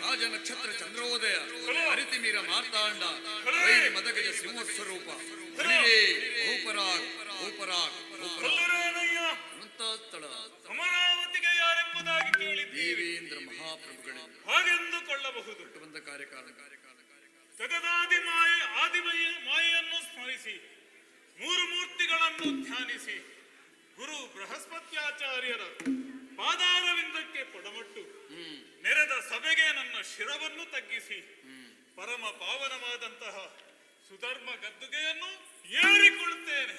ರಾಜ ನಕ್ಷತ್ರ ಚಂದ್ರೋದಯ ಹರಿತಿ ಮೀರ ಮಾರ್ತಾಂಡ ವೈರಿ ಮದಗಜ ಸಿಂಹಸ್ವರೂಪ ಬಹುಪರಾಗ್ ಬಹುಪರಾಗ್ ಸ್ಥಳ ಅಮರಾವತಿಗೆ ಯಾರೆಂಬುದಾಗಿ ಕೇಳಿದ್ದೀರಿ. ದೇವೇಂದ್ರ ಮಹಾಪ್ರಭುಗಳಿಂದ ಹಾಗೆಂದುಕೊಳ್ಳಬಹುದು. ಬಂದ ಕಾರ್ಯಕಾಲ ಜಗದಾದಿ ಮಾಯೆಯನ್ನು ಸ್ಮರಿಸಿ ಮೂರು ಮೂರ್ತಿಗಳನ್ನು ಧ್ಯಾನಿಸಿ ಗುರು ಬೃಹಸ್ಪತ್ಯಾಚಾರ್ಯರ ಪಾದಾರವಿಂದಕ್ಕೆ ಪಡಮಟ್ಟು ನೆರೆದ ಸಭೆಗೆ ನನ್ನ ಶಿರವನ್ನು ತಗ್ಗಿಸಿ ಪರಮ ಪಾವನವಾದಂತಹ ಸುಧರ್ಮ ಗದ್ದುಗೆಯನ್ನು ಏರಿಕೊಳ್ಳುತ್ತೇನೆ.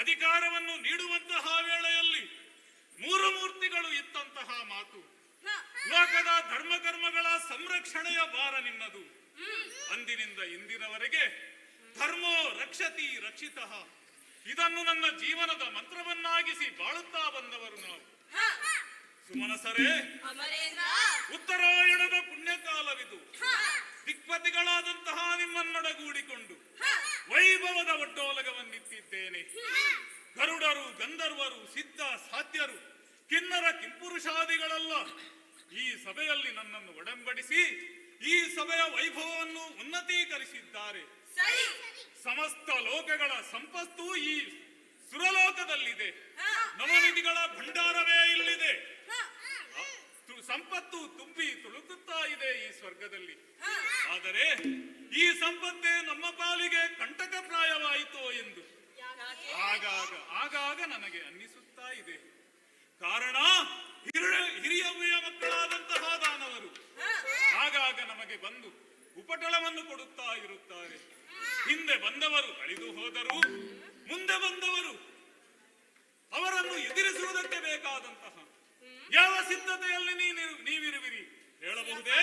ಅಧಿಕಾರವನ್ನು ನೀಡುವಂತಹ ವೇಳೆಯಲ್ಲಿ ಮೂರು ಮೂರ್ತಿಗಳು ಇತ್ತಂತಹ ಮಾತು. ಲೋಕದ ಧರ್ಮಕರ್ಮಗಳ ಸಂರಕ್ಷಣೆಯ ಭಾರ ನಿನ್ನದು. ಅಂದಿನಿಂದ ಇಂದಿನವರೆಗೆ ಧರ್ಮೋ ರಕ್ಷತಿ ರಕ್ಷಿತಃ ಇದನ್ನು ನನ್ನ ಜೀವನದ ಮಂತ್ರವನ್ನಾಗಿಸಿ ಬಾಳುತ್ತಾ ಬಂದವರು ನಾವು. ಸುಮನಸರೇ, ಉತ್ತರಾಯಣದ ಪುಣ್ಯಕಾಲವಿದು. ದಿಕ್ಪತಿಗಳಾದಂತಹ ನಿಮ್ಮನ್ನೊಡಗೂಡಿಕೊಂಡು ವೈಭವದ ಒಡ್ಡೋಲಗವನ್ನಿತ್ತಿದ್ದೇನೆ. ಗರುಡರು, ಗಂಧರ್ವರು, ಸಿದ್ಧ ಸಾಧ್ಯರು, ಕಿನ್ನರ ಕಿಂಪುರುಷಾದಿಗಳೆಲ್ಲ ಈ ಸಭೆಯಲ್ಲಿ ನನ್ನನ್ನು ಒಡಂಬಡಿಸಿ ಈ ಸಭೆಯ ವೈಭವವನ್ನು ಉನ್ನತೀಕರಿಸಿದ್ದಾರೆ. ಸಮಸ್ತ ಲೋಕಗಳ ಸಂಪತ್ತು ಈ ಸುರಲೋಕದಲ್ಲಿದೆ. ನವನಿಧಿಗಳ ಭಂಡಾರವೇ ಇಲ್ಲಿದೆ. ಸಂಪತ್ತು ತುಂಬಿ ತುಳುಕುತ್ತಾ ಇದೆ ಈ ಸ್ವರ್ಗದಲ್ಲಿ. ಆದರೆ ಈ ಸಂಪತ್ತೇ ನಮ್ಮ ಪಾಲಿಗೆ ಕಂಟಕಪ್ರಾಯವಾಯಿತೋ ಎಂದು ಆಗಾಗ ನನಗೆ ಅನ್ನಿಸುತ್ತಾ ಇದೆ. ಕಾರಣ ಹಿರಿಯ ಮಕ್ಕಳಾದಂತಹ ದಾನವರು ಆಗಾಗ ನಮಗೆ ಬಂದು ಉಪಟಳವನ್ನು ಕೊಡುತ್ತಾ ಇರುತ್ತಾರೆ. ಹಿಂದೆ ಬಂದವರು ಅಳಿದು ಹೋದರು, ಮುಂದೆ ಬಂದವರು ಅವರನ್ನು ಎದುರಿಸುವುದಕ್ಕೆ ಬೇಕಾದಂತಹ ಯಾವ ಸಿದ್ಧತೆಯಲ್ಲಿ ನೀವಿರುವಿರಿ ಹೇಳಬಹುದೇ?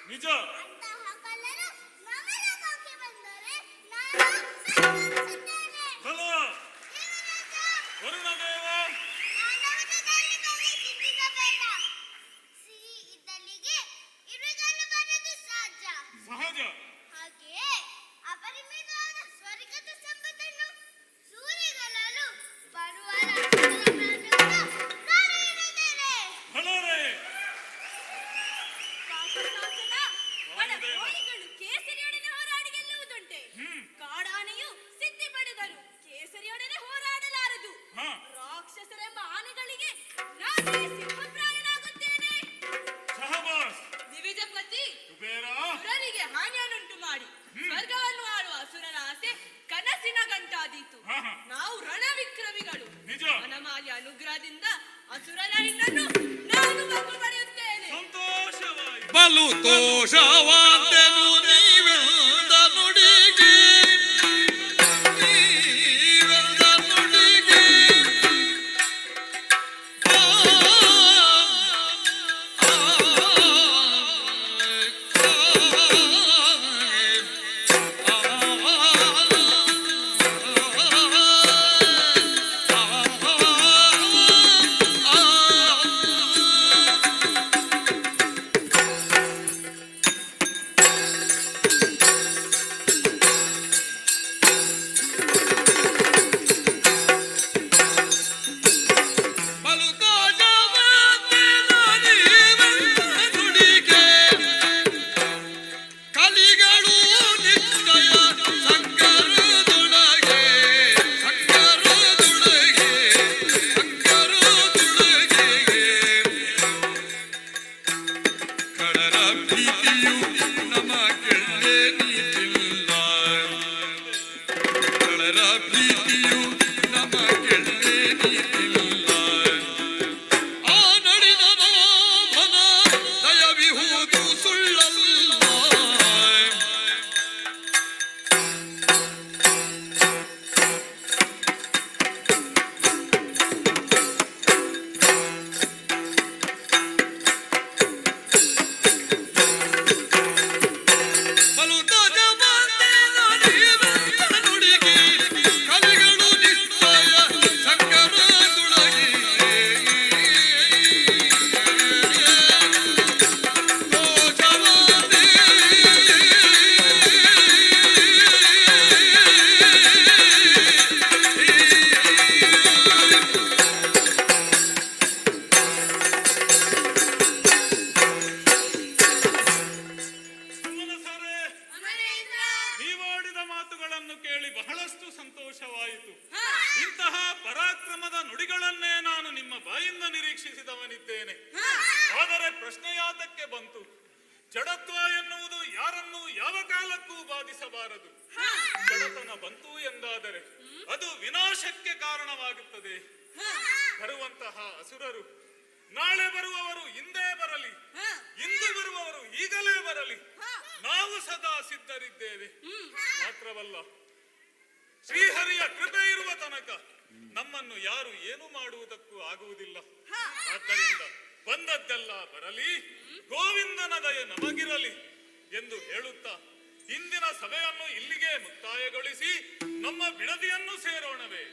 ನಿಜ. ಸಹಜ. ಹಾಗೆಯೇ ಅಪರಿಮಿತವಾದ ಸ್ವರ್ಗದ ಸಂಪತ್ತನ್ನು ಸೂರ್ಯಗಲಲು ಬರುವ ಕೇಸರಿಯೊಡನೆ ಹೋರಾಡಿ ಗೆಲ್ಲುವುದುಂಟೆ. ಕಾಡಾನೆಯು ಸಿದ್ಧಿ ಪಡೆದರು ಕೇಸರಿಯೊಡನೆ ಹೋರಾಡಲಾರದು. ರಾಕ್ಷಸರೆಂಬ ಆನೆಗಳಿಗೆ ನಾನು ಸಿಂಹಪ್ರಾಯನಾಗುತ್ತೇನೆ. ದಿವಿಜಪತಿ ಸುರರಿಗೆ ಹಾನಿಯನ್ನುಂಟು ಮಾಡಿ ಸ್ವರ್ಗವನ್ನು ಆಳುವ ಅಸುರನ ಆಸೆ ಕನಸಿನ ಗಂಟಾದೀತು. ನಾವು ರಣವಿಕ್ರಮಿಗಳು. ವನಮಾಲಿ ಅನುಗ್ರಹದಿಂದ ಅಸುರನ ಹೆಣ್ಣನ್ನು ನಾನು ಮಗು ಪಡೆಯುತ್ತೇನೆ. ಬಲು ತೋಷವಾದೆನು ನೀವೆಂದ ನುಡಿಗೆ ಯಾತಕ್ಕೆ ಬಂತು? ಜಡತ್ವ ಎನ್ನುವುದು ಯಾರನ್ನು ಯಾವ ಕಾಲಕ್ಕೂ ಬಾಧಿಸಬಾರದು. ಜಡತನ ಬಂತು ಎಂದಾದರೆ ಅದು ವಿನಾಶಕ್ಕೆ ಕಾರಣವಾಗುತ್ತದೆ. ಬರುವಂತಹ ಅಸುರರು ನಾಳೆ ಬರುವವರು ಇಂದೇ ಬರಲಿ, ಇಂದು ಬರುವವರು ಈಗಲೇ ಬರಲಿ, ನಾವು ಸದಾ ಸಿದ್ಧರಿದ್ದೇವೆ. ಮಾತ್ರವಲ್ಲ, ಶ್ರೀಹರಿಯ ಕೃಪೆ ಇರುವ ತನಕ ನಮ್ಮನ್ನು ಯಾರು ಏನು ಮಾಡುವುದಕ್ಕೂ ಆಗುವುದಿಲ್ಲ. ಆದ್ದರಿಂದ ಬಂದದ್ದೆಲ್ಲ ಬರಲಿ, ಗೋವಿಂದನ ದಯೆ ನಮಗಿರಲಿ ಎಂದು ಹೇಳುತ್ತಾ ಇಂದಿನ ಸಭೆಯನ್ನು ಇಲ್ಲಿಗೆ ಮುಕ್ತಾಯಗೊಳಿಸಿ ನಮ್ಮ ಬಿಡದಿಯನ್ನು ಸೇರೋಣವೇ?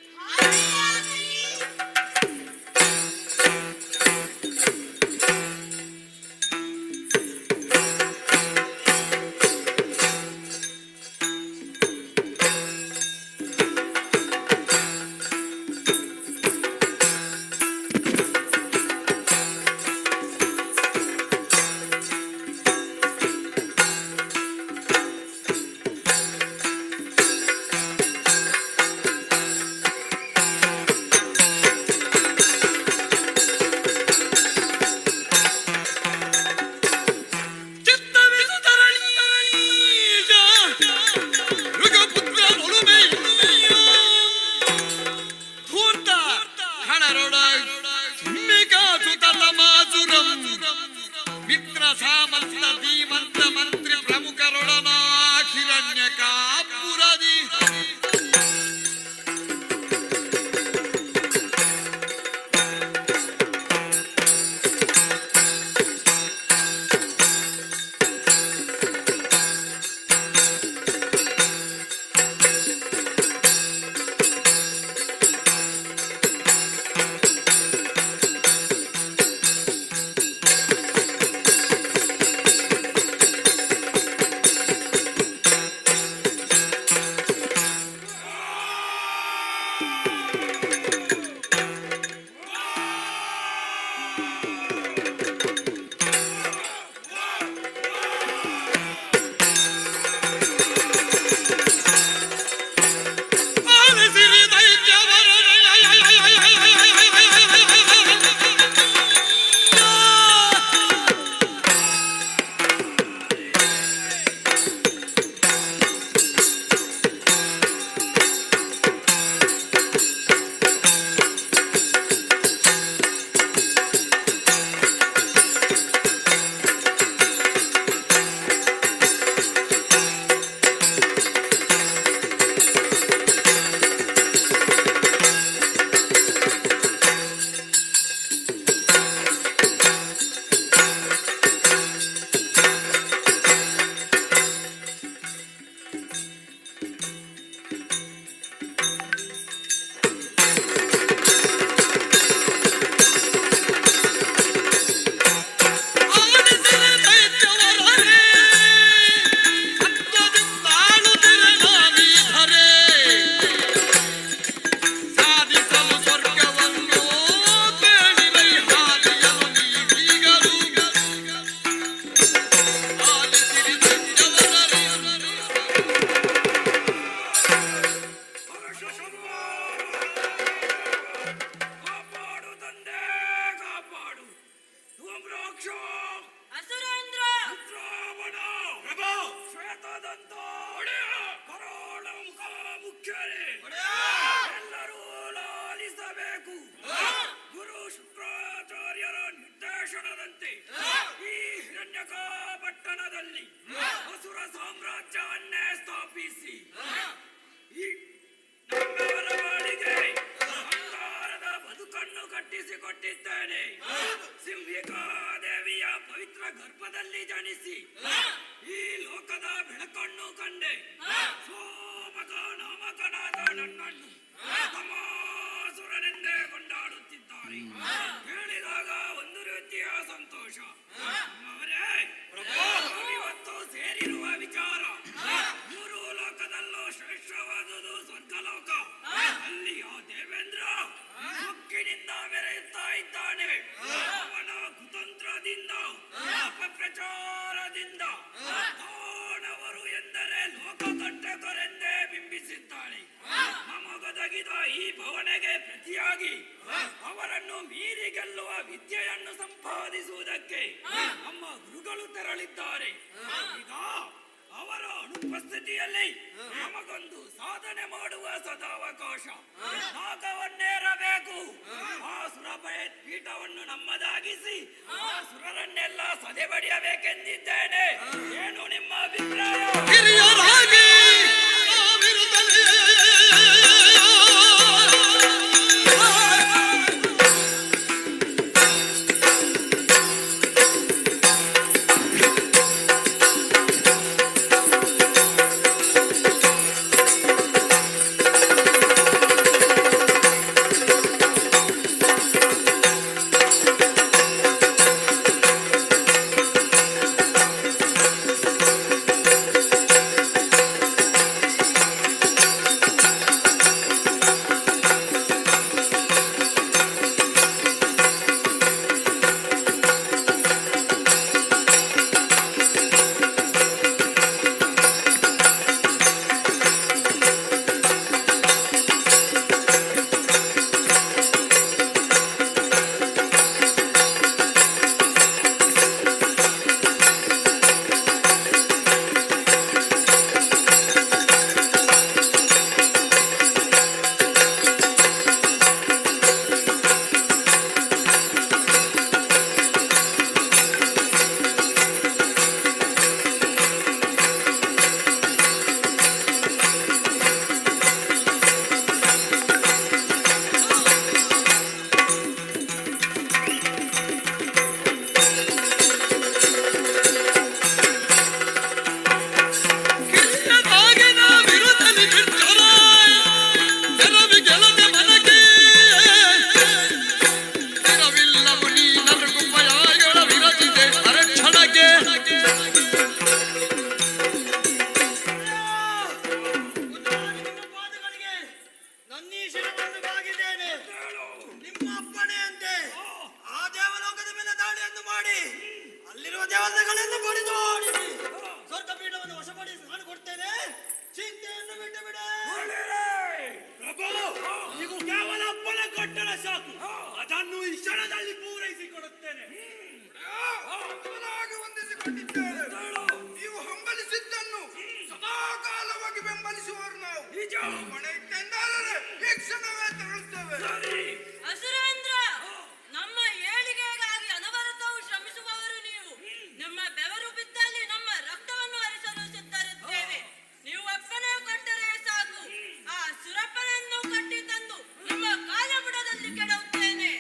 ಪ್ರಚಾರದಿಂದ ಮಾನವರು ಎಂದರೆ ಲೋಕಕಂಟಕರೆಂದೇ ಬಿಂಬಿಸಿ ನೇಮಿಸಿದ್ದಾಳೆ. ನಮಗೊದಗಿದ ಈ ಭವನೆಗೆ ಪ್ರತಿಯಾಗಿ ಅವರನ್ನು ಮೀರಿ ಗೆಲ್ಲುವ ವಿದ್ಯೆಯನ್ನು ಸಂಪಾದಿಸುವುದಕ್ಕೆ ನಮ್ಮ ಗುರುಗಳು ತೆರಳಿದ್ದಾರೆ. ಈಗ ಅವರ ಅನುಪಸ್ಥಿತಿಯಲ್ಲಿ ನಮಗೊಂದು ಸಾಧನೆ ಮಾಡುವ ಸದಾವಕಾಶ. ನಾಗವನ್ನೇರಬೇಕು. ಆ ಸುರಪೀಠವನ್ನು ನಮ್ಮದಾಗಿಸಿ ಆ ಸುರರನ್ನೆಲ್ಲ ಸದೆಬಡಿಯಬೇಕೆಂದಿದ್ದೇನೆ. ಏನು ನಿಮ್ಮ ಅಭಿಪ್ರಾಯ? ಹಿರಿಯರಾಗಿ ನಾವಿರುತ್ತಲೇ ಅಲ್ಲಿರುವ ದೇವತೆಗಳನ್ನು ಬಡಿದೋಡಿಸಿ ಸ್ವರ್ಗ ಪೀಠವನ್ನು ವಶಪಡಿಸಿ ನಾನು ಕೊಡ್ತೇನೆ. ಚಿಂತೆಯನ್ನು ಬಿಟ್ಟು ಬಿಡ. ಪ್ರಭು, ನೀವು ಕೇವಲ ಅಪ್ಪನ ಕಟ್ಟಡ ಸಾಕು. ಅದನ್ನು ಈ ಕ್ಷಣದಲ್ಲಿ ಪೂರೈಸಿಕೊಡುತ್ತೇನೆ. ವಂದಿಸಿಕೊಂಡಿದ್ದೇವೆ. ನೀವು ಹಂಬಲಿಸಿದ್ದನ್ನು ಸದಾಕಾಲವಾಗಿ ಬೆಂಬಲಿಸುವವರು ನಾವು. ಮನೆ ಇಟ್ಟೆಂದಾದರೆ ಈ ಕ್ಷಣವೇ ತೆರಳುತ್ತೇವೆ. ಅಸುರೇಂದ್ರ, ನಮ್ಮ ಏಳಿಗೆಗಾಗಿ ಅನವರತವು ಶ್ರಮಿಸುವವರು ನೀವು. ನಮ್ಮ ಬೆವರು ಬಿದ್ದಲ್ಲಿ ನಮ್ಮ ರಕ್ತವನ್ನು ಹರಿಸಲು ಸಿದ್ಧರಿದ್ದೇವೆ. ನೀವು ಅಪ್ಪನೇ ಕೊಟ್ಟರೆ ಸಾಕು. ಆ ಸುರಪ್ಪನನ್ನು ಕಟ್ಟಿ ತಂದು ನಿಮ್ಮ ಕಾಲಬುಡದಲ್ಲಿ ಕೆಡವುತ್ತೇನೆ.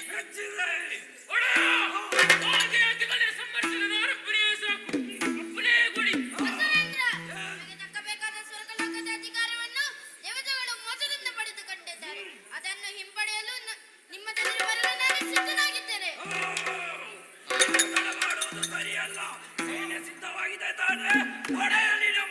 ಅದನ್ನು ಹಿಂಪಡೆಯಲು ನಿಮ್ಮ ಜೊತೆ ಬರಲು ನಾನು ಸಿದ್ಧನಾಗಿದ್ದೇನೆ. ಮಾಡುವುದು ಸರಿಯಲ್ಲ. ಸೇನೆ ಸಿದ್ಧವಾಗಿದೆ ತಾನೇ? ಹೊಡೆಯಲಿ ನಮ್ಮ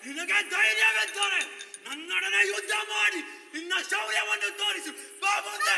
ನಿನಗೆ ಧೈರ್ಯವೆಂದರೆ ನನ್ನೊಡನೆ ಯುದ್ಧ ಮಾಡಿ ನಿನ್ನ ಶೌರ್ಯವನ್ನು ತೋರಿಸು. ಬಾ ಮುಂದೆ.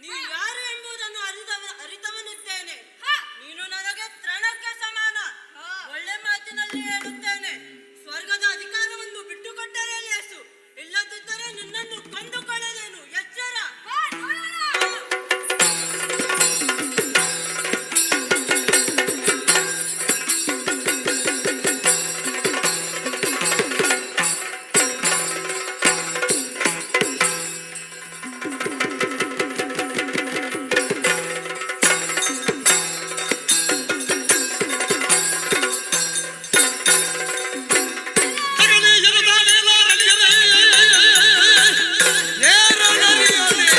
ನೀವು ಯಾರು ಎಂಬುದನ್ನು ಅರಿತವನಿದ್ದೇನೆ. ನೀನು ನನಗೆ ತೃಣಕ್ಕೆ ಸಮಾನ. ಒಳ್ಳೆ ಮಾತಿನಲ್ಲಿ ಹೇಳುತ್ತೇನೆ, ಸ್ವರ್ಗದ ಅಧಿಕಾರವನ್ನು ಬಿಟ್ಟುಕೊಟ್ಟರೆ ಲೇಸು, ಇಲ್ಲದಿದ್ದರೆ ನಿನ್ನನ್ನು ಕೊಂದುಕೊಳ್ಳಲೇನು. ಎಚ್ಚರ. ತಗಲಿ ಎರದಾನೇಲ ರಲಿಯಲೇ, ಏರ ನಲಿಯಲೇ.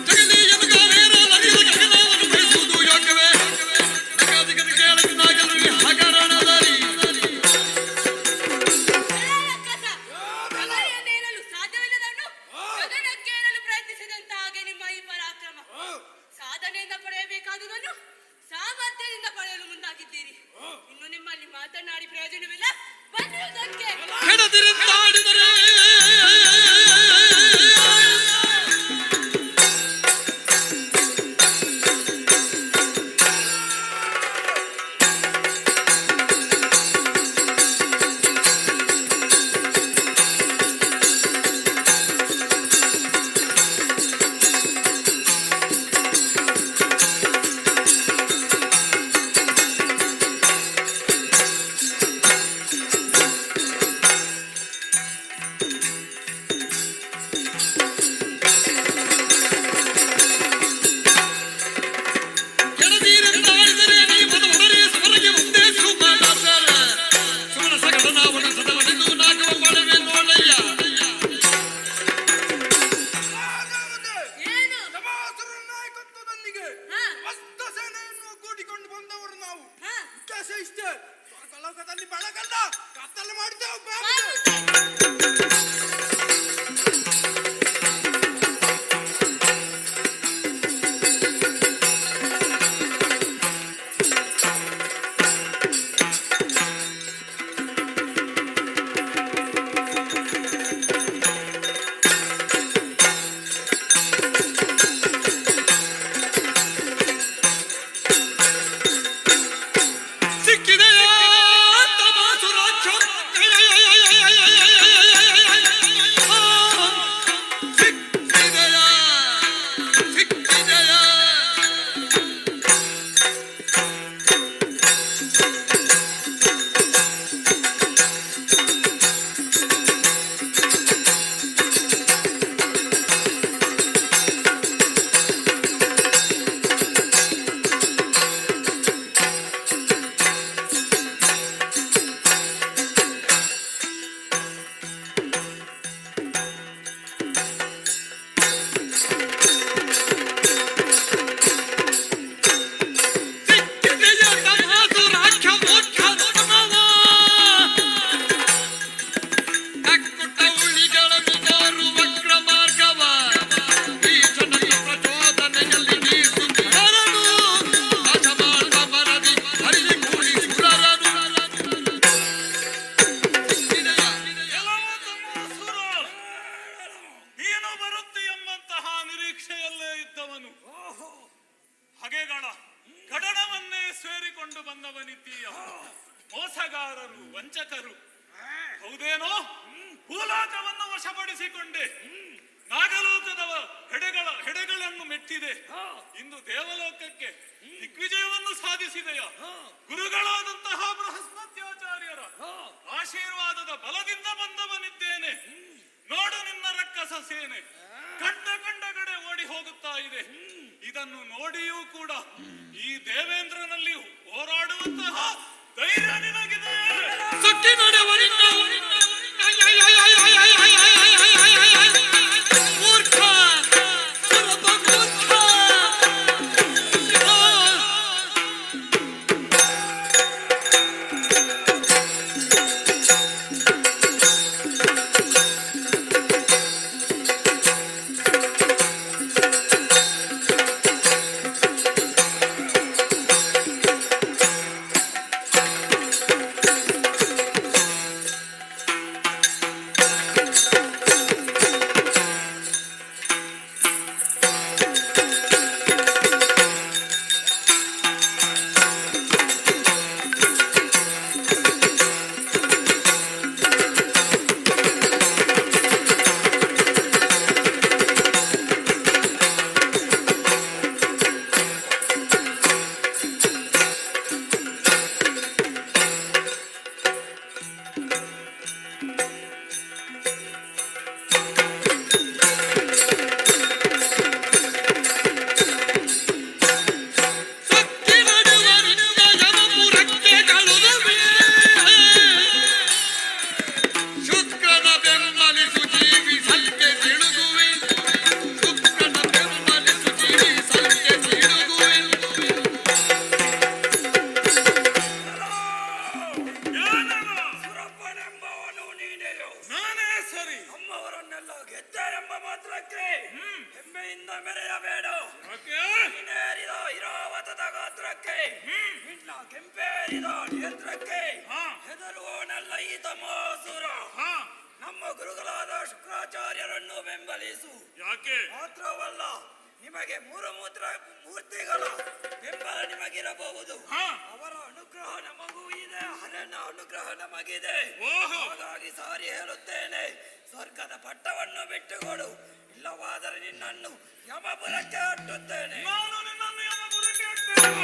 ಜಗಲಿ ಎದಗಾನೇರ ನಲಿಯದ ಗಗನವನ್ನು ಬಯಸುವುದು ಯೋಗ್ಯವೇ? ನಗಾದಿಗದ ಕೇಳಕ್ಕೆ ನಾಗೆಲ್ಲರೂ ಹಗರಣದಲ್ಲಿ. ಗಗನಕ್ಕೇರಲು ಸಾಧ್ಯವಿಲ್ಲದನ್ನು ಗಗನಕ್ಕೇರಲು ಪ್ರಯತ್ನಿಸಿದಂತ ಹಾಗೆ ನಿಮ್ಮ ಈ ಪರಾಕ್ರಮ. ಸಾಧನೆಯಿಂದ ಪಡೆಯಬೇಕಾದುದನ್ನು ಸಾಮರ್ಥ್ಯದಿಂದ ಪಡೆಯಲು ಮುಂದಾಗಿದ್ದೀರಿ. ಇನ್ನು ನಿಮ್ಮಲ್ಲಿ ಮಾತನಾಡಿ ಪ್ರಯೋಜನವಿಲ್ಲ. ಬನ್ನುವುದಕ್ಕೆ ಕೆಡದಿರುತ್ತಾಡಿದರೆ ಕೆಡದಿರುತ್ತಾಡಿದರೆ ನೀ ಮೊದಲೊಡನೆ ಸಮರಗೆ ಮುಂದೆ ಸುಮಾರಾಸರ. ಸುಮನ ಸಗಡನಾವಣ ಸದವನೆಂದು ನಾಗವ ಮಾಡವೆ ನೋಡಯ್ಯ. ಏನು? ಸಭಾಸುರರ ನಾಯಕತ್ವದೊಂದಿಗೆ ಹಾ. ಸಮಸ್ತ ಸೇನೆಯನ್ನು ಒಗ್ಗೂಡಿಕೊಂಡು ಬಂದವರು ನಾವು. ಹಾ. ಉದ್ದೇಶ ಇಷ್ಟೇ, ಸ್ವರ್ಗಲೋಕದಲ್ಲಿ ಬೆಳಗಲ್ಲ ಕತ್ತಲು ಮಾಡ್ತೇವೆ. ಬಾವುಟ. ಸಿಕ್ಕಿದೆಯಾ ತಮಾಸುರಾಕ್ಷ? ಸಿಕ್ಕಿದೆಯಾ? ಸಿಕ್ಕಿದೆಯಾ? ಸಿಕ್ಕಿದೆಯಾ ತಮಾಸುರಾಕ್ಷ ಮೋಕ್ಷ ನಮವ? ಕಕ್ಕುಟ್ಟ ಉಳಿಗಳನ್ನು ಮಾರು ವಕ್ರ ಮಾರ್ಗವ. ಈಶನ ಪ್ರಚೋದನೆಯಲ್ಲಿ ನೀಸುತ್ತಿರನು. ನಾಶ ಮಾಡುವ ಮರದಿ ಹರಿದು ಕೂಡಿ ಸುರರನು. ಸಿಕ್ಕಿದೆಯಾ? ಕೆಲವು ತಮಾಸುರ, ನೀನು ಬರುತ್ತೀಯೆಂಬಂತಹ ನಿರೀಕ್ಷೆಯಲ್ಲೇ ಇದ್ದವನು ಹಗೆಗಳ ಗಡಣವನ್ನೇ ಸೇರಿಕೊಂಡು ಬಂದವನಿದ್ದೀಯ. ಮೋಸಗಾರರು, ವಂಚಕರು. ಹೌದೇನೋ? ಭೂಲೋಕವನ್ನು ವಶಪಡಿಸಿಕೊಂಡೆ. ನಾಗಲೋಕದವ ಹೆಡೆಗಳನ್ನು ಮೆಟ್ಟಿದೆ. ಇಂದು ದೇವಲೋಕಕ್ಕೆ ದಿಗ್ವಿಜಯವನ್ನು ಸಾಧಿಸಿದೆಯ. ಗುರುಗಳಾದಂತಹ ಬೃಹಸ್ಪತ್ಯಾಚಾರ್ಯರ ಆಶೀರ್ವಾದದ ಬಲದಿಂದ ಬಂದವನಿದ್ದೇನೆ. ನೋಡು ನಿನ್ನ ರಕ್ಕಸ ಸೇನೆ ಕಂಡ ಕಡೆ ಓಡಿ ಹೋಗುತ್ತಾ ಇದೆ. ಇದನ್ನು ನೋಡಿಯೂ ಕೂಡ ಈ ದೇವೇಂದ್ರನಲ್ಲಿ ಹೋರಾಡುವಂತಹ ಧೈರ್ಯ ನಿನಗಿದೆ. ಸುಟ್ಟಿ ನಡೆವನಿಂದ ಮೂರ್ಖ ಸರ್ವ ಮೂರ್ಖ. ಸುರಪ್ಪನೆಂಬವನು ನೀನೆಯೋ? ನಾನೇ ಸರಿ. ನಮ್ಮವರನ್ನೆಲ್ಲ ಗೆದ್ದೆ ಎಂಬ ಮಾತ್ರಕ್ಕೆ ಹೆಮ್ಮೆಯಿಂದ ಮೆರೆಯಬೇಡ. ಯಾಕೆ? ನೀನೇರಿದ ಇರಾವತದ ಗಾತ್ರಕ್ಕೆ, ನಿನ್ನ ಕೆಂಪೇರಿದ ನೇತ್ರಕ್ಕೆ ಹೆದರುವವನೆಲ್ಲ ಈತ ಮಹಾಸುರ. ನಮ್ಮ ಗುರುಗಳಾದ ಶುಕ್ರಾಚಾರ್ಯರನ್ನು ಬೆಂಬಲಿಸು. ಯಾಕೆ? ಮಾತ್ರವಲ್ಲ, ನಿಮಗೆ ಮೂರ್ತಿಗಳ ಬೆಂಬಲ ನಿಮಗಿರಬಹುದು. ಅವರ ಅನುಗ್ರಹ ನಮಗೂ ಇದೆ, ಹರನ ಅನುಗ್ರಹ ನಮಗಿದೆ. ಹಾಗಾಗಿ ಸಾರಿ ಹೇಳುತ್ತೇನೆ, ಸ್ವರ್ಗದ ಪಟ್ಟವನ್ನು ಬಿಟ್ಟುಕೊಡು, ಇಲ್ಲವಾದರೆ ನಿನ್ನನ್ನು ಯಮಪುರಕ್ಕೆ ಅಟ್ಟುತ್ತೇನೆ. ನಾನು ನಿನ್ನನ್ನು ಯಮಪುರಕ್ಕೆ ಅಟ್ಟುತ್ತೇನೆ.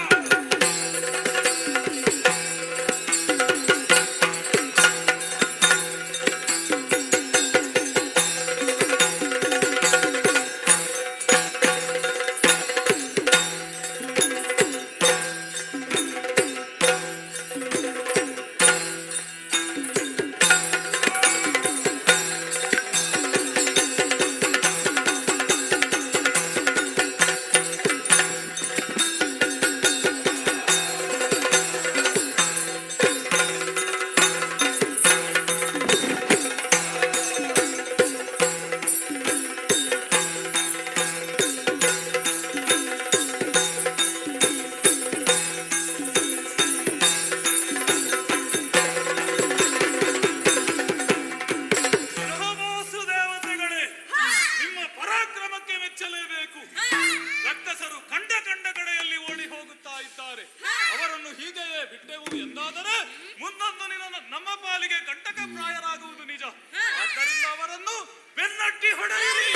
ರಕ್ಕಸರು ಕಂಡ ಕಡೆಯಲ್ಲಿ ಓಡಿ ಹೋಗುತ್ತಾ ಇದ್ದಾರೆ. ಅವರನ್ನು ಹೀಗೆಯೇ ಬಿಟ್ಟೆವು ಎಂದಾದರೆ ಮುಂದೊಂದು ದಿನ ನಮ್ಮ ಪಾಲಿಗೆ ಕಂಟಕಪ್ರಾಯರಾಗುವುದು ನಿಜ. ಆದ್ದರಿಂದ ಅವರನ್ನು ಬೆನ್ನಟ್ಟಿ ಹೊಡೆಯಿರಿ.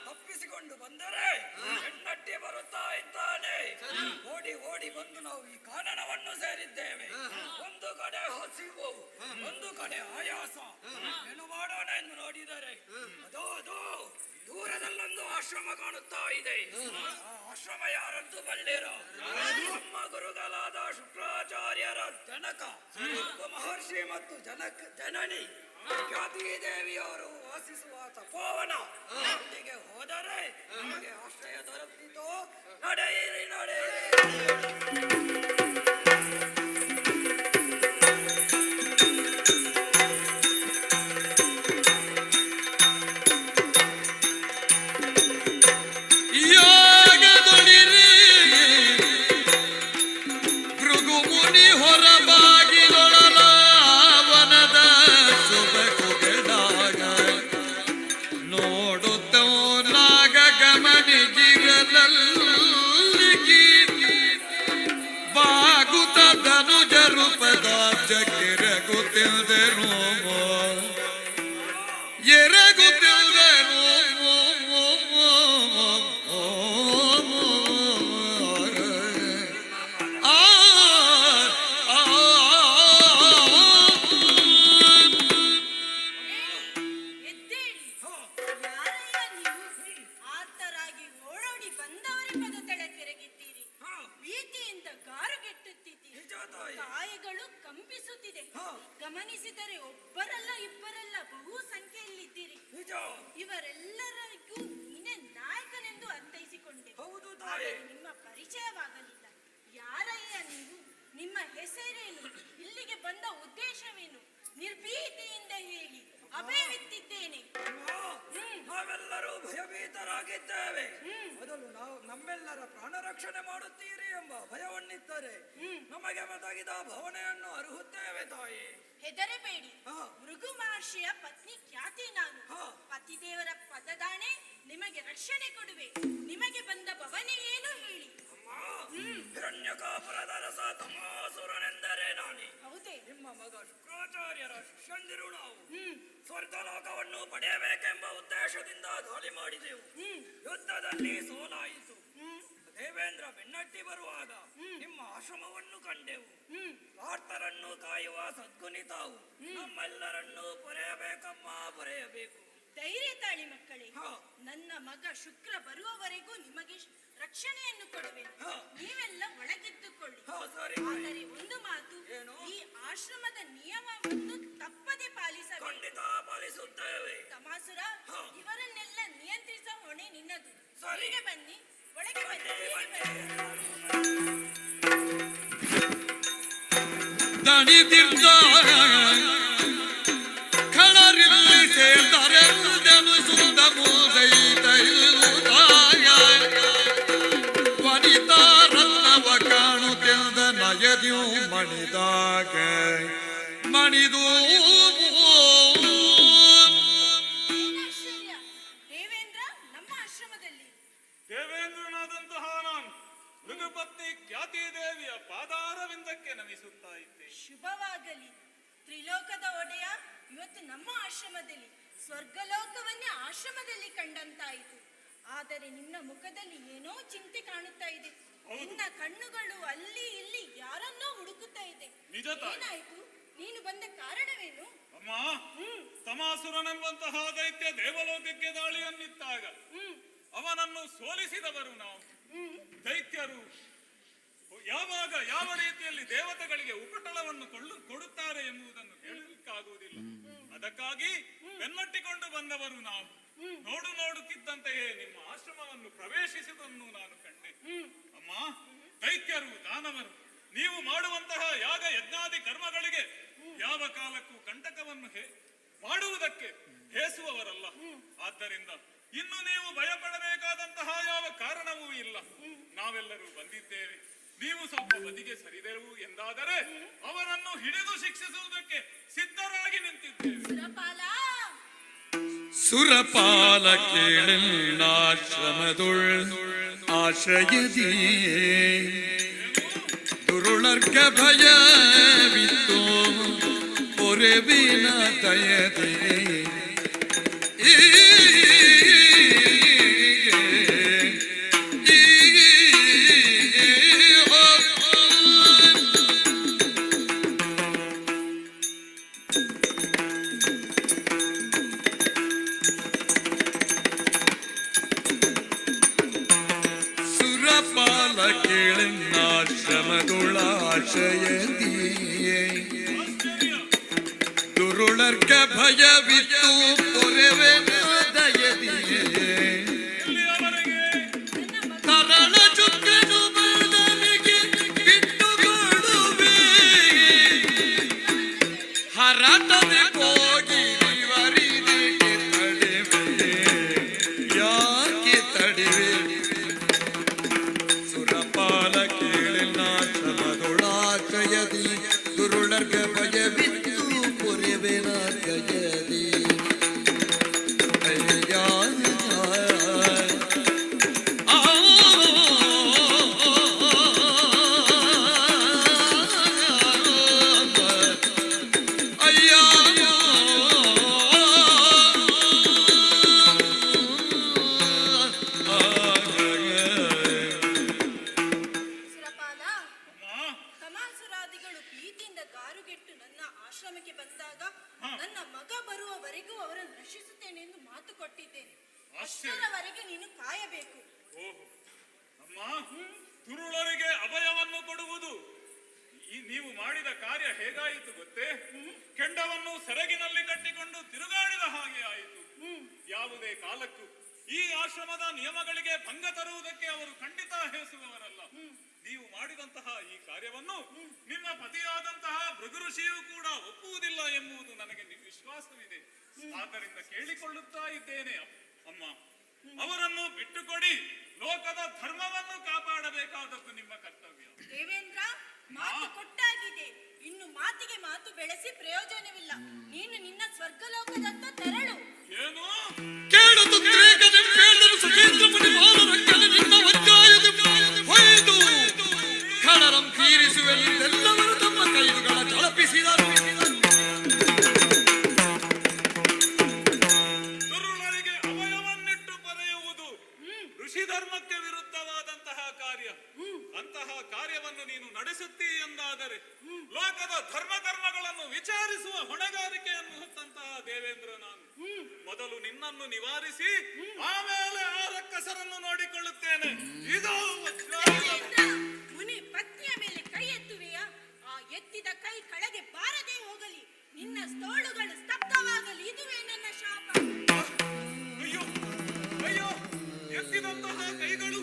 ತಪ್ಪಿಸಿಕೊಂಡು ಬಂದರೆ ಹೆಣ್ಣಟ್ಟಿ ಬರುತ್ತಾ ಇದ್ದಾನೆ. ಓಡಿ ಓಡಿ ಬಂದು ನಾವು ಈ ಕಾನನವನ್ನು ಸೇರಿದ್ದೇವೆ. ಒಂದು ಕಡೆ ಹಸಿವು, ಒಂದು ಕಡೆ ಆಯಾಸ. ಏನು ಮಾಡೋಣ ಎಂದು ನೋಡಿದರೆ ಅದೋ ದೂರದಲ್ಲೊಂದು ಆಶ್ರಮ ಕಾಣುತ್ತಾ ಇದೆ. ಆ ಆಶ್ರಮ ಯಾರದ್ದು ಬಲ್ಲಿರೋ? ನಮ್ಮ ಗುರುಗಳಾದ ಶುಕ್ರಾಚಾರ್ಯರ ಜನಕ ಮಹರ್ಷಿ ಮತ್ತು ಜನನಿ ಖ್ಯಾತಿ ದೇವಿಯವರು ವಾಸಿಸುವ ತಪೋವನ ಅಲ್ಲಿಗೆ ಹೋದರೆ ನಮಗೆ ಆಶ್ರಯ ದೊರಕಿತು. ನಡೆಯಿರಿ ನಡೆಯಿರಿ. ಯಾಗದೊಳಿರಿ ಭೃಗುಮುನಿ ಹೊರಬಾಗಿಲೊಳಲಾವನದ ಸೊಬಗುಗಳಾಗ ನೋಡುತ್ತೋ ನಾಗ ಗಮನಿಗಿರಲಲ್ಲಿಗಿ ಬಾಗುತ್ತ ಧನುಜರು ಪದಾರ್ಜಕ್ಕೆರಗುತ್ತಿರುವೆನು ಎರಗುತ್ತಿರುವೆನು ಎದ್ದೇಳಿ. ಯಾರಯ್ಯ ನೀವು? ಆರ್ತರಾಗಿ ಓಡೋಡಿ ಬಂದವರ ಪದ ತಳಕೆರಗಿದ್ದೀರಿ. ಭೀತಿಯಿಂದ ಗಾರುಗೆಟ್ಟುತ್ತಿದ್ದೀರಿ. ನಿಜ ತಾಯಿ. ಕಾಯಗಳು ಕಂಪಿಸುತ್ತಿದೆ. ಗಮನಿಸಿದರೆ ಒಬ್ಬರಲ್ಲ ಇಬ್ಬರಲ್ಲ ಬಹು ಸಂಖ್ಯೆಯಲ್ಲಿದ್ದೀರಿ. ನಿಜ. ಇವರೆಲ್ಲರಿಗೂ ನೀನೇ ನಾಯಕನೆಂದು ಅರ್ಥೈಸಿಕೊಂಡೆ. ಹೌದು ತಾಯಿ. ಆದರೆ ನಿಮ್ಮ ಪರಿಚಯವಾಗಲಿಲ್ಲ. ಯಾರಯ್ಯ ನೀವು? ನಿಮ್ಮ ಹೆಸರೇನು? ಇಲ್ಲಿಗೆ ಬಂದ ಉದ್ದೇಶವೇನು? ನಿರ್ಭೀತಿಯಿಂದ ಹೇಳಿ. ಅಭಯವಿತ್ತಿದ್ದೇನೆ. ನಾವೆಲ್ಲರೂ ಭಯಭೀತರಾಗಿದ್ದೇವೆ. ಮೊದಲು ನಾವು ನಮ್ಮೆಲ್ಲರ ಪ್ರಾಣ ರಕ್ಷಣೆ ಮಾಡುತ್ತೀರಿ ಎಂಬ ಭಯವನ್ನಿದ್ದರೆ ನಮಗೆ ಒದಗಿದ ಭಾವನೆಯನ್ನು ಅರ್ಹುತ್ತೇವೆ ತಾಯಿ. ಹೆದರಬೇಡಿ. ಭೃಗು ಮಹರ್ಷಿಯ ಪತ್ನಿ ಖ್ಯಾತಿ ನಾನು. ಪತಿದೇವರ ಪದದಾಣೆ ನಿಮಗೆ ರಕ್ಷಣೆ ಕೊಡುವೆ. ನಿಮಗೆ ಬಂದ ಭವನೆ ಏನು ಹೇಳಿ? ಹಿರಣ್ಯಕಾಪುರದ ರಸ ತಮಾಸುರನೆಂದರೆ ನಾನೇ. ಹೌದೇ? ನಿಮ್ಮ ಮಗ ಶುಕ್ರಾಚಾರ್ಯರ ಶಿಷ್ಯಂದಿರು ನಾವು. ಸ್ವರ್ಗಲೋಕವನ್ನು ಪಡೆಯಬೇಕೆಂಬ ಉದ್ದೇಶದಿಂದ ದಾಳಿ ಮಾಡಿದೆವು. ಯುದ್ಧದಲ್ಲಿ ಸೋಲಾಯಿತು. ದೇವೇಂದ್ರ ಬೆನ್ನಟ್ಟಿ ಬರುವಾಗ ನಿಮ್ಮ ಆಶ್ರಮವನ್ನು ಕಂಡೆವು. ಆರ್ತರನ್ನು ಕಾಯುವ ಸದ್ಗುಣಿ ತಾವು. ನಮ್ಮೆಲ್ಲರನ್ನು ಪೊರೆಯಬೇಕಮ್ಮ, ಪೊರೆಯಬೇಕು. ಧೈರ್ಯ ತಾಳಿ ಮಕ್ಕಳೇ. ನನ್ನ ಮಗ ಶುಕ್ರ ಬರುವವರೆಗೂ ನಿಮಗೆ ರಕ್ಷಣೆಯನ್ನು ಕೊಡುವೆ. ನೀವೆಲ್ಲ ಒಳಗಿದ್ದುಕೊಳ್ಳಿ. ಆದರೆ ಒಂದು ಮಾತು, ಈ ಆಶ್ರಮದ ನಿಯಮವನ್ನು ತಪ್ಪದೆ ಪಾಲಿಸಬೇಕು. ಖಂಡಿತ ಪಾಲಿಸುತ್ತೇವೆ. ತಮಾಸುರ, ಇವರನ್ನೆಲ್ಲ ನಿಯಂತ್ರಿಸುವ ಹೊಣೆ ನಿನ್ನದು. ಒಳಗೆ ಬನ್ನಿ, ಒಳಗೆ ಬನ್ನಿ. ದಣಿದಿದ್ದ ಖಳರಿಲ್ಲಿ ಸೇರ್ತಾರೆ ಜನಿಸುತ್ತ ಮೂದೈತೈಲುದಾಯ ವನಿತಾರನ್ನವ ಕಾಣುತ್ತಿದ್ದ ನಯದಿಯು ಮಣಿದಾಗ ಮಣಿದು ಏನಾಶ್ಚರ್ಯ! ದೇವೇಂದ್ರ ನಮ್ಮ ಆಶ್ರಮದಲ್ಲಿ. ದೇವೇಂದ್ರನಾದಂತಹ ನಾನು ಮೃಗಪತ್ನಿ ಖ್ಯಾತಿ ದೇವಿಯ ಪಾದಾರವಿಂದಕ್ಕೆ ನಮಿಸುತ್ತಾ ಇದ್ದೆ. ಶುಭವಾಗಲಿ. ತ್ರಿಲೋಕದ ಒಡೆಯ ಇವತ್ತು ನಮ್ಮ ಆಶ್ರಮದಲ್ಲಿ, ಸ್ವರ್ಗಲೋಕವನ್ನೇ ಆಶ್ರಮದಲ್ಲಿ ಕಂಡಂತಾಯಿತು. ಆದರೆ ನಿನ್ನ ಮುಖದಲ್ಲಿ ಏನೋ ಚಿಂತೆ ಕಾಣುತ್ತಾ ಇದೆ. ನಿನ್ನ ಕಣ್ಣುಗಳು ಅಲ್ಲಿ ಇಲ್ಲಿ ಯಾರನ್ನೋ ಹುಡುಕುತ್ತಾ ಇದೆ. ನಿಜ ತಾಯಿ. ಏನಾಯ್ತು? ನೀನು ಬಂದ ಕಾರಣವೇನು? ಅಮ್ಮ, ತಮಾಸುರನೆಂಬಂತಹ ದೈತ್ಯ ದೇವಲೋಕಕ್ಕೆ ದಾಳಿಯನ್ನಿತ್ತಾಗ ಅವನನ್ನು ಸೋಲಿಸಿದವರು ನಾವು. ದೈತ್ಯರು ಯಾವಾಗ ಯಾವ ರೀತಿಯಲ್ಲಿ ದೇವತೆಗಳಿಗೆ ಉಪಟಳವನ್ನು ಕೊಡುತ್ತಾರೆ ಎಂಬುದನ್ನು ಹೇಳಲಿಕ್ಕಾಗುವುದಿಲ್ಲ. ಅದಕ್ಕಾಗಿ ಬೆನ್ನಟ್ಟಿಕೊಂಡು ಬಂದವರು ನಾವು. ನೋಡುತ್ತಿದ್ದಂತೆಯೇ ನಿಮ್ಮ ಆಶ್ರಮವನ್ನು ಪ್ರವೇಶಿಸುವುದನ್ನು ನಾನು ಕಂಡೆ. ಅಮ್ಮ, ದೈತ್ಯರು ದಾನವರು ನೀವು ಮಾಡುವಂತಹ ಯಾಗ ಯಜ್ಞಾದಿ ಕರ್ಮಗಳಿಗೆ ಯಾವ ಕಾಲಕ್ಕೂ ಕಂಟಕವನ್ನು ಮಾಡುವುದಕ್ಕೆ ಹೇಸುವವರಲ್ಲ. ಆದ್ದರಿಂದ ಇನ್ನು ನೀವು ಭಯಪಡಬೇಕಾದಂತಹ ಯಾವ ಕಾರಣವೂ ಇಲ್ಲ. ನಾವೆಲ್ಲರೂ ಬಂದಿದ್ದೇವೆ. ನೀವು ಸ್ವಲ್ಪ ಬದಿಗೆ ಸರಿದೆವು ಎಂದಾದರೆ ಅವರನ್ನು ಹಿಡಿದು ಶಿಕ್ಷಿಸುವುದಕ್ಕೆ ಸಿದ್ಧರಾಗಿ ನಿಂತಿದ್ದೇವೆ. ಸುರಪಾಲ ಕೇಳಿನ್ನಾಶ್ರಮದುಳ್ ಆಶ್ರಯದಿ ದುರುಳರ್ಗ ಭಯವಿತ್ತು ಪೊರೆವಿನ ದಯದಿ ಸುರಪಾಲ ಕೇಳಿನ್ನಾಶ್ರಮದುಳಾಶ್ರಯದಿ ದುರುಳ ದುರುಳರ್ಗ ಭಯವಿತ್ತು ಪೊರೆವೆನ ದಯದಿಯೇ ಇಲ್ಲಿಯವರೆಗೆ ತರಳ ಚುಕ್ಕನು ಬದಲಿಗೆ ಬಿಟ್ಟು ಕೊಡುವೆ ಹರಟದೆ ಹೋಗಿ ಇವರಿದಕ್ಕೆ ತಡೆವೆ ಯಾಕೆ ತಡೆವೆ ಸುರಪಾಲ ಕೇಳಿನ ಶ್ರಮದೊಳಾಚಯದಿ ದುರುಳರ್ಗ ಭಯವಿತ್ತು ಪೊರೆವೆನ ಗಯದಿ ಸುರಪಾಲ, ಮಾ, ತಮಾಸುರಾದಿಗಳು ಪ್ರೀತಿಯಿಂದ ಕಾರುಗೆಟ್ಟು ನನ್ನ ಆಶ್ರಮಕ್ಕೆ ಬಂದಾಗ ನನ್ನ ಮಗ ಬರುವವರೆಗೂ ಅವರನ್ನು ರಕ್ಷಿಸುತ್ತೇನೆಂದು ಮಾತು ಕೊಟ್ಟಿದ್ದೇನೆ. ಅಷ್ಟರವರೆಗೆ ನೀನು ಕಾಯಬೇಕು. ಓಹೋ ಅಮ್ಮ, ದುರುಳರಿಗೆ ಅಭಯವನ್ನು ಕೊಡುವುದು ನೀವು ಮಾಡಿದ ಕಾರ್ಯ ಹೇಗಾಯಿತು ಗೊತ್ತೇ? ಕೆಂಡವನ್ನು ಸೆರಗಿನಲ್ಲಿ ಕಟ್ಟಿಕೊಂಡು ತಿರುಗಾಡಿದ ಹಾಗೆ ಆಯಿತು. ಯಾವುದೇ ಕಾಲಕ್ಕೂ ಈ ಆಶ್ರಮದ ನಿಯಮಗಳಿಗೆ ಭಂಗ ತರುವುದಕ್ಕೆ ಅವರು ಖಂಡಿತ ಹೇಸುವವರಲ್ಲ. ನೀವು ಮಾಡಿದಂತಹ ಈ ಕಾರ್ಯವನ್ನು ನಿಮ್ಮ ಪತಿಯಾದಂತಹ ಭೃಗು ಋಷಿಯೂ ಕೂಡ ಒಪ್ಪುವುದಿಲ್ಲ ಎಂಬುದು ನನಗೆ ವಿಶ್ವಾಸವಿದೆ. ಆದ್ದರಿಂದ ಕೇಳಿಕೊಳ್ಳುತ್ತಾ ಇದ್ದೇನೆ ಅಮ್ಮ, ಅವರನ್ನು ಬಿಟ್ಟುಕೊಡಿ. ಲೋಕದ ಧರ್ಮವನ್ನು ಕಾಪಾಡಬೇಕಾದದ್ದು ನಿಮ್ಮ ಕರ್ತವ್ಯ. ದೇವೇಂದ್ರ, ಮಾತು ಕೊಟ್ಟಾಗಿದೆ. ಇನ್ನು ಮಾತಿಗೆ ಮಾತು ಬೆಳೆಸಿ ಪ್ರಯೋಜನವಿಲ್ಲ. ನೀನು ನಿನ್ನ ಸ್ವರ್ಗಲೋಕದತ್ತ ತೆರಳು. ಏನು? ಕೇಳುತ್ತ ತ್ರೇಕದಂ ಪೇಳಲು ಸಕೇಂದ್ರ ಮುನಿ ಮಾನರಕ್ಕಲೆ ನಿನ್ನ ವಜ್ರಾಯುಧ ಹೊಯ್ದು ಖಳರಂ ತೀರಿಸುವೆಂದೆಲ್ಲವರು ತಮ್ಮ ಕೈದುಗಳ ಝಳಪಿಸಿದರು. ದುರುಳರಿಗೆ ಅಭಯವನ್ನಿಟ್ಟು ಪಡೆಯುವುದು ಋಷಿ ಧರ್ಮಕ್ಕೆ ವಿರುದ್ಧವಾದಂತಹ ಕಾರ್ಯ. ಅಂತಹ ಕಾರ್ಯವನ್ನು ನೀನು ನಡೆಸುತ್ತೀ ಎಂದಾದರೆ ಲೋಕದ ಧರ್ಮಗಳನ್ನು ವಿಚಾರಿಸುವ ಹೊಣೆಗಾರಿಕೆಯನ್ನು ಹೊತ್ತಂತಹ ದೇವೇಂದ್ರ ನಾನು. ಮೊದಲು ನಿನ್ನನ್ನು ನಿವಾರಿಸಿ ಆಮೇಲೆ ಆ ರಕ್ಕಸರನ್ನು ನೋಡಿಕೊಳ್ಳುತ್ತೇನೆ. ಇದು ದೇವೇಂದ್ರ, ಮುನಿ ಪತ್ನಿಯ ಮೇಲೆ ಕೈ ಎತ್ತುವೆಯಾ? ಆ ಎತ್ತಿದ ಕೈ ಕೆಳಗೆ ಬಾರದೆ ಹೋಗಲಿ. ನಿನ್ನ ತೋಳುಗಳು ಸ್ತಬ್ಧವಾಗಲಿ. ಇದುವೇ ನನ್ನ ಶಾಪ. ಅಯ್ಯೋ ಅಯ್ಯೋ, ಎತ್ತಿದಂತಹ ಕೈಗಳು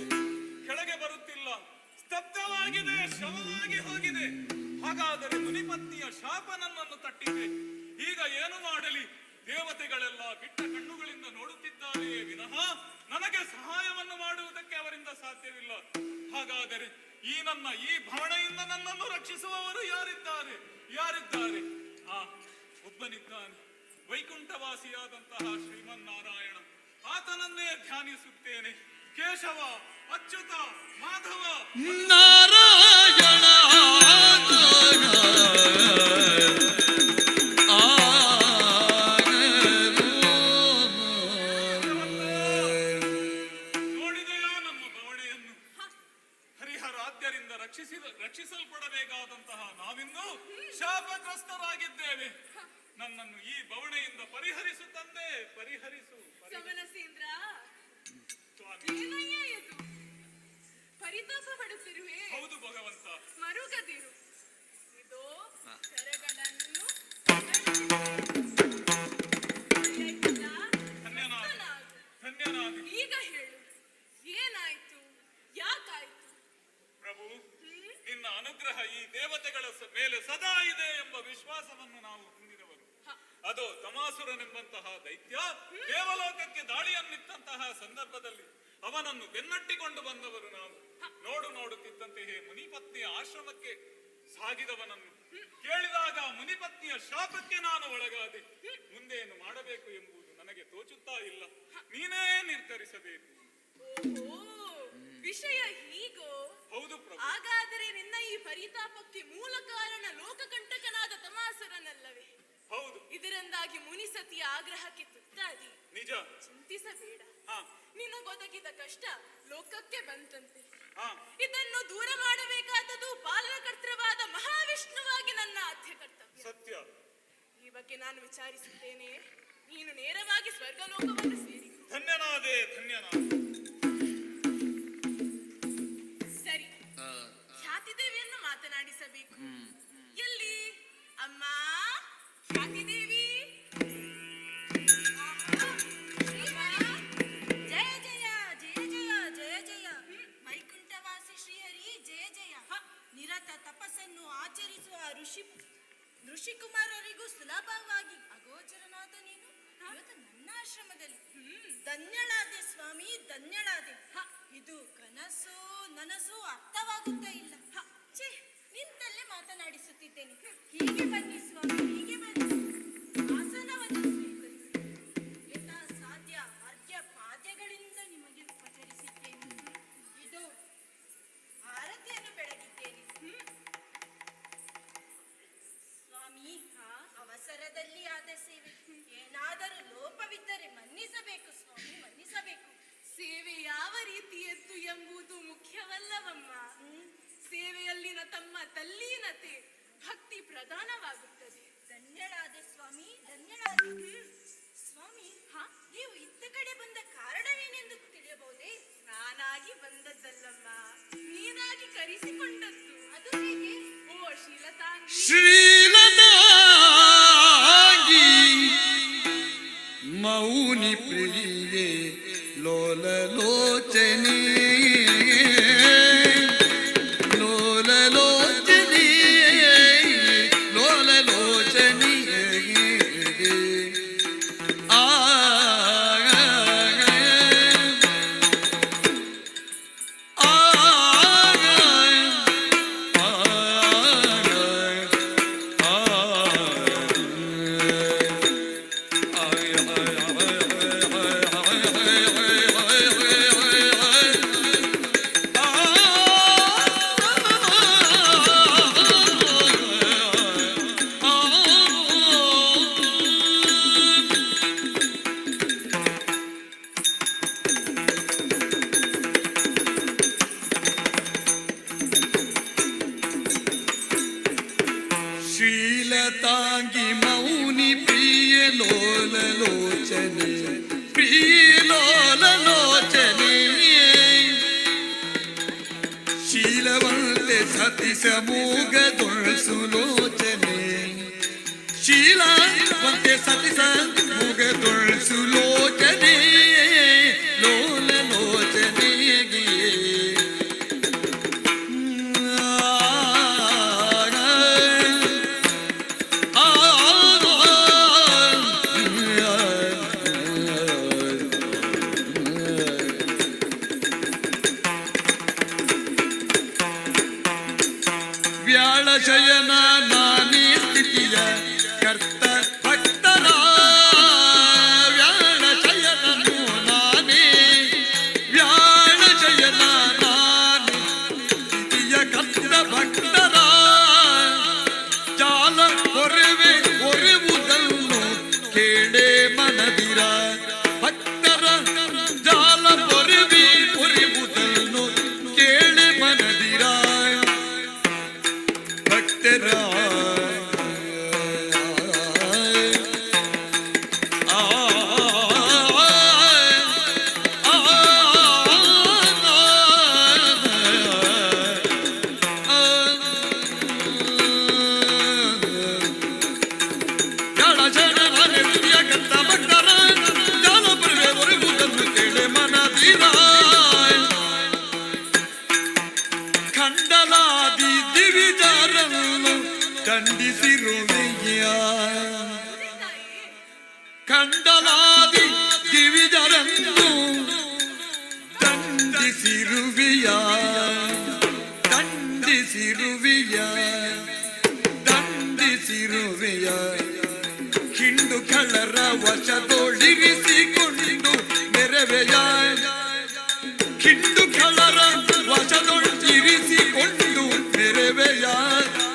ಕೆಳಗೆ ಬರುತ್ತಿಲ್ಲ, ಸ್ತಬ್ಧವಾಗಿದೆ, ಶವವಾಗಿ ಹೋಗಿದೆ. ಹಾಗಾದರೆ ಮುನಿಪತ್ನಿಯ ಶಾಪ ನನ್ನನ್ನು ತಟ್ಟಿದೆ. ಈಗ ಏನು ಮಾಡಲಿ? ದೇವತೆಗಳೆಲ್ಲ ಬಿಟ್ಟ ಕಣ್ಣುಗಳಿಂದ ನೋಡುತ್ತಿದ್ದಾರೆಯೇ ವಿನಃ ನನಗೆ ಸಹಾಯವನ್ನು ಮಾಡುವುದಕ್ಕೆ ಅವರಿಂದ ಸಾಧ್ಯವಿಲ್ಲ. ಹಾಗಾದರೆ ಈ ಭವಣೆಯಿಂದ ನನ್ನನ್ನು ರಕ್ಷಿಸುವವರು ಯಾರಿದ್ದಾರೆ? ಒಬ್ಬನಿದ್ದಾನೆ, ವೈಕುಂಠವಾಸಿಯಾದಂತಹ ಶ್ರೀಮನ್ನಾರಾಯಣ. ಆತನನ್ನೇ ಧ್ಯಾನಿಸುತ್ತೇನೆ. ಕೇಶವ, ಅಚ್ಯುತ, ಮಾಧವ, ನಾರಾಯಣ ನೋಡಿದೆಯಾ ನಮ್ಮ ಭವಣೆಯನ್ನು? ಹರಿಹರಾದ್ಯರಿಂದ ರಕ್ಷಿಸಲ್ಪಡಬೇಕಾದಂತಹ ನಾವಿಂದು ಶಾಪಗ್ರಸ್ತರಾಗಿದ್ದೇವೆ. ನನ್ನನ್ನು ಈ ಭವಣೆಯಿಂದ ಪರಿಹರಿಸು ತಂದೆ, ಪರಿಹರಿಸು. ಸಮನಸೇಂದ್ರ, ಸ್ವಾಮಿ, ಏನಯ್ಯ ಇದು? ಪರಿತಾಪ ಪಡುತ್ತಿರುವೆ. ಹೌದು ಭಗವಂತ. ಮರುಗದಿರು. ಇದು ಸರಗಳನ್ನು ಧನ್ಯನಾದಿ. ಈಗ ಹೇಳು, ಏನಾಯ್ತು? ಯಾಕಾಯ್ತು? ಪ್ರಭು, ನಿನ್ನ ಅನುಗ್ರಹ ಈ ದೇವತೆಗಳ ಮೇಲೆ ಸದಾ ಇದೆ ಎಂಬ ವಿಶ್ವಾಸವನ್ನು ನಾವು ಹೊಂದಿದವರು. ಅದು ತಮಾಸುರನೆಂಬಂತಹ ದೈತ್ಯ ದೇವಲೋಕಕ್ಕೆ ದಾಳಿಯನ್ನಿತ್ತಂತಹ ಸಂದರ್ಭದಲ್ಲಿ ಅವನನ್ನು ಬೆನ್ನಟ್ಟಿಕೊಂಡು ಬಂದವರು ನಾವು. ನೋಡುತ್ತಿದ್ದಂತೆಯೇ ಮುನಿಪತ್ನಿಯ ಆಶ್ರಮಕ್ಕೆ ಸಾಗಿದವನನ್ನು ಕೇಳಿದಾಗ ಮುನಿಪತ್ನಿಯ ಶಾಪಕ್ಕೆ ನಾನು ಒಳಗಾದೆ. ಮುಂದೇನು ಮಾಡಬೇಕು ಎಂಬುದು ನನಗೆ ತೋಚುತ್ತಾ ಇಲ್ಲ. ನೀನೇ ನಿರ್ಧರಿಸಬೇಕು. ಓಹೋ, ವಿಷಯ ಹೀಗೋ? ಹೌದು ಪ್ರಭು. ಹಾಗಾದರೆ ನಿನ್ನ ಈ ಪರಿತಾಪಕ್ಕೆ ಮೂಲ ಕಾರಣ ಲೋಕಕಂಟಕನಾದ ತಮಾಸುರನಲ್ಲವೇ? ಹೌದು. ಇದರಿಂದಾಗಿ ಮುನಿಸತಿಯ ಆಗ್ರಹಕ್ಕೆ ತುತ್ತಾದಿ. ನಿಜ. ಚಿಂತಿಸಬೇಡ. ಹಾ. ನಿನಗೊದಗಿದ ಕಷ್ಟ ಲೋಕಕ್ಕೆ ಬಂತಂತೆ. ಹಾ. ಇದನ್ನು ದೂರ ಮಾಡಬೇಕಾದದ್ದು ಪಾಲನಕರ್ತೃವಾದ ಮಹಾವಿಷ್ಣುವಾಗಿ ನನ್ನ ಆದ್ಯ ಕರ್ತವ್ಯ. ಸತ್ಯ. ಈ ಬಗ್ಗೆ ನಾನು ವಿಚಾರಿಸುತ್ತೇನೆ. ನೀನು ನೇರವಾಗಿ ಸ್ವರ್ಗಲೋಕವನ್ನು ಸೇರಿ. ಧನ್ಯನಾದೆ. ಸರಿ, ಖ್ಯಾತಿದೇವಿಯನ್ನು ಮಾತನಾಡಿಸಬೇಕು. ಎಲ್ಲಿ? ಅಮ್ಮ ಖ್ಯಾತಿದೇವಿ. ವ್ರತ ತಪಸ್ಸನ್ನು ಆಚರಿಸುವ ಋಷಿಕುಮಾರರಿಗೂ ಸುಲಭವಾಗಿ ಅಗೋಚರನಾದ ನೀನು ಇವತ್ತು ನನ್ನ ಆಶ್ರಮದಲ್ಲಿ ಧನ್ಯಳಾದೆ ಸ್ವಾಮಿ, ಧನ್ಯಳಾದೆ. ಇದು ಕನಸು ನನಸು ಅರ್ಥವಾಗುತ್ತಾ ಇಲ್ಲ. ಛೇ, ನಿಂತಲ್ಲೇ ಮಾತನಾಡಿಸುತ್ತಿದ್ದೇನೆ. ಹೀಗೆ ಬನ್ನಿ ಸ್ವಾಮಿ, ಹೀಗೆ ಬನ್ನಿ. ಆಸನವನ್ನು ಸ್ವೀಕರಿಸಿ. ಯಥಾ ಸಾಧ್ಯ ಅರ್ಘ್ಯ ಪಾದ್ಯಗಳಿಂದ ನಿಮಗೆ ಉಪಚರಿಸಿದ್ದೇನೆ. ಇದು ಆರತಿಯನ್ನು ಬೆಳಗಿದ್ದೇನೆ. ಸ್ವಾಮಿ, ಅವಸರದಲ್ಲಿ ಆದ ಸೇವೆ. ಏನಾದರೂ ಲೋಪವಿದ್ದರೆ ಮನ್ನಿಸಬೇಕು ಸ್ವಾಮಿ, ಮನ್ನಿಸಬೇಕು. ಸೇವೆ ಯಾವ ರೀತಿಯದ್ದು ಎಂಬುದು ಮುಖ್ಯವಲ್ಲವಮ್ಮ. ಸೇವೆಯಲ್ಲಿನ ತಮ್ಮ ತಲ್ಲೀನತೆ ಭಕ್ತಿ ಪ್ರಧಾನವಾಗುತ್ತದೆ. ಧನ್ಯಳಾದೆ ಸ್ವಾಮಿ, ಧನ್ಯಳಾದೆ. ಸ್ವಾಮಿ, ನೀವು ಇತ್ತ ಕಡೆ ಬಂದ ಕಾರಣವೇನೆಂದು ತಿಳಿಯಬಹುದೇ? ನಾನಾಗಿ ಬಂದದ್ದಲ್ಲಮ್ಮ, ನೀನಾಗಿ ಕರೆಸಿಕೊಂಡದ್ದು. ಅದು ಹೇಗೆ? ಓ ಶೀಲತಾಂಗಿ, ಶ್ರೀಲತಾಂಗಿ ಮೌನಿ ಪ್ರಿಯೆ ಲೋಲಲೋಚನೆ ಲೋಲಲೋಚನೆ ಲೋಲಲೋಚನೆ ಆ ಶ್ರೀಲತಾಂಗಿ ಮೌನಿ ಪ್ರಿಯ ಲೋಲಲೋಚನೆ ಪ್ರಿಯ ಲೋಲಲೋಚನೆ ಶೀಲವಂತೆ ಸತಿ ಸಮೂಗದೊಳಸುಲೋಚನೆ ಶೀಲವಂತೆ ಸತಿ ಸಮೂಗದೊಳಸುಲೋಚನೆ ಲೋಲಲೋಚನೆಗೆ ವ್ಯಾಳಶಯನ ನಾನೇ ಸ್ಥಿತಿಯ ಕರ್ತ ಭಕ್ತರ ವ್ಯಾಳಶಯನನು ನಾನೇ ವ್ಯಾಳಶಯನ ನಾನೇ ಸ್ಥಿತಿಯ ಕರ್ತ ಭಕ್ತರ ಜಾಲ ಹೊರವೆ ಹೊರುವುದನ್ನು ಕೇಳೇ ಮನದಿರ ಭಕ್ತರ ಜಾಲ ಹೊರವಿ ಹೊರುವುದನ್ನು ಕೇಳೆ ಮನದಿರ ಭಕ್ತರ ಖಂಡಲಾದಿ ದಿವಿಜರನ್ನು ಖಂಡಿಸಿರುವೆಯ ಖಂಡಲಾದಿ ದಿವಿಜರನ್ನು ದಂಡಿಸಿರುವೆಯ ದಂಡಿಸಿರುವೆಯ ದಂಡಿಸಿರುವೆಯ ಹಿಂಡು ಕಳ್ಳರ ವಶದೊಳಿರಿಸಿಕೊಂಡು ಮೆರವೆಯ ಹಿಂಡು ಕಳ್ಳರ ವಶದೊಳಿರಿಸಿಕೊಂಡು ಮೆರವೆಯ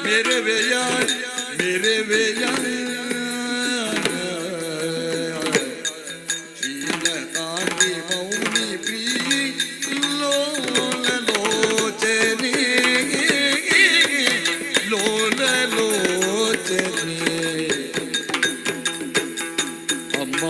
ಮೆರವೆಯ ಮೆರವೆಯ ಶ್ರೀಲತಾಂಗಿ ಮೌನಿ ಪ್ರಿಯೆ ಲೋಲಲೋಚನೆ ಲೋಲಲೋಚನೆ ಅಮ್ಮ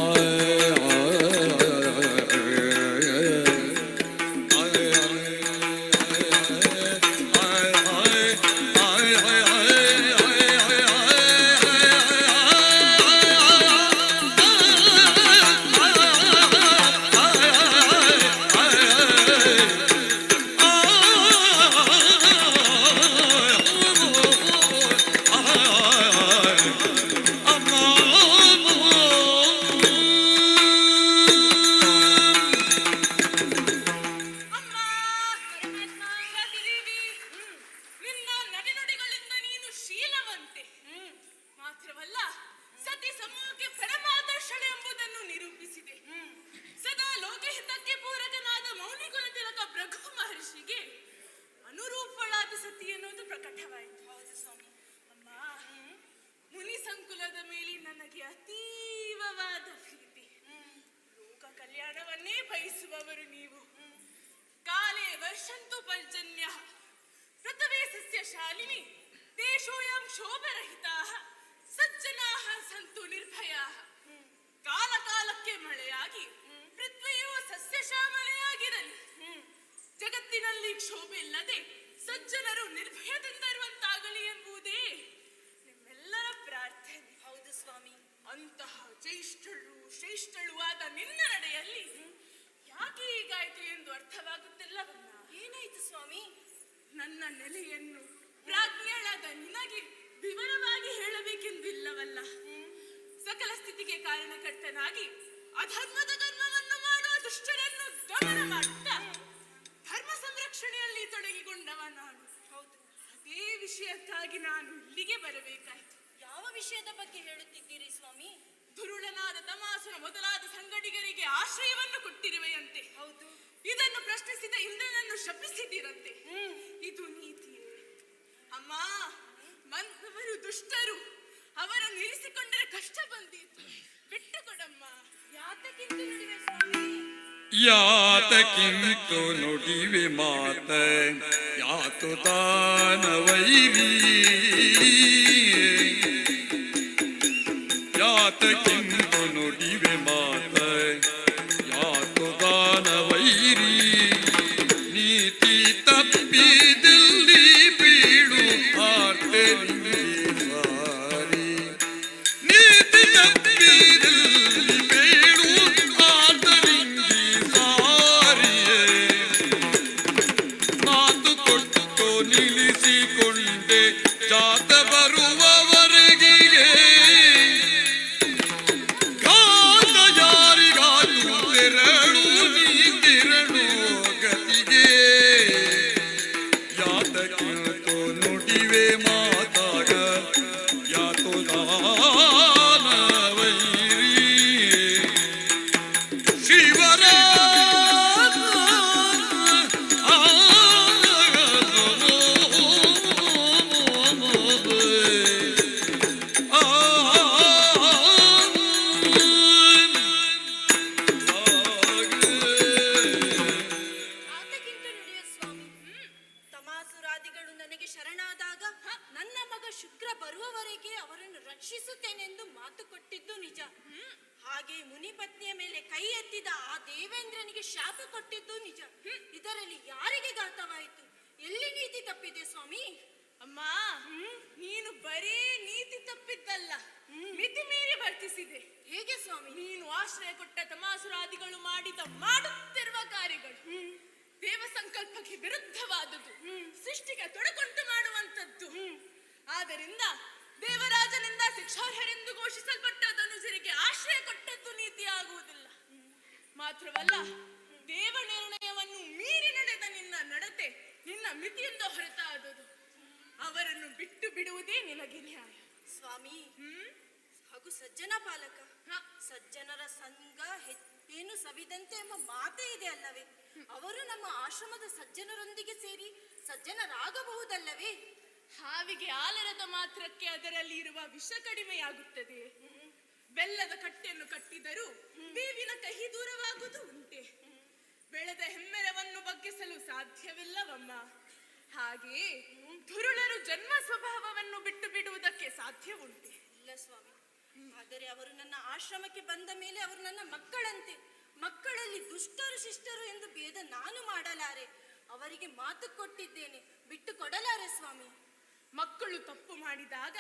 ನಡೆನುಡಿಗಳಿಂದ ನೀನು ಶೀಲವಂತೆ. ಮಾತ್ರವಲ್ಲ, ಸತಿ ಸಮೂಹಕ್ಕೆ ಪರಮಾದರ್ಶಳೆ ಎಂಬುದನ್ನು ನಿರೂಪಿಸಿದೆ. ಸದಾ ಲೋಕಹಿತಕ್ಕೆ ಪೂರಕನಾದ ಮೌನಿಕುಲ ತಿಲಕ ಭೃಗು ಮಹರ್ಷಿಗೆ ಅನುರೂಪಳಾದ ಸತಿ ಎನ್ನುವುದು ಪ್ರಕಟವಾಯಿತು. ಹೌದು ಸ್ವಾಮಿ. ಅಮ್ಮ, ಮುನಿ ಸಂಕುಲದ ಮೇಲೆ ನನಗೆ ಅತೀವವಾದ ಪ್ರೀತಿ. ಲೋಕ ಕಲ್ಯಾಣವನ್ನೇ ಬಯಸುವವರು ನೀವು. ಕಾಲೇ ವರ್ಷಂತು ಪರ್ಜನ್ಯ ಪೃಥವೇ ಸಸ್ಯ ಶಾಲಿನಿ ದೇಶೋಯಂ ಶೋಭರಹಿತಾಃ ಸಜ್ಜನಾಃ ಸಂತು ನಿರ್ಭಯಾಃ. ಕಾಲ ಕಾಲಕ್ಕೆ ಮಳೆಯಾಗಿ ಪೃಥ್ವಿಯು ಸಸ್ಯ ಶ್ಯಾಮಲೆಯಾಗಿರಲಿ. ಜಗತ್ತಿನಲ್ಲಿ ಕ್ಷೋಭೆ ಇಲ್ಲದೆ ಸಜ್ಜನರು ನಿರ್ಭಯದಿಂದ ಇರುವಂತಾಗಲಿ ಎಂಬುದೇ ನಿಮ್ಮೆಲ್ಲರ ಪ್ರಾರ್ಥನೆ. ಹೌದು ಸ್ವಾಮಿ. ಅಂತಹ ಶ್ರೇಷ್ಠಳು ಆದ ನಿನ್ನ ನಡೆಯಲ್ಲಿ ಯಾಕೆ ಹೀಗಾಯ್ತು ಎಂದು ಅರ್ಥವಾಗುತ್ತಿಲ್ಲವಲ್ಲ. ಏನಾಯ್ತು ಸ್ವಾಮಿ? ನನ್ನ ನೆಲೆಯನ್ನು ಪ್ರಾಜ್ಞಳಾದ ನಿನಗೆ ವಿವರವಾಗಿ ಹೇಳಬೇಕೆಂದಿಲ್ಲವಲ್ಲ. ಸಕಲ ಸ್ಥಿತಿಗೆ ಕಾರಣಕರ್ತನಾಗಿ ಅಧರ್ಮದ ಕರ್ಮವನ್ನು ಮಾಡುವ ದುಷ್ಟರನ್ನು ಗಮನ ಮಾಡುತ್ತಾ ಧರ್ಮ ಸಂರಕ್ಷಣೆಯಲ್ಲಿ ತೊಡಗಿಕೊಂಡವ ನಾನು. ಹೌದು. ಅದೇ ವಿಷಯಕ್ಕಾಗಿ ನಾನು ಇಲ್ಲಿಗೆ ಬರಬೇಕಾಯ್ತು. ಯಾವ ವಿಷಯದ ಬಗ್ಗೆ ಹೇಳುತ್ತಿದ್ದೀರಿ ಸ್ವಾಮಿ? ದುರುಳನಾದ ತಮಾಸುರ ಮೊದಲಾದ ಸಂಗಡಿಗರಿಗೆ ಆಶ್ರಯವನ್ನು ಕೊಟ್ಟಿರುವೆಯಂತೆ. ಹೌದು. ಇದನ್ನು ಪ್ರಶ್ನಿಸಿದ ಇಂದ್ರನನ್ನು ಶಪಿಸಿದಿರಂತೆ. ಇದು ನೀತಿಯೇ? ಅಮ್ಮ, ಬಂದವರು ದುಷ್ಟರು. ಅವರನ್ನು ಇರಿಸಿಕೊಂಡರೆ ಕಷ್ಟ ಬಂದಿತ್ತು. ಬಿಟ್ಟು ಕೊಡಮ್ಮ. ಯಾತಕ್ಕಿಂತ ನುಡಿವೆ ಸ್ವಾಮಿ? ಯಾತಕ್ಕಿಂತು ನುಡಿವೆ ಮಾತ ಯಾತು ದಾನವೈರಿ. ಯಾತಕ್ಕಿಂತು ನುಡಿವೆ ಮಾತ ಯಾತು ದಾನವೈರಿ. ನೀತಿ ತಪ್ಪಿದಲ್ಲಿ ಬೀಳು ಆರ್ತೆ ಸಾರಿ. ನೀತಿ ತಪ್ಪಿದಲ್ಲಿ ಬೀಳು ಆತರಿಂಗಿ ಸಾರಿಯೇ. ಮಾತು ಕೊಟ್ಟು ನಿಲ್ಲಿಸಿಕೊಂಡೆ ಜಾತ ಬರುವವರೆಗೆ ಗಾತ ಯಾರಿಗಾತು ತೆರಳು ನೀತಿರಳು ಗತಿಗೆ. ಯಾತಕ್ಕಿಂತು ನುಡಿವೆ ಮಾತಾಗ ಯಾತು ದಾನವೈರಿ. ಶಿವರ ಆತಕ್ಕಿಂತ ನುಡಿವೆ ಸ್ವಾಮಿ. ತಮಾಸುರಾದಿಗಳು ನನಗೆ ಶರಣಾದಾಗ ನನ್ನ ಮಗ ಶುಕ್ರ ಬರುವವರೆಗೆ ಅವರನ್ನು ರಕ್ಷಿಸುತ್ತೇನೆಂದು ಮಾತು ಕೊಟ್ಟಿದ್ದು ನಿಜ. ಹಾಗೆ ಮುನಿಪತ್ನಿಯ ಮೇಲೆ ಕೈ ಎತ್ತಿದ ಆ ದೇವೇಂದ್ರನಿಗೆ ಶಾಪ ಕೊಟ್ಟಿದ್ದು ನಿಜ. ಇದರಲ್ಲಿ ಯಾರಿಗೆ ಘಾತವಾಯಿತು? ಎಲ್ಲಿ ನೀತಿ ತಪ್ಪಿದೆ ಸ್ವಾಮಿ? ಅಮ್ಮ, ನೀನು ಬರೀ ನೀತಿ ತಪ್ಪಿದ್ದಲ್ಲ, ಮಿತಿ ಮೀರಿ ವರ್ತಿಸಿದೆ. ಹೇಗೆ ಸ್ವಾಮಿ? ನೀನು ಆಶ್ರಯ ಕೊಟ್ಟ ತಮಾಸುರಾದಿಗಳು ಮಾಡುತ್ತಿರುವ ಕಾರ್ಯಗಳು ದೇವ ಸಂಕಲ್ಪಕ್ಕೆ ವಿರುದ್ಧವಾದುದು, ಸೃಷ್ಟಿಗೆ ತೊಡಕುಂಟು ಮಾಡುವಂತದ್ದು. ಆದ್ದರಿಂದ ದೇವರಾಜನಿಂದ ಶಿಕ್ಷಾರ್ಹರೆಂದು ಘೋಷಿಸಲ್ಪಟ್ಟ ಧನುಜರಿಗೆ ಆಶ್ರಯ ಕೊಟ್ಟದ್ದು ನೀತಿ ಆಗುವುದಿಲ್ಲ. ಮಾತ್ರವಲ್ಲ, ದೇವ ನಿರ್ಣಯವನ್ನು ಮೀರಿ ನಡೆದ ನಿನ್ನ ನಡತೆ ನಿನ್ನ ಮಿತಿಯಿಂದ ಹೊರತಾದುದು. ಅವರನ್ನು ಬಿಟ್ಟು ಬಿಡುವುದೇ ನಿನಗೆ ನ್ಯಾಯ ಸ್ವಾಮಿ. ಹಾಗೂ ಸಜ್ಜನ ಪಾಲಕ, ಸಜ್ಜನರ ಸಂಘ ಏನು ಸವಿದಂತೆ ಎಂಬ ಮಾತೇ ಇದೆ ಅಲ್ಲವೇ? ಅವರು ನಮ್ಮ ಆಶ್ರಮದ ಸಜ್ಜನರೊಂದಿಗೆ ಸೇರಿ ಸಜ್ಜನರಾಗಬಹುದಲ್ಲವೇ? ಹಾವಿಗೆ ಆಲರದ ಮಾತ್ರಕ್ಕೆ ಅದರಲ್ಲಿ ಇರುವ ವಿಷ ಕಡಿಮೆಯಾಗುತ್ತದೆ. ಬೆಲ್ಲದ ಕಟ್ಟೆಯನ್ನು ಕಟ್ಟಿದರೂ ಬೇವಿನ ಕಹಿ ದೂರವಾಗುವುದು ಉಂಟೆ. ಬೆಳೆದ ಹೆಮ್ಮೆರವನ್ನು ಬಗ್ಗಿಸಲು ಸಾಧ್ಯವಿಲ್ಲವಮ್ಮ. ಹಾಗೆ ದುರುಳರು ಜನ್ಮ ಸ್ವಭಾವವನ್ನು ಬಿಟ್ಟು ಬಿಡುವುದಕ್ಕೆ ಸಾಧ್ಯ ಉಂಟೆ? ಇಲ್ಲ ಸ್ವಾಮಿ. ಆದರೆ ಅವರು ನನ್ನ ಆಶ್ರಮಕ್ಕೆ ಬಂದ ಮೇಲೆ ಅವರು ನನ್ನ ಮಕ್ಕಳಂತೆ. ಮಕ್ಕಳಲ್ಲಿ ದುಷ್ಟರು ಶಿಷ್ಟರು ಎಂದು ಭೇದ ನಾನು ಮಾಡಲಾರೆ. ಅವರಿಗೆ ಮಾತು ಕೊಟ್ಟಿದ್ದೇನೆ, ಬಿಟ್ಟು ಕೊಡಲಾರೆ ಸ್ವಾಮಿ. ಮಕ್ಕಳು ತಪ್ಪು ಮಾಡಿದಾಗ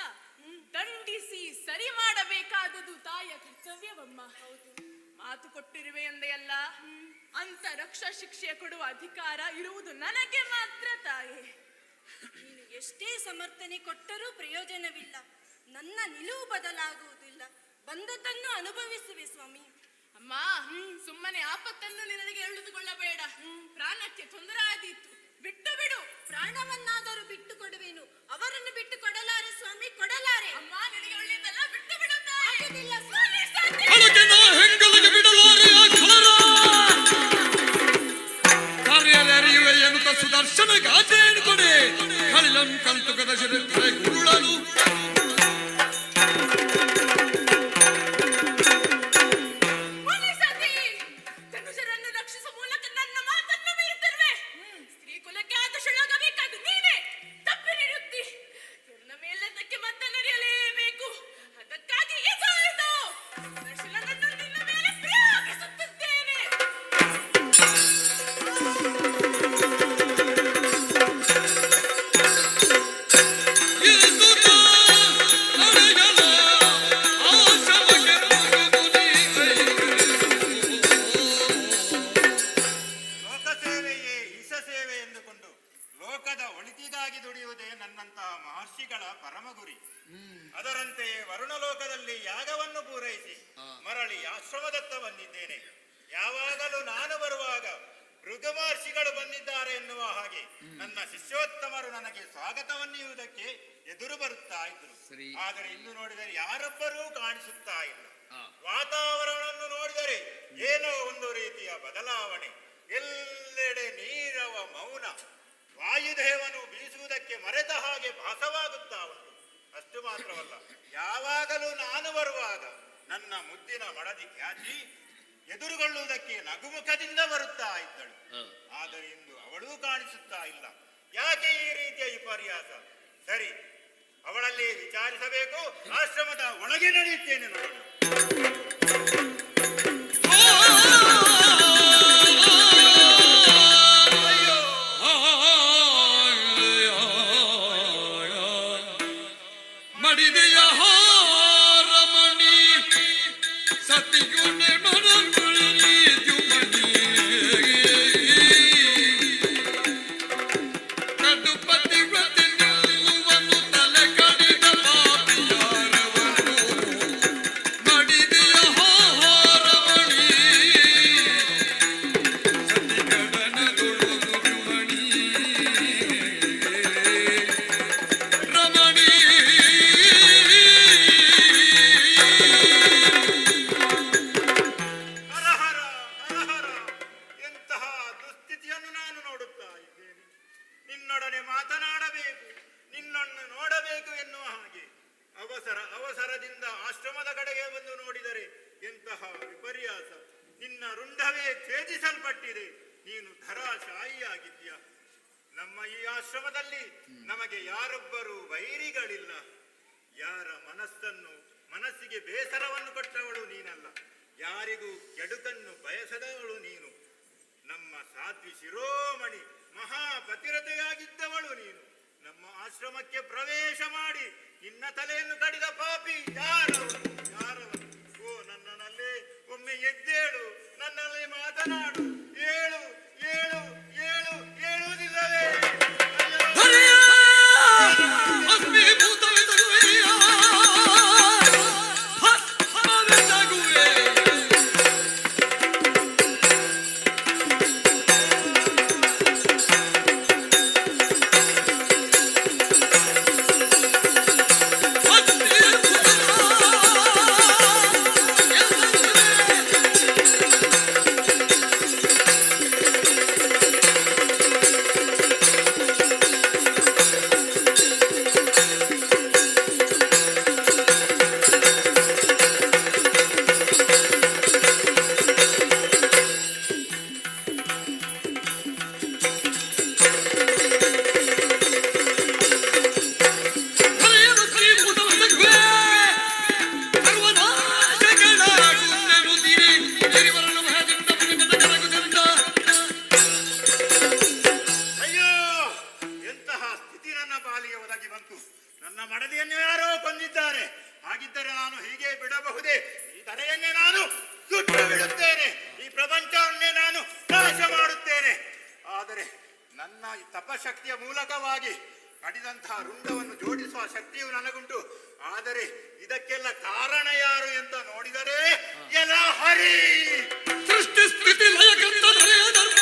ದಂಡಿಸಿ ಸರಿ ಮಾಡಬೇಕಾದುದು ತಾಯಿಯ ಕರ್ತವ್ಯವಮ್ಮ. ಹೌದು. ಮಾತು ಕೊಟ್ಟಿರುವೆ ಎಂದೆಯಲ್ಲ, ಅಂತ ರಕ್ಷಾ ಶಿಕ್ಷೆ ಕೊಡುವ ಅಧಿಕಾರ ಇರುವುದು ನನಗೆ ಮಾತ್ರ ತಾಯಿ. ನೀನು ಎಷ್ಟೇ ಸಮರ್ಥನೆ ಕೊಟ್ಟರೂ ಪ್ರಯೋಜನವಿಲ್ಲ. ನನ್ನ ನಿಲುವು ಬದಲಾಗುವುದಿಲ್ಲ. ಬಂದದ್ದನ್ನು ಅನುಭವಿಸುವೆ ಸ್ವಾಮಿ. ಅಮ್ಮ, ಸುಮ್ಮನೆ ಆಪತ್ತನ್ನು ನಿನಗೆ ಎಳೆದುಕೊಳ್ಳಬೇಡ. ಪ್ರಾಣಕ್ಕೆ ತೊಂದರೆ ಆದೀತು, ಬಿಟ್ಟು ಬಿಡು. ಪ್ರಾಣವನ್ನಾದರೂ ಬಿಟ್ಟು ಕೊಡುವೆನು. ಅವರನ್ನು ಬಿಟ್ಟು ಕೊಡಲಾರೆ ಸ್ವಾಮಿ, ಕೊಡಲಾರೆ. ಅಮ್ಮ ನಿನಗೆ ಒಳ್ಳೆಯದಲ್ಲ, ಬಿಟ್ಟು ಬಿಡು ತಾಯಿ. ಆಗುವುದಿಲ್ಲ ಸ್ವಾಮಿ. ಅಳಗೆ ನಾ ಹೆಂಗಲಿಗೆ ಬಿಡಲಾರೆ ಆ ಖಳರ ಕಾರ್ಯದರಿಯುವೆ ಎನ್ನುತ್ತ ಸುದರ್ಶನ ಗಾಜೆಯನ್ನು ಕೊಡೆ ಕಳಿಲಂ ಕಂತುಕದ ಶಿರತ್ತರೆ ಗುರುಳನು ಪೊಲೀಸತಿ ಧನುಜರನ್ನು ರಕ್ಷಿಸುವ ಮೂಲಕ ನನ್ನ ಮಾತನ್ನು ಮೀರುತ್ತಿರುವೆ. ಸ್ತ್ರೀ ಕುಲಕ್ಕೆ ಆದರ್ಶಳಾಗಬೇಕಾದ ನೀನೇ ತಪ್ಪಿ ನೀಡುತ್ತಿ. ನನ್ನ ಮೇಲೆದಕ್ಕೆ ಮತ್ತೆ ನಡೆಯಲೇಬೇಕು. ಅದಕ್ಕಾಗಿ ಇದು ದರ್ಶನವನ್ನು ನಿನ್ನ ಮೇಲೆ ಪ್ರಯೋಗಿಸುತ್ತಿದ್ದೇನೆ. ಇದುತ ಅಳೆಯಲ ಆಶವಕ್ಕೆ ಲೋಕಸೇವೆಯೇ ಈಶ ಸೇವೆ ಎಂದುಕೊಂಡು ಲೋಕದ ಒಳಿತಿಗಾಗಿ ದುಡಿಯುವುದೇ ನನ್ನಂತಹ ಮಹರ್ಷಿಗಳ ಪರಮ ಗುರಿ. ಅದರಂತೆಯೇ ವರುಣಲೋಕದಲ್ಲಿ ಯಾಗವನ್ನು ಪೂರೈಸಿ ಮರಳಿ ಆಶ್ರಮದತ್ತ ಬಂದಿದ್ದೇನೆ. ಯಾವಾಗಲೂ ನಾನು ಬರುವಾಗ ಭೃಗು ಮಹರ್ಷಿಗಳು ಬಂದಿದ್ದಾರೆ ಎನ್ನುವ ಹಾಗೆ ನನ್ನ ಶಿಷ್ಯೋತ್ತಮರು ನನಗೆ ಸ್ವಾಗತವನ್ನುವುದಕ್ಕೆ ಎದುರು ಬರುತ್ತಾ ಇದ್ರು. ಆದರೆ ಇಂದು ನೋಡಿದರೆ ಯಾರೊಬ್ಬರೂ ಕಾಣಿಸುತ್ತಾ ಇಲ್ಲ. ವಾತಾವರಣವನ್ನು ನೋಡಿದರೆ ಏನೋ ಒಂದು ರೀತಿಯ ಬದಲಾವಣೆ. ಎಲ್ಲೆಡೆ ನೀರವ ಮೌನ. ವಾಯುದೇವನು ಬೀಸುವುದಕ್ಕೆ ಮರೆತ ಹಾಗೆ ಭಾಸವಾಗುತ್ತಾ ಉಂಟು. ಅಷ್ಟು ಮಾತ್ರವಲ್ಲ, ಯಾವಾಗಲೂ ನಾನು ಬರುವಾಗ ನನ್ನ ಮುದ್ದಿನ ಮಡದಿ ಖ್ಯಾತಿ ಎದುರುಗೊಳ್ಳುವುದಕ್ಕೆ ನಗುಮುಖದಿಂದ ಬರುತ್ತಾ ಇದ್ದಳು. ಆದರೆ ಇಂದು ಅವಳೂ ಕಾಣಿಸುತ್ತಾ ಇಲ್ಲ. ಯಾಕೆ ಈ ರೀತಿಯ ವಿಪರ್ಯಾಸ? ಸರಿ, ಅವಳಲ್ಲಿ ವಿಚಾರಿಸಬೇಕು. ಆಶ್ರಮದ ಒಳಗೆ ನಡೆಯುತ್ತೇನೆ ನೋಡೋಣ. ಮಡಿದೆಯ ಹಾರಮಣಿ ಸತಿಗುಣೆ ಮನಗುಳಿ ಜುಮಣಿ ಕಡುಪತಿ ವ್ರತಿ ನಿಲ್ಲುವನು ತಲೆ ಕಡಿದ ಪಾಪಿಯಾರವನು ಮಡಿದೆಯ ಹಾರಮಣಿ ಸತಿಗಡನದೊಳು ಜುಮಣಿ ರಮಣಿ ಹರಹರ ಹರಹರ, ಎಂತಹ ದುಸ್ಥಿತಿಯನ್ನು ನಾನು ನೋಡುತ್ತಾ ಇದ್ದೇನೆ. ನಿನ್ನೊಡನೆ ಮಾತನಾಡಬೇಕು, ನಿನ್ನನ್ನು ನೋಡಬೇಕು ಎನ್ನುವ ಹಾಗೆ ಅವಸರದಿಂದ ಆಶ್ರಮದ ಕಡೆಗೆ ಬಂದು ನೋಡಿದರೆ ಎಂತಹ ವಿಪರ್ಯಾಸ. ನಿನ್ನ ರುಂಡವೇ ಛೇದಿಸಲ್ಪಟ್ಟಿದೆ. ನೀನು ಧರಾಶಾಯಿಯಾಗಿದ್ದೀಯ. ನಮ್ಮ ಈ ಆಶ್ರಮದಲ್ಲಿ ನಮಗೆ ಯಾರೊಬ್ಬರೂ ವೈರಿಗಳಿಲ್ಲ. ಯಾರ ಮನಸ್ಸಿಗೆ ಬೇಸರವನ್ನು ಕೊಟ್ಟವಳು ನೀನಲ್ಲ. ಯಾರಿಗೂ ಕೆಡುಕನ್ನು ಬಯಸದವಳು ನೀನು. ನಮ್ಮ ಸಾಧ್ವಿ ಶಿರೋಮಣಿ ಮಹಾಪತಿರತೆಯಾಗಿದ್ದವಳು ನೀನು. ನಮ್ಮ ಆಶ್ರಮಕ್ಕೆ ಪ್ರವೇಶ ಮಾಡಿ ನಿನ್ನ ತಲೆಯನ್ನು ಕಡಿದ ಪಾಪಿ ಯಾರವನು? ಓ ನನ್ನಲ್ಲೇ ಒಮ್ಮೆ ಎದ್ದೇಳು, ನನ್ನಲ್ಲಿ ಮಾತನಾಡು. ಏಳು ಏಳು ಏಳು ಏಳುವುದಿಲ್ಲವೇ? ಅಯ್ಯೋ! ಅಯ್ಯೋ, ಎಂತಹ ಸ್ಥಿತಿ ನನ್ನ ಪಾಲಿಗೆ ಒದಗಿ ಬಂತು. ನನ್ನ ಮಡದಿಯನ್ನು ಯಾರೋ ಕೊಂದಿದ್ದಾರೆ. ಹಾಗಿದ್ದರೆ ನಾನು ಹೀಗೆ ಬಿಡಬಹುದೇ? ಈ ತಲೆಯನ್ನೇ ನಾನು ಸುಟ್ಟು ಬಿಡುತ್ತೇನೆ. ಈ ಪ್ರಪಂಚವನ್ನೇ ನಾನು ನಾಶ ಮಾಡುತ್ತೇನೆ. ಆದರೆ ನನ್ನ ಈ ತಪಶಕ್ತಿಯ ಮೂಲಕವಾಗಿ ಕಡಿದಂತಹ ರುಂಡವನ್ನು ಜೋಡಿಸುವ ಶಕ್ತಿಯು ನನಗುಂಟು. ಆದರೆ ಇದಕ್ಕೆಲ್ಲ ಕಾರಣ ಯಾರು ಅಂತ ನೋಡಿದರೆ ಎಲ್ಲ ಹರಿ. ಸೃಷ್ಟಿ ಸ್ಥಿತಿ ಲಯಕಂತ ಧರೆಯ ಧರ್ಮ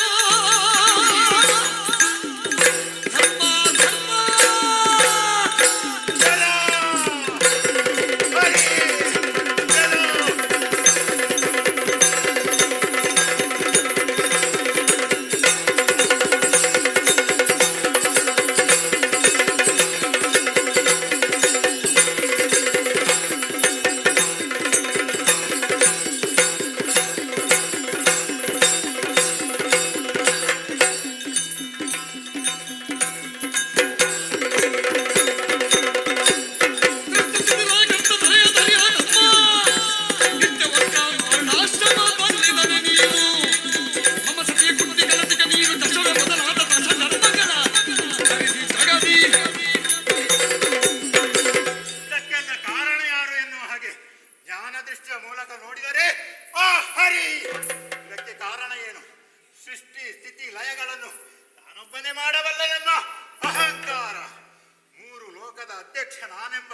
ಲೋಕದ ಅಧ್ಯಕ್ಷ ನಾನೆಂಬ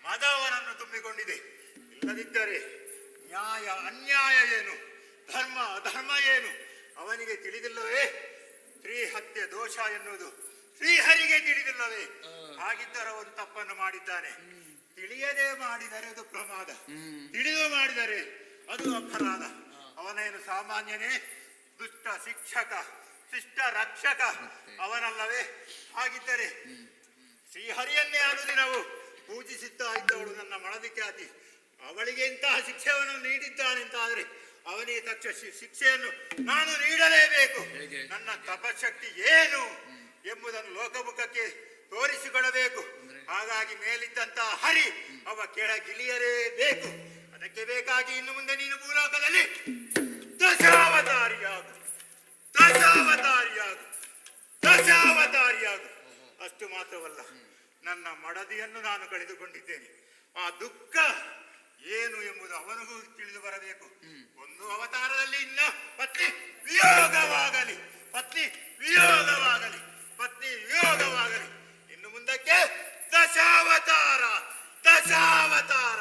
ಮದ ಅವನನ್ನು ತುಂಬಿಕೊಂಡಿದೆ. ಇಲ್ಲದಿದ್ದರೆ ನ್ಯಾಯ ಅನ್ಯಾಯ ಏನು, ಧರ್ಮ ಅಧರ್ಮ ಏನು ಅವನಿಗೆ ತಿಳಿದಿಲ್ಲವೇ? ಸ್ತ್ರೀ ಹತ್ಯೆ ದೋಷ ಎನ್ನುವುದು ಶ್ರೀಹರಿಗೆ ತಿಳಿದಿಲ್ಲವೇ? ಹಾಗಿದ್ದರೆ ಅವನು ತಪ್ಪನ್ನು ಮಾಡಿದ್ದಾನೆ. ತಿಳಿಯದೆ ಮಾಡಿದರೆ ಅದು ಪ್ರಮಾದ, ತಿಳಿದು ಮಾಡಿದರೆ ಅದು ಅಪರಾಧ. ಅವನೇನು ಸಾಮಾನ್ಯನೇ? ದುಷ್ಟ ಶಿಕ್ಷಕ, ಶಿಷ್ಟ ರಕ್ಷಕ ಅವನಲ್ಲವೇ? ಹಾಗಿದ್ದರೆ ಶ್ರೀಹರಿಯನ್ನೇ ಅನುದಿನವು ಪೂಜಿಸುತ್ತಾ ಇದ್ದವಳು ನನ್ನ ಮಳದಿಕ್ಯಾತಿ, ಅವಳಿಗೆ ಇಂತಹ ಶಿಕ್ಷೆಯನ್ನು ನೀಡಿದ್ದಾನೆಂತಾದರೆ ಅವನಿಗೆ ತಕ್ಕ ಶಿಕ್ಷೆಯನ್ನು ನಾನು ನೀಡಲೇಬೇಕು. ನನ್ನ ತಪಶಕ್ತಿ ಏನು ಎಂಬುದನ್ನು ಲೋಕಮುಖಕ್ಕೆ ತೋರಿಸಿಕೊಡಬೇಕು. ಹಾಗಾಗಿ ಮೇಲಿದ್ದಂತಹ ಹರಿ ಅವ ಕೆಳಗಿಳಿಯಲೇಬೇಕು. ಅದಕ್ಕೆ ಬೇಕಾಗಿ ಇನ್ನು ಮುಂದೆ ನೀನು ಭೂಲೋಕದಲ್ಲಿ ದಶಾವತಾರಿಯಾಗು, ದಶಾವತಾರಿಯಾಗು, ದಶಾವತಾರಿಯಾಗು. ಅಷ್ಟು ಮಾತ್ರವಲ್ಲ, ನನ್ನ ಮಡದಿಯನ್ನು ನಾನು ಕಳೆದುಕೊಂಡಿದ್ದೇನೆ. ಆ ದುಃಖ ಏನು ಎಂಬುದು ಅವನಿಗೂ ತಿಳಿದು ಬರಬೇಕು. ಒಂದು ಅವತಾರದಲ್ಲಿ ಇನ್ನ ಪತ್ನಿ ವಿಯೋಗವಾಗಲಿ, ಪತ್ನಿ ವಿಯೋಗವಾಗಲಿ, ಪತ್ನಿ ವಿಯೋಗವಾಗಲಿ. ಇನ್ನು ಮುಂದಕ್ಕೆ ದಶಾವತಾರ, ದಶಾವತಾರ,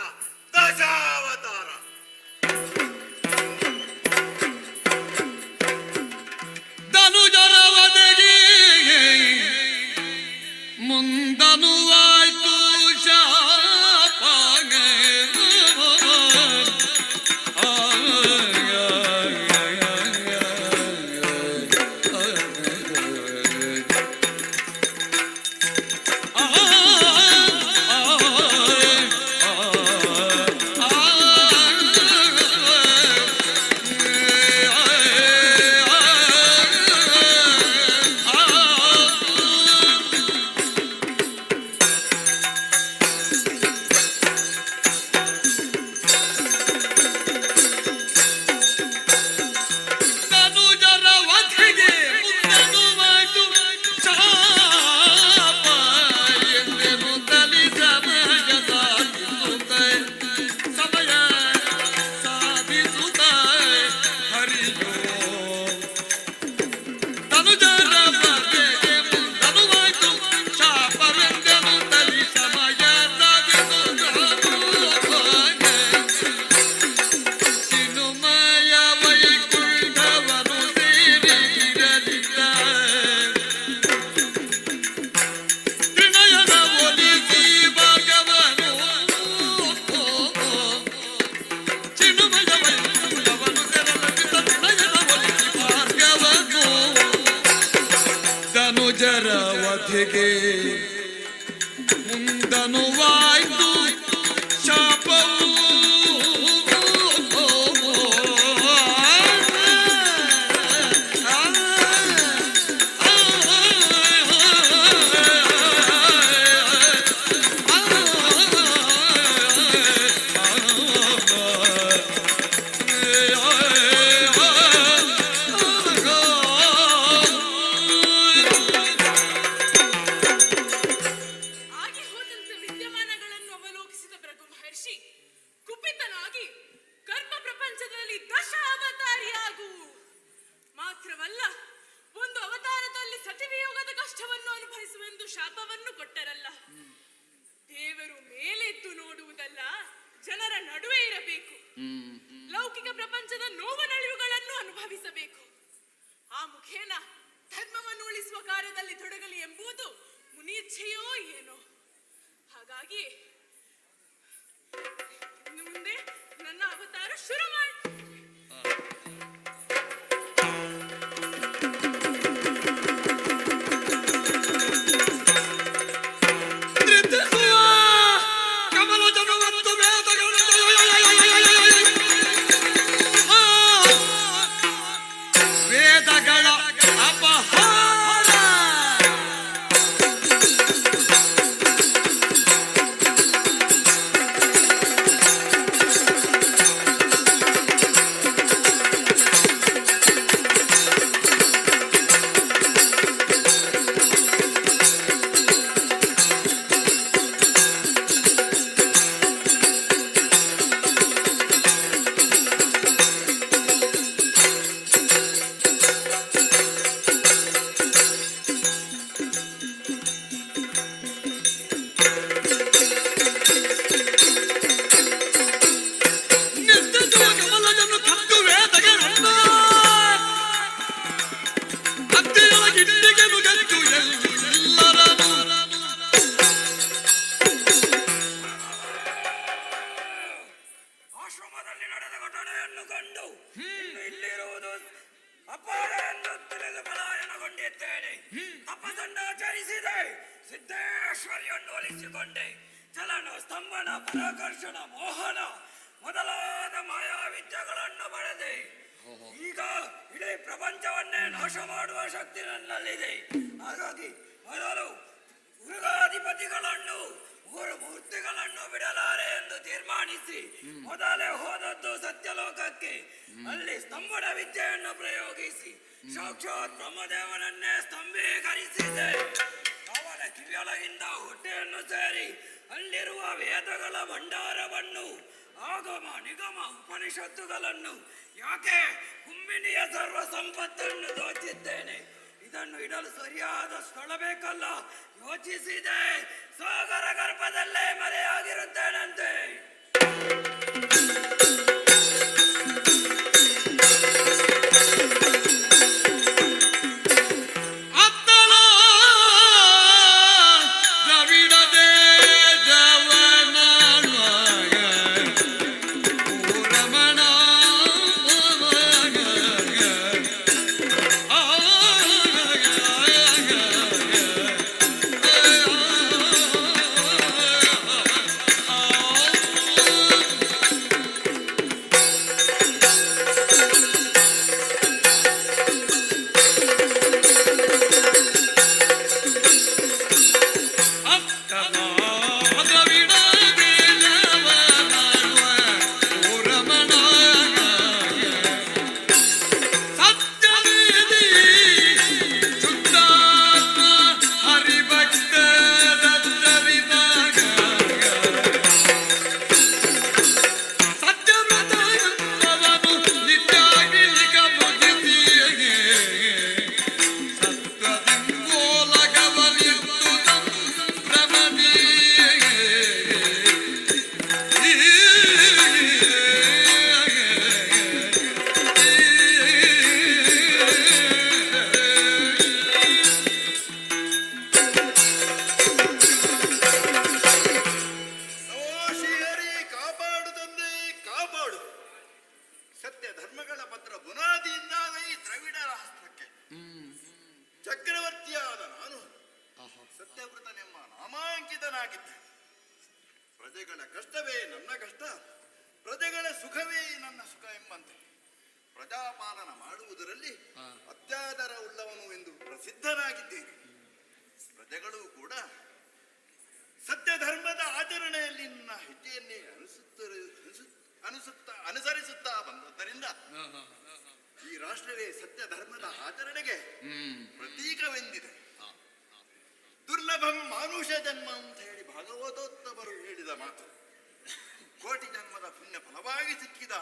ದಶಾವತಾರ. ಧನುಜರವದೆಗೆ ಮುಂದನುವಾಯ್ತು ಶಾಪಾಗೆ. ಧನುಜರವಧೆಗೆ ಮುಂದನುವಾಯ್ತು ಶಾಪವು. ಶಾಪವನ್ನು ಕೊಟ್ಟರಲ್ಲ. ದೇವರು ಮೇಲೆದ್ದು ನೋಡುವುದಲ್ಲ, ಜನರ ನಡುವೆ ಇರಬೇಕು. ಲೌಕಿಕ ಪ್ರಪಂಚದ ನೋವು ನಲಿವುಗಳನ್ನು ಅನುಭವಿಸಬೇಕು. ಆ ಮುಖೇನ ಧರ್ಮವನ್ನು ಉಳಿಸುವ ಕಾರ್ಯದಲ್ಲಿ ತೊಡಗಲಿ ಎಂಬುದು ಮುನಿಚ್ಛೆಯೋ ಏನೋ. ಹಾಗಾಗಿ ಇನ್ನು ಮುಂದೆ ನನ್ನ ಅವತಾರ ಶುರು ಮಾಡಿ. ಚಲನ ಸ್ತಂಭನ ಪರಾಕರ್ಷಣ ಮೋಹನ ಮೊದಲಾದ ಮಾಯಾವಿದ್ಯೆಗಳನ್ನು ಬಳದೆ ಈಗ ಇಡೀ ಪ್ರಪಂಚವನ್ನೇ ನಾಶ ಮಾಡುವ ಶಕ್ತಿ ನನ್ನಲ್ಲಿದೆ. ಹಾಗಾಗಿ ಮೊದಲು ಮೃಗಾಧಿಪತಿಗಳನ್ನು 3 ಮೂರ್ತಿಗಳನ್ನು ಬಿಡಲಾರೆ ಎಂದು ತೀರ್ಮಾನಿಸಿ ಮೊದಲೇ ಹೋದದ್ದು ಸತ್ಯಲೋಕಕ್ಕೆ. ಅಲ್ಲಿ ಸ್ತಂಭನ ವಿದ್ಯೆಯನ್ನು ಪ್ರಯೋಗಿಸಿ ಸಾಕ್ಷಾತ್ ಬ್ರಹ್ಮದೇವನನ್ನೇ ಸ್ತಂಭೀಕರಿಸಿದೆ. ಅವನ ಕಿವಿಯೊಳಗಿಂದ ಹೊಟ್ಟೆಯನ್ನು ಸೇರಿ ಅಲ್ಲಿರುವ ವೇದಗಳ ಭಂಡಾರವನ್ನು ಆಗಮ ನಿಗಮ ಉಪನಿಷತ್ತುಗಳನ್ನು ಯಾಕೆ ಕುಮ್ಮಿನಿಯ ಸರ್ವ ಸಂಪತ್ತನ್ನು ದೋಚಿದ್ದೇನೆ. ಇದನ್ನು ಇಡಲು ಸರಿಯಾದ ಸ್ಥಳ ಬೇಕಲ್ಲ. ಯೋಚಿಸಿದೆ, ಸಾಗರ ಗರ್ಭದಲ್ಲೇ ಮರೆಯಾಗಿರುತ್ತೇನಂತೆ. ಪ್ರಜೆಗಳ ಕಷ್ಟವೇ ನನ್ನ ಕಷ್ಟ, ಪ್ರಜೆಗಳ ಸುಖವೇ ನನ್ನ ಸುಖ ಎಂಬಂತೆ ಪ್ರಜಾಪಾಲನ ಮಾಡುವುದರಲ್ಲಿ ಅತ್ಯಾದರ ಉಳ್ಳವನು ಎಂದು ಪ್ರಸಿದ್ಧನಾಗಿದ್ದೇನೆ. ಪ್ರಜೆಗಳು ಕೂಡ ಸತ್ಯ ಧರ್ಮದ ಆಚರಣೆಯಲ್ಲಿ ನನ್ನ ಹೆಜ್ಜೆಯನ್ನೇ ಅನುಸರಿಸುತ್ತಾ ಬಂದದ್ದರಿಂದ ಈ ರಾಷ್ಟ್ರವೇ ಸತ್ಯ ಧರ್ಮದ ಆಚರಣೆಗೆ ಪ್ರತೀಕವೆಂದಿದೆ. ದುರ್ಲಭಂ ಮಾನುಷ ಜನ್ಮ ಅಂತ ಹೇಳಿ ಭಾಗವತೋತ್ತಮರು ಹೇಳಿದ ಮಾತು. ಕೋಟಿ ಜನ್ಮದ ಪುಣ್ಯ ಫಲವಾಗಿ ಸಿಕ್ಕಿದ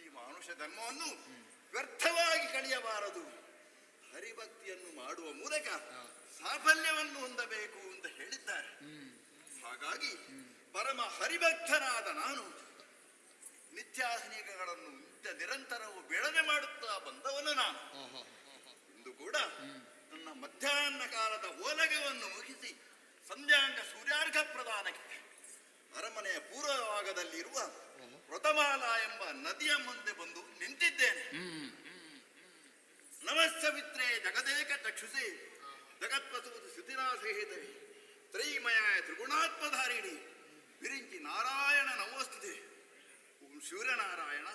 ಈ ಮಾನುಷ ಜನ್ಮವನ್ನು ವ್ಯರ್ಥವಾಗಿ ಕಳೆಯಬಾರದು. ಹರಿಭಕ್ತಿಯನ್ನು ಮಾಡುವ ಮೂಲಕ ಸಾಫಲ್ಯವನ್ನು ಹೊಂದಬೇಕು ಅಂತ ಹೇಳಿದ್ದಾರೆ. ಹಾಗಾಗಿ ಪರಮ ಹರಿಭಕ್ತನಾದ ನಾನು ನಿತ್ಯಾಸನಿಗಳನ್ನು ನಿರಂತರವೂ ಬೆಳನೆ ಮಾಡುತ್ತಾ ಬಂದವನು ನಾನು. ಇಂದು ಕೂಡ ನನ್ನ ಮಧ್ಯಾಹ್ನ ಕಾಲದ ಓಲಗವನ್ನು ಮುಗಿಸಿ ಸಂಧ್ಯಾಂಗ ಸೂರ್ಯಾರ್ಘ ಪ್ರದಾನಕ್ಕೆ ಅರಮನೆಯ ಪೂರ್ವ ಭಾಗದಲ್ಲಿರುವ ವ್ರತಮಾಲ ಎಂಬ ನದಿಯ ಮುಂದೆ ಬಂದು ನಿಂತಿದ್ದೇನೆ. ನಮಸ್ಸವಿತ್ರೇ ಜಗದೇಕ ಚಕ್ಷುಷೆ ಜಗತ್ಪಸೂತಿ ಶ್ರುತಿನಾಸಹಿತೆ ತ್ರೈಮಯ ತ್ರಿಗುಣಾತ್ಮಧಾರಿಣಿ ವಿರಿಂಚಿ ನಾರಾಯಣ ನಮೋಸ್ತುತೆ. ಓಂ ಸೂರ್ಯನಾರಾಯಣ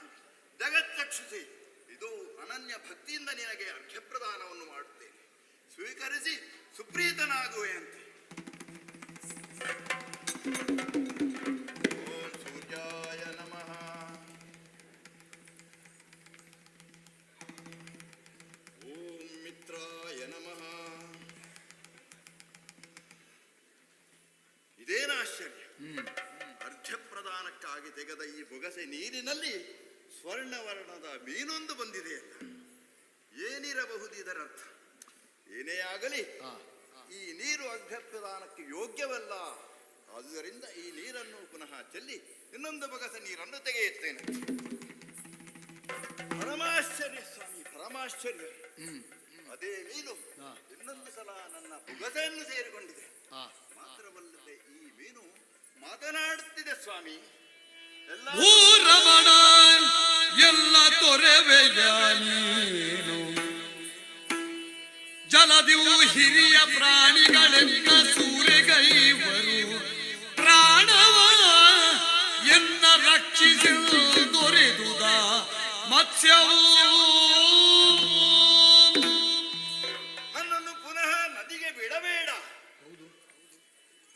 ಜಗಚ್ಚಕ್ಷುಷೆ, ಇದು ಅನನ್ಯ ಭಕ್ತಿಯಿಂದ ನಿನಗೆ ಅರ್ಘ್ಯಪ್ರದಾನವನ್ನು ಮಾಡುತ್ತೇನೆ, ಸ್ವೀಕರಿಸಿ ಸುಪ್ರೀತನಾಗುವೆ ಅಂತೆ. ಓಂ ಸೂರ್ಯಾಯ ನಮಃ. ಓಂ ಮಿತ್ರಾಯ ನಮಃ. ಇದೇನಾಶ್ಚರ್ಯ, ಅರ್ಘ್ಯಪ್ರದಾನಕ್ಕಾಗಿ ತೆಗೆದ ಈ ಬೊಗಸೆ ನೀರಿನಲ್ಲಿ ಸ್ವರ್ಣವರ್ಣದ ಮೀನೊಂದು ಬಂದಿದೆಯಲ್ಲ, ಏನಿರಬಹುದು ಇದರರ್ಥ? ಏನೇ ಆಗಲಿ ಈ ನೀರು ಅರ್ಘ್ಯಪ್ರದಾನಕ್ಕೆ ಯೋಗ್ಯವಲ್ಲ. ಆದುದರಿಂದ ಈ ನೀರನ್ನು ಪುನಃ ಚೆಲ್ಲಿ ಇನ್ನೊಂದು ಬೊಗಸೆ ನೀರನ್ನು ತೆಗೆಯುತ್ತೇನೆ. ಪರಮಾಶ್ಚರ್ಯ ಸ್ವಾಮಿ, ಪರಮಾಶ್ಚರ್ಯ. ಅದೇ ಮೀನು ಇನ್ನೊಂದು ಸಲ ನನ್ನ ಬೊಗಸೆಯನ್ನು ಸೇರಿಕೊಂಡಿದೆ. ಮಾತ್ರವಲ್ಲದೆ ಈ ಮೀನು ಮಾತನಾಡುತ್ತಿದೆ ಸ್ವಾಮಿ. ಓ ರಮಣ, ಎಲ್ಲ ತೊರೆವೆಯ ನೀನು, ಜಲದಿವು ಹಿರಿಯ ಪ್ರಾಣಿಗಳೆನ್ನ ಸೂರೆಗೈವರು ಮತ್ಸ್ಯವೂ ನನ್ನನ್ನು ಪುನಃ ನದಿಗೆ ಬಿಡಬೇಡ.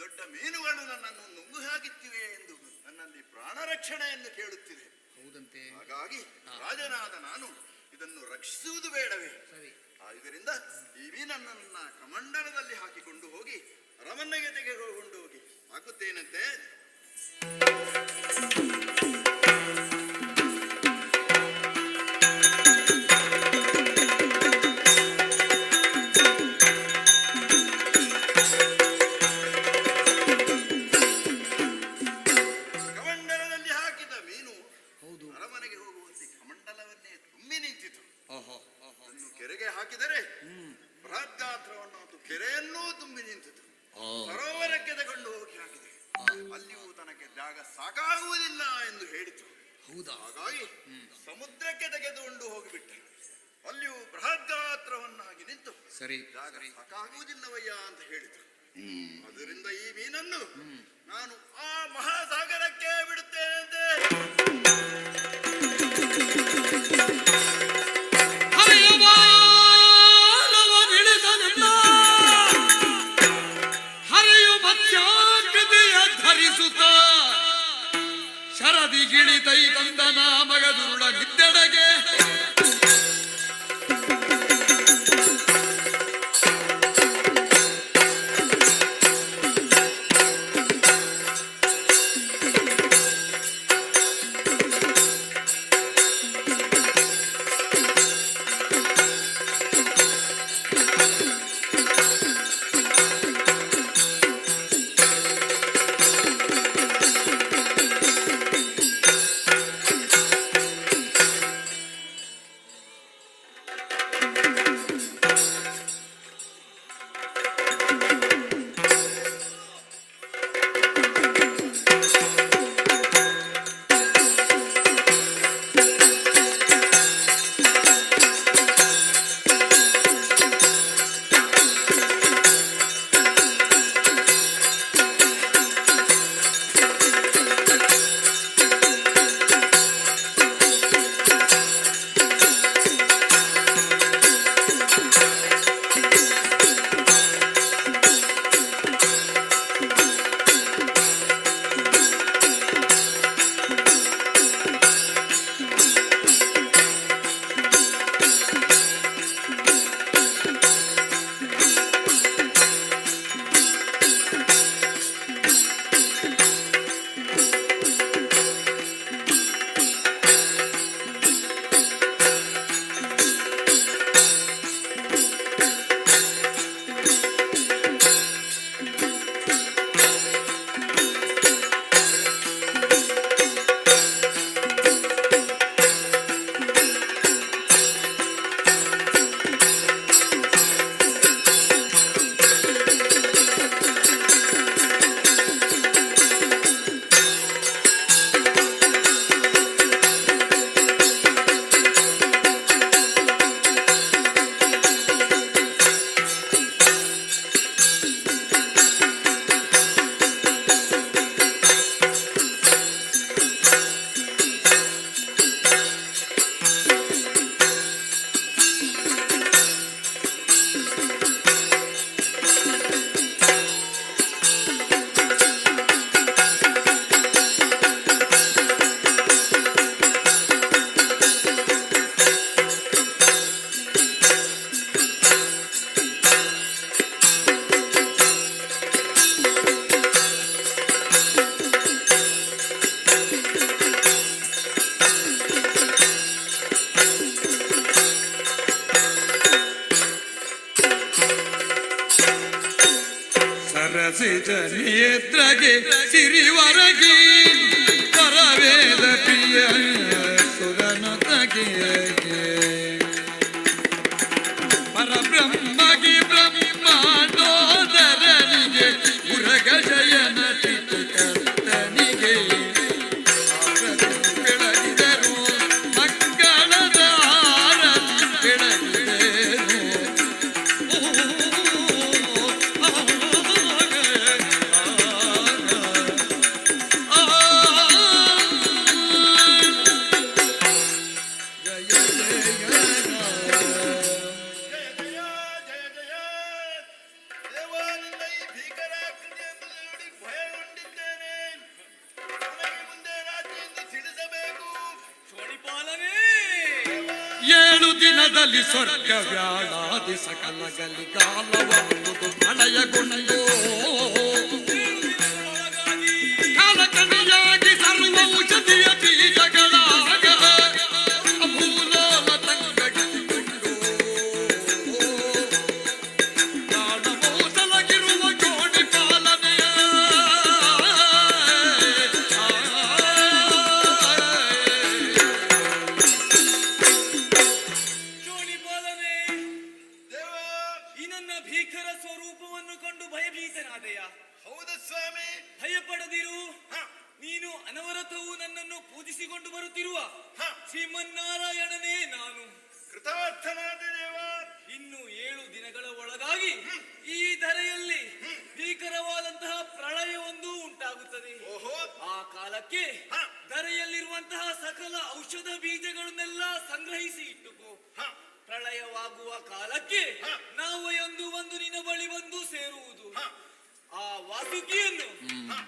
ದೊಡ್ಡ ಮೀನುಗಳು ನನ್ನನ್ನು ನುಂಗು ಹಾಕಿತ್ತಿವೆ ಎಂದು ನನ್ನಲ್ಲಿ ಪ್ರಾಣ ರಕ್ಷಣೆಯನ್ನು ಕೇಳುತ್ತಿದೆ. ಹಾಗಾಗಿ ರಾಜನಾದ ನಾನು ಇದನ್ನು ರಕ್ಷಿಸುವುದು ಬೇಡವೇ? ಇದರಿಂದ ಈ ಮೀನನ್ನ ಕಮಂಡಲದಲ್ಲಿ ಹಾಕಿಕೊಂಡು ಹೋಗಿ ಅರಮನೆಗೆ ತೆಗೆದುಕೊಂಡು ಹೋಗಿ ಹಾಕುತ್ತೇನಂತೆ. ಕಮಂಡಲದಲ್ಲಿ ಹಾಕಿದ ಮೀನು ಅರಮನೆಗೆ ಹೋಗುವಂತೆ ಕಮಂಡಲವನ್ನೇ ತುಂಬಿ ನಿಂತಿತು. ಅದನ್ನು ಕೆರೆಗೆ ಹಾಕಿದರೆ ಬೃಹದ್ಗಾತ್ರವನ್ನು ಅದು ಕೆರೆಯನ್ನೂ ತುಂಬಿ ನಿಂತಿತು. ಸರೋವರಕ್ಕೆ ತಗೊಂಡು ಹೋಗಿ ಹಾಕಿದೆ. ಅಲ್ಲಿಯೂ ತನಗೆ ಜಾಗ ಸಾಕಾಗುವುದಿಲ್ಲ ಎಂದು ಹೇಳಿತು. ಹಾಗಾಗಿ ಸಮುದ್ರಕ್ಕೆ ತೆಗೆದುಕೊಂಡು ಹೋಗಿಬಿಟ್ಟ. ಅಲ್ಲಿಯೂ ಬೃಹದ್ಗಾತ್ರವನ್ನಾಗಿ ನಿಂತು ಜಾಗ ಸಾಕಾಗುವುದಿಲ್ಲವಯ್ಯ ಅಂತ ಹೇಳಿತು. ಅದರಿಂದ ಈ ಮೀನನ್ನು ನಾನು ಆ ಮಹಾಸಾಗರಕ್ಕೆ ಬಿಡುತ್ತೇನೆ. ಹರಿಯು ಮತ್ಸ್ಯಾಕೃತಿಯ ಧರಿಸುತ್ತ ಶರದಿ ಗಿಳಿತೈ ತಂದನ ಮಗದುರುಳ ನಿದ್ದೆಡೆಗೆ ಸರಸಿದ ನೇತ್ರಗೆ ಸಿರಿವರಗಿ ಪರವೇದ ಪ್ರಿಯ ಸುರನುತಗೆ ಪರಬ್ರಹ್ಮಗೆ ಬ್ರಹ್ಮಾಂಡೋದರನಿಗೆ ಉರಗ ಶಯನ ಕರ್ತನಿಗೆ ಬೆಳಗಿದರು ಮಕ್ಕಳದ ಆರತಿ ಬೆಳಗಿದರು. ದಿನದಲ್ಲಿ ಸ್ವರ್ಗ ವ್ಯಾಳಾದಿ ಸಕಲ ಗಲಿಗಾಲವನ್ನು ಪ್ರಳಯಗೊಂಡು ಕಾಲಕಣಿಯಾಗಿ ಸರ್ವ ಔಷಧಿಯ ಬೀಜಗಳಾಗ ಅಮೂಲೋಲ ತಂಗಡಿಸಿಕೊಂಡು ಪ್ರಾಣಮೋಸಲಗಿರುವ ಕೋಣೆ ಪಾಲನೆಯ ಚೋಳಿ ಪಾಲನೆ, ದೇವ, ಈ ನನ್ನ ಭೀಕರ ಸ್ವರೂಪವನ್ನು ಕಂಡು ಭಯಭೀತನಾದೆಯ? ಹೌದು ಸ್ವಾಮಿ. ಭಯಪಡದಿರು. ಹ, ನೀನು ಅನವರತವೂ ನನ್ನನ್ನು ಪೂಜಿಸಿಕೊಂಡು ಬರುತ್ತಿರುವ ಹ. ಶ್ರೀಮನ್ನಾರಾಯಣನೇ ನಾನು. ಕೃತಾರ್ಥನಾದ ದೇವ. ಇನ್ನು 7 ದಿನಗಳ ಒಳಗಾಗಿ ಈ ಧರೆಯಲ್ಲಿ ಭೀಕರವಾದಂತಹ ಪ್ರಳಯವೊಂದು ಉಂಟಾಗುತ್ತದೆ. ಓಹೋ. ಆ ಕಾಲಕ್ಕೆ ಹ. ಧರೆಯಲ್ಲಿರುವಂತಹ ಸಕಲ ಔಷಧ ಬೀಜಗಳನ್ನೆಲ್ಲ ಸಂಗ್ರಹಿಸಿ ಇಟ್ಟುಕೋ. ಹ. ಪ್ರಳಯವಾಗುವ ಕಾಲಕ್ಕೆ ಹ. ನಾವು ಒಂದು ನಿನ್ನ ಬಳಿ ಬಂದು ಸೇರುವುದು. ಹ. ಆ ವಾಸುಕಿಯನ್ನು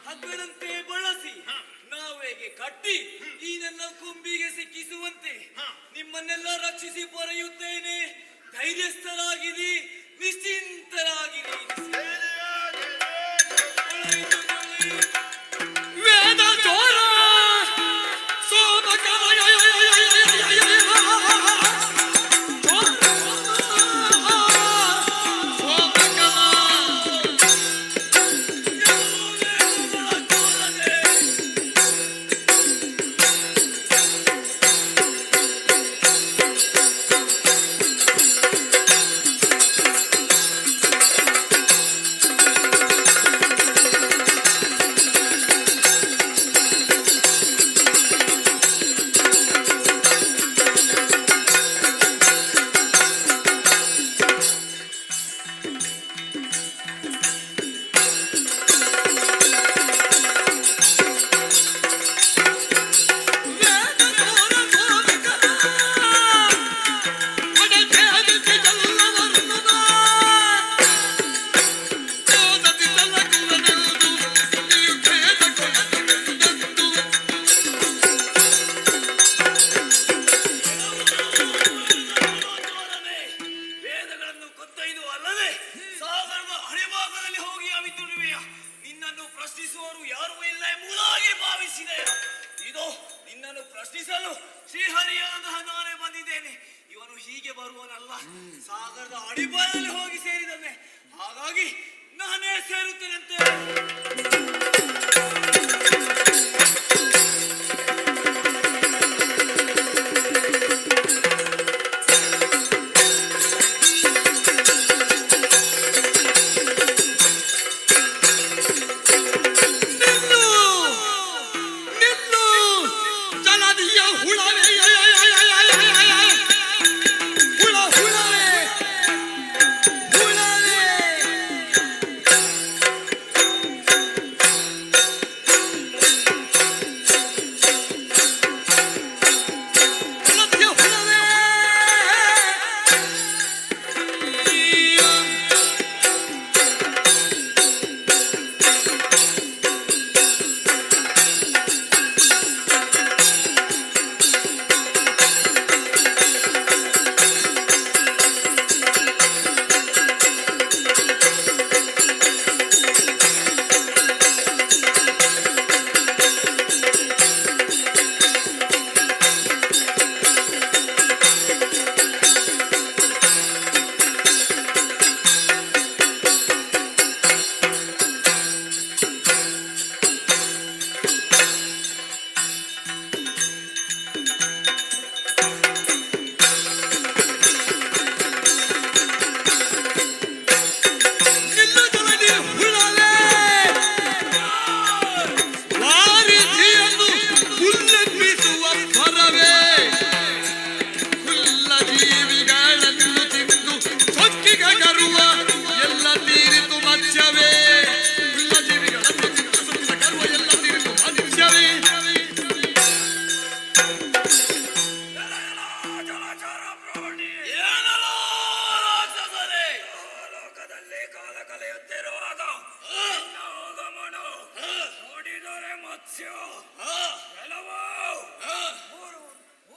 ಹಗ್ಗದಂತೆ ಬಳಸಿ ನಾವೆಗೆ ಕಟ್ಟಿ ಈ ನನ್ನ ಕೊಂಬಿಗೆ ಸಿಕ್ಕಿಸುವಂತೆ ನಿಮ್ಮನ್ನೆಲ್ಲ ರಕ್ಷಿಸಿ ಪೊರೆಯುತ್ತೇನೆ. ಧೈರ್ಯಸ್ಥರಾಗಿರಿ, ನಿಶ್ಚಿಂತರಾಗಿರಿ. ವೇದ ಚೋರ ಸೋಮಕರ ವೇದಗಳನ್ನು ಕೊಂದೊಯ್ದು ಅಲ್ಲದೆ ಸಾಗರದ ಹಣೆಭಾಗದಲ್ಲಿ ಹೋಗಿ ಅವಿತುರುವೆಯ. ನಿನ್ನನ್ನು ಪ್ರಶ್ನಿಸುವವರು ಯಾರೂ ಇಲ್ಲ ಎಂಬುದಾಗಿ ಭಾವಿಸಿದೆ. ಇದು ನಿನ್ನನ್ನು ಪ್ರಶ್ನಿಸಲು ಶ್ರೀಹರಿಯಾದಂತಹ ನಾನೇ ಬಂದಿದ್ದೇನೆ. ಇವನು ಹೀಗೆ ಬರುವನಲ್ಲ, ಸಾಗರದ ಅಡಿಪಾಯದಲ್ಲಿ ಹೋಗಿ ಸೇರಿದನೆ. ಹಾಗಾಗಿ ನಾನೇ ಸೇರುತ್ತೇನಂತೆ. ಜಲದಿಯ ಹುಳವೇ ಹುಳ ಹುಳವೇ ಹುಳವೇ ಜಲದಿಯ ಹುಳವೇ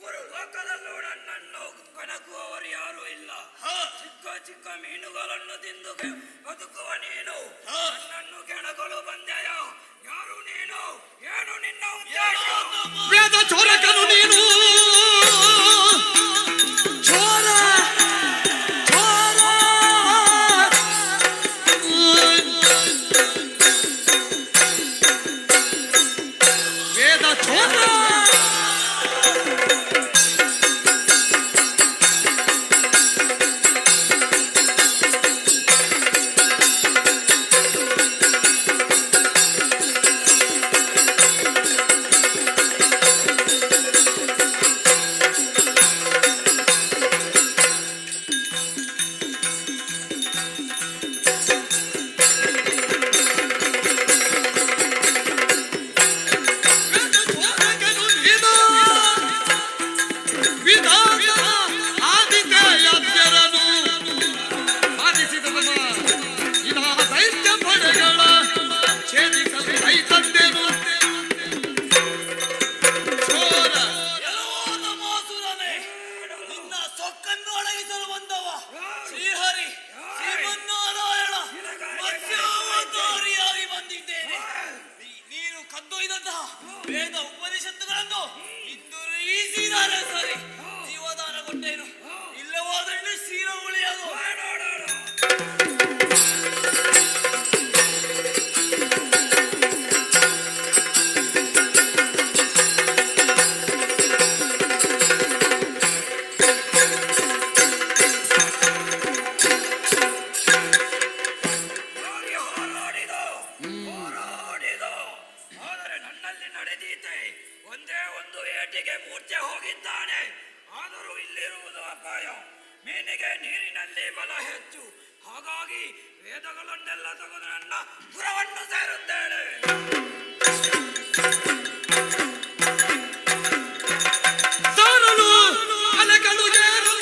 ಮೂರು ಲೋಕದಲ್ಲೂ ನನ್ನನ್ನು ಕಣಕುವವರು ಯಾರೂ ಇಲ್ಲ. ಚಿಕ್ಕ ಚಿಕ್ಕ ಮೀನುಗಳನ್ನು ತಿಂದು ಬದುಕುವ ನೀನು ನನ್ನನ್ನು ಕೆಣಕಲು ಬಂದೆಯ? ಯಾರು ನೀನು? ಏನು ನಿನ್ನ ಉದ್ದೇಶ? ವೇದ ಚೋರಕನು ನೀನು, ಚೋರ ಚೋರ. ವೇದ ಚೋರ. ನಿನ್ನ ಸೊಕ್ಕನ್ನು ಅಡಗಿಸಲು ಬಂದವ ಶ್ರೀಹರಿ ಶ್ರೀಮನ್ನಾರಾಯಣ ಮತ್ಸ್ಯಾವತಾರಿಯಾಗಿ ಬಂದಿದ್ದೇನೆ. ನೀನು ಕದ್ದೊಯ್ದಂತಹ ವೇದ ಉಪನಿಷತ್ತುಗಳನ್ನು ಹಿಂದಿರುಗಿಸಿದರೆ ಸರಿ, ಜೀವದಾನ ಕೊಟ್ಟೇನು. ಇಲ್ಲವಾದ್ರೆ ಶೀಲ ಉಳಿಯದು. ಆದರೆ ನನ್ನಲ್ಲಿ ನಡೆದೀತೆ ಒಂದೇ ಒಂದು ಏಟಿಗೆ ಮೂರ್ಛೆ ಹೋಗಿದ್ದಾನೆ. ಆದರೂ ಇಲ್ಲಿರುವುದು ಅಪಾಯ. ಮೀನಿಗೆ ನೀರಿನಲ್ಲಿ ಬಲ ಹೆಚ್ಚು. ಹಾಗಾಗಿ ವೇದಗಳನ್ನೆಲ್ಲ ತೆಗೆದು ನನ್ನ ಪುರವನ್ನು ಸೇರುತ್ತೇನೆ. ಸಾರಲು ಅಲೆಗಳು ಏರು.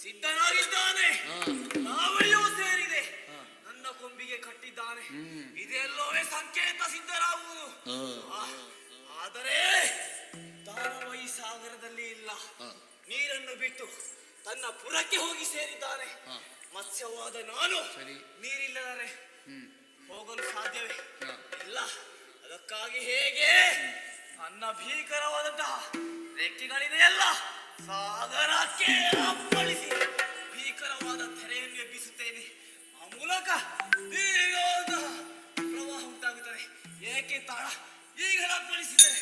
ಸಿದ್ಧನಾಗಿದ್ದಾನೆ. ನಾವೆಯೂ ಸೇರಿದೆ. ನನ್ನ ಕೊಂಬಿಗೆ ಕಟ್ಟಿದ್ದಾನೆ. ಇದೆಲ್ಲವೇ ಸಂಕೇತ ಸಿದ್ಧರಾಗುವುದು. ಆದರೆ ದಾನವೈ ಸಾಗರದಲ್ಲಿ ಇಲ್ಲ. ನೀರನ್ನು ಬಿಟ್ಟು ತನ್ನ ಪುರಕ್ಕೆ ಹೋಗಿ ಸೇರಿದ್ದಾನೆ. ಮತ್ಸ್ಯವಾದ ನಾನು ನೀರಿಲ್ಲದರೆ ಹೋಗಲು ಸಾಧ್ಯವೇ ಇಲ್ಲ. ಅದಕ್ಕಾಗಿ ಹೇಗೆ ನನ್ನ ಭೀಕರವಾದಂತಹ ರೆಕ್ಕೆಗಳಿದೆಯಲ್ಲ, ಸಾಗರಕ್ಕೆ ಅಪ್ಪಳಿಸಿ ಭೀಕರವಾದ ತೆರೆಯನ್ನು ಎಬ್ಬಿಸುತ್ತೇನೆ. ಆ ಮೂಲಕ ಪ್ರವಾಹ ಉಂಟಾಗುತ್ತದೆ. ಏಕೆ ತಾಳ, ಈಗ ಅಪ್ಪಳಿಸಿದ್ದೇನೆ.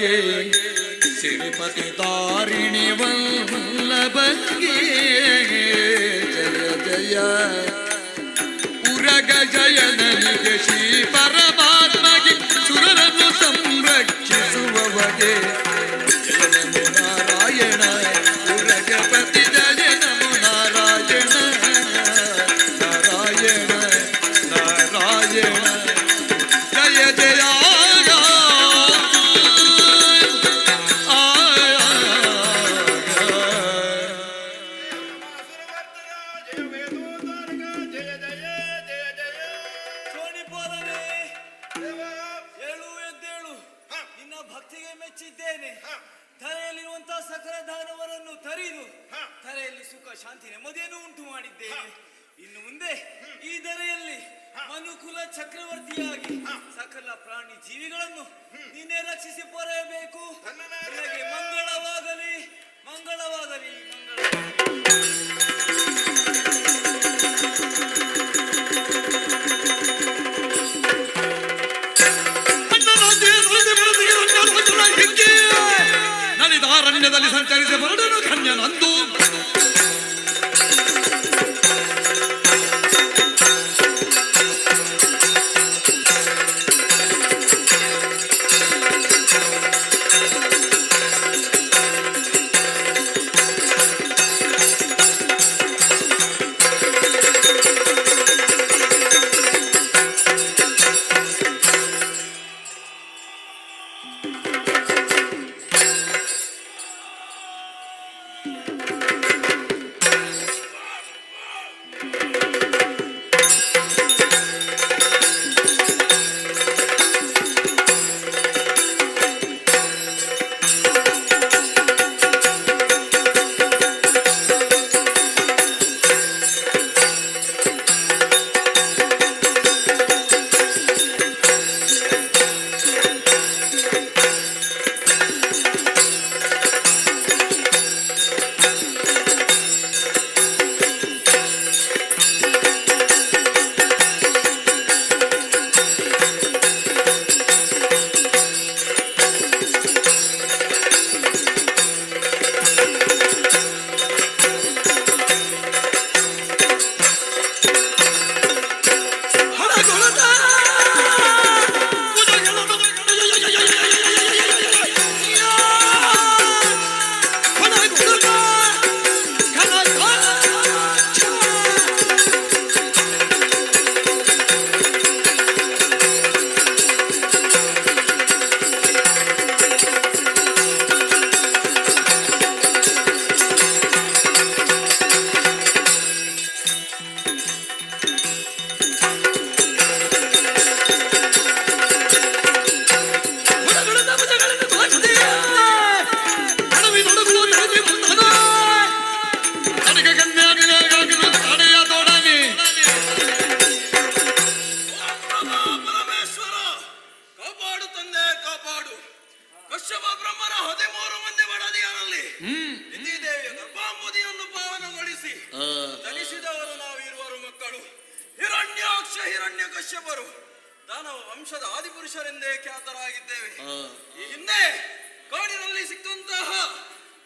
ಸುರವರಗೆ ಸಿರಿಪತಿ ತಾರಿಣಿ ವಲ್ಲಭಗೆ ಜಯ ಜಯ ಉರಗ ಜಯನಿಗೆ ಶ್ರೀ ಪರಮಾತ್ಮಗೆ ಸುರರನ್ನು ಸಂರಕ್ಷಿಸುವವಗೆ ಜಯ ನಮೋ ನಾರಾಯಣ ಉರಗಪತಿ ಜಯ ನಮೋ ನಾರಾಯಣ ನಾರಾಯಣ ನಾರಾಯಣ ಜಯ ಜಯ ಶೋಣಿಪೋದನೆ ಏಳು ಎದ್ದೇಳು. ನಿನ್ನ ಭಕ್ತಿಗೆ ಮೆಚ್ಚಿದ್ದೇನೆ. ಧರೆಯಲ್ಲಿರುವಂತಹ ಸಕಲ ದಾನವರನ್ನು ತರಿದು ಧರೆಯಲ್ಲಿ ಸುಖ ಶಾಂತಿ ನೆಮ್ಮದಿಯನ್ನು ಉಂಟು ಮಾಡಿದ್ದೇನೆ. ಇನ್ನು ಮುಂದೆ ಈ ಧರೆಯಲ್ಲಿ ಮನುಕುಲ ಚಕ್ರವರ್ತಿಯಾಗಿ ಸಕಲ ಪ್ರಾಣಿ ಜೀವಿಗಳನ್ನು ನೀನೇ ರಕ್ಷಿಸಿ ಪೊರೆಯಬೇಕು. ನಿನಗೆ ಮಂಗಳವಾಗಲಿ ಮಂಗಳವಾಗಲಿ ಮಂಗಳವಾಗಲಿ. ನಲಿದಾರಣ್ಯದಲ್ಲಿ ಸಂಚರಿಸಿ ಬರಡನು ಕನ್ಯನಂದು ಜನಿಸಿದವರು ನಾವಿರುವರು ಮಕ್ಕಳು. ಹಿರಣ್ಯಾಕ್ಷ ಹಿರಣ್ಯ ಕಶ್ಯಪರು ದಾನವ ವಂಶದ ಆದಿಪುರುಷರೆಂದೇ ಖ್ಯಾತರಾಗಿದ್ದೇವೆ. ಈ ಹಿಂದೆ ಕಾಡಿನಲ್ಲಿ ಸಿಕ್ಕಂತಹ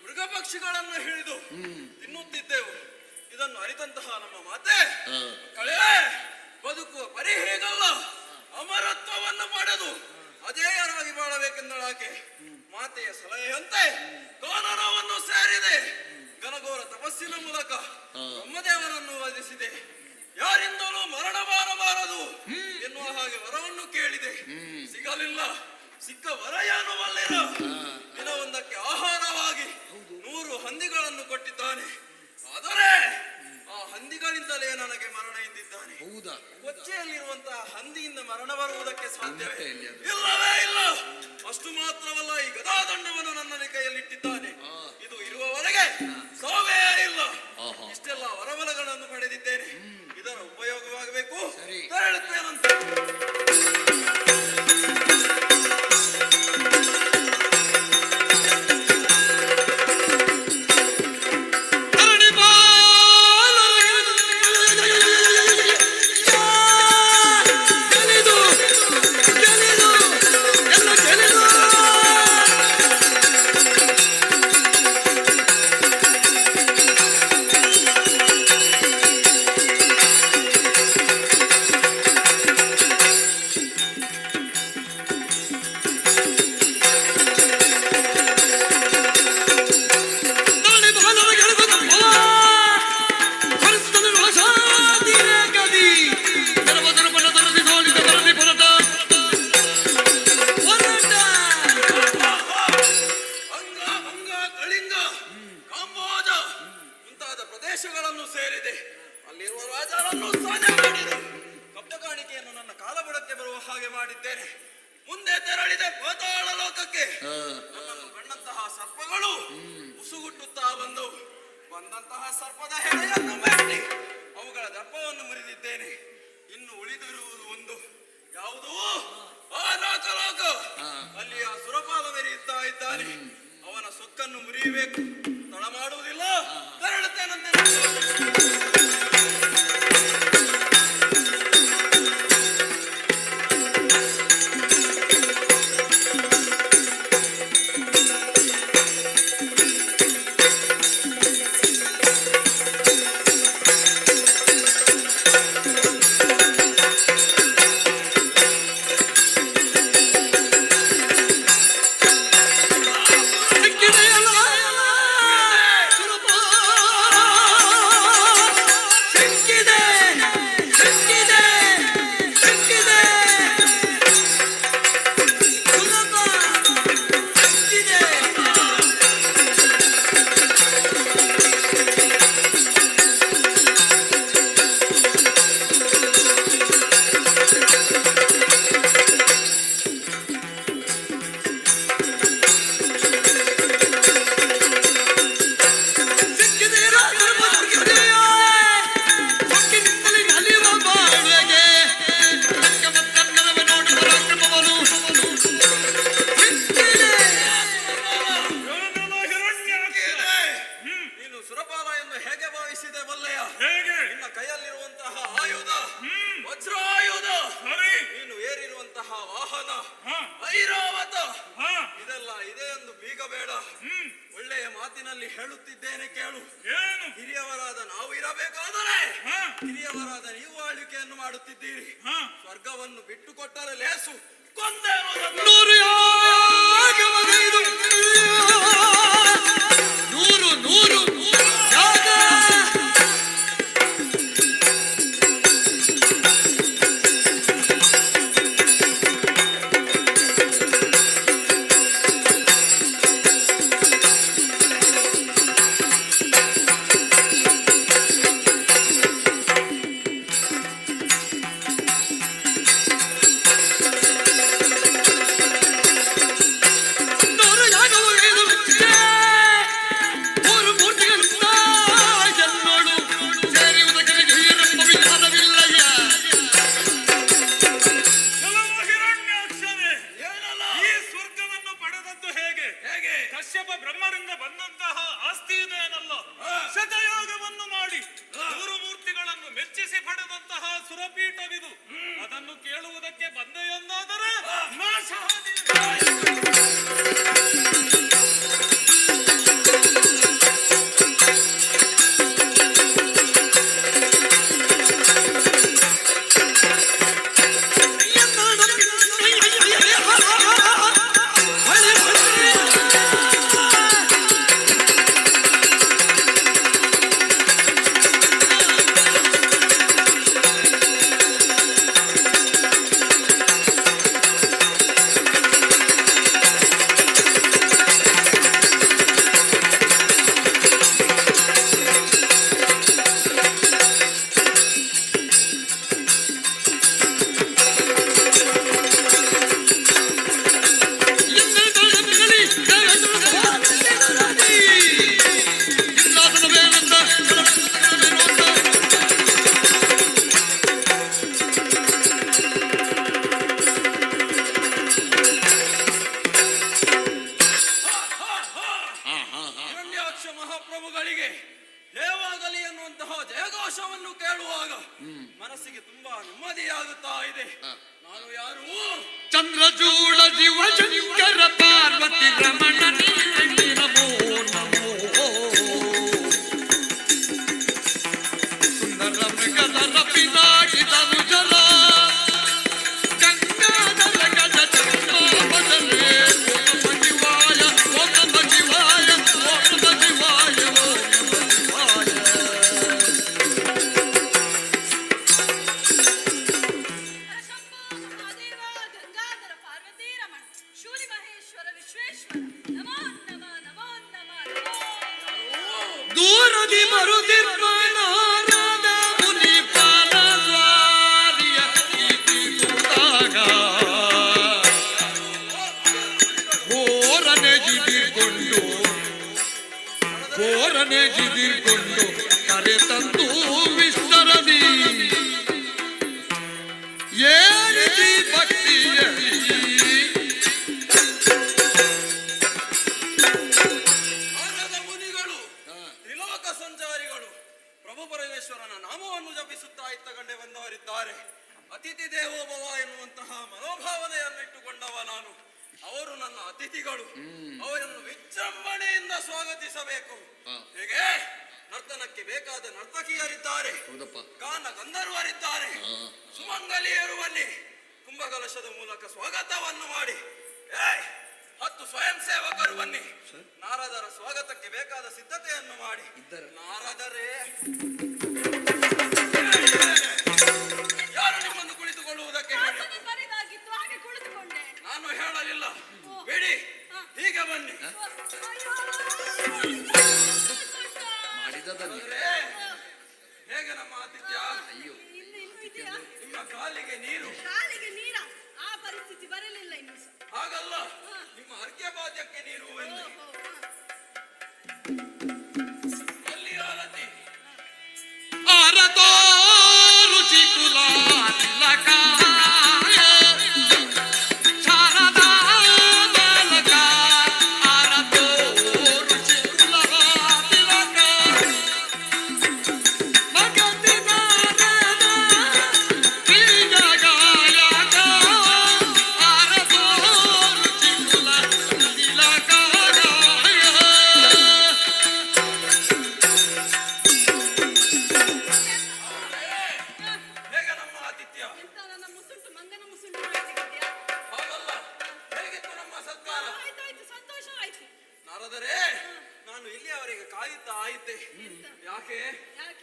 ಮೃಗ ಪಕ್ಷಿಗಳನ್ನು ಹಿಡಿದು ತಿನ್ನುತ್ತಿದ್ದೆವು. ಇದನ್ನು ಅರಿತಂತಹ ನಮ್ಮ ಮಾತೆ ಮಕ್ಕಳೇ, ಬದುಕುವ ಪರಿ ಹೇಗಲ್ಲ, ಅಮರತ್ವವನ್ನು ಪಡೆದು ಅಜೇಯರಾಗಿ ಬಾಳಬೇಕೆಂದಳಾಕೆ. ಮಾತೆಯ ಸಲಹೆಯಂತೆ ಕಾನನವನ್ನು ಸೇರಿದೆ. ಘನಘೋರ ತಪಸ್ಸಿನ ಮೂಲಕ ಬ್ರಹ್ಮದೇವನನ್ನು ವಧಿಸಿದೆ. ಯಾರಿಂದಲೂ ಮರಣ ಬಾರಬಾರದು ಎನ್ನುವ ಹಾಗೆ ವರವನ್ನು ಕೇಳಿದೆ. ಸಿಗಲಿಲ್ಲ. ಸಿಕ್ಕ ವರ ಏನು ಬಲ್ಲಿರ. ದಿನವೊಂದಕ್ಕೆ ಆಹಾರವಾಗಿ 100 ಹಂದಿಗಳನ್ನು ಕೊಟ್ಟಿದ್ದಾನೆ. ಆದರೆ ಆ ಹಂದಿಗಳಿಂದಲೇ ನನಗೆ ಮರಣ ಎಂದಿದ್ದಾನೆ. ಕೊಚ್ಚೆಯಲ್ಲಿರುವಂತಹ ಹಂದಿಯಿಂದ ಮರಣ ಬರುವುದಕ್ಕೆ ಸಾಧ್ಯವೇ? ಇಲ್ಲವೇ ಇಲ್ಲ. ಅಷ್ಟು ಮಾತ್ರವಲ್ಲ, ಈ ಗದಾದಂಡವನ್ನು ನನ್ನ ಕೈಯಲ್ಲಿಟ್ಟಿದ್ದಾನೆ. ಇದು ಇರುವವರೆಗೆ ಸಾವೇ ಇಲ್ಲ. ಇಷ್ಟೆಲ್ಲ ವರಬಲಗಳನ್ನು ಪಡೆದಿದ್ದೇನೆ. ಇದರ ಉಪಯೋಗವಾಗಬೇಕು. ಹೇಳುತ್ತೇನಂತೆ. ದೇಶಗಳನ್ನು ಸೇರಿದೆ. ಅಲ್ಲಿರುವ ರಾಜರನ್ನು ಸಾಧನೆ ಮಾಡಿದೆ. ಕಪ್ಪ ಕಾಣಿಕೆಯನ್ನು ನನ್ನ ಕಾಲಬುಡಕ್ಕೆ ಬರುವ ಹಾಗೆ ಮಾಡಿದ್ದೇನೆ. ಮುಂದೆ ತೆರಳಿದೆ ಪಾತಾಳ ಲೋಕಕ್ಕೆ. ನನ್ನನ್ನು ಕಂಡಂತಹ ಸರ್ಪಗಳು ಉಸುಗುಟ್ಟುತ್ತಾ ಬಂದಂತಹ ಸರ್ಪದ ಹೆಡೆಯನ್ನು ಮಾಡಿ ಅವುಗಳ ದರ್ಪವನ್ನು ಮುರಿದಿದ್ದೇನೆ. ಇನ್ನು ಉಳಿದಿರುವುದು ಒಂದು, ಯಾವುದು? ಆ ನಾಕಲೋಕ. ಅಲ್ಲಿ ಆ ಸುರಪಾಲ ಮೆರೆಯುತ್ತಾ ಇದ್ದಾನೆ. ಅವನ ಸೊಕ್ಕನ್ನು ಮುರಿಯಬೇಕು. ತಡ ಮಾಡುವುದಿಲ್ಲ, ತೆರಳುತ್ತೇನಂತೆ. ಹೇಳುತ್ತಿದ್ದೇನೆ ಕೇಳು. ಹಿರಿಯವರಾದ ನಾವು ಇರಬೇಕಾದರೆ ಹಿರಿಯವರಾದ ನೀವು ಆಳ್ವಿಕೆಯನ್ನು ಮಾಡುತ್ತಿದ್ದೀರಿ. ಸ್ವರ್ಗವನ್ನು ಬಿಟ್ಟು ಕೊಟ್ಟರೆ ಲೇಸು, ಕೊಂದೇ ಬ್ರಹ್ಮರಿಂದ ಬಂದಂತಹ ಆಸ್ತಿ ಇದೆಯೇನಲ್ಲ, ಶತಯಾಗವನ್ನು ಮಾಡಿ 3 ಮೂರ್ತಿಗಳನ್ನು ಮೆಚ್ಚಿಸಿ ಪಡೆದಂತಹ ಸುರಪೀಠವಿದು. ಅದನ್ನು ಕೇಳುವುದಕ್ಕೆ ಬಂದೆ ಎಂದಾದರೆ ಮಹಾಪ್ರಭುಗಳಿಗೆ ಜಯವಾಗಲಿ ಎನ್ನುವಂತಹ ಜಯಘೋಷವನ್ನು ಕೇಳುವಾಗ ಮನಸ್ಸಿಗೆ ತುಂಬಾ ನೆಮ್ಮದಿಯಾಗುತ್ತಾ ಇದೆ. ನಾನು ಯಾರು? ಚಂದ್ರಚೂಡ ಶಿವ ಶಂಕರ ಪಾರ್ವತಿ ರಮಣ ನಮೋ ನಮೋ. ಸುಂದರ ಮೃಗಧರ ಪಿನಾಡಿದನು ಜಲ ಗಂಗಾಧರ ಗಜ ಚಂದ್ರಾವತರೇ. ಓಂ ಶಿವಾಯ ಓಂ ನಮ ಶಿವಾಯ ಓಂ ನಮ ಶಿವಾಯ ಓಂ ನಮ ಶಿವಾಯ. ಶಂಭೋ ಮಹಾದೇವ ಗಂಗಾಧರ ಪಾರ್ವತಿ ರಮಣ ಶೂರಿ ಮಹೇಶ್ವರ ವಿಶ್ವೇಶ್ವರ ನಮೋ ಮರುದಿರ್ಪನಾರದ ಮುನಿಪಾಲ ದ್ವಾರಿಯ ಕೀರ್ತಿಸುತ್ತಾಗ ಘೋರನೆ ಜಿದಿರ್ಕೊಂಡು ಕರೆ ತಂದು ವಿಸ್ತರದಿ ಏರಿಸಿ ಭಕ್ತಿಯಲ್ಲಿ ಆರದ ಮುನಿಗಳು ತ್ರಿಲೋಕ ಸಂಚಾರಿಗಳು ಪ್ರಭು ಪರಮೇಶ್ವರನ ನಾಮವನ್ನು ಜಪಿಸುತ್ತಾ ಇತ್ತ ಕಂಡೆ ಬಂದವರಿದ್ದಾರೆ. ಅತಿಥಿ ದೇವೋಭವ ಎನ್ನುವಂತಹ ಮನೋಭಾವನೆಯನ್ನಿಟ್ಟುಕೊಂಡವ ನಾನು. ಅವರು ನನ್ನ ಅತಿಥಿಗಳು, ಅವರನ್ನು ವಿಜೃಂಭಣೆಯಿಂದ ಸ್ವಾಗತಿಸಬೇಕು. ಹೇಗೆ ನರ್ತನಕ್ಕೆ ಬೇಕಾದ ನರ್ತಕಿಯರಿದ್ದಾರೆ, ಗಾನ ಗಂಧರ್ವರಿದ್ದಾರೆ, ಸುಮಂಗಲಿಯರು ಬನ್ನಿ ಕುಂಭಕಲಶದ ಮೂಲಕ ಸ್ವಾಗತವನ್ನು ಮಾಡಿ. 10 ಸ್ವಯಂ ಸೇವಕರು ಬನ್ನಿ ನಾರದರ ಸ್ವಾಗತಕ್ಕೆ ಬೇಕಾದ ಸಿದ್ಧತೆಯನ್ನು ಮಾಡಿ. ನಾರದರೇ, ಯಾರು ನಿಮ್ಮನ್ನು ಕುಳಿತುಕೊಳ್ಳುವುದಕ್ಕೆ ಹೇಳಿದ್ದು? ಬರಿದಾಗಿತ್ತು, ಹಾಗೆ ಕುಳಿತುಕೊಂಡೆ. ನಾನು ಹೇಳಲಿಲ್ಲ, ಬಿಡಿ, ಹೀಗೆ ಬನ್ನಿ. ಹೇಗೆ ನಮ್ಮ ಆತಿಥ್ಯ? ನಿಮ್ಮ ಕಾಲಿಗೆ ನೀರು? ಕಾಲಿಗೆ ನೀರ? ಆ ಪರಿಸ್ಥಿತಿ ಬರಲಿಲ್ಲ ಇನ್ನು ಸಹ. ಹಾಗಲ್ಲ, ನಿಮ್ಮ ಅರ್ಘ್ಯಪಾದ್ಯಕ್ಕೆ ನೀರು ಎಂದು. ಅಲ್ಲಿ ಆರತಿ ಆರತೋ ರುಚಿ ಕುಲ ತಿಲಕ ಶಾರದಾ ಬಾಲಕ ಆರತೋ ರುಚಿ ಕುಲ ತಿಲಕ ಭಗತಿ ನಾರದ ಬೀಜ ಗಾಯಕ ಆರತೋ ರುಚಿ ಕುಲ ತಿಲಕ ಹೇಗೆ ನಮ್ಮ ಆತಿಥ್ಯ? ಎಂತ ನನ್ನ ಮುಸುಂಟು ಮಂಗನ ಮುಸುಂಟು ಮಾಡಿದ್ದೀಯಾ? ಹಾಗಲ್ಲ, ಹೇಗಿತ್ತು ನಮ್ಮ ಸತ್ಕಾರ? ಆಯ್ತಾಯ್ತು, ಸಂತೋಷ ಆಯ್ತು. ನಾರದರೇ, ನಾನು ಇಲ್ಲಿಯವರೆಗೆ ಕಾಯುತ್ತಾ ಇದ್ದೆ. ಯಾಕೆ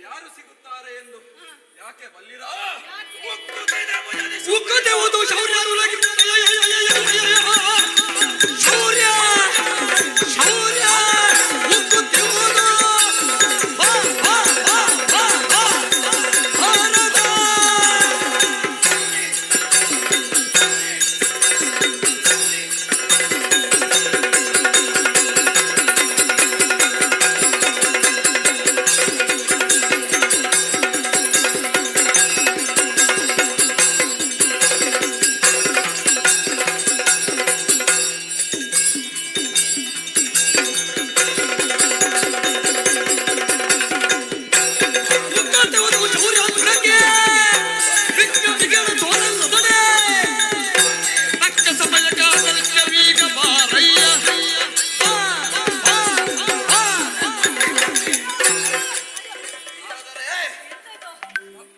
ಯಾರು ಸಿಗುತ್ತಾರೆ ಎಂದು ಯಾಕೆ ಬಲ್ಲಿರಾ? ಉಕ್ಕುತ್ತೇವುದು ಶೌರ್ಯರುಲಗಿ ಶೌರ್ಯ ಶೌರ್ಯ ಉಕ್ಕುತ್ತೇವುದು ಭಾರತ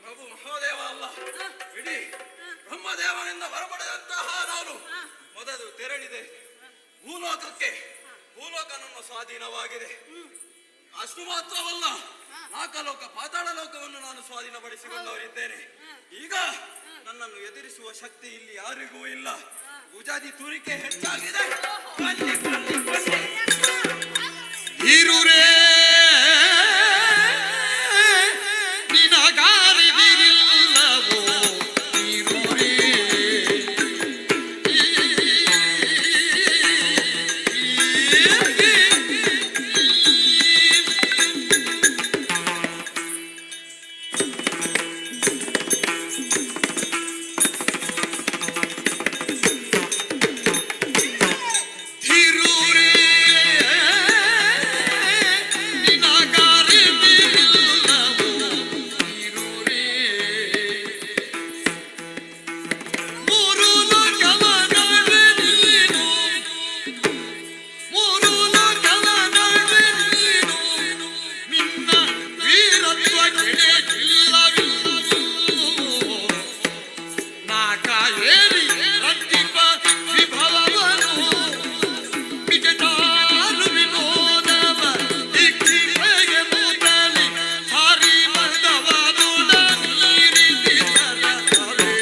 ಪ್ರಭು ಮಹಾದೇವ ಅಲ್ಲ, ಇಡೀ ಬ್ರಹ್ಮದೇವನಿಂದ ಹೊರಪಡೆದಂತಹ ನಾನು ಮೊದಲು ತೆರಳಿದೆ ಭೂಲೋಕಕ್ಕೆ. ಭೂಲೋಕ ನನ್ನ ಸ್ವಾಧೀನವಾಗಿದೆ. ಅಷ್ಟು ಮಾತ್ರವಲ್ಲ, ನಾಕಲೋಕ ಪಾತಾಳ ಲೋಕವನ್ನು ನಾನು ಸ್ವಾಧೀನಪಡಿಸಿಕೊಂಡವರಿದ್ದೇನೆ. ಈಗ ನನ್ನನ್ನು ಎದುರಿಸುವ ಶಕ್ತಿ ಇಲ್ಲಿ ಯಾರಿಗೂ ಇಲ್ಲ. ಉಜಾದಿ ತೂರಿಕೆ ಹೆಚ್ಚಾಗಿದೆ. ಬನ್ನಿ, ಬನ್ನಿ, ಬನ್ನಿ. ಇರುರೇ ನಿನಗಾರಿದಿರಿಲ್ಲವೋ ಇರುರೇ ಧಿರುರೇ ನಿನಗಾರಿದಿರಿಲ್ಲವೋ ಇರುರೇ ಮೂರು ಲೋಕವ ನಡುವೆ ನೀನು ಮೂರು ಲೋಕವ ನಡುವೆ ನೀನು ನಿನ್ನ ವೀರತ್ವ ಕೆಣೆಗಿಲ್ಲವಿಲ್ಲವೋ ನಾಕ ಏರಿ ರಂಜಿಪ ವಿಭವವನು ವಿಜಟಾರು ವಿನೋದವ ದಿಕ್ಕಿಗೆ ಮೂತಲಿ ಹರಿ ಮಂದವಾದುದ ನೀರಿಸಿ ಸಲಹವೇ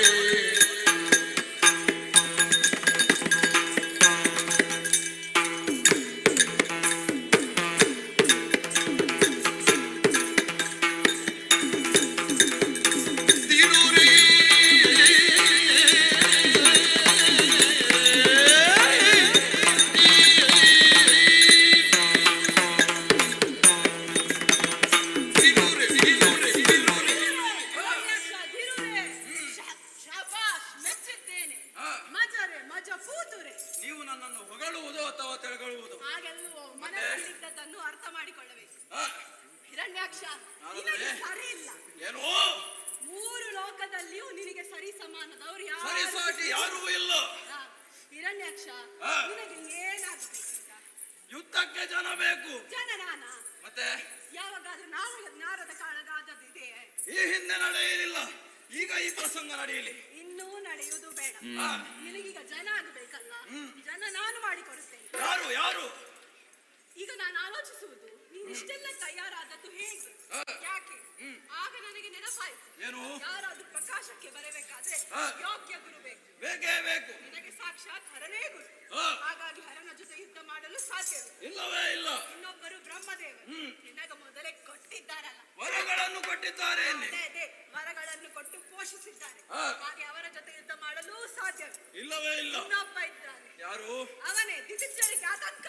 ಶಾಬಾಷ್, ಮೆಚ್ಚಿದ್ದೇನೆ. ಮಜರೆ ಮಜ ಪೂತುರೆ. ನೀವು ನನ್ನನ್ನು ಹೊಗಳುವುದು ಅಥವಾ ತೆಳಗಳುವುದು? ಹಾಗೆಲ್ಲವೋ ಮನಸ್ಸಲ್ಲಿದ್ದದ್ದನ್ನು ಅರ್ಥ ಮಾಡಿಕೊಳ್ಳಬೇಕು. ಹಿರಣ್ಯಾಕ್ಷ, ನಿನಗೆ ಸರಿ ಇಲ್ಲ. ಏನೋ ಮೂರು ಲೋಕದಲ್ಲಿಯೂ ನಿನಗೆ ಸರಿ ಸಮಾನದವ್ರು ಸರಿಸಾಟಿ ಯಾರೂ ಇಲ್ಲ. ಹಿರಣ್ಯಾಕ್ಷ, ನಿನಗೆ ಏನಾಗಬೇಕು? ಯುದ್ಧಕ್ಕೆ ಜನ ಬೇಕು. ಜನನಾನ ಮತ್ತೆ ಯಾವಾಗಾದ್ರೂ ನಾರದ ಕಾಳಗಾದದಿದೆ? ಈ ಹಿಂದೆ ನಡೆಯಲಿಲ್ಲ, ಈಗ ಈ ಪ್ರಸಂಗ ನಡೆಯಲಿ. ಇನ್ನೂ ನಡೆಯುವುದು ಬೇಡ. ನಿನಗೀಗ ಜನ ಆಗಬೇಕಲ್ಲ. ಜನ ನಾನು ಮಾಡಿಕೊಡುತ್ತೇನೆ. ಯಾರು ಯಾರು? ಈಗ ನಾನು ಆಲೋಚಿಸುವುದು, ನೀನು ಇಷ್ಟೆಲ್ಲ ತಯಾರಾದದ್ದು ಹೇಗೆ, ಯಾಕೆ? ಆಗ ನನಗೆ ನೆನಪಾಯ್ತು, ಏನು? ಯಾರಾದ್ರೂ ಪ್ರಕಾಶಕ್ಕೆ ಬರಬೇಕಾದ್ರೆ ಯೋಗ್ಯ ಗುರು ಬೇಕು. ಬೇಕೇ ಬೇಕು. ನಿನಗೆ ಸಾಕ್ಷಾತ್ ಹರನೇ ಗುರು. ಹಾಗಾಗಿ ಹರನ ಜೊತೆ ಯುದ್ಧ ಮಾಡಲು ಸಾಧ್ಯವಿಲ್ಲ. ಇಲ್ಲವೇ ಇಲ್ಲ. ಇನ್ನೊಬ್ಬರು ಬ್ರಹ್ಮದೇವರು ನಿನಗೆ ಮೊದಲೇ ಕೊಟ್ಟಿದ್ದಾರಲ್ಲ, ವರಗಳನ್ನು ಕೊಟ್ಟಿದ್ದಾರೆ. ಅದೇ ವರಗಳನ್ನು ಕೊಟ್ಟು ಪೋಷಿಸಿದ್ದಾರೆ. ಹಾಗೆ ಅವರ ಜೊತೆ ಯುದ್ಧ ಮಾಡಲು ಸಾಧ್ಯವಿಲ್ಲ. ಇಲ್ಲವೇ ಇಲ್ಲ. ಇನ್ನೊಬ್ಬ ಇದ್ದಾನೆ. ಯಾರು? ಅವನೇ ದಿತಿಜರಿಗೆ ಆತಂಕ.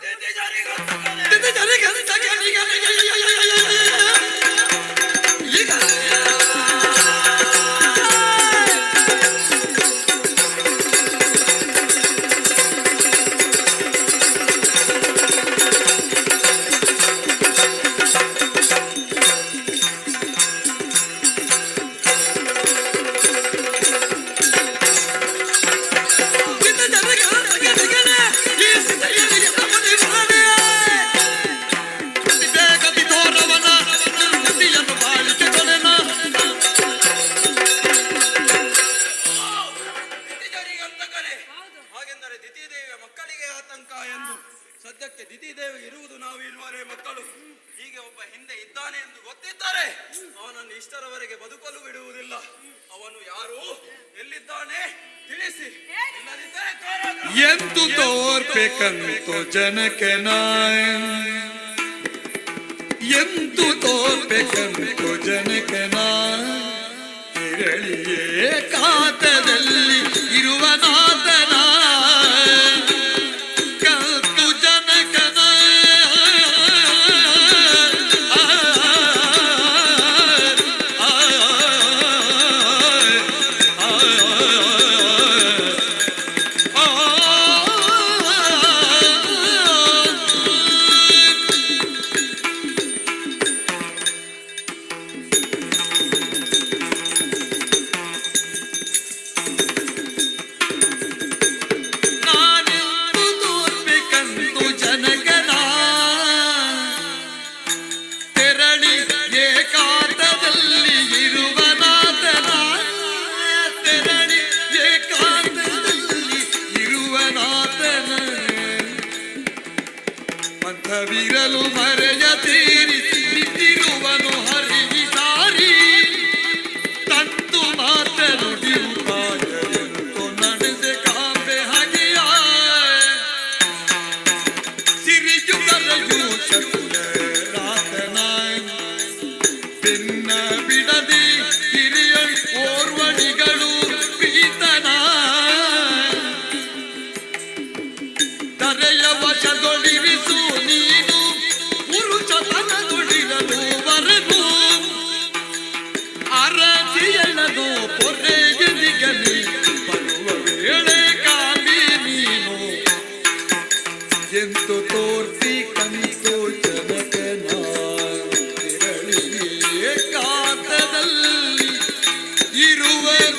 ಹಾಗೆಂದರೆ ದಿತಿದೇವಿಯ ಮಕ್ಕಳಿಗೆ ಆತಂಕ ಎಂದು. ಸದ್ಯಕ್ಕೆ ದಿತಿದೇವಿ ಇರುವುದು ನಾವು ಇರುವರೆ ಮಕ್ಕಳು. ಹೀಗೆ ಒಬ್ಬ ಹಿಂದೆ ಇದ್ದಾನೆ ಎಂದು ಗೊತ್ತಿದ್ದರೆ ಅವನನ್ನು ಇಷ್ಟರವರೆಗೆ ಬದುಕಲು ಬಿಡುವುದಿಲ್ಲ. ಅವನು ಯಾರು, ಎಲ್ಲಿದ್ದಾನೆ ತಿಳಿಸಿ, ಇಲ್ಲದಿದ್ದರೆ ಕಾರಾಗೃಹ. ಎಂತು ತೋರ್ಬೇಕಂತು ಜನಕ್ಕೆ ನಾಯ, ಎಂತು ತೋರ್ಬೇಕಂತು ಜನಕ್ಕೆ ನಾಯ, ಇರಳಿಯೇ ಕಾತದಲ್ಲಿ ಇರುವ ನಾತನ ಕಲ್ತು ಜನಕನ. ಮಂಥವಿರಲು ಮರೆಯ ತೀರಿ ನಿಂತಿರುವನು ಹರಿವಿದಾರಿ, ತಂತು ಮಾತೆ ನುಡಿಯುತ್ತಾಯಂತು ನಡೆದೆ ಕಾಂಬೆ ಹಗೆಯ, ಸಿರಿಯುಗಲೆಯು ಚಕುಲ ರಾತನ ಬೆನ್ನ ಬಿಡದಿ ಹಿರಿಯ ಓರ್ವಣಿಗಳು ಪೀತನ, ತರೆಯ ವಶದೊಳಿರಿಸು ನೀನು ಪುರುಷತನದೊಳಿರಲು ವರೆಗೂ, ಅರಸಿಯಲ್ಲದು ಪೊರೆಯದಿಗಲಿ ಬರುವ ವೇಳೆ ಕಾಮಿ ನೀನು, ಎಂತು ತೋರ್ಸಿ ಕನಿಸು ಜನಕನ ತಿರಳಿಯೇ ಕಾತದಲ್ಲಿ ಇರುವರು.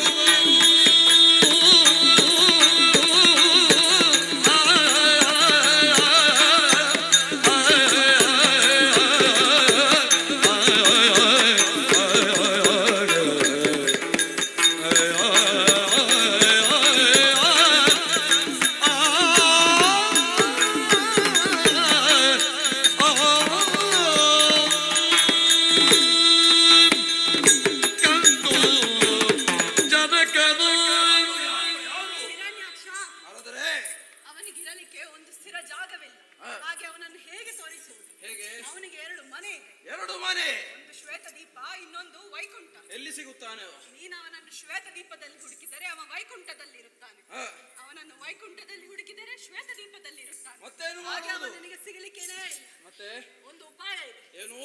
ಅವನಿಗಿರಲಿಕ್ಕೆ ಒಂದು ಸ್ಥಿರ ಜಾಗವಿಲ್ಲ. ಹಾಗೆ ಅವನನ್ನು ಹೇಗೆ ತೋರಿಸುವುದು? ಹೇಗೆ? ಅವನಿಗೆ 2 ಮನೆ ಇದೆ. 2 ಮನೆ? ಒಂದು ಶ್ವೇತದೀಪ, ಇನ್ನೊಂದು ವೈಕುಂಠ. ಎಲ್ಲಿ ಸಿಗುತ್ತಾನೆ? ನೀನು ಅವನನ್ನು ಶ್ವೇತದೀಪದಲ್ಲಿ ಹುಡುಕಿದರೆ ಅವ ವೈಕುಂಠದಲ್ಲಿ ಇರುತ್ತಾನೆ. ಅವನನ್ನು ವೈಕುಂಠದಲ್ಲಿ ಹುಡುಕಿದರೆ ಶ್ವೇತ ದೀಪದಲ್ಲಿ ಇರುತ್ತಾನೆ. ಮತ್ತೇನು ಹಾಗೆ ಮಾಡುವುದು? ಅವನು ನಿನಗೆ ಸಿಗಲಿಕ್ಕೇನೇ ಇಲ್ಲ. ಮತ್ತೆ ಒಂದು ಉಪಾಯ ಇದೆ. ಏನು?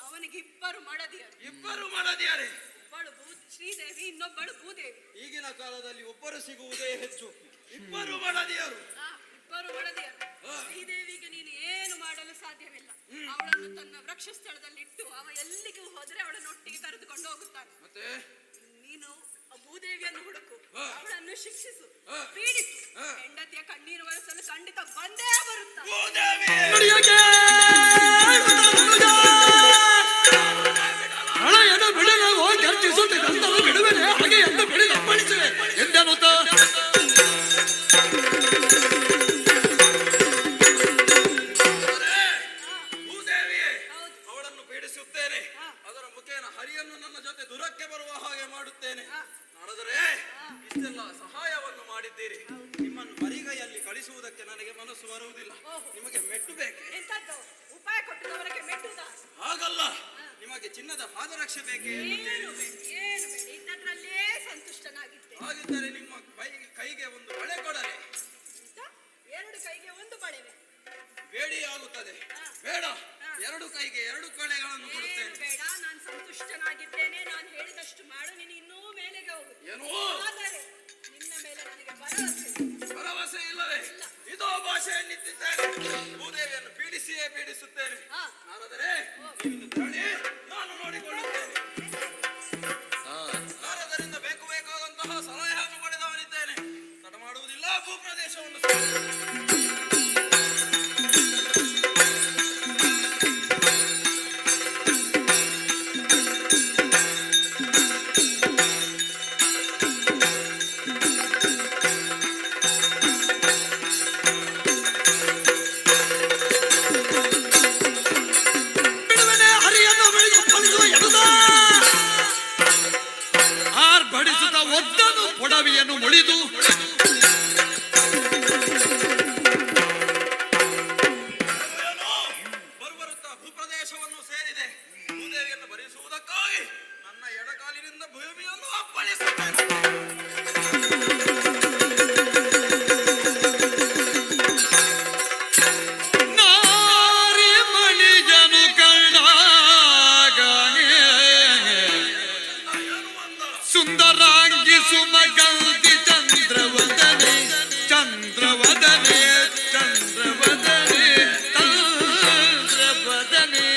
ಅವನಿಗೆ ಇಬ್ಬರು ಮಡದಿಯರು. ಇಬ್ಬರು ಮಾಡದಿಯಾರೆ? ಒಬ್ಬಳು ಶ್ರೀದೇವಿ, ಇನ್ನೊಬ್ಬಳು ಭೂದೇವಿ. ಈಗಿನ ಕಾಲದಲ್ಲಿ ಒಬ್ಬರು ಸಿಗುವುದೇ ಹೆಚ್ಚು. ಇಬ್ಬರು ಮಾಡದಿಯರು? ಇಬ್ಬರು ಮಡದಿಯರು. ಶ್ರೀದೇವಿಗೆ ನೀನು ಏನು ಮಾಡಲು ಸಾಧ್ಯವಿಲ್ಲ. ಅವಳನ್ನು ತನ್ನ ವೃಕ್ಷ ಸ್ಥಳದಲ್ಲಿಟ್ಟು ಅವ ಎಲ್ಲಿಗೂ ಹೋದ್ರೆ ಅವಳನ್ನು ಒಟ್ಟಿಗೆ ಕರೆದುಕೊಂಡು ಹೋಗುತ್ತಾನೆ. ಮತ್ತೆ ನೀನು ಆ ಭೂದೇವಿಯನ್ನು ಹುಡುಕು, ಅವಳನ್ನು ಶಿಕ್ಷಿಸು, ಪೀಡಿಸು. ಹೆಂಡತಿಯ ಕಣ್ಣೀರು ಒರೆಸಲು ಖಂಡಿತ ಬಂದೇ ಬರುತ್ತಾ. ಹಳೆಯದ ಬಿಡಲೋ ಚರ್ಚಿಸುತ್ತೆ ಗಂಧದ ಬಿಡುವೆನೆ ಹಾಗೆ ಎಂದು ಬಿಡಿದ ಪಡಿಸುವೆ ಎಂದೆನ್ನುತ್ತ ಭೂದೇವಿಯೇ, ಅವಳನ್ನು ಪೀಡಿಸುತ್ತೇನೆ. ಅದರ ಮುಖೇನ ಹರಿಯನ್ನು ನನ್ನ ಜೊತೆ ದುರಕ್ಕೆ ಬರುವ ಹಾಗೆ ಮಾಡುತ್ತೇನೆ. ನಡೆದರೆ ಇಷ್ಟೆಲ್ಲ ಸಹಾಯವನ್ನು ಮಾಡಿದ್ದೀರಿ. ನಿಮ್ಮನ್ನು ಬರಿಗೈಯಲ್ಲಿ ಕಳಿಸುವುದಕ್ಕೆ ನನಗೆ ಮನಸ್ಸು ಬರುವುದಿಲ್ಲ. ನಿಮಗೆ ಮೆಟ್ಟು ಬೇಕೆ? ಎಂತದ್ದು ಉಪಾಯ ಕೊಟ್ಟದವರಿಗೆ ಮೆಟ್ಟುದ? ಹಾಗಲ್ಲ, ನಿಮಗೆ ಚಿನ್ನದ ಪಾದರಕ್ಷೆ ಬೇಕೆ? ಏನು ಬೇಡ, ಏನು ಬೇಡ, ಇದ್ದದ್ರಲ್ಲೇ ಸಂತುಷ್ಟನಾಗಿದ್ದೆ. ಹಾಗಿದ್ದರೆ ನಿಮ್ಮ ಕೈಗೆ ಒಂದು ಬಳೆ ಕೊಡಲೆ. ಎರಡು ಕೈಗೆ ಒಂದು ಬಳೆವೆ ಬೇಡಿ ಆಗುತ್ತದೆ. ಬೇಡ, ಎರಡು ಕೈಗೆ ಎರಡು ಕಳೆಗಳನ್ನು ಕೊಡುತ್ತೇನೆ. ಬೇಡ, ನಾನು ಸಂತುಷ್ಟನಾಗಿದ್ದೇನೆ. ನಾನು ಹೇಳಿದಷ್ಟು ಮಾಡು, ನೀನು ಇನ್ನೂ ಮೇಲೆಗೆ ಹೋಗು. ಏನು? ಆದರೆ ನಿನ್ನ ಮೇಲೆ ನನಗೆ ಭರವಸೆ ಭರವಸೆ ಇಲ್ಲವೇ? ಇದೋ ಭಾಷೆಯನ್ನಿದ್ದೇನೆ. ಭೂದೇವಿಯನ್ನು ಪೀಡಿಸಿಯೇ ಪೀಡಿಸುತ್ತೇನೆ. ನಾರದರೆ ನೀನು ತಳಿ, ನಾನು ನೋಡಿಕೊಳ್ಳುತ್ತೇನೆ. ನಾರದರಿಂದ ಬೇಕಾದಂತಹ ಸಲಹೆಯನ್ನು ಪಡೆದವನಿದ್ದೇನೆ. ತಡ ಮಾಡುವುದಿಲ್ಲ. ಭೂಪ್ರದೇಶವನ್ನು ಆರ್ಭಡಿಸಿದ ಒದ್ದನು ಪೊಡವಿಯನ್ನು ಮುಳಿದು ಬರುತ್ತಾ ಭೂಪ್ರದೇಶವನ್ನು ಸೇರಿದೆ. ಭೂದೇವಿಯನ್ನು ಭರಿಸುವುದಕ್ಕಾಗಿ ನನ್ನ ಎಡಕಾಲಿನಿಂದ ಭೂಮಿಯನ್ನು ಅಪ್ಪಳಿಸುತ್ತೇನೆ. ನಾರಿ ಮಣಿಜನು ಕಂಡಾಗ ಸುಂದರಾಂಗಿ ಸುಮಗಂಧಿ ಚಂದ್ರವದನೆ ಚಂದ್ರವದನೆ ಚಂದ್ರವದನೆ ಚಂದ್ರವದನೆ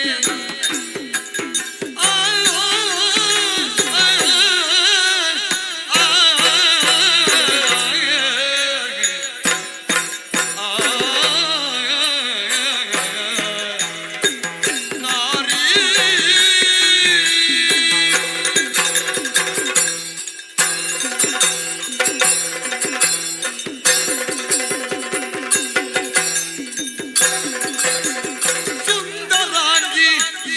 ಸುಂದರಾಂಗಿ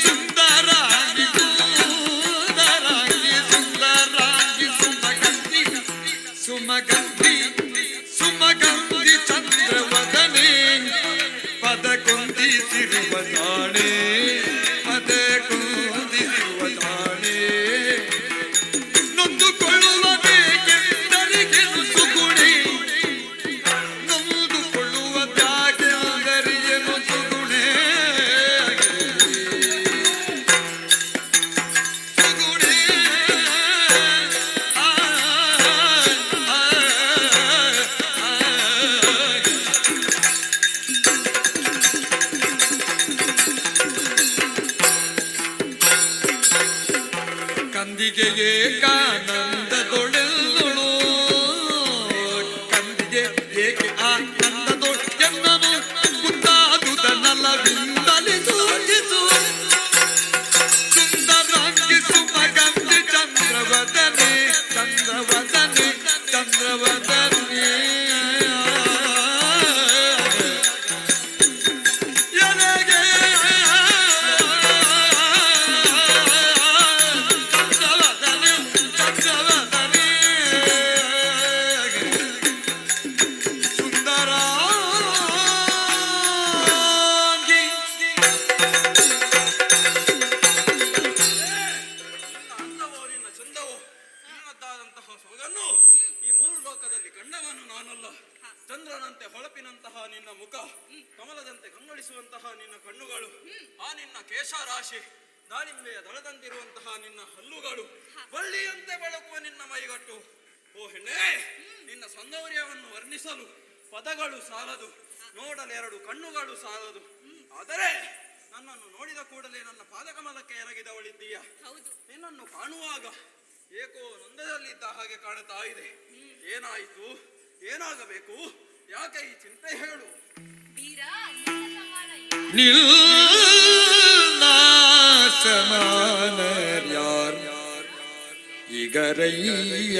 ಸುಂದರಾಂಗಿ ಸುಂದರಾಂಗಿ ಸುಂದರಾಂಗಿ ಸುಮಗಂಧಿ ಸುಮಗಂಧಿ ಸುಮಗಂಧಿ ಚಂದ್ರವದನೆ ಪದಕೊಂದಿಸಿರುವ ತಾಣೆ ಪದಕೊಂದಿಸಿರುವ ತಾಣೆ ನೊಂದುಕೊಳ್ಳುವ ಬೇಕೆಂದರಿಗೆನು ಸುಗುಣೆ ನೊಂದುಕೊಳ್ಳುವ ತ್ಯಾಗೆಂದರಿಗೆನು ಸುಗುಣೆ ಸುಗುಣೆ ಕಂದಿಗೆ ಏಕಾನಂದದೊಳೆಲ್ಲುಳು ಕಂದಿಗೆ ಏಕೆ ಆನಂದದೊಳೆನ್ನನು ಮುಂದಾದುದನಲ್ಲವಿಂದಲೇ ಸೂಚಿಸು ಸುಂದರಾಂಗಿ ಸುಮಗಂಧಿ ಚಂದ್ರವದನೆ ಚಂದ್ರವದನೆ ಚಂದ್ರವದನೆ ಎಲೆಗೆ ಚಂದ್ರವದನೆ ಚಂದ್ರವದನೆ ಕೇಶರಾಶಿ, ದಾಳಿಂಬೆಯ ದಳದಂತಿರುವಂತಹ ನಿನ್ನ ಹಲ್ಲುಗಳು, ಬಳ್ಳಿಯಂತೆ ಬೆಳಕುವ ನಿನ್ನ ಮೈಗಟ್ಟು. ಓ ಹೆಣ್ಣೆ, ನಿನ್ನ ಸೌಂದರ್ಯವನ್ನು ವರ್ಣಿಸಲು ಪದಗಳು ಸಾಲದು, ನೋಡಲು ಎರಡು ಕಣ್ಣುಗಳು ಸಾಲದು. ಆದರೆ ನನ್ನನ್ನು ನೋಡಿದ ಕೂಡಲೇ ನನ್ನ ಪಾದಕಮಲಕ್ಕೆ ಎರಗಿದವಳಿದ್ದೀಯ. ನಿನ್ನನ್ನು ಕಾಣುವಾಗ ಏಕೋ ನೊಂದದಲ್ಲಿದ್ದ ಹಾಗೆ ಕಾಣುತ್ತಾ ಇದೆ. ಏನಾಯಿತು? ಏನಾಗಬೇಕು? ಯಾಕೆ ಈ ಚಿಂತೆ ಹೇಳು. சமானர் இகரைய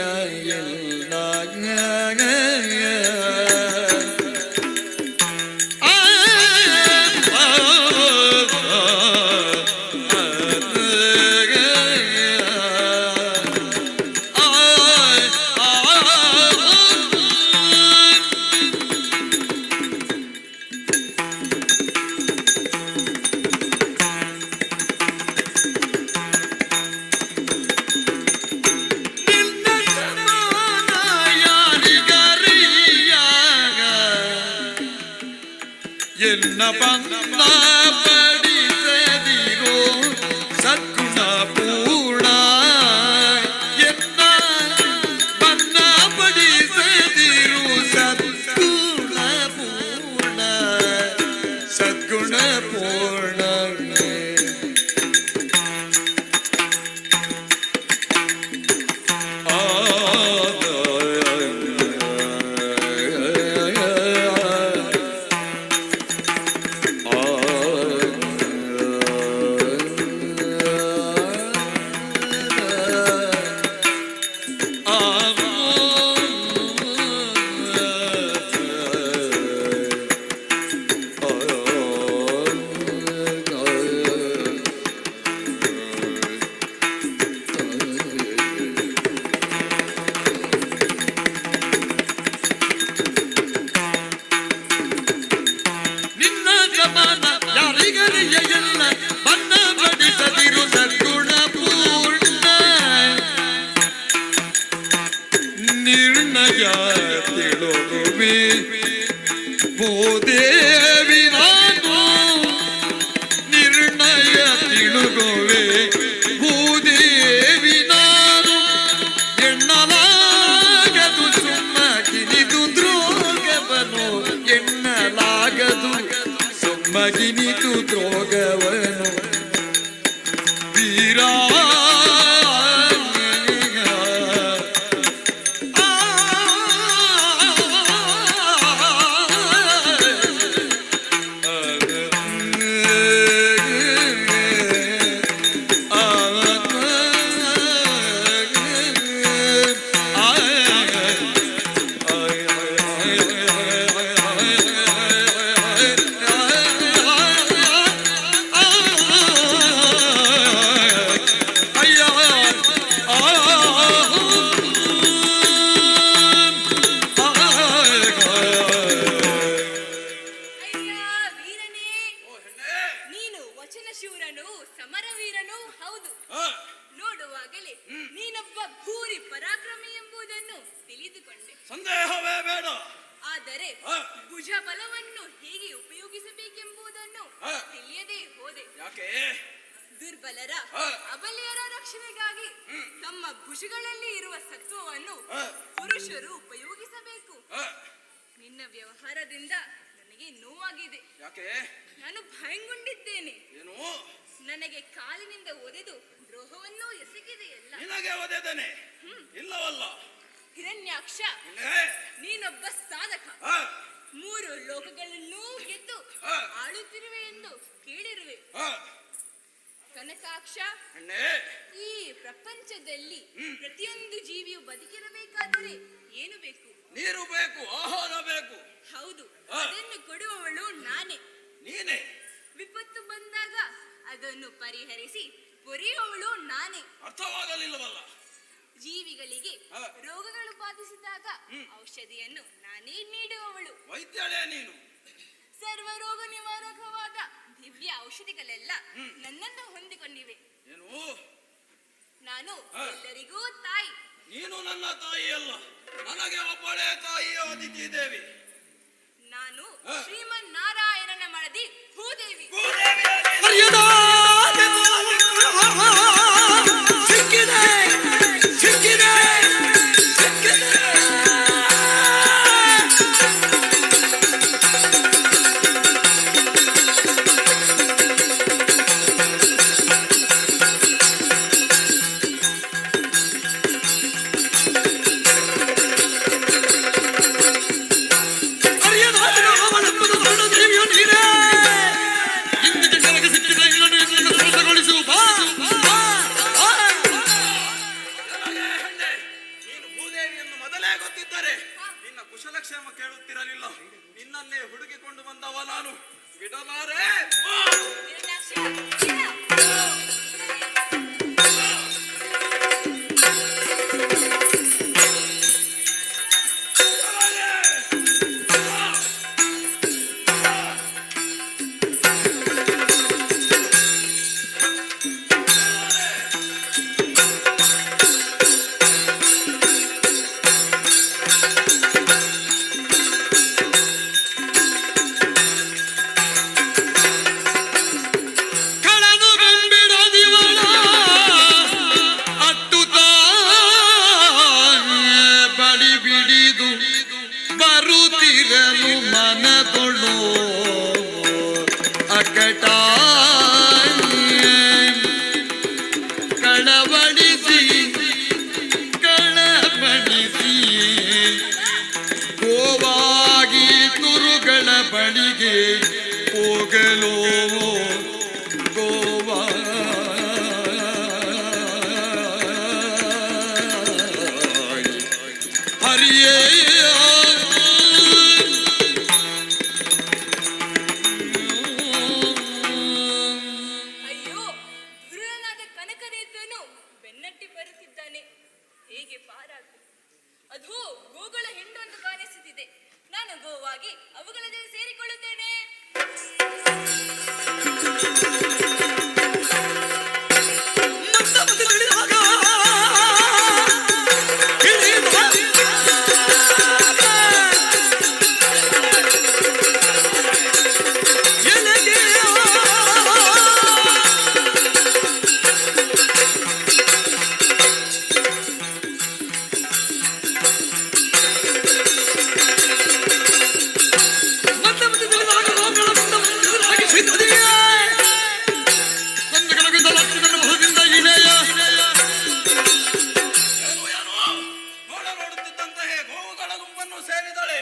ಎನ್ನ ಬನ್ನ ಪಡಿಸದಿರೋ ಸದ್ಗುಣ ಪೂರ್ಣ, ಎನ್ನ ಬನ್ನ ಪಡಿಸದಿರು ಸದ್ಗುಣ ಪೂರ್ಣ, ಸದ್ಗುಣ ಪೂರ್ಣ. ನಿರ್ಣಯ ತಿಳುಗುವೆ ಭೂದೇವಿ ನಾನು, ನಿರ್ಣಯ ತಿಳುಗುವೆ ಭೂದೇವಿ ನಾನು. ಎನ್ನಲಾಗದು ಸುಮ್ಮಗಿನಿದು ದ್ರೋಗವನು, ಎನ್ನಲಾಗದು ಸುಮ್ಮಗಿನಿದು ದ್ರೋಗವನು. ವೀರಾ ಸಂದೇಹವೇ ಬೇಡ. ಆದರೆ ಭುಜ ಬಲವನ್ನು ಹೇಗೆ ಉಪಯೋಗಿಸಬೇಕೆಂಬುದನ್ನು ತಿಳಿಯದೇ ಹೋದೆ. ಯಾಕೆ? ದುರ್ಬಲರ ಅಬಲೆಯರ ರಕ್ಷಣೆಗಾಗಿ ತಮ್ಮ ಭುಜಗಳಲ್ಲಿ ಇರುವ ಸತ್ವವನ್ನು ಪುರುಷರು ಉಪಯೋಗಿಸಬೇಕು. ನಿನ್ನ ವ್ಯವಹಾರದಿಂದ ನನಗೆ ನೋವಾಗಿದೆ. ಯಾಕೆ? ನಾನು ಭಯಗೊಂಡಿದ್ದೇನೆ. ಏನು? ನನಗೆ ಕಾಲಿನಿಂದ ಒದೆದು ದ್ರೋಹವನ್ನು ಎಸಗಿದೆಯಲ್ಲ. ನಿನಗೆ ಒದೆದನೆ ಇಲ್ಲವಲ್ಲ. ಹಿರಣ್ಯಾಕ್ಷ, ನೀನೊಬ್ಬ ಸಾಧಕ. 3 ಲೋಕಗಳನ್ನೂ ಗೆದ್ದು ಆಳುತ್ತಿರುವೆ ಎಂದು ಕೇಳಿರುವೆ. ಕನಕಾಕ್ಷ, ಈ ಪ್ರಪಂಚದಲ್ಲಿ ಪ್ರತಿಯೊಂದು ಜೀವಿಯು ಬದುಕಿರಬೇಕಾದರೆ ಏನು ಬೇಕು? ನೀರು ಬೇಕು, ಆಹಾರ ಬೇಕು. ಹೌದು, ಅದನ್ನು ಕೊಡುವವಳು ನಾನೇ. ನೀನೇ? ವಿಪತ್ತು ಬಂದಾಗ ಅದನ್ನು ಪರಿಹರಿಸಿ ಪೊರೆಯುವವಳು ನಾನೇ. ಅರ್ಥವಾಗಲಿಲ್ಲವಲ್ಲ. ಜೀವಿಗಳಿಗೆ ರೋಗಗಳು ಬಾಧಿಸಿದಾಗ ಔಷಧಿಯನ್ನು ನಾನೇ ನೀಡುವವಳು. ವೈದ್ಯಳೇ ನೀನು. ಸರ್ವ ರೋಗ ನಿವಾರಕವಾದ ದಿವ್ಯ ಔಷಧಿಗಳೆಲ್ಲ ನನ್ನನ್ನು ಹೊಂದಿಕೊಂಡಿವೆ. ಏನು? ನಾನು ಎಲ್ಲರಿಗೂ ತಾಯಿ. ನೀನು ನನ್ನ ತಾಯಿ ಅಲ್ಲ, ನನಗೆ ಒಬ್ಬಳೇ ತಾಯಿಯೋ ಅದಿತಿ ದೇವಿ. ನಾನು ಶ್ರೀಮನ್ ನಾರಾಯಣನ ಮಡದಿ ಭೂದೇವಿ. ಮರ್ಯಾದಾ ಕಳವಳಿಸಿ ಗೋವಾಗಿ ಗುರುಗಳ ಬಳಿಗೆ ಹೋಗಲು ಗೋವಾ ಹರಿಯೇ ಅಯ್ಯೋ, ದುರ್ಯೋಧನನಾದ ಕನಕನೇತ್ರನು ಬೆನ್ನಟ್ಟಿ ಬರುತ್ತಿದ್ದಾನೆ. ಹೇಗೆ ಪಾರಾಗು? ಅದು ಗೋಗಳ ಹಿಂಡು ಎಂದು ಕಾಣಿಸುತ್ತಿದೆ. ನಾನು ಗೋವಾಗಿ ಅವುಗಳ ಜೊತೆ ಸೇರಿಕೊಳ್ಳುತ್ತೇನೆ. ನೋಡುತ್ತಿದ್ದಂತೆಯೇ ಗೋವುಗಳ ಗುಂಪನ್ನು ಸೇರಿದಳೆ.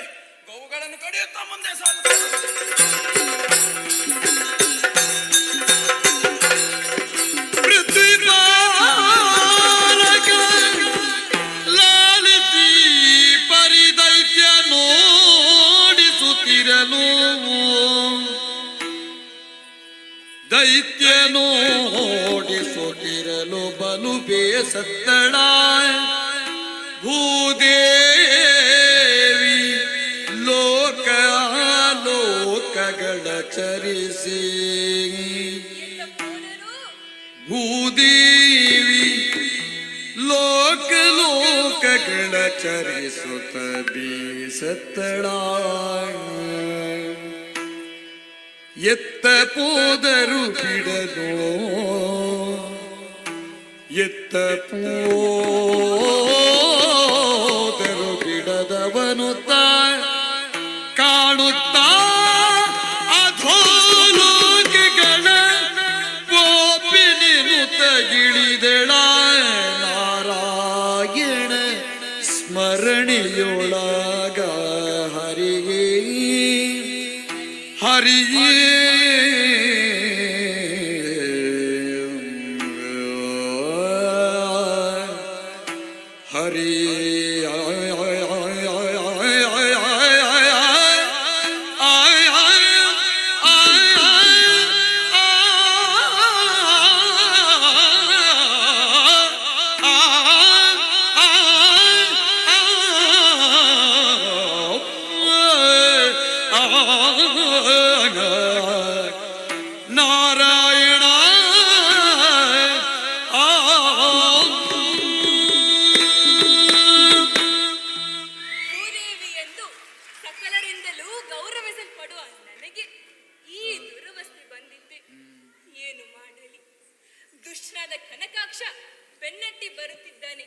ಗೋವುಗಳನ್ನು ಕಡಿಯುತ್ತಾ ಮುಂದೆ ಸಾಗುತ್ತಾಳೆ. ಲಾಲಿಸಿ ಪರಿದೈತ್ಯ ನೋಡಿಸುತ್ತಿರಲು ದೈತ್ಯ ನೋಡಿಸುತ್ತಿರಲು ಬಲು ಬೇಸತ್ತಳ ಭೂದೇವಿ ಲೋಕಗಳ ಚರಿಸಿ ಭೂದೇವಿ ಲೋಕಗಳ ಚರಿಸುತ್ತ ಬೇಸತ್ತಳ ಎತ್ತ ಪೋದರು ಬಿಡದು ಎತ್ತ ಪೋದರು ಬಿಡದವನು ಕಾಣುತ್ತಾ ಅಧೋಲೋಕಗಳ ಗೋಪಿನಿನುತ ಇಳಿದಳ ನಾರಾಯಣ ಸ್ಮರಣೆಯೊಳಗ ಹರಿಯೇ ಹರಿಯೇ ನಾರಾಯಣ ಭೂದೇವಿ ಎಂದು ಸಕಲರಿಂದಲೂ ಗೌರವಿಸಲ್ಪಡುವ ನನಗೆ ಈ ದುರವಸ್ಥೆ ಬಂದಿದ್ದೆ. ಏನು ಮಾಡಲಿ? ದುಷ್ಟನಾದ ಕನಕಾಕ್ಷ ಬೆನ್ನಟ್ಟಿ ಬರುತ್ತಿದ್ದಾನೆ.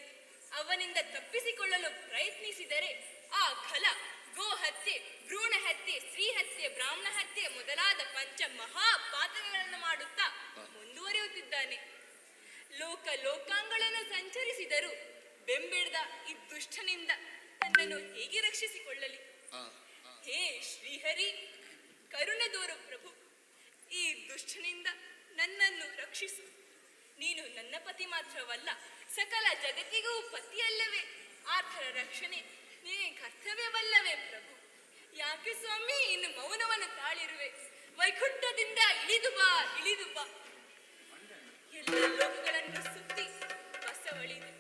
ಅವನಿಂದ ತಪ್ಪಿಸಿಕೊಳ್ಳಲು ಪ್ರಯತ್ನಿಸಿದರೆ ಆ ಖಲ ಗೋ ಹತ್ಯೆ, ಭ್ರೂಣ ಹತ್ಯೆ, ಸ್ತ್ರೀ ಹತ್ಯೆ, ಬ್ರಾಹ್ಮಣ ಹತ್ಯೆ ಮೊದಲಾದ ಪಂಚ ಮಹಾಪಾತಕಗಳನ್ನು ಮಾಡುತ್ತಾ ಮುಂದುವರಿಯುತ್ತಿದ್ದಾನೆ. ಲೋಕಾಂಗಳನ್ನು ಸಂಚರಿಸಿದರೂ ಬೆಂಬಿಡದ ಈ ದುಷ್ಟನಿಂದ ನನ್ನನ್ನು ಹೇಗೆ ರಕ್ಷಿಸಿಕೊಳ್ಳಲಿ? ಹೇ ಶ್ರೀಹರಿ, ಕರುಣೆ ತೋರು ಪ್ರಭು. ಈ ದುಷ್ಟನಿಂದ ನನ್ನನ್ನು ರಕ್ಷಿಸು. ನೀನು ನನ್ನ ಪತಿ ಮಾತ್ರವಲ್ಲ, ಸಕಲ ಜಗತ್ತಿಗೂ ಪತಿಯಲ್ಲವೇ? ಆತರ ರಕ್ಷಣೆ ನೀನೇ ಕರ್ತವ್ಯವಲ್ಲವೇ ಪ್ರಭು? ಯಾಕೆ ಸ್ವಾಮಿ ಇನ್ನು ಮೌನವನ್ನು ತಾಳಿರುವೆ? ವೈಕುಂಠದಿಂದ ಇಳಿದು ಬಾ, ಇಳಿದು ಬಾ. ಎಲ್ಲ ಲೋಕಗಳನ್ನು ಸುತ್ತಿ ಬಸವಳಿದೆ.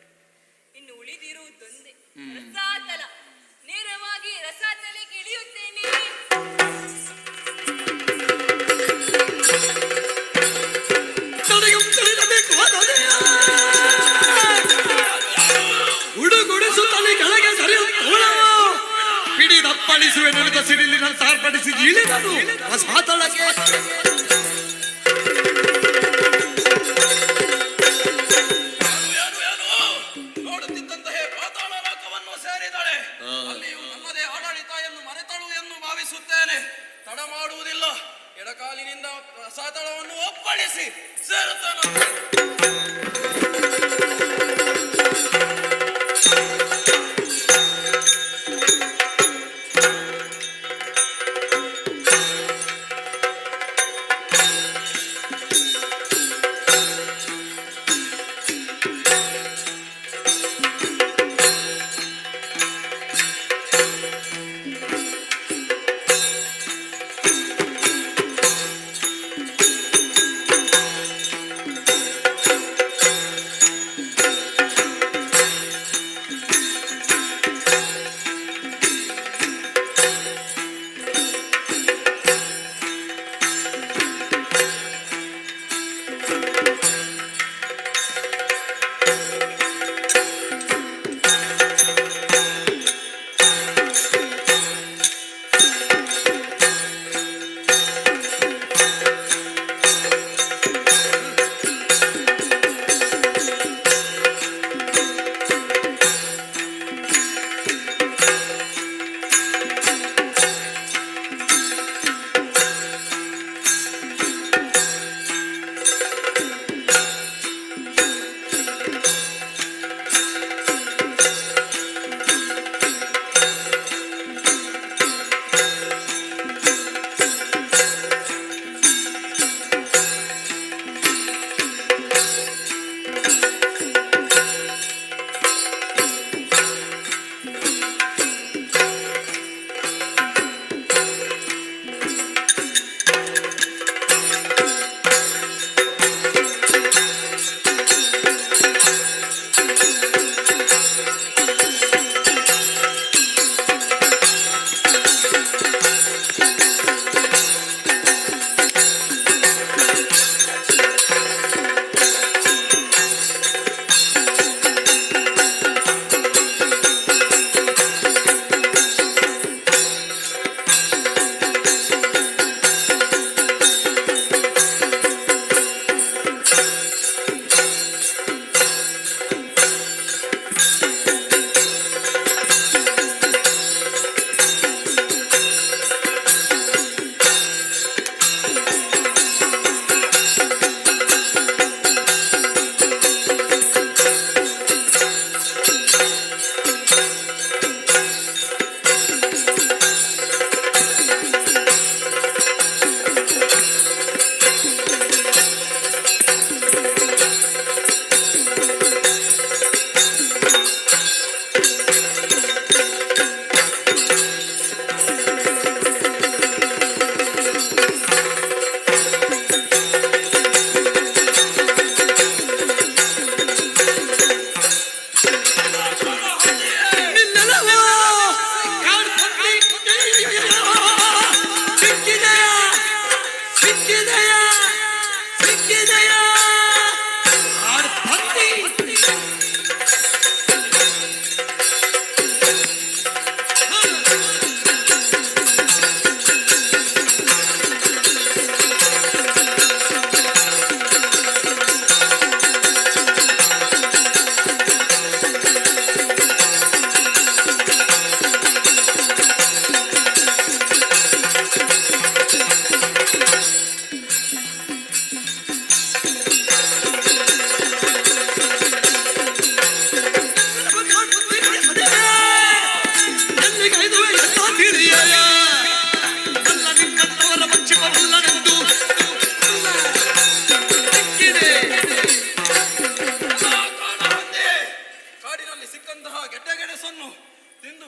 ಇನ್ನು ಉಳಿದಿರುವುದೊಂದೇ ರಸಾತಲ. ನೇರವಾಗಿ ರಸಾತಲೆಗೆ ಇಳಿಯುತ್ತೇನೆ. ಉಡುಗುಡಿಸುತ್ತಲೇ ಕೆಳಗೆ ಸರಿಯುತ್ತೋಳ ಪಿಡಿದಪ್ಪಳಿಸುವೆ ನುಡಿದ ಸಿಡಿಲಿನ ಸಾರ್ಪಡಿಸಿ ಇಳಿದನು ರಸಾತಳಕ್ಕೆ. ನೋಡುತ್ತಿದ್ದಂತೆಯೇ ಪಾತಾಳ ಲೋಕವನ್ನು ಸೇರಿದಳೆ. ಅಲ್ಲಿಯೂ ನಮ್ಮದೇ ಆಡಳಿತ ಎಂದು ಮರೆತಳು ಎಂದು ಭಾವಿಸುತ್ತೇನೆ. ತಡ ಮಾಡುವುದಿಲ್ಲ. ಎಡಕಾಲಿನಿಂದ ರಸಾತಳವನ್ನು ಒಪ್ಪಳಿಸಿ ಸೇರುತ್ತಾನೆ.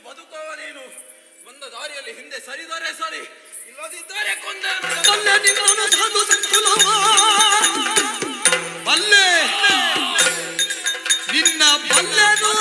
ಬದುಕುವ ನೀನು ಬಂದ ದಾರಿಯಲ್ಲಿ ಹಿಂದೆ ಸರಿದರೆ ಸರಿ, ಇಲ್ಲದಿದ್ದರೆ ಕೊಂದೆ. ಬಲ್ಲೆ ನಿನ್ನನು ಸಾಧು ಸಂಕುಲವ, ಬಲ್ಲೆ ನಿನ್ನ ಬಲ್ಲೆನು.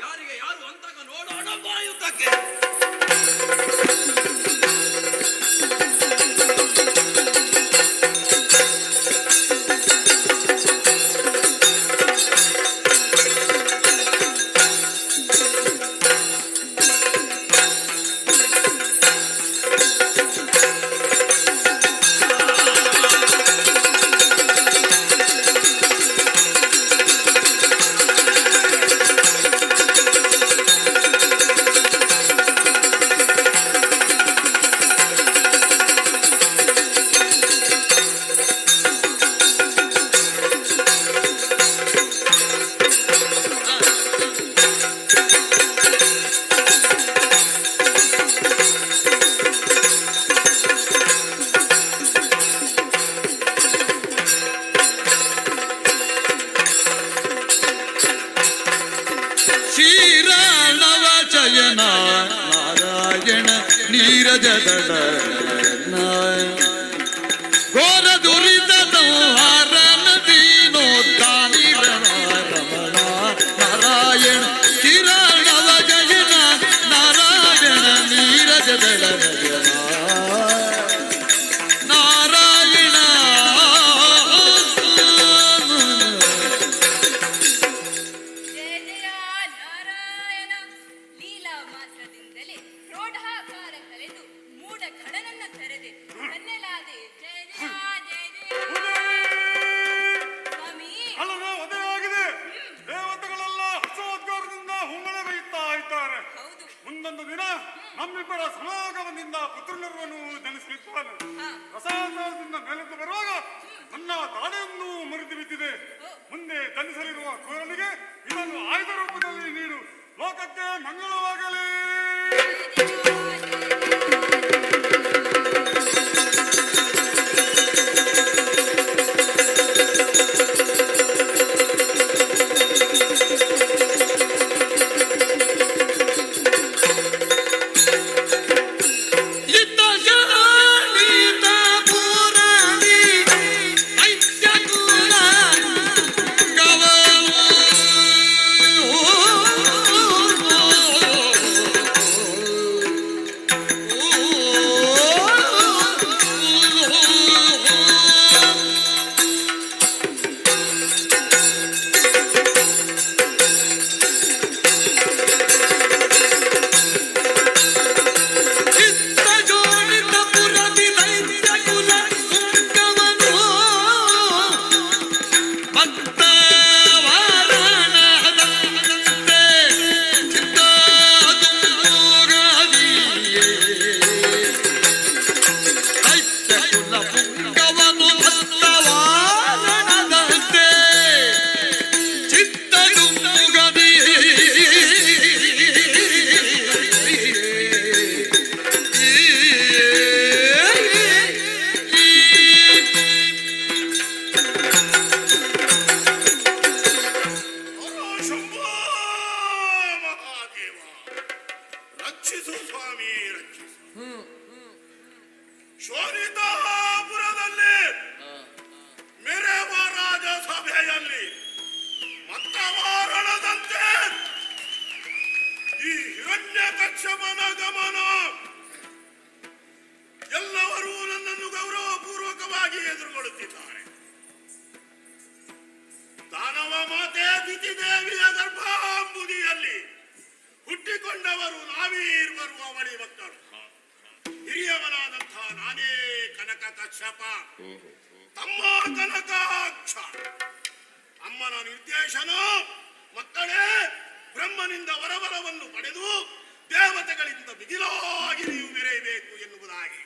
ಯಾರಿಗೆ ಯಾರು ಅಂತಾಗ ನೋಡೋಣ ಬಾ ಯುದ್ಧಕ್ಕೆ. ನಾರಾಯಣ ನೀರಜದಡ ಘೋರ ದುರಿತ ಸಂಹಾರನ ದೀನೋದ್ಧಾನಿರ ರಮಣ ನಾರಾಯಣ ಕಿರಣವ ಜಯನ ನಾರಾಯಣ ನೀರಜದಳ ನಾರಾಯಣ. ಜಯ ಜಯ ನಾರಾಯಣ. ಲೀಲಾ ಮಾತ್ರದಿಂದಲೇ ಕ್ರೋಢಾಕಾರ ಕಲೆದು ಮೂಢ ಖಡನನ್ನ ತೆರೆದೆ ಧನ್ಯಲಾದೆ. ಜಯ ಜಯ ಜಯ ಜಯ ಸ್ವಾಮಿ. ಅಲ್ಲವೇ ಉದಯವಾಗಿದೆ. ದೇವತೆಗಳೆಲ್ಲ ಹರ್ಷೋದ್ಗಾರದಿಂದ ಹುಮ್ಮಳ ಬೈತಾ ಇದ್ದಾರೆ. ಹೌದು. ಮುಂದೊಂದು ದಿನ ನಮ್ಮಿಬ್ಬರ ಸಮಾಗಮದಿಂದ ಪುತ್ರನರ್ವನು ಜನಿಸಲಿದ್ದಾನೆ. ರಸಾಯನದಿಂದ ಮೇಲೆದ್ದು ಬರುವಾಗ ನನ್ನ ತಾಡೆಯನ್ನು ಮುರಿದು ಬಿದ್ದಿದೆ. ಮುಂದೆ ಜನಿಸಲಿರುವ ಕೂರನಿಗೆ ಇದನ್ನು ಆಯುಧ ರೂಪದಲ್ಲಿ ನೀಡು. ಲೋಕಕ್ಕೆ ಮಂಗಳವಾಗಲಿ. Oh ಸಭೆಯಲ್ಲಿ ಮತವಾರಣದಂತೆ ಈ ಹಿರಣ್ಯಕಶ್ಯಪನ ಗಮನ ಎಲ್ಲರೂ ನನ್ನನ್ನು ಗೌರವಪೂರ್ವಕವಾಗಿ ಎದುರುಗೊಳ್ಳುತ್ತಿದ್ದಾರೆ. ದಾನವ ಮಾತೆ ದಿತಿದೇವಿಯ ಗರ್ಭಾಂಬುದಿಯಲ್ಲಿ ಹುಟ್ಟಿಕೊಂಡವರು ನಾವೀರ್ವರು ಅವಳಿ ಮಕ್ಕಳು. ಹಿರಿಯವನಾದಂತಹ ನಾನೇ ಕನಕ ಕಶ್ಯಪ, ತಮ್ಮ ಕನಕಾಕ್ಷ. ಅಮ್ಮನ ನಿರ್ದೇಶನ ಮಕ್ಕಳೇ ಬ್ರಹ್ಮನಿಂದ ವರವರವನ್ನು ಪಡೆದು ದೇವತೆಗಳಿಂದ ಬಿಗಿಲಾಗಿ ನೀವು ಮೆರೆಯಬೇಕು ಎನ್ನುವುದಾಗಿ.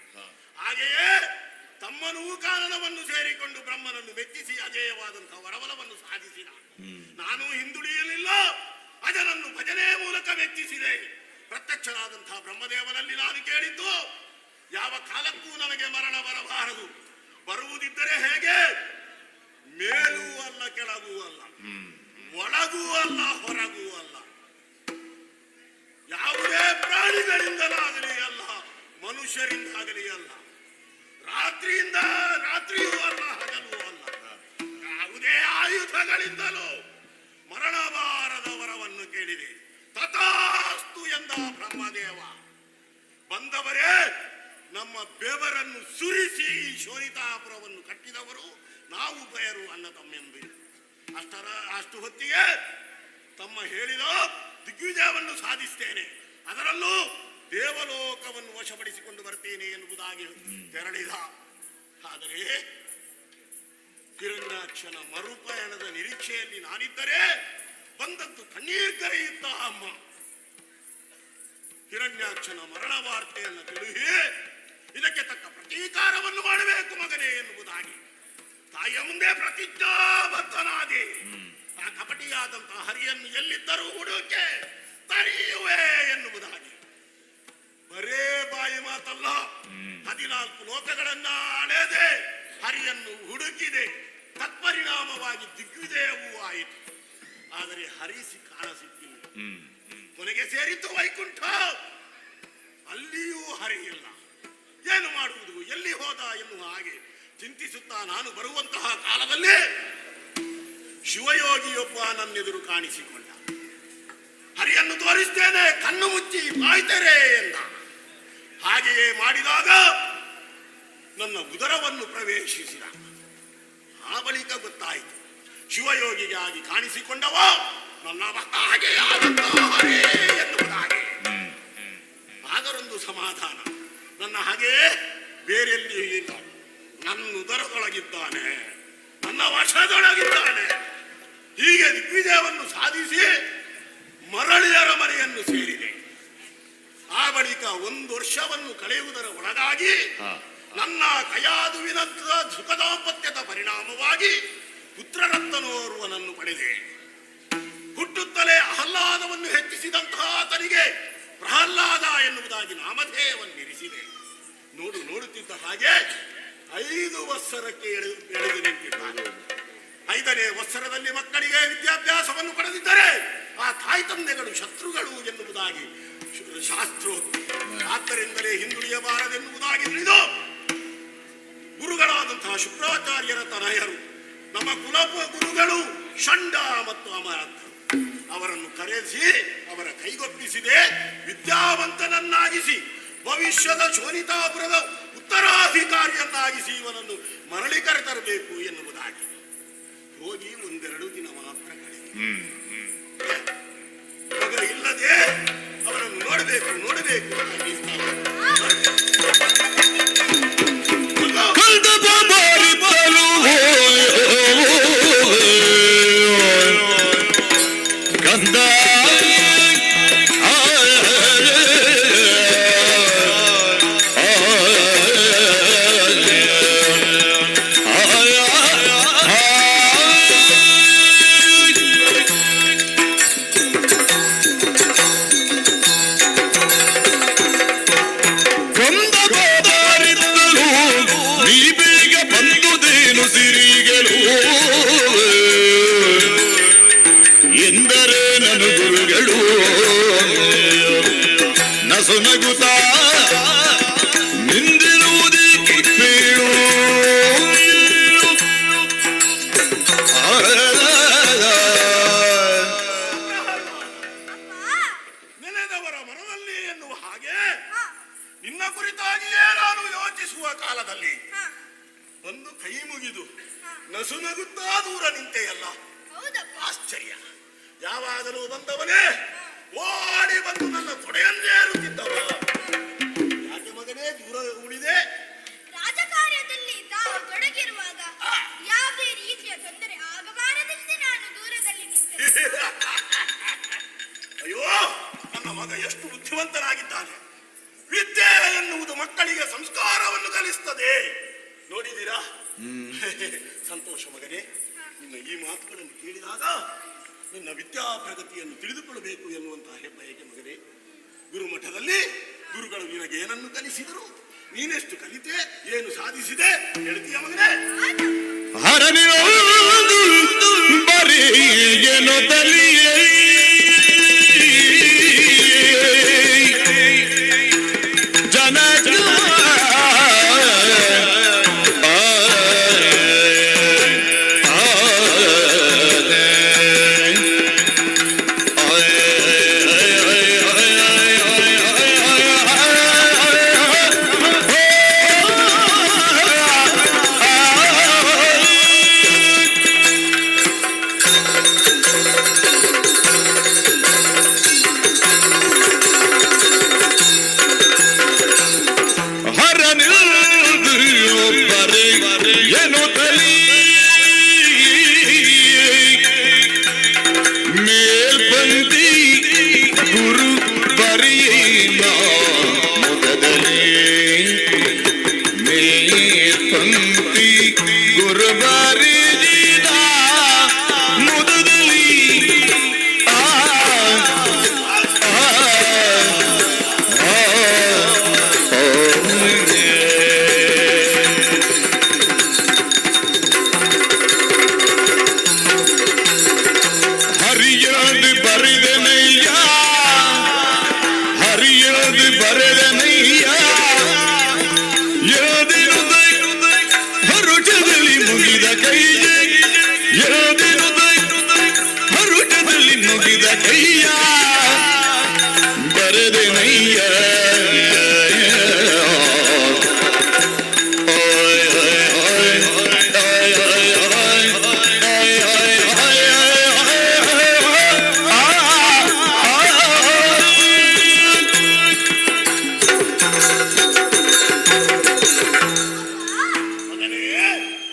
ಹಾಗೆಯೇ ತಮ್ಮನೂ ಕಾನನವನ್ನು ಸೇರಿಕೊಂಡು ಬ್ರಹ್ಮನನ್ನು ಮೆಚ್ಚಿಸಿ ಅಜೇಯವಾದಂತಹ ವರವರವನ್ನು ಸಾಧಿಸಿದ. ನಾನು ಹಿಂದುಳಿಯಲಿಲ್ಲ, ಅಜನನ್ನು ಭಜನೆ ಮೂಲಕ ಮೆಚ್ಚಿಸಿದೆ. ಪ್ರತ್ಯಕ್ಷನಾದಂತಹ ಬ್ರಹ್ಮದೇವನಲ್ಲಿ ನಾನು ಕೇಳಿದ್ದು, ಯಾವ ಕಾಲಕ್ಕೂ ನನಗೆ ಮರಣ ಬರಬಾರದು. ಬರುವುದಿದ್ದರೆ ಹೇಗೆ? ಮೇಲೂ ಅಲ್ಲ, ಕೆಳಗೂ ಅಲ್ಲ, ಒಳಗೂ ಅಲ್ಲ, ಹೊರಗೂ ಅಲ್ಲ. ಯಾವುದೇ ಪ್ರಾಣಿಗಳಿಂದಲಾಗಲಿ ಅಲ್ಲ, ಮನುಷ್ಯರಿಂದಾಗಲಿ ಅಲ್ಲ, ರಾತ್ರಿಯೂ ಅಲ್ಲ, ಹಗಲೂ ಅಲ್ಲ, ಯಾವುದೇ ಆಯುಧಗಳಿಂದಲೂ ಮರಣ ಬಾರದ ವರವನ್ನು ಕೇಳಿದೆ. ತಥಾಸ್ತು ಎಂದ ಬ್ರಹ್ಮದೇವ. ಬಂದವರೇ, ನಮ್ಮ ಬೆವರನ್ನು ಸುರಿಸಿ ಶೋಣಿತಾಪುರವನ್ನು ಕಟ್ಟಿದವರು ನಾವು ಬಯರು ಅಣ್ಣ ತಮ್ಮೆಂದು. ಅಷ್ಟು ಹೊತ್ತಿಗೆ ತಮ್ಮ ಹೇಳಿದ ದಿಗ್ವಿಜಯವನ್ನು ಸಾಧಿಸ್ತೇನೆ, ಅದರಲ್ಲೂ ದೇವಲೋಕವನ್ನು ವಶಪಡಿಸಿಕೊಂಡು ಬರ್ತೇನೆ ಎನ್ನುವುದಾಗಿ ತೆರಳಿದ. ಆದರೆ ಹಿರಣ್ಯಾಕ್ಷನ ಮರುಪಯಣದ ನಿರೀಕ್ಷೆಯಲ್ಲಿ ನಾನಿದ್ದರೆ ಬಂದದ್ದು ಕಣ್ಣೀರ್ ಕರೆಯುತ್ತ ಅಮ್ಮ. ಹಿರಣ್ಯಾಕ್ಷನ ಮರಣ ವಾರ್ತೆಯನ್ನು ತಿಳಿಸಿ ಇದಕ್ಕೆ ತಕ್ಕ ಪ್ರತೀಕಾರವನ್ನು ಮಾಡಬೇಕು ಮಗನೇ ಎನ್ನುವುದಾಗಿ ತಾಯಿಯ ಮುಂದೆ ಪ್ರತಿಜ್ಞಾಬದ್ಧನಾದೆ. ಆ ಕಪಟಿಯಾದಂತಹ ಹರಿಯನ್ನು ಎಲ್ಲಿದ್ದರೂ ಹುಡುಕೆ ತಡೆಯುವೆ ಎನ್ನುವುದಾಗಿ. ಬರೇ ಬಾಯಿ ಮಾತಲ್ಲ, 14 ಲೋಕಗಳನ್ನ ಅಳೆದೆ ಹರಿಯನ್ನು ಹುಡುಕಿದೆ. ತತ್ಪರಿಣಾಮವಾಗಿ ದಿಗ್ವಿಜಯವೂ ಆಯಿತು. ಆದರೆ ಹರಿಸಿ ಕಾಣಸಿಕ್ಕಿಲ್ಲ. ಕೊನೆಗೆ ಸೇರಿತ್ತು ವೈಕುಂಠ, ಅಲ್ಲಿಯೂ ಹರಿಯಿಲ್ಲ. ಏನು ಮಾಡುವುದು, ಎಲ್ಲಿ ಹೋದ ಎನ್ನುವ ಹಾಗೆ ಚಿಂತಿಸುತ್ತಾ ನಾನು ಬರುವಂತಹ ಕಾಲದಲ್ಲಿ ಶಿವಯೋಗಿಯೊಬ್ಬ ನನ್ನೆದುರು ಕಾಣಿಸಿಕೊಂಡ. ಹರಿಯನ್ನು ತೋರಿಸ್ತೇನೆ, ಕಣ್ಣು ಮುಚ್ಚಿ ಬಾಯ್ತರೆ ಎಂದ. ಹಾಗೆಯೇ ಮಾಡಿದಾಗ ನನ್ನ ಉದರವನ್ನು ಪ್ರವೇಶಿಸಿದ. ಆ ಬಳಿಕ ಗೊತ್ತಾಯಿತು, ಶಿವಯೋಗಿಗಾಗಿ ಕಾಣಿಸಿಕೊಂಡವ ನನ್ನ ಹಾಗೆ ಎನ್ನುವುದಾಗಿ. ಆಗರೊಂದು ಸಮಾಧಾನ, ನನ್ನ ಹಾಗೆ ಬೇರೆಲ್ಲಿಯೂ ಇಲ್ಲ. ನನ್ನ ಉದರದೊಳಗಿದ್ದಾನೆ, ನನ್ನ ವಶದೊಳಗಿದ್ದಾನೆ. ಹೀಗೆ ದಿಗ್ವಿಜಯವನ್ನು ಸಾಧಿಸಿ ಮರಳಿಯರ ಮನೆಯನ್ನು ಸೇರಿದೆ. ಆ ಬಳಿಕ 1 ವರ್ಷವನ್ನು ಕಳೆಯುವುದರ ಒಳಗಾಗಿ ನನ್ನ ಕಯಾದುವಿನಂತ ಸುಖದಾಂಪತ್ಯದ ಪರಿಣಾಮವಾಗಿ ಪುತ್ರರತ್ನೋರ್ವನನ್ನು ಪಡೆದೆ. ಹುಟ್ಟುತ್ತಲೇ ಆಹ್ಲಾದವನ್ನು ಹೆಚ್ಚಿಸಿದಂತಹ ಆತನಿಗೆ ಪ್ರಹ್ಲಾದ ಎನ್ನುವುದಾಗಿ ನಾಮಧೇಯವನ್ನಿರಿಸಿದೆ. ನೋಡುತ್ತಿದ್ದ ಹಾಗೆ 5 ವತ್ಸರಕ್ಕೆ ಎಳೆದು ನಿಂತಿದ್ದಾನೆ. 5ನೇ ವತ್ಸರದಲ್ಲಿ ಮಕ್ಕಳಿಗೆ ವಿದ್ಯಾಭ್ಯಾಸವನ್ನು ಪಡೆದಿದ್ದರೆ ಆ ತಾಯಿ ತಂದೆಗಳು ಶತ್ರುಗಳು ಎನ್ನುವುದಾಗಿ ಶಾಸ್ತ್ರೋಕ್ತಿ. ಆದ್ದರಿಂದಲೇ ಹಿಂದುಳಿಯಬಾರದೆನ್ನುವುದಾಗಿ ತಿಳಿದು ಗುರುಗಳಾದಂತಹ ಶುಕ್ರಾಚಾರ್ಯರ ತನಯರು, ನಮ್ಮ ಗುರುಗಳು ಷಂಡ ಮತ್ತು ಅಮರಂತರು, ಅವರನ್ನು ಕರೆಸಿ ಅವರ ಕೈಗೊಪ್ಪಿಸಿದೆ. ವಿದ್ಯಾವಂತನನ್ನಾಗಿಸಿ ಭವಿಷ್ಯದ ಶೋಣಿತಾಪುರದ ಉತ್ತರಾಧಿಕಾರಿಯನ್ನಾಗಿಸಿ ಇವನನ್ನು ಮರಳಿ ಕರೆತರಬೇಕು ಎನ್ನುವುದಾಗಿ. ಹೋಗಿ 1-2 ದಿನ ಮಾತ್ರ ಕಳೆದ. ಮಗ ಇಲ್ಲದೆ ಅವರನ್ನು ನೋಡಬೇಕು ಬಂದು ಕೈ ಮುಗಿದು ನಸುನಗುತ್ತಾ ದೂರ ನಿಂತೆಯಲ್ಲ, ಹೌದಪ್ಪ. ಆಶ್ಚರ್ಯ. ಯಾವಾಗಲೂ ಬಂದವನೇ ಓಡಿ ಬಂದು ನನ್ನ ತೊಡೆಯನ್ನೇರುತ್ತಿದ್ದವ. ಯಾಕೆ ಮಗನೇ ದೂರ ಉಳಿದೆ? ರಾಜಕಾರ್ಯದಲ್ಲಿ ತಾವು ತೊಡಗಿರುವಾಗ ಯಾವುದೇ ರೀತಿಯ ತೊಂದರೆ ಆಗಬಾರದೆಂದು ನಾನು ದೂರದಲ್ಲಿ ನಿಂತೆ. ಅಯ್ಯೋ, ನನ್ನ ಮಗ ಎಷ್ಟು ಬುದ್ಧಿವಂತನಾಗಿದ್ದಾನೆ. ವಿದ್ಯೆ ಎನ್ನುವುದು ಮಕ್ಕಳಿಗೆ ಸಂಸ್ಕಾರವನ್ನು ಕಲಿಸ್ತದೆ. ನೋಡಿದ್ದೀರಾ? ಸಂತೋಷ ಮಗನೇ. ನಿನ್ನ ಈ ಮಾತುಗಳನ್ನು ಕೇಳಿದಾಗ ನಿನ್ನ ವಿದ್ಯಾ ಪ್ರಗತಿಯನ್ನು ತಿಳಿದುಕೊಳ್ಳಬೇಕು ಎನ್ನುವಂತಹ ಹೆಬ್ಬಯಕೆ ಮಗನೇ. ಗುರುಮಠದಲ್ಲಿ ಗುರುಗಳು ನಿನಗೆ ಏನನ್ನು ಕಲಿಸಿದರು, ನೀನೆಷ್ಟು ಕಲಿತೆ, ಏನು ಸಾಧಿಸಿದೆ ಹೇಳ್ತೀಯ ಮಗನೇ? ಬರೀ ಏನು ತಲಿಯೇ ಜನ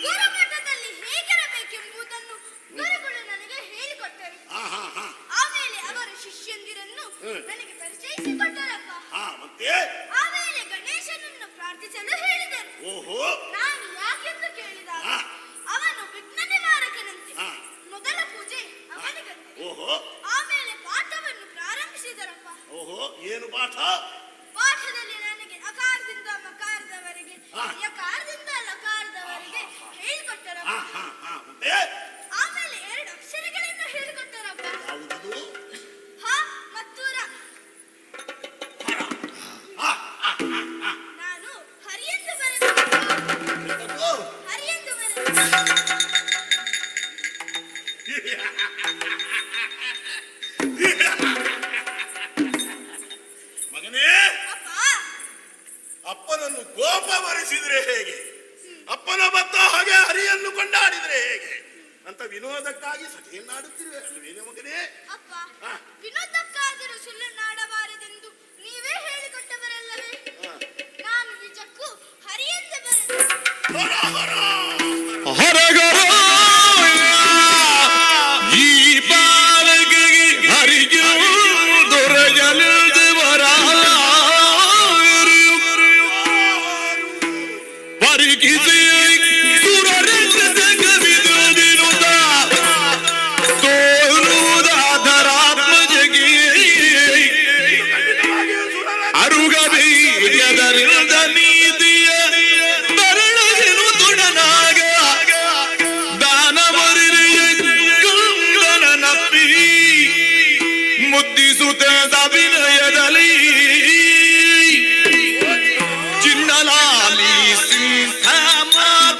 ಗುರುಮಠದಲ್ಲಿ ಹೇಗಿರಬೇಕೆಂಬುದನ್ನು ಗುರುಗಳು ನನಗೆ ಹೇಳಿಕೊಟ್ಟರು. ಆಮೇಲೆ ಅವರ ಶಿಷ್ಯಂದಿರನ್ನು ನನಗೆ ಪರಿಚಯಿಸಿಕೊಟ್ಟರಪ್ಪ. ಮತ್ತೆ ಆಮೇಲೆ ಗಣೇಶನನ್ನು ಪ್ರಾರ್ಥಿಸಲು ಹೇಳಿದರು. ಓಹೋ, ನಾನು ಯಾಕೆಂದು ಕೇಳಿದಾಗ ಅವನು ವಿಘ್ನ ನಿವಾರಕನಂತೆ. ಮೊದಲ ಪೂಜೆ ಅವನಿಗಂತೆ. ಓಹೋ, ಆಮೇಲೆ ಪಾಠವನ್ನು ಪ್ರಾರಂಭಿಸಿದರಪ್ಪ. ಓಹೋ, ಏನು ಪಾಠ? ಪಾಠದಲ್ಲಿ ನನಗೆ ಅಕಾರದಿಂದ ಮಕಾರದವರೆಗೆ, ಯಕಾರದಿಂದ ಲಕಾರದವರೆಗೆ ಹೇಳಿಕೊಟ್ಟರಪ್ಪ. ಮತ್ತೆ ಆಮೇಲೆ 2 ಅಕ್ಷರಗಳನ್ನು ಹೇಳಿಕೊಟ್ಟರಪ್ಪ. ಯಾವುದದು? ಹ ಮತ್ತು ರ. ನಾನು ಹರಿಯೆಂದು ಬರೆದೆ. ಹರಿಯೆಂದು ಬರೆದೆ. ಮಗನೇ, ಅಪ್ಪನನ್ನು ಕೋಪ ಬರಿಸಿದ್ರೆ ಹೇಗೆ, ಅಪ್ಪನ ಬತ್ತ ಹಾಗೆ ಹರಿಯನ್ನು ಕೊಂಡಾಡಿದ್ರೆ ಹೇಗೆ ಅಂತ ವಿನೋದಕ್ಕಾಗಿ ಸಖಿಯನ್ನಾಡುತ್ತಿರುವೆ ಅಲ್ವೇನೆ ಮಗನೇ? ಅಪ್ಪ, ವಿನೋದಕ್ಕಾದರೂ ಸುಳ್ಳನ್ನಾಡಬಾರದೆಂದು ನೀವೇ ಹೇಳಿಕೊಟ್ಟವರಲ್ಲವೇ? ನಾನು ನಿಜಕ್ಕೂ ಹರಿಯೆಂದು ಬರೆದೆ. ಹೊರಗರ ಈ ಬಾಲಗೆ ಹರಿಯು ದೊರೆಯಲಿದವರ ಪರಿಗಿಸಿ ಸುರರಿಸಿದ ತೋರುವುದಾಧರಾತ್ಮ ಜಗಿ ಅರುಗಬೇಯದರಿಂದ ನೀತಿಯ ಬರಳಗಿನು ತುಡನಾಗ ದಾನ ಮರಿಯ ಕಂಗನ ನಪ್ಪಿ ಮುದ್ದಿಸುತ್ತ ಅಭಿನಯದಲ್ಲಿ ಚಿನ್ನಲಾಲಿ ಸಿಂಹ ಮಾತ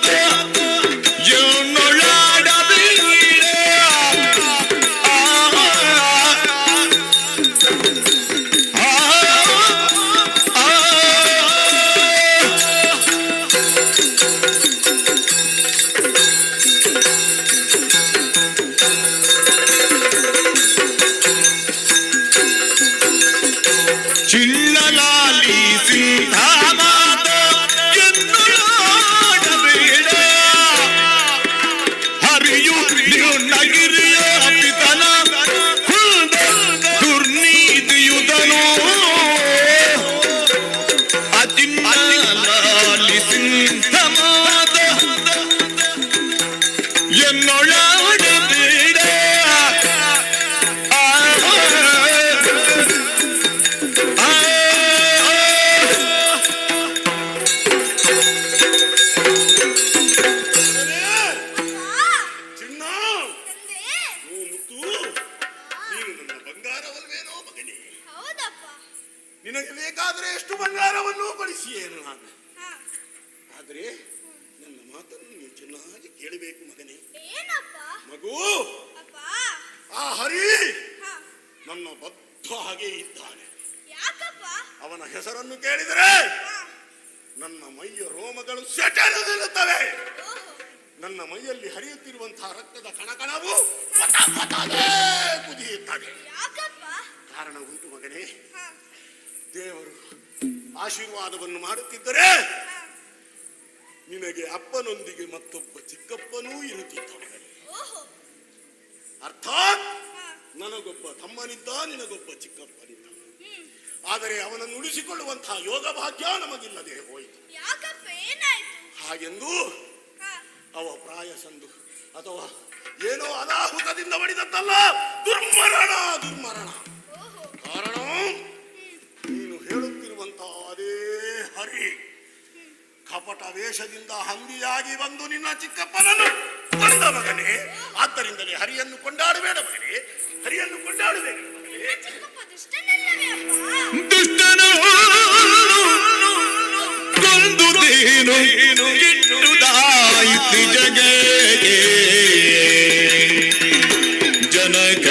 ಚೆನ್ನಾಗಿ ಕೇಳಬೇಕು ಮಗನೇ. ಏನಪ್ಪ? ಮಗು, ಅಪ್ಪ. ಆ ಹರಿ ಹಾ. ನನ್ನ ಬದ್ಧ ಹಾಗೆ ಇದ್ದಾನೆ. ಯಾಕಪ್ಪ? ಅವನ ಹೆಸರನ್ನು ಕೇಳಿದರೆ ಹಾ. ನನ್ನ ಮೈಯ ರೋಮಗಳು ಸೆಟೆದು ನಿಲ್ಲುತ್ತವೆ. ಓಹೋ. ನನ್ನ ಮೈಯಲ್ಲಿ ಹರಿಯುತ್ತಿರುವಂತಹ ರಕ್ತದ ಕಣಕಣವು ಪಟ ಪಟನೇ ಕುದಿಯುತ್ತದೆ. ಯಾಕಪ್ಪ? ಕಾರಣ ಉಂಟು ಮಗನೇ. ಹಾ. ದೇವರು ಆಶೀರ್ವಾದವನ್ನು ಮಾಡುತ್ತಿದ್ದರೆ ಹಾ. ನಿನಗೆ ಅಪ್ಪನೊಂದಿಗೆ ಮತ್ತೊಬ್ಬ ಚಿಕ್ಕಪ್ಪನೂ ಇರುತ್ತಿದ್ದ ಮಗನೇ. ಓಹೋ. ಅರ್ಥಾತ್ ಹಾ. ನನಗೊಬ್ಬ ತಮ್ಮನಿದ್ದ, ನಿನಗೊಬ್ಬ ಚಿಕ್ಕಪ್ಪನಿದ್ದ. ಹ್ಮ್. ಆದರೆ ಅವನನ್ನು ಉಳಿಸಿಕೊಳ್ಳುವಂತಹ ಯೋಗ ಭಾಗ್ಯ ನಮಗಿಲ್ಲದೆ ಹೋಯಿತು. ಯಾಕಪ್ಪ? ಏನಾಯ್ತು? ಹಾಗೆಂದು ಹಾ. ಅವ ಪ್ರಾಯ ಸಂದು ಅಥವಾ ಏನೋ ಅನಾಹುತದಿಂದ ಬಡಿದದ್ದಲ್ಲ, ದುರ್ಮರಣ ದುರ್ಮರಣ. ಓಹೋ. ಕಾರಣ ನೀನು ಹೇಳುತ್ತಿರುವಂತಹ ಅದೇ ಹರಿ ಕಪಟ ವೇಷದಿಂದ ಹಂದಿಯಾಗಿ ಬಂದು ನಿನ್ನ ಚಿಕ್ಕಪ್ಪನನ್ನು ಕೊಂದ ಮಗನೇ. ಆದ್ದರಿಂದಲೇ ಹರಿಯನ್ನು ಕೊಂಡಾಡಬೇಡ ಮಗನೇ, ಹರಿಯನ್ನು ಕೊಂಡಾಡಬೇಡ ಮಗನೇ. ಚಿಕ್ಕಪ್ಪ ದುಷ್ಟನಲ್ಲವೇ ಅಪ್ಪ? ದುಷ್ಟನು ಕೊಂದುದೇನು ಇಟ್ಟುದಾಯಿತು ಜಗಕ್ಕೆ ಜನಕ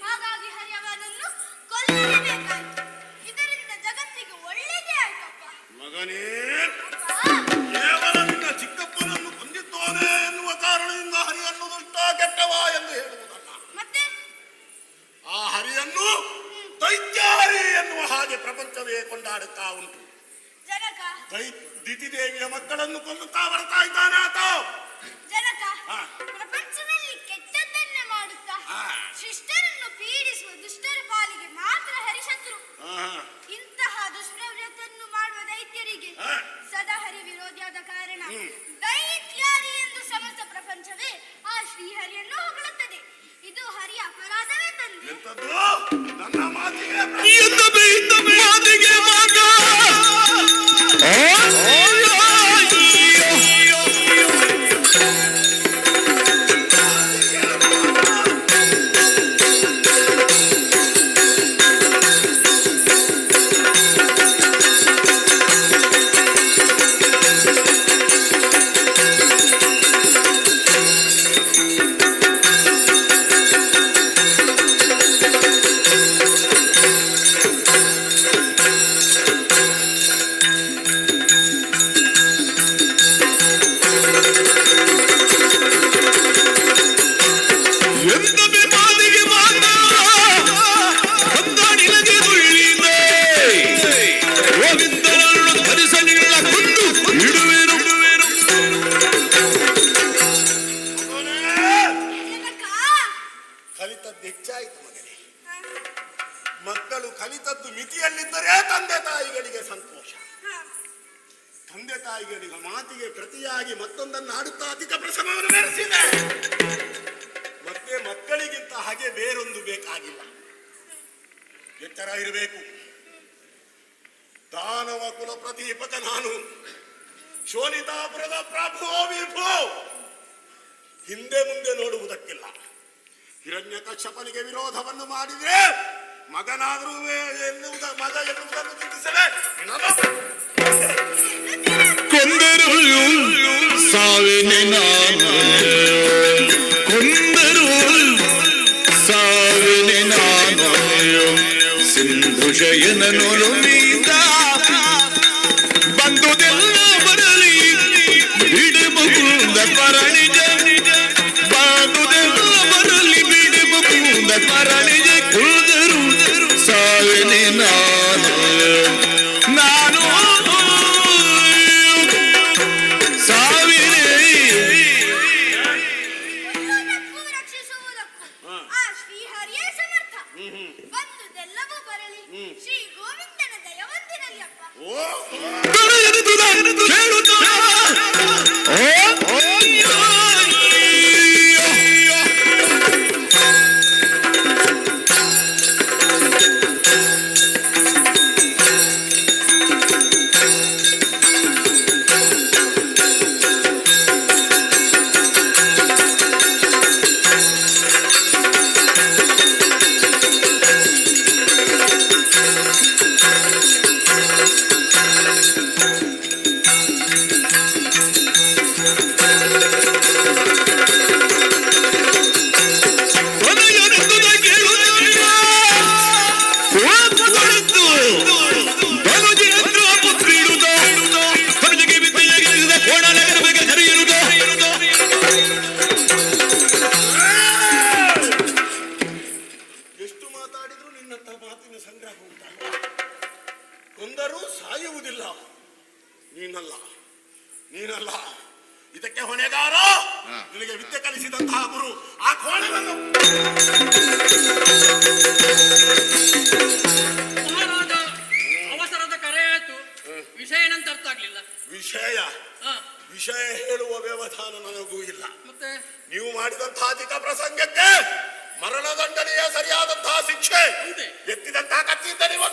ಹಾಗಾಗಿ ಹರಿಯವನನ್ನು ಕೊಲ್ಲಲೇಬೇಕಾಯ್ತು. ಇದರಿಂದ ಜಗತ್ತಿಗೆ ಒಳ್ಳೆಯದೇ ಆಯ್ತಪ್ಪ. ಮಗನೇ, ಅಪ್ಪ. ಕೇವಲ ನಿನ್ನ ಚಿಕ್ಕಪ್ಪನನ್ನು ಕೊಂದಿದ್ದಾನೆ ಎನ್ನುವ ಕಾರಣದಿಂದ ಹರಿಯನ್ನು ದುಷ್ಟ ಕೆಟ್ಟವ ಎಂದು ಹೇಳುವುದಲ್ಲ. ಮತ್ತೆ ಆ ಹರಿಯನ್ನು ದೈತ್ಯಹರಿ ಎನ್ನುವ ಹಾಗೆ ಪ್ರಪಂಚವೇ ಕೊಂಡಾಡುತ್ತಾ ಉಂಟು. ಜನಕ ದಿತಿದೇವಿಯ ಮಕ್ಕಳನ್ನು ಕೊಲ್ಲುತ್ತಾ ಬರ್ತಾ ಇದ್ದಾನೆ ಆತ. ಜನಕ ಹಾ. ಪ್ರಪಂಚದಲ್ಲಿ ಕೆಟ್ಟದ್ದನ್ನೇ ಮಾಡುತ್ತಾ ಹಾ. ಶಿಷ್ಟರನ್ನು ಪೀಡಿಸುವ ದುಷ್ಟರ ಪಾಲಿಗೆ ಮಾತ್ರ ಹರಿಶತ್ರು. ಆಹಾ. ಇಂತಹ ದುಷ್ಪ್ರವೃತ್ತನ್ನು ಮಾಡುವ ದೈತ್ಯರಿಗೆ ಹಾ. ಸದಾ ಹರಿ ವಿರೋಧಿಯಾದ ಕಾರಣ ದೈತ್ಯಾರಿ ಎಂದು ಸಮಸ್ತ ಪ್ರಪಂಚವೇ ಆ ಶ್ರೀಹರಿಯನ್ನು ಹೊಗಳುತ್ತದೆ. ಇದು ಹರಿಯ ಅಪರಾಧವೇ ತಂದೆ. ಎಂತದ್ದು? ನನ್ನ ಮಾತಿಗೆ ಮಾತಿಗೆ ಮಾತ ಸ್ಥಿತಿಯಲ್ಲಿದ್ದರೆ ತಂದೆ ತಾಯಿಗಳಿಗೆ ಸಂತೋಷ. ತಂದೆ ತಾಯಿಗಳಿಗೆ ಮಾತಿಗೆ ಪ್ರತಿಯಾಗಿ ಮತ್ತೊಂದನ್ನು ಆಡುತ್ತಾ ಅಧಿಕ ಪ್ರಸವವನ್ನು ಬೆರೆಸಿದೆ. ಮತ್ತೆ ಮಕ್ಕಳಿಗಿಂತ ಹಾಗೆ ಬೇರೊಂದು ಬೇಕಾಗಿಲ್ಲ. ಎಚ್ಚರ ಇರಬೇಕು. ದಾನವ ಕುಲ ಪ್ರದೀಪಕ ನಾನು, ಶೋನಿತಾಪುರದ ಪ್ರಭು ವಿಭು. ಹಿಂದೆ ಮುಂದೆ ನೋಡುವುದಕ್ಕಿಲ್ಲ. ಹಿರಣ್ಯಕಶ್ಯಪನಿಗೆ ವಿರೋಧವನ್ನು ಮಾಡಿದ್ರೆ ಮಗನಾದರೂ ಮಗ ಎನ್ನುವುದನ್ನು ಚಿಂತಿಸಲೇ ಕೊಂದರು ಸಾವಿನಿ ನಾನು, ಕೊಂದರು ಸಾವಿನಿ ನಾನು, ಸಿಂಧು ಶಯನನು ಮೀದ ಬಂದುದೆಲ್ಲ ಬರಲಿ ಬಿಡು ಮುಕುಂದ ಪರಣಿಜ, ಬಂದುದೆಲ್ಲ ಬರಲಿ ಬಿಡು ಮುಕುಂದ ಪರಣಿಜ. ಕುಳಿದರು ಸಾವಿನಿ ನಾನು, ನಾನು ರಕ್ಷಿಸುವುದಕ್ಕೂ ಆ ಶ್ರೀಹರಿಯೇ ಸಮರ್ಥ. ಬಂದುದೆಲ್ಲವೂ ಬರಲಿ ಶ್ರೀ ಗೋವಿಂದನ ದಯವಂತಿರಲಿ ಅಪ್ಪ. ಎಷ್ಟು ಮಾತಾಡಿದ್ರು ನಿನ್ನಂತ ಮಾತಿನ ಸಂಗ್ರಹ ಉಂಟ. ಕೊಂದರೂ ಸಾಯುವುದಿಲ್ಲ. ನೀನಲ್ಲ, ನೀನಲ್ಲ ಇದಕ್ಕೆ ಹೊಣೆಗಾರ. ನಿನಗೆ ವಿದ್ಯೆ ಕಲಿಸಿದಂತಹ ಗುರು ಆ ಕೋಣವನ್ನು. ಮಹಾರಾಜ ಅವಸರದ ಕರೆ ಆಯ್ತು. ವಿಷಯ ಏನಂತ ಅರ್ಥ ಆಗ್ಲಿಲ್ಲ. ವಿಷಯ ಹೇಳುವ ವ್ಯವಧಾನ ನನಗೂ ಇಲ್ಲ. ಮತ್ತೆ ನೀವು ಮಾಡಿದಂತಹ ಅಧಿಕ ಪ್ರಸಂಗಕ್ಕೆ ಮರಣದಂಡನೆಯ ಸರಿಯಾದಂತಹ ಶಿಕ್ಷೆ. ಎತ್ತಿದಂತಹ ಕತ್ತಿಯಿಂದ ನೀವು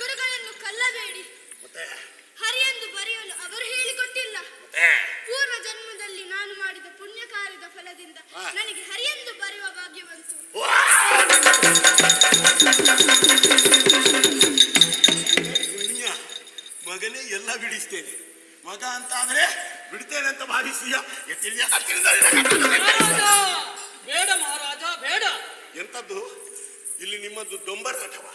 ಗುರುಗಳನ್ನು ಕಲ್ಲಬೇಡಿ. ಹರಿಯೆಂದು ಬರೆಯಲು ಅವರು ಹೇಳಿಕೊಟ್ಟಿಲ್ಲ. ಪೂರ್ವ ಜನ್ಮದಲ್ಲಿ ನಾನು ಮಾಡಿದ ಪುಣ್ಯ ಕಾರ್ಯದ ಫಲದಿಂದ ನನಗೆ ಹರಿಯೆಂದು ಬರೆಯುವ ಭಾಗ್ಯ ಬಂತು. ಪುಣ್ಯ ಮಗನೇ ಎಲ್ಲ ಬಿಡಿಸ್ತೇನೆ. ಮಗ ಅಂತ ಆದ್ರೆ ಬಿಡ್ತೇನೆ ಅಂತ ಭಾವಿಸಿಯ. ಬೇಡ ಮಹಾರಾಜ ಬೇಡ. ಎಂತದ್ದು ಇಲ್ಲಿ ನಿಮ್ಮದ್ದು ಡೊಂಬರಾಟವ?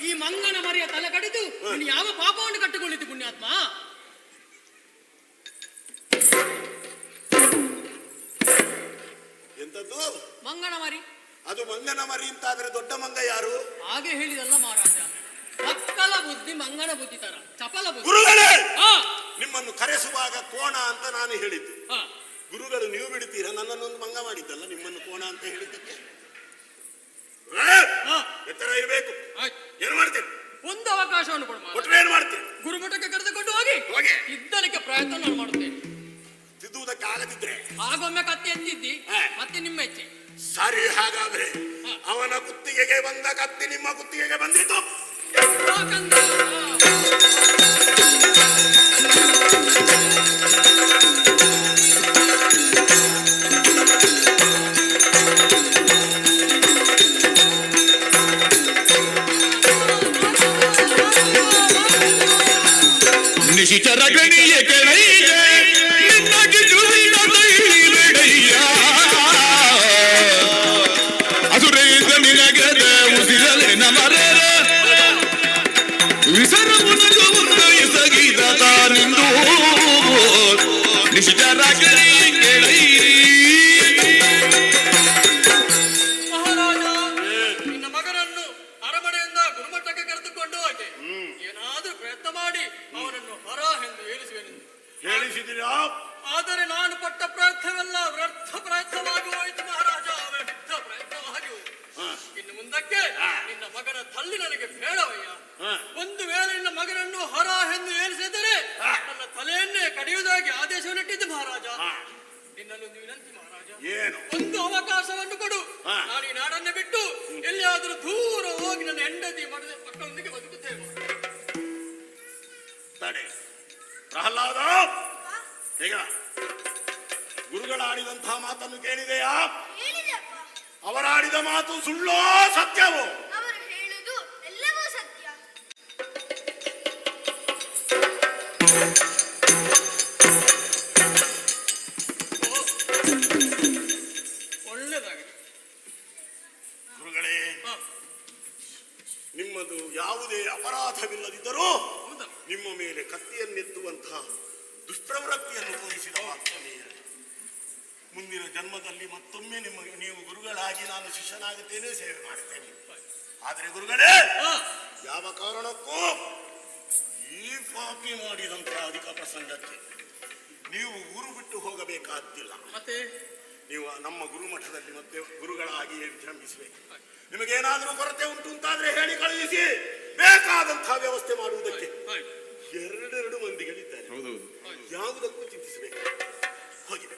ಈ ಮಂಗನ ಮರಿಯ ತಲೆ ಕಡಿದು ನೀನು ಯಾವ ಪಾಪವನ್ನು ಕಟ್ಟಿಕೊಂಡಿದ್ದು ಪುಣ್ಯಾತ್ಮ? ಎಂತದ್ದು ಮಂಗನ ಮರಿ? ಅದು ಮಂಗನ ಮರಿ ಅಂತಾದ್ರೆ ದೊಡ್ಡ ಮಂಗ ಯಾರು? ಹಾಗೆ ಹೇಳಿದಲ್ಲ ಮಹಾರಾಜ. ಮಕ್ಕಳ ಬುದ್ಧಿ ಮಂಗನ ಬುದ್ಧಿ ತರ ಚಪಲ ಬುದ್ಧಿ. ಗುರುಗಳೇ, ನಿಮ್ಮನ್ನು ಕರೆಸುವಾಗ ಕೋಣ ಅಂತ ನಾನು ಹೇಳಿದ್ದು. ಗುರುಗಳು ನೀವು ಬಿಡ್ತೀರಾ? ನನ್ನನ್ನೊಂದು ಮಂಗ ಮಾಡಿದ್ದಲ್ಲ ನಿಮ್ಮನ್ನು ಕೋಣ ಅಂತ ಹೇಳಿದ್ದಕ್ಕೆ. ಎತ್ತರ ಇರಬೇಕು. ಏನ್ ಮಾಡ್ತೀರಿ? ಒಂದು ಅವಕಾಶವನ್ನು ಕೊಡು. ಏನ್ ಮಾಡ್ತೀರಿ? ಗುರುಮಠಕ್ಕೆ ಕರೆದುಕೊಂಡು ಹೋಗಿ ಇದ್ದಲಿಕ್ಕೆ ಪ್ರಯತ್ನ ನಾನು ಮಾಡುತ್ತೇನೆ. ತಿದ್ದುವುದಕ್ಕೆ ಆಗದಿದ್ರೆ ಆಗೊಮ್ಮೆ ಕತ್ತಿ ಎತ್ತಿದ್ದಿ, ಮತ್ತೆ ನಿಮ್ಮ ಇಚ್ಛೆ. ಸರಿ, ಹಾಗಾದ್ರೆ ಅವನ ಕುತ್ತಿಗೆಗೆ ಬಂದ ಕತ್ತಿ ನಿಮ್ಮ ಕುತ್ತಿಗೆಗೆ ಬಂದಿತ್ತು. ನಿಶಿಚರ ಗಣಿಯ ಕೆಳಗೆ ನಿನ್ನಗೆ ಜುಳಿನ ತೈಲಿಡೆಯ ಅಸುರೇಗ ನಿನಗದ ಉಸಿರಲೆ ನಮರರ ವಿಸರಮುನಗ ಒಂದು ಎಸಗಿದ ತಾನಿಂದು ನಿಶಿಚರ ಗಣಿಯ ಕೆಳಗೆ. ಮಹಾರಾಜ, ನಿನ್ನ ಮಗನನ್ನು ಅರಮನೆಯಿಂದ ಗುರುಮಠಕ್ಕೆ ಕರೆದುಕೊಂಡು ಹೋಗಿ ಏನಾದ್ರೂ ಪ್ರಯತ್ನ ಮಾಡಿ ಅವನನ್ನು ಹೊರ ಎಂದು ಹೇಳಿಸುವೆನೆಂದು ಹೇಳಿಸಿದಿರಾ? ಆದರೆ ನಾನು ಪಟ್ಟ ಪ್ರಯತ್ನವೆಲ್ಲ ವ್ಯರ್ಥ ಪ್ರಯತ್ನವಾಗಿ ಹೋಯಿತು ಮಹಾರಾಜ, ವ್ಯರ್ಥ ಪ್ರಯತ್ನವಾಗಿ ಹೋಯಿತು. ಇನ್ನು ಮುಂದಕ್ಕೆ ನಿನ್ನ ಮಗನ ತಲ್ಲಿ ನನಗೆ ಬೇಡವಯ್ಯ. ಹಾ. ಒಂದು ವೇಳೆ ನಿನ್ನ ಮಗನನ್ನು ಹರ ಎಂದು ಏರಿಸಿದರೆ ನನ್ನ ತಲೆಯನ್ನೇ ಕಡಿಯುವುದಾಗಿ ಆದೇಶವನ್ನಿಟ್ಟಿದ್ದು ಮಹಾರಾಜ. ನಿನ್ನಲ್ಲೊಂದು ವಿನಂತಿ ಮಹಾರಾಜ, ಏನು? ಒಂದು ಅವಕಾಶವನ್ನು ಕೊಡು. ಹಾ. ನಾನು ಈ ನಾಡನ್ನೇ ಬಿಟ್ಟು ಎಲ್ಲಿಯಾದರೂ ದೂರ ಹೋಗಿ ನನ್ನ ಹೆಂಡತಿ ಮಕ್ಕಳೊಂದಿಗೆ ಬದುಕುತ್ತೇವೆ. ತಡೆ ಪ್ರಹ್ಲಾದ, ಈಗ ಗುರುಗಳಾಡಿದಂತಹ ಮಾತನ್ನು ಕೇಳಿದೆಯಾ? ಹೇಳಿದೆಯಪ್ಪ. ಅವರಾಡಿದ ಮಾತು ಸುಳ್ಳೋ ಸತ್ಯವೋ? ಅವರು ಹೇಳುವುದು ಎಲ್ಲವೂ ಸತ್ಯ. ಒಳ್ಳೆದಾಗಲಿ ಗುರುಗಳೇ, ನಿಮ್ಮದು ಯಾವುದೇ ಅಪರಾಧವಿಲ್ಲದಿದ್ದರೂ ನಿಮ್ಮ ಮೇಲೆ ಕತ್ತಿಯನ್ನೆತ್ತುವಂತಹ ದುಷ್ಪ್ರವೃತ್ತಿಯನ್ನು ತೋರಿಸಿದ ಮಾತ್ರವೇ. ಮುಂದಿನ ಜನ್ಮದಲ್ಲಿ ಮತ್ತೊಮ್ಮೆ ನೀವು ಗುರುಗಳಾಗಿ ನಾನು ಶಿಷ್ಯನಾಗುತ್ತೇನೆ, ಸೇವೆ ಮಾಡುತ್ತೇನೆ. ಆದರೆ ಗುರುಗಳೇ, ಯಾವ ಕಾರಣಕ್ಕೂ ಈ ಪಾಪಿ ಮಾಡಿದಂತಹ ಅಧಿಕ ಪ್ರಸಂಗಕ್ಕೆ ನೀವು ಊರು ಬಿಟ್ಟು ಹೋಗಬೇಕಾದ್ದಿಲ್ಲ. ಮತ್ತೆ ನೀವು ನಮ್ಮ ಗುರುಮಠದಲ್ಲಿ ಮತ್ತೆ ಗುರುಗಳಾಗಿ ವಿಜೃಂಭಿಸಬೇಕು. ನಿಮಗೇನಾದರೂ ಕೊರತೆ ಉಂಟು ಅಂತಾದ್ರೆ ಹೇಳಿ ಕಳುಹಿಸಿ, ಬೇಕಾದಂತಹ ವ್ಯವಸ್ಥೆ ಮಾಡುವುದಕ್ಕೆ 2 ಮಂದಿಗಳಿದ್ದಾರೆ. ಯಾವುದಕ್ಕೂ ಚಿಂತಿಸಬೇಕು. ಹೋಗಿದೆ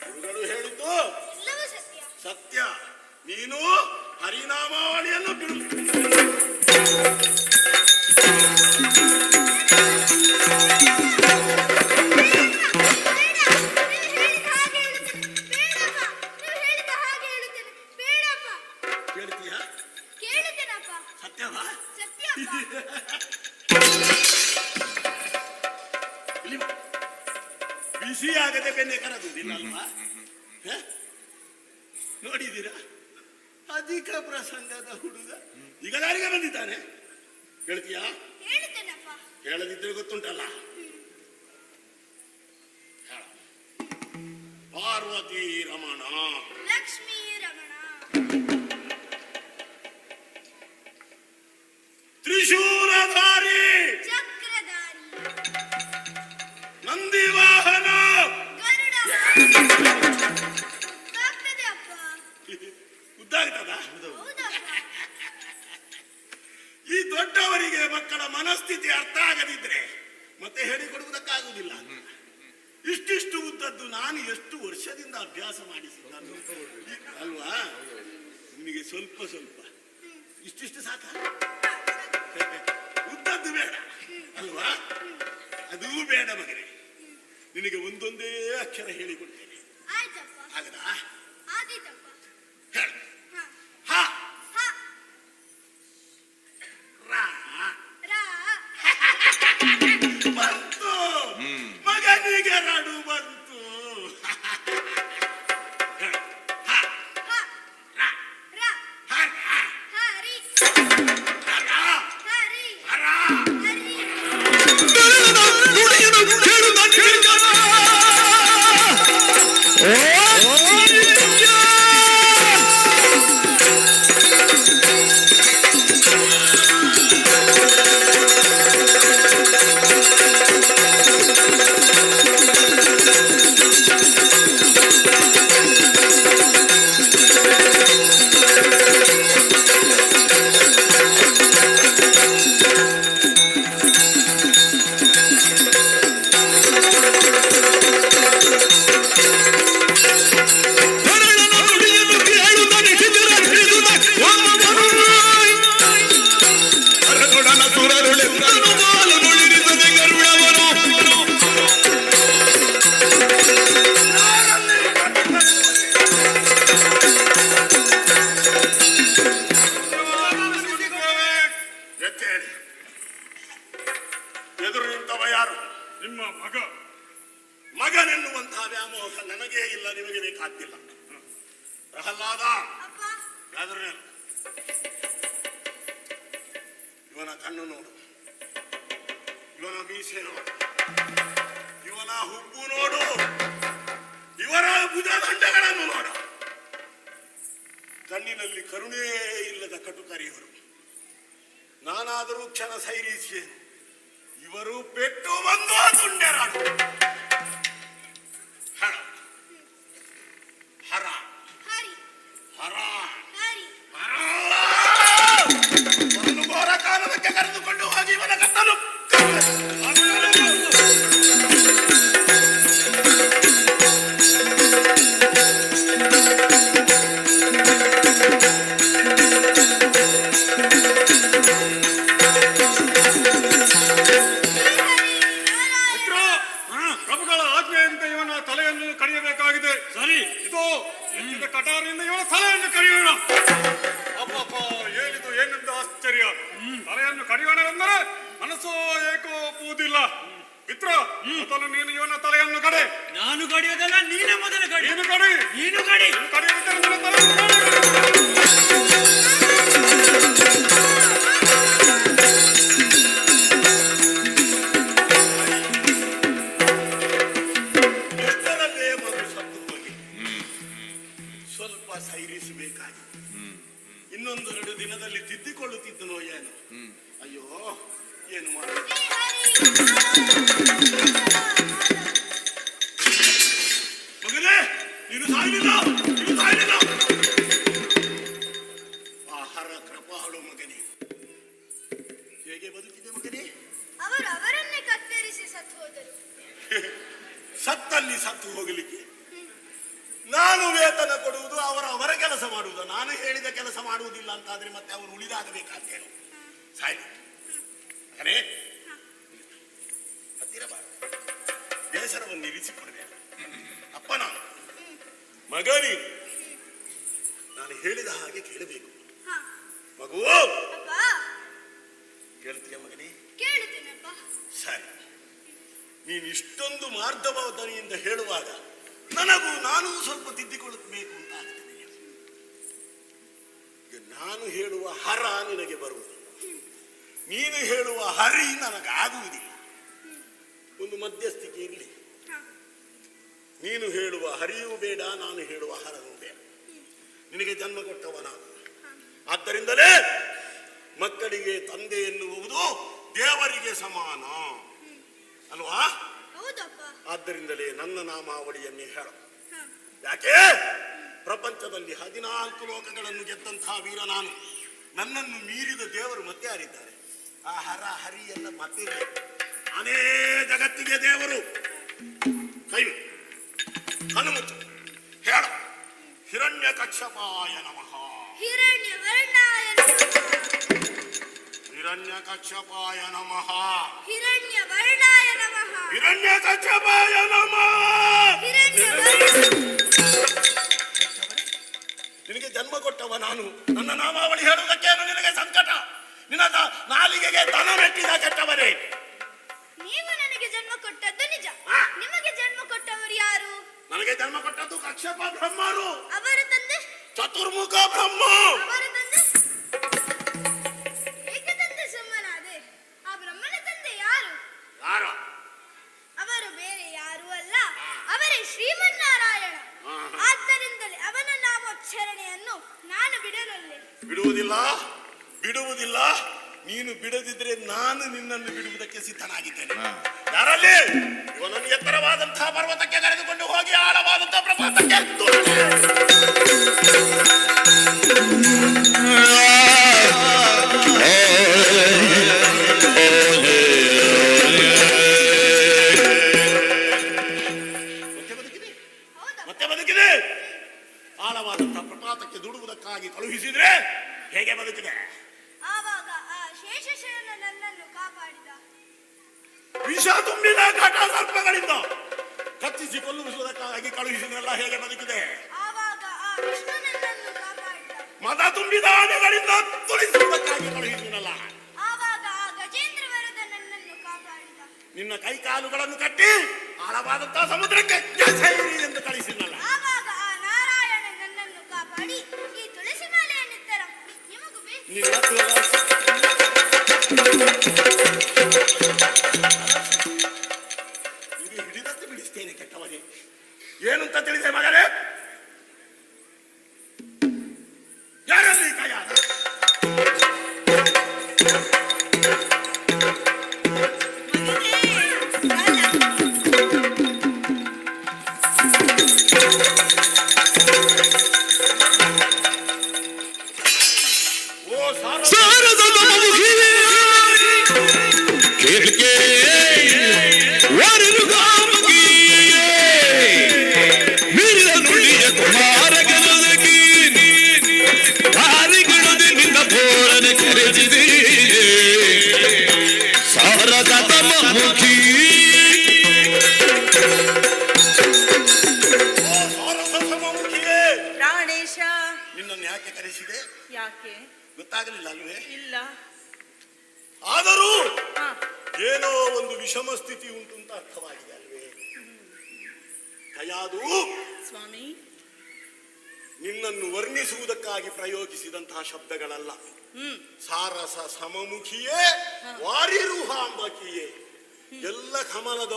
ಗುರುಗಳು ಹೇಳಿದ್ದು ಎಲ್ಲವೂ ಸತ್ಯ. ಸತ್ಯ. ನೀನು ಹರಿನಾಮಾವಳಿಯನ್ನು ಬಿಡು. ಬಿಸಿಯಾಗದೆ ಬೆನ್ನೆ ಕರಗುವುದಿಲ್ಲ ಅಲ್ವಾ? ನೋಡಿದ್ದೀರಾ? ಅಧಿಕ ಪ್ರಸಂಗದ ಹುಡುಗ ಈಗ ದಾರಿಗೆ ಬಂದಿದ್ದಾನೆ. ಹೇಳ್ತೀಯಾ? ಹೇಳದಿದ್ರೆ ಗೊತ್ತುಂಟಲ್ಲ. ಪಾರ್ವತಿ ರಮಣ, ಲಕ್ಷ್ಮೀ ರಮಣ, ತ್ರಿಶೂಲಧಾರಿ, ಚಕ್ರಧಾರಿ, ನಂದಿ ವಾಹನ, ಗರುಡ. ಗೊತ್ತಾಗ್ತದೆ ಅಪ್ಪ. ಉದ್ದಾಗ್ತದ? ಹೌದಪ್ಪ. ಈ ದೊಡ್ಡವರಿಗೆ ಮಕ್ಕಳ ಮನಸ್ಥಿತಿ ಅರ್ಥ ಆಗದಿದ್ರೆ ಮತ್ತೆ ಹೇಳಿಕೊಡುವುದಕ್ಕಾಗುವುದಿಲ್ಲ. ಇಷ್ಟಿಷ್ಟು ಉದ್ದದ್ದು ನಾನು ಎಷ್ಟು ವರ್ಷದಿಂದ ಅಭ್ಯಾಸ ಮಾಡಿಸಿದ್ದ ಅಲ್ವಾ? ನಿಮಗೆ ಸ್ವಲ್ಪ ಸ್ವಲ್ಪ ಇಷ್ಟಿಷ್ಟು ಸಾಕ? ಉದ್ದದ್ದು ಬೇಡ ಅಲ್ವಾ? ಅದೂ ಬೇಡ ಮಗನೇ. ನಿನಗೆ ಒಂದೊಂದೇ ಅಕ್ಷರ ಹೇಳಿಕೊಡ್ತೇನೆ. ಆಯ್ತಪ್ಪ. ಆಗದಾ? ಆದೀತಪ್ಪ. ಹೇಳು. ಹ. ಹ. ರಾ. ರಾ. ಬಂತು ಮಗನಿಗೆ ರಡು ಬಂತು. ಹೇಳು. ಹ. ಹ. ರಾ. ರ. ಹರ. ಹರಿ. ಹರ. ಹರಿ. ಹರ. ಹರಿ. ಎದುರು ನಿಂತವ ಯಾರು? ನಿಮ್ಮ ಮಗ. ಮಗನೆನ್ನುವಂತಹ ವ್ಯಾಮೋಹ ನನಗೇ ಇಲ್ಲ, ನಿಮಗೆ ಬೇಕಾದ್ದಿಲ್ಲ. ಪ್ರಹ್ಲಾದ, ಅಪ್ಪ. ಎದುರು ನಿಲ್ಲು. ಇವನ ಕಣ್ಣು ನೋಡು, ಇವನ ಮೀಸೆ ನೋಡು, ಇವನ ಹುಬ್ಬು ನೋಡು, ಇವರ ಭುಜದಂಡಗಳನ್ನು ನೋಡು. ಕಣ್ಣಿನಲ್ಲಿ ಕರುಣೇ ಇಲ್ಲದ ಕಟುಕರಿಯವರು. ನಾನಾದರೂ ಕ್ಷಣ ಸೈರಿಸಿ, ಇವರು ಪೆಟ್ಟು ಬಂದು ತುಂಡೆರಾಡು. ಇದು ಎತ್ತಿದ ಕಟಾರಿಯಿಂದ ಇವಳ ತಲೆಯನ್ನು ಕಡಿಯೋಣ. ಅಪ್ಪಪ್ಪ, ಏನಿದು ಏನೆಂದು ಆಶ್ಚರ್ಯ. ತಲೆಯನ್ನು ಕಡಿಯೋಣ ಎಂದರೆ ಮನಸ್ಸು ಏಕೋ ಒಪ್ಪುವುದಿಲ್ಲ. ಮಿತ್ರ, ಮೊದಲು ನೀನು ಇವನ ತಲೆಯನ್ನು ಕಡೆ. ನಾನು ಕಡಿಯೋದಲ್ಲ, ನೀನೇ ಮೊದಲು ಕಡಿ. ನೀನು ಕಡಿ. ನೀನು ಕಡಿ. ಕಡಿಯುತ್ತಿರುವ ನನ್ನ ತಲೆಯನ್ನು ಕಡಿ. ಎಷ್ಟರಲ್ಲೇ ಮಗು ಸತ್ತು ಹೋಗಿ ಸ್ವಲ್ಪ ಸೈರಿಸಬೇಕಾಗಿ ಇನ್ನೊಂದೆರಡು ದಿನದಲ್ಲಿ ತಿದ್ದಿಕೊಳ್ಳುತ್ತಿದ್ದನೋ ಏನು. ಅಯ್ಯೋ, ಏನು ಮಾಡಿ ಮಗನೇ, ನೀನು ಸಾಯಲಿಲ್ಲ, ನೀನು ಸಾಯಲಿಲ್ಲ. ಆಹಾರ ಕೃಪಾಳು ಮಗನೇ, ಹೇಗೆ ಬದುಕಿದೆ ಮಗನೇ? ಅವರು ಅವರನ್ನೇ ಕತ್ತರಿಸಿ ಸತ್ತು ಹೋದರು. ಸತ್ತಲ್ಲಿ ಸತ್ತು ಹೋಗಲಿಕ್ಕೆ ನಾನು ವೇತನ ಕೊಡುವುದು, ಅವರ ಕೆಲಸ ಮಾಡುವುದು. ನಾನು ಹೇಳಿದ ಕೆಲಸ ಮಾಡುವುದಿಲ್ಲ ಅಂತಾದ್ರೆ ಮತ್ತೆ ಅವರು ಉಳಿದಾಗಬೇಕಾಗ್ತೇನೆ. ಸಾಯಿ ಮಗನೇ, ಹತ್ತಿರಬಾರದು, ಬೇಸರವನ್ನು ಇರಿಸಿಕೊಡಬೇಕು. ಅಪ್ಪ ನಾನು ಮಗ ನೀನು, ನಾನು ಹೇಳಿದ ಹಾಗೆ ಕೇಳಬೇಕು. ಮಗು, ಅಪ್ಪ, ಕೇಳ್ತೀಯ ಮಗನೇ? ಕೇಳುತ್ತೇನಪ್ಪ. ಸರಿ, ನೀನು ಇಷ್ಟೊಂದು ಮಾರ್ಧವದನಿಯಿಂದ ಹೇಳುವಾಗ ನನಗೂ ನಾನು ಸ್ವಲ್ಪ ತಿದ್ದಿಕೊಳ್ಳಬೇಕು ಅಂತ ಆಗ್ತದೆ. ಈಗ ನಾನು ಹೇಳುವ ಹರ ನಿನಗೆ ಬರುವುದಿಲ್ಲ, ನೀನು ಹೇಳುವ ಹರಿ ನನಗಾಗುವುದಿಲ್ಲ. ಒಂದು ಮಧ್ಯಸ್ಥಿಕೆ ಇರಲಿ. ನೀನು ಹೇಳುವ ಹರಿಯೂ ಬೇಡ, ನಾನು ಹೇಳುವ ಹರವೂ ಬೇಡ. ನಿನಗೆ ಜನ್ಮ ಕೊಟ್ಟವ ನಾನು. ಆದ್ದರಿಂದಲೇ ಮಕ್ಕಳಿಗೆ ತಂದೆ ಎನ್ನುವುದು ದೇವರಿಗೆ ಸಮಾನ ಅಲ್ವಾ? ಹೌದಪ್ಪ. ಆದ್ದರಿಂದಲೇ ನನ್ನ ನಾಮಾವಳಿಯನ್ನೇ ಹೇಳ. ಯಾಕೆ? ಪ್ರಪಂಚದಲ್ಲಿ 14 ಲೋಕಗಳನ್ನು ಗೆದ್ದಂತಹ ವೀರ ನಾನು. ನನ್ನನ್ನು ಮೀರಿದ ದೇವರು ಮತ್ತೆ ಯಾರಿದ್ದಾರೆ? ಆ ಹರ ಹರಿ ಎಲ್ಲ ಮತ್ತೆ ನಾನೇ ಜಗತ್ತಿಗೆ ದೇವರು. ಕೈ ಹನುಮಂತ ಹೇಳ. ಹಿರಣ್ಯ ಕಶ್ಯಪಾಯ ನಮಃ. ಹಿರಣ್ಯ ವರ್ಣಾಯ ನಮಃ. ಹಿರಣ್ಯ ಕಶ್ಯಪಾಯ ನಮಃ. ಹಿರಣ್ಯ ವರ್ಣಾಯ ನಮಃ. ಹಿರಣ್ಯ ಕಶ್ಯಪಾಯ ನಮಃ. ಹಿರಣ್ಯ ನಿನಗೆ ಜನ್ಮ ಕೊಟ್ಟವ ನಾನು. ನನ್ನ ನಾಮಾವಳಿ ಹೇಳುವುದಕ್ಕೇನು ನಿನಗೆ ಸಂಕಟ? ನಿನ್ನ ನಾಲಿಗೆಗೆ ದನ ಮೆಟ್ಟಿದ ಕೆಟ್ಟವರೇ. ನೀವು ನನಗೆ ಜನ್ಮ ಕೊಟ್ಟದ್ದು ನಿಜ. ನಿಮಗೆ ಜನ್ಮ ಕೊಟ್ಟವರು ಯಾರು? ನನಗೆ ಜನ್ಮ ಕೊಟ್ಟದ್ದು ಕಶ್ಯಪ ಬ್ರಹ್ಮರು. ಅವರ ತಂದೆ ಚತುರ್ಮುಖ ಬ್ರಹ್ಮ. ಅವರ ತಂದೆ ಏಕೆ ತಂದೆ ಸುಮ್ಮನಾದೆ? ಆ ಬ್ರಹ್ಮನ ತಂದೆ ಯಾರು? ಯಾರ? ಅವರು ಬೇರೆ ಯಾರೂ ಅಲ್ಲ, ಅವರೇ ಶ್ರೀಮನ್ನಾರಾಯಣ. ಆದ್ದರಿಂದಲೇ ಅವನ ನಾಮೋಚ್ಚರಣೆಯನ್ನು ನಾನು ಬಿಡಲೊಲ್ಲೆ. ಬಿಡುವುದಿಲ್ಲ, ಬಿಡುವುದಿಲ್ಲ. ನೀನು ಬಿಡದಿದ್ರೆ ನಾನು ನಿನ್ನನ್ನು ಬಿಡುವುದಕ್ಕೆ ಸಿದ್ಧನಾಗಿದ್ದೇನೆ. ಯಾರಲ್ಲಿ? ಇವನನ್ನು ಎತ್ತರವಾದಂತಹ ಪರ್ವತಕ್ಕೆ ಕರೆದುಕೊಂಡು ಹೋಗಿ ಆಳವಾದಂತಹ ಪ್ರಪಾತಕ್ಕೆ ಮತ್ತೆ ಬದುಕಿದೆ. ಆಳವಾದಂತಹ ಪ್ರಪಾತಕ್ಕೆ ದುಡುವುದಕ್ಕಾಗಿ ಕಳುಹಿಸಿದ್ರೆ ಹೇಗೆ ಬದುಕಿದೆ? ಆವಾಗ ಆ ಶೇಷಶಯನ ನನ್ನನ್ನು ಕಾಪಾಡಿದ. ವಿಷ ತುಂಬಿದ ಘಟ ಸರ್ಪಗಳಿಂದ ಕತ್ತಿಸಿ ಕೊಲ್ಲುವುದಕ್ಕಾಗಿ ಕಳುಹಿಸಿದ್ರಲ್ಲ, ಹೇಗೆ ಬದುಕಿದೆ? ಆವಾಗ ಆ ವಿಷ್ಣು ನನ್ನನ್ನು ಕಾಪಾಡಿದ. ಮದ ತುಂಬಿದ ಆನೆಗಳಿಂದ ತುಳಿಸುವುದಕ್ಕಾಗಿ ಕಳುಹಿಸಿದ್ರಲ್ಲ, ಆವಾಗ ಆ ಗಜೇಂದ್ರ ವರದ ನನ್ನನ್ನು ಕಾಪಾಡಿದ. ನಿನ್ನ ಕೈ ಕಾಲುಗಳನ್ನು ಕಟ್ಟಿ ಆಳವಾದಂತಹ ಸಮುದ್ರಕ್ಕೆ ಎಸೆಯಿರಿ ಎಂದು ಕಳಿಸಿದ್ರಲ್ಲ, ಆವಾಗ ಆ ನಾರಾಯಣ ನನ್ನನ್ನು ಕಾಪಾಡಿ ಈ ತುಳಸಿ ಮಾಲೆಯನ್ನಿತ್ತರ ನಿಮಗೂ ಬೇಕು. ಇದು ಹಿಡಿದದ್ದು ಬಿಡಿಸ್ತೇನೆ ಕೆಟ್ಟವನೇ. ಏನು ಅಂತ ತಿಳಿದೆ ಮಗನೇ? ಯಾರಲ್ಲಿ ಕೈಯಾದ? ನಿನ್ನನ್ನು ಯಾಕೆ ಕರೆಸಿದೆ ಯಾಕೆ? ಗೊತ್ತಾಗಲಿಲ್ಲ ಅಲ್ವೇ? ಇಲ್ಲ. ಆದರೂ ಹಾ. ಏನೋ ಒಂದು ವಿಷಮ ಸ್ಥಿತಿ ಉಂಟು ಅಂತ ಅರ್ಥವಾಗಿದೆ ಅಲ್ವೇ? ಕಯಾದು ಸ್ವಾಮಿ, ನಿನ್ನನ್ನು ವರ್ಣಿಸುವುದಕ್ಕಾಗಿ ಪ್ರಯೋಗಿಸಿದಂತಹ ಶಬ್ದಗಳಲ್ಲ. ಸಾರಸ ಸಮಮುಖಿಯೇ ವಾರಿರುಹಾಂಬಕಿಯೇ ಎಲ್ಲ ಕಮಲದ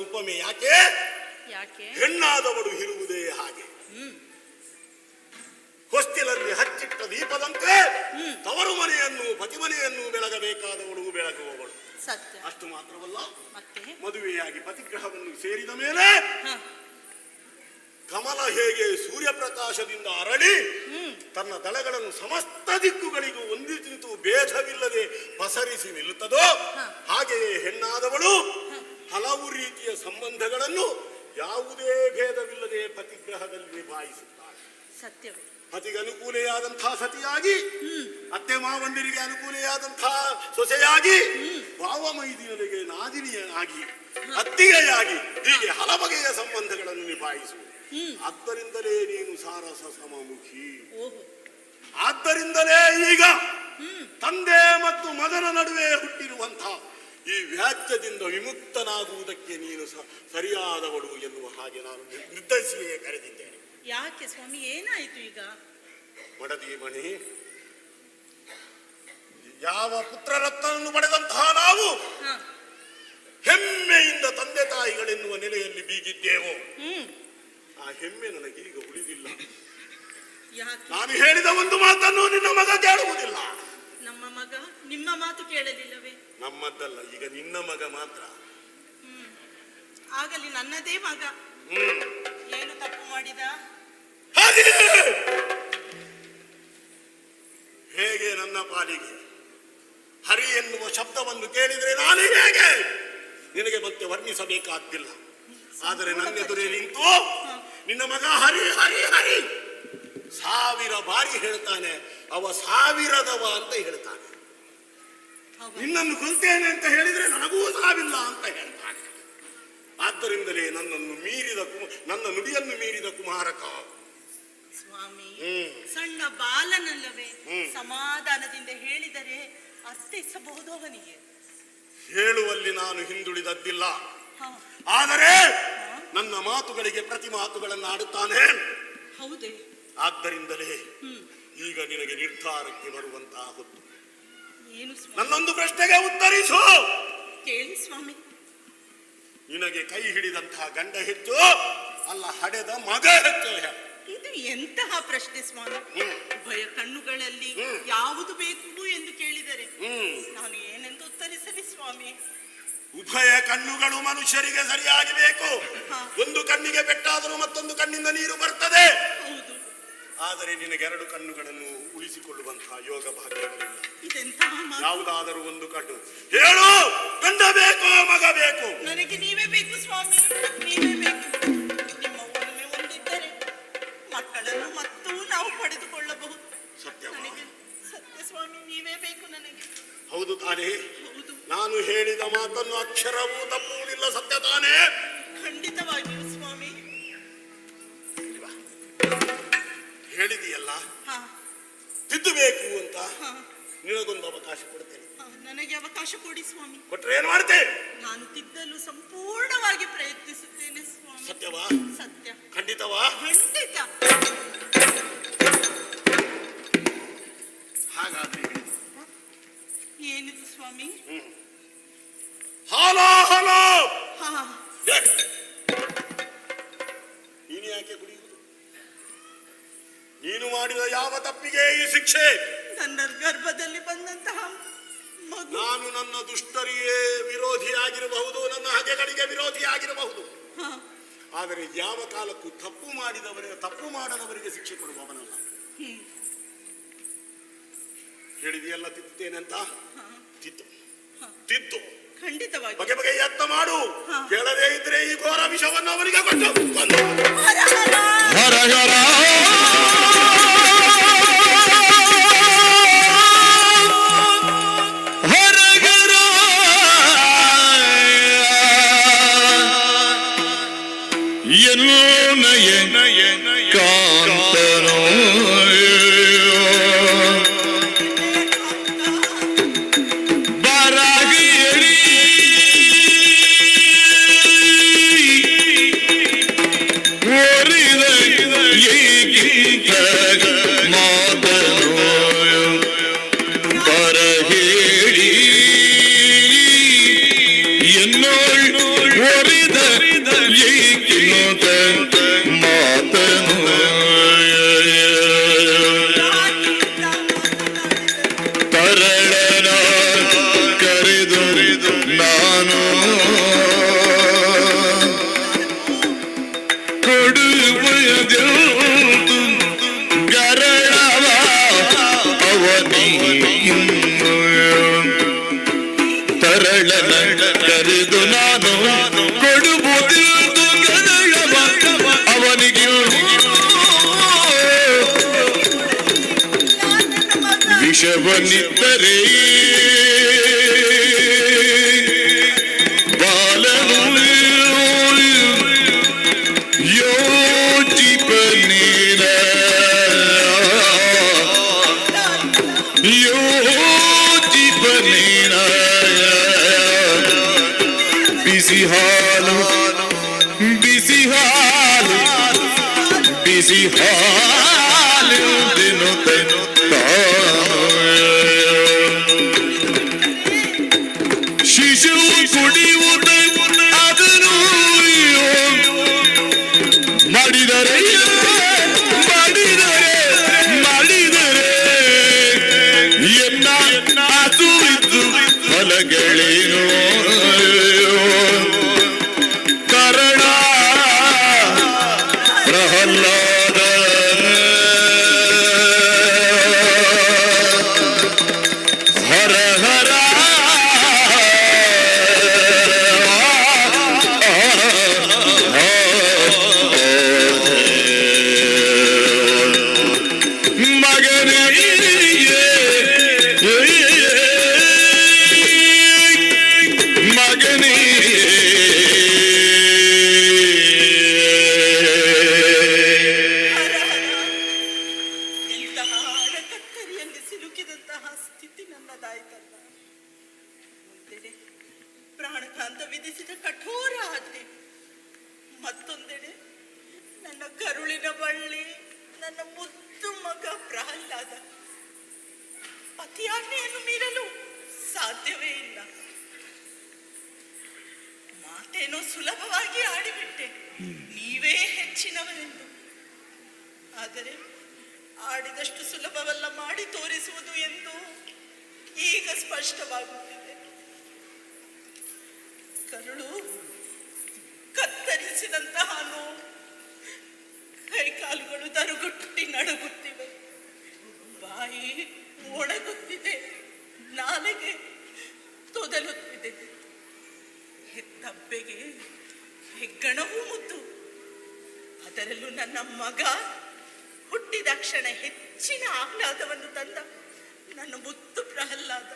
ಉಪಮೆ. ಯಾಕೆ? ಯಾಕೆ? ಹೆಣ್ಣಾದವಳು ಇರುವುದೇ ಹಾಗೆ. ಹೊಸ್ತಿಲಲ್ಲಿ ಹಚ್ಚಿಟ್ಟ ದೀಪದಂತೆ ತವರು ಮನೆಯನ್ನು ಪತಿಮನೆಯನ್ನು ಬೆಳಗಬೇಕಾದವಳು ಬೆಳಗುವವಳು. ಸತ್ಯ. ಅಷ್ಟು ಮಾತ್ರವಲ್ಲ, ಮತ್ತೆ ಮದುವೆಯಾಗಿ ಪತಿಗ್ರಹವನ್ನು ಸೇರಿದ ಮೇಲೆ ಕಮಲ ಹೇಗೆ ಸೂರ್ಯಪ್ರಕಾಶದಿಂದ ಅರಳಿ ತನ್ನ ದಳಗಳನ್ನು ಸಮಸ್ತ ದಿಕ್ಕುಗಳಿಗೂ ಒಂದಿತು ಭೇದವಿಲ್ಲದೆ ಪಸರಿಸಿ ನಿಲ್ಲುತ್ತದೋ ಹಾಗೆಯೇ ಹೆಣ್ಣಾದವಳು ಹಲವು ರೀತಿಯ ಸಂಬಂಧಗಳನ್ನು ಯಾವುದೇ ಭೇದವಿಲ್ಲದೆ ಪತಿಗ್ರಹದಲ್ಲಿ ನಿಭಾಯಿಸುತ್ತಾಳೆ. ಸತ್ಯವೇ. ಪತಿಗೆ ಅನುಕೂಲೆಯಾದಂತಹ ಸತಿಯಾಗಿ, ಅತ್ತೆ ಮಾವಂದಿರಿಗೆ ಅನುಕೂಲೆಯಾದಂತಹ ಸೊಸೆಯಾಗಿ, ಭಾವ ಮೈದಿನರಿಗೆ ನಾದಿನಿಯಾಗಿ, ಅತ್ತಿಗೆಯಾಗಿ, ಹೀಗೆ ಹಲಬಗೆಯ ಸಂಬಂಧಗಳನ್ನು ನಿಭಾಯಿಸುವುದು. ಆದ್ದರಿಂದಲೇ ನೀನು ಸಾರಸ ಸಮಮುಖಿ. ಆದ್ದರಿಂದಲೇ ಈಗ ತಂದೆ ಮತ್ತು ಮಗನ ನಡುವೆ ಹುಟ್ಟಿರುವಂತಹ ಈ ವ್ಯಾಜ್ಯದಿಂದ ವಿಮುಕ್ತನಾಗುವುದಕ್ಕೆ ನೀನು ಸರಿಯಾದವಳು ಎನ್ನುವ ಹಾಗೆ ನಾನು ನಿರ್ಧರಿಸಿಯೇ ಕರೆದಿದ್ದೇನೆ. ಯಾಕೆ ಸ್ವಾಮಿ, ಏನಾಯ್ತು ಈಗ? ಮಡದಿ ಮಣಿ, ಯಾವ ಪುತ್ರರತ್ನವನ್ನು ಪಡೆದಂತಹ ನಾವು ಹೆಮ್ಮೆಯಿಂದ ತಂದೆ ತಾಯಿಗಳೆನ್ನುವ ನೆಲೆಯಲ್ಲಿ ಬೀಗಿದ್ದೇವೋ ಆ ಹೆಮ್ಮೆ ನನಗೀಗ ಉಳಿದಿಲ್ಲ. ನಾನು ಹೇಳಿದ ಒಂದು ಮಾತನ್ನು ನಿನ್ನ ಮಗ ಕೇಳುವುದಿಲ್ಲ. ನಮ್ಮ ಮಗ ನಿಮ್ಮ ಮಾತು ಕೇಳಲಿಲ್ಲವೇ? ನಮ್ಮದ್ದಲ್ಲ, ಈಗ ನಿನ್ನ ಮಗ ಮಾತ್ರ. ಆಗಲಿ, ನನ್ನದೇ ಮಗ. ಏನು ತಪ್ಪು ಮಾಡಿದ? ಹೇಗೆ ನನ್ನ ಪಾಲಿಗೆ ಹರಿ ಎನ್ನುವ ಶಬ್ದವನ್ನು ಕೇಳಿದರೆ ನಾನು ಹೇಗೆ ನಿನಗೆ ಮತ್ತೆ ವರ್ಣಿಸಬೇಕಾದ್ದಿಲ್ಲ. ಆದರೆ ನನ್ನೆದುರೇ ನಿಂತು ನಿನ್ನ ಮಗ ಹರಿ ಹರಿ ಹರಿ 1000 ಬಾರಿ ಹೇಳ್ತಾನೆ. ಅವ ಸಾವಿರದವ ಅಂತ ಹೇಳ್ತಾನೆ. ನಿನ್ನನ್ನು ಕೊಲ್ತೇನೆ ಅಂತ ಹೇಳಿದ್ರೆ ನನಗೂ ಸಾವಿಲ್ಲ ಅಂತ ಹೇಳ್ತಾನೆ. ಆದ್ದರಿಂದಲೇ ನನ್ನನ್ನು ಮೀರಿದ ನನ್ನ ನುಡಿಯನ್ನು ಮೀರಿದ ಕುಮಾರಕ ಸ್ವಾಮಿ, ಸಣ್ಣ ಬಾಲನಲ್ಲವೇ? ಸಮಾಧಾನದಿಂದ ಹೇಳಿದರೆ ಅರ್ಥೈಸಬಹುದು ಅವನಿಗೆ. ಹೇಳುವಲ್ಲಿ ನಾನು ಹಿಂದುಳಿದದ್ದಿಲ್ಲ. ಆದರೆ ನನ್ನ ಮಾತುಗಳಿಗೆ ಪ್ರತಿ ಮಾತುಗಳನ್ನು ಆಡುತ್ತಾನೆ. ಹೌದೇ? ಆದ್ದರಿಂದಲೇ ಈಗ ನಿನಗೆ ನಿರ್ಧಾರಕ್ಕೆ ಬರುವಂತಹ ಹೊತ್ತು. ಏನು ಸ್ವಾಮಿ? ನನ್ನೊಂದು ಪ್ರಶ್ನೆಗೆ ಉತ್ತರಿಸು. ಕೇಳಿ ಸ್ವಾಮಿ. ನಿನಗೆ ಕೈ ಹಿಡಿದಂತಹ ಗಂಡ ಹೆಚ್ಚು ಅಲ್ಲ ಹಡೆದ ಮಗ ಹೆಚ್ಚು? ಇದು ಎಂತಹ ಪ್ರಶ್ನೆ ಸ್ವಾಮಿ? ಉಭಯ ಕಣ್ಣುಗಳಲ್ಲಿ ಯಾವುದು ಬೇಕು ಎಂದು ಕೇಳಿದರೆ ನಾನು ಏನೆಂದು ಉತ್ತರಿಸಲಿ ಸ್ವಾಮಿ? ಉಭಯ ಕಣ್ಣುಗಳು ಮನುಷ್ಯರಿಗೆ ಸರಿಯಾಗಿ ಬೇಕು. ಒಂದು ಕಣ್ಣಿಗೆ ಪೆಟ್ಟಾದರೂ ಮತ್ತೊಂದು ಕಣ್ಣಿಂದ ನೀರು ಬರ್ತದೆ. ಆದರೆ ನಿನಗೆ 2 ಕಣ್ಣುಗಳನ್ನು ಉಳಿಸಿಕೊಳ್ಳುವಂತಹ ಯೋಗ ಭಾಗ್ಯಗಳಿಲ್ಲ. ಯಾವುದಾದರೂ ಒಂದು ಕಣ್ಣು ಹೇಳು, ಗಂಡ ಬೇಕು ಮಗ ಬೇಕು? ನನಗೆ ನೀವೇ ಬೇಕು ಸ್ವಾಮಿ, ನೀವೇ ಬೇಕು. ನಿಮ್ಮ ಒಲುಮೆ ಒಂದಿದ್ದರೆ ಮಕ್ಕಳನ್ನು ಮತ್ತೂ ನಾವು ಪಡೆದುಕೊಳ್ಳಬಹುದು. ಸತ್ಯ ಸತ್ಯ ಸ್ವಾಮಿ, ನೀವೇ ಬೇಕು ನನಗೆ. ಹೌದು ತಾನೇ? ನಾನು ಹೇಳಿದ ಮಾತನ್ನು ಅಕ್ಷರವೂ ತಪ್ಪುವುದಿಲ್ಲ. ಸತ್ಯ ತಾನೇ? ಖಂಡಿತವಾಗಿಯೂ ಸ್ವಾಮಿ. ಹೇಳಿದೆಯಲ್ಲ, ತಿದ್ದಬೇಕು ಅಂತ ನಿನಗೊಂದು ಅವಕಾಶ ಕೊಡ್ತೇನೆ. ನನಗೆ ಅವಕಾಶ ಕೊಡಿ ಸ್ವಾಮಿ. ಕೊಟ್ರೆ ಏನ್ ಮಾಡ್ತೇನೆ? ನಾನು ತಿದ್ದಲು ಸಂಪೂರ್ಣವಾಗಿ ಪ್ರಯತ್ನಿಸುತ್ತೇನೆ ಸ್ವಾಮಿ. ಸತ್ಯವಾ? ಸತ್ಯ. ಖಂಡಿತವಾ? ಖಂಡಿತ. ಹಾಗಾದ್ರೆ ಏನಿದು ಸ್ವಾಮಿ? ಹಾಲೋ ಹಾಲೋ. ನೀನು ಯಾಕೆ ಕುಡಿಯುವುದು? ನೀನು ಮಾಡಿದ ಯಾವ ತಪ್ಪಿಗೆ ಈ ಶಿಕ್ಷೆ? ನನ್ನ ಗರ್ಭದಲ್ಲಿ ಬಂದಂತಹ ಮಗು. ನಾನು ನನ್ನ ದುಷ್ಟರಿಗೆ ವಿರೋಧಿಯಾಗಿರಬಹುದು, ನನ್ನ ಹಗೆಗಳಿಗೆ ವಿರೋಧಿಯಾಗಿರಬಹುದು. ಆದರೆ ಯಾವ ಕಾಲಕ್ಕೂ ತಪ್ಪು ಮಾಡದವರಿಗೆ ಶಿಕ್ಷೆ ಕೊಡುವವನಲ್ಲ. ಹೇಳಿದೆಯಲ್ಲ ತಿದ್ದುತ್ತೇನೆ ಅಂತ. ತಿದ್ದು ಖಂಡಿತವಾಗಿ ಬಗೆ ಬಗೆ ಯತ್ನ ಮಾಡು. ಕೇಳದೇ ಇದ್ರೆ ಈ ಘೋರ ವಿಷವನ್ನು ಅವನಿಗೆ ಕೊಟ್ಟು ಕಾಂತನೋ ವಿಷವನಿದ್ದರೆ ಬಾಲನು ಯೋಚಿಪನೇನ ಯೋಚಿಪನೇನ ಬಿಸಿ ಹಾಲು ಬಿಸಿ ಹಾಲು ಬಿಸಿ ಹಾಲು ಶಿಶುವು ಕುಡಿಯುವುದು ಅದನ್ನು ಮಾಡಿದರೆ ಮಾಡಿದರೆ ಮಾಡಿದರೆ ಎನ್ನ ಹಸುವಿದ್ದು ಫಲಗಳೇನು ಕರಣ ಪ್ರಹ್ಲಾದ ಹರ ಹರ ಮಗನೇ ಮಗನೇ ಇಂತಹ ಅಡಕತ್ತರಿಯಲ್ಲಿ ಸಿಲುಕಿದಂತಹ ಸ್ಥಿತಿ ನನ್ನದಾಯ್ತಲ್ಲ. ಒಂದೆಡೆ ಪ್ರಾಣಘಾತ ವಿಧಿಸಿದ ಕಠೋರ ಆಜ್ಞೆ, ಮತ್ತೊಂದೆಡೆ ನನ್ನ ಕರುಳಿನ ಬಳ್ಳಿ ನನ್ನ ಮುದ್ದು ಮಗ ಪ್ರಹ್ಲಾದ. ಪತಿಯಾಜ್ಞೆಯನ್ನು ಮೀರಲು ಸಾಧ್ಯವೇ ಇಲ್ಲ. ಮಾತೇನೋ ಸುಲಭವಾಗಿ ಆಡಿಬಿಟ್ಟೆ, ನೀವೇ ಹೆಚ್ಚಿನವರೆಂದು. ಆದರೆ ಆಡಿದಷ್ಟು ಸುಲಭವಲ್ಲ ಮಾಡಿ ತೋರಿಸುವುದು ಎಂದು ಈಗ ಸ್ಪಷ್ಟವಾಗುತ್ತಿದೆ. ಕರುಳು ಕತ್ತರಿಸಿದಂತಹ ನೋವು, ಕೈಕಾಲುಗಳು ದರುಗುಟ್ಟಿ ನಡುಗುತ್ತಿವೆ, ಬಾಯಿ ಒಣಗುತ್ತಿದೆ, ನಾಲಿಗೆ ತೊದಲುತ್ತಿದೆ. ಹೆತ್ತಬ್ಬೆಗೆ ಹೆಗ್ಗಣವೂ ಮುದ್ದು. ಅದರಲ್ಲೂ ನನ್ನ ಮಗ ಹುಟ್ಟಿದ ಕ್ಷಣ ಹೆಚ್ಚಿನ ಆಹ್ಲಾದವನ್ನು ತಂದ ನನ್ನ ಮುದ್ದು ಪ್ರಹ್ಲಾದ.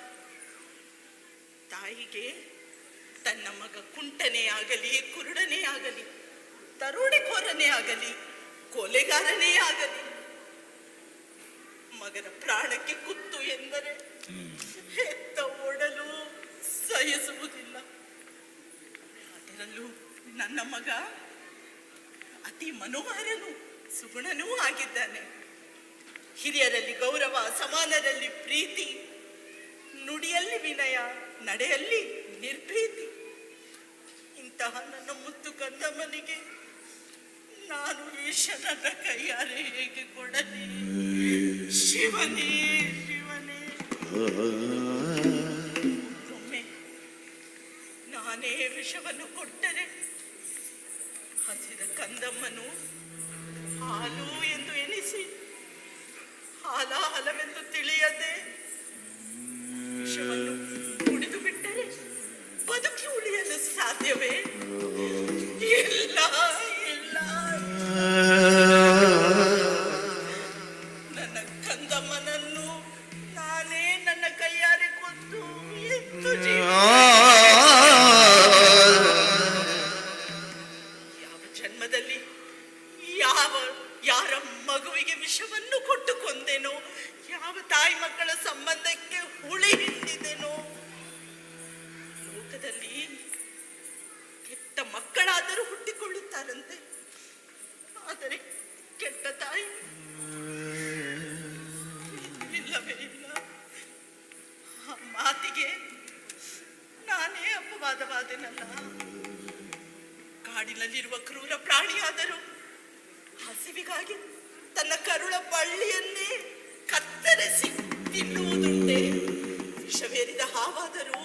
ತಾಯಿಗೆ ತನ್ನ ಮಗ ಕುಂಟನೇ ಆಗಲಿ, ಕುರುಡನೇ ಆಗಲಿ, ದರೋಡೆಕೋರನೇ ಆಗಲಿ, ಕೊಲೆಗಾರನೇ ಆಗಲಿ, ಮಗನ ಪ್ರಾಣಕ್ಕೆ ಕುತ್ತು ಎಂದರೆ ಹೆತ್ತ ಓಡಲು ಸಹಿಸುವುದಿಲ್ಲ. ಅದರಲ್ಲೂ ನನ್ನ ಮಗ ಅತಿ ಮನೋಹರನು, ಸುಗುಣನೂ ಆಗಿದ್ದಾನೆ. ಹಿರಿಯರಲ್ಲಿ ಗೌರವ, ಸಮಾನರಲ್ಲಿ ಪ್ರೀತಿ, ನುಡಿಯಲ್ಲಿ ವಿನಯ, ನಡೆಯಲ್ಲಿ ನಿರ್ಭೀತಿ. ಇಂತಹ ನನ್ನ ಮುತ್ತು ಕಂದಮ್ಮನಿಗೆ ನಾನು ವಿಷ ನನ್ನ ಕೈಯಾರೆ ಹೇಗೆ ಕೊಡಲಿ? ಶಿವನೇ ಶಿವನೇ, ಒಮ್ಮೆ ನಾನೇ ವಿಷವನ್ನು ಕೊಟ್ಟರೆ ಹಸಿದ ಕಂದಮ್ಮನು ಹಾಲು ಎಂದು ಎನಿಸಿ ಹಾಲಾಹಲವೆಂದು ತಿಳಿಯದೆ ವಿಷವನ್ನು ಕುಡಿದು ಬಿಟ್ಟರೆ ಬದುಕಿ ಉಳಿಯಲು ಸಾಧ್ಯವೇ? ಇಲ್ಲ ಇಲ್ಲ. ನನ್ನ ಕಂದಮ್ಮನನ್ನು ನಾನೇ ನನ್ನ ಕೈಯಾರೆ ಕೊಂದು ಎತ್ತು ಯಾವ ಜನ್ಮದಲ್ಲಿ ಯಾರ ಮಗುವಿಗೆ ವಿಷವನ್ನು ಕೊಟ್ಟು ಕೊಂದೆನೋ, ಯಾವ ತಾಯಿ ಮಕ್ಕಳ ಸಂಬಂಧಕ್ಕೆ ಹುಳಿ ಹಿಂಡಿದೆನೋ. ಲೋಕದಲ್ಲಿ ಕೆಟ್ಟ ಮಕ್ಕಳಾದರೂ ಹುಟ್ಟಿಕೊಳ್ಳುತ್ತಾರಂತೆ, ಆದರೆ ಕೆಟ್ಟ ತಾಯಿ ಇಲ್ಲವೇ ಇಲ್ಲ. ಆ ಮಾತಿಗೆ ನಾನೇ ಅಪವಾದವಾದೆನಲ್ಲ. ಕಾಡಿನಲ್ಲಿರುವ ಕ್ರೂರ ಪ್ರಾಣಿಯಾದರೂ ಹಸಿವಿಗಾಗಿ ತನ್ನ ಕರುಳ ಬಳ್ಳಿಯನ್ನೇ ಕತ್ತರಿಸಿ ತಿನ್ನುವುದುಂಟೆ. ವಿಷವೇರಿದ ಹಾವಾದರೂ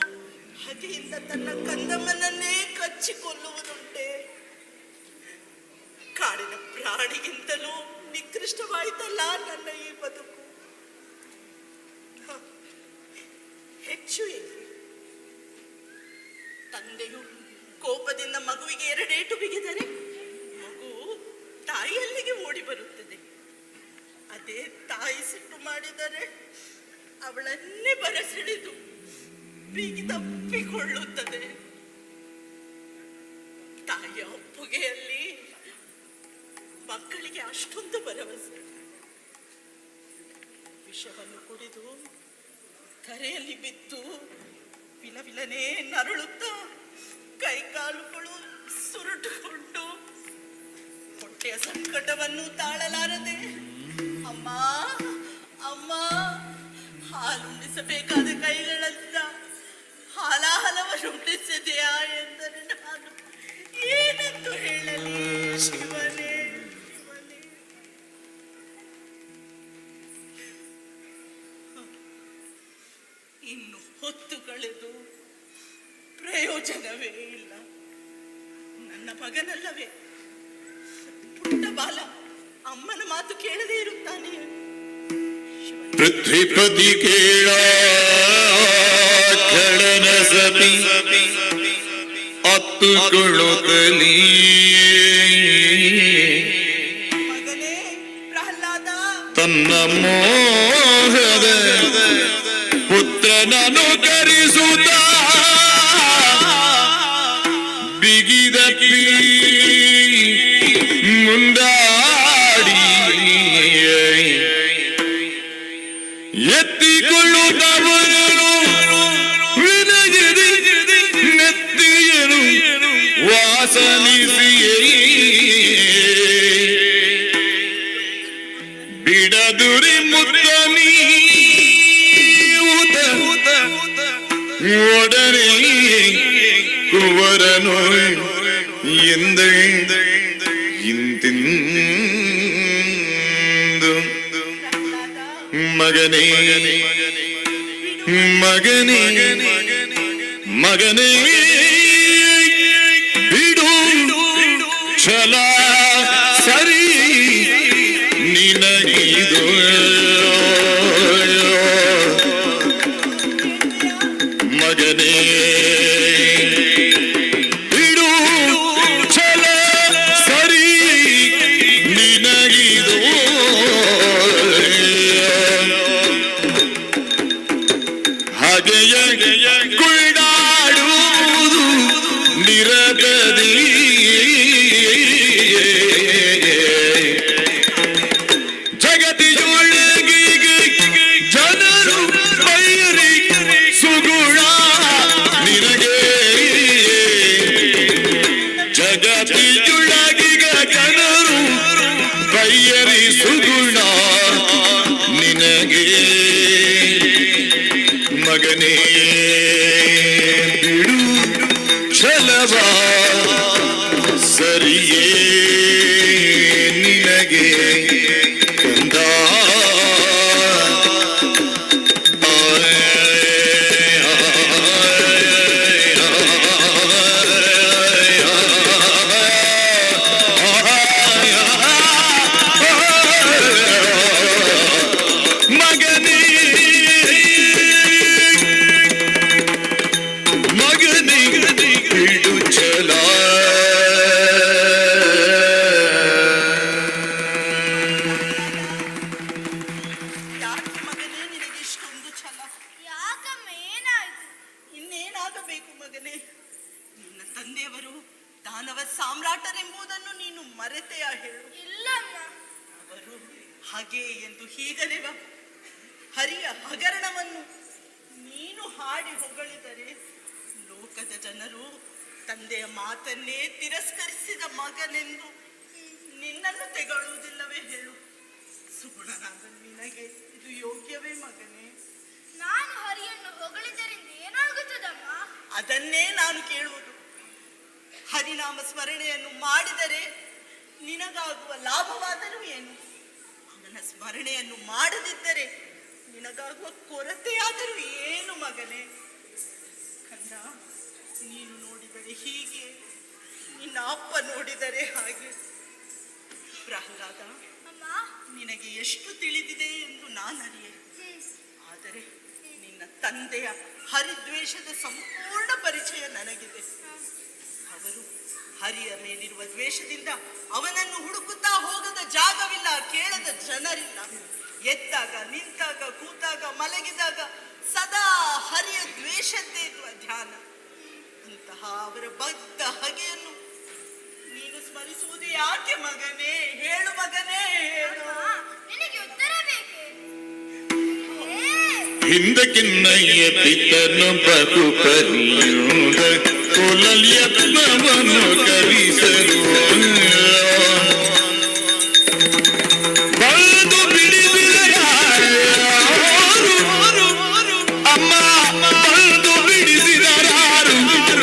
ಹಗೆಯಿಂದ ತನ್ನ ಕಂದಮ್ಮನನ್ನೇ ಕಚ್ಚಿಕೊಳ್ಳುವುದುಂಟೆ. ಕಾಡಿನ ಪ್ರಾಣಿಗಿಂತಲೂ ನಿಕೃಷ್ಟವಾಯಿತಲ್ಲ ನನ್ನ ಈ ಬದುಕು. ಹೆಚ್ಚು ಏನು, ತಂದೆಯು ಕೋಪದಿಂದ ಮಗುವಿಗೆ ಎರಡೇಟು ಬಿಗಿದರೆ ಮಗು ತಾಯಿಯಲ್ಲಿಗೆ ಓಡಿ ಬರುತ್ತದೆ. ಅದೇ ತಾಯಿ ಸಿಟ್ಟು ಮಾಡಿದರೆ ಅವಳನ್ನೇ ಬರಸೆಳೆದು ಬಿಗಿದಪ್ಪಿಕೊಳ್ಳುತ್ತದೆ. ತಾಯಿಯ ಒಪ್ಪುಗೆಯಲ್ಲಿ ಮಕ್ಕಳಿಗೆ ಅಷ್ಟೊಂದು ಭರವಸೆ. ವಿಷವನ್ನು ಕುಡಿದು ಕರೆಯಲ್ಲಿ ಬಿದ್ದು ವಿಲವಿಲನೆ ನರಳುತ್ತಾ ಕೈಕಾಲುಗಳು ಸುರುಟುಕೊಂಡು ಹೊಟ್ಟೆಯ ಸಂಕಟವನ್ನು ತಾಳಲಾರದೆ ಅಮ್ಮ ಅಮ್ಮ ಹಾಲುಣಿಸಬೇಕಾದ ಕೈಗಳಿಂದ ಹಾಲಾಹಲವನ್ನು ಉಣಿಸಿದೆಯಾ ಎಂದರೆ ನಾನು ಏನೆಂದು ಹೇಳಲಿ ಶಿವನೇ ಶಿವನೇ. ಇನ್ನು ಹೊತ್ತು ಕಳೆದು ಪ್ರಯೋಜನವೇ ಇಲ್ಲ. ನನ್ನ ಮಗನಲ್ಲವೇ ಪುಟ್ಟ ಬಾಲ ಅಮ್ಮನ ಮಾತು ಕೇಳದೇ ಇರುತ್ತಾನೆ. ಪೃಥ್ವಿಪತಿ ಕೇಳ ಖಳನ ಸತಿ ಅತ್ತುಕೊಳ್ಳುತ್ತಲೀ ಮಗನೇ ಪ್ರಹ್ಲಾದ, ತನ್ನ ಮೋಹದ ಪುತ್ರನನ್ನು ಕರೆಸುತ್ತ ಬಿಗಿದಪ್ಪಿ ಮುಂದಾಡಿ ಎತ್ತಿಕೊಳ್ಳುತ್ತವನು ವಿನಯದಿ ನೆತ್ತಿಯನು ವಾಸನಿಸಿಯೇ ಬಿಡದುರಿ ಮುತ್ತನಿ ಒಡನೆ ಕುವರನು ಎಂದ ಇಂತಿಂದು ಮಗನೇ ಮಗನೇ ಮಗನೇ ಬಿಡು ಛಲ ಸರಿ ನಿನಗಿದು ಮಗನೇ ಬಿಡು ಛಲ ಸರಿ ನಿನಗಿದು ಹಾಗೆಯ ಕುಳ್ಳಾಡುವುದು ನಿರತದಿ ಜಗತಿಯೊಳಗಿಗೆ ಜನರು ಬೈರಿ ಸುಗುಣ ನಿನಗೆ ಜಗತಿಯೊಳಗಿಗ ಜನರು ಬೈಯರಿ ಸುಗುಣ ನಿನಗೆ ಮಗನೇ ಬಿಡು ಛಲವ ಸರಿಯೇ ನಿನಗೆ ಕಂದ ಮಗನೇ ಮಗನೇ ಬಿಡು ಛಲ ಯಾಕೆ ಮಗನೇ ನಿನಗೆ ಇಷ್ಟೊಂದು ಛಲ? ಯಾಕಮ್ಮ ಏನಾಯ್ತು? ಇನ್ನೇನಾಗಬೇಕು ಮಗನೇ? ನಿನ್ನ ತಂದೆಯವರು ದಾನವ ಸಾಮ್ರಾಟರೆಂಬುದನ್ನು ನೀನು ಮರೆತೆಯಾ ಹೇಳು? ಇಲ್ಲಮ್ಮ. ಅವರು ಹಾಗೆ ಎಂದು ಹೀಗಲೇವ ಹರಿಯ ಹಗರಣವನ್ನು ನೀನು ಹಾಡಿ ಹೊಗಳಿದರೆ ಲೋಕದ ಜನರು ತಂದೆಯ ಮಾತನ್ನೇ ತಿರಸ್ಕರಿಸಿದ ಮಗನೆಂದು ನಿನ್ನನ್ನು ತೆಗಳುವುದಿಲ್ಲವೇ ಹೇಳು? ಸುಗುಣನಾದ ನಿನಗೆ ಇದು ಯೋಗ್ಯವೇ ಮಗನೇ? ನಾನು ಹರಿಯನ್ನು ಹೊಗಳಿದ್ದರಿಂದ ಏನಾಗುತ್ತದಮ್ಮ? ಅದನ್ನೇ ನಾನು ಕೇಳುವುದು. ಹರಿನಾಮ ಸ್ಮರಣೆಯನ್ನು ಮಾಡಿದರೆ ನಿನಗಾಗುವ ಲಾಭವಾದರೂ ಏನು? ಅವನ ಸ್ಮರಣೆಯನ್ನು ಮಾಡದಿದ್ದರೆ ನಿನಗಾಗುವ ಕೊರತೆಯಾದರೂ ಏನು ಮಗನೇ? ಕಂದ, ನೀನು ನೋಡಿದರೆ ಹೀಗೆ, ನಿನ್ನ ಅಪ್ಪ ನೋಡಿದರೆ ಹಾಗೆ. ಪ್ರಹ್ಲಾದ, ಅಮ್ಮ, ನಿನಗೆ ಎಷ್ಟು ತಿಳಿದಿದೆ ಎಂದು ನಾನರಿಯೆ. ಆದರೆ ನಿನ್ನ ತಂದೆಯ ಹರಿದ್ವೇಷದ ಸಂಪೂರ್ಣ ಪರಿಚಯ ನನಗಿದೆ. ಅವರು ಹರಿಯ ಮೇಲಿರುವ ದ್ವೇಷದಿಂದ ಅವನನ್ನು ಹುಡುಕುತ್ತಾ ಹೋಗದ ಜಾಗವಿಲ್ಲ, ಕೇಳದ ಜನರಿಲ್ಲ. ಎದ್ದಾಗ ನಿಂತಾಗ ಕೂತಾಗ ಮಲಗಿದಾಗ ಸದಾ ಹರಿಯ ದ್ವೇಷದ್ದೇ ಇರುವ ಧ್ಯಾನ. ಅಂತಹ ಅವರ ಬದ್ಧ ಹಗೆಯನ್ನು ನೀನು ಸ್ಮರಿಸುವುದು ಯಾಕೆ ಮಗನೇ? ಹೇಳು ಮಗನೇ, ಹೇಳು. ನಿನಗೆ ಉತ್ತರ ಬೇಕೆ? ಹಿಂದಕ್ಕಿನ್ನಯ್ಯ ಪಿತನು ಬಹು ಪರಿಯೋಗ ಕುಲಲ್ಯತ್ನವನ್ನು ಕಲಿಸಲು ಬಲ್ದು ಬಿಡಿಸಿದರಾರು ಅಮ್ಮ ಬಲ್ದು ಬಿಡಿಸಿದರಾರು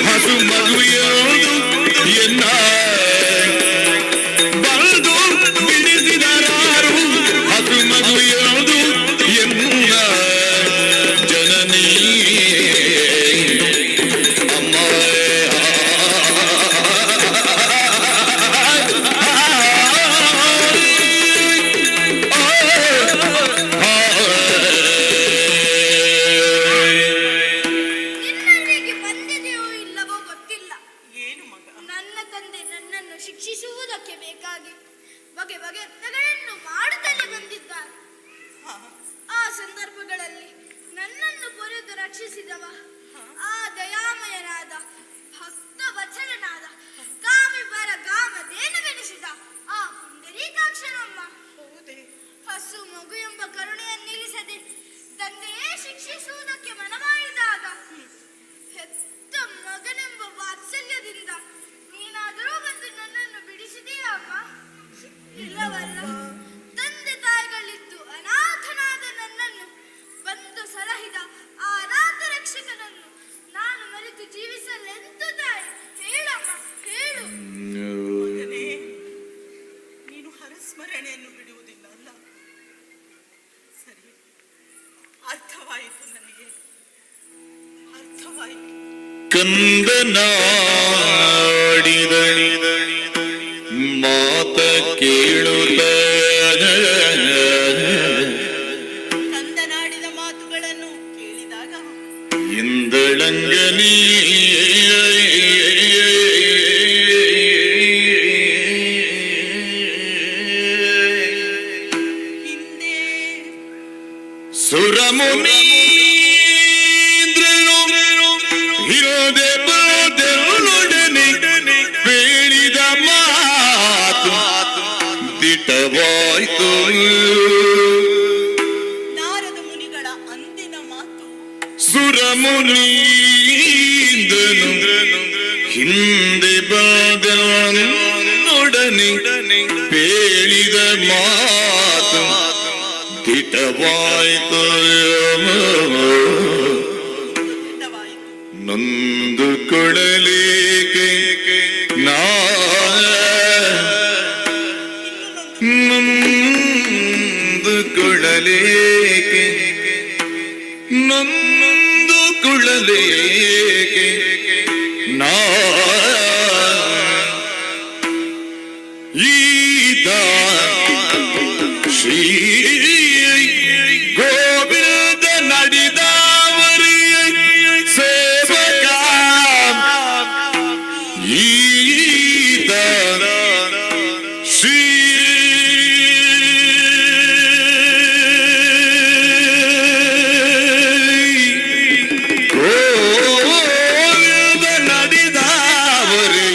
ಹಸು ಮಗು ಯಾವುದು ಎನ್ನ ಬಲ್ದು ಬಿಡಿಸಿದರಾರು ಹಸು ಮಗು ಯಾವುದು ಎನ್ನ ಜನನೀ ಅಮ್ಮ ನಿನ್ನಲ್ಲಿಗೆ ಬಂದಿದೆಯೋ ಇಲ್ಲವೋ ಗೊತ್ತಿಲ್ಲ. ಏನು ಮಗ? ನನ್ನ ತಂದೆ ನನ್ನನ್ನು ಶಿಕ್ಷಿಸುವುದಕ್ಕೆ ಬೇಕಾಗಿ ಬಗೆ ಬಗೆಗಳನ್ನು ಮಾಡುತ್ತಲೇ ಬಂದಿದ್ದಾರೆ. ಆ ಸಂದರ್ಭಗಳಲ್ಲಿ ನನ್ನನ್ನು ಪೊರೆದು ರಕ್ಷಿಸಿದವ ಆ ದಯಾಮಯನಾದ ಭಕ್ತ ವಚನನಾದ ಕಾಮಿಬರ ಗಾಮದೇನವೆನಿಸಿದ ಆ ಪುಂಡರೀಕಾಕ್ಷನಮ್ಮ. ಹೌದೇ? ಹಸು ಮಗು ಎಂಬ ಕರುಣೆಯನ್ನಿರಿಸದೆ ತಂದೆಯೇ ಶಿಕ್ಷಿಸುವುದಕ್ಕೆ ಮನಮಾಡಿದಾಗ ಹೆತ್ತ ಮಗನೆಂಬ ವಾತ್ಸಲ್ಯದಿಂದ ನೀನಾದರೂ ಬಂದು ನನ್ನನ್ನು ಬಿಡಿಸಿದೆಯಾ ಅಮ್ಮ? ಇಲ್ಲವಲ್ಲ. ತಂದೆ ತಾಯಿಗಳಿದ್ದು ಅನಾಥನಾದ ನನ್ನನ್ನು ಬಂದು ಸಲಹಿದ ಆ ಅನಾಥ ರಕ್ಷಕನನ್ನು ನಾನು ಮರೆತು ಜೀವಿಸಲೆಂದು ತಾಯಿ? ಹೇಳಮ್ಮ, ಹೇಳು. ಮಗನೇ, ನೀನು ಹರಸ್ಮರಣೆಯನ್ನು ಬಿಡುವುದಿಲ್ಲ ಅಲ್ಲ? ಸರಿ, ಅರ್ಥವಾಯಿತು, ನನಗೆ ಅರ್ಥವಾಯಿತು. ಕಂದನಾಡಿದ ಮಾತ ಕೇಳುತ್ತ ಕಂದನಾಡಿದ ಮಾತುಗಳನ್ನು ಕೇಳಿದಾಗ ಇಂದಳಂಗನಿ ಹಿಂದೆ ಸುರಮುನಿ ಹಿರೋದೆನೊಡನೆ ಹೇಳಿದ ಮಾತು ದಿಟವಾಯ್ತು. ನಾರದ ಮುನಿಗಳ ಅಂದಿನ ಮಾತು ಸುರಮುನೀಂದ್ರನು ಹಿಂದೆ ಬಾದನೊಡನೆ ಹೇಳಿದ ಮಾತು ದಿಟವಾಯ್ತು. ನೊಂದು ಕೊಡಲೇಕೆ ನೊಂದು ಕೊಡಲೇಕೆ ನೊಂದು ಕೊಡಲೇಕೆ ನಾ ಈತ ಶ್ರೀ ಗೋವಿಂದ ನಡೆದವರೇ ಸೇವಕ ಈತ ಶ್ರೀ ಗೋವಿಂದ ನಡೆದವರೇ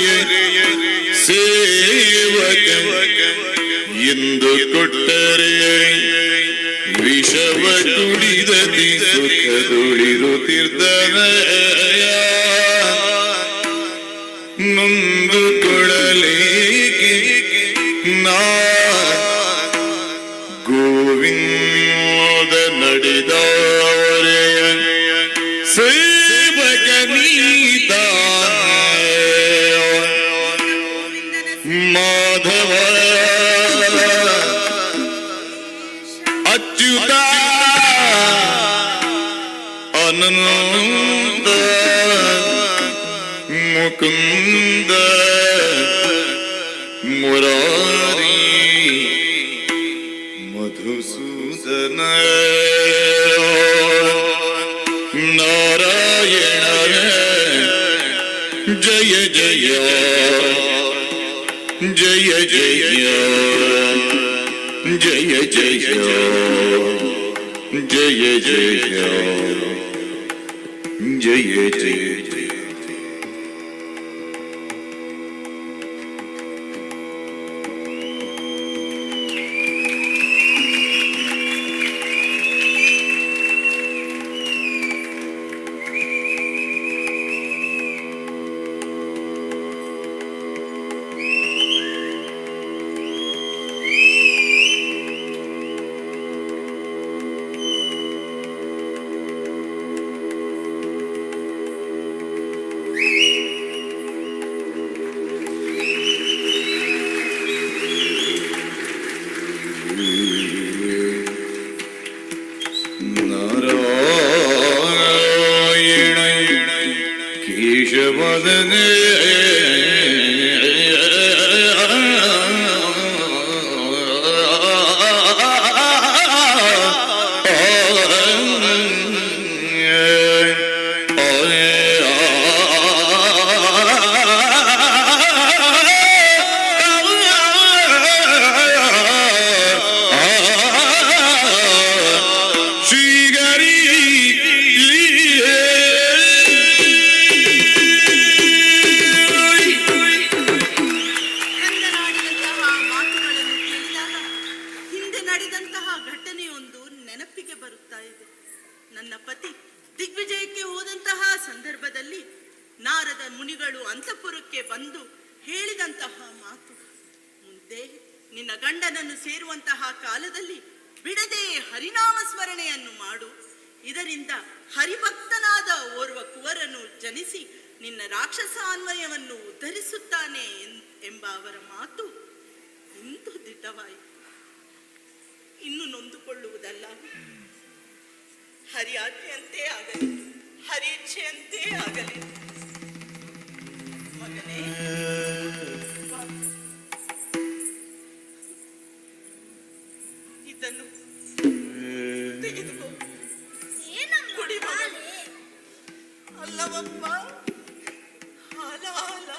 ಸೇವಕ ಎಂದು ಕೊಟ್ಟರೆ ವಿಷವ ಕುಡಿದತಿ ಸುಖ ದುಡಿರುತ್ತಿರ್ದನಯ ನೊಂದು ಕೊಡಲೇಕೆ ನಾ ಗೋವಿಂದ ನಡೆದವರೇ ಸೇವಕ ನೀತ ಮಾಧವ ಅಚ್ಯುತ ಅನಂತ ಮುಕುಂದ ಮುರಾರಿ ಮಧುಸೂದನ ನಾರಾಯಣ ಜಯ ಜಯ ಜಯ ಜಯ ಜಯ ಜಯ ಜಯ ಜಯ ಜಯ ಜಯ ಜಯ ಕೇಶವದನೆ ಕಂದನಾಡಿದಂತಹ ಮಾತುಗಳನ್ನು ಕೇಳಿದಾಗ ಹಿಂದೆ ನಡೆದಂತಹ ಘಟನೆಯೊಂದು ನೆನಪಿಗೆ ಬರುತ್ತಾ ಇದೆ. ನನ್ನ ಪತಿ ದಿಗ್ವಿಜಯಕ್ಕೆ ಹೋದಂತಹ ಸಂದರ್ಭದಲ್ಲಿ ನಾರದ ಮುನಿಗಳು ಅಂತಃಪುರಕ್ಕೆ ಬಂದು ಹೇಳಿದಂತಹ ಮಾತು, ಮುಂದೆ ನಿನ್ನ ಗಂಡನನ್ನು ಸೇರುವಂತಹ ಕಾಲದಲ್ಲಿ ಬಿಡದೆ ಹರಿನಾಮ ಸ್ಮರಣೆಯನ್ನು ಮಾಡು, ಇದರಿಂದ ಹರಿಭಕ್ತನಾದ ಓರ್ವ ಕುವರನು ಜನಿಸಿ ನಿನ್ನ ರಾಕ್ಷಸ ಅನ್ವಯವನ್ನು ಉದ್ಧರಿಸುತ್ತಾನೆ ಎಂಬ ಅವರ ಮಾತು ಇಂದು ದಿಟ್ಟವಾಯಿತು. ಇನ್ನು ನೊಂದುಕೊಳ್ಳುವುದಲ್ಲ, ಹರಿ ಆಜ್ಞೆಯಂತೆ ಆಗಲಿ, ಹರಿ ಇಚ್ಛೆಯಂತೆ ಆಗಲಿ. ಮಗನೇ, ಇದನ್ನು ತೆಗೆದುಕೋ, ಕುಡಿ ಮಗನೇ. ಅಲ್ಲವಪ್ಪ, ಹಾಲ ಹಾಲ,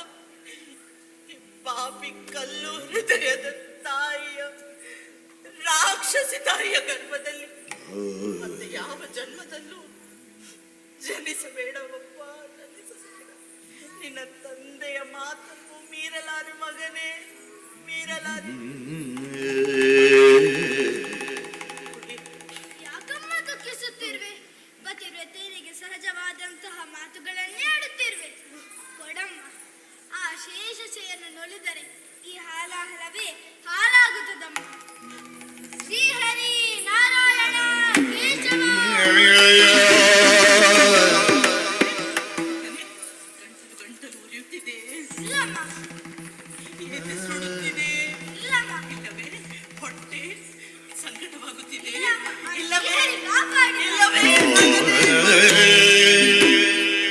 ಈ ಪಾಪಿ ಕಲ್ಲು ಹೃದಯದ ತಾಯಿಯ ರಾಕ್ಷಸಿ ತಾಯಿಯ ಗರ್ಭದಲ್ಲಿ ಮತ್ತೆ ಯಾವ ಜನ್ಮದಲ್ಲೂ ಜನಿಸಬೇಡವಪ್ಪ, ಜನಿಸಬೇಡ. ನಿನ್ನ ತಂದೆಯ ಮಾತನ್ನು ಮೀರಲಾರೆ ಮಗನೇ, ಮೀರಲಾರೆ. ಯಾಕಮ್ಮ ದುಃಖಿಸುತ್ತಿರುವೆ? ಪತಿವ್ರತೆಯರಿಗೆ ಸಹಜವಾದಂತಹ ಮಾತುಗಳನ್ನೇ ಆಡುತ್ತಿರುವೆ. ಕೊಡಮ್ಮ, ಆ ಶೇಷಶೆಯನ್ನು ನೊಲಿದರೆ ಈ ಹಾಲಾಹಲವೇ ಹಾಲಾಗುತ್ತದಮ್ಮ. ಶ್ರೀಹರಿ ನಾರಾಯಣ ಕೇಶವ. ಗಂಟಲು ಉರಿಯುತ್ತಿದೆ, ಇಲ್ಲಮ್ಮ, ಎದೆ ಸುಡುತ್ತಿದೆ, ಇಲ್ಲಮ್ಮ, ಇಲ್ಲವೇ ಹೊಟ್ಟೆ ಸಂಕಟವಾಗುತ್ತಿದೆ, ಇಲ್ಲಮ್ಮ. ಇಲ್ಲವೇ ಶ್ರೀಹರಿ ಕಾಪಾಡಿ. ಇಲ್ಲವೇ ಮಗನೇ.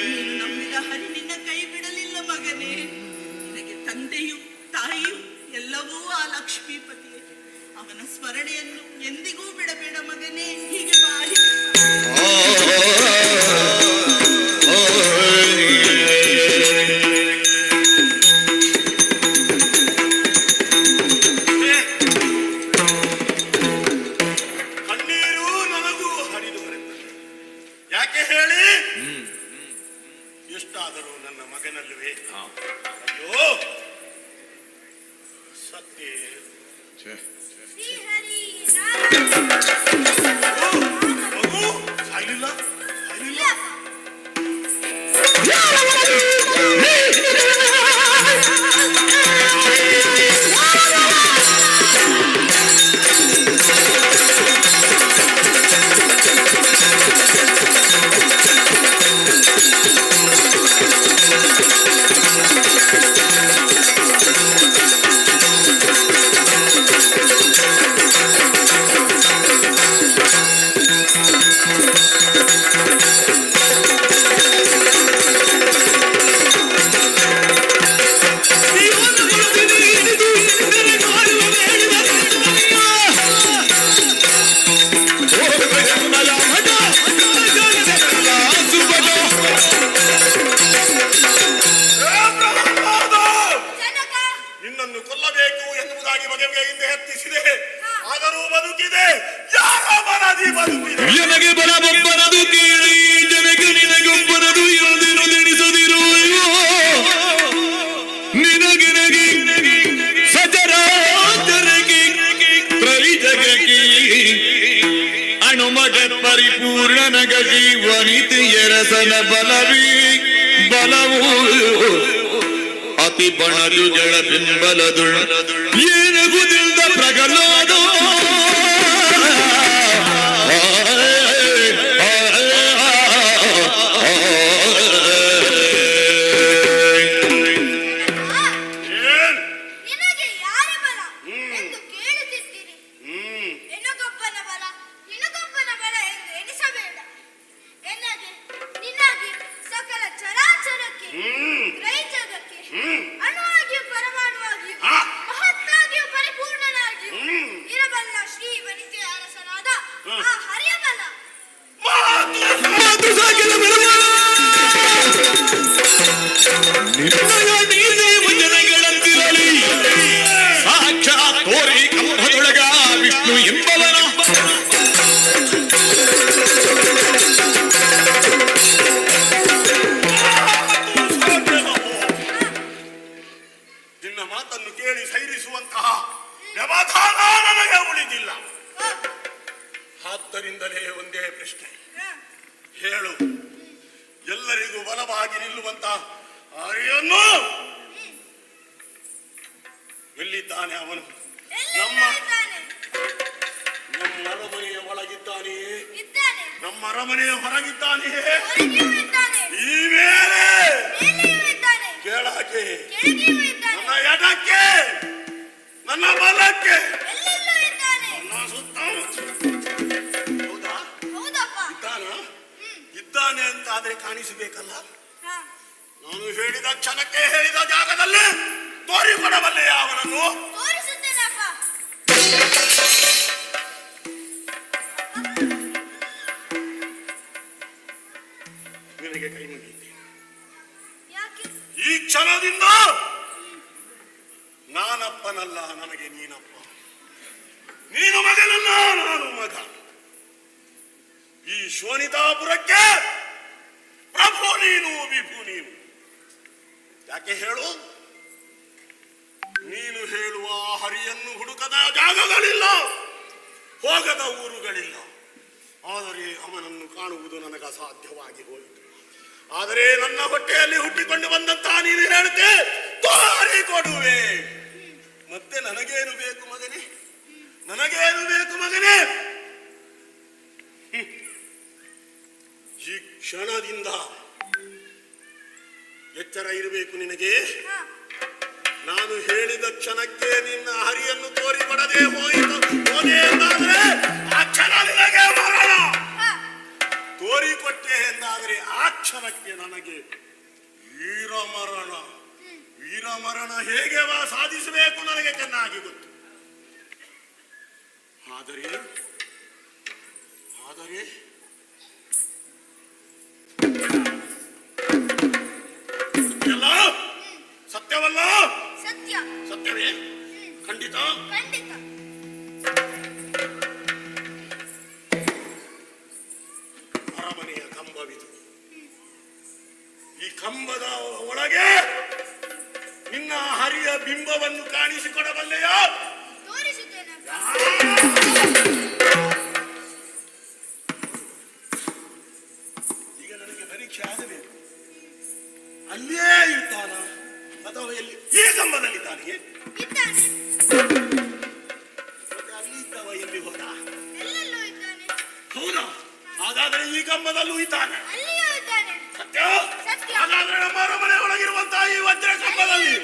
ನೀನು ನಂಬಿದ ಹರಿ ನಿನ್ನ ಕೈ ಬಿಡಲಿಲ್ಲ ಮಗನೇ. ನಿನಗೆ ತಂದೆಯು ತಾಯಿಯು ಎಲ್ಲವೂ ಆ ಲಕ್ಷ್ಮೀಪತಿಯೇ. ಅವನ ಸ್ಮರಣೆಯನ್ನು ಎಂದಿಗೂ ಬಿಡಬೇಡ ಮಗನೇ. ಹೀಗೆ ಬಾಳಿ ಕಣ್ಣೀರು ನನಗೂ ಹರಿದು ಬರುತ್ತದೆ. ಯಾಕೆ ಹೇಳಿ? ಎಷ್ಟಾದರೂ ನನ್ನ ಮಗನಲ್ಲವೇ? ಅಯ್ಯೋ ಸತ್ಯ ಶ್ರೀಹರಿ ನಾರಾಯಣ. ಮಗು ಸಾಯಲಿಲ್ಲ, ಸಾಯಲಿಲ್ಲ. ಯಾರ ಬಲದಿ ಬದುಕಿದೆ? ನನಗೆ ಬಲವೊಬ್ಬರದು ಕೇಳಿ ಜನಗೆ ನಿನಗೊಬ್ಬರದು ಇರುವುದಿರುವುದೆನಿಸದಿರು ನಿನಗಿನಗಿ ಸಜರಾಜರಗಿ ತ್ರೈಜಗಕಿ ಅಣುಮಗ ಪರಿಪೂರ್ಣನಗ ಜೀವನಿತಿಯರಸನ ಬಲವು ಅತಿ ಬಣದು ಜಳ ಬಿಂಬಲದು ಏನಗುದಿಲ್ದ ಪ್ರಗಲಾದ ನಿನಗೆ ಯಾರ ಬಲ ಎಂದು ಕೇಳುತ್ತಿದ್ದೀರಿ. ನಿನಗೊಬ್ಬನ ಬಲ ಎಂದು ಎಣಿಸಬೇಡ. ನಿನಗೆ ಸಕಲ ಚರಾಚರಕ್ಕೆ ತ್ರೈಜಗಕ್ಕೆ ಅಣುವಾಗಿಯೂ ಪರಮಾಣುವಾಗಿಯೂ ಮಹತ್ತಾಗಿಯೂ ಪರಿಪೂರ್ಣನಾಗಿಯೂ ಇರಬಲ್ಲ ಶ್ರೀ ವನಿತೆಯ ಅರಸನಾದ ಆ ಹರಿಯ ಬಲ. ಮಾತು ಸಾಕಿದ ಜನಗಳಂತಿರಲಿ ಸಾಕ್ಷಾತ್ ತೋರಿ ಕಂಬದೊಳಗ ವಿಷ್ಣು ಎಂಬವನ ನಿನ್ನ ಮಾತನ್ನು ಕೇಳಿ ಸೈರಿಸುವಂತಹ ವ್ಯವಧಾನ ನನಗೆ ಉಳಿದಿಲ್ಲ. ಆದ್ದರಿಂದಲೇ ಒಂದೇ ಪ್ರಶ್ನೆ, ಹೇಳು, ಎಲ್ಲರಿಗೂ ಬಲವಾಗಿ ನಿಲ್ಲುವಂತ ಹರಿಯನ್ನು ಎಲ್ಲಿದ್ದಾನೆ ಅವನು? ನಮ್ಮ ಅರಮನೆಯ ಒಳಗಿದ್ದಾನೆಯೇ? ನಮ್ಮ ಅರಮನೆಯ ಹೊರಗಿದ್ದಾನೆಯೇ? ಈ ಮೇಲೆ ಕೆಳಗೆ, ನನ್ನ ಎಡಕ್ಕೆ, ನನ್ನ ಬಲಕ್ಕೆ, ನನ್ನ ಸುತ್ತ. ಹೌದಾ? ಇದ್ದಾನೆ ಅಂತ ಆದ್ರೆ ಕಾಣಿಸಬೇಕಲ್ಲ. ನಾನು ಹೇಳಿದ ಕ್ಷಣಕ್ಕೆ ಹೇಳಿದ ಜಾಗದಲ್ಲಿ ತೋರಿಕೊಡಬಲ್ಲೆ ಅವನನ್ನು. ನಿನಗೆ ಕೈ ಮುಗಿಯುತ್ತೆ. ಈ ಕ್ಷಣದಿಂದ ನಾನಪ್ಪನಲ್ಲ, ನನಗೆ ನೀನಪ್ಪ. ನೀನು ಮಗನಲ್ಲ, ನಾನು ಮಗ. ಈ ಶೋಣಿತಾಪುರಕ್ಕೆ ಪ್ರಭು ನೀನು, ವಿಭು ನೀನು. ಯಾಕೆ ಹೇಳು? ನೀನು ಹೇಳುವ ಹರಿಯನ್ನು ಹುಡುಕದ ಜಾಗಗಳಿಲ್ಲ, ಹೋಗದ ಊರುಗಳಿಲ್ಲ. ಆದರೆ ಅವನನ್ನು ಕಾಣುವುದು ನನಗೆ ಅಸಾಧ್ಯವಾಗಿ ಹೋಯಿತು. ಆದರೆ ನನ್ನ ಹೊಟ್ಟೆಯಲ್ಲಿ ಹುಟ್ಟಿಕೊಂಡು ಬಂದಂತಹ ನೀನು ಹೇಳುತ್ತೆ ತೋರಿ ಕೊಡುವೆ. ಮತ್ತೆ ನನಗೇನು ಬೇಕು ಮಗನೇ? ನನಗೇನು ಬೇಕು ಮಗನೇ? ಈ ಕ್ಷಣದಿಂದ ಎಚ್ಚರ ಇರಬೇಕು ನಿನಗೆ. ನಾನು ಹೇಳಿದ ಕ್ಷಣಕ್ಕೆ ನಿನ್ನ ಹರಿಯನ್ನು ತೋರಿಕೊಡದೆ ಹೋದೆ ಎಂದಾದರೆ ಆ ಕ್ಷಣ ನಿನಗೆ ಮರಣ. ತೋರಿಕೊಟ್ಟೆ ಎಂದಾದರೆ ಆ ಕ್ಷಣಕ್ಕೆ ನನಗೆ ವೀರಮರಣ. ವೀರಮರಣ ಹೇಗೆ ಸಾಧಿಸಬೇಕು ನನಗೆ ಚೆನ್ನಾಗಿ ಗೊತ್ತು. ಆದರೆ ಸತ್ಯವಲ್ಲ? ಸತ್ಯವೇ? ಖಂಡಿತ. ಅರಮನೆಯ ಕಂಬವಿದು. ಈ ಕಂಬದ ಒಳಗೆ ನಿನ್ನ ಹರಿಯ ಬಿಂಬವನ್ನು ಕಾಣಿಸಿಕೊಡಬಲ್ಲೆಯೋ? ಈಗ ನನಗೆ ಪರೀಕ್ಷೆ ಆಗಬೇಕು. ಅಲ್ಲೇ ಇರ್ತಾನ ಅಥವಾ ಎಲ್ಲಿ? ಈ ಕಂಬದಲ್ಲಿದ್ದಾನೆ. ಮತ್ತೆ ಅಲ್ಲಿ ಇದ್ದವ ಎಲ್ಲಿ ಹೋದ? ಹೌದಾ? ಹಾಗಾದರೆ ಈ ಕಂಬದಲ್ಲೂ ಇದ್ದಾನೆ. ಸತ್ಯ? ಹಾಗಾದ್ರೆ ನಮ್ಮ ಅರಮನೆ ಒಳಗಿರುವಂತಹ ಈ ವಜ್ರ ಕಂಬದಲ್ಲಿ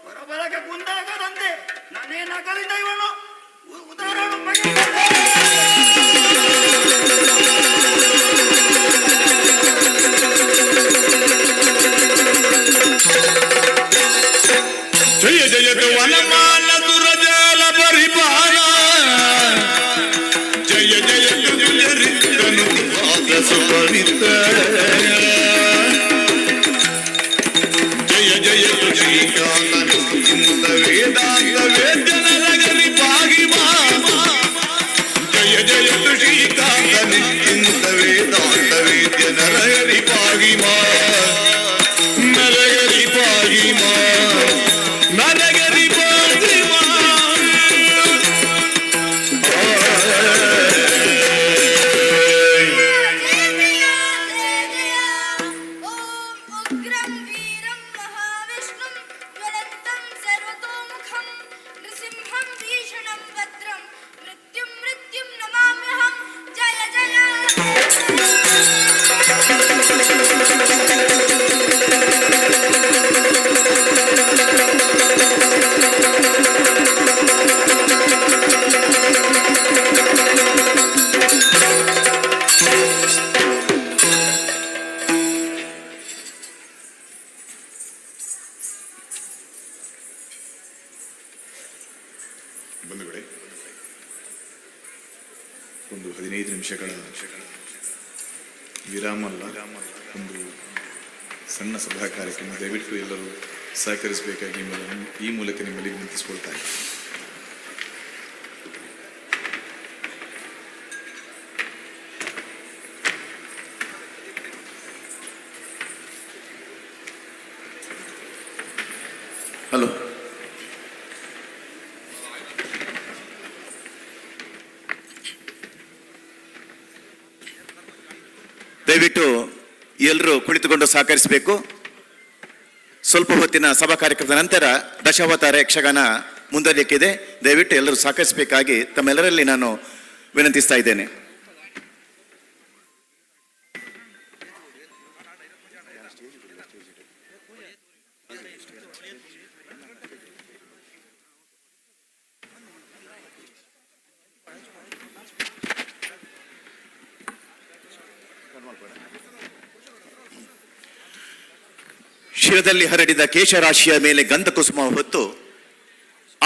ಬರಬರಕ್ಕೆ ಕುಂದಾಗದಂತೆ ನಾನೇ ನಕಲಿಂದ ಇವನು ಉದಾಹರಣೆ ಜಯ ಜಯತು ವನಮಾಲ ದುರಜಾಲ ಪರಿಪಾಲ ಜಯ ಜಯತು ಜರಿತನು ಪಾದ ಸುಪರಿತ ಜಯ ಜಯತು ಶ್ರೀಕಾಂತ ನಿಶ್ಚಿಂತ ವೇದಾಂತ ವೇದ್ಯನ ನಗರಿ ಪಾಗಿ ಮಾ ಜಯ ಜಯತು ಶ್ರೀಕಾಂತ ನಿಶ್ಚಿಂತ ವೇದಾಂತ ವೇದ್ಯ ನರಗರಿ ಪಾಗಿ ಮಾ ನರಗರಿ ಪಾಗಿ ಮಾ ನರಗರಿ ಪಾಗಿ ಮಾ उग्रं वीरं महाविष्णुं ज्वलन्तं सर्वतोमुखं नृसिंहं भीषणं भद्रं मृत्युं मृत्युं नमाम्यहं जय जय ಬಂಧುಗಳೇ, ಒಂದು 15 ನಿಮಿಷಗಳ ವಿರಾಮ ಅಲ್ಲ, ಒಂದು ಸಣ್ಣ ಸಭಾ ಕಾರ್ಯಕ್ರಮ. ದಯವಿಟ್ಟು ಎಲ್ಲರೂ ಸಹಕರಿಸಬೇಕಾಗಿ ಈ ಮೂಲಕ ನಿಮ್ಮಲ್ಲಿ ವಿನಂತಿಸಿಕೊಳ್ತಾ ಇದ್ದೀನಿ. ಹಲೋ, ದಯವಿಟ್ಟು ಎಲ್ಲರೂ ಕುಳಿತುಕೊಂಡು ಸಹಕರಿಸಬೇಕು. ಸ್ವಲ್ಪ ಹೊತ್ತಿನ ಸಭಾ ಕಾರ್ಯಕ್ರಮದ ನಂತರ ದಶಾವತಾರ ಯಕ್ಷಗಾನ ಮುಂದುವರಿಯಕ್ಕಿದೆ. ದಯವಿಟ್ಟು ಎಲ್ಲರೂ ಸಹಕರಿಸಬೇಕಾಗಿ ತಮ್ಮೆಲ್ಲರಲ್ಲಿ ನಾನು ವಿನಂತಿಸ್ತಾ ಇದ್ದೇನೆ. ಶಿರದಲ್ಲಿ ಹರಡಿದ ಕೇಶರಾಶಿಯ ಮೇಲೆ ಗಂಧ ಕುಸುಮ ಹೊತ್ತು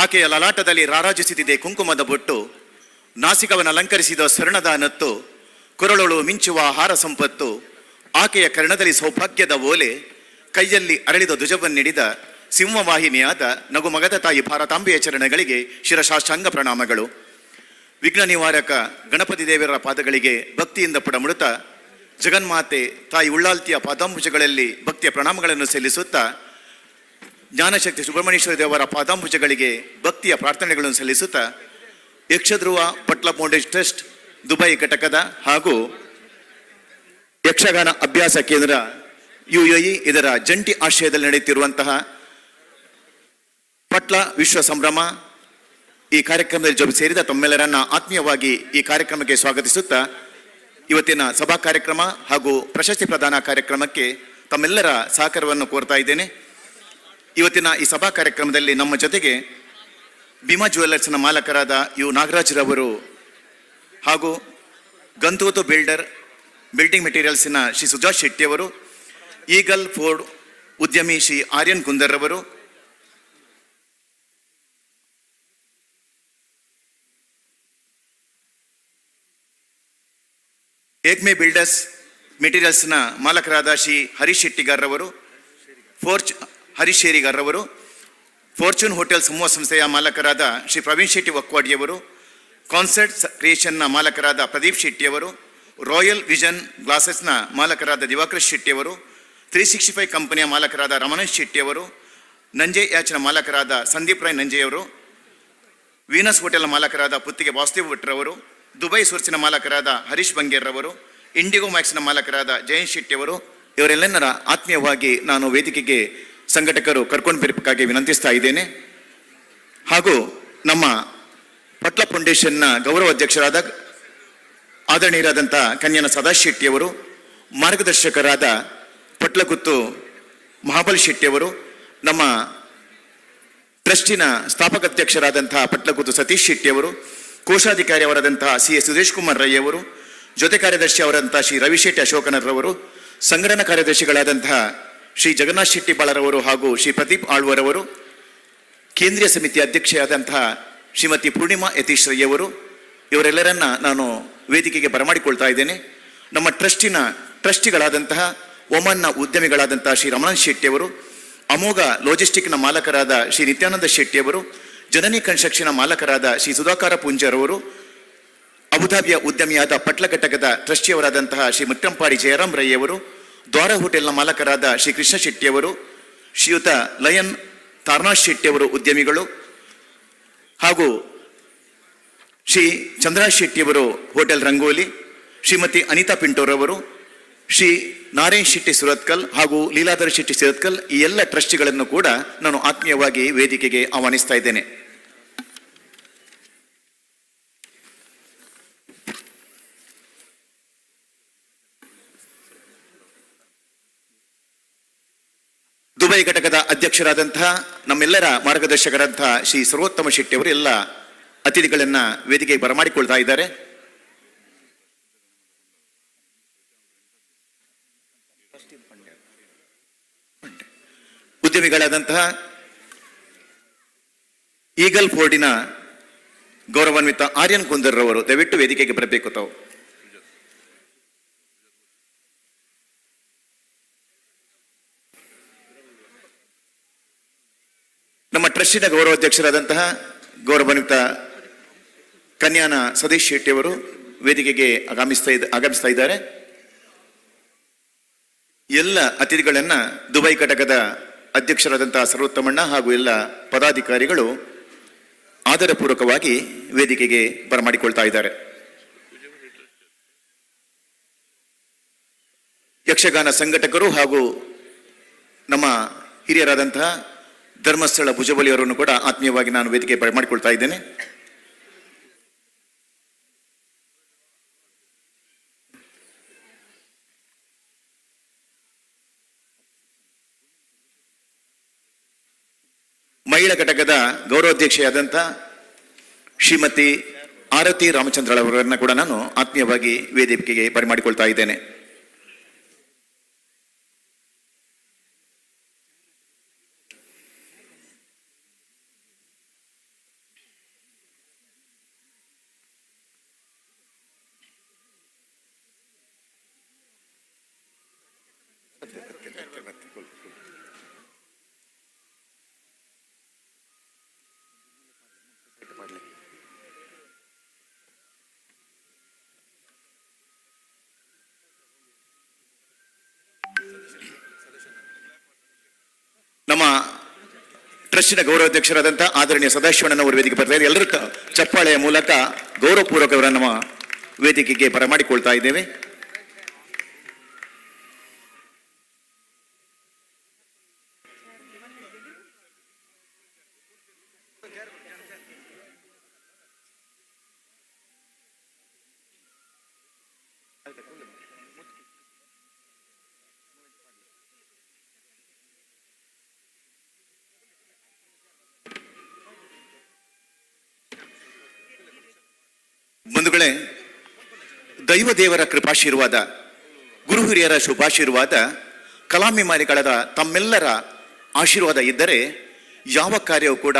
ಆಕೆಯ ಲಲಾಟದಲ್ಲಿ ರಾರಾಜಿಸುತ್ತಿದೆ ಕುಂಕುಮದ ಬೊಟ್ಟು. ನಾಸಿಕವನ್ನು ಅಲಂಕರಿಸಿದ ಸ್ವರ್ಣದ ನತ್ತು, ಕೊರಳೊಳು ಮಿಂಚುವ ಹಾರ ಸಂಪತ್ತು. ಆಕೆಯ ಕರ್ಣದಲ್ಲಿ ಸೌಭಾಗ್ಯದ ಓಲೆ, ಕೈಯಲ್ಲಿ ಅರಳಿದ ಧ್ವಜವನ್ನಿಡಿದ ಸಿಂಹವಾಹಿನಿಯಾದ ನಗುಮಗದ ತಾಯಿ ಭಾರತಾಂಬೆಯ ಚರಣಗಳಿಗೆ ಶಿರಸಾಷ್ಟಾಂಗ ಪ್ರಣಾಮಗಳು. ವಿಘ್ನ ನಿವಾರಕ ಗಣಪತಿ ದೇವರ ಪಾದಗಳಿಗೆ ಭಕ್ತಿಯಿಂದ ಪುಡಮುಡುತ್ತ ಜಗನ್ಮಾತೆ ತಾಯಿ ಉಳ್ಳಾಲ್ತಿಯ ಪಾದಾಂಬುಜಗಳಲ್ಲಿ ಭಕ್ತಿಯ ಪ್ರಣಾಮಗಳನ್ನು ಸಲ್ಲಿಸುತ್ತಾ ಜ್ಞಾನಶಕ್ತಿ ಸುಬ್ರಹ್ಮಣ್ಯೇಶ್ವರ ದೇವರ ಪಾದಾಂಬುಜಗಳಿಗೆ ಭಕ್ತಿಯ ಪ್ರಾರ್ಥನೆಗಳನ್ನು ಸಲ್ಲಿಸುತ್ತಾ ಯಕ್ಷಧ್ರುವ ಪಟ್ಲ ಫೌಂಡೇಶನ್ ಟ್ರಸ್ಟ್ ದುಬೈ ಘಟಕದ ಹಾಗೂ ಯಕ್ಷಗಾನ ಅಭ್ಯಾಸ ಕೇಂದ್ರ UAE ಇದರ ಜಂಟಿ ಆಶ್ರಯದಲ್ಲಿ ನಡೆಯುತ್ತಿರುವಂತಹ ಪಟ್ಲ ವಿಶ್ವ ಸಂಭ್ರಮ ಈ ಕಾರ್ಯಕ್ರಮದಲ್ಲಿ ಜೊತೆ ಸೇರಿದ ತಮ್ಮೆಲ್ಲರನ್ನ ಆತ್ಮೀಯವಾಗಿ ಈ ಕಾರ್ಯಕ್ರಮಕ್ಕೆ ಸ್ವಾಗತಿಸುತ್ತಾ ಇವತ್ತಿನ ಸಭಾ ಕಾರ್ಯಕ್ರಮ ಹಾಗೂ ಪ್ರಶಸ್ತಿ ಪ್ರದಾನ ಕಾರ್ಯಕ್ರಮಕ್ಕೆ ತಮ್ಮೆಲ್ಲರ ಸಹಕಾರವನ್ನು ಕೋರ್ತಾ ಇದ್ದೇನೆ. ಇವತ್ತಿನ ಈ ಸಭಾ ಕಾರ್ಯಕ್ರಮದಲ್ಲಿ ನಮ್ಮ ಜೊತೆಗೆ ಭೀಮಾ ಜ್ಯುವೆಲ್ಲರ್ಸ್ನ ಮಾಲಕರಾದ ನಾಗರಾಜ್ರವರು ಹಾಗೂ ಗಂತೂತು ಬಿಲ್ಡಿಂಗ್ ಮೆಟೀರಿಯಲ್ಸ್ನ ಶ್ರೀ ಸುಜಾತ್ ಶೆಟ್ಟಿಯವರು, ಈಗಲ್ ಫೋರ್ಡ್ ಉದ್ಯಮಿ ಶ್ರೀ ಆರ್ಯನ್ ಕುಂದರ್ ಅವರು, ಏಕ್ಮೆ ಬಿಲ್ಡರ್ಸ್ ಮೆಟೀರಿಯಲ್ಸ್ನ ಮಾಲಕರಾದ ಶ್ರೀ ಹರೀಶ್ ಶೆಟ್ಟಿಗಾರ್ರವರು, ಹರೀಶ್ ಶೇರಿಗಾರ್ರವರು, ಫಾರ್ಚೂನ್ ಹೋಟೆಲ್ ಸಮೂಹ ಸಂಸ್ಥೆಯ ಮಾಲಕರಾದ ಶ್ರೀ ಪ್ರವೀಣ್ ಶೆಟ್ಟಿ ವಕ್ವಾಡಿಯವರು, ಕಾನ್ಸರ್ಟ್ ಕ್ರಿಯೇಷನ್ನ ಮಾಲಕರಾದ ಪ್ರದೀಪ್ ಶೆಟ್ಟಿಯವರು, ರಾಯಲ್ ವಿಷನ್ ಗ್ಲಾಸಸ್ನ ಮಾಲಕರಾದ ದಿವಾಕರ್ ಶೆಟ್ಟಿಯವರು, 365 ಕಂಪನಿಯ ಮಾಲಕರಾದ ರಮಣೇಶ್ ಶೆಟ್ಟಿಯವರು, ನಂಜೆ ಯಾಚ್ನ ಮಾಲಕರಾದ ಸಂದೀಪ್ ರಾಯ್ ನಂಜೆಯವರು, ವೀನಸ್ ಹೋಟೆಲ್ ಮಾಲಕರಾದ ಪುತ್ತಿಗೆ ವಾಸುದೇವ್ ಭಟ್ರವರು, ದುಬೈ ಸೋರ್ಸಿನ ಮಾಲಕರಾದ ಹರೀಶ್ ಬಂಗೇರ್ರವರು, ಇಂಡಿಗೋ ಮ್ಯಾಕ್ಸ್ನ ಮಾಲಕರಾದ ಜಯಂತ್ ಶೆಟ್ಟಿಯವರು, ಇವರೆಲ್ಲರ ಆತ್ಮೀಯವಾಗಿ ನಾನು ವೇದಿಕೆಗೆ ಸಂಘಟಕರು ಕರ್ಕೊಂಡು ಬರಬೇಕಾಗಿ ವಿನಂತಿಸ್ತಾ ಇದ್ದೇನೆ. ಹಾಗೂ ನಮ್ಮ ಪಟ್ಲ ಫೌಂಡೇಶನ್ನ ಗೌರವ ಅಧ್ಯಕ್ಷರಾದ ಆದರಣೀಯರಾದಂಥ ಕನ್ಯನ ಸದಾಶ್ ಶೆಟ್ಟಿಯವರು, ಮಾರ್ಗದರ್ಶಕರಾದ ಪಟ್ಲಗುತ್ತು ಮಹಾಬಲ್ ಶೆಟ್ಟಿಯವರು, ನಮ್ಮ ಟ್ರಸ್ಟಿನ ಸ್ಥಾಪಕಾಧ್ಯಕ್ಷರಾದಂತಹ ಪಟ್ಲಕೂತು ಸತೀಶ್ ಶೆಟ್ಟಿಯವರು, ಕೋಶಾಧಿಕಾರಿ ಅವರಾದಂತಹ CS ಸುರೇಶ್ ಕುಮಾರ್ ರೈ ಅವರು, ಜೊತೆ ಕಾರ್ಯದರ್ಶಿ ಅವರಂತಹ ಶ್ರೀ ರವಿಶೆಟ್ಟಿ ಅಶೋಕನರವರು, ಸಂಘಟನಾ ಕಾರ್ಯದರ್ಶಿಗಳಾದಂತಹ ಶ್ರೀ ಜಗನ್ನಾಥ್ ಶೆಟ್ಟಿ ಬಾಳರವರು ಹಾಗೂ ಶ್ರೀ ಪ್ರದೀಪ್ ಆಳ್ವರವರು, ಕೇಂದ್ರೀಯ ಸಮಿತಿ ಅಧ್ಯಕ್ಷೆಯಾದಂತಹ ಶ್ರೀಮತಿ ಪೂರ್ಣಿಮಾ ಯತೀಶ್ ರೈ ಅವರು, ಇವರೆಲ್ಲರನ್ನ ನಾನು ವೇದಿಕೆಗೆ ಬರಮಾಡಿಕೊಳ್ತಾ ಇದ್ದೇನೆ. ನಮ್ಮ ಟ್ರಸ್ಟಿನ ಟ್ರಸ್ಟಿಗಳಾದಂತಹ ಒಮನ್ನ ಉದ್ಯಮಿಗಳಾದಂತಹ ಶ್ರೀ ರಮಣನ್ ಶೆಟ್ಟಿಯವರು, ಅಮೋಘ ಲಾಜಿಸ್ಟಿಕ್ನ ಮಾಲಕರಾದ ಶ್ರೀ ನಿತ್ಯಾನಂದ ಶೆಟ್ಟಿಯವರು, ಜನನಿ ಕನ್ಸ್ಟ್ರಕ್ಷನ್ ಮಾಲಕರಾದ ಶ್ರೀ ಸುಧಾಕರ ಪುಂಜರವರು, ಅಬುಧಾಬಿಯ ಉದ್ಯಮಿಯಾದ ಪಟ್ಲ ಘಟಕದ ಟ್ರಸ್ಟಿಯವರಾದಂತಹ ಶ್ರೀ ಮುಟ್ಟಂಪಾಡಿ ಜಯರಾಮ್ ರೈ ಅವರು, ದ್ವಾರ ಹೋಟೆಲ್ನ ಮಾಲಕರಾದ ಶ್ರೀ ಕೃಷ್ಣ ಶೆಟ್ಟಿಯವರು, ಶ್ರೀಯುತ ಲಯನ್ ತಾರ್ನಾಥ್ ಶೆಟ್ಟಿಯವರು ಉದ್ಯಮಿಗಳು, ಹಾಗೂ ಶ್ರೀ ಚಂದ್ರರಾಜ್ ಶೆಟ್ಟಿಯವರು ಹೋಟೆಲ್ ರಂಗೋಲಿ, ಶ್ರೀಮತಿ ಅನಿತಾ ಪಿಂಟೋರವರು, ಶ್ರೀ ನಾರಾಯಣ್ ಶೆಟ್ಟಿ ಸುರತ್ಕಲ್ ಹಾಗೂ ಲೀಲಾಧರ್ ಶೆಟ್ಟಿ ಸುರತ್ಕಲ್, ಈ ಎಲ್ಲ ಟ್ರಸ್ಟಿಗಳನ್ನು ಕೂಡ ನಾನು ಆತ್ಮೀಯವಾಗಿ ವೇದಿಕೆಗೆ ಆಹ್ವಾನಿಸ್ತಾ ಇದ್ದೇನೆ. ದುಬೈ ಘಟಕದ ಅಧ್ಯಕ್ಷರಾದಂತಹ ನಮ್ಮೆಲ್ಲರ ಮಾರ್ಗದರ್ಶಕರಾದಂತಹ ಶ್ರೀ ಸರ್ವೋತ್ತಮ ಶೆಟ್ಟಿ ಅವರು ಎಲ್ಲ ಅತಿಥಿಗಳನ್ನ ವೇದಿಕೆಗೆ ಬರಮಾಡಿಕೊಳ್ತಾ ಇದ್ದಾರೆ. ಉದ್ಯಮಿಗಳಾದಂತಹ ಈಗಲ್ ಫೋರ್ಡಿನ ಗೌರವಾನ್ವಿತ ಆರ್ಯನ್ ಕುಂದರ್ ರವರು ದಯವಿಟ್ಟು ವೇದಿಕೆಗೆ ಬರಬೇಕು ತಾವು. ನಮ್ಮ ಟ್ರಸ್ಟಿನ ಗೌರವಾಧ್ಯಕ್ಷರಾದಂತಹ ಗೌರವಾನ್ವಿತ ಕನ್ಯಾನ ಸತೀಶ್ ಶೆಟ್ಟಿ ಅವರು ವೇದಿಕೆಗೆ ಆಗಮಿಸ್ತಾ ಇದ್ದಾರೆ. ಎಲ್ಲ ಅತಿಥಿಗಳನ್ನ ದುಬೈ ಘಟಕದ ಅಧ್ಯಕ್ಷರಾದಂತಹ ಸರ್ವೋತ್ತಮಣ್ಣ ಹಾಗೂ ಎಲ್ಲ ಪದಾಧಿಕಾರಿಗಳು ಆದರಪೂರ್ವಕವಾಗಿ ವೇದಿಕೆಗೆ ಬರಮಾಡಿಕೊಳ್ತಾ ಇದ್ದಾರೆ. ಯಕ್ಷಗಾನ ಸಂಘಟಕರು ಹಾಗೂ ನಮ್ಮ ಹಿರಿಯರಾದಂತಹ ಧರ್ಮಸ್ಥಳ ಭುಜಬಲಿಯವರನ್ನು ಕೂಡ ಆತ್ಮೀಯವಾಗಿ ನಾನು ವೇದಿಕೆ ಬರಮಾಡಿಕೊಳ್ತಾ ಇದ್ದೇನೆ. ಮಹಿಳಾ ಘಟಕದ ಗೌರವಾಧ್ಯಕ್ಷೆಯಾದಂಥ ಶ್ರೀಮತಿ ಆರತಿ ರಾಮಚಂದ್ರ ಅವರನ್ನ ಕೂಡ ನಾನು ಆತ್ಮೀಯವಾಗಿ ವೇದಿಕೆಗೆ ಬರಮಾಡಿಕೊಳ್ತಾ ಇದ್ದೇನೆ. ನಮ್ಮ ಟ್ರಸ್ಟಿನ ಗೌರವಾಧ್ಯಕ್ಷರಾದಂತಹ ಆದರಣೀಯ ಸದಾಶಿವಣ್ಣನವರು ವೇದಿಕೆ ಬರ್ತಾ ಇದ್ದಾರೆ. ಎಲ್ಲರೂ ಚಪ್ಪಾಳೆಯ ಮೂಲಕ ಗೌರವಪೂರ್ವಕವರ ನಮ್ಮ ವೇದಿಕೆಗೆ ಬರಮಾಡಿಕೊಳ್ತಾ ಇದ್ದೇವೆ. ಬಂಧುಗಳೇ, ದೈವ ದೇವರ ಕೃಪಾಶೀರ್ವಾದ, ಗುರು ಹಿರಿಯರ ಶುಭಾಶೀರ್ವಾದ, ಕಲಾಭಿಮಾನಿಗಳಾದ ತಮ್ಮೆಲ್ಲರ ಆಶೀರ್ವಾದ ಇದ್ದರೆ ಯಾವ ಕಾರ್ಯವೂ ಕೂಡ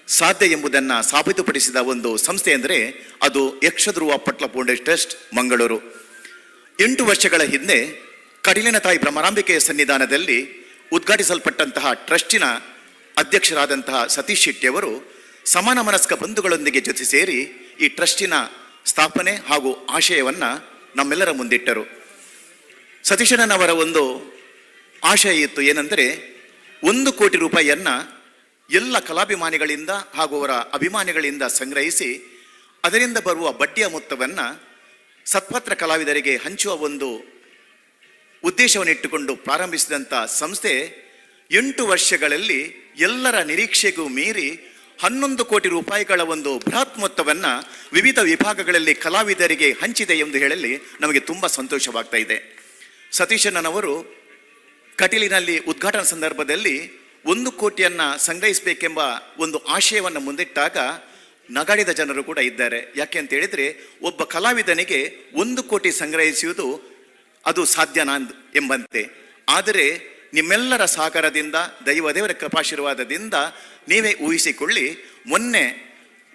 ಸಾಧ್ಯ ಎಂಬುದನ್ನು ಸಾಬೀತುಪಡಿಸಿದ ಒಂದು ಸಂಸ್ಥೆ ಎಂದರೆ ಅದು ಯಕ್ಷಧ್ರುವ ಪಟ್ಲ ಫೌಂಡೇಶನ್ ಟ್ರಸ್ಟ್ ಮಂಗಳೂರು. 8 ವರ್ಷಗಳ ಹಿಂದೆ ಕಡಿಲಿನ ತಾಯಿ ಭ್ರಮರಾಂಬಿಕೆಯ ಸನ್ನಿಧಾನದಲ್ಲಿ ಉದ್ಘಾಟಿಸಲ್ಪಟ್ಟಂತಹ ಟ್ರಸ್ಟಿನ ಅಧ್ಯಕ್ಷರಾದಂತಹ ಸತೀಶ್ ಶೆಟ್ಟಿಯವರು ಸಮಾನ ಮನಸ್ಕ ಬಂಧುಗಳೊಂದಿಗೆ ಜೊತೆ ಸೇರಿ ಈ ಟ್ರಸ್ಟಿನ ಸ್ಥಾಪನೆ ಹಾಗೂ ಆಶಯವನ್ನು ನಮ್ಮೆಲ್ಲರ ಮುಂದಿಟ್ಟರು. ಸತೀಶಣ್ಣನವರ ಒಂದು ಆಶಯ ಇತ್ತು, ಏನೆಂದರೆ 1 ಕೋಟಿ ರೂಪಾಯಿಯನ್ನು ಎಲ್ಲ ಕಲಾಭಿಮಾನಿಗಳಿಂದ ಹಾಗೂ ಅವರ ಅಭಿಮಾನಿಗಳಿಂದ ಸಂಗ್ರಹಿಸಿ ಅದರಿಂದ ಬರುವ ಬಡ್ಡಿಯ ಮೊತ್ತವನ್ನು ಸತ್ಪತ್ರ ಕಲಾವಿದರಿಗೆ ಹಂಚುವ ಒಂದು ಉದ್ದೇಶವನ್ನು ಇಟ್ಟುಕೊಂಡು ಪ್ರಾರಂಭಿಸಿದಂಥ ಸಂಸ್ಥೆ 8 ವರ್ಷಗಳಲ್ಲಿ ಎಲ್ಲರ ನಿರೀಕ್ಷೆಗೂ ಮೀರಿ 11 ಕೋಟಿ ರೂಪಾಯಿಗಳ ಒಂದು ಬೃಹತ್ ಮೊತ್ತವನ್ನು ವಿವಿಧ ವಿಭಾಗಗಳಲ್ಲಿ ಕಲಾವಿದರಿಗೆ ಹಂಚಿದೆ ಎಂದು ಹೇಳಲಿ ನಮಗೆ ತುಂಬ ಸಂತೋಷವಾಗ್ತಾ ಇದೆ. ಸತೀಶಣ್ಣನವರು ಕಟೀಲಿನಲ್ಲಿ ಉದ್ಘಾಟನಾ ಸಂದರ್ಭದಲ್ಲಿ 1 ಕೋಟಿಯನ್ನ ಸಂಗ್ರಹಿಸಬೇಕೆಂಬ ಒಂದು ಆಶಯವನ್ನು ಮುಂದಿಟ್ಟಾಗ ನಗಾಡಿದ ಜನರು ಕೂಡ ಇದ್ದಾರೆ. ಯಾಕೆ ಅಂತ ಹೇಳಿದ್ರೆ, ಒಬ್ಬ ಕಲಾವಿದನಿಗೆ 1 ಕೋಟಿ ಸಂಗ್ರಹಿಸುವುದು ಅದು ಸಾಧ್ಯನಾ ಎಂಬಂತೆ. ಆದರೆ ನಿಮ್ಮೆಲ್ಲರ ಸಹಕಾರದಿಂದ, ದೇವರ ಕೃಪಾಶೀರ್ವಾದದಿಂದ ನೀವೇ ಊಹಿಸಿಕೊಳ್ಳಿ, ಮೊನ್ನೆ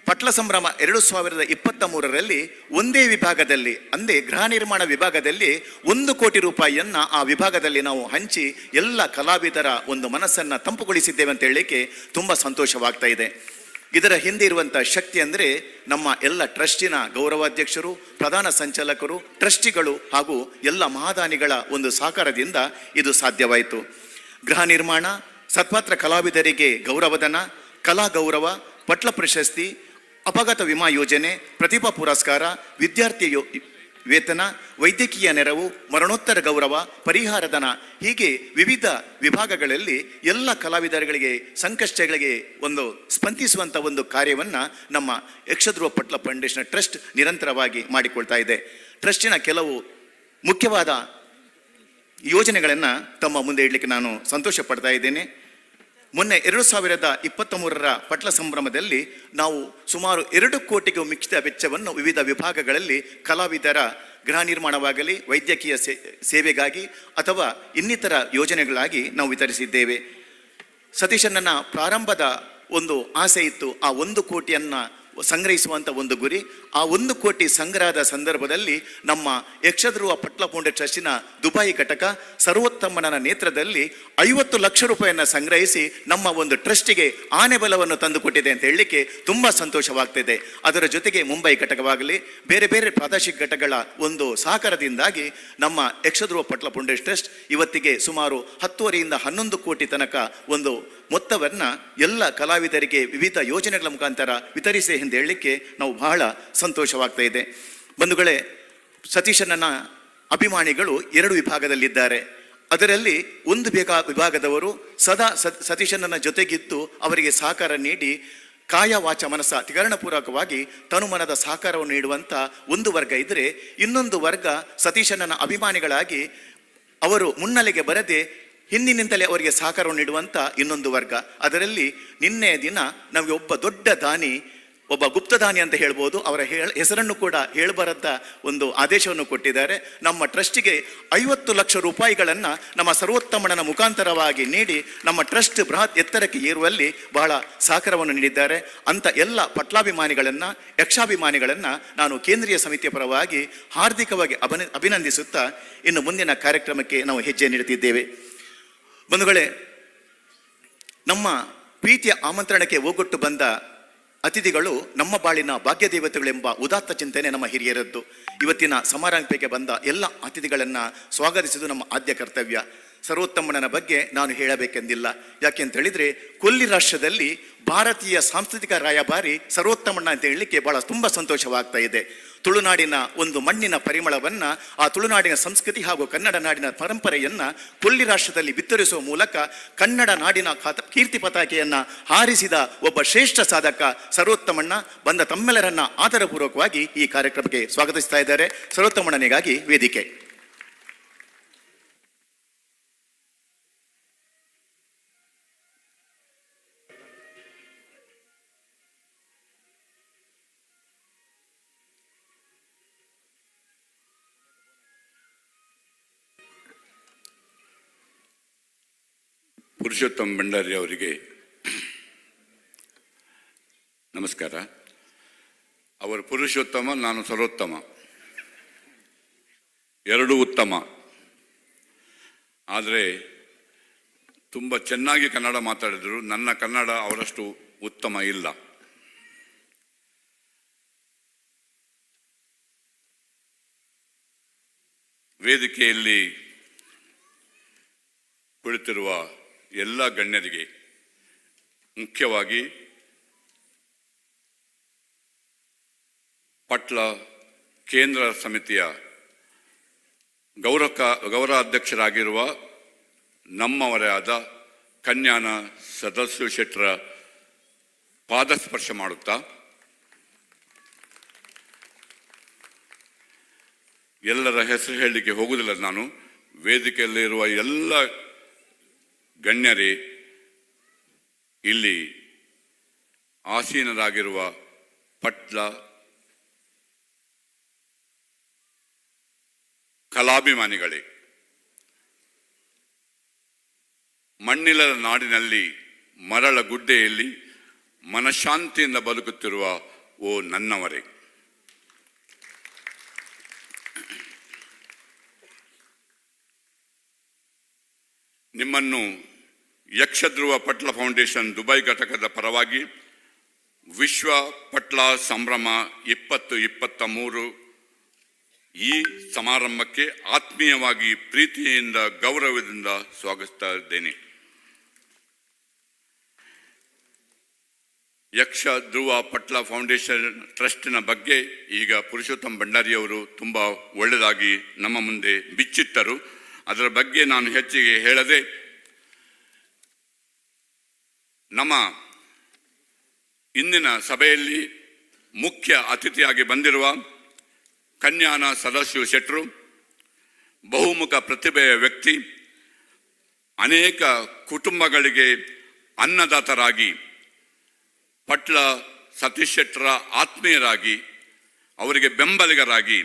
ಪಟ್ಲ ಸಂಭ್ರಮ 2023ರಲ್ಲಿ ಒಂದೇ ವಿಭಾಗದಲ್ಲಿ, ಅಂದರೆ ಗೃಹ ನಿರ್ಮಾಣ ವಿಭಾಗದಲ್ಲಿ 1 ಕೋಟಿ ರೂಪಾಯಿಯನ್ನ ಆ ವಿಭಾಗದಲ್ಲಿ ನಾವು ಹಂಚಿ ಎಲ್ಲ ಕಲಾವಿದರ ಒಂದು ಮನಸ್ಸನ್ನು ತಂಪುಗೊಳಿಸಿದ್ದೇವೆ ಅಂತ ಹೇಳಲಿಕ್ಕೆ ತುಂಬ ಸಂತೋಷವಾಗ್ತಾ ಇದೆ. ಇದರ ಹಿಂದೆ ಇರುವಂಥ ಶಕ್ತಿ ಅಂದರೆ ನಮ್ಮ ಎಲ್ಲ ಟ್ರಸ್ಟಿನ ಗೌರವಾಧ್ಯಕ್ಷರು, ಪ್ರಧಾನ ಸಂಚಾಲಕರು, ಟ್ರಸ್ಟಿಗಳು ಹಾಗೂ ಎಲ್ಲ ಮಹಾದಾನಿಗಳ ಒಂದು ಸಹಕಾರದಿಂದ ಇದು ಸಾಧ್ಯವಾಯಿತು. ಗೃಹ ನಿರ್ಮಾಣ, ಸತ್ಪಾತ್ರ ಕಲಾವಿದರಿಗೆ ಗೌರವಧನ, ಕಲಾ ಗೌರವ, ಪಟ್ಲ ಪ್ರಶಸ್ತಿ, ಅಪಘಾತ ವಿಮಾ ಯೋಜನೆ, ಪ್ರತಿಭಾ ಪುರಸ್ಕಾರ, ವಿದ್ಯಾರ್ಥಿ ವೇತನ, ವೈದ್ಯಕೀಯ ನೆರವು, ಮರಣೋತ್ತರ ಗೌರವ, ಪರಿಹಾರಧನ, ಹೀಗೆ ವಿವಿಧ ವಿಭಾಗಗಳಲ್ಲಿ ಎಲ್ಲ ಕಲಾವಿದರುಗಳಿಗೆ ಸಂಕಷ್ಟಗಳಿಗೆ ಒಂದು ಸ್ಪಂದಿಸುವಂಥ ಒಂದು ಕಾರ್ಯವನ್ನು ನಮ್ಮ ಯಕ್ಷಧ್ರುವ ಪಟ್ಲ ಫೌಂಡೇಶನ್ ಟ್ರಸ್ಟ್ ನಿರಂತರವಾಗಿ ಮಾಡಿಕೊಳ್ತಾ ಇದೆ. ಟ್ರಸ್ಟಿನ ಕೆಲವು ಮುಖ್ಯವಾದ ಯೋಜನೆಗಳನ್ನು ತಮ್ಮ ಮುಂದೆ ಇಡಲಿಕ್ಕೆ ನಾನು ಸಂತೋಷ ಪಡ್ತಾ ಇದ್ದೇನೆ. ಮೊನ್ನೆ 2023ರ ಪಟ್ಲ ಸಂಭ್ರಮದಲ್ಲಿ ನಾವು ಸುಮಾರು 2 ಕೋಟಿಗೂ ಮಿಕ್ಕಿದ ವೆಚ್ಚವನ್ನು ವಿವಿಧ ವಿಭಾಗಗಳಲ್ಲಿ ಕಲಾವಿದರ ಗೃಹ ನಿರ್ಮಾಣವಾಗಲಿ, ವೈದ್ಯಕೀಯ ಸೇವೆಗಾಗಿ ಅಥವಾ ಇನ್ನಿತರ ಯೋಜನೆಗಳಾಗಿ ನಾವು ವಿತರಿಸಿದ್ದೇವೆ. ಸತೀಶಣ್ಣನ ಪ್ರಾರಂಭದ ಒಂದು ಆಸೆ ಇತ್ತು, ಆ 1 ಕೋಟಿಯನ್ನು ಸಂಗ್ರಹಿಸುವಂಥ ಒಂದು ಗುರಿ. ಆ 1 ಕೋಟಿ ಸಂಗ್ರಹದ ಸಂದರ್ಭದಲ್ಲಿ ನಮ್ಮ ಯಕ್ಷಧ್ರುವ ಪಟ್ಲ ಫೌಂಡೇಶನ್ ಟ್ರಸ್ಟಿನ ದುಬಾಯಿ ಘಟಕ ಸರ್ವೋತ್ತಮನ ನೇತೃತ್ವದಲ್ಲಿ 50 ಲಕ್ಷ ರೂಪಾಯಿಯನ್ನು ಸಂಗ್ರಹಿಸಿ ನಮ್ಮ ಒಂದು ಟ್ರಸ್ಟಿಗೆ ಆನೆ ಬಲವನ್ನು ತಂದುಕೊಟ್ಟಿದೆ ಅಂತ ಹೇಳಲಿಕ್ಕೆ ತುಂಬ ಸಂತೋಷವಾಗ್ತಿದೆ. ಅದರ ಜೊತೆಗೆ ಮುಂಬೈ ಘಟಕವಾಗಲಿ, ಬೇರೆ ಬೇರೆ ಪ್ರಾದೇಶಿಕ ಘಟಕಗಳ ಒಂದು ಸಹಕಾರದಿಂದಾಗಿ ನಮ್ಮ ಯಕ್ಷಧ್ರುವ ಪಟ್ಲ ಫೌಂಡೇಶನ್ ಟ್ರಸ್ಟ್ ಇವತ್ತಿಗೆ ಸುಮಾರು 10ವರೆಯಿಂದ 11 ಕೋಟಿ ತನಕ ಒಂದು ಮೊತ್ತವನ್ನು ಎಲ್ಲ ಕಲಾವಿದರಿಗೆ ವಿವಿಧ ಯೋಜನೆಗಳ ಮುಖಾಂತರ ವಿತರಿಸಿ ಎಂದು ಹೇಳಲಿಕ್ಕೆ ನಾವು ಬಹಳ ಸಂತೋಷವಾಗ್ತಾ ಇದೆ. ಬಂಧುಗಳೇ, ಸತೀಶಣ್ಣನ ಅಭಿಮಾನಿಗಳು 2 ವಿಭಾಗದಲ್ಲಿದ್ದಾರೆ. ಅದರಲ್ಲಿ ಒಂದು ವಿಭಾಗದವರು ಸದಾ ಸತೀಶಣ್ಣನ ಜೊತೆಗಿದ್ದು ಅವರಿಗೆ ಸಹಕಾರ ನೀಡಿ ಕಾಯ ವಾಚ ಮನಸ್ಸ ತ್ರಿಕರಣಪೂರ್ವಕವಾಗಿ ತನುಮನದ ಸಹಕಾರವನ್ನು ನೀಡುವಂಥ ಒಂದು ವರ್ಗ ಇದ್ದರೆ, ಇನ್ನೊಂದು ವರ್ಗ ಸತೀಶಣ್ಣನ ಅಭಿಮಾನಿಗಳಾಗಿ ಅವರು ಮುನ್ನೆಲೆಗೆ ಬರದೆ ಹಿಂದಿನಿಂದಲೇ ಅವರಿಗೆ ಸಹಕಾರವನ್ನು ನೀಡುವಂಥ ಇನ್ನೊಂದು ವರ್ಗ. ಅದರಲ್ಲಿ ನಿನ್ನೆ ದಿನ ನಮಗೆ ಒಬ್ಬ ದೊಡ್ಡ ದಾನಿ, ಒಬ್ಬ ಗುಪ್ತದಾನಿ ಅಂತ ಹೇಳ್ಬೋದು, ಅವರ ಹೆಸರನ್ನು ಕೂಡ ಹೇಳಬಾರದ ಒಂದು ಆದೇಶವನ್ನು ಕೊಟ್ಟಿದ್ದಾರೆ. ನಮ್ಮ ಟ್ರಸ್ಟಿಗೆ 50 ಲಕ್ಷ ರೂಪಾಯಿಗಳನ್ನು ನಮ್ಮ ಸರ್ವೋತ್ತಮನ ಮುಖಾಂತರವಾಗಿ ನೀಡಿ ನಮ್ಮ ಟ್ರಸ್ಟ್ ಬೃಹತ್ ಎತ್ತರಕ್ಕೆ ಏರುವಲ್ಲಿ ಬಹಳ ಸಹಕಾರವನ್ನು ನೀಡಿದ್ದಾರೆ. ಅಂಥ ಎಲ್ಲ ಪಟ್ಲಾಭಿಮಾನಿಗಳನ್ನು, ಯಕ್ಷಾಭಿಮಾನಿಗಳನ್ನು ನಾನು ಕೇಂದ್ರೀಯ ಸಮಿತಿಯ ಪರವಾಗಿ ಹಾರ್ದಿಕವಾಗಿ ಅಭಿನಂದಿಸುತ್ತಾ ಇನ್ನು ಮುಂದಿನ ಕಾರ್ಯಕ್ರಮಕ್ಕೆ ನಾವು ಹೆಜ್ಜೆ ನೀಡುತ್ತಿದ್ದೇವೆ. ಬಂಧುಗಳೇ, ನಮ್ಮ ಪ್ರೀತಿಯ ಆಮಂತ್ರಣಕ್ಕೆ ಹೋಗೊಟ್ಟು ಬಂದ ಅತಿಥಿಗಳು ನಮ್ಮ ಬಾಳಿನ ಭಾಗ್ಯ ದೇವತೆಗಳೆಂಬ ಉದಾತ್ತ ಚಿಂತನೆ ನಮ್ಮ ಹಿರಿಯರದ್ದು. ಇವತ್ತಿನ ಸಮಾರಂಭಕ್ಕೆ ಬಂದ ಎಲ್ಲ ಅತಿಥಿಗಳನ್ನು ಸ್ವಾಗತಿಸುವುದು ನಮ್ಮ ಆದ್ಯ ಕರ್ತವ್ಯ. ಸರ್ವೋತ್ತಮನ ಬಗ್ಗೆ ನಾನು ಹೇಳಬೇಕೆಂದಿಲ್ಲ. ಯಾಕೆ ಅಂತ ಹೇಳಿದರೆ, ಕೊಲ್ಲಿ ರಾಷ್ಟ್ರದಲ್ಲಿ ಭಾರತೀಯ ಸಾಂಸ್ಕೃತಿಕ ರಾಯಭಾರಿ ಸರ್ವೋತ್ತಮಣ್ಣ ಅಂತ ಹೇಳಲಿಕ್ಕೆ ಬಹಳ ತುಂಬ ಸಂತೋಷವಾಗ್ತಾ ಇದೆ. ತುಳುನಾಡಿನ ಒಂದು ಮಣ್ಣಿನ ಪರಿಮಳವನ್ನು, ಆ ತುಳುನಾಡಿನ ಸಂಸ್ಕೃತಿ ಹಾಗೂ ಕನ್ನಡ ನಾಡಿನ ಪರಂಪರೆಯನ್ನು ಕೊಲ್ಲಿ ರಾಷ್ಟ್ರದಲ್ಲಿ ಬಿತ್ತರಿಸುವ ಮೂಲಕ ಕನ್ನಡ ನಾಡಿನ ಕೀರ್ತಿ ಪತಾಕೆಯನ್ನು ಹಾರಿಸಿದ ಒಬ್ಬ ಶ್ರೇಷ್ಠ ಸಾಧಕ ಸರ್ವೋತ್ತಮಣ್ಣ. ಬಂದ ತಮ್ಮೆಲ್ಲರನ್ನ ಆದರಪೂರ್ವಕವಾಗಿ ಈ ಕಾರ್ಯಕ್ರಮಕ್ಕೆ ಸ್ವಾಗತಿಸ್ತಾ ಇದ್ದಾರೆ. ಸರ್ವೋತ್ತಮಣ್ಣನಿಗಾಗಿ ವೇದಿಕೆ. ಪುರುಷೋತ್ತಮ ಭಂಡಾರಿ ಅವರಿಗೆ ನಮಸ್ಕಾರ. ಅವರು ಪುರುಷೋತ್ತಮ, ನಾನು ಸರ್ವೋತ್ತಮ, ಎರಡೂ ಉತ್ತಮ. ಆದರೆ ತುಂಬ ಚೆನ್ನಾಗಿ ಕನ್ನಡ ಮಾತಾಡಿದರು. ನನ್ನ ಕನ್ನಡ ಅವರಷ್ಟು ಉತ್ತಮ ಇಲ್ಲ. ವೇದಿಕೆಯಲ್ಲಿ ಕುಳಿತಿರುವ ಎಲ್ಲ ಗಣ್ಯರಿಗೆ, ಮುಖ್ಯವಾಗಿ ಪಟ್ಲ ಕೇಂದ್ರ ಸಮಿತಿಯ ಗೌರವಾಧ್ಯಕ್ಷರಾಗಿರುವ ನಮ್ಮವರೇ ಆದ ಕನ್ಯಾನ ಸದಸ್ಯ ಶೆಟ್ಟರ ಪಾದಸ್ಪರ್ಶ ಮಾಡುತ್ತಾ, ಎಲ್ಲರ ಹೆಸರು ಹೇಳಲಿಕ್ಕೆ ಹೋಗುವುದಿಲ್ಲ ನಾನು. ವೇದಿಕೆಯಲ್ಲಿರುವ ಎಲ್ಲ ಗಣ್ಯರೇ, ಇಲ್ಲಿ ಆಸೀನರಾಗಿರುವ ಪಟ್ಲ ಕಲಾಭಿಮಾನಿಗಳೇ, ಮಣ್ಣಿಲ್ಲದ ನಾಡಿನಲ್ಲಿ ಮರಳ ಗುಡ್ಡೆಯಲ್ಲಿ ಮನಃಶಾಂತಿಯಿಂದ ಬದುಕುತ್ತಿರುವ ಓ ನನ್ನವರೇ, ನಿಮ್ಮನ್ನು ಯಕ್ಷಧ್ರುವ ಪಟ್ಲ ಫೌಂಡೇಶನ್ ದುಬೈ ಘಟಕದ ಪರವಾಗಿ ವಿಶ್ವ ಪಟ್ಲ ಸಂಭ್ರಮ 2023 ಈ ಸಮಾರಂಭಕ್ಕೆ ಆತ್ಮೀಯವಾಗಿ ಪ್ರೀತಿಯಿಂದ ಗೌರವದಿಂದ ಸ್ವಾಗತಿಸ್ತಾ ಇದ್ದೇನೆ. ಯಕ್ಷ ಧ್ರುವ ಪಟ್ಲ ಫೌಂಡೇಶನ್ ಟ್ರಸ್ಟಿನ ಬಗ್ಗೆ ಈಗ ಪುರುಷೋತ್ತಮ್ ಭಂಡಾರಿಯವರು ತುಂಬ ಒಳ್ಳೆಯದಾಗಿ ನಮ್ಮ ಮುಂದೆ ಬಿಚ್ಚಿಟ್ಟರು. ಅದರ ಬಗ್ಗೆ ನಾನು ಹೆಚ್ಚಿಗೆ ಹೇಳದೆ, ನಮ್ಮ ಇಂದಿನ ಸಭೆಯಲ್ಲಿ ಮುಖ್ಯ ಅತಿಥಿಯಾಗಿ ಬಂದಿರುವ ಕನ್ಯಾನ ಸದಾಶಿವ ಶೆಟ್ಟರು ಬಹುಮುಖ ಪ್ರತಿಭೆಯ ವ್ಯಕ್ತಿ, ಅನೇಕ ಕುಟುಂಬಗಳಿಗೆ ಅನ್ನದಾತರಾಗಿ, ಪಟ್ಲ ಸತೀಶ್ ಶೆಟ್ಟರ ಆತ್ಮೀಯರಾಗಿ, ಅವರಿಗೆ ಬೆಂಬಲಿಗರಾಗಿ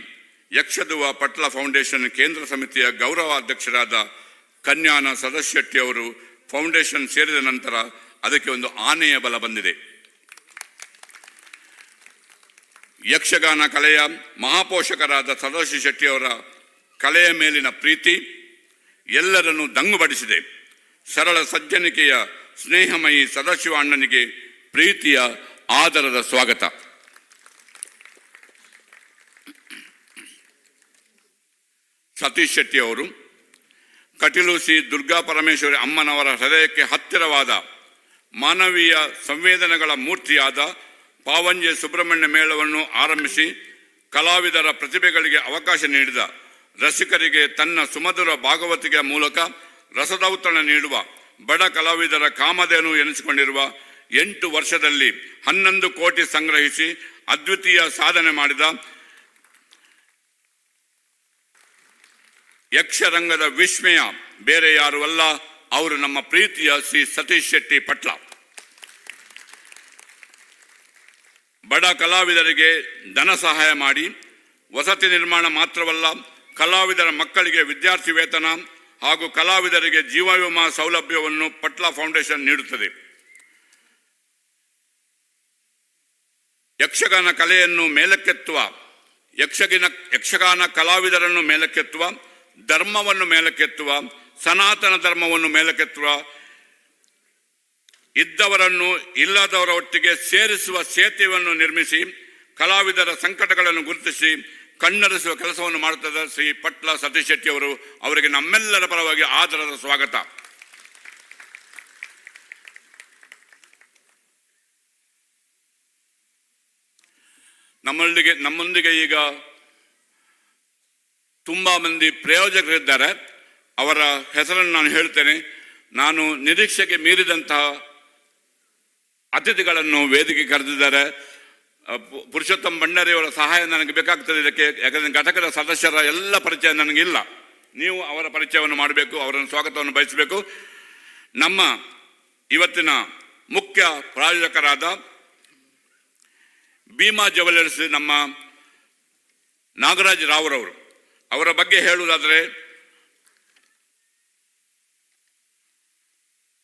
ಯಕ್ಷಧ್ರುವ ಪಟ್ಲ ಫೌಂಡೇಶನ್ ಕೇಂದ್ರ ಸಮಿತಿಯ ಗೌರವಾಧ್ಯಕ್ಷರಾದ ಕನ್ಯಾನ ಸದಾಶಿವ ಶೆಟ್ಟಿ ಅವರು ಫೌಂಡೇಶನ್ ಸೇರಿದ ನಂತರ ಅದಕ್ಕೆ ಒಂದು ಆನೆಯ ಬಲ ಬಂದಿದೆ. ಯಕ್ಷಗಾನ ಕಲೆಯ ಮಹಾಪೋಷಕರಾದ ಸದಾಶಿವ ಶೆಟ್ಟಿಯವರ ಕಲೆಯ ಮೇಲಿನ ಪ್ರೀತಿ ಎಲ್ಲರನ್ನು ದಂಗುಬಡಿಸಿದೆ. ಸರಳ ಸಜ್ಜನಿಕೆಯ ಸ್ನೇಹಮಯಿ ಸದಾಶಿವ ಅಣ್ಣನಿಗೆ ಪ್ರೀತಿಯ ಆದರದ ಸ್ವಾಗತ. ಸತೀಶ್ ಶೆಟ್ಟಿ ಅವರು ಕಟಿಲೂಸಿ ದುರ್ಗಾ ಪರಮೇಶ್ವರಿ ಅಮ್ಮನವರ ಹೃದಯಕ್ಕೆ ಹತ್ತಿರವಾದ ಮಾನವೀಯ ಸಂವೇದನೆಗಳ ಮೂರ್ತಿಯಾದ ಪಾವಂಜೆ ಸುಬ್ರಹ್ಮಣ್ಯ ಮೇಳವನ್ನು ಆರಂಭಿಸಿ ಕಲಾವಿದರ ಪ್ರತಿಭೆಗಳಿಗೆ ಅವಕಾಶ ನೀಡಿದ, ರಸಿಕರಿಗೆ ತನ್ನ ಸುಮಧುರ ಭಾಗವತಿಗೆ ಮೂಲಕ ರಸದೌತಣ ನೀಡುವ, ಬಡ ಕಲಾವಿದರ ಕಾಮಧೇನು ಎನಿಸಿಕೊಂಡಿರುವ 8 ವರ್ಷದಲ್ಲಿ 11 ಕೋಟಿ ಸಂಗ್ರಹಿಸಿ ಅದ್ವಿತೀಯ ಸಾಧನೆ ಮಾಡಿದ ಯಕ್ಷರಂಗದ ವಿಸ್ಮಯ ಬೇರೆ ಯಾರು ಅಲ್ಲ, ಅವರು ನಮ್ಮ ಪ್ರೀತಿಯ ಶ್ರೀ ಸತೀಶ್ ಶೆಟ್ಟಿ ಪಟ್ಲ. ಬಡ ಕಲಾವಿದರಿಗೆ ಧನ ಸಹಾಯ ಮಾಡಿ ವಸತಿ ನಿರ್ಮಾಣ ಮಾತ್ರವಲ್ಲ, ಕಲಾವಿದರ ಮಕ್ಕಳಿಗೆ ವಿದ್ಯಾರ್ಥಿ ವೇತನ ಹಾಗೂ ಕಲಾವಿದರಿಗೆ ಜೀವ ವಿಮಾ ಸೌಲಭ್ಯವನ್ನು ಪಟ್ಲ ಫೌಂಡೇಶನ್ ನೀಡುತ್ತದೆ. ಯಕ್ಷಗಾನ ಕಲೆಯನ್ನು ಮೇಲಕ್ಕೆತ್ತುವ, ಯಕ್ಷಗಾನ ಕಲಾವಿದರನ್ನು ಮೇಲಕ್ಕೆತ್ತುವ, ಧರ್ಮವನ್ನು ಮೇಲಕ್ಕೆತ್ತುವ, ಸನಾತನ ಧರ್ಮವನ್ನು ಮೇಲಕ್ಕೆತ್ತುವ, ಇದ್ದವರನ್ನು ಇಲ್ಲದವರ ಒಟ್ಟಿಗೆ ಸೇರಿಸುವ ಸೇತುವೆಯನ್ನು ನಿರ್ಮಿಸಿ ಕಲಾವಿದರ ಸಂಕಟಗಳನ್ನು ಗುರುತಿಸಿ ಕಣ್ಣರಿಸುವ ಕೆಲಸವನ್ನು ಮಾಡುತ್ತದೆ ಶ್ರೀ ಪಟ್ಲ ಸತೀಶ್ ಶೆಟ್ಟಿ ಅವರು. ಅವರಿಗೆ ನಮ್ಮೆಲ್ಲರ ಪರವಾಗಿ ಆದರದ ಸ್ವಾಗತ. ನಮ್ಮೊಂದಿಗೆ ಈಗ ತುಂಬಾ ಮಂದಿ ಪ್ರಯೋಜಕರಿದ್ದಾರೆ. ಅವರ ಹೆಸರನ್ನು ನಾನು ಹೇಳ್ತೇನೆ. ನಾನು ನಿರೀಕ್ಷೆಗೆ ಮೀರಿದಂತಹ ಅತಿಥಿಗಳನ್ನು ವೇದಿಕೆ ಕರೆದಿದ್ದಾರೆ. ಪುರುಷೋತ್ತಮ್ ಭಂಡಾರಿಯವರ ಸಹಾಯ ನನಗೆ ಬೇಕಾಗ್ತದೆ ಇದಕ್ಕೆ. ಯಾಕಂದರೆ ಘಟಕದ ಸದಸ್ಯರ ಎಲ್ಲ ಪರಿಚಯ ನನಗಿಲ್ಲ. ನೀವು ಅವರ ಪರಿಚಯವನ್ನು ಮಾಡಬೇಕು, ಅವರನ್ನು ಸ್ವಾಗತವನ್ನು ಬಯಸಬೇಕು. ನಮ್ಮ ಇವತ್ತಿನ ಮುಖ್ಯ ಪ್ರಾಯೋಜಕರಾದ ಭೀಮಾ ಜ್ಯುವೆಲರ್ಸ್ ನಮ್ಮ ನಾಗರಾಜ್ ರಾವ್ರವರು, ಅವರ ಬಗ್ಗೆ ಹೇಳುವುದಾದರೆ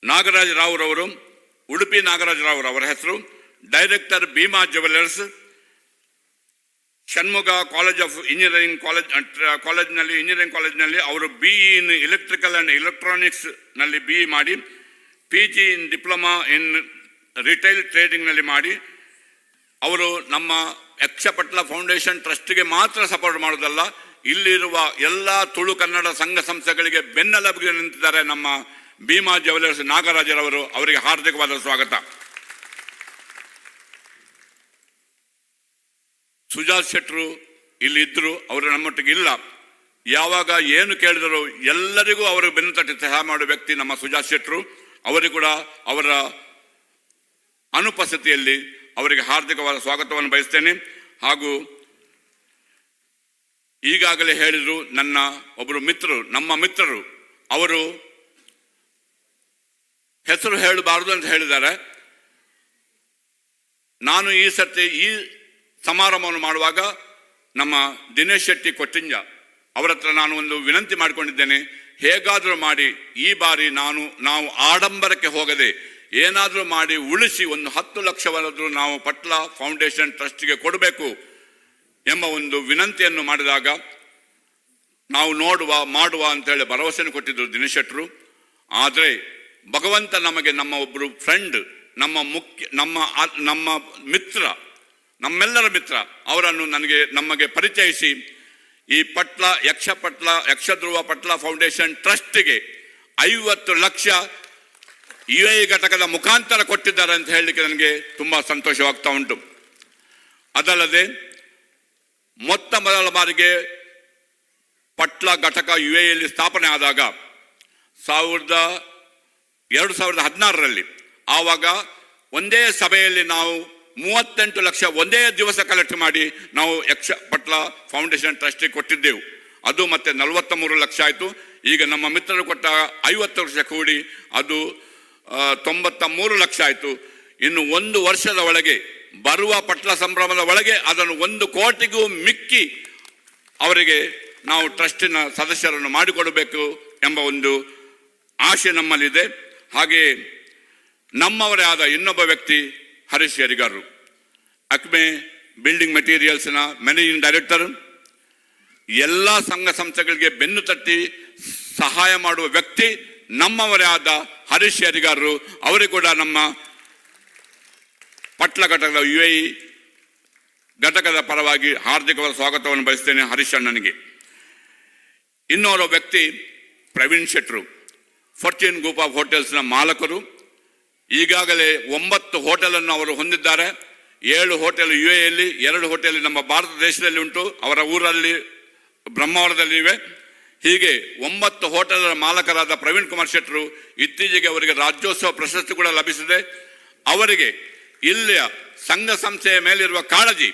ನಾಗರಾಜ್ ರಾವ್ರವರು, ಉಡುಪಿ ನಾಗರಾಜ್ ರಾವ್ ಅವರ ಹೆಸರು, director Bhima jewellers, Shanmuga college of engineering ಕಾಲೇಜ್ನಲ್ಲಿ ಇಂಜಿನಿಯರಿಂಗ್ ಕಾಲೇಜ್ನಲ್ಲಿ ಅವರು BE in electrical and electronics ನಲ್ಲಿ BE ಮಾಡಿ PG in diploma in retail ಟ್ರೇಡಿಂಗ್ನಲ್ಲಿ ಮಾಡಿ ಅವರು ನಮ್ಮ ಯಕ್ಷಪಟ್ಲ ಫೌಂಡೇಶನ್ ಟ್ರಸ್ಟ್ಗೆ ಮಾತ್ರ ಸಪೋರ್ಟ್ ಮಾಡೋದಲ್ಲ, ಇಲ್ಲಿರುವ ಎಲ್ಲ ತುಳು ಕನ್ನಡ ಸಂಘ ಸಂಸ್ಥೆಗಳಿಗೆ ಬೆನ್ನೆಲುಬಿಗೆ ನಿಂತಿದ್ದಾರೆ ನಮ್ಮ ಭೀಮಾ ಜ್ಯುವೆಲರ್ಸ್ ನಾಗರಾಜರವರು. ಅವರಿಗೆ ಹಾರ್ದಿಕವಾದ ಸ್ವಾಗತ. ಸುಜಾತ್ ಶೆಟ್ಟರು ಇಲ್ಲಿ ಇದ್ರು, ಅವರು ನಮ್ಮೊಟ್ಟಿಗೆ ಇಲ್ಲ. ಯಾವಾಗ ಏನು ಕೇಳಿದರು ಎಲ್ಲರಿಗೂ ಅವರು ಬೆನ್ನು ತಟ್ಟಿ ಸಹಾಯ ಮಾಡುವ ವ್ಯಕ್ತಿ ನಮ್ಮ ಸುಜಾತ್ ಶೆಟ್ಟರು. ಅವರಿಗೂ ಕೂಡ ಅವರ ಅನುಪಸ್ಥಿತಿಯಲ್ಲಿ ಅವರಿಗೆ ಹಾರ್ದಿಕವಾದ ಸ್ವಾಗತವನ್ನು ಬಯಸ್ತೇನೆ. ಹಾಗೂ ಈಗಾಗಲೇ ಹೇಳಿದ್ರು, ನನ್ನ ಒಬ್ಬರು ಮಿತ್ರರು, ನಮ್ಮ ಮಿತ್ರರು, ಅವರು ಹೆಸರು ಹೇಳಬಾರದು ಅಂತ ಹೇಳಿದ್ದಾರೆ. ನಾನು ಈ ಸರ್ತಿ ಈ ಸಮಾರಂಭವನ್ನು ಮಾಡುವಾಗ ನಮ್ಮ ದಿನೇಶ್ ಶೆಟ್ಟಿ ಕೊಟ್ಟಿಂಜ ಅವರ ಹತ್ರ ನಾನು ಒಂದು ವಿನಂತಿ ಮಾಡಿಕೊಂಡಿದ್ದೇನೆ. ಹೇಗಾದರೂ ಮಾಡಿ ಈ ಬಾರಿ ನಾವು ಆಡಂಬರಕ್ಕೆ ಹೋಗದೆ ಏನಾದರೂ ಮಾಡಿ ಉಳಿಸಿ ಒಂದು 10 ಲಕ್ಷವಾದರೂ ನಾವು ಪಟ್ಲ ಫೌಂಡೇಶನ್ ಟ್ರಸ್ಟ್ಗೆ ಕೊಡಬೇಕು ಎಂಬ ಒಂದು ವಿನಂತಿಯನ್ನು ಮಾಡಿದಾಗ ನಾವು ಮಾಡುವ ಅಂತೇಳಿ ಭರವಸೆಯನ್ನು ಕೊಟ್ಟಿದ್ದರು ದಿನೇಶ್ ಶೆಟ್ಟರು. ಆದರೆ ಭಗವಂತ ನಮಗೆ ನಮ್ಮ ಒಬ್ಬರು ಫ್ರೆಂಡ್, ನಮ್ಮ ಮಿತ್ರ, ನಮ್ಮೆಲ್ಲರ ಮಿತ್ರ ಅವರನ್ನು ನಮಗೆ ಪರಿಚಯಿಸಿ ಈ ಯಕ್ಷಧ್ರುವ ಪಟ್ಲ ಫೌಂಡೇಶನ್ ಟ್ರಸ್ಟ್ಗೆ 50 ಲಕ್ಷ UAE ಘಟಕದ ಮುಖಾಂತರ ಕೊಟ್ಟಿದ್ದಾರೆ ಅಂತ ಹೇಳಲಿಕ್ಕೆ ನನಗೆ ತುಂಬಾ ಸಂತೋಷವಾಗ್ತಾ ಉಂಟು. ಅದಲ್ಲದೆ ಮೊದಲ ಬಾರಿಗೆ ಪಟ್ಲ ಘಟಕ UAEಯಲ್ಲಿ ಸ್ಥಾಪನೆ ಆದಾಗ 2016ರಲ್ಲಿ ಆವಾಗ ಒಂದೇ ಸಭೆಯಲ್ಲಿ ನಾವು 38 ಲಕ್ಷ ಒಂದೇ ದಿವಸ ಕಲೆಕ್ಟ್ ಮಾಡಿ ನಾವು ಪಟ್ಲ ಫೌಂಡೇಶನ್ ಟ್ರಸ್ಟಿಗೆ ಕೊಟ್ಟಿದ್ದೆವು. ಅದು ಮತ್ತೆ 43 ಲಕ್ಷ ಆಯಿತು. ಈಗ ನಮ್ಮ ಮಿತ್ರರು ಕೊಟ್ಟ 50 ಲಕ್ಷ ಕೂಡಿ ಅದು 93 ಲಕ್ಷ ಆಯಿತು. ಇನ್ನು 1 ವರ್ಷದ ಒಳಗೆ ಬರುವ ಪಟ್ಲ ಸಂಭ್ರಮದ ಒಳಗೆ ಅದನ್ನು 1 ಕೋಟಿಗೂ ಮಿಕ್ಕಿ ಅವರಿಗೆ ನಾವು ಟ್ರಸ್ಟಿನ ಸದಸ್ಯರನ್ನು ಮಾಡಿಕೊಡಬೇಕು ಎಂಬ ಒಂದು ಆಶೆ ನಮ್ಮಲ್ಲಿದೆ. ಹಾಗೆಯೇ ನಮ್ಮವರೇ ಆದ ಇನ್ನೊಬ್ಬ ವ್ಯಕ್ತಿ ಹರೀಶ್ ಶೇರಿಗಾರರು, ಅಕ್ಮೆ ಬಿಲ್ಡಿಂಗ್ ಮೆಟೀರಿಯಲ್ಸ್ನ ಮ್ಯಾನೇಜಿಂಗ್ ಡೈರೆಕ್ಟರ್, ಎಲ್ಲ ಸಂಘ ಸಂಸ್ಥೆಗಳಿಗೆ ಬೆನ್ನು ತಟ್ಟಿ ಸಹಾಯ ಮಾಡುವ ವ್ಯಕ್ತಿ ನಮ್ಮವರೇ ಆದ ಹರೀಶ್ ಶೇರಿಗಾರರು. ಅವರಿಗೆ ಕೂಡ ನಮ್ಮ ಪಟ್ಲ ಘಟಕದ UAE ಘಟಕದ ಪರವಾಗಿ ಹಾರ್ದಿಕವಾದ ಸ್ವಾಗತವನ್ನು ಬಯಸ್ತೇನೆ ಹರೀಶ್ ಅಣ್ಣನಿಗೆ. ಇನ್ನೋರ್ವ ವ್ಯಕ್ತಿ ಪ್ರವೀಣ್ ಶೆಟ್ರು, ಫಾರ್ಚೂನ್ ಗ್ರೂಪ್ ಆಫ್ ಹೋಟೆಲ್ಸ್ನ ಮಾಲಕರು. ಈಗಾಗಲೇ 9 ಹೋಟೆಲನ್ನು ಅವರು ಹೊಂದಿದ್ದಾರೆ. 7 ಹೋಟೆಲ್ UAEಯಲ್ಲಿ, 2 ಹೋಟೆಲ್ ನಮ್ಮ ಭಾರತ ದೇಶದಲ್ಲಿ ಉಂಟು, ಅವರ ಊರಲ್ಲಿ ಬ್ರಹ್ಮಾವರದಲ್ಲಿವೆ. ಹೀಗೆ 9 ಹೋಟೆಲ್ ಮಾಲಕರಾದ ಪ್ರವೀಣ್ ಕುಮಾರ್ ಶೆಟ್ರು ಇತ್ತೀಚೆಗೆ ಅವರಿಗೆ ರಾಜ್ಯೋತ್ಸವ ಪ್ರಶಸ್ತಿ ಕೂಡ ಲಭಿಸಿದೆ. ಅವರಿಗೆ ಇಲ್ಲಿಯ ಸಂಘ ಸಂಸ್ಥೆಯ ಮೇಲಿರುವ ಕಾಳಜಿ,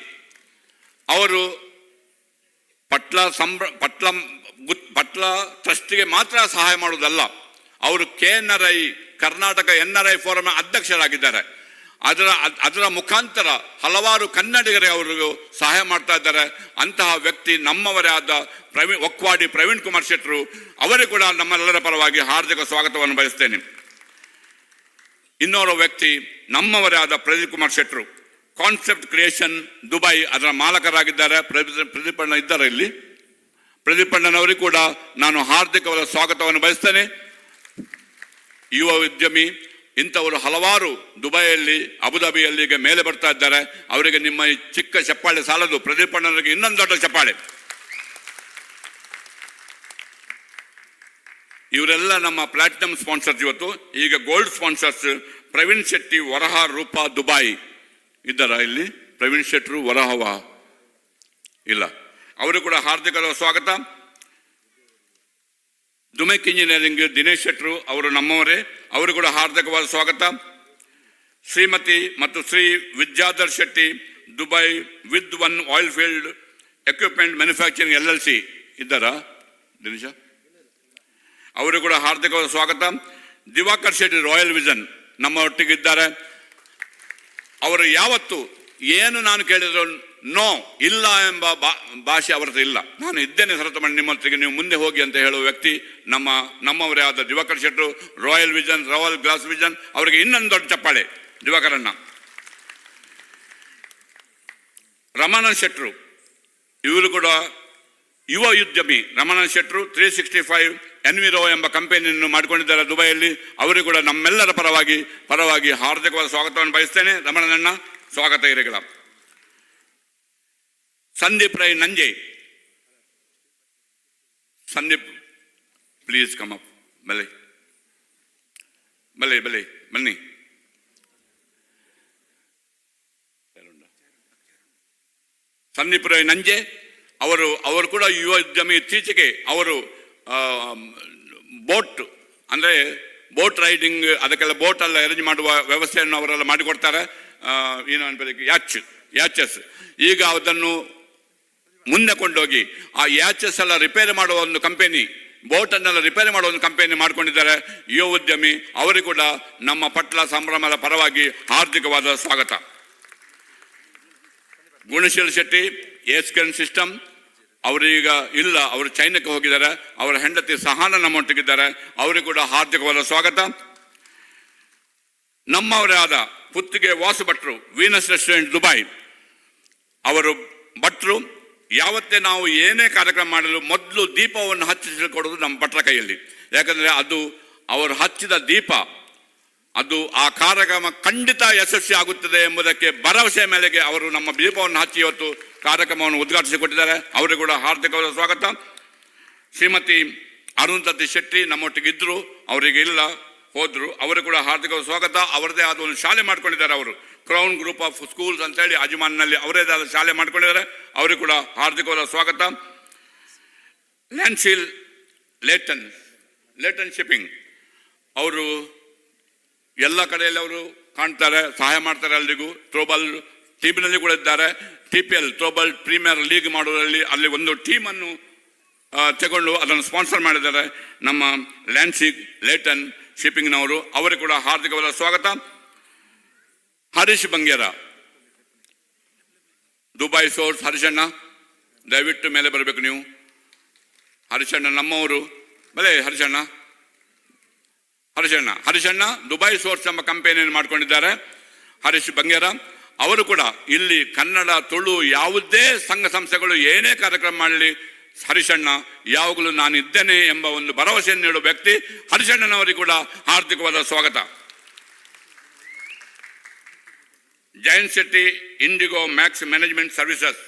ಅವರು ಪಟ್ಲ ಟ್ರಸ್ಟಿಗೆ ಮಾತ್ರ ಸಹಾಯ ಮಾಡುವುದಲ್ಲ, ಅವರು KNRI ಕರ್ನಾಟಕ NRI ಫೋರಂ ಅಧ್ಯಕ್ಷರಾಗಿದ್ದಾರೆ. ಅದರ ಮುಖಾಂತರ ಹಲವಾರು ಕನ್ನಡಿಗರಿಗೆ ಅವರು ಸಹಾಯ ಮಾಡ್ತಾ ಇದ್ದಾರೆ. ಅಂತಹ ವ್ಯಕ್ತಿ ನಮ್ಮವರೇ ಆದ ಒಕ್ವಾಡಿ ಪ್ರವೀಣ್ ಕುಮಾರ್ ಶೆಟ್ರು, ಅವರಿಗೆ ಕೂಡ ನಮ್ಮೆಲ್ಲರ ಪರವಾಗಿ ಹಾರ್ದಿಕ ಸ್ವಾಗತವನ್ನು ಬಯಸ್ತೇನೆ. ಇನ್ನೋರ್ವ ವ್ಯಕ್ತಿ ನಮ್ಮವರೇ ಆದ ಪ್ರದೀಪ್ ಕುಮಾರ್ ಶೆಟ್ರು, ಕಾನ್ಸೆಪ್ಟ್ ಕ್ರಿಯೇಷನ್ ದುಬೈ ಅದರ ಮಾಲಕರಾಗಿದ್ದಾರೆ. ಪ್ರದೀಪ್ ಅಣ್ಣ ಇದ್ದಾರೆ ಇಲ್ಲಿ. ಪ್ರದೀಪ್ ಅಣ್ಣನವರಿಗೆ ಕೂಡ ನಾನು ಹಾರ್ದಿಕವಾದ ಸ್ವಾಗತವನ್ನು ಬಯಸ್ತೇನೆ. ಯುವ ಉದ್ಯಮಿ, ಇಂಥವರು ಹಲವಾರು ದುಬೈಯಲ್ಲಿ, ಅಬುದಾಬಿಯಲ್ಲಿ ಈಗ ಮೇಲೆ ಬರ್ತಾ ಇದ್ದಾರೆ. ಅವರಿಗೆ ನಿಮ್ಮ ಈ ಚಿಕ್ಕ ಚಪ್ಪಾಳೆ ಸಾಲದು, ಪ್ರದೀಪ್ ಅಣ್ಣನಿಗೆ ಇನ್ನೊಂದು ದೊಡ್ಡ ಚಪ್ಪಾಳೆ. ಇವರೆಲ್ಲ ನಮ್ಮ ಪ್ಲಾಟಿನಂ ಸ್ಪಾನ್ಸರ್ಸ್. ಇವತ್ತು ಈಗ gold sponsors Praveen Shetty, Varaha, Roopa, Dubai ಇದ್ದಾರ ಇಲ್ಲಿ? ಪ್ರವೀಣ್ ಶೆಟ್ರು, ವರಹವ ಇಲ್ಲ. ಅವರು ಕೂಡ ಹಾರ್ದಿಕ ಸ್ವಾಗತ. ದುಮೆಕ್ ಇಂಜಿನಿಯರಿಂಗ್ ದಿನೇಶ್ ಶೆಟ್ರು, ಅವರು ನಮ್ಮವರೇ, ಅವರು ಕೂಡ ಹಾರ್ದಿಕವಾದ ಸ್ವಾಗತ. ಶ್ರೀಮತಿ ಮತ್ತು Shri Vidyadhar Shetty, Dubai with one oil field equipment manufacturing LLC ಇದ್ದಾರಾ ದಿನೇಶ? ಅವರು ಕೂಡ ಹಾರ್ದಿಕವಾದ ಸ್ವಾಗತ. ದಿವಾಕರ್ ಶೆಟ್ಟಿ, ರಾಯಲ್ ವಿಷನ್ ನಮ್ಮ ಒಟ್ಟಿಗಿದ್ದಾರೆ. ಅವರು ಯಾವತ್ತು ಏನು ನಾನು ಕೇಳಿದ್ರು ನೋ, ಇಲ್ಲ ಎಂಬ ಭಾಷೆ ಅವರದ್ದು ಇಲ್ಲ. ನಾನು ಇದ್ದೇನೆ ಹೊರತು ಮಾಡಿ ನಿಮ್ಮೊತ್ತಿಗೆ ನೀವು ಮುಂದೆ ಹೋಗಿ ಅಂತ ಹೇಳುವ ವ್ಯಕ್ತಿ ನಮ್ಮವರೇ ಆದ ದಿವಾಕರ್ ಶೆಟ್ರು, royal vision, royal glass vision. ಅವರಿಗೆ ಇನ್ನೊಂದು ದೊಡ್ಡ ಚಪ್ಪಾಳೆ ದಿವಾಕರಣ್ಣ. ರಮಾನಂದ್ ಶೆಟ್ರು, ಇವರು ಕೂಡ ಯುವ ಉದ್ಯಮಿ. ರಮಾನಂದ್ ಶೆಟ್ರು 365 ಎನ್ವಿರೋ ಎಂಬ ಕಂಪನಿಯನ್ನು ಮಾಡಿಕೊಂಡಿದ್ದಾರೆ ದುಬೈಯಲ್ಲಿ. ಅವರಿಗೂ ಕೂಡ ನಮ್ಮೆಲ್ಲರ ಪರವಾಗಿ ಹಾರ್ದಿಕವಾದ ಸ್ವಾಗತವನ್ನು ಬಯಸ್ತೇನೆ. ರಮಣನಣ್ಣ, ಸ್ವಾಗತ ಇರಗಳ. Sandeep Rai Nanje, Sandeep please come up. ಬನ್ನಿ. ಸಂದೀಪ್ ರೈ ನಂಜೆ ಅವರು ಕೂಡ ಯುವ ಉದ್ಯಮಿ. ಇತ್ತೀಚೆಗೆ ಅವರು ಬೋಟ್ ರೈಡಿಂಗ್, ಅದಕ್ಕೆಲ್ಲ ಬೋಟ್ ಎಲ್ಲ ಅರೇಂಜ್ ಮಾಡುವ ವ್ಯವಸ್ಥೆಯನ್ನು ಅವರೆಲ್ಲ ಮಾಡಿಕೊಡ್ತಾರೆ. ಏನು ಅನ್ಬೇಕು, ಯಾಚಸ್. ಈಗ ಅದನ್ನು ಮುಂದೆ ಕೊಂಡೋಗಿ ಆ ಯಾಚಸ್ ಎಲ್ಲ ರಿಪೇರಿ ಮಾಡುವ ಒಂದು ಕಂಪನಿ ಬೋಟನ್ನೆಲ್ಲ ರಿಪೇರಿ ಮಾಡೋ ಒಂದು ಕಂಪನಿ ಮಾಡ್ಕೊಂಡಿದ್ದಾರೆ. ಯುವ ಉದ್ಯಮಿ, ಅವರಿಗೂ ಕೂಡ ನಮ್ಮ ಪಟ್ಲ ಸಂಭ್ರಮದ ಪರವಾಗಿ ಹಾರ್ದಿಕವಾದ ಸ್ವಾಗತ. ಗುಣಶೀಲ್ ಶೆಟ್ಟಿ, ಏಸ್ಕೆನ್ ಸಿಸ್ಟಮ್, ಅವರೀಗ ಇಲ್ಲ, ಅವರು ಚೈನಾಕ್ಕೆ ಹೋಗಿದ್ದಾರೆ. ಅವರ ಹೆಂಡತಿ ಸಹಾನ ನಮ್ಮೊಟ್ಟಿಗಿದ್ದಾರೆ, ಅವರಿಗೂ ಕೂಡ ಹಾರ್ದಿಕವಾದ ಸ್ವಾಗತ. ನಮ್ಮವರೇ ಆದ ಪುತ್ತಿಗೆ ವಾಸು ಭಟ್ರು, ವೀನಸ್ ರೆಸ್ಟೋರೆಂಟ್ ದುಬೈ, ಅವರು ಭಟ್ರು. ಯಾವತ್ತೇ ನಾವು ಏನೇ ಕಾರ್ಯಕ್ರಮ ಮಾಡಲು ಮೊದಲು ದೀಪವನ್ನು ಹಚ್ಚಿಸಿಕೊಡೋದು ನಮ್ಮ ಭಟ್ರ ಕೈಯಲ್ಲಿ. ಯಾಕಂದರೆ ಅದು ಅವರು ಹಚ್ಚಿದ ದೀಪ, ಅದು ಆ ಕಾರ್ಯಕ್ರಮ ಖಂಡಿತ ಯಶಸ್ವಿ ಆಗುತ್ತದೆ ಎಂಬುದಕ್ಕೆ ಭರವಸೆ ಮೇಲೆಗೆ ಅವರು ನಮ್ಮ ದೀಪವನ್ನು ಹಚ್ಚಿ ಇವತ್ತು ಕಾರ್ಯಕ್ರಮವನ್ನು ಉದ್ಘಾಟಿಸಿಕೊಟ್ಟಿದ್ದಾರೆ. ಅವರಿಗೂ ಕೂಡ ಹಾರ್ದಿಕವಾದ ಸ್ವಾಗತ. ಶ್ರೀಮತಿ ಅರುಂಧತಿ ಶೆಟ್ಟಿ ನಮ್ಮೊಟ್ಟಿಗೆ ಇದ್ರು, ಅವರಿಗೆ ಇಲ್ಲ, ಹೋದ್ರು. ಅವರು ಕೂಡ ಹಾರ್ದಿಕ ಸ್ವಾಗತ. ಅವರದೇ ಆದ ಒಂದು ಶಾಲೆ ಮಾಡ್ಕೊಂಡಿದ್ದಾರೆ. ಅವರು ಕ್ರೌನ್ ಗ್ರೂಪ್ ಆಫ್ ಸ್ಕೂಲ್ಸ್ ಅಂತ ಹೇಳಿ ಅಜ್ಮಾನ್ನಲ್ಲಿ ಅವರದೇ ಆದ ಶಾಲೆ ಮಾಡ್ಕೊಂಡಿದ್ದಾರೆ. ಅವರಿಗೂ ಕೂಡ ಹಾರ್ದಿಕವಾದ ಸ್ವಾಗತ. ಲ್ಯಾನ್ಸಿಲ್ ಲೇಟನ್ ಶಿಪ್ಪಿಂಗ್, ಅವರು ಎಲ್ಲ ಕಡೆಯಲ್ಲಿ ಅವರು ಕಾಣ್ತಾರೆ, ಸಹಾಯ ಮಾಡ್ತಾರೆ ಎಲ್ರಿಗೂ. ಥ್ರೋಬಾಲ್ ಟೀಮ್ನಲ್ಲಿ ಕೂಡ ಇದ್ದಾರೆ. TPL ಥ್ರೋಬಾಲ್ ಪ್ರೀಮಿಯರ್ ಲೀಗ್ ಮಾಡೋದ್ರಲ್ಲಿ ಅಲ್ಲಿ ಒಂದು ಟೀಮನ್ನು ತಗೊಂಡು ಅದನ್ನು ಸ್ಪಾನ್ಸರ್ ಮಾಡಿದ್ದಾರೆ ನಮ್ಮ ಲೇಟನ್ ಶಿಪ್ಪಿಂಗ್ನವರು. ಅವರಿಗೆ ಕೂಡ ಹಾರ್ದಿಕವಾದ ಸ್ವಾಗತ. ಹರೀಶ್ ಬಂಗೇರ, ದುಬೈ ಸೋರ್ಸ್, ಹರೀಶಣ್ಣ ದಯವಿಟ್ಟು ಮೇಲೆ ಬರಬೇಕು ನೀವು. ಹರೀಶಣ್ಣ ನಮ್ಮವರು, ಬಲೆ ಹರೀಶಣ್ಣ ದುಬೈ ಸೋರ್ಸ್ ಎಂಬ ಕಂಪನಿಯನ್ನು ಮಾಡ್ಕೊಂಡಿದ್ದಾರೆ. ಹರೀಶ್ ಬಂಗೇರ ಅವರು ಕೂಡ ಇಲ್ಲಿ ಕನ್ನಡ, ತುಳು ಯಾವುದೇ ಸಂಘ ಸಂಸ್ಥೆಗಳು ಏನೇ ಕಾರ್ಯಕ್ರಮ ಮಾಡಲಿ ಹರೀಶಣ್ಣ ಯಾವಾಗಲೂ ನಾನು ಇದ್ದೇನೆ ಎಂಬ ಒಂದು ಭರವಸೆಯನ್ನು ನೀಡುವ ವ್ಯಕ್ತಿ. ಹರೀಶಣ್ಣನವರಿಗೆ ಕೂಡ ಹಾರ್ದಿಕವಾದ ಸ್ವಾಗತ. Jayant Shetty, Indigo Max management services,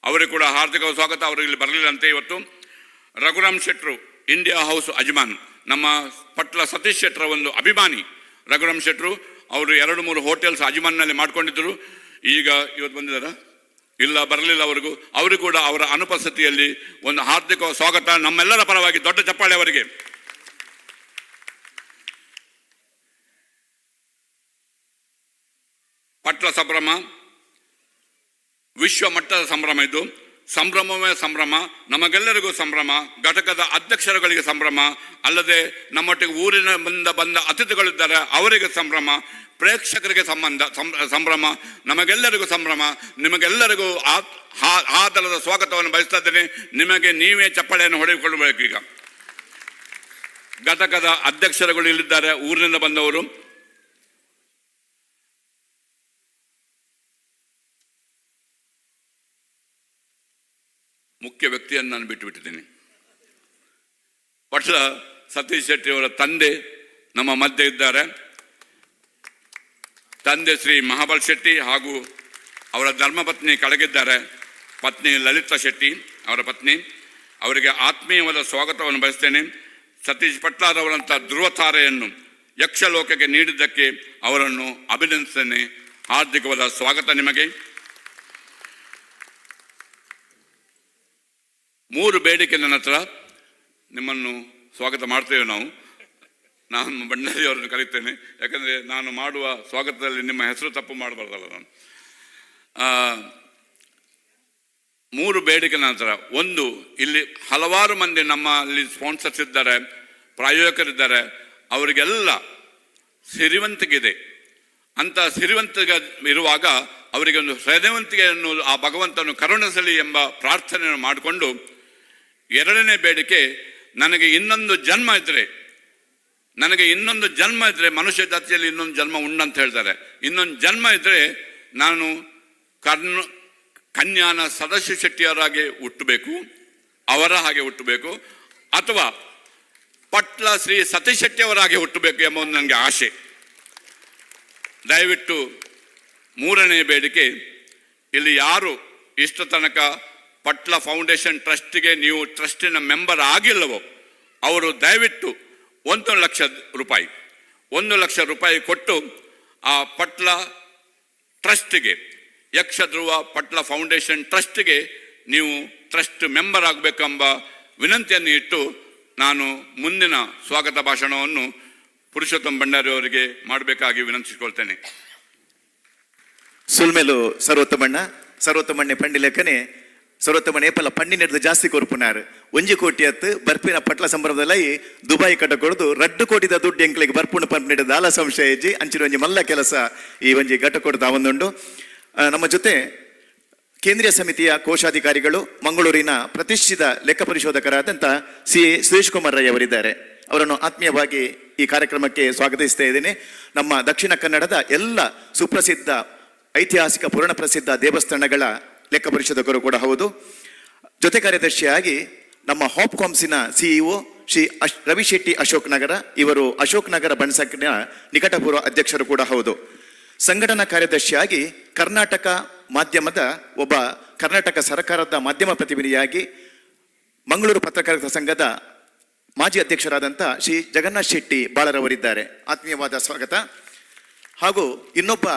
ಅವರಿಗೆ ಕೂಡ ಹಾರ್ದಿಕ ಸ್ವಾಗತ. ಅವರು ಇಲ್ಲಿ ಬರಲಿಲ್ಲ ಅಂತೆ ಇವತ್ತು. ರಘುರಾಮ್ ಶೆಟ್ರು, ಇಂಡಿಯಾ ಹೌಸ್ ಅಜ್ಮಾನ್, ನಮ್ಮ ಪಟ್ಲ ಸತೀಶ್ ಶೆಟ್ರ ಒಂದು ಅಭಿಮಾನಿ ರಘುರಾಮ್ ಶೆಟ್ರು. ಅವರು 2-3 ಹೋಟೆಲ್ಸ್ ಅಜ್ಮಾನ್ನಲ್ಲಿ ಮಾಡ್ಕೊಂಡಿದ್ದರು. ಈಗ ಇವತ್ತು ಬಂದಿದ್ದಾರ? ಇಲ್ಲ, ಬರಲಿಲ್ಲ ಅವರಿಗೂ ಕೂಡ ಅವರ ಅನುಪಸ್ಥಿತಿಯಲ್ಲಿ ಒಂದು ಹಾರ್ದಿಕ ಸ್ವಾಗತ. ನಮ್ಮೆಲ್ಲರ ಪರವಾಗಿ ದೊಡ್ಡ ಚಪ್ಪಾಳೆ ಅವರಿಗೆ. ಪಟ್ಲ ಸಂಭ್ರಮ ವಿಶ್ವ ಮಟ್ಟದ ಸಂಭ್ರಮ. ಇದು ಸಂಭ್ರಮವೇ ಸಂಭ್ರಮ, ನಮಗೆಲ್ಲರಿಗೂ ಸಂಭ್ರಮ. ಘಟಕದ ಅಧ್ಯಕ್ಷರುಗಳಿಗೆ ಸಂಭ್ರಮ, ಅಲ್ಲದೆ ನಮ್ಮೊಟ್ಟಿಗೆ ಊರಿನ ಬಂದ ಅತಿಥಿಗಳಿದ್ದಾರೆ ಅವರಿಗೆ ಸಂಭ್ರಮ, ಪ್ರೇಕ್ಷಕರಿಗೆ ಸಂಭ್ರಮ, ನಮಗೆಲ್ಲರಿಗೂ ಸಂಭ್ರಮ. ನಿಮಗೆಲ್ಲರಿಗೂ ಆದರದ ಸ್ವಾಗತವನ್ನು ಬಯಸ್ತಾ ಇದ್ದೇನೆ. ನಿಮಗೆ ನೀವೇ ಚಪ್ಪಾಳೆಯನ್ನು ಹೊಡೆದುಕೊಳ್ಳಬೇಕು. ಈಗ ಘಟಕದ ಅಧ್ಯಕ್ಷರುಗಳು ಇಲ್ಲಿದ್ದಾರೆ, ಊರಿನಿಂದ ಬಂದವರು. ಮುಖ್ಯ ವ್ಯಕ್ತಿಯನ್ನು ನಾನು ಬಿಟ್ಟುಬಿಟ್ಟಿದ್ದೀನಿ. ಪಟ್ಲ ಸತೀಶ್ ಶೆಟ್ಟಿ ಅವರ ತಂದೆ ನಮ್ಮ ಮಧ್ಯೆ ಇದ್ದಾರೆ. ತಂದೆ ಶ್ರೀ ಮಹಾಬಲ್ ಶೆಟ್ಟಿ ಹಾಗೂ ಅವರ ಧರ್ಮಪತ್ನಿ ಕೆಳಗಿದ್ದಾರೆ, ಪತ್ನಿ ಲಲಿತಾ ಶೆಟ್ಟಿ ಅವರ ಪತ್ನಿ. ಅವರಿಗೆ ಆತ್ಮೀಯವಾದ ಸ್ವಾಗತವನ್ನು ಬಯಸ್ತೇನೆ. ಸತೀಶ್ ಪಟ್ಲಾರವರಂಥ ಧ್ರುವತಾರೆಯನ್ನು ಯಕ್ಷಲೋಕಕ್ಕೆ ನೀಡಿದ್ದಕ್ಕೆ ಅವರನ್ನು ಅಭಿನಂದಿಸ್ತೇನೆ. ಹಾರ್ದಿಕವಾದ ಸ್ವಾಗತ ನಿಮಗೆ. 3 ಬೇಡಿಕೆ ನನ್ನ ಹತ್ರ. ನಿಮ್ಮನ್ನು ಸ್ವಾಗತ ಮಾಡ್ತೇವೆ ನಾವು. ನಾನು ಭಂಡಾರಿಯವರನ್ನು ಕರೀತೇನೆ, ಯಾಕಂದರೆ ನಾನು ಮಾಡುವ ಸ್ವಾಗತದಲ್ಲಿ ನಿಮ್ಮ ಹೆಸರು ತಪ್ಪು ಮಾಡಬಾರ್ದಲ್ಲ ನಾನು. 3 ಬೇಡಿಕೆ ನನ್ನ ಹತ್ರ. ಒಂದು, ಇಲ್ಲಿ ಹಲವಾರು ಮಂದಿ ನಮ್ಮಲ್ಲಿ ಸ್ಪಾನ್ಸರ್ಸ್ ಇದ್ದಾರೆ, ಪ್ರಾಯೋಜಕರಿದ್ದಾರೆ. ಅವರಿಗೆಲ್ಲ ಸಿರಿವಂತಿಕೆ ಇದೆ. ಅಂತ ಸಿರಿವಂತಿಗೆ ಇರುವಾಗ ಅವರಿಗೆ ಒಂದು ಹೃದಯವಂತಿಕೆಯನ್ನು ಆ ಭಗವಂತನು ಕರುಣಿಸಲಿ ಎಂಬ ಪ್ರಾರ್ಥನೆಯನ್ನು ಮಾಡಿಕೊಂಡು, 2ನೇ ಬೇಡಿಕೆ, ನನಗೆ ಇನ್ನೊಂದು ಜನ್ಮ ಇದ್ದರೆ ಮನುಷ್ಯ ಜಾತಿಯಲ್ಲಿ ಇನ್ನೊಂದು ಜನ್ಮ ಉಂಟಂತ ಹೇಳ್ತಾರೆ. ಇನ್ನೊಂದು ಜನ್ಮ ಇದ್ದರೆ ನಾನು ಕನ್ಯಾನ ಸದಾಶಿವ ಶೆಟ್ಟಿಯವರಾಗಿ ಹುಟ್ಟಬೇಕು, ಅವರ ಹಾಗೆ ಹುಟ್ಟಬೇಕು, ಅಥವಾ ಪಟ್ಲ ಶ್ರೀ ಸತೀಶ್ ಶೆಟ್ಟಿಯವರಾಗಿ ಹುಟ್ಟಬೇಕು ಎಂಬ ಒಂದು ನನಗೆ ಆಸೆ. ದಯವಿಟ್ಟು 3ನೇ ಬೇಡಿಕೆ, ಇಲ್ಲಿ ಯಾರು ಇಷ್ಟ ತನಕ ಪಟ್ಲ ಫೌಂಡೇಶನ್ ಟ್ರಸ್ಟಿಗೆ ನೀವು ಟ್ರಸ್ಟಿನ ಮೆಂಬರ್ ಆಗಿಲ್ಲವೋ ಅವರು ದಯವಿಟ್ಟು 1 ಲಕ್ಷ ರೂಪಾಯಿ ಕೊಟ್ಟು ಆ ಪಟ್ಲ ಟ್ರಸ್ಟಿಗೆ, ಯಕ್ಷಧ್ರುವ ಪಟ್ಲ ಫೌಂಡೇಶನ್ ಟ್ರಸ್ಟಿಗೆ ನೀವು ಟ್ರಸ್ಟ್ ಮೆಂಬರ್ ಆಗಬೇಕೆಂಬ ವಿನಂತಿಯನ್ನು ಇಟ್ಟು ನಾನು ಮುಂದಿನ ಸ್ವಾಗತ ಭಾಷಣವನ್ನು ಪುರುಷೋತ್ತಮ ಭಂಡಾರಿ ಅವರಿಗೆ ಮಾಡಬೇಕಾಗಿ ವಿನಂತಿಸಿಕೊಳ್ತೇನೆ. ಸುಲ್ಮೇಲು ಸರ್ವೋತ್ತಮಣ್ಣ ಪಂಡಿಲೇಖನೆ ಸರ್ವೋತ್ತಮ ಏಪಲ ಪಣ್ಣಿನೆಡ್ದು ಜಾಸ್ತಿ ಕೊರ್ಪುನಾರು 1 ಕೋಟಿ ಹತ್ತು ಬರ್ಪಿನ ಪಟ್ಲ ಸಂಭ್ರಮದಲ್ಲಿ ದುಬೈ ಕಟ್ಟ ಕೊಡ್ದು 2 ಕೋಟಿದ ದುಡ್ಡು ಎಂಕ್ಲಿಗೆ ಬರ್ಪುಣ ಪಂಪಿನಿಡ ದಾಲ ಸಂಶಯ ಇಜ್ಜಿ ಅಂಚಿನ ಒಂಜಿ ಮಲ್ಲ ಕೆಲಸ ಈ ಒಂಜಿ ಘಟ್ಟ ಕೊಡ್ದು ಅವೊಂದುಂಡು. ನಮ್ಮ ಜೊತೆ ಕೇಂದ್ರೀಯ ಸಮಿತಿಯ ಕೋಶಾಧಿಕಾರಿಗಳು ಮಂಗಳೂರಿನ ಪ್ರತಿಷ್ಠಿತ ಲೆಕ್ಕ ಪರಿಶೋಧಕರಾದಂಥ ಸುರೇಶ್ ಕುಮಾರ್ ರೈ ಅವರಿದ್ದಾರೆ. ಅವರನ್ನು ಆತ್ಮೀಯವಾಗಿ ಈ ಕಾರ್ಯಕ್ರಮಕ್ಕೆ ಸ್ವಾಗತಿಸ್ತಾ ಇದ್ದೇನೆ. ನಮ್ಮ ದಕ್ಷಿಣ ಕನ್ನಡದ ಎಲ್ಲ ಸುಪ್ರಸಿದ್ಧ ಐತಿಹಾಸಿಕ ಪುರಾಣ ಪ್ರಸಿದ್ಧ ದೇವಸ್ಥಾನಗಳ ಲೆಕ್ಕ ಪರಿಶೋಧಕರು ಕೂಡ ಹೌದು. ಜೊತೆ ಕಾರ್ಯದರ್ಶಿಯಾಗಿ ನಮ್ಮ ಹಾಪ್ಕಾಮ್ಸಿನ ಸಿಇಒ ಶ್ರೀ ರವಿಶೆಟ್ಟಿ ಅಶೋಕ್ ನಗರ, ಇವರು ಅಶೋಕ್ ನಗರ ಬಣಸಕ್ಕಿನ ನಿಕಟಪೂರ್ವ ಅಧ್ಯಕ್ಷರು ಕೂಡ ಹೌದು. ಸಂಘಟನಾ ಕಾರ್ಯದರ್ಶಿಯಾಗಿ ಕರ್ನಾಟಕ ಮಾಧ್ಯಮದ ಒಬ್ಬ ಕರ್ನಾಟಕ ಸರ್ಕಾರದ ಮಾಧ್ಯಮ ಪ್ರತಿನಿಧಿಯಾಗಿ ಮಂಗಳೂರು ಪತ್ರಕರ್ತರ ಸಂಘದ ಮಾಜಿ ಅಧ್ಯಕ್ಷರಾದಂಥ ಶ್ರೀ ಜಗನ್ನಾಥ್ ಶೆಟ್ಟಿ ಬಾಳರವರಿದ್ದಾರೆ. ಆತ್ಮೀಯವಾದ ಸ್ವಾಗತ. ಹಾಗೂ ಇನ್ನೊಬ್ಬ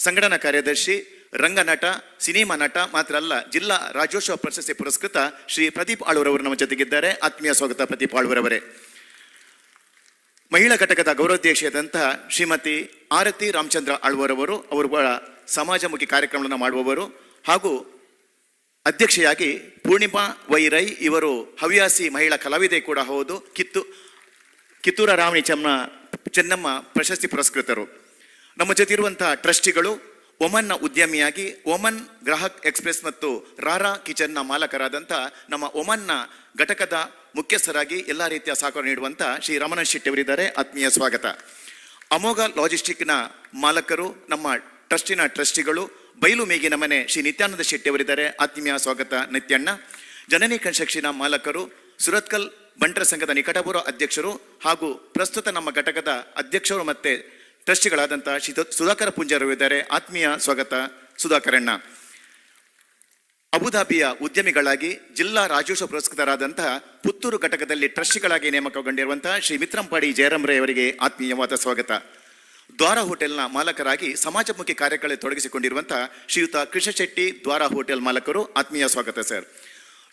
ಸಂಘಟನಾ ಕಾರ್ಯದರ್ಶಿ, ರಂಗನಟ, ಸಿನಿಮಾ ನಟ ಮಾತ್ರ ಅಲ್ಲ, ಜಿಲ್ಲಾ ರಾಜ್ಯೋತ್ಸವ ಪ್ರಶಸ್ತಿ ಪುರಸ್ಕೃತ ಶ್ರೀ ಪ್ರದೀಪ್ ಆಳ್ವರವರು ನಮ್ಮ ಜೊತೆಗಿದ್ದಾರೆ. ಆತ್ಮೀಯ ಸ್ವಾಗತ ಪ್ರದೀಪ್ ಆಳ್ವರವರೇ. ಮಹಿಳಾ ಘಟಕದ ಗೌರವಾಧ್ಯಕ್ಷೆಯಾದಂತಹ ಶ್ರೀಮತಿ ಆರತಿ ರಾಮಚಂದ್ರ ಆಳ್ವರವರು, ಅವರು ಬಹಳ ಸಮಾಜಮುಖಿ ಕಾರ್ಯಕ್ರಮಗಳನ್ನು ಮಾಡುವವರು. ಹಾಗೂ ಅಧ್ಯಕ್ಷೆಯಾಗಿ ಪೂರ್ಣಿಮಾ ವೈರೈ, ಇವರು ಹವ್ಯಾಸಿ ಮಹಿಳಾ ಕಲಾವಿದೆ ಕೂಡ ಹೌದು. ಕಿತ್ತೂರ ರಾಮಣಿ ಚೆನ್ನಮ್ಮ ಪ್ರಶಸ್ತಿ ಪುರಸ್ಕೃತರು. ನಮ್ಮ ಜೊತೆ ಇರುವಂತಹ ಟ್ರಸ್ಟಿಗಳು, ಒಮನ್ನ ಉದ್ಯಮಿಯಾಗಿ ಒಮನ್ ಗ್ರಾಹಕ್ ಎಕ್ಸ್ಪ್ರೆಸ್ ಮತ್ತು ರಾರಾ ಕಿಚನ್ನ ಮಾಲಕರಾದಂಥ ನಮ್ಮ ಒಮನ್ನ ಘಟಕದ ಮುಖ್ಯಸ್ಥರಾಗಿ ಎಲ್ಲ ರೀತಿಯ ಸಹಕಾರ ನೀಡುವಂಥ ಶ್ರೀ ರಮಣ ಶೆಟ್ಟಿ ಅವರಿದ್ದಾರೆ. ಆತ್ಮೀಯ ಸ್ವಾಗತ. ಅಮೋಘ ಲಾಜಿಸ್ಟಿಕ್ನ ಮಾಲಕರು, ನಮ್ಮ ಟ್ರಸ್ಟಿನ ಟ್ರಸ್ಟಿಗಳು, ಬೈಲು ಮೇಗಿನ ಮನೆ ಶ್ರೀ ನಿತ್ಯಾನಂದ ಶೆಟ್ಟಿ ಅವರಿದ್ದಾರೆ. ಆತ್ಮೀಯ ಸ್ವಾಗತ ನಿತ್ಯಣ್ಣ. ಜನನಿ ಕನ್ಸ್ಟ್ರಕ್ಷನ್ ಮಾಲಕರು, ಸುರತ್ಕಲ್ ಬಂಟರ ಸಂಘದ ನಿಕಟಪೂರ್ವ ಅಧ್ಯಕ್ಷರು ಹಾಗೂ ಪ್ರಸ್ತುತ ನಮ್ಮ ಘಟಕದ ಅಧ್ಯಕ್ಷರು ಮತ್ತೆ ಟ್ರಸ್ಟಿಗಳಾದಂಥ ಶ್ರೀ ಸುಧಾಕರ ಪುಂಜಾರರು ಇದ್ದಾರೆ. ಆತ್ಮೀಯ ಸ್ವಾಗತ ಸುಧಾಕರಣ್ಣ. ಅಬುಧಾಬಿಯ ಉದ್ಯಮಿಗಳಾಗಿ ಜಿಲ್ಲಾ ರಾಜ್ಯೋತ್ಸವ ಪುರಸ್ಕೃತರಾದಂತಹ ಪುತ್ತೂರು ಘಟಕದಲ್ಲಿ ಟ್ರಸ್ಟಿಗಳಾಗಿ ನೇಮಕಗೊಂಡಿರುವಂತಹ ಶ್ರೀ ಮಿತ್ರಂಪಾಡಿ ಜಯರಾಮ್ ರೈ ಅವರಿಗೆ ಆತ್ಮೀಯವಾದ ಸ್ವಾಗತ. ದ್ವಾರ ಹೋಟೆಲ್ನ ಮಾಲಕರಾಗಿ ಸಮಾಜಮುಖಿ ಕಾರ್ಯಗಳಲ್ಲಿ ತೊಡಗಿಸಿಕೊಂಡಿರುವಂತಹ ಶ್ರೀಯುತ ಕೃಷ್ಣ ಶೆಟ್ಟಿ ದ್ವಾರ ಹೋಟೆಲ್ ಮಾಲಕರು, ಆತ್ಮೀಯ ಸ್ವಾಗತ ಸರ್.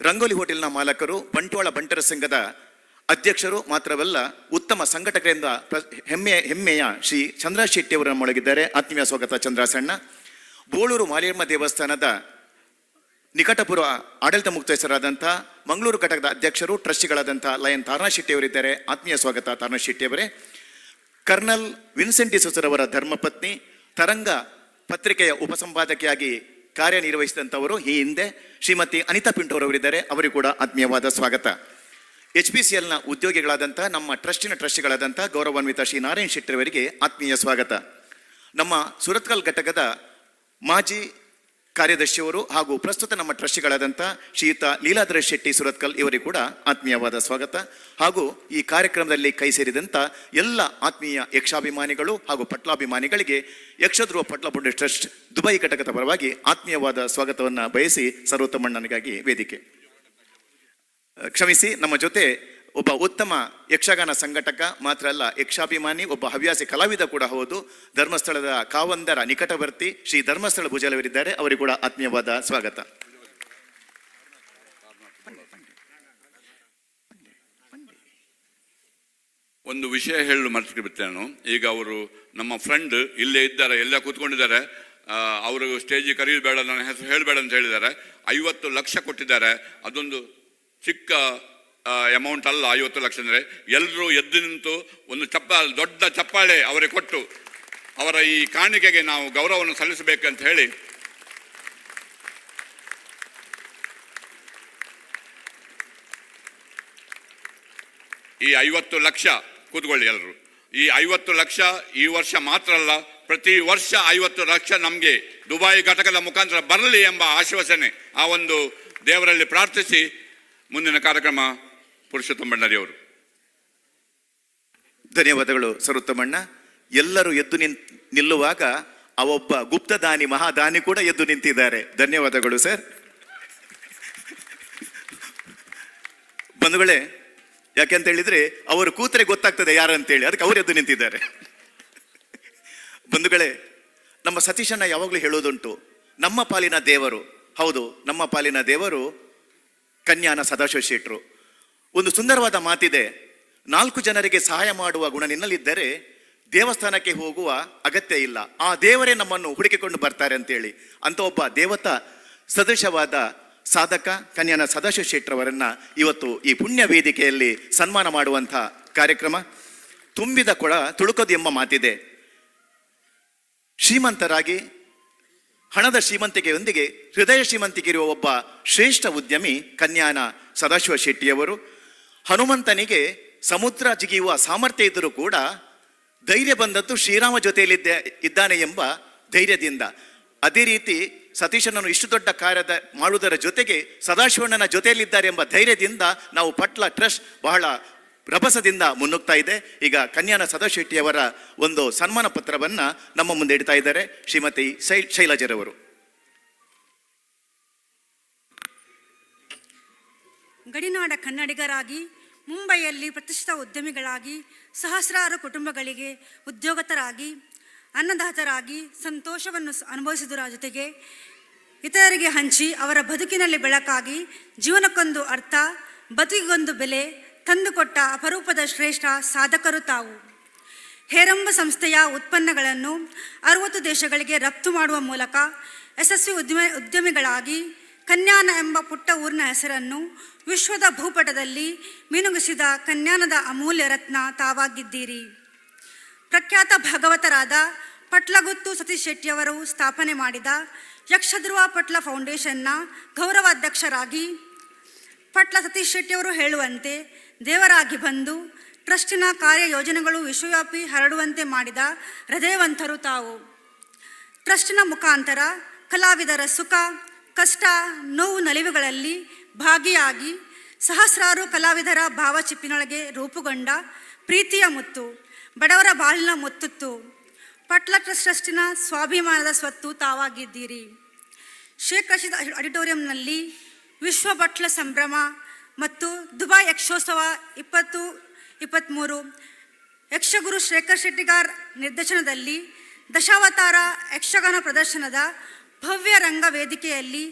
ರಂಗೋಲಿ ಹೋಟೆಲ್ನ ಮಾಲಕರು, ಬಂಟ್ವಾಳ ಬಂಟರ ಸಂಘದ ಅಧ್ಯಕ್ಷರು ಮಾತ್ರವಲ್ಲ, ಉತ್ತಮ ಸಂಘಟಕರಿಂದ ಹೆಮ್ಮೆಯ ಶ್ರೀ ಚಂದ್ರ ಶೆಟ್ಟಿ ಅವರು ನಮ್ಮೊಳಗಿದ್ದಾರೆ. ಆತ್ಮೀಯ ಸ್ವಾಗತ ಚಂದ್ರಾಸಣ್ಣ. ಬೋಳೂರು ಮಾರಿಯಮ್ಮ ದೇವಸ್ಥಾನದ ನಿಕಟಪೂರ್ವ ಆಡಳಿತ ಮುಕ್ತಸ್ಥರಾದಂಥ ಮಂಗಳೂರು ಘಟಕದ ಅಧ್ಯಕ್ಷರು, ಟ್ರಸ್ಟಿಗಳಾದಂಥ ಲಯನ್ ತಾರನಾಥ್ ಶೆಟ್ಟಿ ಅವರಿದ್ದಾರೆ. ಆತ್ಮೀಯ ಸ್ವಾಗತ ತಾರನಾಥ್ ಶೆಟ್ಟಿ ಅವರೇ. ಕರ್ನಲ್ ವಿನ್ಸೆಂಟ್ ಡಿಸೋಜರವರ ಧರ್ಮಪತ್ನಿ, ತರಂಗ ಪತ್ರಿಕೆಯ ಉಪಸಂಪಾದಕಿಯಾಗಿ ಕಾರ್ಯನಿರ್ವಹಿಸಿದಂಥವರು ಈ ಹಿಂದೆ ಶ್ರೀಮತಿ ಅನಿತಾ ಪಿಂಟೋರವರಿದ್ದಾರೆ. ಅವರಿಗೂ ಕೂಡ ಆತ್ಮೀಯವಾದ ಸ್ವಾಗತ. HPCLನ ಉದ್ಯೋಗಿಗಳಾದಂಥ ನಮ್ಮ ಟ್ರಸ್ಟಿನ ಟ್ರಸ್ಟಿಗಳಾದಂಥ ಗೌರವಾನ್ವಿತ ಶ್ರೀ ನಾರಾಯಣ್ ಶೆಟ್ಟಿ ಅವರಿಗೆ ಆತ್ಮೀಯ ಸ್ವಾಗತ. ನಮ್ಮ ಸುರತ್ಕಲ್ ಘಟಕದ ಮಾಜಿ ಕಾರ್ಯದರ್ಶಿಯವರು ಹಾಗೂ ಪ್ರಸ್ತುತ ನಮ್ಮ ಟ್ರಸ್ಟಿಗಳಾದಂಥ ಶ್ರೀಯುತ ಲೀಲಾಧರ ಶೆಟ್ಟಿ ಸುರತ್ಕಲ್ ಇವರಿಗೂ ಕೂಡ ಆತ್ಮೀಯವಾದ ಸ್ವಾಗತ. ಹಾಗೂ ಈ ಕಾರ್ಯಕ್ರಮದಲ್ಲಿ ಕೈ ಸೇರಿದಂಥ ಎಲ್ಲ ಆತ್ಮೀಯ ಯಕ್ಷಾಭಿಮಾನಿಗಳು ಹಾಗೂ ಪಟ್ಲಾಭಿಮಾನಿಗಳಿಗೆ ಯಕ್ಷಧ್ರುವ ಪಟ್ಲಬುಂಡೆ ಟ್ರಸ್ಟ್ ದುಬೈ ಘಟಕದ ಪರವಾಗಿ ಆತ್ಮೀಯವಾದ ಸ್ವಾಗತವನ್ನು ಬಯಸಿ ಸರ್ವೋತ್ತಮಣ್ಣನಿಗಾಗಿ ವೇದಿಕೆ. ಕ್ಷಮಿಸಿ, ನಮ್ಮ ಜೊತೆ ಒಬ್ಬ ಉತ್ತಮ ಯಕ್ಷಗಾನ ಸಂಘಟಕ ಮಾತ್ರ ಅಲ್ಲ, ಯಕ್ಷಾಭಿಮಾನಿ, ಒಬ್ಬ ಹವ್ಯಾಸಿ ಕಲಾವಿದ ಕೂಡ ಹೌದು. ಧರ್ಮಸ್ಥಳದ ಕಾವಂದರ ನಿಕಟವರ್ತಿ ಶ್ರೀ ಧರ್ಮಸ್ಥಳ ಭುಜಲವರಿದ್ದಾರೆ. ಅವರಿಗೂ ಕೂಡ ಆತ್ಮೀಯವಾದ ಸ್ವಾಗತ. ಒಂದು ವಿಷಯ ಹೇಳಲು ಮರ್ತಿಬಿಟ್ಟೆ ನಾನು. ಈಗ ಅವರು ನಮ್ಮ ಫ್ರೆಂಡ್ ಇಲ್ಲೇ ಇದ್ದಾರೆ, ಎಲ್ಲ ಕೂತ್ಕೊಂಡಿದ್ದಾರೆ. ಅವರು ಸ್ಟೇಜಿಗೆ ಕರೆಯೋದು ಬೇಡ, ನನ್ನ ಹೆಸರು ಹೇಳಬೇಡ ಅಂತ ಹೇಳಿದ್ದಾರೆ. 50 ಲಕ್ಷ ಕೊಟ್ಟಿದ್ದಾರೆ. ಅದೊಂದು ಚಿಕ್ಕ ಅಮೌಂಟ್ ಅಲ್ಲ 50 ಲಕ್ಷ ಅಂದರೆ. ಎಲ್ಲರೂ ಎದ್ದು ನಿಂತು ಒಂದು ದೊಡ್ಡ ಚಪ್ಪಾಳೆ ಅವರಿಗೆ ಕೊಟ್ಟು ಅವರ ಈ ಕಾಣಿಕೆಗೆ ನಾವು ಗೌರವವನ್ನು ಸಲ್ಲಿಸಬೇಕಂತ ಹೇಳಿ ಈ 50 ಲಕ್ಷ ಕೂತ್ಕೊಳ್ಳಿ ಎಲ್ಲರೂ. ಈ 50 ಲಕ್ಷ ಈ ವರ್ಷ ಮಾತ್ರ ಅಲ್ಲ, ಪ್ರತಿ ವರ್ಷ 50 ಲಕ್ಷ ನಮಗೆ ದುಬೈ ಘಟಕದ ಮುಖಾಂತರ ಬರಲಿ ಎಂಬ ಆಶ್ವಾಸನೆ ಆ ಒಂದು ದೇವರಲ್ಲಿ ಪ್ರಾರ್ಥಿಸಿ ಮುಂದಿನ ಕಾರ್ಯಕ್ರಮ ಪುರುಷೋತ್ತಮ ಬಣ್ಣಾರಿ ಅವರು. ಧನ್ಯವಾದಗಳು ಸರ್ವೋತ್ತಮಣ್ಣ. ಎಲ್ಲರೂ ಎದ್ದು ನಿಲ್ಲುವಾಗ ಅವೊಬ್ಬ ಗುಪ್ತದಾನಿ ಮಹಾದಾನಿ ಕೂಡ ಎದ್ದು ನಿಂತಿದ್ದಾರೆ. ಧನ್ಯವಾದಗಳು ಸರ್. ಬಂಧುಗಳೇ, ಯಾಕೆಂತ ಹೇಳಿದ್ರೆ ಅವರು ಕೂತರೆ ಗೊತ್ತಾಗ್ತದೆ ಯಾರಂತೇಳಿ, ಅದಕ್ಕೆ ಅವರು ಎದ್ದು ನಿಂತಿದ್ದಾರೆ. ಬಂಧುಗಳೇ, ನಮ್ಮ ಸತೀಶಣ್ಣ ಯಾವಾಗಲೂ ಹೇಳೋದುಂಟು, ನಮ್ಮ ಪಾಲಿನ ದೇವರು, ಹೌದು ನಮ್ಮ ಪಾಲಿನ ದೇವರು ಕನ್ಯಾನ ಸದಾಶಿವ ಶೆಟ್ರು. ಒಂದು ಸುಂದರವಾದ ಮಾತಿದೆ, 4 ಜನರಿಗೆ ಸಹಾಯ ಮಾಡುವ ಗುಣ ನಿನ್ನಲ್ಲಿದ್ದರೆ ದೇವಸ್ಥಾನಕ್ಕೆ ಹೋಗುವ ಅಗತ್ಯ ಇಲ್ಲ, ಆ ದೇವರೇ ನಮ್ಮನ್ನು ಹುಡುಕಿಕೊಂಡು ಬರ್ತಾರೆ ಅಂತೇಳಿ. ಅಂತ ಒಬ್ಬ ದೇವತಾ ಸದೃಶವಾದ ಸಾಧಕ ಕನ್ಯಾನ ಸದಾಶಿವ ಶೆಟ್ಟರವರನ್ನ ಇವತ್ತು ಈ ಪುಣ್ಯ ವೇದಿಕೆಯಲ್ಲಿ ಸನ್ಮಾನ ಮಾಡುವಂಥ ಕಾರ್ಯಕ್ರಮ. ತುಂಬಿದ ಕೊಳ ತುಳುಕದು ಎಂಬ ಮಾತಿದೆ. ಶ್ರೀಮಂತರಾಗಿ ಹಣದ ಶ್ರೀಮಂತಿಕೆಯೊಂದಿಗೆ ಹೃದಯ ಶ್ರೀಮಂತಿಕೆ ಇರುವ ಒಬ್ಬ ಶ್ರೇಷ್ಠ ಉದ್ಯಮಿ ಕನ್ಯಾನ ಸದಾಶಿವ ಶೆಟ್ಟಿಯವರು. ಹನುಮಂತನಿಗೆ ಸಮುದ್ರ ಜಿಗಿಯುವ ಸಾಮರ್ಥ್ಯ ಇದ್ದರೂ ಕೂಡ ಧೈರ್ಯ ಬಂದದ್ದು ಶ್ರೀರಾಮ ಜೊತೆಯಲ್ಲಿದ್ದ ಇದ್ದಾನೆ ಎಂಬ ಧೈರ್ಯದಿಂದ. ಅದೇ ರೀತಿ ಸತೀಶನನ್ನು ಇಷ್ಟು ದೊಡ್ಡ ಕಾರ್ಯದ ಮಾಡುವುದರ ಜೊತೆಗೆ ಸದಾಶಿವಣ್ಣನ ಜೊತೆಯಲ್ಲಿದ್ದಾರೆ ಎಂಬ ಧೈರ್ಯದಿಂದ ನಾವು ಪಟ್ಲ ಟ್ರಸ್ಟ್ ಬಹಳ ರಭಸದಿಂದ ಮುನ್ನುಗ್ತಾ ಇದೆ. ಈಗ ಕನ್ಯಾನ ಸದಾಶೆಟ್ಟಿಯವರ ಒಂದು ಸನ್ಮಾನ ಪತ್ರವನ್ನ ನಮ್ಮ ಮುಂದೆ ಇಡ್ತಾ ಇದ್ದಾರೆ ಶ್ರೀಮತಿ ಶೈಲಜರವರು. ಗಡಿನಾಡ ಕನ್ನಡಿಗರಾಗಿ ಮುಂಬೈಯಲ್ಲಿ ಪ್ರತಿಷ್ಠಿತ ಉದ್ಯಮಿಗಳಾಗಿ ಸಹಸ್ರಾರು ಕುಟುಂಬಗಳಿಗೆ ಉದ್ಯೋಗತರಾಗಿ ಅನ್ನದಾತರಾಗಿ ಸಂತೋಷವನ್ನು ಅನುಭವಿಸಿದರ ಜೊತೆಗೆ ಇತರರಿಗೆ ಹಂಚಿ ಅವರ ಬದುಕಿನಲ್ಲಿ ಬೆಳಕಾಗಿ ಜೀವನಕ್ಕೊಂದು ಅರ್ಥ ಬದುಕಿಗೊಂದು ಬೆಲೆ ತಂದುಕೊಟ್ಟ ಅಪರೂಪದ ಶ್ರೇಷ್ಠ ಸಾಧಕರು ತಾವು. ಹೇರಂಬ ಸಂಸ್ಥೆಯ ಉತ್ಪನ್ನಗಳನ್ನು 60 ದೇಶಗಳಿಗೆ ರಫ್ತು ಮಾಡುವ ಮೂಲಕ ಯಶಸ್ವಿ ಉದ್ಯಮಿಗಳಾಗಿ ಕನ್ಯಾನ ಎಂಬ ಪುಟ್ಟ ಊರಿನ ಹೆಸರನ್ನು ವಿಶ್ವದ ಭೂಪಟದಲ್ಲಿ ಮಿನುಗಿಸಿದ ಕನ್ಯಾನದ ಅಮೂಲ್ಯ ರತ್ನ ತಾವಾಗಿದ್ದೀರಿ. ಪ್ರಖ್ಯಾತ ಭಾಗವತರಾದ ಪಟ್ಲಗುತ್ತು ಸತೀಶ್ ಶೆಟ್ಟಿಯವರು ಸ್ಥಾಪನೆ ಮಾಡಿದ ಯಕ್ಷಧ್ರುವ ಪಟ್ಲ ಫೌಂಡೇಶನ್ನ ಗೌರವಾಧ್ಯಕ್ಷರಾಗಿ ಪಟ್ಲ ಸತೀಶ್ ಶೆಟ್ಟಿಯವರು ಹೇಳುವಂತೆ ದೇವರಾಗಿ ಬಂದು ಟ್ರಸ್ಟಿನ ಕಾರ್ಯಯೋಜನೆಗಳು ವಿಶ್ವವ್ಯಾಪಿ ಹರಡುವಂತೆ ಮಾಡಿದ ಹೃದಯವಂತರು ತಾವು. ಟ್ರಸ್ಟಿನ ಮುಖಾಂತರ ಕಲಾವಿದರ ಸುಖ ಕಷ್ಟ ನೋವು ನಲಿವುಗಳಲ್ಲಿ ಭಾಗಿಯಾಗಿ ಸಹಸ್ರಾರು ಕಲಾವಿದರ ಭಾವಚಿಪ್ಪಿನೊಳಗೆ ರೂಪುಗೊಂಡ ಪ್ರೀತಿಯ ಮುತ್ತು ಬಡವರ ಬಾಳಿನ ಮುತ್ತುತ್ತು ಪಟ್ಲ ಟ್ರಸ್ಟಿನ ಸ್ವಾಭಿಮಾನದ ಸ್ವತ್ತು ತಾವಾಗಿದ್ದೀರಿ. ಶೇಖ್ ರಶೀದ್ ಆಡಿಟೋರಿಯಂನಲ್ಲಿ ವಿಶ್ವ ಬಟ್ಲ ಸಂಭ್ರಮ ಮತ್ತು ದುಬೈ ಯಕ್ಷೋತ್ಸವ 2023 ಯಕ್ಷಗುರು ಶೇಖರ್ ಶೆಟ್ಟಿಗಾರ್ ನಿರ್ದೇಶನದಲ್ಲಿ ದಶಾವತಾರ ಯಕ್ಷಗಾನ ಪ್ರದರ್ಶನದ ಭವ್ಯ ರಂಗ ವೇದಿಕೆಯಲ್ಲಿ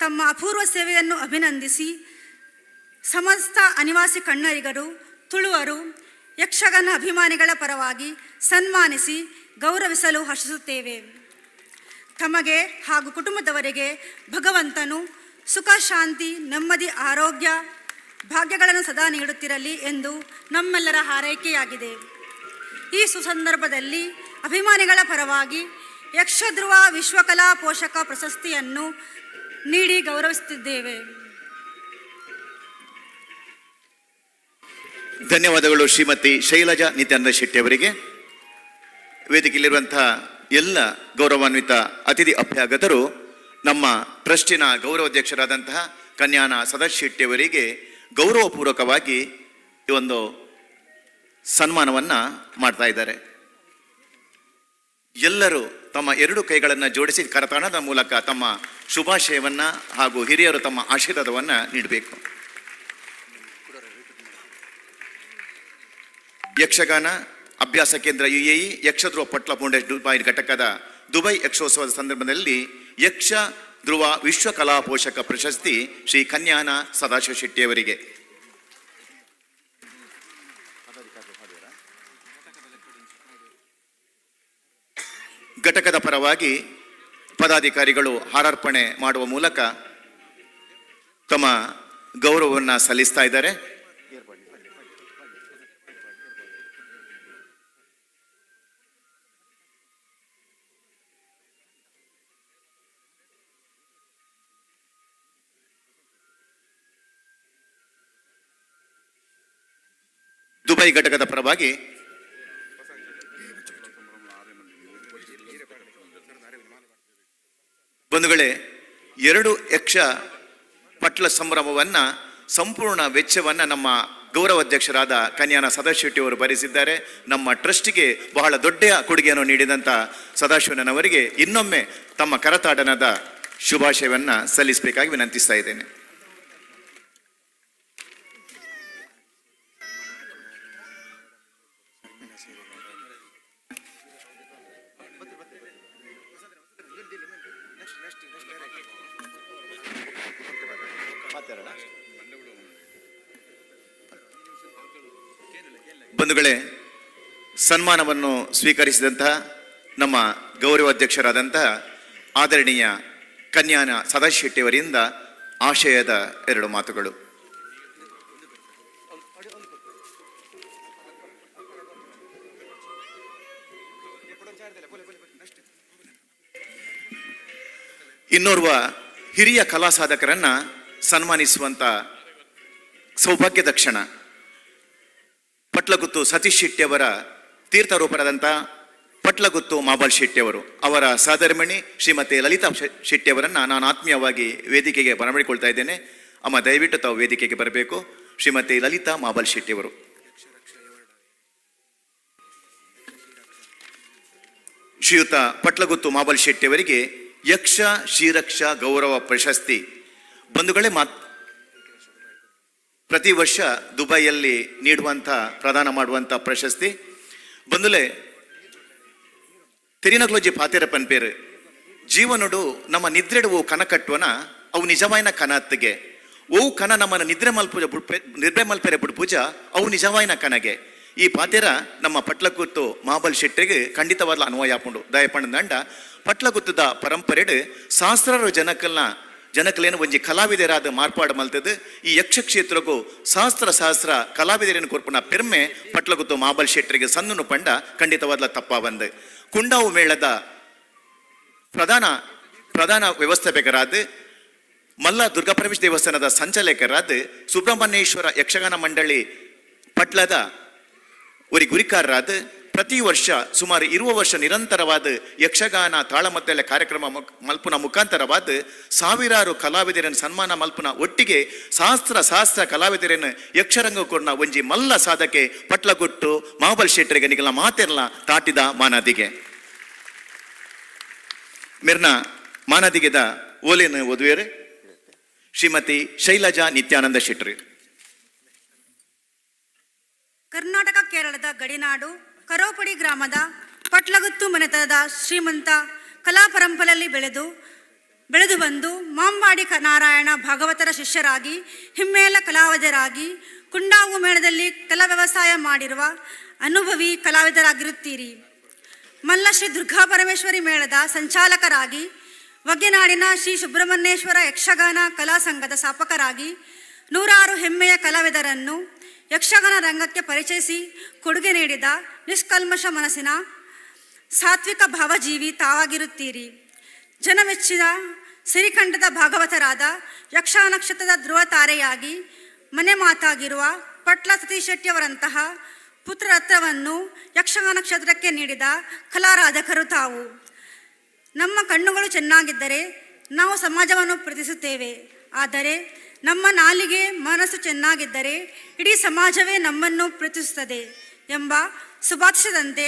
ತಮ್ಮ ಅಪೂರ್ವ ಸೇವೆಯನ್ನು ಅಭಿನಂದಿಸಿ ಸಮಸ್ತ ಅನಿವಾಸಿ ಕನ್ನಡಿಗರು ತುಳುವರು ಯಕ್ಷಗಾನ ಅಭಿಮಾನಿಗಳ ಪರವಾಗಿ ಸನ್ಮಾನಿಸಿ ಗೌರವಿಸಲು ಹರ್ಷಿಸುತ್ತೇವೆ. ತಮಗೆ ಹಾಗೂ ಕುಟುಂಬದವರಿಗೆ ಭಗವಂತನು ಸುಖ ಶಾಂತಿ ನೆಮ್ಮದಿ ಆರೋಗ್ಯ ಭಾಗ್ಯಗಳನ್ನು ಸದಾ ನೀಡುತ್ತಿರಲಿ ಎಂದು ನಮ್ಮೆಲ್ಲರ ಹಾರೈಕೆಯಾಗಿದೆ. ಈ ಸುಸಂದರ್ಭದಲ್ಲಿ ಅಭಿಮಾನಿಗಳ ಪರವಾಗಿ ಯಕ್ಷಧ್ರುವ ವಿಶ್ವಕಲಾ ಪೋಷಕ ಪ್ರಶಸ್ತಿಯನ್ನು ನೀಡಿ ಗೌರವಿಸುತ್ತಿದ್ದೇವೆ. ಧನ್ಯವಾದಗಳು ಶ್ರೀಮತಿ ಶೈಲಜಾ ನಿತ್ಯಾನಂದ ಶೆಟ್ಟಿ ಅವರಿಗೆ. ವೇದಿಕೆಯಲ್ಲಿರುವಂತಹ ಎಲ್ಲ ಗೌರವಾನ್ವಿತ ಅತಿಥಿ ಅಭ್ಯಾಗತರು ನಮ್ಮ ಟ್ರಸ್ಟಿನ ಗೌರವಾಧ್ಯಕ್ಷರಾದಂತಹ ಕನ್ಯಾನ ಸದಾಶಿವ ಶೆಟ್ಟಿಯವರಿಗೆ ಗೌರವಪೂರ್ವಕವಾಗಿ ಈ ಒಂದು ಸನ್ಮಾನವನ್ನು ಮಾಡ್ತಾ ಇದ್ದಾರೆ. ಎಲ್ಲರೂ ತಮ್ಮ 2 ಕೈಗಳನ್ನು ಜೋಡಿಸಿ ಕರತಾಣದ ಮೂಲಕ ತಮ್ಮ ಶುಭಾಶಯವನ್ನು ಹಾಗೂ ಹಿರಿಯರು ತಮ್ಮ ಆಶೀರ್ವಾದವನ್ನು ನೀಡಬೇಕು. ಯಕ್ಷಗಾನ ಅಭ್ಯಾಸ ಕೇಂದ್ರ UAE ಯಕ್ಷಧ್ರುವ ಪಟ್ಲ ಫೌಂಡೇಶನ್ ದುಬೈ ಘಟಕದ ದುಬೈ ಯಕ್ಷೋತ್ಸವದ ಸಂದರ್ಭದಲ್ಲಿ ಯಕ್ಷ ಧ್ರುವ ವಿಶ್ವ ಕಲಾ ಪೋಷಕ ಪ್ರಶಸ್ತಿ ಶ್ರೀ ಕನ್ಯಾನ ಸದಾಶಿವ ಶೆಟ್ಟಿಯವರಿಗೆ. ಘಟಕದ ಪರವಾಗಿ ಪದಾಧಿಕಾರಿಗಳು ಹಾರಾರ್ಪಣೆ ಮಾಡುವ ಮೂಲಕ ತಮ್ಮ ಗೌರವವನ್ನು ಸಲ್ಲಿಸ್ತಾ ಇದ್ದಾರೆ. ದುಬೈ ಘಟಕದ ಪರವಾಗಿ ಬಂಧುಗಳೇ 2 ಯಕ್ಷ ಪಟ್ಲ ಸಂಭ್ರಮವನ್ನ ಸಂಪೂರ್ಣ ವೆಚ್ಚವನ್ನ ನಮ್ಮ ಗೌರವಾಧ್ಯಕ್ಷರಾದ ಕನ್ಯಾನ ಸದಾಶಿವ ಶೆಟ್ಟಿ ಅವರು ಭರಿಸಿದ್ದಾರೆ. ನಮ್ಮ ಟ್ರಸ್ಟಿಗೆ ಬಹಳ ದೊಡ್ಡ ಕೊಡುಗೆಯನ್ನು ನೀಡಿದಂಥ ಸದಾಶಿವನವರಿಗೆ ಇನ್ನೊಮ್ಮೆ ತಮ್ಮ ಕರತಾಡನದ ಶುಭಾಶಯವನ್ನ ಸಲ್ಲಿಸಬೇಕಾಗಿ ವಿನಂತಿಸ್ತಾ ಇದ್ದೇನೆ. ಬಂಧುಗಳೇ, ಸನ್ಮಾನವನ್ನು ಸ್ವೀಕರಿಸಿದಂತಹ ನಮ್ಮ ಗೌರವಾಧ್ಯಕ್ಷರಾದಂತಹ ಆದರಣೀಯ ಕನ್ಯಾನ ಸದಾಶಿವ ಶೆಟ್ಟಿಯವರಿಂದ ಆಶಯದ 2 ಮಾತುಗಳು. ಇನ್ನೋರ್ವ ಹಿರಿಯ ಕಲಾ ಸಾಧಕರನ್ನ ಸನ್ಮಾನಿಸುವಂತ ಸೌಭಾಗ್ಯದ ಕ್ಷಣ. ಪಟ್ಲಗುತ್ತು ಸತೀಶ್ ಶೆಟ್ಟಿ ಅವರ ತೀರ್ಥರೂಪರಾದಂಥ ಪಟ್ಲಗುತ್ತು ಮಾಬಾಳ್ ಶೆಟ್ಟಿ ಅವರು, ಅವರ ಸಹಧರ್ಮಿಣಿ ಶ್ರೀಮತಿ ಲಲಿತಾ ಶೆಟ್ಟಿ ಅವರನ್ನ ನಾನು ಆತ್ಮೀಯವಾಗಿ ವೇದಿಕೆಗೆ ಬರಮಾಡಿಕೊಳ್ತಾ ಇದ್ದೇನೆ. ಅಮ್ಮ ದಯವಿಟ್ಟು ತಾವು ವೇದಿಕೆಗೆ ಬರಬೇಕು. ಶ್ರೀಮತಿ ಲಲಿತಾ ಮಾಬಾಳ್ ಶೆಟ್ಟಿ ಅವರು. ಶ್ರೀಯುತ ಪಟ್ಲಗುತ್ತು ಮಾಬಾಳ್ ಶೆಟ್ಟಿ ಅವರಿಗೆ ಯಕ್ಷ ಶ್ರೀರಕ್ಷ ಗೌರವ ಪ್ರಶಸ್ತಿ ಬಂಧುಗಳೇ ಪ್ರತಿ ವರ್ಷ ದುಬೈಯಲ್ಲಿ ನೀಡುವಂಥ ಪ್ರದಾನ ಮಾಡುವಂಥ ಪ್ರಶಸ್ತಿ ಬಂಧುಲೆ ತಿರಿನಗ್ಲೋಜಿ ಪಾತೆರಪ್ಪನ್ ಪೇರು ಜೀವನಡು ನಮ್ಮ ನಿದ್ರೆಡು ಕನ ಕಟ್ಟುವನ ಅವು ನಿಜವಾಯಿನ ಕನ ಅತ್ತಿಗೆ ಓವು ಕನ ನಮ್ಮನ್ನ ನಿದ್ರೆ ಮಲ್ಪೆರೆ ಬಿಡು ಪೂಜಾ ಅವು ನಿಜವಾಯಿನ ಕನಗೆ ಈ ಪಾತೆರ ನಮ್ಮ ಪಟ್ಲಗುತ್ತು ಮಾಬಾಳ್ ಶೆಟ್ಟಿಗೆ ಖಂಡಿತವಾದ ಅನ್ವಯ ಆಪುಂಡು ದಯಪಂಡ ದಂಡ ಪಟ್ಲಗುತ್ತದ ಪರಂಪರೆಡು ಸಹಸ್ರಾರು ಜನಕಲೇನು ಒಂಜಿ ಕಲಾವಿದರಾದ ಮಾರ್ಪಾಡು ಮಲ್ತದ್ದು ಈ ಯಕ್ಷ ಕ್ಷೇತ್ರಗೂ ಸಹಸ್ರ ಕಲಾವಿದರನ್ನು ಕೊರ್ಪುನ ಪೆರ್ಮೆ ಪಟ್ಲಗುತ್ತು ಮಾಬಾಳ್ ಶೆಟ್ಟರಿಗೆ ಸಣ್ಣನು ಪಂಡ ಖಂಡಿತವಾದ ತಪ್ಪ ಬಂದು ಕುಂಡಾವು ಮೇಳದ ಪ್ರಧಾನ ವ್ಯವಸ್ಥಾಪಕರಾದ ಮಲ್ಲ ದುರ್ಗಾಪರಮೇಶ್ ದೇವಸ್ಥಾನದ ಸಂಚಾಲಕರಾದ ಸುಬ್ರಹ್ಮಣ್ಯೇಶ್ವರ ಯಕ್ಷಗಾನ ಮಂಡಳಿ ಪಟ್ಲದ ஒரு ಗುರಿಕಾರರಾದ ಪ್ರತಿ ವರ್ಷ ಸುಮಾರು 20 ವರ್ಷ ನಿರಂತರವಾದ ಯಕ್ಷಗಾನ ತಾಳಮದ್ದಲೆ ಕಾರ್ಯಕ್ರಮ ಮಲ್ಪುನ ಮುಖಾಂತರವಾದ ಸಾವಿರಾರು ಕಲಾವಿದರನ್ನು ಸನ್ಮಾನ ಮಲ್ಪುನ ಒಟ್ಟಿಗೆ ಸಹಸ್ರ ಕಲಾವಿದರನ್ನು ಯಕ್ಷರಂಗ ಕೊರ್ನ ಒಂಜಿ ಮಲ್ಲ ಸಾಧಕೆ ಪಟ್ಲಗುಟ್ಟು ಮಾಬಾಳ್ ಶೆಟ್ಟರಿಗೆ ನಿಗಲ ಮಾತೆರ್ಲ ತಾಟಿದ ಮಾನದಿಗೆ ಮಿರ್ನ ಮಾನದಿಗೆದ ಓಲೇನ ಓದುವೇರು ಶ್ರೀಮತಿ ಶೈಲಜಾ ನಿತ್ಯಾನಂದ ಶೆಟ್ಟಿ. ಕರ್ನಾಟಕ ಕೇರಳದ ಗಡಿನಾಡು ಕರೋಪಡಿ ಗ್ರಾಮದ ಪಟ್ಲಗುತ್ತು ಮನೆತನದ ಶ್ರೀಮಂತ ಕಲಾ ಪರಂಪರೆಯಲ್ಲಿ ಬೆಳೆದು ಬಂದು ಮಾಂಬಾಡಿ ನಾರಾಯಣ ಭಾಗವತರ ಶಿಷ್ಯರಾಗಿ ಹಿಮ್ಮೇಳ ಕಲಾವಿದರಾಗಿ ಕುಂಡಾವು ಮೇಳದಲ್ಲಿ ಕಲಾ ವ್ಯವಸಾಯ ಮಾಡಿರುವ ಅನುಭವಿ ಕಲಾವಿದರಾಗಿರುತ್ತೀರಿ. ಮಲ್ಲ ಶ್ರೀ ದುರ್ಗಾಪರಮೇಶ್ವರಿ ಮೇಳದ ಸಂಚಾಲಕರಾಗಿ ವಗ್ಗೆನಾಡಿನ ಶ್ರೀ ಸುಬ್ರಹ್ಮಣ್ಯೇಶ್ವರ ಯಕ್ಷಗಾನ ಕಲಾ ಸಂಘದ ಸ್ಥಾಪಕರಾಗಿ ನೂರಾರು ಹೆಮ್ಮೆಯ ಕಲಾವಿದರನ್ನು ಯಕ್ಷಗಾನ ರಂಗಕ್ಕೆ ಪರಿಚಯಿಸಿ ಕೊಡುಗೆ ನೀಡಿದ ನಿಷ್ಕಲ್ಮಶ ಮನಸ್ಸಿನ ಸಾತ್ವಿಕ ಭಾವಜೀವಿ ತಾವಾಗಿರುತ್ತೀರಿ. ಜನಮೆಚ್ಚಿದ ಸಿರಿಖಂಡದ ಭಾಗವತರಾದ ಯಕ್ಷಗಾನ ನಕ್ಷತ್ರದ ಧ್ರುವ ತಾರೆಯಾಗಿ ಮನೆ ಮಾತಾಗಿರುವ ಪಟ್ಲ ಸತೀಶ್ ಶೆಟ್ಟಿಯವರಂತಹ ಪುತ್ರರತ್ನವನ್ನು ಯಕ್ಷಗಾನ ಕ್ಷೇತ್ರಕ್ಕೆ ನೀಡಿದ ಕಲಾರಾಧಕರು ತಾವು. ನಮ್ಮ ಕಣ್ಣುಗಳು ಚೆನ್ನಾಗಿದ್ದರೆ ನಾವು ಸಮಾಜವನ್ನು ಪ್ರೀತಿಸುತ್ತೇವೆ, ಆದರೆ ನಮ್ಮ ನಾಲಿಗೆ ಮನಸ್ಸು ಚೆನ್ನಾಗಿದ್ದರೆ ಇಡೀ ಸಮಾಜವೇ ನಮ್ಮನ್ನು ಪ್ರೀತಿಸುತ್ತದೆ ಎಂಬ ಸುಭಾಷಿತದಂತೆ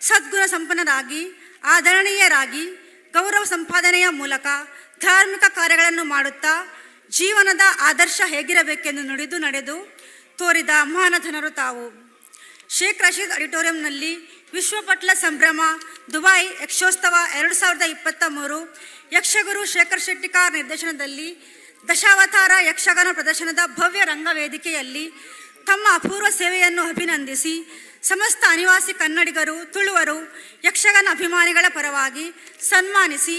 ಸದ್ಗುಣ ಸಂಪನ್ನರಾಗಿ ಆದರಣೀಯರಾಗಿ ಗೌರವ ಸಂಪಾದನೆಯ ಮೂಲಕ ಧಾರ್ಮಿಕ ಕಾರ್ಯಗಳನ್ನು ಮಾಡುತ್ತಾ ಜೀವನದ ಆದರ್ಶ ಹೇಗಿರಬೇಕೆಂದು ನುಡಿದು ನಡೆದು ತೋರಿದ ಮಹಾನಧನರು ತಾವು. ಶೇಖ್ ರಶೀದ್ ಆಡಿಟೋರಿಯಂನಲ್ಲಿ ವಿಶ್ವಪಟ್ಲ ಸಂಭ್ರಮ ದುಬೈ ಯಕ್ಷೋತ್ಸವ 2023 ಯಕ್ಷಗುರು ಶೇಖರ್ ಶೆಟ್ಟಿಕಾರ್ ನಿರ್ದೇಶನದಲ್ಲಿ ದಶಾವತಾರ ಯಕ್ಷಗಾನ ಪ್ರದರ್ಶನದ ಭವ್ಯ ರಂಗವೇದಿಕೆಯಲ್ಲಿ ತಮ್ಮ ಅಪೂರ್ವ ಸೇವೆಯನ್ನು ಅಭಿನಂದಿಸಿ ಸಮಸ್ತ ಅನಿವಾಸಿ ಕನ್ನಡಿಗರು ತುಳುವರು ಯಕ್ಷಗಾನ ಅಭಿಮಾನಿಗಳ ಪರವಾಗಿ ಸನ್ಮಾನಿಸಿ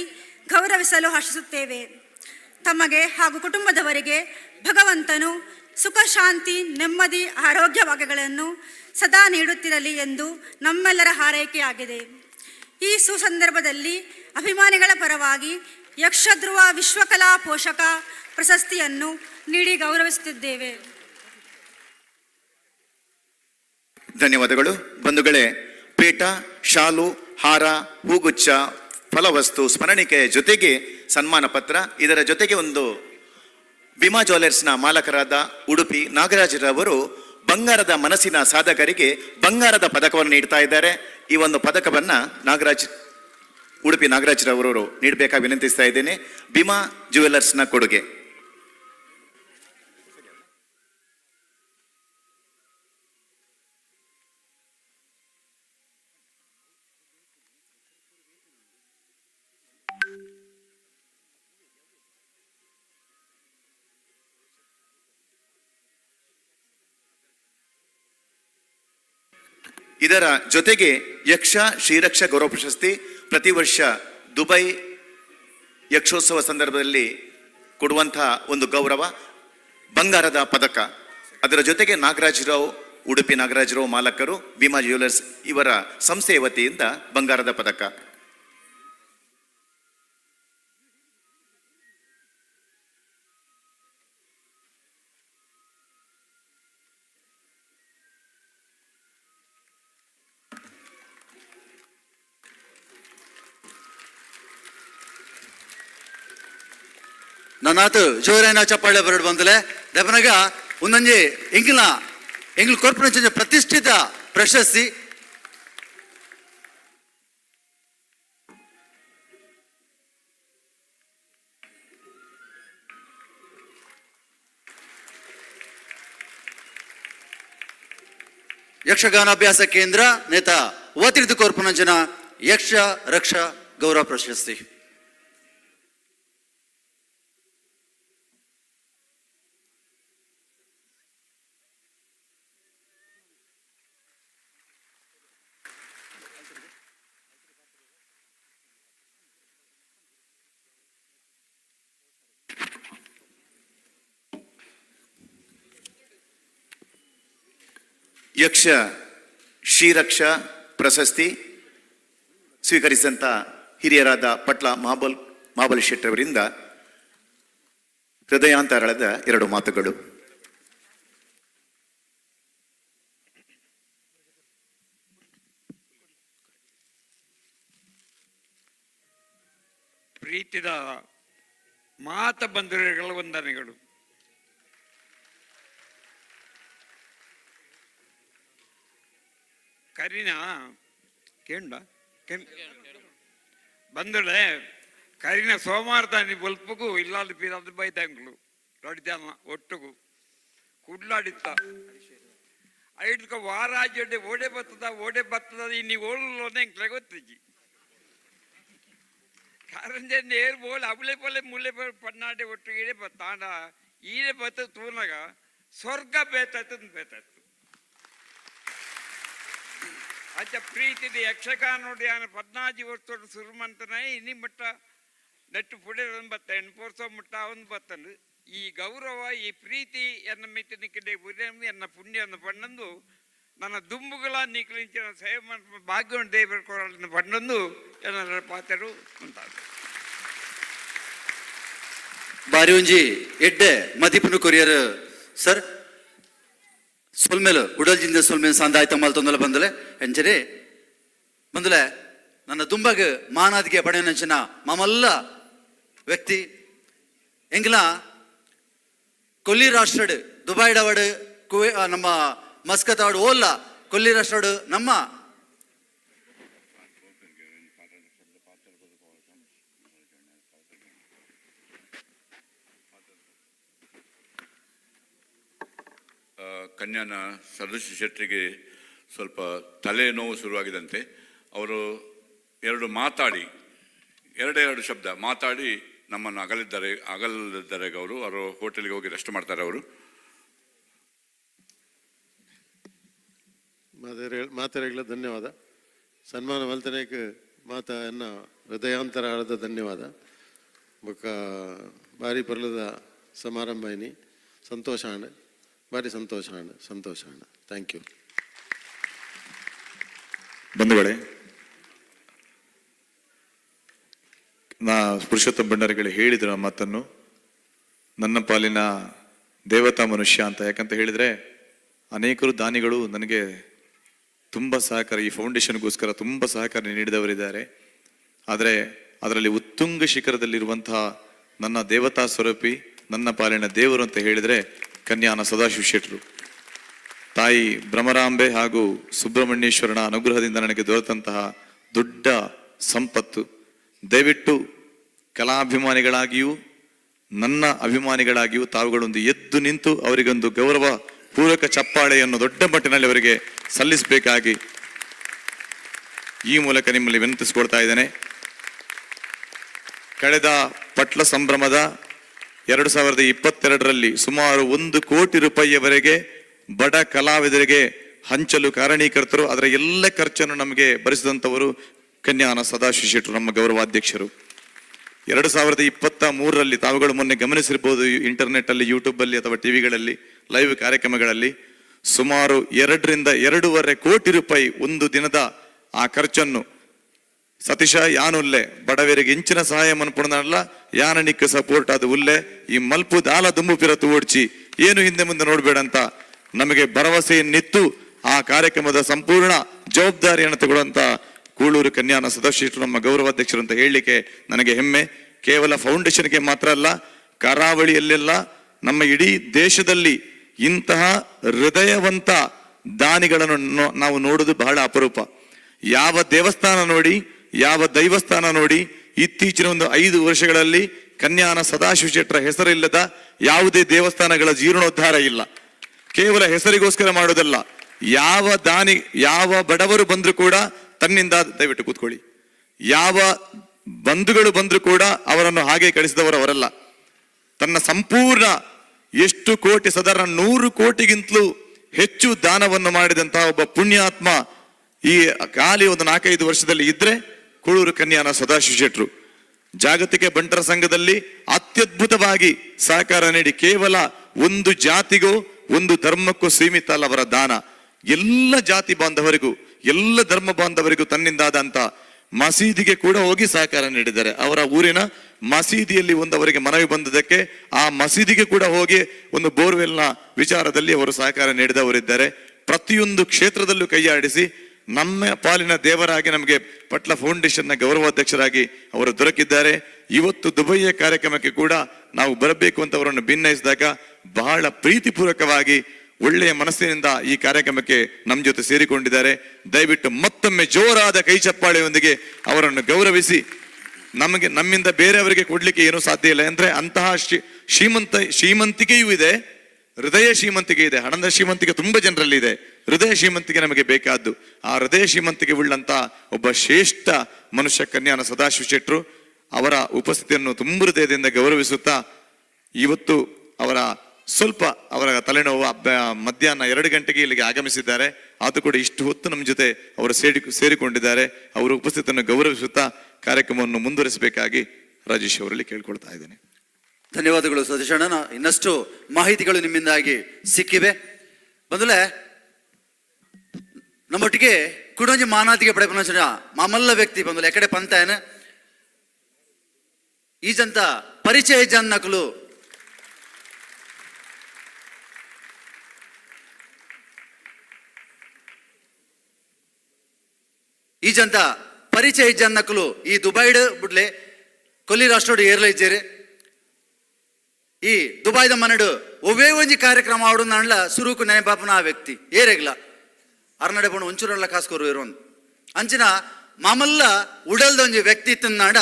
ಗೌರವಿಸಲು ಹರ್ಷಿಸುತ್ತೇವೆ. ತಮಗೆ ಹಾಗೂ ಕುಟುಂಬದವರಿಗೆ ಭಗವಂತನು ಸುಖ ಶಾಂತಿ ನೆಮ್ಮದಿ ಆರೋಗ್ಯ ಭಾಗ್ಯಗಳನ್ನು ಸದಾ ನೀಡುತ್ತಿರಲಿ ಎಂದು ನಮ್ಮೆಲ್ಲರ ಹಾರೈಕೆಯಾಗಿದೆ. ಈ ಸುಸಂದರ್ಭದಲ್ಲಿ ಅಭಿಮಾನಿಗಳ ಪರವಾಗಿ ಯಕ್ಷಧ್ರುವ ವಿಶ್ವಕಲಾ ಪೋಷಕ ಪ್ರಶಸ್ತಿಯನ್ನು ನೀಡಿ ಗೌರವಿಸುತ್ತಿದ್ದೇವೆ. ಧನ್ಯವಾದಗಳು ಬಂಧುಗಳೇ. ಪೇಟ, ಶಾಲು, ಹಾರ, ಹೂಗುಚ್ಛ, ಫಲವಸ್ತು, ಸ್ಮರಣಿಕೆಯ ಜೊತೆಗೆ ಸನ್ಮಾನ ಪತ್ರ, ಇದರ ಜೊತೆಗೆ ಒಂದು ಭೀಮಾ ಜ್ಯುವೆಲರ್ಸ್ನ ಮಾಲಕರಾದ ಉಡುಪಿ ನಾಗರಾಜರವರು ಬಂಗಾರದ ಮನಸ್ಸಿನ ಸಾಧಕರಿಗೆ ಬಂಗಾರದ ಪದಕವನ್ನು ನೀಡ್ತಾ ಇದ್ದಾರೆ. ಈ ಒಂದು ಪದಕವನ್ನು ಉಡುಪಿ ನಾಗರಾಜರವರು ನೀಡಬೇಕಾಗಿ ವಿನಂತಿಸ್ತಾ ಇದ್ದೇನೆ. ಭೀಮಾ ಜ್ಯುವೆಲರ್ಸ್ನ ಕೊಡುಗೆ. ಇದರ ಜೊತೆಗೆ ಯಕ್ಷ ಶ್ರೀರಕ್ಷ ಗೌರವ ಪ್ರಶಸ್ತಿ ಪ್ರತಿ ವರ್ಷ ದುಬೈ ಯಕ್ಷೋತ್ಸವ ಸಂದರ್ಭದಲ್ಲಿ ಕೊಡುವಂತಹ ಒಂದು ಗೌರವ ಬಂಗಾರದ ಪದಕ. ಅದರ ಜೊತೆಗೆ ನಾಗರಾಜರಾವ್, ಉಡುಪಿ ನಾಗರಾಜರಾವ್ ಮಾಲಕರು, ಭೀಮಾ ಜ್ಯುವೆಲರ್ಸ್ ಇವರ ಸಂಸ್ಥೆಯ ವತಿಯಿಂದ ಬಂಗಾರದ ಪದಕ. ನನ್ನಾತು ಜೋರೈನ ಚಪ್ಪಾಳೆ ಬರಡು ಬಂದಲೆ ದೆಪನಗ ಒಂದೊಂಜಿ ಎಂಗಿಲ್ ಕೊರ್ಪೊರೇಷನ್ ಪ್ರತಿಷ್ಠಿತ ಪ್ರಶಸ್ತಿ ಯಕ್ಷಗಾನಾಭ್ಯಾಸ ಕೇಂದ್ರ ನೇತ ಒತ್ತಿರಿದು ಕೊರ್ಪೊರೇಷನ್ ಯಕ್ಷ ರಕ್ಷ ಗೌರವ ಪ್ರಶಸ್ತಿ. ಯಕ್ಷ ಶ್ರೀರಕ್ಷ ಪ್ರಶಸ್ತಿ ಸ್ವೀಕರಿಸಿದಂಥ ಹಿರಿಯರಾದ ಪಟ್ಲ ಮಹಾಬಲ್ ಶೆಟ್ಟರವರಿಂದ ಹೃದಯಾಂತರಾಳದ 2 ಮಾತುಗಳು. ಪ್ರೀತಿದ ಮಾತ ಬಂಧುಗಳ ವಂದನೆಗಳು. ಕರೀನಾ ಕೇಂಡ ಬಂದಳೆ ಕರೀನ ಸೋಮವಾರ ತಾನಿ ಬಲ್ಪಗೂ ಇಲ್ಲಾದ ಪೀರಾದ ಬೈತಾಂಗ್ಳು ರೊಡ್ದಾನ ಒಟ್ಟುಗು ಕುಡ್ಲಾಡಿತ್ತ ಐಡ್ಕ ವಾರಾಜೊಡ್ಡೆ ಓಡೆ ಬತ್ತದ ಇನ್ನಿ ಓಡಲೋನೆ ಎಂಕ್ಲೆ ಗೊತ್ತಿಜ್ಜಿ ಕಾರಂಜೆ ನೇರ್ ಬೋಲ್ ಅವಳೆ ಪೊಲೆ ಮುಲ್ಲೆ ಪನ್ನಾಡೆ ಒಟ್ಟಿಗೆ ಬತ್ತಾಂಡ ಈಡೆ ಬತ್ತ ತೂನಗ ಸ್ವರ್ಗ ಬೇತಾಯ್ತು ಅಜ್ಜ ಪ್ರೀತಿದ ಯಕ್ಷಗಾನೋಡ್ಯಾನ 14 ವರ್ಷ ಸುರುಮಂತನ ಇನಿ ಮಟ್ಟ ನೆಟ್ಟು ಪುಡೆ ಬತ್ತ 8 ವರ್ಷ ಮುಟ್ಟ ಅವನು ಬತ್ತನು. ಈ ಗೌರವ ಈ ಪ್ರೀತಿ ಎನ್ನ ಮಿತ್ತಿನಿಕ್ಕಡೆ ಉರಿಯಮ್ಮಿ ಎನ್ನ ಪುಣ್ಯವನ್ನು ಪಣ್ಣಂದು ನನ್ನ ದುಂಬುಗಳ ನೀಕಲಿಂಚಿನ ಸೇವೆ ಭಾಗ್ಯವನ್ನು ದೇವರ ಪಣ್ಣಂದು ಎನ್ನ ಪಾತ್ರರು ಉಂಟಾದ ಬಾರಿ ಒಂಜಿ ಎಡ್ಡೆ ಮದಿಪುನು ಕೊರಿಯರ್ ಸರ್ ಸೊಲ್ಮೇಲು ಉಡಲ್ಜಿಂದ ಸೊಲ್ಮೇಲು ಸಂದಾಯ್ತ ಮಲ್ತೊಂದಲ ಬಂದಲೆ ಎಂಚರಿ ಬಂದಲೆ ನನ್ನ ದುಂಬಗ ಮಾನಾದಿಗೆ ಪಡೆಯನಂಚಿನ ಮಮಲ್ಲ ವ್ಯಕ್ತಿ ಎಂಗಿಲ ಕೊಲ್ಲಿ ರಾಷ್ಟ್ರಡ್ ದುಬೈಡವಡ್ ನಮ್ಮ ಮಸ್ಕತಾವಡ್ ಓಲ್ಲ ಕೊಲ್ಲಿ ರಾಷ್ಟ್ರಡ್ ನಮ್ಮ ಕನ್ಯಾನ ಸದಸ್ಯ ಶೆಟ್ಟರಿಗೆ ಸ್ವಲ್ಪ ತಲೆನೋವು ಶುರುವಾಗಿದಂತೆ ಅವರು ಎರಡು ಶಬ್ದ ಮಾತಾಡಿ ನಮ್ಮನ್ನು ಅಗಲಿದ್ದಾರೆ ಅವರು ಹೋಟೆಲ್ಗೆ ಹೋಗಿ ರೆಸ್ಟ್ ಮಾಡ್ತಾರೆ. ಅವರು ಮಾತಾಡಗಳ ಧನ್ಯವಾದ. ಸನ್ಮಾನ ಮಲ್ತನೇಕ ಮಾತ ಎನ್ನ ಹೃದಯಾಂತರಾಳದ ಧನ್ಯವಾದ. ಬೊಕ್ಕ ಬಾರಿ ಪರ್ಲದ ಸಮಾರಂಭ ಇನಿ ಸಂತೋಷ ಭಾರಿ ಸಂತೋಷ ಥ್ಯಾಂಕ್ ಯು. ಬಂಧುಗಳೇ, ನಾ ಪುರುಷೋತ್ತಮ ಭಂಡಾರಿಗಳು ಹೇಳಿದ್ರು ಆ ಮಾತನ್ನು, ನನ್ನ ಪಾಲಿನ ದೇವತಾ ಮನುಷ್ಯ ಅಂತ. ಯಾಕಂತ ಹೇಳಿದ್ರೆ ಅನೇಕರು ದಾನಿಗಳು ನನಗೆ ತುಂಬ ಸಹಕಾರ, ಈ ಫೌಂಡೇಶನ್ಗೋಸ್ಕರ ತುಂಬ ಸಹಕಾರ ನೀಡಿದವರಿದ್ದಾರೆ. ಆದರೆ ಅದರಲ್ಲಿ ಉತ್ತುಂಗ ಶಿಖರದಲ್ಲಿರುವಂತಹ ನನ್ನ ದೇವತಾ ಸ್ವರೂಪಿ, ನನ್ನ ಪಾಲಿನ ದೇವರು ಅಂತ ಹೇಳಿದ್ರೆ ಕನ್ಯಾನ ಸದಾಶಿವ ಶೆಟ್ಟರು. ತಾಯಿ ಭ್ರಮರಾಂಬೆ ಹಾಗೂ ಸುಬ್ರಹ್ಮಣ್ಯೇಶ್ವರನ ಅನುಗ್ರಹದಿಂದ ನನಗೆ ದೊರೆತಂತಹ ದೊಡ್ಡ ಸಂಪತ್ತು. ದಯವಿಟ್ಟು ಕಲಾಭಿಮಾನಿಗಳಾಗಿಯೂ ನನ್ನ ಅಭಿಮಾನಿಗಳಾಗಿಯೂ ತಾವುಗಳೊಂದು ಎದ್ದು ನಿಂತು ಅವರಿಗೊಂದು ಗೌರವ ಪೂರಕ ಚಪ್ಪಾಳೆಯನ್ನು ದೊಡ್ಡ ಮಟ್ಟಿನಲ್ಲಿ ಅವರಿಗೆ ಸಲ್ಲಿಸಬೇಕಾಗಿ ಈ ಮೂಲಕ ನಿಮ್ಮಲ್ಲಿ ವಿನಂತಿಸಿಕೊಳ್ತಾ ಇದ್ದೇನೆ. ಕಳೆದ ಪಟ್ಲ ಸಂಭ್ರಮದ 2022ರಲ್ಲಿ ಸುಮಾರು 1 ಕೋಟಿ ರೂಪಾಯಿಯವರೆಗೆ ಬಡ ಕಲಾವಿದರಿಗೆ ಹಂಚಲು ಕಾರಣೀಕರ್ತರು. ಅದರ ಎಲ್ಲ ಖರ್ಚನ್ನು ನಮಗೆ ಭರಿಸಿದಂಥವರು ಕನ್ಯಾನ ಸದಾಶಿವ ಶೆಟ್ಟರು, ನಮ್ಮ ಗೌರವಾಧ್ಯಕ್ಷರು. 2023ರಲ್ಲಿ ತಾವುಗಳು ಮೊನ್ನೆ ಗಮನಿಸಿರ್ಬೋದು, ಇಂಟರ್ನೆಟ್ ಅಲ್ಲಿ, ಯೂಟ್ಯೂಬ್ ಅಲ್ಲಿ ಅಥವಾ ಟಿವಿಗಳಲ್ಲಿ ಲೈವ್ ಕಾರ್ಯಕ್ರಮಗಳಲ್ಲಿ ಸುಮಾರು 2 ರಿಂದ 2.5 ಕೋಟಿ ರೂಪಾಯಿ ಒಂದು ದಿನದ ಆ ಖರ್ಚನ್ನು ಸತೀಶ ಯಾನುಲ್ಲೆ ಬಡವರಿಗೆ ಇಂಚಿನ ಸಹಾಯ ಮನ್ಪುಣಲ್ಲ ಯಾನನಿಕ್ಕೆ ಸಪೋರ್ಟ್ ಅದು ಉಲ್ಲೆ ಈ ಮಲ್ಪು ದಾಲ ದುಂಬು ಪಿರತು ಓಡ್ಚಿ ಏನು ಹಿಂದೆ ಮುಂದೆ ನೋಡ್ಬೇಡ ಅಂತ ನಮಗೆ ಭರವಸೆಯನ್ನಿತ್ತು ಆ ಕಾರ್ಯಕ್ರಮದ ಸಂಪೂರ್ಣ ಜವಾಬ್ದಾರಿಯನ್ನು ತಗೊಳ್ಳುವಂತ ಕೂಳೂರು ಕನ್ಯಾನ ಸದಸ್ಯರು ನಮ್ಮ ಗೌರವಾಧ್ಯಕ್ಷರು ಅಂತ ಹೇಳಲಿಕ್ಕೆ ನನಗೆ ಹೆಮ್ಮೆ. ಕೇವಲ ಫೌಂಡೇಶನ್ಗೆ ಮಾತ್ರ ಅಲ್ಲ, ಕರಾವಳಿಯಲ್ಲೆಲ್ಲ ನಮ್ಮ ಇಡೀ ದೇಶದಲ್ಲಿ ಇಂತಹ ಹೃದಯವಂತ ದಾನಿಗಳನ್ನು ನಾವು ನೋಡುವುದು ಬಹಳ ಅಪರೂಪ. ಯಾವ ದೇವಸ್ಥಾನ ನೋಡಿ, ಯಾವ ದೈವಸ್ಥಾನ ನೋಡಿ ಇತ್ತೀಚಿನ ಒಂದು 5 ವರ್ಷಗಳಲ್ಲಿ ಕನ್ಯಾನ ಸದಾಶಿವ ಶೆಟ್ಟರ ಹೆಸರಿಲ್ಲದ ಯಾವುದೇ ದೇವಸ್ಥಾನಗಳ ಜೀರ್ಣೋದ್ಧಾರ ಇಲ್ಲ. ಕೇವಲ ಹೆಸರಿಗೋಸ್ಕರ ಮಾಡೋದಲ್ಲ, ಯಾವ ದಾನಿ, ಯಾವ ಬಡವರು ಬಂದ್ರು ಕೂಡ ತನ್ನಿಂದ, ದಯವಿಟ್ಟು ಕೂತ್ಕೊಳ್ಳಿ, ಯಾವ ಬಂಧುಗಳು ಬಂದ್ರು ಕೂಡ ಅವರನ್ನು ಹಾಗೆ ಕಳಿಸಿದವರು ಅವರಲ್ಲ. ತನ್ನ ಸಂಪೂರ್ಣ ಎಷ್ಟು ಕೋಟಿ, ಸಾಧಾರಣ 100 ಕೋಟಿಗಿಂತಲೂ ಹೆಚ್ಚು ದಾನವನ್ನು ಮಾಡಿದಂತಹ ಒಬ್ಬ ಪುಣ್ಯಾತ್ಮ ಈ ಖಾಲಿ ಒಂದು 4-5 ವರ್ಷದಲ್ಲಿ ಇದ್ರೆ ಕೂಳೂರು ಕನ್ಯಾನ ಸದಾಶಿವ ಶೆಟ್ಟರು. ಜಾಗತಿಕ ಬಂಟರ ಸಂಘದಲ್ಲಿ ಅತ್ಯದ್ಭುತವಾಗಿ ಸಹಕಾರ ನೀಡಿ ಕೇವಲ ಒಂದು ಜಾತಿಗೋ ಒಂದು ಧರ್ಮಕ್ಕೂ ಸೀಮಿತ ಅಲ್ಲ ಅವರ ದಾನ. ಎಲ್ಲ ಜಾತಿ ಬಾಂಧವರಿಗೂ, ಎಲ್ಲ ಧರ್ಮ ಬಾಂಧವರಿಗೂ ತನ್ನಿಂದಾದಂತ ಮಸೀದಿಗೆ ಕೂಡ ಹೋಗಿ ಸಹಕಾರ ನೀಡಿದ್ದಾರೆ. ಅವರ ಊರಿನ ಮಸೀದಿಯಲ್ಲಿ ಒಂದು ಅವರಿಗೆ ಮನವಿ ಬಂದದಕ್ಕೆ ಆ ಮಸೀದಿಗೆ ಕೂಡ ಹೋಗಿ ಒಂದು ಬೋರ್ವೆಲ್ನ ವಿಚಾರದಲ್ಲಿ ಅವರು ಸಹಕಾರ ನೀಡಿದವರಿದ್ದಾರೆ. ಪ್ರತಿಯೊಂದು ಕ್ಷೇತ್ರದಲ್ಲೂ ಕೈಯಾಡಿಸಿ ನಮ್ಮ ಪಾಲಿನ ದೇವರಾಗಿ ನಮಗೆ ಪಟ್ಲ ಫೌಂಡೇಶನ್ನ ಗೌರವಾಧ್ಯಕ್ಷರಾಗಿ ಅವರು ದೊರಕಿದ್ದಾರೆ. ಇವತ್ತು ದುಬೈಯ ಕಾರ್ಯಕ್ರಮಕ್ಕೆ ಕೂಡ ನಾವು ಬರಬೇಕು ಅಂತ ಅವರನ್ನು ಭಿನ್ನಯಿಸಿದಾಗ ಬಹಳ ಪ್ರೀತಿಪೂರ್ವಕವಾಗಿ ಒಳ್ಳೆಯ ಮನಸ್ಸಿನಿಂದ ಈ ಕಾರ್ಯಕ್ರಮಕ್ಕೆ ನಮ್ಮ ಜೊತೆ ಸೇರಿಕೊಂಡಿದ್ದಾರೆ. ದಯವಿಟ್ಟು ಮತ್ತೊಮ್ಮೆ ಜೋರಾದ ಕೈ ಚಪ್ಪಾಳೆಯೊಂದಿಗೆ ಅವರನ್ನು ಗೌರವಿಸಿ. ನಮ್ಮಿಂದ ಬೇರೆಯವರಿಗೆ ಕೊಡ್ಲಿಕ್ಕೆ ಏನೂ ಸಾಧ್ಯ ಇಲ್ಲ. ಅಂದ್ರೆ ಅಂತಹ ಶ್ರೀಮಂತಿಕೆಯೂ ಇದೆ, ಹೃದಯ ಶ್ರೀಮಂತಿಕೆ ಇದೆ. ಹಣದ ಶ್ರೀಮಂತಿಕೆ ತುಂಬಾ ಜನರಲ್ಲಿ ಇದೆ, ಹೃದಯ ಶ್ರೀಮಂತಿಕೆ ನಮಗೆ ಬೇಕಾದ್ದು. ಆ ಹೃದಯ ಶ್ರೀಮಂತಿಕೆ ಉಳ್ಳಂತ ಒಬ್ಬ ಶ್ರೇಷ್ಠ ಮನುಷ್ಯ ಕನ್ಯಾನ ಸದಾಶಿವ ಶೆಟ್ಟರು. ಅವರ ಉಪಸ್ಥಿತಿಯನ್ನು ತುಂಬ ಹೃದಯದಿಂದ ಗೌರವಿಸುತ್ತಾ ಇವತ್ತು ಅವರ ತಲೆನೋವು ಮಧ್ಯಾಹ್ನ 2 ಗಂಟೆಗೆ ಇಲ್ಲಿಗೆ ಆಗಮಿಸಿದ್ದಾರೆ. ಅದು ಕೂಡ ಇಷ್ಟು ಹೊತ್ತು ನಮ್ಮ ಜೊತೆ ಅವರು ಸೇರಿಕೊಂಡಿದ್ದಾರೆ. ಅವರ ಉಪಸ್ಥಿತಿಯನ್ನು ಗೌರವಿಸುತ್ತಾ ಕಾರ್ಯಕ್ರಮವನ್ನು ಮುಂದುವರಿಸಬೇಕಾಗಿ ರಾಜೇಶ್ ಅವರಲ್ಲಿ ಕೇಳ್ಕೊಳ್ತಾ ಇದ್ದೇನೆ. ಧನ್ಯವಾದಗಳು ಸತೀಶಣ್ಣ. ಇನ್ನಷ್ಟು ಮಾಹಿತಿಗಳು ನಿಮ್ಮಿಂದಾಗಿ ಸಿಕ್ಕಿವೆ. ಬಂದಲೆ ನಮ್ಮೊಟ್ಟಿಗೆ ಕುಡೊಂಜಿ ಮಾನಾತಿಗೆ ಪಡೆಪನ ಮಾಮಲ್ಲ ವ್ಯಕ್ತಿ ಬಂದಲೆ ಎಕಡೆ ಪಂತಾಯನ ಈಜಂತ ಪರಿಚಯ ಜನ್ನಕಲು ಈಜಂತ ಪರಿಚಯ ಜನ್ನಕಲು ಈ ದುಬೈಡ್ ಬಿಡ್ಲೆ ಕೊಲ್ಲಿ ರಾಷ್ಟ್ರೋಡು ಏರ್ಲೈಜೇರಿ ಈ ದುಬೈದ ಮನಡು ಒವ್ವೇ ಒಂಜಿ ಕಾರ್ಯಕ್ರಮ ಆವಡು ನಡ್ಲ ಸುರುಕು ನೆನಪಾಪನ ಆ ವ್ಯಕ್ತಿ ಏರೆಗ್ಲ ಅರ್ನಡೆ ಬಣ್ಣ ಒಂಚೂರಲ್ಲ ಕಾಸ್ಕೋರು ಇರೋನ್ ಅಂಚಿನ ಮಾಮಲ್ಲ ಉಡಲ್ದೊಂಜಿ ವ್ಯಕ್ತಿ ಇತ್ತನಾಡ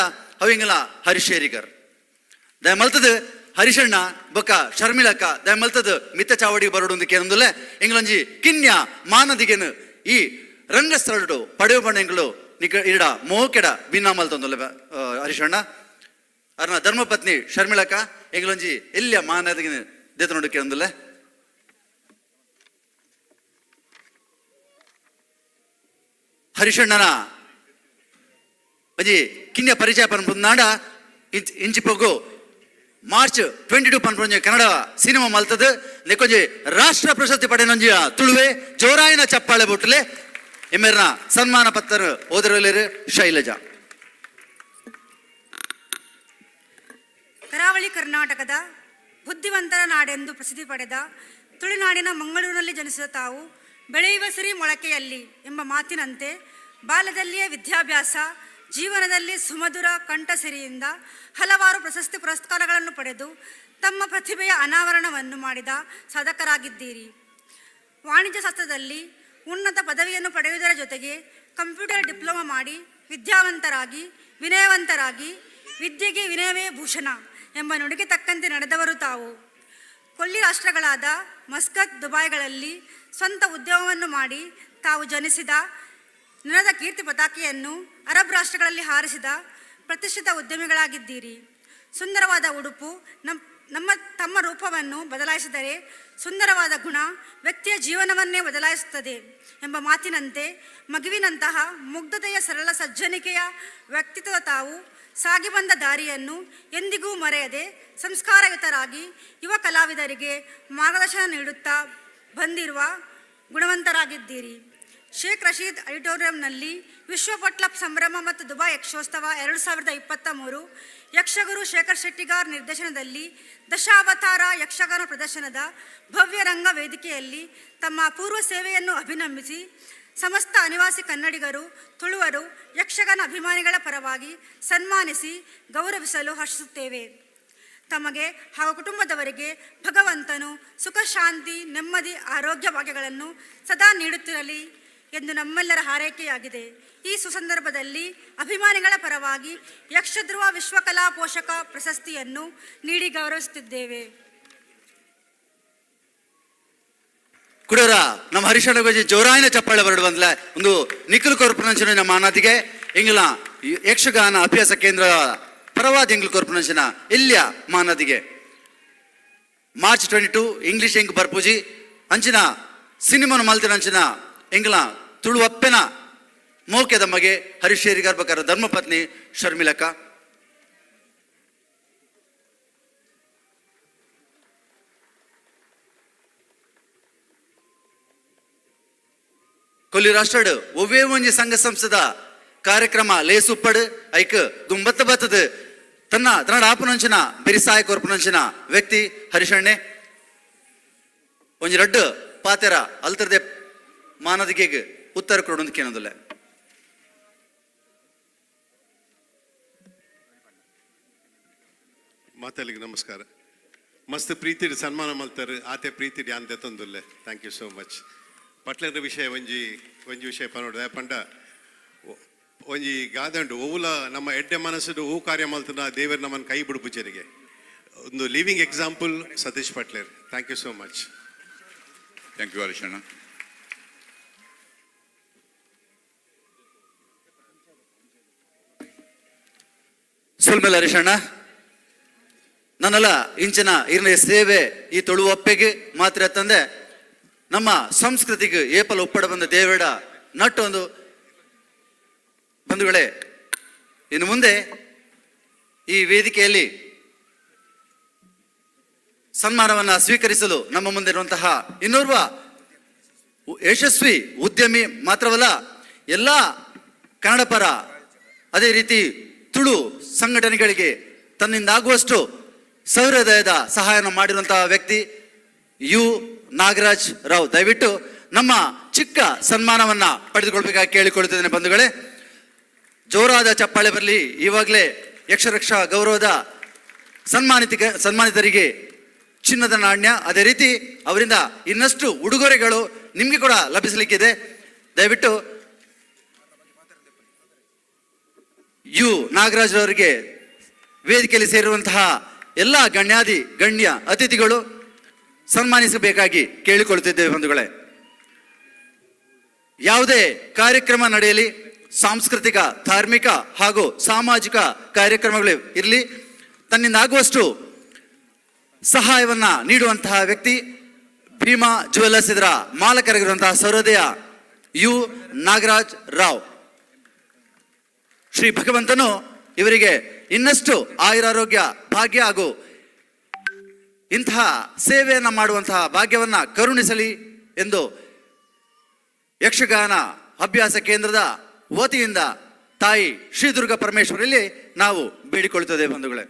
ಅವಿಂಗಲ ಹರಿಶೇರಿಗರ್ ದಯ ಮಲ್ತದ ಹರಿಶಣ್ಣ ಬೊಕ್ಕ ಶರ್ಮಿಳಕ್ಕ ದಯ ಮಲ್ತದ ಮಿತ್ತ ಚಾವಡಿ ಬರೋಡು ಕೇಂದ್ರದಲ್ಲೇ ಎಂಗ್ಲೊಂಜಿ ಕಿನ್ಯ ಮಾನದಿಗೆನು ಈ ರಂಗಸ್ಥಳಡು ಪಡೆಯುವ ಬಣ್ಣ ಎಂಗಳು ನಿಕ ಇಡ ಮೋಕೆಡ ಭಿನ್ನ ಮಲ್ತೊಂದಲ್ಲ ಹರಿಶಣ್ಣ ಅರ್ನ ಧರ್ಮಪತ್ನಿ ಶರ್ಮಿಳಕ್ಕ ಎಂಗ್ಲೊಂಜಿ ಎಲ್ಲಿಯ ಮಾನದಿಗೆ ದೇತ ನೋಡು ಕೇಂದ್ರದಲ್ಲ ಹರಿಶಣ್ಣನ ಒಂಜಿ ಕಿನ್ಯ ಪರಿಚಯ ಪನ್ಪುನಾಡ ಇಂಚಿಪೋಗು ಮಾರ್ಚ್ 22 ಪನ್ಪುಂಜಿ ಕನ್ನಡ ಸಿನಿಮಾ ಮಲ್ತದ ನೆಕೊಂಜಿ ರಾಷ್ಟ್ರ ಪ್ರಶಸ್ತಿ ಪಡೆನೊಂಜಿ ತುಳುವೆ ಜೋರಾಯಿನ ಚಪ್ಪಾಳೆ ಬುಟ್ಲೆ ಎಮ್ಮೆರ್ನ ಸನ್ಮಾನ ಪತ್ರ ಓದರಲೇರು ಶೈಲಜಾ. ಕರಾವಳಿ ಕರ್ನಾಟಕದ ಬುದ್ಧಿವಂತರ ನಾಡೆಂದು ಪ್ರಸಿದ್ಧಿ ಪಡೆದ ತುಳುನಾಡಿನ ಮಂಗಳೂರಿನಲ್ಲಿ ಜನಿಸಿದ ತಾವು ಬೆಳೆಯುವ ಸಿರಿ ಮೊಳಕೆಯಲ್ಲಿ ಎಂಬ ಮಾತಿನಂತೆ ಬಾಲ್ಯದಲ್ಲಿಯೇ ವಿದ್ಯಾಭ್ಯಾಸ, ಜೀವನದಲ್ಲಿ ಸುಮಧುರ ಕಂಠಸಿರಿಯಿಂದ ಹಲವಾರು ಪ್ರಶಸ್ತಿ ಪುರಸ್ಕಾರಗಳನ್ನು ಪಡೆದು ತಮ್ಮ ಪ್ರತಿಭೆಯ ಅನಾವರಣವನ್ನು ಮಾಡಿದ ಸಾಧಕರಾಗಿದ್ದೀರಿ. ವಾಣಿಜ್ಯ ಶಾಸ್ತ್ರದಲ್ಲಿ ಉನ್ನತ ಪದವಿಯನ್ನು ಪಡೆಯುವುದರ ಜೊತೆಗೆ ಕಂಪ್ಯೂಟರ್ ಡಿಪ್ಲೊಮಾ ಮಾಡಿ ವಿದ್ಯಾವಂತರಾಗಿ ವಿನಯವಂತರಾಗಿ ವಿದ್ಯೆಗೆ ವಿನಯವೇ ಭೂಷಣ ಎಂಬ ನುಡಿಗೆ ತಕ್ಕಂತೆ ನಡೆದವರು ತಾವು. ಕೊಲ್ಲಿ ರಾಷ್ಟ್ರಗಳಾದ ಮಸ್ಕತ್, ದುಬೈಗಳಲ್ಲಿ ಸ್ವಂತ ಉದ್ಯಮವನ್ನು ಮಾಡಿ ತಾವು ಜನಿಸಿದ ನೆಲದ ಕೀರ್ತಿ ಪತಾಕೆಯನ್ನು ಅರಬ್ ರಾಷ್ಟ್ರಗಳಲ್ಲಿ ಹಾರಿಸಿದ ಪ್ರತಿಷ್ಠಿತ ಉದ್ಯಮಿಗಳಾಗಿದ್ದೀರಿ. ಸುಂದರವಾದ ಉಡುಪು ತಮ್ಮ ರೂಪವನ್ನು ಬದಲಾಯಿಸಿದರೆ ಸುಂದರವಾದ ಗುಣ ವ್ಯಕ್ತಿಯ ಜೀವನವನ್ನೇ ಬದಲಾಯಿಸುತ್ತದೆ ಎಂಬ ಮಾತಿನಂತೆ ಮಗುವಿನಂತಹ ಮುಗ್ಧತೆಯ ಸರಳ ಸಜ್ಜನಿಕೆಯ ವ್ಯಕ್ತಿತ್ವದ ತಾವು ಸಾಗಿ ಬಂದ ದಾರಿಯನ್ನು ಎಂದಿಗೂ ಮರೆಯದೆ ಸಂಸ್ಕಾರಯುತರಾಗಿ ಯುವ ಕಲಾವಿದರಿಗೆ ಮಾರ್ಗದರ್ಶನ ನೀಡುತ್ತಾ ಬಂದಿರುವ ಗುಣವಂತರಾಗಿದ್ದೀರಿ. ಶೇಖ್ ರಶೀದ್ ಆಡಿಟೋರಿಯಂನಲ್ಲಿ ವಿಶ್ವ ಪಟ್ಲಪ್ ಸಂಭ್ರಮ ಮತ್ತು ದುಬೈ ಯಕ್ಷೋತ್ಸವ 2023 ಯಕ್ಷಗುರು ಶೇಖರ್ ಶೆಟ್ಟಿಗಾರ್ ನಿರ್ದೇಶನದಲ್ಲಿ ದಶಾವತಾರ ಯಕ್ಷಗಾನ ಪ್ರದರ್ಶನದ ಭವ್ಯ ರಂಗ ವೇದಿಕೆಯಲ್ಲಿ ತಮ್ಮ ಪೂರ್ವ ಸೇವೆಯನ್ನು ಅಭಿನಂದಿಸಿ ಸಮಸ್ತ ಅನಿವಾಸಿ ಕನ್ನಡಿಗರು, ತುಳುವರು, ಯಕ್ಷಗಾನ ಅಭಿಮಾನಿಗಳ ಪರವಾಗಿ ಸನ್ಮಾನಿಸಿ ಗೌರವಿಸಲು ಹರ್ಷಿಸುತ್ತೇವೆ. ತಮಗೆ ಹಾಗೂ ಕುಟುಂಬದವರಿಗೆ ಭಗವಂತನು ಸುಖ, ಶಾಂತಿ, ನೆಮ್ಮದಿ, ಆರೋಗ್ಯ ಭಾಗ್ಯಗಳನ್ನು ಸದಾ ನೀಡುತ್ತಿರಲಿ ಎಂದು ನಮ್ಮೆಲ್ಲರ ಹಾರೈಕೆಯಾಗಿದೆ. ಈ ಸುಸಂದರ್ಭದಲ್ಲಿ ಅಭಿಮಾನಿಗಳ ಪರವಾಗಿ ಯಕ್ಷಧ್ರುವ ವಿಶ್ವಕಲಾ ಪೋಷಕ ಪ್ರಶಸ್ತಿಯನ್ನು ನೀಡಿ ಗೌರವಿಸುತ್ತಿದ್ದೇವೆ. ಕುಡರ ನಮ್ಮ ಹರಿಶಣ್ಣ ಗೋಜಿ ಜೋರಾಯಿನ ಚಪ್ಪಾಳೆ ಬರಡು ಬಂದ್ಲ ಒಂದು ನಿಖಿಲ್ ಕೋರ್ಪೊರೇಷನ್ ನಮ್ಮ ಅನಾದಿಗೆ ಎಂಗಿಲ ಯಕ್ಷಗಾನ ಅಭ್ಯಾಸ ಕೇಂದ್ರ ಪರವಾದ ಎಂಗಿಲ್ ಕೋರ್ಪೊರೇಷನ್ ಇಲ್ಯ ಮಾನದಿಗೆ ಮಾರ್ಚ್ 22 ಇಂಗ್ಲಿಷ್ ಎಂಗ್ ಬರ್ಪೂಜಿ ಅಂಚಿನ ಸಿನಿಮಾನ ಮಲ್ತಿನ ಅಂಚಿನ ಎಂಗಿಲ ತುಳು ಅಪ್ಪೆನ ಮೌಕ್ಯದ ಮಗೆ ಹರಿಶೇರಿ ಗರ್ಭಕರ ಧರ್ಮಪತ್ನಿ ಶರ್ಮಿಲಕ್ಕ ಕೊಲ್ಲಿ ರಾಷ್ಟ್ರಡ್ ಒವ್ವೇ ಒಂಜಿ ಸಂಘ ಸಂಸ್ಥದ ಕಾರ್ಯಕ್ರಮ ಲೇಸುಪ್ಪಡ್ ಐಕ್ ದುಂಬತ್ತ ಬತ್ತದ ತನ್ನ ತನ್ನಡ ಆಪುನಂಚಿನ ಬೆರಿಸಾಯ ಕೊರ್ಪುನಂಚಿನ ವ್ಯಕ್ತಿ ಹರಿಶಣ್ಣೆ ಒಂಜಿ ರಡ್ಡು ಪಾತೆರ ಅಲ್ತರದೆ ಮಾನದಿಗೆ ಉತ್ತರ ಕೊಡೊಂದು ಕೇನೋದಿಲ್ಲ. ಮಾತಾಲಿಗೆ ನಮಸ್ಕಾರ. ಮಸ್ತ್ ಪ್ರೀತಿಡ್ ಸನ್ಮಾನ ಮಲ್ತಾರೆ ಆತೆ ಪ್ರೀತಿಡ್ ಯಾಂದೆ ತಂದುಲ್ಲೆ. Thank you so much. ಪಟ್ಲದ ವಿಷಯ ಒಂಜಿ ವಿಷಯ ಪನೋಡ ಪಂಡ ಒಂಜಿ ಗಾದಂಡು ಓವುಲ ನಮ್ಮ ಎಡ್ಡೆ ಮನಸ್ಸು ಹೂ ಕಾರ್ಯ ಮಲ್ತನ ದೇವರು ನಮ್ಮನ್ನು ಕೈ ಬಿಡುಪುಜರಿಗೆ ಒಂದು ಲಿವಿಂಗ್ ಎಕ್ಸಾಂಪಲ್ ಸತೀಶ್ ಪಟ್ಲೇರ್. Thank you so much. Thank you ಹರೀಶಣ್ಣ. ಸುಲ್ಮೇಲೆ ಹರೀಶಣ್ಣ ನನ್ನಲ್ಲ ಇಂಚಿನ ಇರ್ನ ಸೇವೆ ಈ ತೊಳು ಒಪ್ಪೆಗೆ ಮಾತ್ರ ತಂದೆ ನಮ್ಮ ಸಂಸ್ಕೃತಿಗೆ ಏಪಲ್ ಒಪ್ಪಡ ಬಂದ ದೇವೇಡ ನಟ್ಟು ಒಂದು ಬಂಧುಗಳೇ, ಇನ್ನು ಮುಂದೆ ಈ ವೇದಿಕೆಯಲ್ಲಿ ಸನ್ಮಾನವನ್ನು ಸ್ವೀಕರಿಸಲು ನಮ್ಮ ಮುಂದೆ ಇರುವಂತಹ ಇನ್ನೋರ್ವ ಯಶಸ್ವಿ ಉದ್ಯಮಿ ಮಾತ್ರವಲ್ಲ, ಎಲ್ಲ ಕನ್ನಡ ಪರ ಅದೇ ರೀತಿ ತುಳು ಸಂಘಟನೆಗಳಿಗೆ ತನ್ನಿಂದ ಆಗುವಷ್ಟು ಸಹೃದಯದ ಸಹಾಯನ ಮಾಡಿರುವಂತಹ ವ್ಯಕ್ತಿ ಯು ನಾಗರಾಜ್ ರಾವ್. ದಯವಿಟ್ಟು ನಮ್ಮ ಚಿಕ್ಕ ಸನ್ಮಾನವನ್ನ ಪಡೆದುಕೊಳ್ಬೇಕಾಗಿ ಕೇಳಿಕೊಳ್ಳುತ್ತಿದ್ದೇನೆ ಬಂಧುಗಳೇ. ಜೋರಾದ ಚಪ್ಪಾಳೆ ಬರಲಿ. ಇವಾಗಲೇ ಯಕ್ಷರಕ್ಷಾ ಗೌರವದ ಸನ್ಮಾನಿತರಿಗೆ ಚಿನ್ನದ ನಾಣ್ಯ, ಅದೇ ರೀತಿ ಅವರಿಂದ ಇನ್ನಷ್ಟು ಉಡುಗೊರೆಗಳು ನಿಮಗೆ ಕೂಡ ಲಭಿಸಲಿಕ್ಕಿದೆ. ದಯವಿಟ್ಟು ಯು ನಾಗರಾಜ್ ಅವರಿಗೆ ವೇದಿಕೆಯಲ್ಲಿ ಸೇರಿರುವಂತಹ ಎಲ್ಲ ಗಣ್ಯ ಅತಿಥಿಗಳು ಸನ್ಮಾನಿಸಬೇಕಾಗಿ ಕೇಳಿಕೊಳ್ಳುತ್ತಿದ್ದೇವೆ ಬಂಧುಗಳೇ. ಯಾವುದೇ ಕಾರ್ಯಕ್ರಮ ನಡೆಯಲಿ, ಸಾಂಸ್ಕೃತಿಕ, ಧಾರ್ಮಿಕ ಹಾಗೂ ಸಾಮಾಜಿಕ ಕಾರ್ಯಕ್ರಮಗಳು ಇರಲಿ, ತನ್ನಿಂದ ಆಗುವಷ್ಟು ಸಹಾಯವನ್ನ ನೀಡುವಂತಹ ವ್ಯಕ್ತಿ ಭೀಮಾ ಜ್ಯುವೆಲ್ಲರ್ಸ್ ಇದರ ಮಾಲಕರಾಗಿರುವಂತಹ ಸಹೃದಯ ಯು ನಾಗರಾಜ್ ರಾವ್. ಶ್ರೀ ಭಗವಂತನು ಇವರಿಗೆ ಇನ್ನಷ್ಟು ಆಯುರಾರೋಗ್ಯ ಭಾಗ್ಯ ಹಾಗೂ ಇಂತಹ ಸೇವೆಯನ್ನ ಮಾಡುವಂತಹ ಭಾಗ್ಯವನ್ನ ಕರುಣಿಸಲಿ ಎಂದು ಯಕ್ಷಗಾನ ಅಭ್ಯಾಸ ಕೇಂದ್ರದ ವತಿಯಿಂದ ತಾಯಿ ಶ್ರೀ ದುರ್ಗಾ ಪರಮೇಶ್ವರಲ್ಲಿ ನಾವು ಬೇಡಿಕೊಳ್ಳುತ್ತದೆ ಬಂಧುಗಳೇ.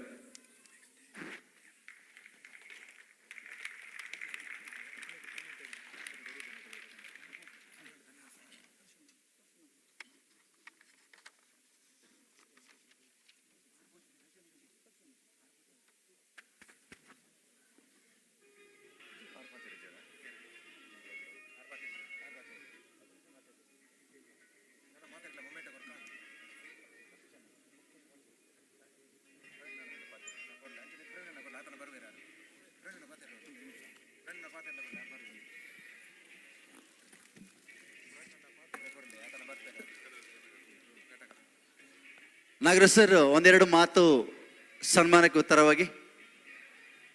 ನಾಗರಾಜ್ ಸರ್, ಒಂದೆರಡು ಮಾತು ಸನ್ಮಾನಕ್ಕೆ ಉತ್ತರವಾಗಿ.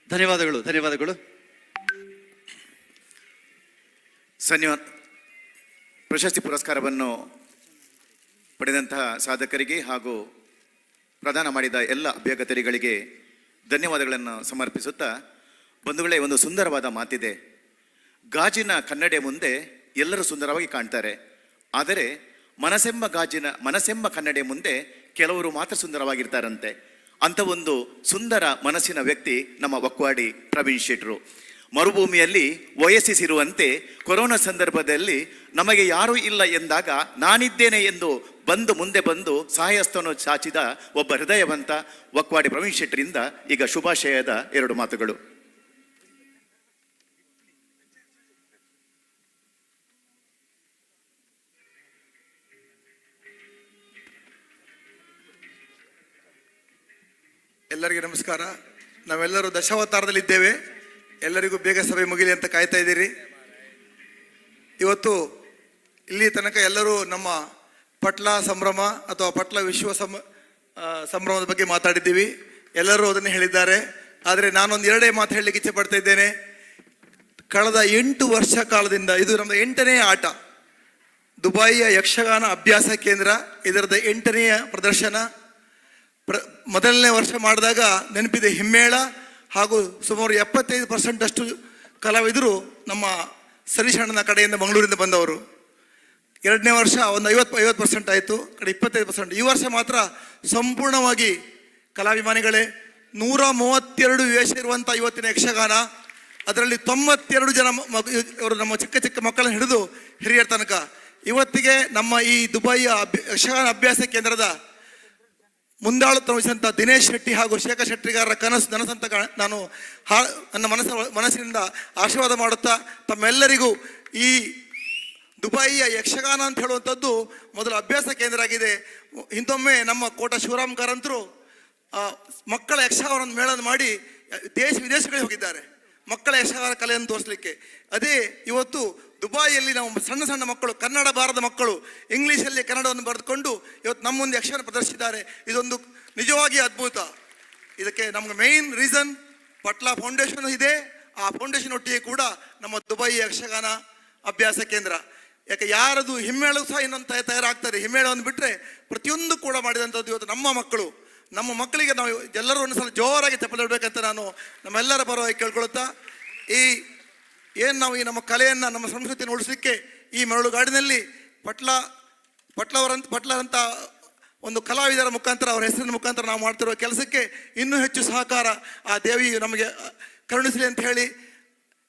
ಧನ್ಯವಾದಗಳು. ಪ್ರಶಸ್ತಿ ಪುರಸ್ಕಾರವನ್ನು ಪಡೆದಂತಹ ಸಾಧಕರಿಗೆ ಹಾಗೂ ಪ್ರದಾನ ಮಾಡಿದ ಎಲ್ಲ ಅಭ್ಯರ್ಥಿಗಳಿಗೆ ಧನ್ಯವಾದಗಳನ್ನು ಸಮರ್ಪಿಸುತ್ತಾ, ಬಂಧುಗಳೇ, ಒಂದು ಸುಂದರವಾದ ಮಾತಿದೆ. ಗಾಜಿನ ಕನ್ನಡಿ ಮುಂದೆ ಎಲ್ಲರೂ ಸುಂದರವಾಗಿ ಕಾಣ್ತಾರೆ, ಆದರೆ ಮನಸ್ಸೆಂಬ ಕನ್ನಡಿ ಮುಂದೆ ಕೆಲವರು ಮಾತ್ರ ಸುಂದರವಾಗಿರ್ತಾರಂತೆ. ಅಂತ ಒಂದು ಸುಂದರ ಮನಸ್ಸಿನ ವ್ಯಕ್ತಿ ನಮ್ಮ ವಕ್ವಾಡಿ ಪ್ರವೀಣ್ ಶೆಟ್ರು. ಮರುಭೂಮಿಯಲ್ಲಿ ವಯಸ್ಸಿಸಿರುವಂತೆ ಕೊರೋನಾ ಸಂದರ್ಭದಲ್ಲಿ ನಮಗೆ ಯಾರೂ ಇಲ್ಲ ಎಂದಾಗ ನಾನಿದ್ದೇನೆ ಎಂದು ಮುಂದೆ ಬಂದು ಸಹಾಯಸ್ತವನ್ನು ಚಾಚಿದ ಒಬ್ಬ ಹೃದಯವಂತ ವಕ್ವಾಡಿ ಪ್ರವೀಣ್ ಶೆಟ್ಟರಿಂದ ಈಗ ಶುಭಾಶಯದ 2 ಮಾತುಗಳು. ಎಲ್ಲರಿಗೂ ನಮಸ್ಕಾರ. ನಾವೆಲ್ಲರೂ ದಶಾವತಾರದಲ್ಲಿದ್ದೇವೆ. ಎಲ್ಲರಿಗೂ ಬೇಗ ಸಭೆ ಮುಗಿಲಿ ಅಂತ ಕಾಯ್ತಾ ಇದ್ದೀರಿ. ಇವತ್ತು ಇಲ್ಲಿ ತನಕ ಎಲ್ಲರೂ ನಮ್ಮ ಪಟ್ಲ ಸಂಭ್ರಮ ಅಥವಾ ಪಟ್ಲ ವಿಶ್ವ ಸಂಭ್ರಮದ ಬಗ್ಗೆ ಮಾತಾಡಿದ್ದೀವಿ. ಎಲ್ಲರೂ ಅದನ್ನು ಹೇಳಿದ್ದಾರೆ. ಆದರೆ ನಾನೊಂದು 2 ಮಾತು ಹೇಳಲಿಕ್ಕೆ ಇಚ್ಛೆ ಪಡ್ತಾ ಇದ್ದೇನೆ. ಕಳೆದ 8 ವರ್ಷ ಕಾಲದಿಂದ ಇದು ನಮ್ಮ 8ನೇ ಆಟ. ದುಬೈಯ ಯಕ್ಷಗಾನ ಅಭ್ಯಾಸ ಕೇಂದ್ರ ಇದರದ 8ನೇ ಪ್ರದರ್ಶನ. ಮೊದಲನೇ ವರ್ಷ ಮಾಡಿದಾಗ ನೆನಪಿದೆ, ಹಿಮ್ಮೇಳ ಹಾಗೂ ಸುಮಾರು 75% ಅಷ್ಟು ಕಲಾವಿದರು ನಮ್ಮ ಸರೀಶಣ್ಣನ ಕಡೆಯಿಂದ ಮಂಗಳೂರಿಂದ ಬಂದವರು. 2ನೇ ವರ್ಷ ಒಂದು 50% ಆಯಿತು, ಕಡೆ 25%. ಈ ವರ್ಷ ಮಾತ್ರ ಸಂಪೂರ್ಣವಾಗಿ ಕಲಾಭಿಮಾನಿಗಳೇ. 132 ವೇಷ ಇರುವಂಥ ಇವತ್ತಿನ ಯಕ್ಷಗಾನ, ಅದರಲ್ಲಿ 92 ಜನ ಇವರು ನಮ್ಮ ಚಿಕ್ಕ ಮಕ್ಕಳನ್ನು ಹಿಡಿದು ಹಿರಿಯರ ತನಕ. ಇವತ್ತಿಗೆ ನಮ್ಮ ಈ ದುಬೈಯ ಯಕ್ಷಗಾನ ಅಭ್ಯಾಸ ಕೇಂದ್ರದ ಮುಂದಾಳುತ್ವ ವಹಿಸಿದಂಥ ದಿನೇಶ್ ಶೆಟ್ಟಿ ಹಾಗೂ ಶೇಖರ್ ಶೆಟ್ಟಿಗಾರರ ನನಸಂತ ನಾನು ನನ್ನ ಮನಸ್ಸಿನಿಂದ ಆಶೀರ್ವಾದ ಮಾಡುತ್ತಾ, ತಮ್ಮೆಲ್ಲರಿಗೂ ಈ ದುಬೈಯ ಯಕ್ಷಗಾನ ಅಂತ ಹೇಳುವಂಥದ್ದು ಮೊದಲ ಅಭ್ಯಾಸ ಕೇಂದ್ರ ಆಗಿದೆ. ಹಿಂದೊಮ್ಮೆ ನಮ್ಮ ಕೋಟ ಶಿವರಾಮ್ ಕಾರಂತರು ಮಕ್ಕಳ ಯಕ್ಷಗಾನ ಮೇಳವನ್ನು ಮಾಡಿ ದೇಶ ವಿದೇಶಗಳಿಗೆ ಹೋಗಿದ್ದಾರೆ ಮಕ್ಕಳ ಯಕ್ಷಗಾನ ಕಲೆಯನ್ನು ತೋರಿಸಲಿಕ್ಕೆ. ಅದೇ ಇವತ್ತು ದುಬೈಯಲ್ಲಿ ನಾವು ಸಣ್ಣ ಮಕ್ಕಳು, ಕನ್ನಡ ಬಾರದ ಮಕ್ಕಳು ಇಂಗ್ಲೀಷಲ್ಲಿ ಕನ್ನಡವನ್ನು ಬರೆದುಕೊಂಡು ಇವತ್ತು ನಮ್ಮ ಮುಂದೆ ಯಕ್ಷಗಾನ ಪ್ರದರ್ಶಿಸಿದ್ದಾರೆ. ಇದೊಂದು ನಿಜವಾಗಿ ಅದ್ಭುತ. ಇದಕ್ಕೆ ನಮ್ಗೆ ಮೇನ್ ರೀಸನ್ ಪಟ್ಲ ಫೌಂಡೇಶನ್ ಇದೆ. ಆ ಫೌಂಡೇಶನ್ ಒಟ್ಟಿಗೆ ಕೂಡ ನಮ್ಮ ದುಬೈ ಯಕ್ಷಗಾನ ಅಭ್ಯಾಸ ಕೇಂದ್ರ. ಯಾಕೆ ಯಾರದು ಹಿಮ್ಮೇಳ ಸಹ ಇನ್ನೊಂದು ತಯಾರಾಗ್ತಾರೆ. ಹಿಮ್ಮೇಳವನ್ನು ಬಿಟ್ಟರೆ ಪ್ರತಿಯೊಂದು ಕೂಡ ಮಾಡಿದಂಥದ್ದು ಇವತ್ತು ನಮ್ಮ ಮಕ್ಕಳಿಗೆ ನಾವು ಎಲ್ಲರೂ ಒಂದ್ಸಲ ಜೋರಾಗಿ ಚಪ್ಪಲಿ ಇಡಬೇಕಂತ ನಾನು ನಮ್ಮೆಲ್ಲರ ಪರವಾಗಿ ಕೇಳ್ಕೊಳ್ತಾ, ನಾವು ಈ ನಮ್ಮ ಕಲೆಯನ್ನು, ನಮ್ಮ ಸಂಸ್ಕೃತಿಯನ್ನು ಉಳಿಸಲಿಕ್ಕೆ ಈ ಮರಳುಗಾಡಿನಲ್ಲಿ ಪಟ್ಲರಂಥ ಒಂದು ಕಲಾವಿದರ ಮುಖಾಂತರ, ಅವರ ಹೆಸರಿನ ಮುಖಾಂತರ ನಾವು ಮಾಡ್ತಿರುವ ಕೆಲಸಕ್ಕೆ ಇನ್ನೂ ಹೆಚ್ಚು ಸಹಕಾರ ಆ ದೇವಿ ನಮಗೆ ಕರುಣಿಸಲಿ ಅಂತ ಹೇಳಿ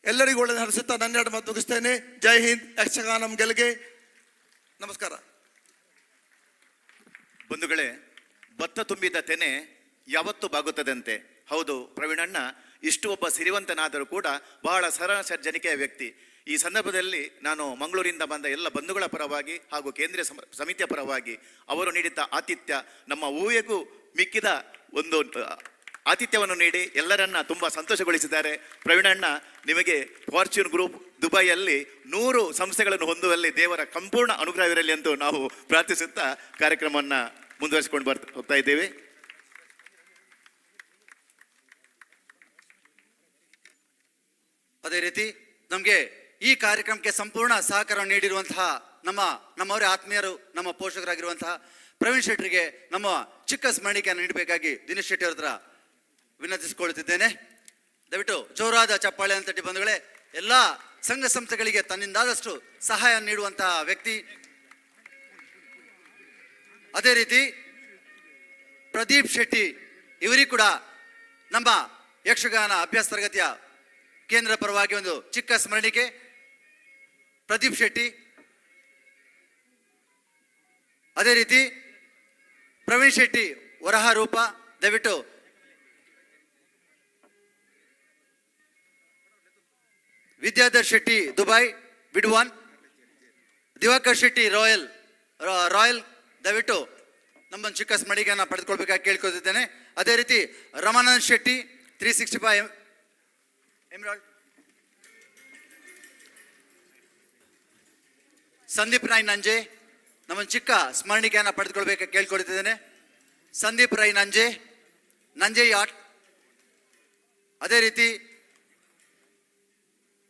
ಎಲ್ಲರಿಗೂ ಒಳ್ಳೆಯ ನಡೆಸುತ್ತಾ ನನ್ನ 2 ಮಾತು ಮುಗಿಸ್ತೇನೆ. ಜೈ ಹಿಂದ್. ಯಕ್ಷಗಾನಂ ಗೆಲ್ಗೆ. ನಮಸ್ಕಾರ. ಬಂಧುಗಳೇ, ಭತ್ತ ತುಂಬಿದ ತೆನೆ ಯಾವತ್ತೂ ಬಾಗುತ್ತದಂತೆ. ಹೌದು, ಪ್ರವೀಣಣ್ಣ ಇಷ್ಟು ಒಬ್ಬ ಸಿರಿವಂತನಾದರೂ ಕೂಡ ಬಹಳ ಸರ್ಜನಿಕೆಯ ವ್ಯಕ್ತಿ. ಈ ಸಂದರ್ಭದಲ್ಲಿ ನಾನು ಮಂಗಳೂರಿಂದ ಬಂದ ಎಲ್ಲ ಬಂಧುಗಳ ಪರವಾಗಿ ಹಾಗೂ ಕೇಂದ್ರೀಯ ಸಮಿತಿಯ ಪರವಾಗಿ ಅವರು ನೀಡಿದ್ದ ಆತಿಥ್ಯ, ನಮ್ಮ ಊಹೆಗೂ ಮಿಕ್ಕಿದ ಒಂದು ಆತಿಥ್ಯವನ್ನು ನೀಡಿ ಎಲ್ಲರನ್ನ ತುಂಬ ಸಂತೋಷಗೊಳಿಸಿದ್ದಾರೆ. ಪ್ರವೀಣಣ್ಣ, ನಿಮಗೆ ಫಾರ್ಚ್ಯೂನ್ ಗ್ರೂಪ್ ದುಬೈಯಲ್ಲಿ 100 ಸಂಸ್ಥೆಗಳನ್ನು ಹೊಂದುವಲ್ಲಿ ದೇವರ ಸಂಪೂರ್ಣ ಅನುಗ್ರಹವಿರಲಿ ಎಂದು ನಾವು ಪ್ರಾರ್ಥಿಸುತ್ತಾ ಕಾರ್ಯಕ್ರಮವನ್ನು ಮುಂದುವರಿಸಿಕೊಂಡು ಹೋಗ್ತಾ ಇದ್ದೇವೆ. ಅದೇ ರೀತಿ ನಮಗೆ ಈ ಕಾರ್ಯಕ್ರಮಕ್ಕೆ ಸಂಪೂರ್ಣ ಸಹಕಾರ ನೀಡಿರುವಂತಹ ನಮ್ಮವರೇ ಆತ್ಮೀಯರು, ನಮ್ಮ ಪೋಷಕರಾಗಿರುವಂತಹ ಪ್ರವೀಣ್ ಶೆಟ್ಟರಿಗೆ ನಮ್ಮ ಚಿಕ್ಕ ಸ್ಮರಣಿಕೆಯನ್ನು ನೀಡಬೇಕಾಗಿ ದಿನೇಶ್ ಶೆಟ್ಟಿ ಅವರ ಹತ್ರ ವಿನಂತಿಸಿಕೊಳ್ಳುತ್ತಿದ್ದೇನೆ. ದಯವಿಟ್ಟು ಜೋರಾದ ಚಪ್ಪಾಳೆ ಅಂತ ತಟ್ಟಿ. ಬಂಧುಗಳೇ, ಎಲ್ಲ ಸಂಘ ಸಂಸ್ಥೆಗಳಿಗೆ ತನ್ನಿಂದಾದಷ್ಟು ಸಹಾಯ ನೀಡುವಂತಹ ವ್ಯಕ್ತಿ. ಅದೇ ರೀತಿ ಪ್ರದೀಪ್ ಶೆಟ್ಟಿ ಇವರಿಗೂ ಕೂಡ ನಮ್ಮ ಯಕ್ಷಗಾನ ಅಭ್ಯಾಸ ತರಗತಿಯ ಕೇಂದ್ರ ಪರವಾಗಿ ಒಂದು ಚಿಕ್ಕ ಸ್ಮರಣಿಕೆ. ಪ್ರದೀಪ್ ಶೆಟ್ಟಿ. ಅದೇ ರೀತಿ ಪ್ರವೀಣ್ ಶೆಟ್ಟಿ ವರಹ ರೂಪ. ದಯವಿಟ್ಟು ವಿದ್ಯಾಧರ್ ಶೆಟ್ಟಿ ದುಬೈ ವಿಡ್ವಾನ್. ದಿವಾಕರ್ ಶೆಟ್ಟಿ ರಾಯಲ್. ದಯವಿಟ್ಟು ನಮ್ಮೊಂದು ಚಿಕ್ಕ ಸ್ಮರಣಿಕೆಯನ್ನು ಪಡೆದುಕೊಳ್ಬೇಕಾಗಿ ಕೇಳ್ಕೊತಿದ್ದೇನೆ. ಅದೇ ರೀತಿ ರಮಾನಂದ್ ಶೆಟ್ಟಿ 365 ಎಮ್ರಾಲ್ಡ್. ಸಂದೀಪ್ ರಾಯ್ ನಂಜೆ ನಮ್ಮೊಂದು ಚಿಕ್ಕ ಸ್ಮರಣಿಕೆಯನ್ನು ಪಡೆದುಕೊಳ್ಬೇಕಾಗಿ ಕೇಳ್ಕೊಳ್ತಿದ್ದೇನೆ. ಸಂದೀಪ್ ರಾಯ್ ನಂಜೆ ಯಾಟ್. ಅದೇ ರೀತಿ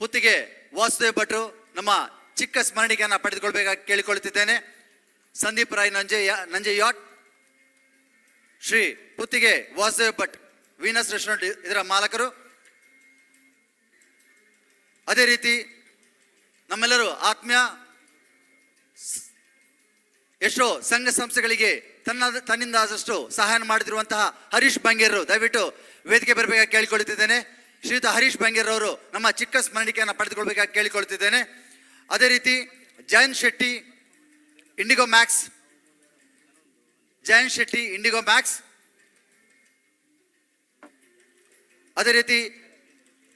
ಪುತ್ತಿಗೆ ವಾಸುದೇವ್ ಭಟ್ರು ನಮ್ಮ ಚಿಕ್ಕ ಸ್ಮರಣಿಕೆಯನ್ನು ಪಡೆದುಕೊಳ್ಬೇಕಾಗಿ ಕೇಳಿಕೊಳ್ಳುತ್ತಿದ್ದೇನೆ. Sandeep Rai Nanje yacht. Shri Puttige Vasudev Bhat Venus restaurant ಇದರ ಮಾಲಕರು. ಅದೇ ರೀತಿ ನಮ್ಮೆಲ್ಲರೂ ಆತ್ಮೀಯ ಎಷ್ಟೋ ಸಂಘ ಸಂಸ್ಥೆಗಳಿಗೆ ತನ್ನಿಂದ ಆದಷ್ಟು ಸಹಾಯ ಮಾಡಿದಿರುವಂತಹ ಹರೀಶ್ ಬಂಗೇರ್ ದಯವಿಟ್ಟು ವೇದಿಕೆ ಬರಬೇಕಾಗಿ ಕೇಳಿಕೊಳ್ಳುತ್ತಿದ್ದೇನೆ. ಶ್ರೀಯುತ ಹರೀಶ್ ಬಂಗೇರ್ ಅವರು ನಮ್ಮ ಚಿಕ್ಕ ಸ್ಮರಣಿಕೆಯನ್ನು ಪಡೆದುಕೊಳ್ಬೇಕಾಗಿ ಕೇಳಿಕೊಳ್ಳುತ್ತಿದ್ದೇನೆ. ಅದೇ ರೀತಿ Jayant Shetty Indigo Max, Jayant Shetty Indigo Max. ಅದೇ ರೀತಿ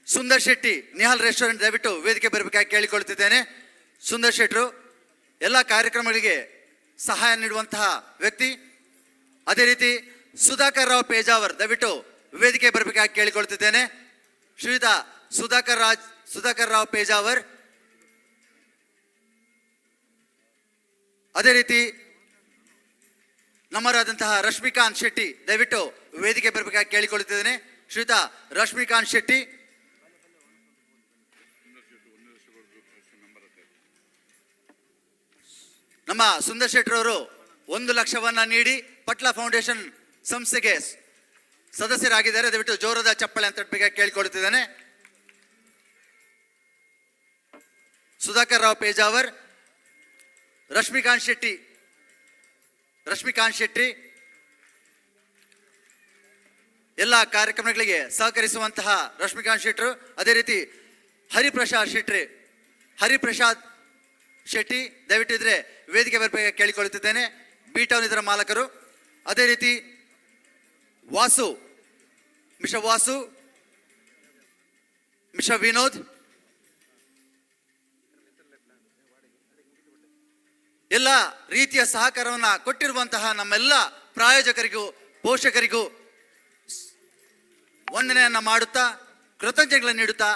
ಸುಂದರ್ ಶೆಟ್ಟಿ ನಿಹಾಲ್ ರೆಸ್ಟೋರೆಂಟ್ ದಯವಿಟ್ಟು ವೇದಿಕೆ ಬರಬೇಕಾಗಿ ಕೇಳಿಕೊಳ್ಳುತ್ತಿದ್ದೇನೆ. ಸುಂದರ್ ಶೆಟ್ಟರು ಎಲ್ಲ ಕಾರ್ಯಕ್ರಮಗಳಿಗೆ ಸಹಾಯ ನೀಡುವಂತಹ ವ್ಯಕ್ತಿ. ಅದೇ ರೀತಿ ಸುಧಾಕರ್ ರಾವ್ ಪೇಜಾವರ್ ದಯವಿಟ್ಟು ವೇದಿಕೆ ಬರಬೇಕಾಗಿ ಕೇಳಿಕೊಳ್ಳುತ್ತಿದ್ದೇನೆ. ಶ್ರೀಯುತ ಸುಧಾಕರ್ ರಾವ್ ಪೇಜಾವರ್. ಅದೇ ರೀತಿ ನಮ್ಮರಾದಂತಹ ರಶ್ಮಿಕಾಂತ್ ಶೆಟ್ಟಿ ದಯವಿಟ್ಟು ವೇದಿಕೆ ಬರಬೇಕಾಗಿ ಕೇಳಿಕೊಳ್ಳುತ್ತಿದ್ದೇನೆ. ಶ್ರೀಯುತ ರಶ್ಮಿಕಾಂತ್ ಶೆಟ್ಟಿ. ನಮ್ಮ ಸುಂದರ್ ಶೆಟ್ಟರವರು 1 ಲಕ್ಷವನ್ನ ನೀಡಿ ಪಟ್ಲ ಫೌಂಡೇಶನ್ ಸಂಸ್ಥೆಗೆ ಸದಸ್ಯರಾಗಿದ್ದಾರೆ. ದಯವಿಟ್ಟು ಜೋರದ ಚಪ್ಪಳೆ ಅಂತ ಬೇಕಾಗಿ ಕೇಳಿಕೊಳ್ಳುತ್ತಿದ್ದೇನೆ. ಸುಧಾಕರ್ ರಾವ್ ಪೇಜಾವರ್, ರಶ್ಮಿಕಾಂತ್ ಶೆಟ್ಟಿ ಎಲ್ಲ ಕಾರ್ಯಕ್ರಮಗಳಿಗೆ ಸಹಕರಿಸುವಂತಹ ರಶ್ಮಿಕಾಂತ್ ಶೆಟ್ಟರು. ಅದೇ ರೀತಿ ಹರಿಪ್ರಸಾದ್ ಶೆಟ್ಟಿ ದಯವಿಟ್ಟು ಇದ್ರೆ ವೇದಿಕೆ ಬರಬೇಕಾಗಿ ಕೇಳಿಕೊಳ್ಳುತ್ತಿದ್ದೇನೆ. ಬಿ ಟೌನ್ ಇದರ ಮಾಲಕರು. ಅದೇ ರೀತಿ ಮಿಸ್ಟರ್ ವಿನೋದ್, ಎಲ್ಲ ರೀತಿಯ ಸಹಕಾರವನ್ನು ಕೊಟ್ಟಿರುವಂತಹ ನಮ್ಮೆಲ್ಲ ಪ್ರಾಯೋಜಕರಿಗೂ ಪೋಷಕರಿಗೂ ವಂದನೆಯನ್ನ ಮಾಡುತ್ತಾ ಕೃತಜ್ಞತೆಗಳನ್ನು ನೀಡುತ್ತಾ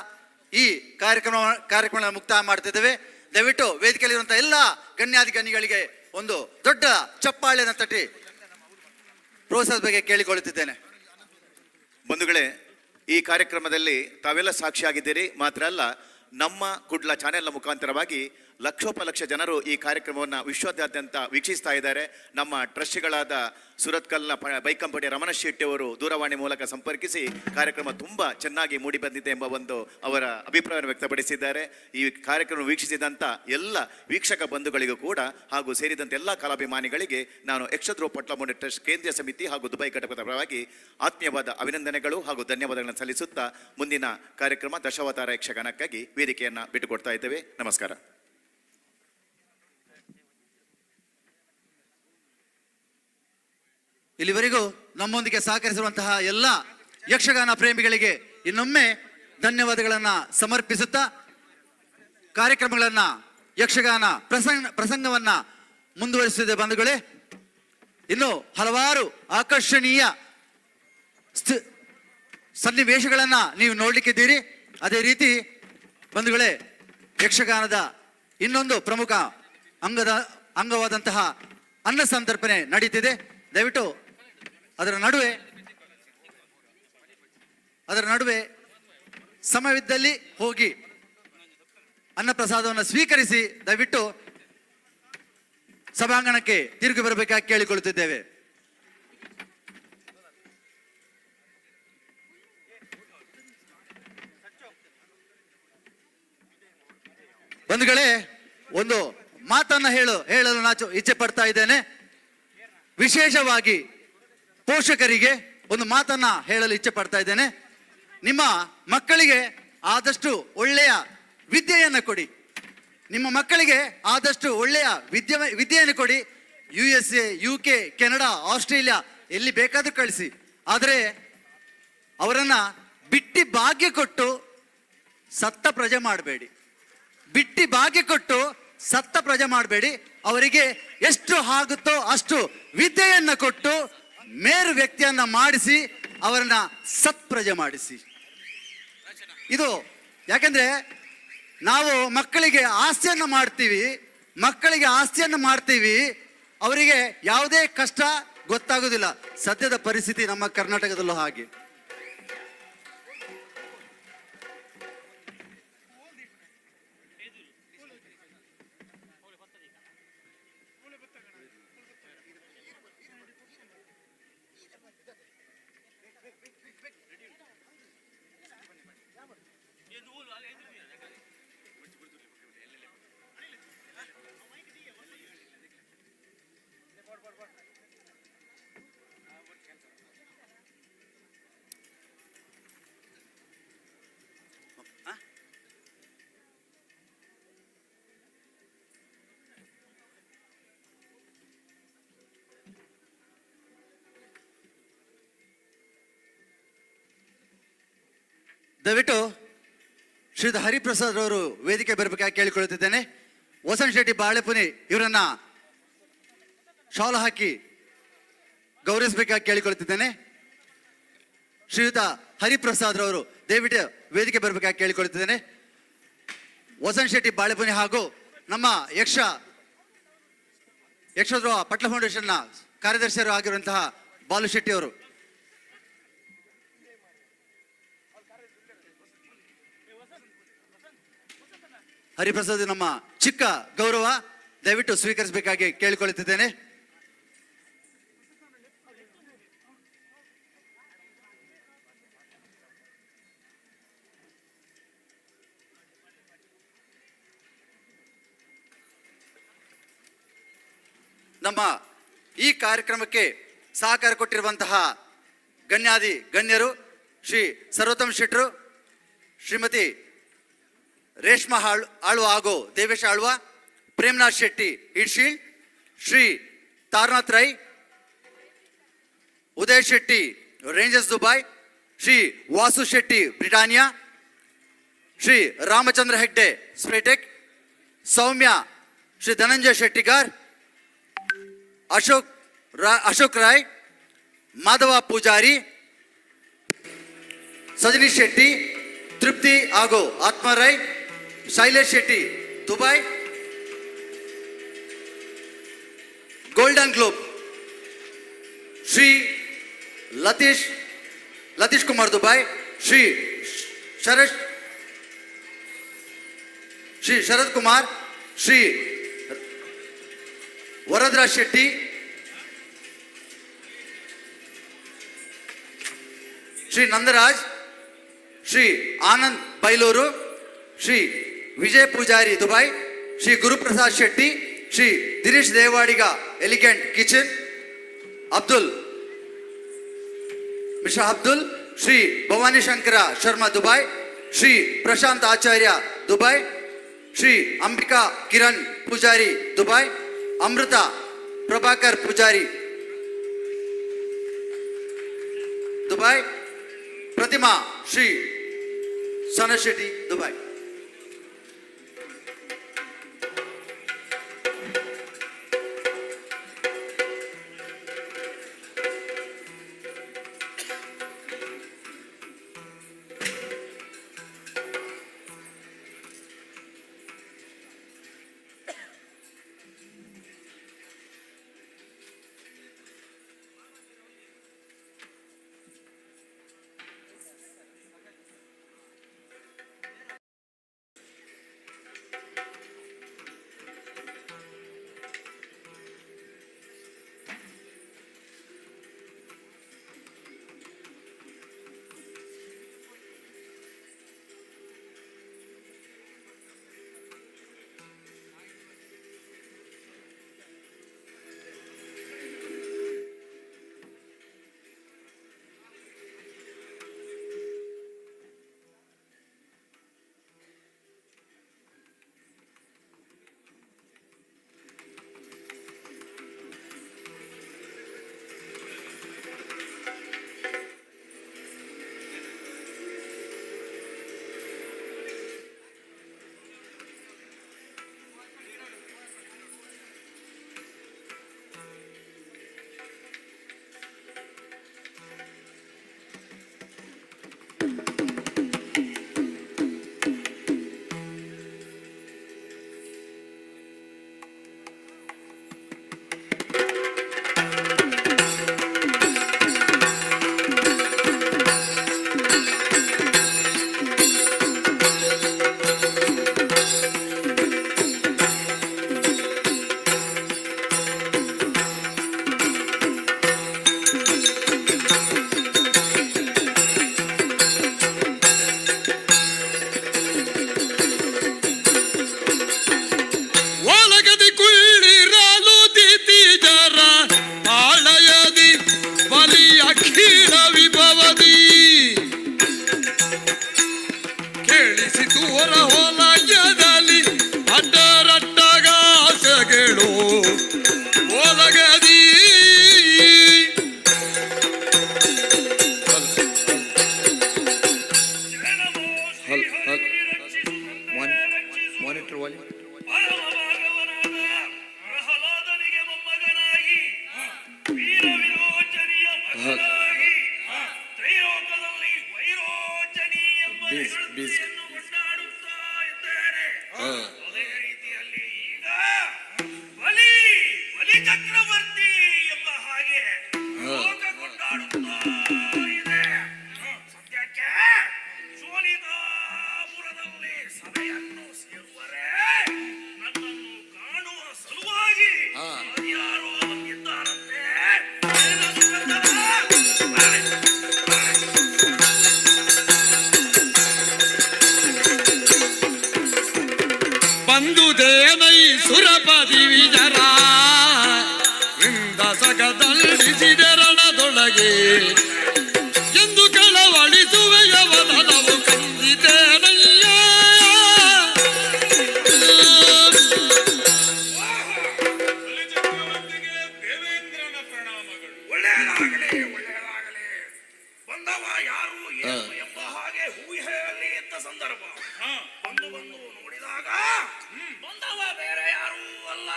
ಈ ಕಾರ್ಯಕ್ರಮ ಮುಕ್ತಾಯ ಮಾಡ್ತಿದ್ದೇವೆ. ದಯವಿಟ್ಟು ವೇದಿಕೆಯಲ್ಲಿರುವಂತಹ ಎಲ್ಲ ಗಣ್ಯಾಧಿಕಾರಿಗಳಿಗೆ ಒಂದು ದೊಡ್ಡ ಚಪ್ಪಾಳೆಯನ್ನು ತಟ್ಟಿ ಪ್ರೋತ್ಸಾಹದ ಬಗ್ಗೆ ಕೇಳಿಕೊಳ್ಳುತ್ತಿದ್ದೇನೆ. ಬಂಧುಗಳೇ, ಈ ಕಾರ್ಯಕ್ರಮದಲ್ಲಿ ತಾವೆಲ್ಲ ಸಾಕ್ಷಿಯಾಗಿದ್ದೀರಿ. ಮಾತ್ರ ಅಲ್ಲ, ನಮ್ಮ ಕುಡ್ಲ ಚಾನೆಲ್ನ ಮುಖಾಂತರವಾಗಿ ಲಕ್ಷೋಪಲಕ್ಷ ಜನರು ಈ ಕಾರ್ಯಕ್ರಮವನ್ನು ವಿಶ್ವದಾದ್ಯಂತ ವೀಕ್ಷಿಸ್ತಾ ಇದ್ದಾರೆ. ನಮ್ಮ ಟ್ರಸ್ಟಿಗಳಾದ ಸುರತ್ಕಲ್ನ ಬೈಕಂಪಡಿ ರಮಣ ಶೆಟ್ಟಿ ಅವರು ದೂರವಾಣಿ ಮೂಲಕ ಸಂಪರ್ಕಿಸಿ ಕಾರ್ಯಕ್ರಮ ತುಂಬಾ ಚೆನ್ನಾಗಿ ಮೂಡಿ ಬಂದಿದೆ ಎಂಬ ಒಂದು ಅವರ ಅಭಿಪ್ರಾಯವನ್ನು ವ್ಯಕ್ತಪಡಿಸಿದ್ದಾರೆ. ಈ ಕಾರ್ಯಕ್ರಮ ವೀಕ್ಷಿಸಿದಂಥ ಎಲ್ಲ ವೀಕ್ಷಕ ಬಂಧುಗಳಿಗೂ ಕೂಡ ಹಾಗೂ ಸೇರಿದಂತೆ ಎಲ್ಲ ಕಲಾಭಿಮಾನಿಗಳಿಗೆ ನಾನು ಯಕ್ಷಧ್ರುವ ಪಟ್ಲಮುಂಡಿ ಟ್ರಸ್ಟ್ ಕೇಂದ್ರೀಯ ಸಮಿತಿ ಹಾಗೂ ದುಬೈ ಘಟಕದ ಪರವಾಗಿ ಆತ್ಮೀಯವಾದ ಅಭಿನಂದನೆಗಳು ಹಾಗೂ ಧನ್ಯವಾದಗಳನ್ನು ಸಲ್ಲಿಸುತ್ತಾ ಮುಂದಿನ ಕಾರ್ಯಕ್ರಮ ದಶಾವತಾರ ಯಕ್ಷಗಾನಕ್ಕಾಗಿ ವೇದಿಕೆಯನ್ನು ಬಿಟ್ಟುಕೊಡ್ತಾ ಇದ್ದೇವೆ. ನಮಸ್ಕಾರ. ಇಲ್ಲಿವರೆಗೂ ನಮ್ಮೊಂದಿಗೆ ಸಹಕರಿಸಿರುವಂತಹ ಎಲ್ಲ ಯಕ್ಷಗಾನ ಪ್ರೇಮಿಗಳಿಗೆ ಇನ್ನೊಮ್ಮೆ ಧನ್ಯವಾದಗಳನ್ನ ಸಮರ್ಪಿಸುತ್ತಾ ಕಾರ್ಯಕ್ರಮಗಳನ್ನ ಯಕ್ಷಗಾನ ಪ್ರಸಂಗವನ್ನ ಮುಂದುವರಿಸಿದೆ. ಬಂಧುಗಳೇ, ಇನ್ನು ಹಲವಾರು ಆಕರ್ಷಣೀಯ ಸನ್ನಿವೇಶಗಳನ್ನ ನೀವು ನೋಡ್ಲಿಕ್ಕಿದ್ದೀರಿ. ಅದೇ ರೀತಿ ಬಂಧುಗಳೇ, ಯಕ್ಷಗಾನದ ಇನ್ನೊಂದು ಪ್ರಮುಖ ಅಂಗವಾದಂತಹ ಅನ್ನ ಸಂತರ್ಪಣೆ ನಡೀತಿದೆ. ದಯವಿಟ್ಟು ಅದರ ನಡುವೆ ಸಮಯವಿದ್ದಲ್ಲಿ ಹೋಗಿ ಅನ್ನಪ್ರಸಾದವನ್ನು ಸ್ವೀಕರಿಸಿ ದಯವಿಟ್ಟು ಸಭಾಂಗಣಕ್ಕೆ ತಿರುಗಿ ಬರಬೇಕಾಗಿ ಕೇಳಿಕೊಳ್ಳುತ್ತಿದ್ದೇವೆ. ಬಂಧುಗಳೇ, ಒಂದು ಮಾತನ್ನ ಹೇಳಲು ನಾನು ಇಚ್ಛೆ ಪಡ್ತಾ ಇದ್ದೇನೆ. ವಿಶೇಷವಾಗಿ ಪೋಷಕರಿಗೆ ಒಂದು ಮಾತನ್ನ ಹೇಳಲು ಇಚ್ಛೆ ಪಡ್ತಾ ಇದ್ದೇನೆ. ನಿಮ್ಮ ಮಕ್ಕಳಿಗೆ ಆದಷ್ಟು ಒಳ್ಳೆಯ ವಿದ್ಯೆಯನ್ನು ಕೊಡಿ. ನಿಮ್ಮ ಮಕ್ಕಳಿಗೆ ಆದಷ್ಟು ಒಳ್ಳೆಯ ವಿದ್ಯೆಯನ್ನು ಕೊಡಿ. USA, UK, ಕೆನಡಾ, ಆಸ್ಟ್ರೇಲಿಯಾ ಎಲ್ಲಿ ಬೇಕಾದ್ರೂ ಕಳಿಸಿ. ಆದರೆ ಅವರನ್ನ ಬಿಟ್ಟಿ ಭಾಗ್ಯ ಕೊಟ್ಟು ಸತ್ತ ಪ್ರಜೆ ಮಾಡಬೇಡಿ. ಅವರಿಗೆ ಎಷ್ಟು ಆಗುತ್ತೋ ಅಷ್ಟು ವಿದ್ಯೆಯನ್ನ ಕೊಟ್ಟು ಮೇರು ವ್ಯಕ್ತಿಯನ್ನ ಮಾಡಿಸಿ ಅವರನ್ನ ಸತ್ಪ್ರಜೆ ಮಾಡಿಸಿ. ಇದು ಯಾಕಂದ್ರೆ ನಾವು ಮಕ್ಕಳಿಗೆ ಆಸ್ತಿಯನ್ನು ಮಾಡ್ತೀವಿ, ಅವರಿಗೆ ಯಾವುದೇ ಕಷ್ಟ ಗೊತ್ತಾಗೋದಿಲ್ಲ. ಸದ್ಯದ ಪರಿಸ್ಥಿತಿ ನಮ್ಮ ಕರ್ನಾಟಕದಲ್ಲೂ ಹಾಗೆ. ದಯವಿಟ್ಟು ಶ್ರೀಯುತ ಹರಿಪ್ರಸಾದ್ ಅವರು ವೇದಿಕೆ ಬರಬೇಕಾಗಿ ಕೇಳಿಕೊಳ್ಳುತ್ತಿದ್ದೇನೆ. ವಸಂತ್ ಶೆಟ್ಟಿ ಬಾಳೆಪುನಿ ಇವರನ್ನ ಶಾಲು ಹಾಕಿ ಗೌರವಿಸಬೇಕಾಗಿ ಕೇಳಿಕೊಳ್ಳುತ್ತಿದ್ದೇನೆ. ಶ್ರೀಯುತ ಹರಿಪ್ರಸಾದ್ ರವರು ದಯವಿಟ್ಟು ವೇದಿಕೆ ಬರಬೇಕಾಗಿ ಕೇಳಿಕೊಳ್ಳುತ್ತಿದ್ದೇನೆ. ವಸಂತ್ ಶೆಟ್ಟಿ ಬಾಳೆಪುನಿ ಹಾಗೂ ನಮ್ಮ ಯಕ್ಷಧ್ರುವ ಪಟ್ಲ ಫೌಂಡೇಶನ್ನ ಕಾರ್ಯದರ್ಶಿಯರು ಆಗಿರುವಂತಹ ಬಾಲು ಶೆಟ್ಟಿ ಅವರು. ಹರಿಪ್ರಸಾದ್ ನಮ್ಮ ಚಿಕ್ಕ ಗೌರವ, ದಯವಿಟ್ಟು ಸ್ವೀಕರಿಸಬೇಕಾಗಿ ಕೇಳಿಕೊಳ್ಳುತ್ತಿದ್ದೇನೆ. ನಮ್ಮ ಈ ಕಾರ್ಯಕ್ರಮಕ್ಕೆ ಸಹಕಾರ ಕೊಟ್ಟಿರುವಂತಹ ಗಣ್ಯರು ಸರ್ವೋತ್ತಮ್ ಶೆಟ್ರು, ಶ್ರೀಮತಿ ರೇಷ್ಮಾ ಆಳ್ವ ಹಾಗೂ ದೇವೇಶ ಆಳ್ವ, ಪ್ರೇಮನಾಥ್ ಶೆಟ್ಟಿ ಇಡ್ಶೀಲ್, Shri Taranath Rai, Uday Shetty rangers Dubai, Shri Vasu Shetty Britannia, Shri Ramachandra Hegde ಸ್ಪೇಟೆಕ್, ಸೌಮ್ಯ ಶ್ರೀ ಧನಂಜಯ ಶೆಟ್ಟಿಗಾರ್, ಅಶೋಕ್ ರಾಯ್, ಮಾಧವ ಪೂಜಾರಿ, ಸಜನಿ ಶೆಟ್ಟಿ, ತೃಪ್ತಿ ಹಾಗೂ Atmarai, Shailesh Shetty Dubai, golden globe Shri Latish Kumar Dubai, Shri Sharath Kumar, Shri Varadaraj Shetty, Shri Nandaraj, Shri Anand Bailur, Shri Vijay Poojari Dubai, Shri Guruprasad Shetty, Shri Dinesh Devadiga elegant kitchen, Mishra Abdul, Shri Bhavani Shankara Sharma Dubai, Shri Prashant ಆಚಾರ್ಯ ದುಬೈ, ಶ್ರೀ ಅಂಬಿಕಾ ಕಿರಣ್ ಪೂಜಾರಿ ದುಬೈ, ಅಮೃತ ಪ್ರಭಾಕರ್ ಪೂಜಾರಿ ದುಬೈ, ಪ್ರತಿಮಾ ಶ್ರೀ ಸನತ್ ಶೆಟ್ಟಿ ದುಬೈ. ಕಾಲದಲ್ಲಿ ವೈರೋಚನಿ ಎಂಬ ಹೆಗ್ಗಳಿಕೆಯನ್ನು ಕೊಂಡಾಡುತ್ತಾ ಇದ್ದೇನೆ. ಅದೇ ರೀತಿಯಲ್ಲಿ ಈಗ ಬಲಿ ಚಕ್ರವರ್ತಿ ಎಂಬ ಹಾಗೆ ಲೋಕ ಕೊಂಡಾಡುತ್ತಾ ಇದೆ. ಸದ್ಯಕ್ಕೆ ಶೋನಿತಾಪುರದಲ್ಲಿ ಸಭೆಯನ್ನು ಸೇರುವರೆ ನನ್ನನ್ನು ಕಾಣುವ ಸಲುವಾಗಿ ಯಾರೋ ಬಂದಿದ್ದಾರಂತೆ. ಬಂದುದೇನೈ ಸುರಪದಿ ವಿಜರ ಇಂದ ಸಗದಲ್ಲಿಸಿದರಣದೊಳಗೆ ಎಂದು ಕಳವಳಿಸುವೆಯವನವು ಕಂದಿದ್ದೇನಯ್ಯ. ದೇವೇಂದ್ರನ ಪ್ರಣಾಮಗಳು. ಒಳ್ಳೆಯದಾಗಲಿ, ಒಳ್ಳೆಯದಾಗಲಿ. ಬಂದವ ಯಾರು ಏನು ಎಂಬ ಹಾಗೆ ಊಹೆಯಲ್ಲಿ ಇದ್ದ ಸಂದರ್ಭ. ಬಂದು ನೋಡಿದಾಗ ಬಂದವ ಬೇರೆ ಯಾರೂ ಅಲ್ಲ,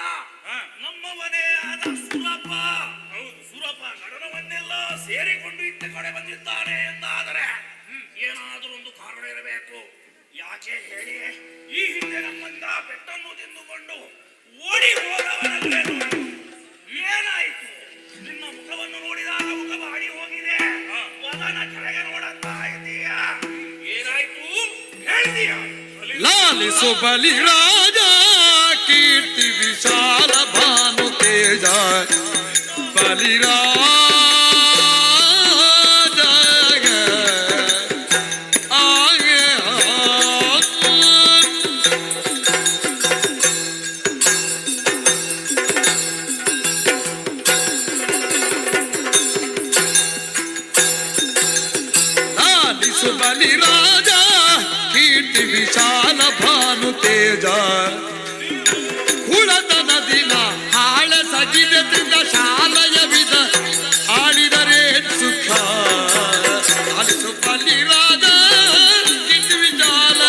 ನಮ್ಮವನೇ ಆದ ಸುರಪ. ಸುರಪ ಗಡನವನ್ನೆಲ್ಲ ಸೇರಿಕೊಂಡು ಇತ್ತ ಕಡೆ ಬಂದಿದ್ದಾನೆ ಎಂದಾದರೆ ಏನಾದರೂ ಒಂದು ಕಾರಣ ಇರಬೇಕು. ಯಾಕೆ ಹೇಳಿ, ಈ ಹಿಂದೆ ನಮ್ಮಿಂದ ಪೆಟ್ಟನ್ನು ತಿಂದುಕೊಂಡು ಓಡಿ ಹೋದವನಲ್ಲೇ ನೋಡಿ. ಏನಾಯ್ತು? ನಿನ್ನ ಮುಖವನ್ನು ನೋಡಿದಾಗ ಮುಖ ಬಾಡಿ ಹೋಗಿದೆ. ಅದನ್ನ ಕೆಳಗೆ ನೋಡುತ್ತಾ ಇದೀಯಾ? ಏನಾಯ್ತು ಹೇಳ್ತೀಯಾ? ಲಾಲಿಸು ಬಲಿರಾಜ ಕೀರ್ತಿ ವಿಶಾಲ ಭಾನು ತೇಜ ಬಲಿರಾಜ ಆಗೆ ಲಾಲಿಸು ಬಲಿರಾಜ ಕೀರ್ತಿ ವಿಶಾಲ ಭಾನು ತೇಜ ಹುಳತನ ದಿನ ಹಾಳ ಸಗಿದ ಶಾಲೆಯ ವಿಧ ಆಡಿದರೆ ಸುಖ. ಅಲಿಸು ಬಲಿರಾಜ ಕೀರ್ತಿ ವಿಶಾಲ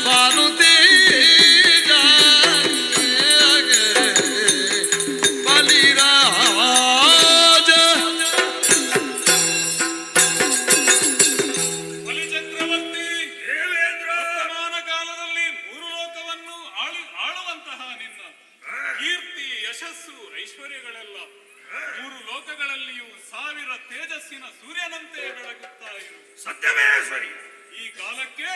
ಭಾನು ತೇಜ ಬಲಿರಾಜ. ಬಲಿಚಕ್ರವರ್ತಿ ವರ್ತಮಾನ ಕಾಲದಲ್ಲಿ ಮೂರು ಲೋಕವನ್ನು ಆಳುವಂತಹ ನಿನ್ನ ಕೀರ್ತಿ, ಯಶಸ್ಸು, ಐಶ್ವರ್ಯಗಳೆಲ್ಲ ಮೂರು ಲೋಕಗಳಲ್ಲಿಯೂ ಸಾವಿರ ತೇಜಸ್ಸಿನ ಸೂರ್ಯನಂತೆ ಬೆಳಗುತ್ತಾ ಇರು. ಸತ್ಯವೇ ಸರಿ. ಈ ಕಾಲಕ್ಕೆ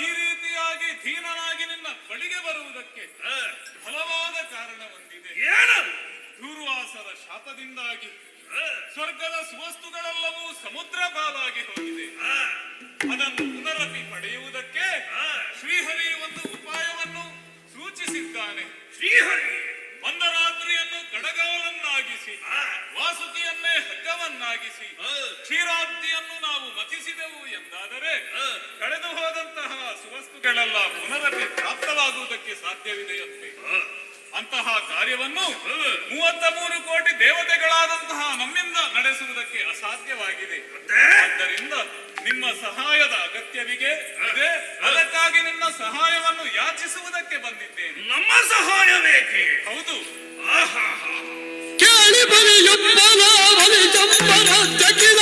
ಈ ರೀತಿಯಾಗಿ ಧೀನನಾಗಿ ನಿನ್ನ ಬಳಿಗೆ ಬರುವುದಕ್ಕೆ ಬಲವಾದ ಕಾರಣ ಹೊಂದಿದೆ. ದೂರ್ವಾಸರ ಶಾಪದಿಂದಾಗಿ ಸ್ವರ್ಗದ ಸುವಸ್ತುಗಳೆಲ್ಲವೂ ಸಮುದ್ರ ಪಾಲಾಗಿ ಹೋಗಿದೆ. ಅದನ್ನು ಪುನರಪಿ ಪಡೆಯುವುದಕ್ಕೆ ಶ್ರೀಹರಿ ಒಂದು ಉಪಾಯವನ್ನು ಸೂಚಿಸಿದ್ದಾನೆ. ಶ್ರೀಹರಿ ಮಂದರಾತ್ರಿಯನ್ನು ಕಡಗಾಲನ್ನಾಗಿಸಿ, ವಾಸುಕಿಯನ್ನೇ ಹಗ್ಗವನ್ನಾಗಿಸಿ, ಕ್ಷೀರಾಬ್ದಿಯನ್ನು ನಾವು ಮತಿಸಿದೆವು ಎಂದಾದರೆ ಕಳೆದು ಹೋದಂತಹ ಸುವಸ್ತುಗಳೆಲ್ಲ ಪುನರಪಿ ಪ್ರಾಪ್ತವಾಗುವುದಕ್ಕೆ ಸಾಧ್ಯವಿದೆಯಂತೆ. ಅಂತಹ ಕಾರ್ಯವನ್ನು 33 ಕೋಟಿ ದೇವತೆಗಳಾದಂತಹ ನಮ್ಮಿಂದ ನಡೆಸುವುದಕ್ಕೆ ಅಸಾಧ್ಯವಾಗಿದೆ. ಆದ್ದರಿಂದ ನಿಮ್ಮ ಸಹಾಯದ ಅಗತ್ಯವಿದೆ. ಅದಕ್ಕಾಗಿ ನಿನ್ನ ಸಹಾಯವನ್ನು ಯಾಚಿಸುವುದಕ್ಕೆ ಬಂದಿದ್ದೇನೆ. ನಮ್ಮ ಸಹಾಯ ಬೇಕೆ? ಹೌದು. ಕೇಳಿ ಬಲಿಯೊಬ್ಬಲ ಬಲಿ ಚಂಬರ ಜಗಿಲ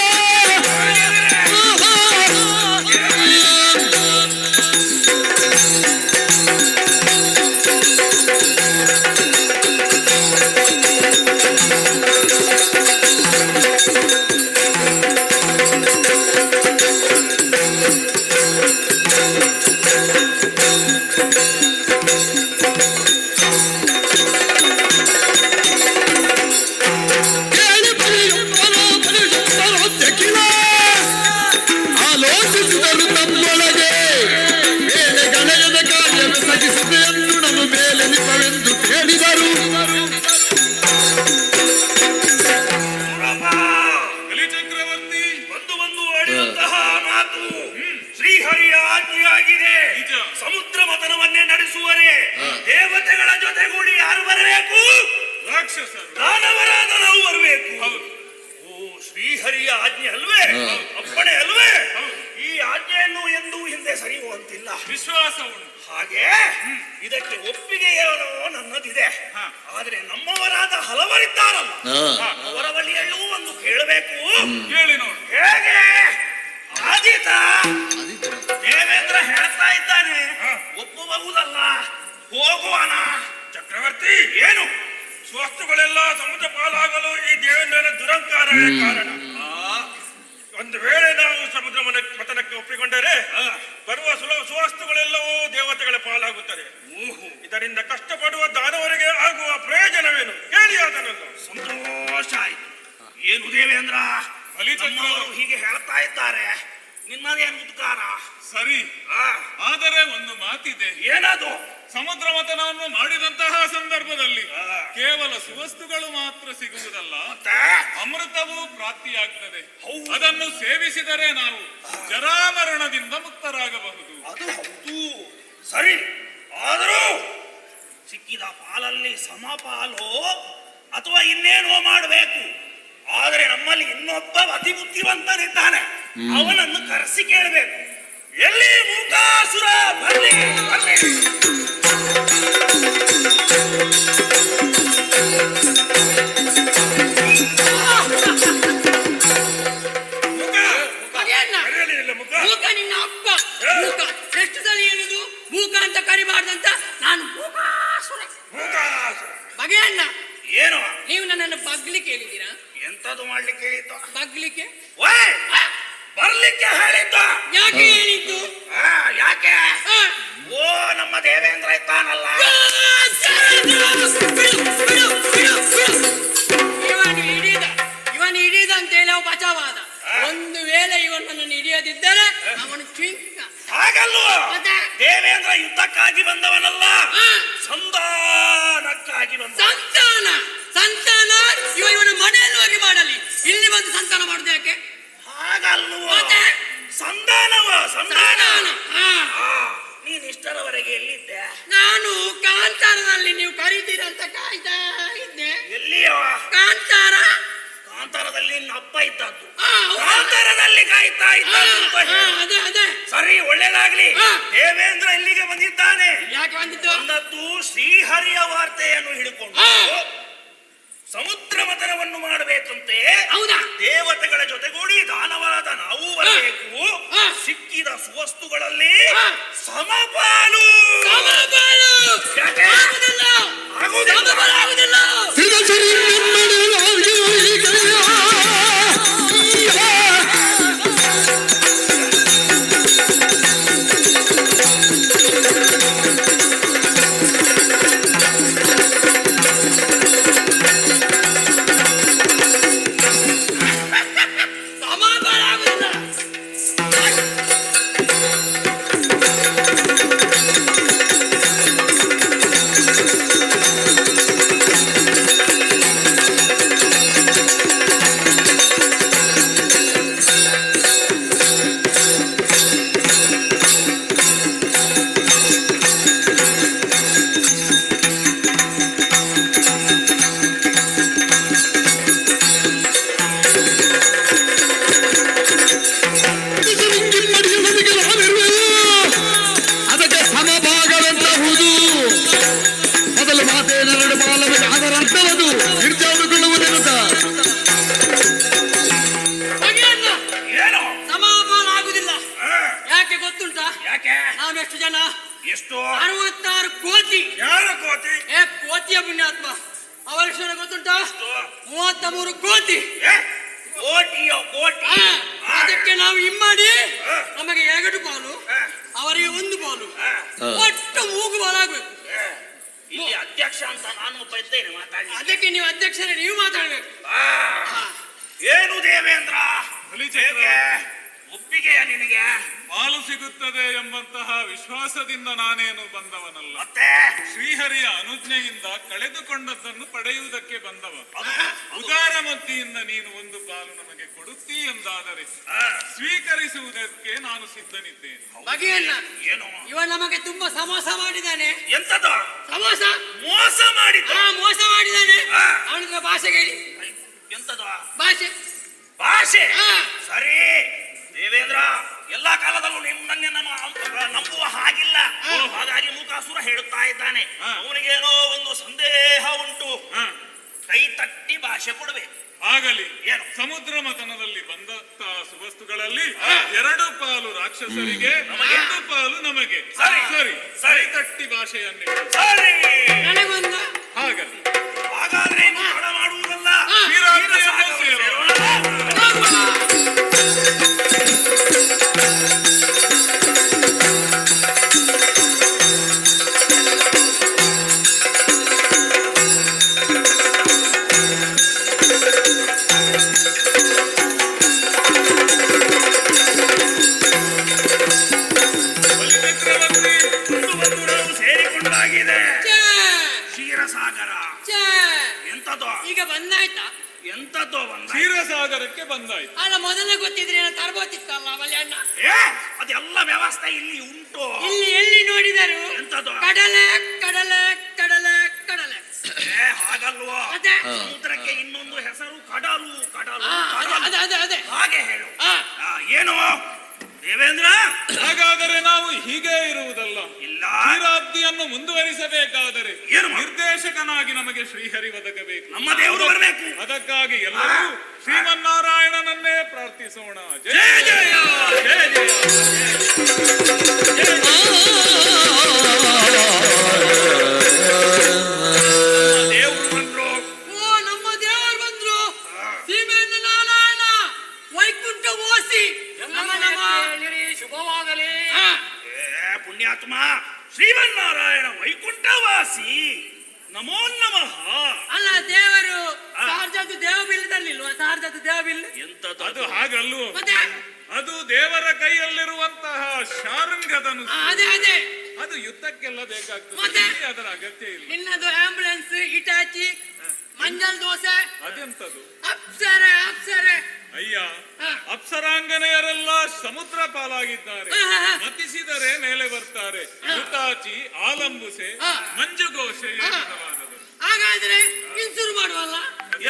ಆಲೋಚಿಸಿದರು ತಮ್ಮೊಳಗೆ ಮೇಲೆ ಗಣಯದ ಕಾರ್ಯ ಸಗಿಸದೆ ಎಂದು ನಮ್ಮ ಮೇಲೆ ನಿಪವೆಂದು ಹೇಳಿದರು. ಬಲಿಚಕ್ರವರ್ತಿ ಬಂದು ಆಡಿದಂತಹ ಮಾತು ಶ್ರೀಹರಿಯ ಆಜ್ಞೆಯಾಗಿದೆ. ಸಮುದ್ರ ಮಥನವನ್ನೇ ನಡೆಸುವರೆ ದೇವತೆಗಳ ಜೊತೆಗೂಡಿ ಯಾರು ಬರಬೇಕು? ರಾಕ್ಷಸರು, ದಾನವರಾದ ನಾವು ಬರಬೇಕು. ಓ, ಶ್ರೀಹರಿಯ ಆಜ್ಞೆ ಅಲ್ವೇ? ಅಪ್ಪಣೆ ಅಲ್ವೇ? ಈ ಆಜ್ಞೆಯನ್ನು ಎಂದೂ ಹಿಂದೆ ಸರಿಯುವಂತಿಲ್ಲ. ವಿಶ್ವಾಸ ಉಂಟು. ಹಾಗೆ ಇದಕ್ಕೆ ಒಪ್ಪಿಗೆ ಏನೋ ನನ್ನದಿದೆ. ಆದ್ರೆ ನಮ್ಮವರಾದ ಹಲವರಿದ್ದಾರಲ್ಲ, ಅವರ ಬಳಿಯಲ್ಲೂ ಒಂದು ಕೇಳಬೇಕು. ಕೇಳಿ ನೋಡಿ. ಹೇಗೆ? ಸಮಾಧಾನ. ಚಕ್ರವರ್ತಿ, ಏನು ಸ್ವಸ್ತುಗಳೆಲ್ಲ ಸಮುದ್ರ ಪಾಲಾಗಲು ಈ ದೇವೇಂದ್ರನ ದುರಂಕಾರವೇ ಕಾರಣ. ಒಂದು ವೇಳೆ ನಾವು ಸಮುದ್ರ ಮತನಕ್ಕೆ ಒಪ್ಪಿಕೊಂಡರೆ ಬರುವ ಸುವಸ್ತುಗಳೆಲ್ಲವೂ ದೇವತೆಗಳ ಪಾಲಾಗುತ್ತದೆ. ಇದರಿಂದ ಕಷ್ಟಪಡುವ ದಾನವರಿಗೆ ಆಗುವ ಪ್ರಯೋಜನವೇನು ಹೇಳಿ ಅದನ್ನು. ಸಂತೋಷ ಆಯ್ತು. ಏನು ದೇವೇಂದ್ರ, ಫಲಿತಜ್ಞರು ಹೀಗೆ ಹೇಳ್ತಾ ಇದ್ದಾರೆ, ನಿನ್ನದೇನು ಉದ್ಗಾರ? ಸರಿ, ಆದರೆ ಒಂದು ಮಾತಿದೆ. ಏನದು? ಸಮುದ್ರ ಮಥನವನ್ನು ಮಾಡಿದಂತಹ ಸಂದರ್ಭದಲ್ಲಿ ಕೇವಲ ಸುವಸ್ತುಗಳು ಮಾತ್ರ ಸಿಗುವುದಲ್ಲ, ಅಮೃತವೂ ಪ್ರಾಪ್ತಿಯಾಗ್ತದೆ. ಅದನ್ನು ಸೇವಿಸಿದರೆ ನಾವು ಜರಾಮರಣದಿಂದ ಮುಕ್ತರಾಗಬಹುದು. ಅದು ಹೌದು, ಸರಿ. ಆದರೂ ಸಿಕ್ಕಿದ ಪಾಲಲ್ಲಿ ಸಮಪಾಲು ಅಥವಾ ಇನ್ನೇನೋ ಮಾಡಬೇಕು. ಆದರೆ ನಮ್ಮಲ್ಲಿ ಇನ್ನೊಬ್ಬ ಅತಿ ಬುದ್ಧಿವಂತನಿದ್ದಾನೆ, ಅವನನ್ನು ಕರೆಸಿ ಕೇಳಬೇಕು. ಎಲ್ಲಿ ಮೂಕಾಸುರ? ಬನ್ನಿ ಬನ್ನಿ. ಮೂಕ ನಿನ್ನ ಅಪ್ಪ. ಮೂಕ ಎಷ್ಟು ಸಲ ಹೇಳುದು ಮೂಕ ಅಂತ ಕರಿಬಾರ್ದಂತ? ನಾನು ಬಗೆಯಣ್ಣ. ಏನು ನೀವು ನನ್ನನ್ನು ಬಗ್ಲಿಕ್ಕೆ ಹೇಳಿದ್ದೀರಾ? ಎಂತದು ಮಾಡ್ಲಿಕ್ಕೆ ಹೇಳಿದ್ದು? ಬಗ್ಲಿಕ್ಕೆ ಬರ್ಲಿಕ್ಕೆ ಹೇಳಿದ್ದು. ಯಾಕೆ ಹೇಳಿದ್ದು? ಯಾಕೆ? ಓ, ನಮ್ಮ ದೇವೇಂದ್ರ ಇದ್ದಾನಲ್ಲ, ಇವನು ಹಿಡಿದ ಅಂತ ಹೇಳಿ ಅವ ಬಚಾವಾದ. ಒಂದು ವೇಳೆ ಇವನನ್ನು ಹಿಡಿಯದಿದ್ದರೆ ಅವನು ಚಿಂತ. ಹಾಗಲ್ವ? ದೇವೇಂದ್ರ ಯುದ್ಧಕ್ಕಾಗಿ ಬಂದವನಲ್ಲ, ಸಂಧಾನಕ್ಕಾಗಿ ಬಂದ. ಸಂತಾನ ಸಂತಾನ ಇವನ ಮನೆಯಲ್ಲಿ ಹೋಗಿ ಮಾಡಲಿ, ಇಲ್ಲಿ ಬಂದು ಸಂತಾನ ಮಾಡುದು ಯಾಕೆ? ಹಾಗಲ್ವ? ಸಂಧಾನವ ಸಂಧಾನ. ನೀನ್ ಇಷ್ಟರವರೆಗೆ ಎಲ್ಲಿದ್ದೆ? ನಾನು ಕಾಂತಾರದಲ್ಲಿ ನೀವು ಕರೀತೀರಂತ ಕಾಯ್ತಾ ಇದ್ದೆ. ಎಲ್ಲಿಯ ಕಾಂತಾರ? ಕಾಂತಾರದಲ್ಲಿ ನಿನ್ನ ಅಪ್ಪ ಇದ್ದದ್ದು. ಕಾಂತಾರದಲ್ಲಿ ಕಾಯ್ತಾ ಇದ್ದ. ಅದೇ ಸರಿ, ಒಳ್ಳೇದಾಗ್ಲಿ. ದೇವೇಂದ್ರ ಇಲ್ಲಿಗೆ ಬಂದಿದ್ದಾನೆ. ಯಾಕೆ ಬಂದಿದ್ದು? ಬಂದದ್ದು ಶ್ರೀಹರಿಯ ವಾರ್ತೆಯನ್ನು ಹಿಡ್ಕೊಂಡು ಸಮುದ್ರ ಮಥನವನ್ನು ಮಾಡಬೇಕಂತೆ. ಹೌದಾ? ದೇವತೆಗಳ ಜೊತೆಗೂಡಿ ದಾನವರಾದ ನಾವು ಬರಬೇಕು. ಸಿಕ್ಕಿದ ಸುವಸ್ತುಗಳಲ್ಲಿ ಸಮಪಾಲು. ನಾವೆಷ್ಟು ಜನ? ಎಷ್ಟು? 66 ಕೋಟಿ. ಯಾರ ಕೋಟಿ? ಕೋಟಿಯ ಪುಣ್ಯಾತ್ಮ. ಅವರ ಹೆಸರು ಗೊತ್ತುಂಟಾ? 33 ಕೋಟಿ. ಕೋಟಿಯೋ ಕೋಟಿ. ಅದಕ್ಕೆ ನಾವು ಇಮ್ಮಾಡಿ ನಮಗೆ 2 ಪಾಲು, ಅವರಿಗೆ 1 ಪಾಲು, ಒಟ್ಟು 3 ಪಾಲಾಗಬೇಕು. ಇಲ್ಲಿ ಅಧ್ಯಕ್ಷ ಅಂತ ನಾನು ಒಬ್ಬ ಇದ್ದೇನೆ, ಮಾತಾಡಿ. ಅದಕ್ಕೆ ನೀವು ಅಧ್ಯಕ್ಷರೇ, ನೀವು ಮಾತಾಡ್ಬೇಕು. ಏನು ದೇವೇಂದ್ರ, ಒಪ್ಪಿಗೆಯ ನಿನಗೆ? ಪಾಲು ಸಿಗುತ್ತದೆ ಎಂಬಂತಹ ವಿಶ್ವಾಸದಿಂದ ನಾನೇನು ಬಂದವನಲ್ಲ. ಮತ್ತೆ ಶ್ರೀಹರಿಯ ಅನುಜ್ಞೆಯಿಂದ ಕಳೆದುಕೊಂಡದ್ದನ್ನು ಪಡೆಯುವುದಕ್ಕೆ ಬಂದವ. ಉದಾರಮತಿಯಿಂದ ನೀನು 1 ಪಾಲು ನಮಗೆ ಕೊಡುತ್ತೀ ಎಂದಾದರೆ ಸ್ವೀಕರಿಸುವುದಕ್ಕೆ ನಾನು ಸಿದ್ಧನಿದ್ದೇನೆ. ಬಗೆಯಲ್ಲ, ಏನು ಇವ ನಮಗೆ ತುಂಬಾ ಸಮೋಸ ಮಾಡಿದ್ದಾನೆ. ಎಂತದ ಸಮೋಸ? ಮೋಸ ಮಾಡಿದ್ದ. ಮೋಸ ಮಾಡಿದ್ದಾನೆ. ಅವನ ಭಾಷೆ ಹೇಳಿ. ಎಂತದ ಭಾಷೆ? ಭಾಷೆ ಸರಿ ದೇವೇಂದ್ರ, ಎಲ್ಲಾ ಕಾಲದಲ್ಲೂ ನನ್ನನ್ನು ನಂಬುವ ಹಾಗಿಲ್ಲ. ಹಾಗಾಗಿ ಮೂಕಾಸುರ ಹೇಳುತ್ತಾ ಇದ್ದಾನೆ, ಅವನಿಗೇನೋ ಒಂದು ಸಂದೇಹ ಉಂಟು. ಕೈ ತಟ್ಟಿ ಭಾಷೆ ಕೊಡಬೇಕು. ಆಗಲಿ ಸಮುದ್ರ ಮಥನದಲ್ಲಿ ಬಂದಂತ ಸುವಸ್ತುಗಳಲ್ಲಿ 2 ಪಾಲು ರಾಕ್ಷಸರಿಗೆ 1 ಪಾಲು ನಮಗೆ. ಸರಿ ಸರಿ ತಟ್ಟಿ ಭಾಷೆಯನ್ನೇ ನನಗೊಂದು ಹಾಗಲಿ. ಹಾಗಾದ್ರೆ ಇನ್ನು ತಡ ಮಾಡುವುದಲ್ಲ, ಕ್ಷೀರಾಬ್ದಿಯನ್ನು ಸೇರೋಣ. ಸೇರಿಕೊಂಡಾಗಿದೆ. ಕ್ಷೀರಸಾಗರ ಎಂತದೋ ಈಗ ಬಂದಾಯ್ತಾ? ಎಂತದೋ ಬಂದ ಕ್ಷೀರಸಾಗರಕ್ಕೆ ಬಂದಾಯ್ತು. ಅಲ್ಲ ಮೊದಲೇ ಗೊತ್ತಿದ್ರೆ ತರಬೋತಿತ್ತಲ್ಲ ಮಲ್ಯಣ್ಣ. ಅದೆಲ್ಲ ವ್ಯವಸ್ಥೆ ಇಲ್ಲಿ ಉಂಟು. ಇಲ್ಲಿ ಎಲ್ಲಿ ನೋಡಿದರು ಎಂತದೋ ಕಡಲೆ ಕಡಲೆ ಕಡಲೆ ಕಡಲೆ. ಹಾಗಲ್ವೋ, ಸಮುದ್ರಕ್ಕೆ ಇನ್ನೊಂದು ಹೆಸರು ಕಡಲು. ಕಡಲು ಅದೇ ಹಾಗೆ ಹೇಳು. ಏನು ದೇವೇಂದ್ರ? ಹಾಗಾದರೆ ನಾವು ಹೀಗೆ ಇರುವುದಲ್ಲ. ಕ್ಷೀರಾಬ್ದಿಯನ್ನು ಮುಂದುವರಿಸಬೇಕಾದರೆ ನಿರ್ದೇಶಕನಾಗಿ ನಮಗೆ ಶ್ರೀಹರಿ ಒದಗಬೇಕು. ನಮ್ಮ ದೇವರು ಬರಬೇಕು. ಅದಕ್ಕಾಗಿ ಎಲ್ಲರೂ ಶ್ರೀಮನ್ನಾರಾಯಣನನ್ನೇ ಪ್ರಾರ್ಥಿಸೋಣ. ಜಯ ಜಯ ಜಯ ಜಯ. ದೇವರು ಬಂದ್ರು. ಓ ನಮ್ಮ ದೇವರು ಬಂದ್ರು. ಶ್ರೀಮನ್ ನಾರಾಯಣ ವೈಕುಂಠ ವಾಸಿ ಶುಭವಾಗಲಿ. ಪುಣ್ಯಾತ್ಮ ಶ್ರೀಮನ್ನಾರಾಯಣ ವೈಕುಂಠವಾಸಿ ನಮೋ ನಮಃ. ಅಲ್ಲ ದೇವರು ಸಾರ್ಜದ್ದು ದೇವ ಬಿಲ್ ತರಲಿಲ್ವಾ? ಸಾರ್ಜದ್ದು ದೇವ ಬಿಲ್ ಎಂತದ್ದು? ಅದು ಹಾಗಲ್ಲು, ಅದು ದೇವರ ಕೈಯಲ್ಲಿರುವಂತಹ ಶಾರಂಗದನು. ಅದೇ ಅದೇ ಅದು ಯುದ್ಧಕ್ಕೆಲ್ಲ ಬೇಕಾಗ್ತದೆ, ಅದರ ಅಗತ್ಯ ಇಲ್ಲ. ನಿನ್ನದು ಆಂಬುಲೆನ್ಸ್, ಇಟಾಚಿ, ಮಂಜಲ್ ದೋಸೆ. ಅದೆಂತದು? ಅಪ್ಸರೆ ಅಪ್ಸರೆ. ಅಯ್ಯ, ಅಪ್ಸರಾಂಗನೆಯರೆಲ್ಲ ಸಮುದ್ರ ಪಾಲಾಗಿದ್ದಾರೆ. ಮತಿಸಿದರೆ ಮೇಲೆ ಬರ್ತಾರೆ. ಹುತಾಚಿ, ಆಲಂಬುಸೆ, ಮಂಜುಘೋಷೆ ಹಾಗಾದ್ರೆ ಇನ್ಸೂರು ಮಾಡುವಲ್ಲ?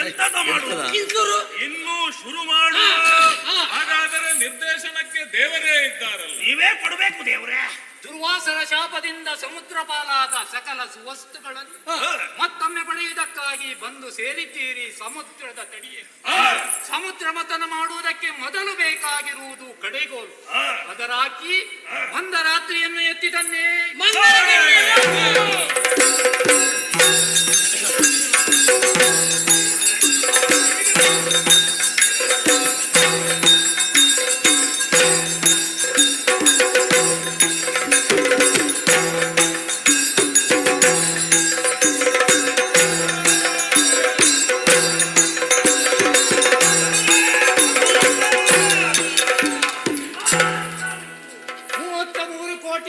ಎಂತದ ಮಾಡುವ? ಇನ್ಸೂರು ಇನ್ನೂ ಶುರು ಮಾಡುವ. ಹಾಗಾದರೆ ನಿರ್ದೇಶನಕ್ಕೆ ದೇವರೇ ಇದ್ದಾರಲ್ಲ, ನೀವೇ ಕೊಡಬೇಕು ದೇವರೇ. ದುರ್ವಾಸರ ಶಾಪದಿಂದ ಸಮುದ್ರ ಪಾಲಾದ ಸಕಲ ಸುವಸ್ತುಗಳನ್ನು ಮತ್ತೊಮ್ಮೆ ಪಡೆಯುವುದಕ್ಕಾಗಿ ಬಂದು ಸೇರಿದ್ದೀರಿ ಸಮುದ್ರದ ತಡಿಯೇ. ಸಮುದ್ರ ಮಥನ ಮಾಡುವುದಕ್ಕೆ ಮೊದಲು ಬೇಕಾಗಿರುವುದು ಕಡೆಗೋಲು. ಅದರಾಕಿ ಒಂದ ರಾತ್ರಿಯನ್ನು ಎತ್ತಿದನ್ನೇ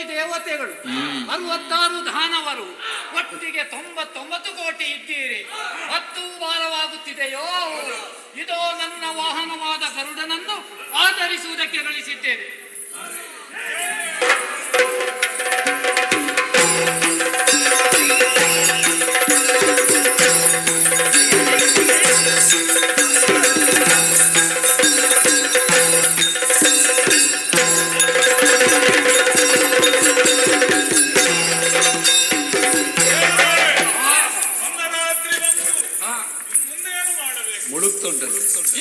ದೇವತೆಗಳು 66 ದಾನವರು ಒಟ್ಟಿಗೆ 99 ಕೋಟಿ ಇದ್ದೀರಿ. 10 ಭಾರವಾಗುತ್ತಿದೆಯೋ? ಇದೋ ನನ್ನ ವಾಹನವಾದ ಗರುಡನನ್ನು ಆಧರಿಸುವುದಕ್ಕೆ ಗಳಿಸಿದ್ದೇನೆ.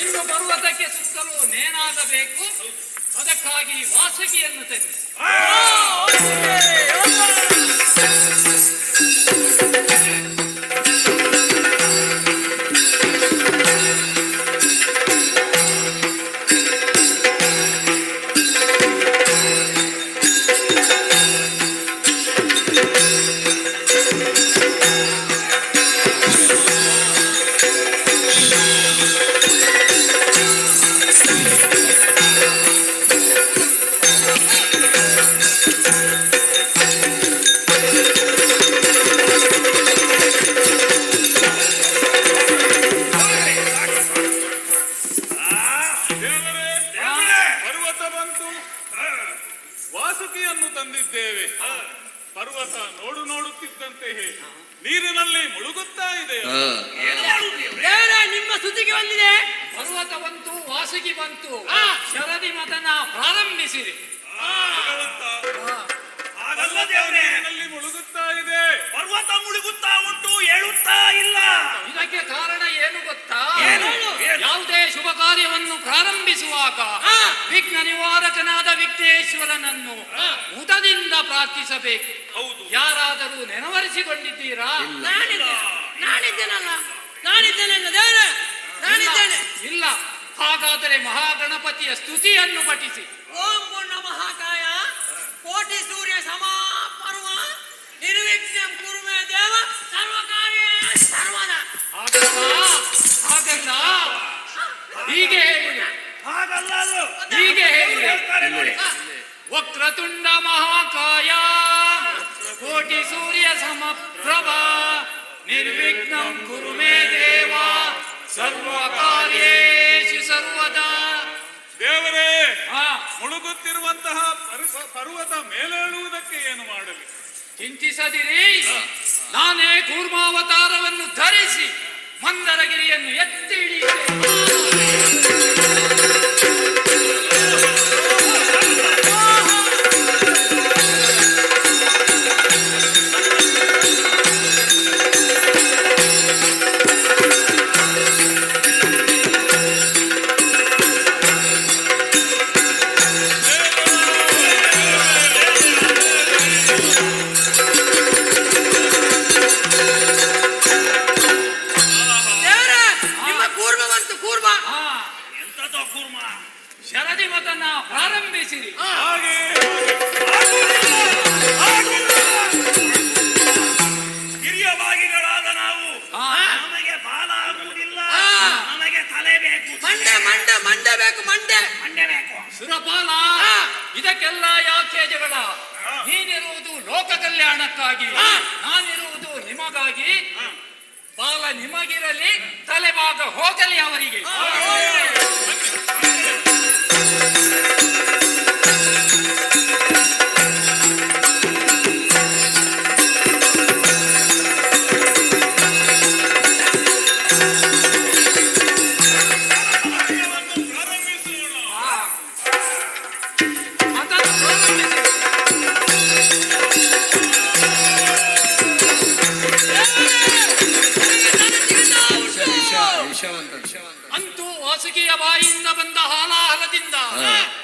ಇನ್ನು ಪರ್ವತಕ್ಕೆ ಸುತ್ತಲೂ ನೇನಾಗಬೇಕು. ಅದಕ್ಕಾಗಿ ವಾಸುಕಿಯನ್ನು ತನ್ನಿ. ವಾಸುಕಿಯನ್ನು ತಂದಿದ್ದೇವೆ. ಪರ್ವತ ನೋಡುತ್ತಿದ್ದಂತೆ ನೀರಿನಲ್ಲಿ ಮುಳುಗುತ್ತಾ ಇದೆ. ನಿಮ್ಮ ಸುದ್ದಿಗೆ ಬಂದಿದೆ. ಪರ್ವತ ಬಂತು, ವಾಸುಕಿ ಬಂತು, ಶರದಿ ಮಥನ ಪ್ರಾರಂಭಿಸಿರಿ. ಹಾಗಲ್ಲ ದೇವರೇ, ಮುಳುಗುತ್ತಾ ಇದೆ. ಪರ್ವತ ಪರ್ವತ ಮುಳುಗುತ್ತಾ ಉಂಟು, ಹೇಳುತ್ತಾ ಇಲ್ಲ. ಇದಕ್ಕೆ ಕಾರಣ ಏನು ಗೊತ್ತಾ? ಯಾವುದೇ ಶುಭ ಕಾರ್ಯವನ್ನು ಪ್ರಾರಂಭಿಸುವಾಗ ವಿಘ್ನ ನಿವಾರಕನಾದ ವಿಘ್ನೇಶ್ವರನನ್ನು ಉದದಿಂದ ಪ್ರಾರ್ಥಿಸಬೇಕು. ಹೌದು. ಯಾರಾದರೂ ನೆನವರಿಸಿಕೊಂಡಿದ್ದೀರಾ? ಇಲ್ಲ. ಹಾಗಾದರೆ ಮಹಾಗಣಪತಿಯ ಸ್ತುತಿಯನ್ನು ಪಠಿಸಿ. ಓಂ ಪೂರ್ಣ ಮಹಾಕಾಯ ಕೋಟಿ ಸೂರ್ಯ ಸಮಾಪರ್ವ ನಿರ್ವಿಘ್ನಂ ಕುರು ಮೇ ದೇವ ಸರ್ವಕಾರ್ಯೇ ಸರ್ವದ. ಹಾಗಲ್ಲ, ಹೀಗೆ ಹೇಳಿ. ಹಾಗಲ್ಲ ಅದು. ಹೀಗೆ ಹೇಳಿ. ಹೇಳ್ತಾರೆ ನೋಡಿ. ವಕ್ರತುಂಡ ಮಹಾಕಾಯ ಕೋಟಿ ಸೂರ್ಯ ಸಮಪ್ರಭ ನಿರ್ವಿಘ್ನಂ ಕುರು ಮೇ ದೇವ ಸರ್ವಕಾರ್ಯೇಷು ಸರ್ವದಾ. ದೇವರೇ, ಮುಳುಗುತ್ತಿರುವಂತಹ ಪರ್ವತ ಮೇಲೇಳುವುದಕ್ಕೆ ಏನು ಮಾಡಲಿ? ಚಿಂತಿಸದಿರಿ, ನಾನೇ ಕೂರ್ಮಾವತಾರವನ್ನು ಧರಿಸಿ ಮಂದರಗಿರಿಯನ್ನು ಎತ್ತಿ ಶರದಿ ಮತನ ಪ್ರಾರಂಭಿಸಿರಿ. ಹಿರಿಯ ಭಾಗಿಗಳಾದ ನಾವು ನಮಗೆ ಬಾಲ ಆಗುವುದಿಲ್ಲ, ನಮಗೆ ತಲೆ ಬೇಕು. ಮಂಡೆ ಬೇಕು. ಸುರಪಾಲ, ಇದಕ್ಕೆಲ್ಲ ಯಾಕೆ ಜಗಳ? ನೀನಿರುವುದು ಲೋಕ ಕಲ್ಯಾಣಕ್ಕಾಗಿ, ನಾನಿರುವುದು ನಿಮಗಾಗಿ. ಬಾಲ ನಿಮಗಿರಲಿ, ತಲೆಭಾಗ ಹೋಗಲಿ ಅವರಿಗೆ. ಅಂತೂ ವಾಸುಕಿಯ ಬಾಯಿಯಿಂದ ಬಂದ ಹಾಲಾಹಲದಿಂದ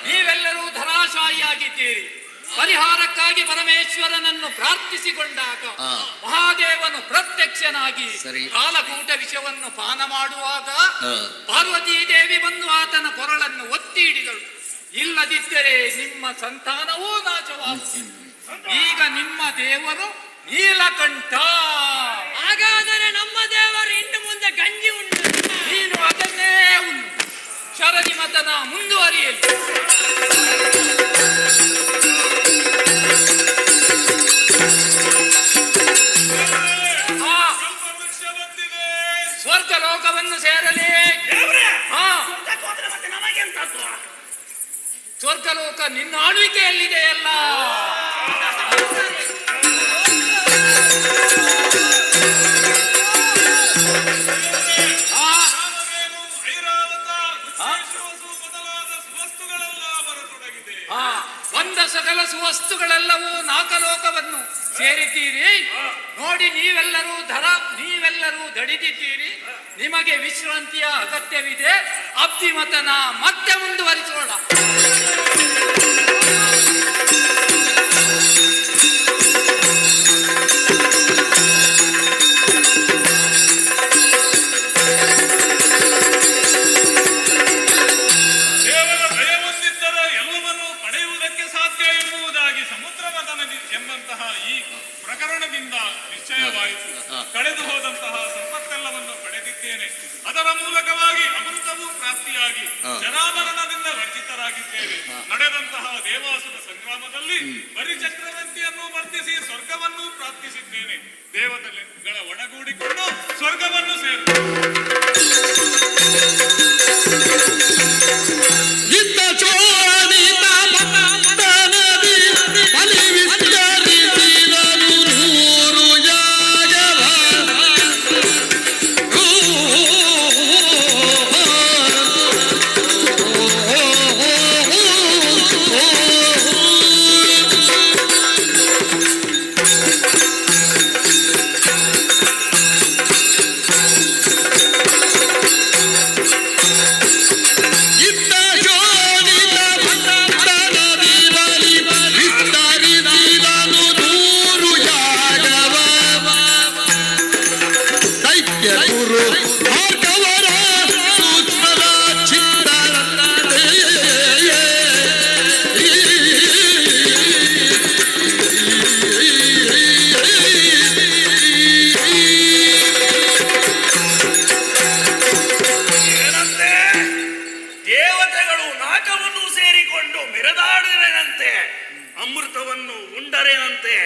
ನೀವೆಲ್ಲರೂ ಧರಾಶಾಯಿಯಾಗಿದ್ದೀರಿ. ಪರಿಹಾರಕ್ಕಾಗಿ ಪರಮೇಶ್ವರನನ್ನು ಪ್ರಾರ್ಥಿಸಿಕೊಂಡಾಗ ಮಹಾದೇವನು ಪ್ರತ್ಯಕ್ಷನಾಗಿ ಕಾಲಕೂಟ ವಿಷವನ್ನು ಪಾನ ಮಾಡುವಾಗ ಪಾರ್ವತೀ ದೇವಿ ಬಂದು ಆತನ ಕೊರಳನ್ನು ಒತ್ತಿ ಹಿಡಿದಳು. ಇಲ್ಲದಿದ್ದರೆ ನಿಮ್ಮ ಸಂತಾನವೂ ನಾಶವಾಗುತ್ತಿತ್ತು. ಈಗ ನಿಮ್ಮ ದೇವರು ನೀಲಕಂಠ. ಹಾಗಾದರೆ ನಮ್ಮ ದೇವರು ಇನ್ನು ಮುಂದೆ ಗಂಜಿ ಉಂಟು. ನೀನು ಅದನ್ನೇ ಉಣ್ಣು. ಶರದಿ ಮತನ ಮುಂದುವರಿಯಲಿ. ಸ್ವರ್ಗ ಲೋಕವನ್ನು ಸೇರಲಿ. ಸ್ವರ್ಗಲೋಕ ನಿನ್ನ ಆಳ್ವಿಕೆಯಲ್ಲಿದೆಯಲ್ಲ. ಬಂದ ಸಕಲ ಸುವಸ್ತುಗಳೆಲ್ಲವೂ ನಾಕಲೋಕವನ್ನು ಸೇರಿದ್ದೀರಿ. ನೋಡಿ, ನೀವೆಲ್ಲರೂ ದಡಿದಿದ್ದೀರಿ. ನಿಮಗೆ ವಿಶ್ರಾಂತಿಯ ಅಗತ್ಯವಿದೆ. ಅಬ್ಧಿಮತನ ಮತ್ತೆ ಮುಂದುವರಿಸೋಣ. ದೇವರ ಭಯವೊಂದಿದ್ದರೆ ಎಲ್ಲವನ್ನೂ ಪಡೆಯುವುದಕ್ಕೆ ಸಾಧ್ಯ ಎಂಬುದಾಗಿ ಸಮುದ್ರ ಮಥನ ಎಂಬಂತಹ ಈ ಪ್ರಕರಣದಿಂದ ನಿಶ್ಚಯವಾಯಿತು. ಕಳೆದು ಹೋದಂತಹ ಸಂಪತ್ತೆಲ್ಲವನ್ನು ಪಡೆದಿದ್ದೇನೆ. ಅದರ ಮೂಲಕವಾಗಿ ಅಮೃತವೂ ಪ್ರಾಪ್ತಿಯಾಗಿ ಜರಾಮರಣದಿಂದ ವಂಚಿತರಾಗಿದ್ದೇವೆ. ನಡೆದಂತಹ ದೇವಾಸುರ ಸಂಗ್ರಾಮದಲ್ಲಿ ಬರಿಚಕ್ರವರ್ತಿಯನ್ನು ಮರ್ದಿಸಿ ಸ್ವರ್ಗವನ್ನು ಪ್ರಾಪ್ತಿಸಿದ್ದೇನೆ. ದೇವತೆಗಳ ಒಡಗೂಡಿಕೊಂಡು ಸ್ವರ್ಗವನ್ನು ಸೇರು. ಬದುಕುತ್ತಾರೇನಂತೆ.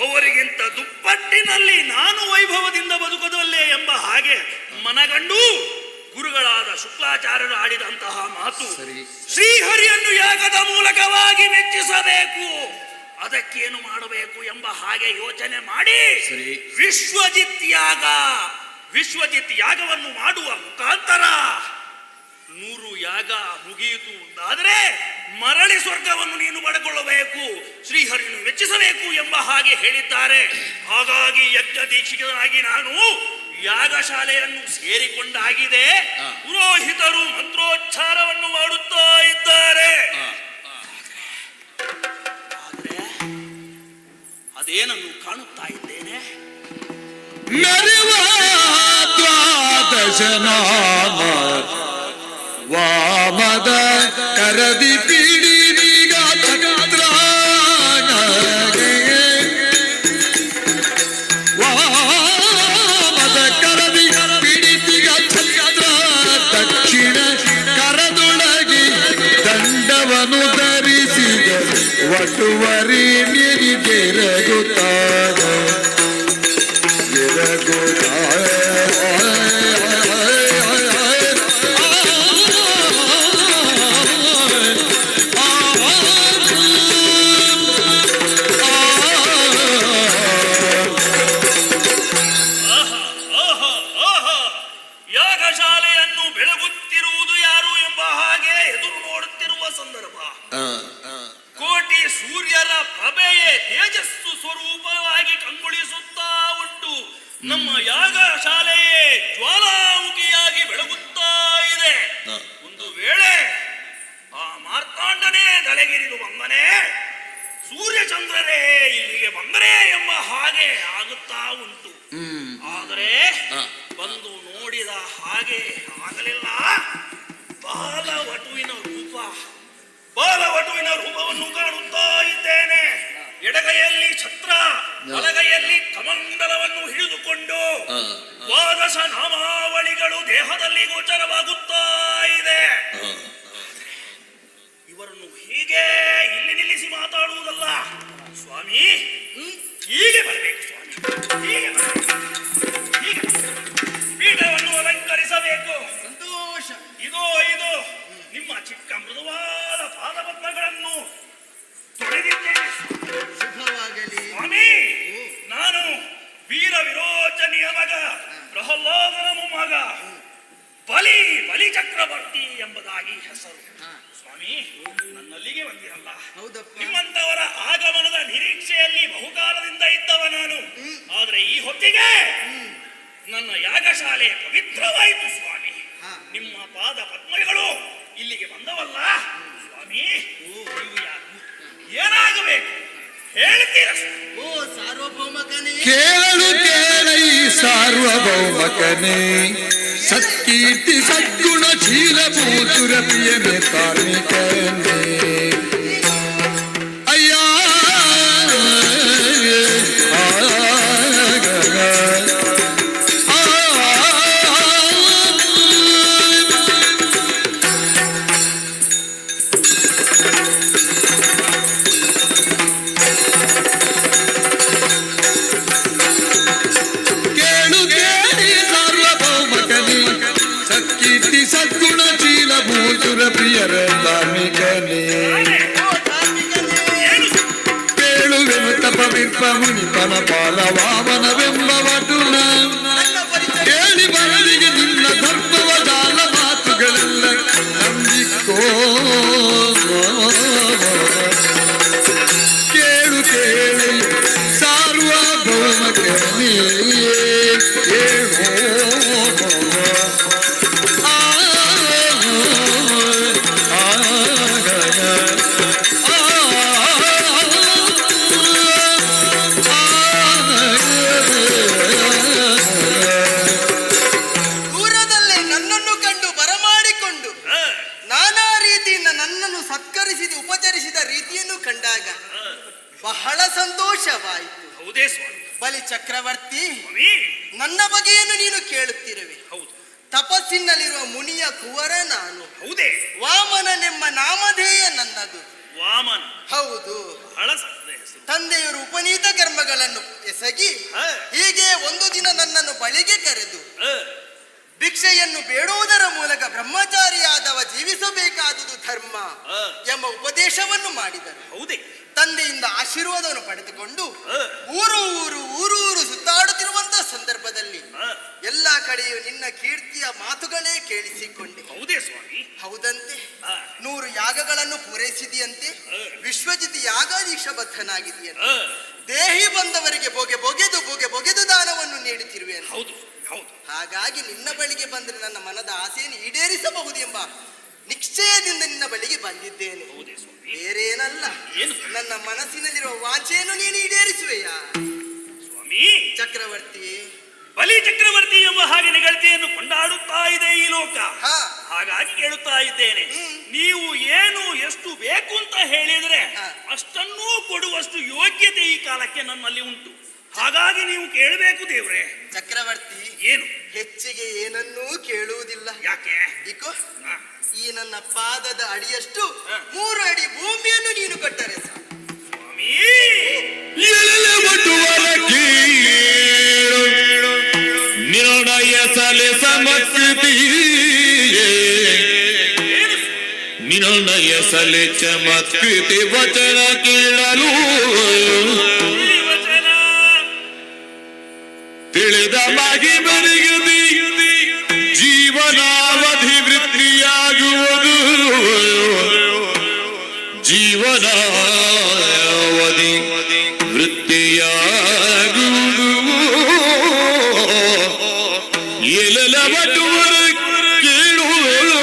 ಅವರಿಗಿಂತ ದುಪ್ಪಟ್ಟಿನಲ್ಲಿ ನಾನು ವೈಭವದಿಂದ ಬದುಕದಲ್ಲೇ ಎಂಬ ಹಾಗೆ ಮನಗಂಡು ಗುರುಗಳಾದ ಶುಕ್ಲಾಚಾರ್ಯರು ಆಡಿದಂತಹ ಮಾತು ಶ್ರೀಹರಿಯನ್ನು ಯಾಗದ ಮೂಲಕವಾಗಿ ಮೆಚ್ಚಿಸಬೇಕು, ಅದಕ್ಕೇನು ಮಾಡಬೇಕು ಎಂಬ ಹಾಗೆ ಯೋಚನೆ ಮಾಡಿ ವಿಶ್ವಜಿತ್ ಯಾಗವನ್ನು ಮಾಡುವ ಮುಖಾಂತರ 100 ಯಾಗ ಮುಗಿಯಿತು ಅಂತಾದರೆ ಮರಳಿ ಸ್ವರ್ಗವನ್ನು ನೀನು ಪಡೆದುಕೊಳ್ಳಬೇಕು, ಶ್ರೀಹರಿಯನ್ನು ಮೆಚ್ಚಿಸಬೇಕು ಎಂಬ ಹಾಗೆ ಹೇಳಿದ್ದಾರೆ. ಹಾಗಾಗಿ ಯಜ್ಞ ದೀಕ್ಷಿತನಾಗಿ ನಾನು ಯಾಗಶಾಲೆಯನ್ನು ಸೇರಿಕೊಂಡಾಗಿದೆ. ಪುರೋಹಿತರು ಮಂತ್ರೋಚ್ಚಾರವನ್ನು ಮಾಡುತ್ತಾ ಇದ್ದಾರೆ. ಅದೇನನ್ನು ಕಾಣುತ್ತಾ ಇದ್ದೇನೆ. ವಾಮದ ಕರದಿ ಪೀಡಿಗ ವಾಮದ ಕರದಿ ಪೀಡಿತಿಗ ಛತ್ರ ದಕ್ಷಿಣ ಕರದೊಳಗೆ ದಂಡವನ್ನು ಧರಿಸಿದ ವಟುವರಿ ನೆನೆದೆರಗುತ್ತಾಗ ಯಾಗಶಾಲೆಯನ್ನು ಬೆಳಗುತ್ತಿರುವುದು ಯಾರು ಎಂಬ ಹಾಗೆ ಎದುರು ನೋಡುತ್ತಿರುವ ಸಂದರ್ಭ. ಕೋಟಿ ಸೂರ್ಯರ ಪ್ರಭೆಯೇ ತೇಜಸ್ಸು ಸ್ವರೂಪವಾಗಿ ಕಂಗೊಳಿಸುತ್ತಾ ಉಂಟು. ನಮ್ಮ ಯಾಗಶಾಲೆಯೇ ಜ್ವಾಲಾಮುಖಿಯಾಗಿ ಬೆಳಗುತ್ತಾ ಇದೆ. ಒಂದು ವೇಳೆ ಆ ಮಾರ್ತಾಂಡನೇ ತಲೆಗಿರಿದು ಬಂದನೆ, ಸೂರ್ಯಚಂದ್ರರೇ ಇಲ್ಲಿಗೆ ಬಂದರೆ ಎಂಬ ಹಾಗೆ ಆಗುತ್ತಾ ಉಂಟು. ಆದರೆ ಬಂದು ನೋಡಿದ ಹಾಗೆ ಆಗಲಿಲ್ಲ. ಬಾಲವಟುವಿನ ರೂಪವನ್ನು ಕಾಣುತ್ತಾ ಇದ್ದೇನೆ. ಎಡಗೈಯಲ್ಲಿ ಛತ್ರ, ಬಲಗೈಯಲ್ಲಿ ಕಮಂಡಲವನ್ನು ಹಿಡಿದುಕೊಂಡು ದ್ವಾದಶ ನಾಮಾವಳಿಗಳು ದೇಹದಲ್ಲಿ ಗೋಚರವಾಗುತ್ತಾ ಇದೆ. ಇವರನ್ನು ಹೀಗೆ ಇಲ್ಲಿ ನಿಲ್ಲಿಸಿ ಮಾತಾಡುವುದಲ್ಲ ಸ್ವಾಮಿ, ಹೀಗೆ ಬರಬೇಕು ಸ್ವಾಮಿ, ಹೀಗೆ ಬರಬೇಕು, ಹೀಗೆ ಪೀಠವನ್ನು ಅಲಂಕರಿಸಬೇಕು. ಸಂತೋಷ. ಇದು ನಿಮ್ಮ ಚಿಕ್ಕ ಮೃದುವಾದ ಪಾದಪದ್ಮಗಳನ್ನು ತೊಳೆದಿದ್ದೇನೆ ಸ್ವಾಮಿ. ನಾನು ವೀರ ವಿರೋಚನೆಯ ಮಗ, ಪ್ರಹ್ಲಾದನ ಮೊಮ್ಮಗ, ಬಲಿ ಚಕ್ರವರ್ತಿ ಎಂಬುದಾಗಿ ಹೆಸರು. ಸ್ವಾಮಿ, ನನ್ನಲ್ಲಿಗೆ ಬಂದಿರಲ್ಲ. ನಿಮ್ಮಂತವರ ಆಗಮನದ ನಿರೀಕ್ಷೆಯಲ್ಲಿ ಬಹುಕಾಲದಿಂದ ಇದ್ದವ ನಾನು. ಆದ್ರೆ ಈ ಹೊತ್ತಿಗೆ ನನ್ನ ಯಾಗಶಾಲೆ ಪವಿತ್ರವಾಯಿತು ಸ್ವಾಮಿ. ನಿಮ್ಮ ಪಾದ ಪದ್ಮಗಳು ಇಲ್ಲಿಗೆ ಬಂದವಲ್ಲ ಸ್ವಾಮಿ. ನೀವು ಯಾರು, ಏನಾಗಬೇಕು ಹೇಳ್ತೀರಾ? ಓ ಸಾರ್ವಭೌಮಕನೇ, ಕೇಳು ಕೇಳೈ ಸಾರ್ವಭೌಮಕನೇ, ಸತ್ಕೀರ್ತಿ ಸದ್ಗುಣ ಶೀಲ ಭೂತುರ ಪ್ರಿಯನೇ ಕಾರ್ಮಿಕನೇ. ಅಯ್ಯ ಸದ್ಗುಣಶೀಲ ಭೂಸುರ ಪ್ರಿಯರ ಧಾರ್ಮಿಕನೇ, ಕೇಳುವೆನು ತಪವಿರ್ಪ ಮುನಿಪನ ಪಾಲ ವಾಮನವೆಂಬ ವಟುನ, ಕೇಳಿ ಬರಲಿಗೆ ನಿನ್ನ ಧರ್ಮವ ಜಾಲ ಮಾತುಗಳೆಲ್ಲ ನಂಬಿಕೋ. ಕೇಳು ಕೇಳಿ ಸಾರ್ವಭೌಮಕನೇ, ದೂರದಲ್ಲೇ ನನ್ನನ್ನು ಕಂಡು ಬರಮಾಡಿಕೊಂಡು ನಾನಾ ರೀತಿಯಿಂದ ನನ್ನನ್ನು ಸತ್ಕರಿಸಿದ ಉಪಚರಿಸಿದ ರೀತಿಯನ್ನು ಕಂಡಾಗ ಬಹಳ ಸಂತೋಷವಾಯಿತು. ಹೌದೇ ಸ್ವಾಮಿ. ಬಲಿ ಚಕ್ರವರ್ತಿ, ನನ್ನ ಬಗೆಯನ್ನು ನೀನು ಕೇಳುತ್ತಿರುವೆ. ತಪಸ್ಸಿನಲ್ಲಿರುವ ಮುನಿಯ ಕುವರ ನಾನು. ಹೌದೇ. ವಾಮನನೆಂಬ ನಾಮಧೇಯ ನನ್ನದು. ವಾಮನ? ಹೌದು. ಬಹಳ ತಂದೆಯವರು ಉಪನೀತ ಕರ್ಮಗಳನ್ನು ಎಸಗಿ ಹೀಗೆ ಒಂದು ದಿನ ನನ್ನನ್ನು ಬಳಿಗೆ ಕರೆದು ಭಿಕ್ಷೆಯನ್ನು ಬೇಡುವುದರ ಮೂಲಕ ಬ್ರಹ್ಮಚಾರಿಯಾದವ ಜೀವಿಸಬೇಕಾದುದು ಧರ್ಮ ಎಂಬ ಉಪದೇಶವನ್ನು ಮಾಡಿದರು. ಹೌದೇ? ತಂದೆಯಿಂದ ಆಶೀರ್ವಾದವನ್ನು ಪಡೆದುಕೊಂಡು ಊರು ಸುತ್ತಾಡುತ್ತಿರುವಂತಹ ಸಂದರ್ಭದಲ್ಲಿ ಎಲ್ಲ ಕಡೆಯೂ ನಿನ್ನ ಕೀರ್ತಿಯ ಮಾತುಗಳೇ ಕೇಳಿಸಿಕೊಂಡೆ. ಹೌದೇ ಸ್ವಾಮಿ? ಹೌದಂತೆ. 100 ಯಾಗಗಳನ್ನು ಪೂರೈಸಿದೆಯಂತೆ. ವಿಶ್ವಜಿತ್ ಯಾಗಾದೀಕ್ಷಬದ್ಧನಾಗಿದೆಯಂತೆ. ದೇಹಿ ಬಂದವರಿಗೆ ಬೊಗೆದು ದಾನವನ್ನು ನೀಡುತ್ತಿರುವೆ. ಹೌದು ಹೌದು. ಹಾಗಾಗಿ ನಿನ್ನ ಬಳಿಗೆ ಬಂದರೆ ನನ್ನ ಮನದ ಆಸೆಯನ್ನು ಈಡೇರಿಸಬಹುದು ಎಂಬ ನಿಶ್ಚಯದಿಂದ ನಿನ್ನ ಬಳಿಗೆ ಬಂದಿದ್ದೇನೆ. ಬೇರೇನಲ್ಲ, ನನ್ನ ಮನಸ್ಸಿನಲ್ಲಿರುವ ವಾಂಛೆಯನ್ನು ನೀನು ಈಡೇರಿಸುವೆಯಾ ಸ್ವಾಮಿ? ಚಕ್ರವರ್ತಿ, ಬಲಿ ಚಕ್ರವರ್ತಿ ಎಂಬ ಹಾಗೆ ನಿಗಳ್ತಿಯನ್ನು ಕೊಂಡಾಡುತ್ತಾ ಇದೆ ಈ ಲೋಕ. ಹಾಗಾಗಿ ಕೇಳುತ್ತಾ ಇದ್ದೇನೆ, ನೀವು ಏನು ಎಷ್ಟು ಬೇಕು ಅಂತ ಹೇಳಿದ್ರೆ ಅಷ್ಟನ್ನೂ ಕೊಡುವಷ್ಟು ಯೋಗ್ಯತೆ ಈ ಕಾಲಕ್ಕೆ ನನ್ನಲ್ಲಿ ಉಂಟು. ಹಾಗಾಗಿ ನೀವು ಕೇಳಬೇಕು ದೇವ್ರೆ. ಚಕ್ರವರ್ತಿ, ಏನು ಹೆಚ್ಚಿಗೆ ಏನನ್ನೂ ಕೇಳುವುದಿಲ್ಲ. ಯಾಕೆ? ಈ ನನ್ನ ಪಾದದ ಅಡಿಯಷ್ಟು 3 ಅಡಿ ಭೂಮಿಯನ್ನು ನೀನು ಕೊಟ್ಟರೆ ಸಾಕು. ನಿರ್ಣಯ ಸಲೆ ಸಮಸ್ತಿ ನಿರ್ಣಯ ಸಲೆ ಚಮತ್ಕೃತಿ ವಚನ ಕೇಳಲು ತಿಳಿದ ಬಾಗಿ ಬರಿಯುದಿ ಜೀವನಾವಧಿ ವೃತ್ತಿಯಾಗುವುದು ಜೀವನಾವಧಿ ವೃತ್ತಿಯಾಗುವುದು ಎಲೆಲ ಬಟುವರ ಕೇಳುವುದು.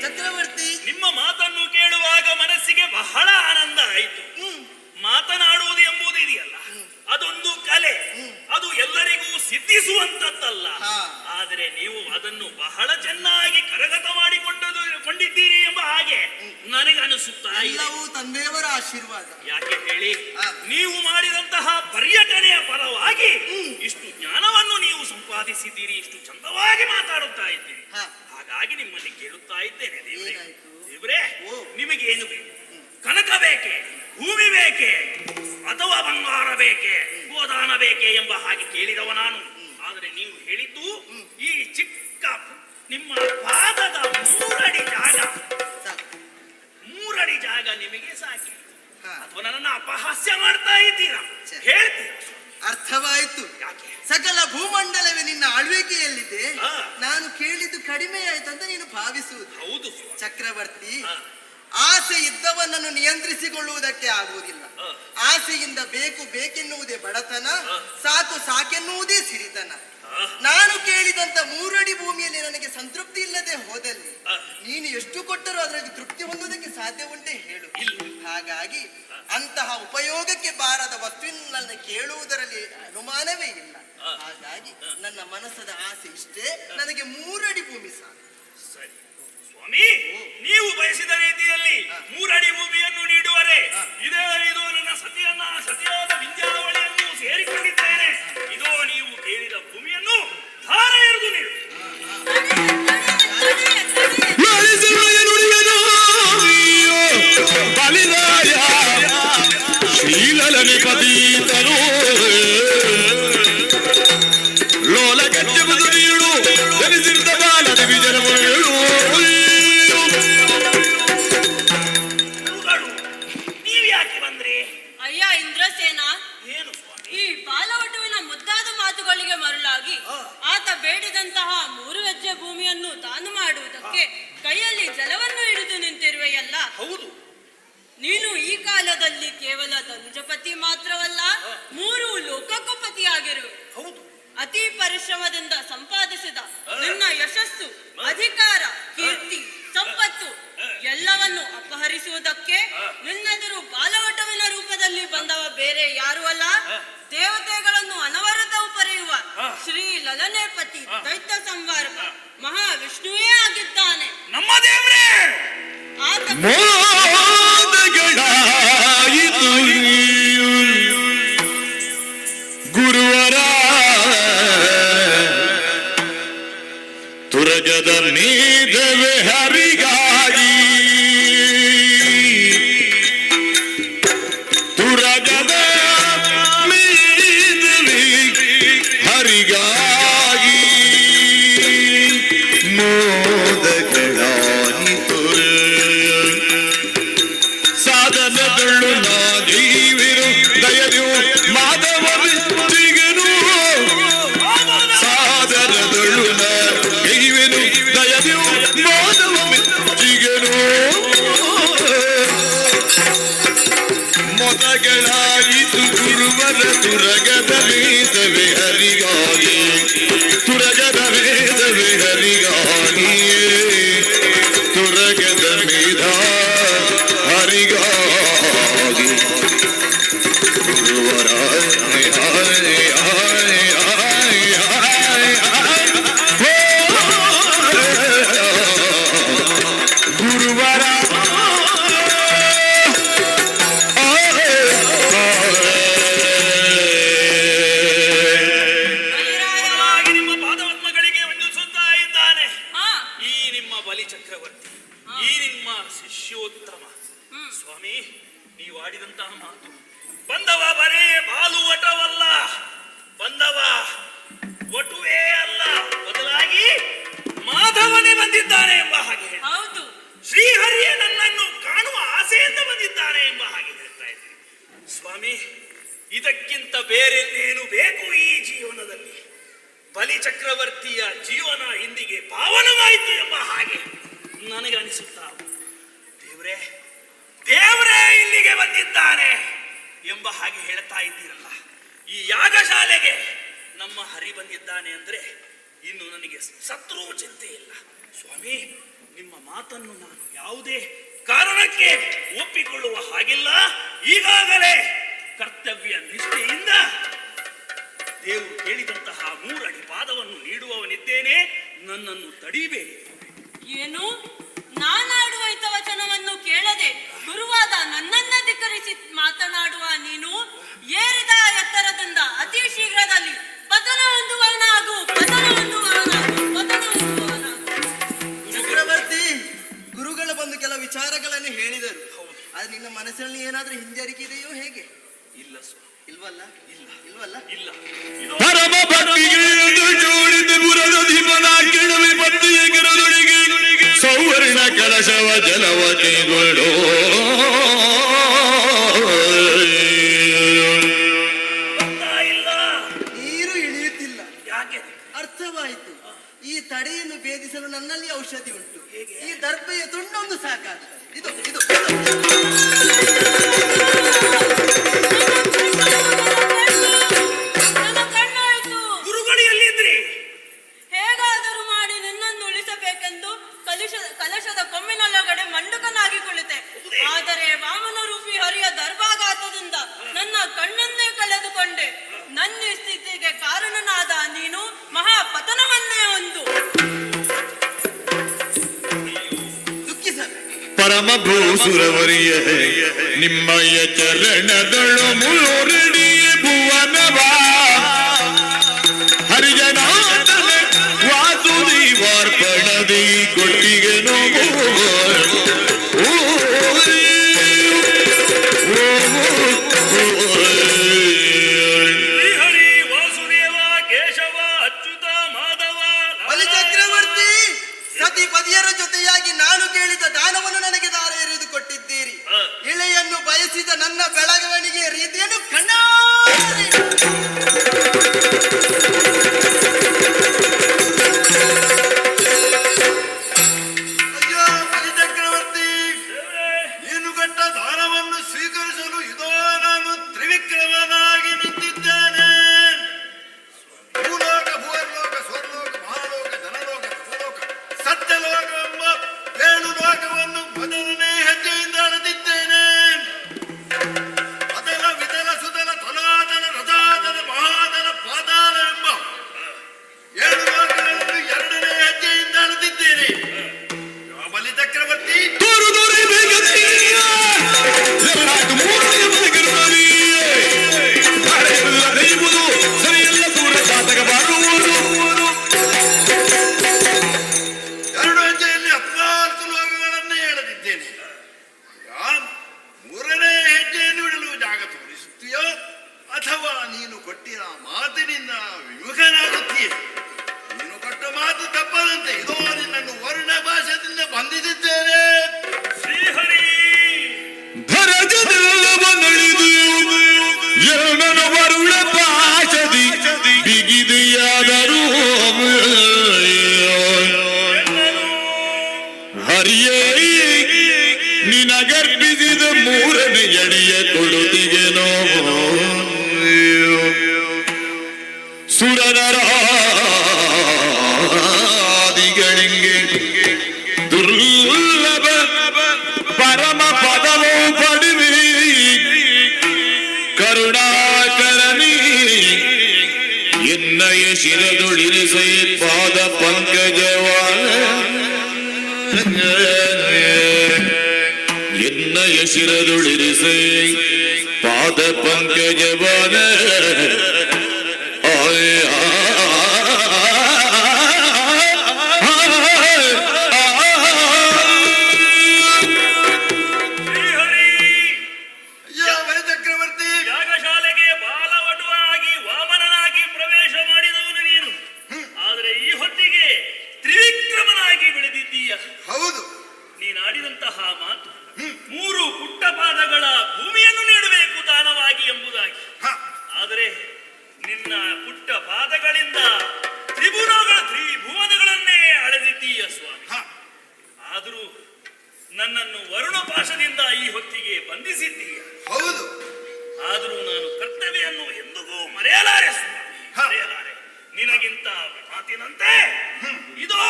ಚಕ್ರವರ್ತಿ, ನಿಮ್ಮ ಮಾತನ್ನು ಕೇಳುವಾಗ ಮನಸ್ಸಿಗೆ ಬಹಳ ಆನಂದ ಆಯಿತು. ಮಾತನಾಡುವುದು ಎಂಬುದು ಇದೆಯಲ್ಲ, ಅದೊಂದು ಕಲೆ. ಅದು ಎಲ್ಲರಿಗೂ ಸಿದ್ಧಿಸುವಂತದ್ದಲ್ಲ. ಆದರೆ ನೀವು ಅದನ್ನು ಬಹಳ ಚೆನ್ನಾಗಿ ಕರಗತ ಮಾಡಿಕೊಂಡಿದ್ದೀರಿ ಎಂಬ ಹಾಗೆ ನನಗೆ ಅನಿಸುತ್ತಾ ಇದೆ. ತಂದೆಯವರ ಆಶೀರ್ವಾದ. ಯಾಕೆ ಹೇಳಿ, ನೀವು ಮಾಡಿದಂತಹ ಪರ್ಯಟನೆಯ ಪರವಾಗಿ ಇಷ್ಟು ಜ್ಞಾನವನ್ನು ನೀವು ಸಂಪಾದಿಸಿದ್ದೀರಿ, ಇಷ್ಟು ಚಂದವಾಗಿ ಮಾತಾಡುತ್ತಾ ಇದ್ದೀರಿ. ಹಾಗಾಗಿ ನಿಮ್ಮಲ್ಲಿ ಕೇಳುತ್ತಾ ಇದ್ದೇನೆ ದೇವ್ರೆ. ದೇವ್ರೆ, ನಿಮಗೇನು ಬೇಕು? ಕನಕ ಬೇಕೆ, ಭೂಮಿ ಬೇಕೆ, ಅಥವಾ ಬಂಗಾರ ಬೇಕೆ, ಗೋದಾನ ಬೇಕೆ ಎಂಬ ಹಾಗೆ ಕೇಳಿದವ ನಾನು. ಆದರೆ ನೀವು ಹೇಳಿದ್ದು ಈ ಚಿಕ್ಕ ನಿಮ್ಮ ಪಾದದ 3 ಅಡಿ ಜಾಗ ನಿಮಗೆ ಸಾಕಿ, ಅಥವಾ ನನ್ನನ್ನು ಅಪಹಾಸ್ಯ ಮಾಡ್ತಾ ಇದ್ದೀರಾ? ಹೇಳ್ತೀರಾ? ಅರ್ಥವಾಯಿತು. ಸಕಲ ಭೂಮಂಡಲವೇ ನಿನ್ನ ಆಳ್ವಿಕೆಯಲ್ಲಿದೆ. ನಾನು ಕೇಳಿದ್ದು ಕಡಿಮೆ ಆಯ್ತು ಅಂತ ನೀನು ಭಾವಿಸುವುದು. ಹೌದು ಚಕ್ರವರ್ತಿ, ಆಸೆ ಇದ್ದವನನ್ನು ನಿಯಂತ್ರಿಸಿಕೊಳ್ಳುವುದಕ್ಕೆ ಆಗುವುದಿಲ್ಲ. ಆಸೆಯಿಂದ ಬೇಕೆನ್ನುವುದೇ ಬಡತನ, ಸಾಕೆನ್ನುವುದೇ ಸಿರಿತನ. ನಾನು ಕೇಳಿದಂತ 3 ಅಡಿ ಭೂಮಿಯಲ್ಲಿ ನನಗೆ ಸಂತೃಪ್ತಿ ಇಲ್ಲದೆ ಹೋದಲ್ಲಿ ನೀನು ಎಷ್ಟು ಕೊಟ್ಟರೂ ಅದರಲ್ಲಿ ತೃಪ್ತಿ ಹೊಂದುವುದಕ್ಕೆ ಸಾಧ್ಯ ಉಂಟೆ ಹೇಳು. ಹಾಗಾಗಿ ಅಂತಹ ಉಪಯೋಗಕ್ಕೆ ಬಾರದ ವಸ್ತುವಿನ ಕೇಳುವುದರಲ್ಲಿ ಅನುಮಾನವೇ ಇಲ್ಲ. ಹಾಗಾಗಿ ನನ್ನ ಮನಸ್ಸದ ಆಸೆ ಇಷ್ಟೇ, ನನಗೆ 3 ಅಡಿ ಭೂಮಿ ಸಾಕು. ಸರಿ ಸ್ವಾಮಿ, ನೀವು ಬಯಸಿದ ರೀತಿಯಲ್ಲಿ 3 ಅಡಿ ಭೂಮಿಯನ್ನು ನೀಡುವರೆ. ಇದು ನನ್ನ ಸತಿಯಾದ ವಿದ್ಯಾವಳಿಯನ್ನು ಸೇರಿಕೊಂಡಿದ್ದೇನೆ. ಇದೋ ನೀವು ಕೇಳಿದ ಭೂಮಿಯನ್ನು ಧಾರ ಎರೆದು ನೀಡು. ಬಲಿರಾಯ ಶ್ರೀಲಲನೆ ಪದೀತನು ಲೋಲ ಗಜ್ಜೆ ಬದುರಿಯುಳು ಧರಿಸಿರ್ದ ಬಾಲದ ವಿಜಯಗಳು. ನೀವು ಯಾಕೆ ಬಂದ್ರಿ? ಅಯ್ಯ ಇಂದ್ರಸೇನ, ಈ ಬಾಲವಟುವಿನ ಮುದ್ದಾದ ಮಾತುಗಳಿಗೆ ಮರುಳಾಗಿ ಆತ ಬೇಡಿದಂತಹ 3 ಹೆಜ್ಜೆ ಭೂಮಿಯನ್ನು ದಾನ ಮಾಡುವುದಕ್ಕೆ ಕೈಯಲ್ಲಿ ಜಲವನ್ನು ಹಿಡಿದು ನಿಂತಿರುವೆಯಲ್ಲ. ಹೌದು, ನೀನು ಈ ಕಾಲದಲ್ಲಿ ಕೇವಲ ಧನುಜಪತಿ ಮಾತ್ರವಲ್ಲ, 3 ಲೋಕಕ್ಕೂ ಪತಿಯಾಗಿರುವೆ. ಹೌದು, ಅತಿ ಪರಿಶ್ರಮದಿಂದ ಸಂಪಾದಿಸಿದ ನಿನ್ನ ಯಶಸ್ಸು, ಅಧಿಕಾರ, ಕೀರ್ತಿ, ಸಂಪತ್ತು ಎಲ್ಲವನ್ನು ಅಪಹರಿಸುವುದಕ್ಕೆ ನಿನ್ನೆದುರು ಬಾಲವಟವಿನ ರೂಪದಲ್ಲಿ ಬಂದವ ಬೇರೆ ಯಾರು ಅಲ್ಲ, ದೇವತೆಗಳನ್ನು ಅನವರತವು ಪರೆಯುವ ಶ್ರೀ ಲಲನೇಪತಿ ದೈತ್ಯ ಸಂವಾರಕ ಮಹಾವಿಷ್ಣುವೇ ಆಗಿದ್ದಾನೆ. ನಮ್ಮ ದೇವರೇ ಗುರುವರ ತುರಜದ ಮೇಘವೇ ಹರಿಗಾಗಿ ನಿಮ್ಮ ಶಿಷ್ಯೋತ್ತಮ. ಸ್ವಾಮಿ, ನೀವು ಆಡಿದಂತಹ ಮಾತು ಬಂದವ ಬರೇ ಬಾಲುವಟವಲ್ಲ, ಬಂದವ ವಟುವೇ ಅಲ್ಲ, ಬದಲಾಗಿ ಮಾಧವನೇ ಬಂದಿದ್ದಾನೆ ಎಂಬ ಹಾಗೆ ಹೇಳಿ. ಹೌದು, ಶ್ರೀಹರಿಯೇ ನನ್ನನ್ನು ಕಾಣುವ ಆಸೆಯಿಂದ ಬಂದಿದ್ದಾನೆ ಎಂಬ ಹಾಗೆ ಹೇಳ್ತಾ ಇದ್ದೀನಿ. ಸ್ವಾಮಿ, ಇದಕ್ಕಿಂತ ಬೇರೆನ್ನೇನು ಬೇಕು ಈ ಜೀವನದಲ್ಲಿ? ಬಲಿ ಚಕ್ರವರ್ತಿಯ ಜೀವನ ಇಂದಿಗೆ ಪಾವನವಾಯಿತು ಎಂಬ ಹಾಗೆ ನನಗೆ ಅನಿಸುತ್ತಾ, ದೇವರೇ ದೇವರೇ ಇಲ್ಲಿಗೆ ಬಂದಿದ್ದಾನೆ ಎಂಬ ಹಾಗೆ ಹೇಳ್ತಾ ಇದ್ದೀರಲ್ಲ. ಈ ಯಾಗಶಾಲೆಗೆ ನಮ್ಮ ಹರಿ ಬಂದಿದ್ದಾನೆ ಅಂದ್ರೆ ಇನ್ನು ನನಗೆ ಶತ್ರು ಚಿಂತೆ ಇಲ್ಲ. ಸ್ವಾಮಿ, ನಿಮ್ಮ ಮಾತನ್ನು ನಾನು ಯಾವುದೇ ಕಾರಣಕ್ಕೆ ಒಪ್ಪಿಕೊಳ್ಳುವ ಹಾಗಿಲ್ಲ. ಈಗಾಗಲೇ ಕರ್ತವ್ಯ ನಿಷ್ಠೆಯಿಂದ ದೇವರು ಕೇಳಿದಂತಹ 3 ಅಡಿ ಪಾದವನ್ನು ನೀಡುವವನಿದ್ದೇನೆ. ನನ್ನನ್ನು ತಡಿಬೇಡಿ. ಏನು? ನಾನಾಡುವ ಹಿತವಚನವನ್ನು ಕೇಳದೆ ಗುರುವಾದ ನನ್ನನ್ನ ಧಿಕ್ಕರಿಸಿ ಮಾತನಾಡುವ ನೀನು ಏರಿದ ಎತ್ತರದಿಂದ ಅತಿ ಶೀಘ್ರದಲ್ಲಿ ಪತನ ಹೊಂದುವವನಾಗು, ಪತನ ಹೊಂದುವವನಾಗು, ಪತನ ಹೊಂದುವವನಾಗು. ಚಕ್ರವರ್ತಿ, ಗುರುಗಳು ಬಂದು ಕೆಲ ವಿಚಾರಗಳನ್ನು ಹೇಳಿದರು. ಅದು ನಿನ್ನ ಮನಸ್ಸಿನಲ್ಲಿ ಏನಾದ್ರೂ ಹಿಂಜರಿಕೆದೆಯೋ ಹೇಗೆ? ಇಲ್ಲ ಸ್ವಾಮಿ. ಇಲ್ವಲ್ಲ? ಇಲ್ವಲ್ಲ? ಇಲ್ಲ. ಪರಮ ಭಕ್ತಿಗೆ ಜೋಡಿದ ಪುರದ ದೀಪನ ಕೆಡವಿ ಬತ್ತಿಯ ಗಿರದೊಳಗೆ ಸೌವರ್ಣ ಕಲಶವ ಜಲವ ಕೈಗೊಳ್ಳೋ. ನೀರು ಇಳಿಯುತ್ತಿಲ್ಲ. ಯಾಕೆ? ಅರ್ಥವಾಯಿತು. ಈ ತಡೆಯನ್ನು ಭೇದಿಸಲು ನನ್ನಲ್ಲಿ ಔಷಧಿ ಉಂಟು. ಈ ದರ್ಭೆಯ ತುಂಡೊಂದು ಸಾಕಾಗ್ತದೆ. ಇದು ಇದು ಗುರುಗಳು ಎಲ್ಲಿದ್ರಿ? ಹೇಗಾದರೂ ಮಾಡಿ ನಿನ್ನನ್ನು ಉಳಿಸಬೇಕೆಂದು ಕಲಶದ ಕೊಮ್ಮಿನೊಳಗಡೆ ಮಂಡುಕನಾಗಿ ಕುಳಿತೆ. ಆದರೆ ವಾಮನ ರೂಪಿ ಹರಿಯ ದರ್ಭಾಘಾತದಿಂದ ನನ್ನ ಕಣ್ಣನ್ನೇ ಕಳೆದುಕೊಂಡೆ. ನನ್ನ ಸ್ಥಿತಿಗೆ ಕಾರಣನಾದ ನೀನು ಮಹಾಪತನವನ್ನೇ ಒಂದು. ಪರಮ ಭೂಸುರವರಿಯ ನಿಮ್ಮಯ್ಯ ಚರಣದಳು ಮುಳುರಡಿಯ ಭುವನವ ಹರಿಜನಾಥನ ವಾಸುದೇವಾರ್ಪಣದಿ ಕೊಟ್ಟಿಗೆ ನೋವು. ಶ್ರೀಹರಿ ವಾಸುದೇವ ಕೇಶವ ಅಚ್ಯುತ ಮಾಧವ. ಬಲಿ ಚಕ್ರವರ್ತಿ, ಸತಿ ಪದಿಯರ ಜೊತೆಯಾಗಿ ನಾನು ಕೇಳಿದ ದಾನವನ್ನು ನನಗೆ ದಾರ ಎರೆದು ಕೊಟ್ಟಿದ್ದೀರಿ. ಇಳೆಯನ್ನು ಬಯಸಿದ ನನ್ನ ಬೆಳವಣಿಗೆಯ ರೀತಿಯನ್ನು ಕಣ್ಣಾರೆ ಅಯ್ಯೋ ಬಲಿಚಕ್ರವರ್ತಿ, ನೀನು ಕೊಟ್ಟ ದಾನವನ್ನು ಸ್ವೀಕರಿಸಲು ಇದೋ ನಾನು ತ್ರಿವಿಕ್ರಮನಾಗಿ ನಿಂತಿದ್ದೇನೆ. ಭೂಲೋಕ, ಭುವರ್ಲೋಕ, ಸ್ವರ್ಲೋಕ, ಮಹಾಲೋಕ, ಧನಲೋಕ, ರಸಲೋಕ, ಸತ್ಯಲೋಕ ಎಂಬ 7 ಲೋಕವನ್ನು ಮೊದಲನೇ ಹೆಜ್ಜೆಯಿಂದ ಅಳೆದಿದ್ದೇನೆ. ಅದಲ ವಿದಲ ಸುದಲ ತಲಾದಲ ರಥಾದಲ ಮಹಾದಲ ಪಾದಾಲ ಎಂಬ 7 ಲೋಕಗಳನ್ನು 2ನೇ ಹೆಜ್ಜೆಯಿಂದ ಅಳೆದಿದ್ದೇನೆ. ಬಲಿ ಚಕ್ರವರ್ತಿ, ಸರಿಯಲ್ಲ ದೂರ ಜಾತಕ ಬಾರುವುದು 2 ಹೆಜ್ಜೆಯಲ್ಲಿ 14 ಲೋಕಗಳನ್ನೇ ಎಳೆದಿದ್ದೇನೆ. 3ನೇ ಹೆಜ್ಜೆಯನ್ನು ಇಡಲು ಜಾಗ ತೋರಿಸುತ್ತೀಯೋ ಅಥವಾ ನೀನು ಕೊಟ್ಟಿರ ಮಾತಿನಿಂದ ವಿಮುಖನಾಗುತ್ತೀಯ? ನೀನು ಕೊಟ್ಟ ಮಾತು ತಪ್ಪದಂತೆ ಇದೋ ನಿನ್ನನ್ನು ವರ್ಣ ಭಾಷದಿಂದ ಬಂಧಿಸಿದ್ದೇನೆ. ಶ್ರೀಹರಿ ಭರಜನೆಲ್ಲ ಬಂದಳಿದು ಎರಡನ ವರುಣ ಪಾಶದಿ ಬಿಗಿದೆಯಾದರೂ ಹರಿಯೇ ನಿನಗರ್ಪಿಸಿದ 3ನೇ ಎಡೆಯ ಕೊಡುತ್ತಿಗೆ ನೋವು. ಸುರನರಾದಿಗಳಿಗೆ ದುರ್ಲಭ ಪರಮ ಪದವು ಪಡಿವಿ ಕರುಣಾಕರಣಿ ಎನ್ನಯ ಶಿರದುಳಿರಿಸೈ ಪಾದ ಪಂಕಜವ ಎನ್ನಯ ಶಿರದುಳಿರಿಸೈ ಪಾದ ಪಂಕಜವನ ಮಾತು 3 ಪುಟ್ಟ ಪಾದಗಳ ಭೂಮಿಯನ್ನು ನೀಡಬೇಕು ದಾನವಾಗಿ ಎಂಬುದಾಗಿ. ಆದರೆ ನಿನ್ನ ಪುಟ್ಟ ಪಾದಗಳಿಂದ ತ್ರಿಭುವನಗಳನ್ನೇ ಅಳೆದಿದ್ದೀಯ ಸ್ವಾಮಿ. ಆದರೂ ನನ್ನನ್ನು ವರುಣ ಪಾಶದಿಂದ ಈ ಹೊತ್ತಿಗೆ ಬಂಧಿಸಿದ್ದೀಯ. ಹೌದು. ಆದರೂ ನಾನು ಕರ್ತವ್ಯವನ್ನು ಎಂದಿಗೂ ಮರೆಯಲಾರೆ ಸ್ವಾಮಿ, ಮರೆಯಲಾರೆ. ನಿನಗಿಂತ ಮಾತಿನಂತೆ ಇದು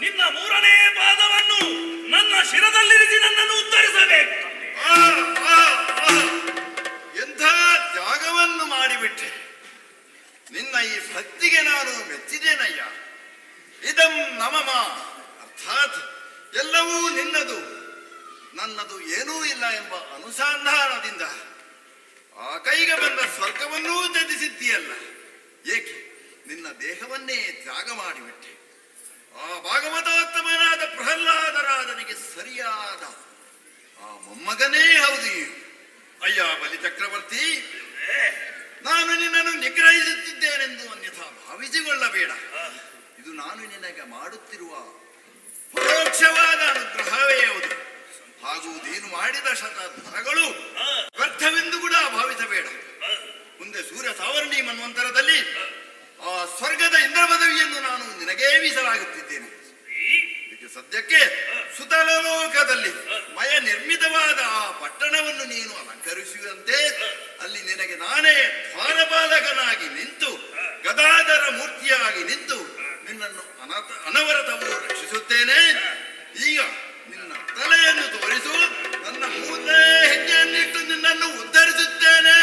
ನಿನ್ನ 3ನೇ ಪಾದವನ್ನು ನನ್ನ ಶಿರದಲ್ಲಿರಿಸಿ ನನ್ನನ್ನು ಉದ್ಧರಿಸಬೇಕು. ಎಂಥ ತ್ಯಾಗವನ್ನು ಮಾಡಿಬಿಟ್ಟೆ. ನಿನ್ನ ಈ ಭಕ್ತಿಗೆ ನಾನು ಮೆಚ್ಚಿದ್ದೇನಯ್ಯ. ಇದಂ ನಮಮ, ಅರ್ಥಾತ್ ಎಲ್ಲವೂ ನಿನ್ನದು, ನನ್ನದು ಏನೂ ಇಲ್ಲ ಎಂಬ ಅನುಸಂಧಾನದಿಂದ ಆ ಕೈಗೆ ಬಂದ ಸ್ವರ್ಗವನ್ನೂ ತ್ಯಜಿಸಿದ್ದೀಯಲ್ಲ. ಏಕೆ? ನಿನ್ನ ದೇಹವನ್ನೇ ತ್ಯಾಗ ಮಾಡಿಬಿಟ್ಟೆ. ಆ ಭಾಗವತೋತ್ತಮನಾದ ಪ್ರಹ್ಲಾದರಾಜನಿಗೆ ಸರಿಯಾದ ಆ ಮೊಮ್ಮಗನೇ ಹೌದು ಅಯ್ಯ ಬಲಿ ಚಕ್ರವರ್ತಿ. ನಾನು ನಿನ್ನನ್ನು ನಿಗ್ರಹಿಸುತ್ತಿದ್ದೇನೆಂದು ಅನ್ಯಥಾ ಭಾವಿಸಿಕೊಳ್ಳಬೇಡ. ಇದು ನಾನು ನಿನಗೆ ಮಾಡುತ್ತಿರುವ ಪರೋಕ್ಷವಾದ ಅನುಗ್ರಹವೇ ಹೌದು. ಹಾಗೂ ನೀನು ಮಾಡಿದ ಶತಧರಗಳು ವ್ಯರ್ಥವೆಂದು ಕೂಡ ಭಾವಿಸಬೇಡ. ಮುಂದೆ ಸೂರ್ಯ ಸಾವರ್ಣಿ ಮನ್ವಂತರದಲ್ಲಿ ಆ ಸ್ವರ್ಗದ ಇಂದ್ರ ಪದವಿಯನ್ನು ನಾನು ನಿನಗೇ ಮೀಸಲಾಗುತ್ತಿದ್ದೇನೆ. ಇದಕ್ಕೆ ಸದ್ಯಕ್ಕೆ ಸುತಲೋಕದಲ್ಲಿ ಮಯ ನಿರ್ಮಿತವಾದ ಆ ಪಟ್ಟಣವನ್ನು ನೀನು ಅಲಂಕರಿಸುವಂತೆ ಅಲ್ಲಿ ನಿನಗೆ ನಾನೇ ದ್ವಾರಪಾಲಕನಾಗಿ ನಿಂತು ಗದಾಧರ ಮೂರ್ತಿಯಾಗಿ ನಿಂತು ನಿನ್ನನ್ನು ಅನವರತವೂ ರಕ್ಷಿಸುತ್ತೇನೆ. ಈಗ ನಿನ್ನ ತಲೆಯನ್ನು ತೋರಿಸು, ನನ್ನ ಮುಂದೆ ಹೆಜ್ಜೆಯನ್ನಿಟ್ಟು ನಿನ್ನನ್ನು ಉದ್ಧರಿಸುತ್ತೇನೆ.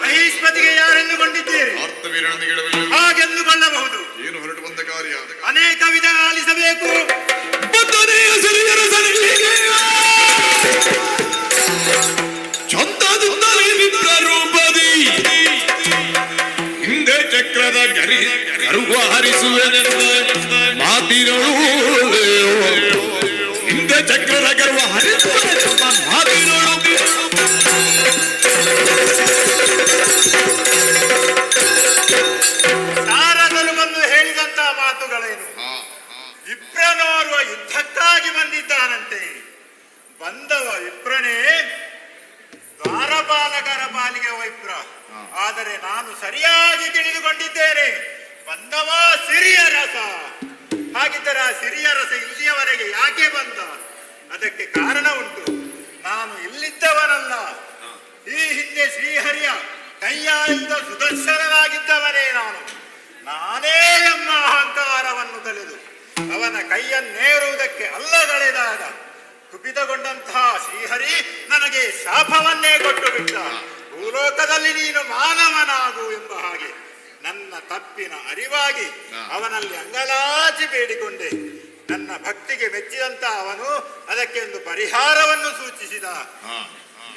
ಮಹೇಶ್ಪತಿಗೆ ಯಾರೆಂದುಕೊಂಡಿದ್ದೀರಿ? ಹಾಗೆಂದುಕೊಳ್ಳಬಹುದು. ಏನು ಹೊರಟು ಬಂದ ಕಾರ್ಯ? ಅನೇಕ ವಿಧ ಆಲಿಸಬೇಕು. ಚಂದದಿಂದಲೇ ವಿಪ್ರರೂಪದಿ ಹಿಂದೆ ಚಕ್ರದ ಗರ್ವ ಹರಿಸುವೆನೆಂದ ಮಾತಿನಳು. ಹಿಂದೆ ಚಕ್ರದ ಗರ್ವ ಹರಿಸುವೆನೆಂದ ಮಾತಿನಳು. ನಾರದರು ಬಂದು ಹೇಳಿದಂತ ಮಾತುಗಳೇನು? ವಿಪ್ರನೋರ್ವ ಯುದ್ಧಕ್ಕಾಗಿ ಬಂದಿದ್ದಾನಂತೆ. ಬಂದವ ವಿಪ್ರನೇ, ದ್ವಾರಪಾಲಕರ ಪಾಲಿಗೆ ವಿಪ್ರ. ಆದರೆ ನಾನು ಸರಿಯಾಗಿ ತಿಳಿದುಕೊಂಡಿದ್ದೇನೆ, ಬಂದವ ಸಿರಿಯ ರಸ. ಹಾಗಿದ್ದರೆ ಆ ಸಿರಿಯ ರಸ ಇಲ್ಲಿಯವರೆಗೆ ಯಾಕೆ ಬಂದ? ಅದಕ್ಕೆ ಕಾರಣ ಉಂಟು. ನಾನು ಇಲ್ಲಿದ್ದವನಲ್ಲ. ಈ ಹಿಂದೆ ಶ್ರೀಹರಿಯ ಕೈಯಾಯಿಂದ ಸುದರ್ಶನನಾಗಿದ್ದವನೇ ನಾನು. ನಾನೇ ಎಂಬ ಅಹಂಕಾರವನ್ನು ತಳೆದು ಅವನ ಕೈಯನ್ನೇರುವುದಕ್ಕೆ ಅಲ್ಲಗಳೆದಾಗ ಕುಪಿತಗೊಂಡಂತಹ ಶ್ರೀಹರಿ ನನಗೆ ಶಾಪವನ್ನೇ ಕೊಟ್ಟು ಬಿಟ್ಟ. ಭೂಲೋಕದಲ್ಲಿ ನೀನು ಮಾನವನಾಗು ಎಂಬ ಹಾಗೆ ನನ್ನ ತಪ್ಪಿನ ಅರಿವಾಗಿ ಅವನಲ್ಲಿ ಅಂಗಲಾಚಿ ಬೇಡಿಕೊಂಡೆ. ನನ್ನ ಭಕ್ತಿಗೆ ಮೆಚ್ಚಿದಂತ ಅವನು ಅದಕ್ಕೆ ಒಂದು ಪರಿಹಾರವನ್ನು ಸೂಚಿಸಿದ.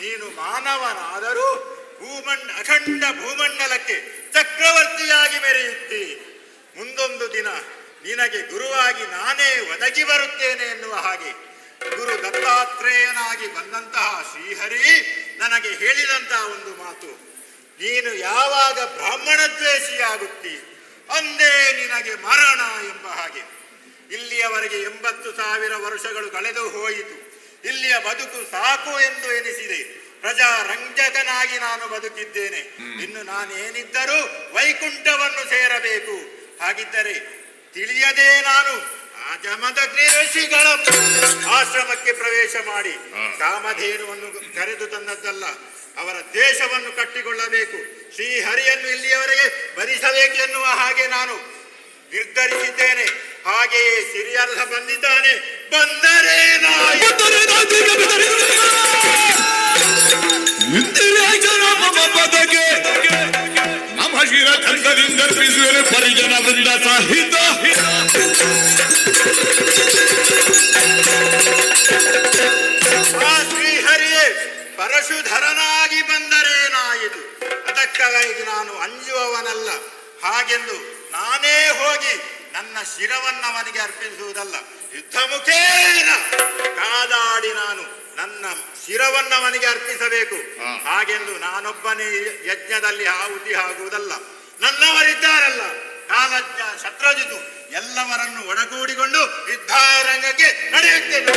ನೀನು ಮಾನವನಾದರೂ ಅಖಂಡ ಭೂಮಂಡಲಕ್ಕೆ ಚಕ್ರವರ್ತಿಯಾಗಿ ಮೆರೆಯುತ್ತಿ. ಮುಂದೊಂದು ದಿನ ನಿನಗೆ ಗುರುವಾಗಿ ನಾನೇ ಒದಗಿ ಬರುತ್ತೇನೆ ಎನ್ನುವ ಹಾಗೆ ಗುರು ದತ್ತಾತ್ರೇಯನಾಗಿ ಬಂದಂತಹ ಶ್ರೀಹರಿ ನನಗೆ ಹೇಳಿದಂತಹ ಒಂದು ಮಾತು, ನೀನು ಯಾವಾಗ ಬ್ರಾಹ್ಮಣ ದ್ವೇಷಿಯಾಗುತ್ತಿ, ಅಂದೇ ನಿನಗೆ ಮರಣ ಎಂಬ ಹಾಗೆ. ಇಲ್ಲಿಯವರೆಗೆ 80,000 ವರ್ಷಗಳು ಕಳೆದು ಹೋಯಿತು. ಇಲ್ಲಿಯ ಬದುಕು ಸಾಕು ಎಂದು ಎನಿಸಿದೆ. ಪ್ರಜಾರಂಜಕನಾಗಿ ನಾನು ಬದುಕಿದ್ದೇನೆ. ಇನ್ನು ನಾನೇನಿದ್ದರೂ ವೈಕುಂಠವನ್ನು ಸೇರಬೇಕು. ಹಾಗಿದ್ದರೆ ತಿಳಿಯದೆ ನಾನು ಆ ಜಮದಗ್ನಿ ಋಷಿಗಳ ಆಶ್ರಮಕ್ಕೆ ಪ್ರವೇಶ ಮಾಡಿ ಕಾಮಧೇನುವನ್ನು ಕರೆದು ತಂದದ್ದಲ್ಲ, ಅವರ ದೇಶವನ್ನು ಕಟ್ಟಿಕೊಳ್ಳಬೇಕು, ಶ್ರೀಹರಿಯನ್ನು ಇಲ್ಲಿಯವರೆಗೆ ಭರಿಸಬೇಕು ಎನ್ನುವ ಹಾಗೆ ನಾನು ನಿರ್ಧರಿಸಿದ್ದೇನೆ. ಹಾಗೆಯೇ ಸಿರಿಯಲ್ಲ ಬಂದಿದ್ದಾನೆ. ಬಂದರೆ ನಮ್ಮ ಶಿರ ಕಂದದಿಂದ ಅರ್ಪಿಸುವೆ ಪರಿಜನ ವೃಂದ ಸಾಹಿತ್ಯ. ಆ ಶ್ರೀಹರಿಯೇ ಪರಶುಧರನಾಗಿ ಬಂದರೇನಾಯಿತು. ಅದಕ್ಕಾಗಿ ನಾನು ಅಂಜುವವನಲ್ಲ. ಹಾಗೆಂದು ನಾನೇ ಹೋಗಿ ನನ್ನ ಶಿರವನ್ನವನಿಗೆ ಅರ್ಪಿಸುವುದಲ್ಲ. ಯುದ್ಧ ಮುಖೇನ ಕಾದಾಡಿ ನಾನು ನನ್ನ ಶಿರವನ್ನವನಿಗೆ ಅರ್ಪಿಸಬೇಕು. ಹಾಗೆಂದು ನಾನೊಬ್ಬನೇ ಯಜ್ಞದಲ್ಲಿ ಆಹುತಿ ಆಗುವುದಲ್ಲ. ನನ್ನವರಿದ್ದಾರಲ್ಲ, ಕಾಲಜ್ಞ, ಶತ್ರಜಿತು ಎಲ್ಲವರನ್ನು ಒಡಗೂಡಿಕೊಂಡು ಯುದ್ಧರಂಗಕ್ಕೆ ನಡೆಯುತ್ತೇನೆ.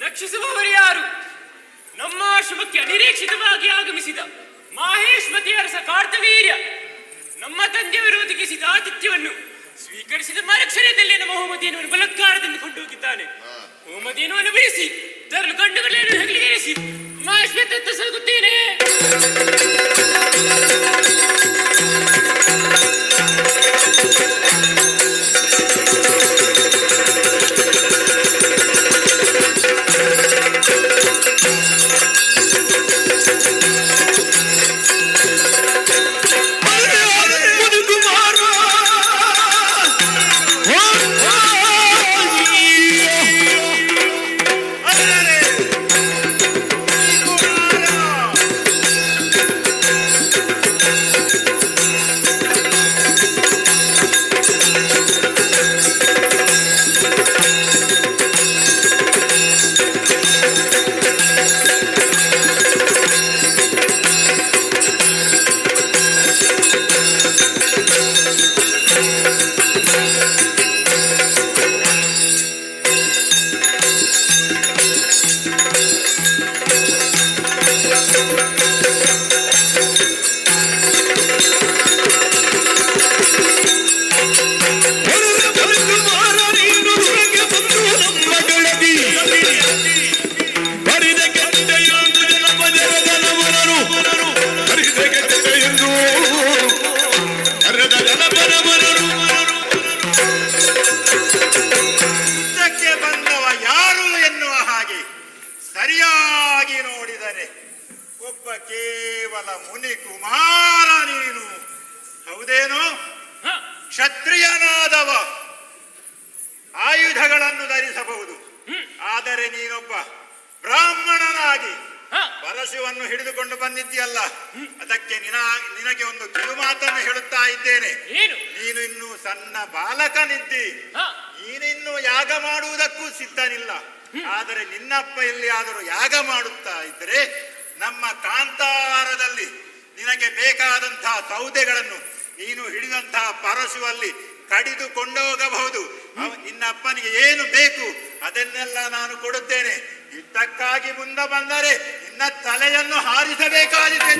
ರಕ್ಷಿಸುವವರು ಯಾರು? ನಮ್ಮ ಆಶ್ರಮಕ್ಕೆ ಅನಿರೀಕ್ಷಿತವಾಗಿ ಆಗಮಿಸಿದ ಮಾಹೇಶ್ಮತಿ ಅರಸ ಕಾರ್ತವೀರ್ಯ ನಮ್ಮ ತಂದೆಯವರು ಒದಗಿಸಿದ ಆತಿಥ್ಯವನ್ನು ಸ್ವೀಕರಿಸಿದ ಮರುಕ್ಷಣದಲ್ಲಿ ನಮ್ಮ ಹೋಮದೇನವನ್ನು ಬಲತ್ಕಾರದಿಂದ ಕೊಂಡೋಗಿದ್ದಾನೆ. ಹೋಮದೇನವನ್ನು ಬಿಡಿಸಿ ತರಲು ಕಣ್ಣುಗಳನ್ನು ಹೆಗಲಿಗೇರಿಸಿ ಮಾಹೇಶ್ಮತಿ ಸಾಗುತ್ತೇನೆ. ಸರಿಯಾಗಿ ನೋಡಿದರೆ ಒಬ್ಬ ಕೇವಲ ಮುನಿ ಕುಮಾರ ನೀನು, ಹೌದೇನೋ? ಕ್ಷತ್ರಿಯನಾದವ ಆಯುಧಗಳನ್ನು ಧರಿಸಬಹುದು, ಆದರೆ ನೀನೊಬ್ಬ ಬ್ರಾಹ್ಮಣನಾಗಿ ಪರಶುವನ್ನು ಹಿಡಿದುಕೊಂಡು ಬಂದಿದ್ದೀಯಲ್ಲ, ಅದಕ್ಕೆ ನಿನಗೆ ಒಂದು ಕಿರುಮಾತನ್ನು ಹೇಳುತ್ತಾ ಇದ್ದೇನೆ. ನೀನು ಇನ್ನು ಸಣ್ಣ ಬಾಲಕನಿದ್ದಿ, ನೀನಿನ್ನು ಯಾಗ ಮಾಡುವುದಕ್ಕೂ ಸಿದ್ಧನಿಲ್ಲ. ಆದರೆ ನಿನ್ನಪ್ಪ ಎಲ್ಲಿಯಾದರೂ ಯಾಗ ಮಾಡುತ್ತಾ ಇದ್ದರೆ ನಮ್ಮ ಕಾಂತಾರದಲ್ಲಿ ನಿನಗೆ ಬೇಕಾದಂತಹ ಸೌದೆಗಳನ್ನು ನೀನು ಹಿಡಿದಂತಹ ಪರಶುವಲ್ಲಿ ಕಡಿದು ಕೊಂಡೋಗಬಹುದು. ನಿನ್ನಪ್ಪನಿಗೆ ಏನು ಬೇಕು ಅದನ್ನೆಲ್ಲ ನಾನು ಕೊಡುತ್ತೇನೆ. ಯುದ್ಧಕ್ಕಾಗಿ ಮುಂದೆ ಬಂದರೆ ನಿನ್ನ ತಲೆಯನ್ನು ಹಾರಿಸಬೇಕಾಗಿದೆ.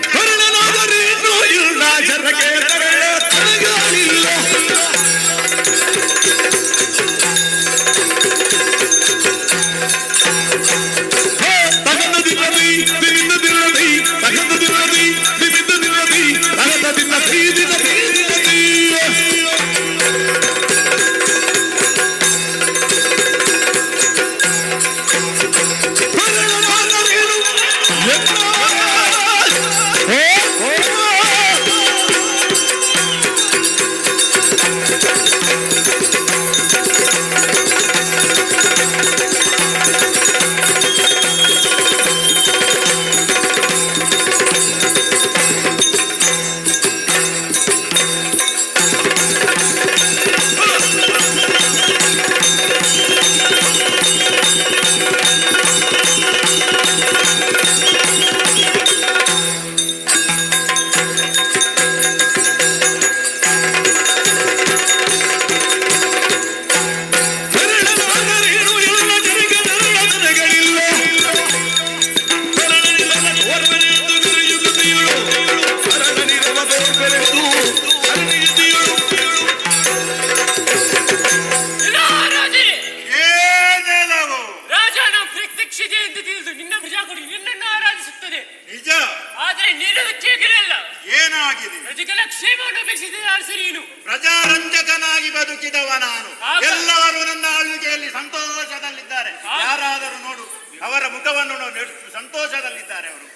ಇದಕ್ಕಿರಲಿಲ್ಲ. ಏನಾಗಿದೆ? ಪ್ರಜೆಗಳ ಕ್ಷೇಮವನ್ನು ಅಪೇಕ್ಷಿಸಿದ ನೀನು. ಪ್ರಜಾರಂಜಕನಾಗಿ ಬದುಕಿದವ ನಾನು. ಎಲ್ಲರೂ ನನ್ನ ಆಳ್ವಿಕೆಯಲ್ಲಿ ಸಂತೋಷದಲ್ಲಿದ್ದಾರೆ. ಯಾರಾದರೂ ನೋಡು, ಅವರ ಮುಖವನ್ನು ನೋಡಿ ಸಂತೋಷದಲ್ಲಿದ್ದಾರೆ ಅವರು.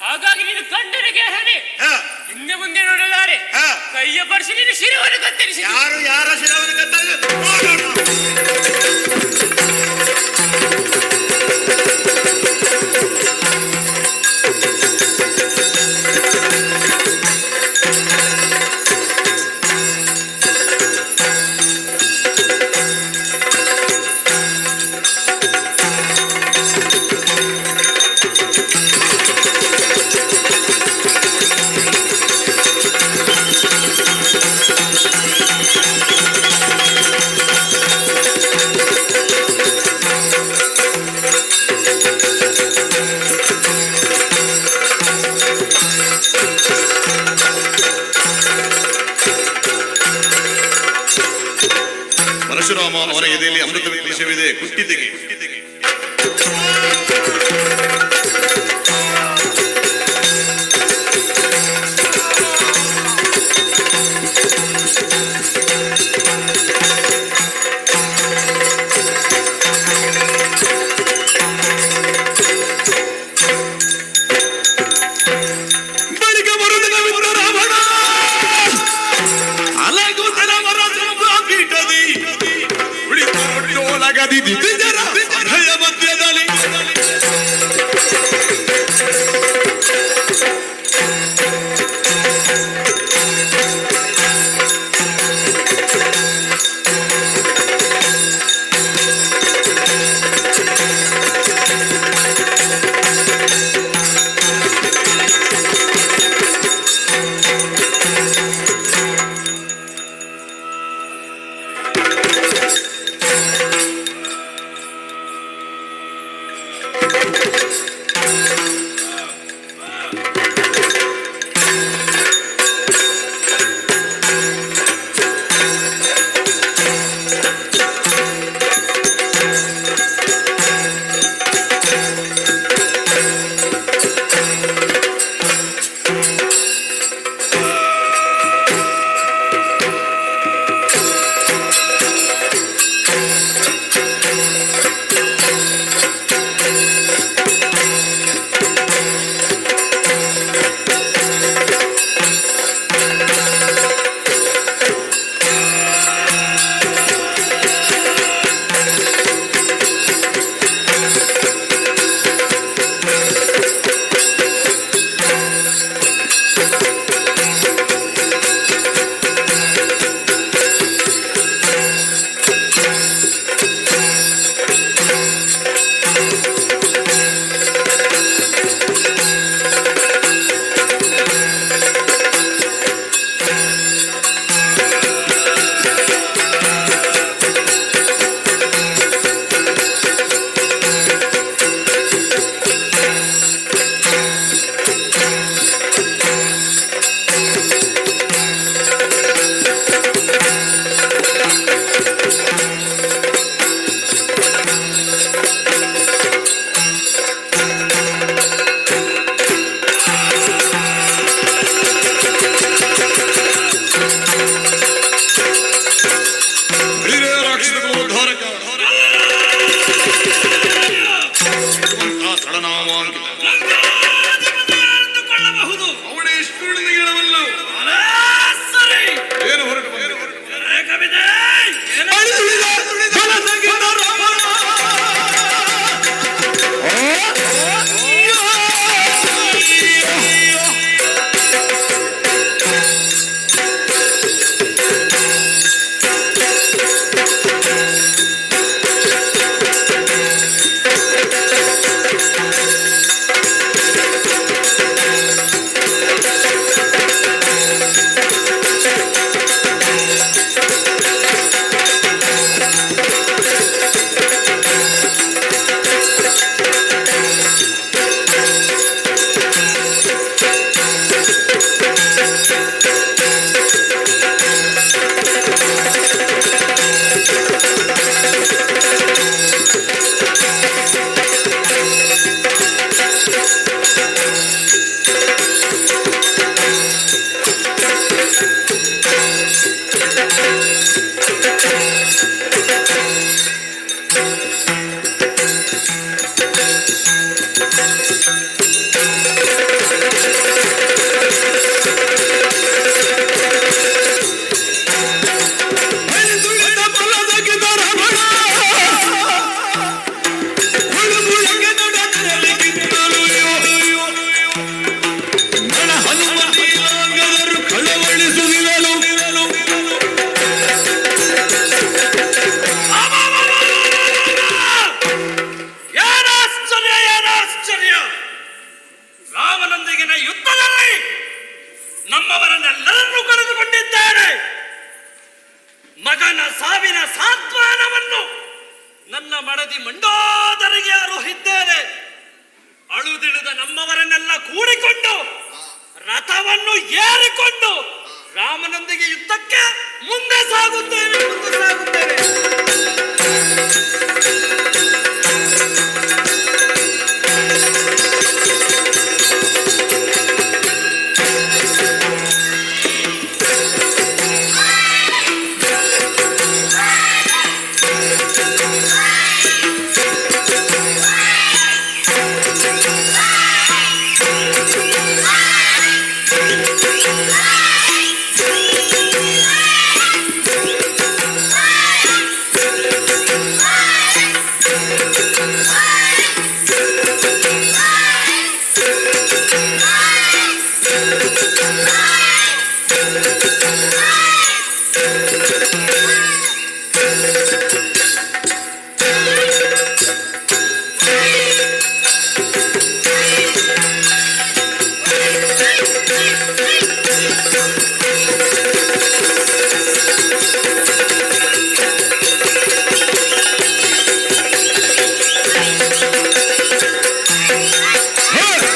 ಹಾಗಾಗಿ ನೀನು ಕಂಡರಿಗೆ ಹಣೆ ಹಿಂದೆ ಮುಂದೆ ನೋಡಲಾರೆ. ಕೈಯ ಪರಿಸಿ ನೀನು ಶಿರವನ್ನು ಕತ್ತರಿಸಿ. ಯಾರು ಯಾರ ಶಿರವನ್ನು ಕತ್ತರಿಸಿ ಪರಶುರಾಮ ಅವನ ಎದೆಯಲ್ಲಿ ಅಮೃತ ವಿಷವಿದೆ, ಕುಟ್ಟಿದೆಗೆ ಬಳಿಕ ಮರುದಿನವಿದ್ದ ರಾವಣ ಅಲಗುತನ ಪೀಠದಿ ಉಳಿತೊಳಗದಿ ದಿಜರ ಭಯ ಮಧ್ಯದಲ್ಲಿ ನಮ್ಮವರನ್ನೆಲ್ಲರನ್ನೂ ಕಳೆದುಕೊಂಡಿದ್ದೇನೆ. ಮಗನ ಸಾವಿನ ಸಾಂತ್ವನವನ್ನು ನನ್ನ ಮಡದಿ ಮಂಡೋದರಿಗೆ ಅರುಹಿದ್ದೇನೆ. ಅಳುದಿಳಿದ ನಮ್ಮವರನ್ನೆಲ್ಲ ಕೂಡಿಕೊಂಡು ರಥವನ್ನು ಏರಿಕೊಂಡು ರಾಮನೊಂದಿಗೆ ಯುದ್ಧಕ್ಕೆ ಮುಂದೆ ಸಾಗುತ್ತೇವೆ. Hey!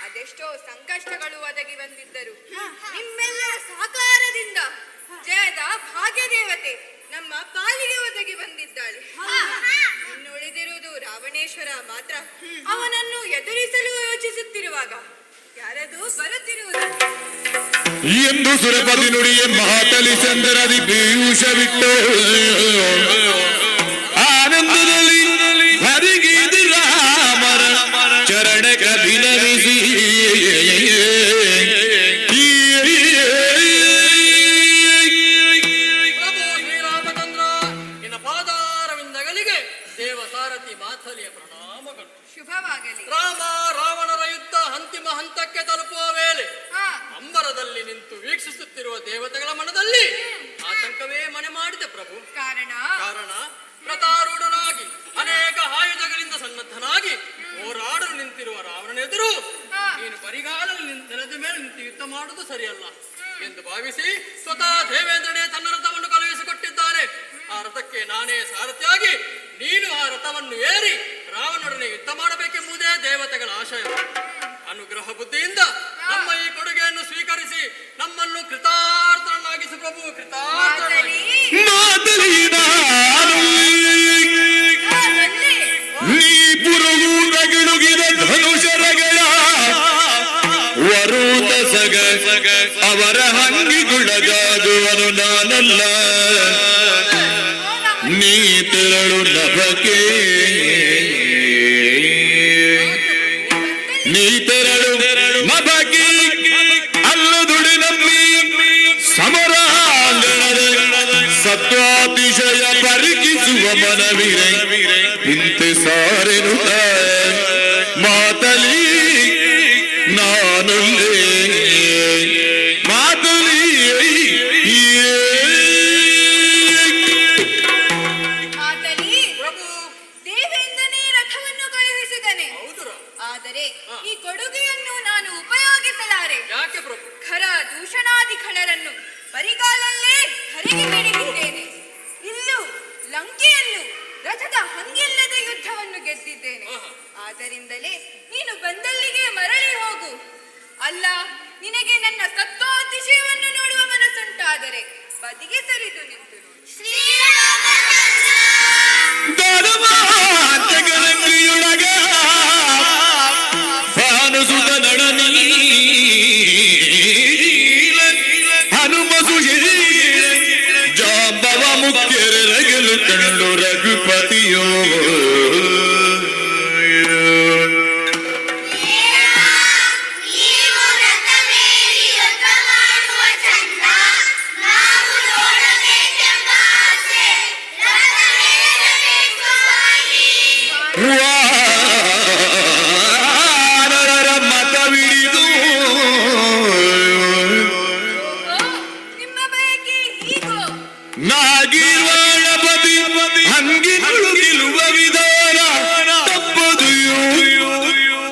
ಅದೆಷ್ಟೋ ಸಂಕಷ್ಟಗಳು ಒದಗಿ ಬಂದಿದ್ದರು ನಿಮ್ಮೆಲ್ಲರ ಸಹಕಾರದಿಂದ ಜಯದ ಭಾಗ್ಯದೇವತೆ ನಮ್ಮ ಪಾಲಿಗೆ ಒದಗಿ ಬಂದಿದ್ದಾಳೆ. ಇನ್ನುಳಿದಿರುವುದು ರಾವಣೇಶ್ವರ ಮಾತ್ರ. ಅವನನ್ನು ಎದುರಿಸಲು ಯೋಚಿಸುತ್ತಿರುವಾಗ ಯಾರದು ಬರುತ್ತಿರುವುದು ಎಂದು ಸುರಪದಿ ನುಡಿಯೇ ಮಹಾತಲಿ ಚಂದ್ರದಿ ಪೀಯೂಷ ಬಿಟ್ಟು ಆನಂದದಲ್ಲಿ ಹರಿಗಿದು ರಾಮರ ಚರಣಕ ವಿನಮಿಸಿ ಶ್ರೀರಾಮಚಂದ್ರ ನಿನ್ನ ಪಾದಾರವಿಂದಗಳಿಗೆ ದೇವಸಾರಥಿ ಮಾಥಲಿಯ ಪ್ರಣಾಮಗಳು. ಶುಭವಾಗಲಿ. ರಾಮ ರಾವಣರ ಯುದ್ಧ ಅಂತಿಮ ಹಂತಕ್ಕೆ ತಲುಪ ಕುಳಿತಿರುವ ದೇವತೆಗಳ ಮನದಲ್ಲಿ ಆತಂಕವೇ ಮನೆ ಮಾಡಿದೆ ಪ್ರಭು. ಕಾರಣ ವ್ರತಾರೂಢನಾಗಿ ಅನೇಕ ಆಯುಧಗಳಿಂದ ಸನ್ನದ್ಧನಾಗಿ ಹೋರಾಡಲು ನಿಂತಿರುವ ರಾವಣನೆದುರು ನೀನು ಬರಿಗಾಲಲ್ಲಿ ನೆಲದ ಮೇಲೆ ನಿಂತು ಯುದ್ಧ ಮಾಡುವುದು ಸರಿಯಲ್ಲ ಎಂದು ಭಾವಿಸಿ ಸ್ವತಃ ದೇವೇಂದ್ರನೇ ತನ್ನ ರಥವನ್ನು ಕಳುಹಿಸಿಕೊಟ್ಟಿದ್ದಾನೆ. ಆ ರಥಕ್ಕೆ ನಾನೇ ಸಾರಥಿಯಾಗಿ ನೀನು ಆ ರಥವನ್ನು ಏರಿ ರಾವಣನೊಡನೆ ಯುದ್ಧ ಮಾಡಬೇಕೆಂಬುದೇ ದೇವತೆಗಳ ಆಶಯ. ಅನುಗ್ರಹ ಬುದ್ಧಿಯಿಂದ ನಮ್ಮ ಈ ಕೊಡುಗೆಯನ್ನು ಸ್ವೀಕರಿಸಿ ನಮ್ಮನ್ನು ಕೃತಾರ್ಥನಾಗಿಸು ಪ್ರಭು, ಕೃತಾರ್ಥನಾಗಿ. ನೀ ಪುರುಗೂರಗಿಳುಗಿದ ಧನುಷರಗಳ ವರುತ ಸಗ ಅವರ ಹಂಗಿಗುಳಗಾಗುವನು ನಾನಲ್ಲ. ನೀ ತೆರಳು ನಭಕೆ, ನೀ ತೆರಳು ನಭಕೆ ಅಲ್ಲದುಡಿ ನಂಬಿ ಸಮರಾಂಗಣದ ಸತ್ವಾತಿಶಯ ಪರಿಕಿಸುವ ಮನವಿರೆ ಇಂತೆ ಸಾರೆನು ಮಾತಲಿ ನಾನುಲ್ಲೇ ಮಾತಲಿ. ದೇವೇಂದ್ರನೇ ರಥವನ್ನು ಕಳುಹಿಸಿದನೆ. ಆದರೆ ಈ ಕೊಡುಗೆಯನ್ನು ನಾನು ಉಪಯೋಗಿಸಲಾರೆ. ಯಾಕೆ ಪ್ರಭು? ಖರ ದೂಷಣಾದಿ ಖಳರನ್ನು ಬರಿಗಾಲಲ್ಲೇ ಧರೆಗೆ ಮೆರೆದಿದ್ದೇನೆ. ಇಲ್ಲೂ ಲಂಕೆಯಲ್ಲೂ ರಥದ ಹಂಗಿಲ್ಲದ ಯುದ್ಧವನ್ನು ಗೆದ್ದಿದ್ದೇನೆ. ಆದ್ದರಿಂದಲೇ ನೀನು ಬಂದಲ್ಲಿಗೆ ಮರಳಿ ಹೋಗು. ಅಲ್ಲ, ನಿನಗೆ ನನ್ನ ಸತ್ವಾತಿಶಯವನ್ನು ನೋಡುವ ಮನಸ್ಸುಂಟಾದರೆ ಬದಿಗೆ ಸರಿದು ನಿಂತು ಭಾನುಸುತ ನಡನಿ ಹನುಮಸು ಜಾಂಬವ ಮುಖ್ಯರ ರಗಲು ಕಂಡು ರಘುಪತಿಯೋ ಮತವಿಡಿದು ನಿಮ್ಮ ಬಯಕೆ ಹೀಗೋ? ನಾಗಿರುವಾಳ ಬದಿ ಹಂಗಿಗಳು ನಿಲ್ಲುವ ವಿಧಾನ ತಪ್ಪದು.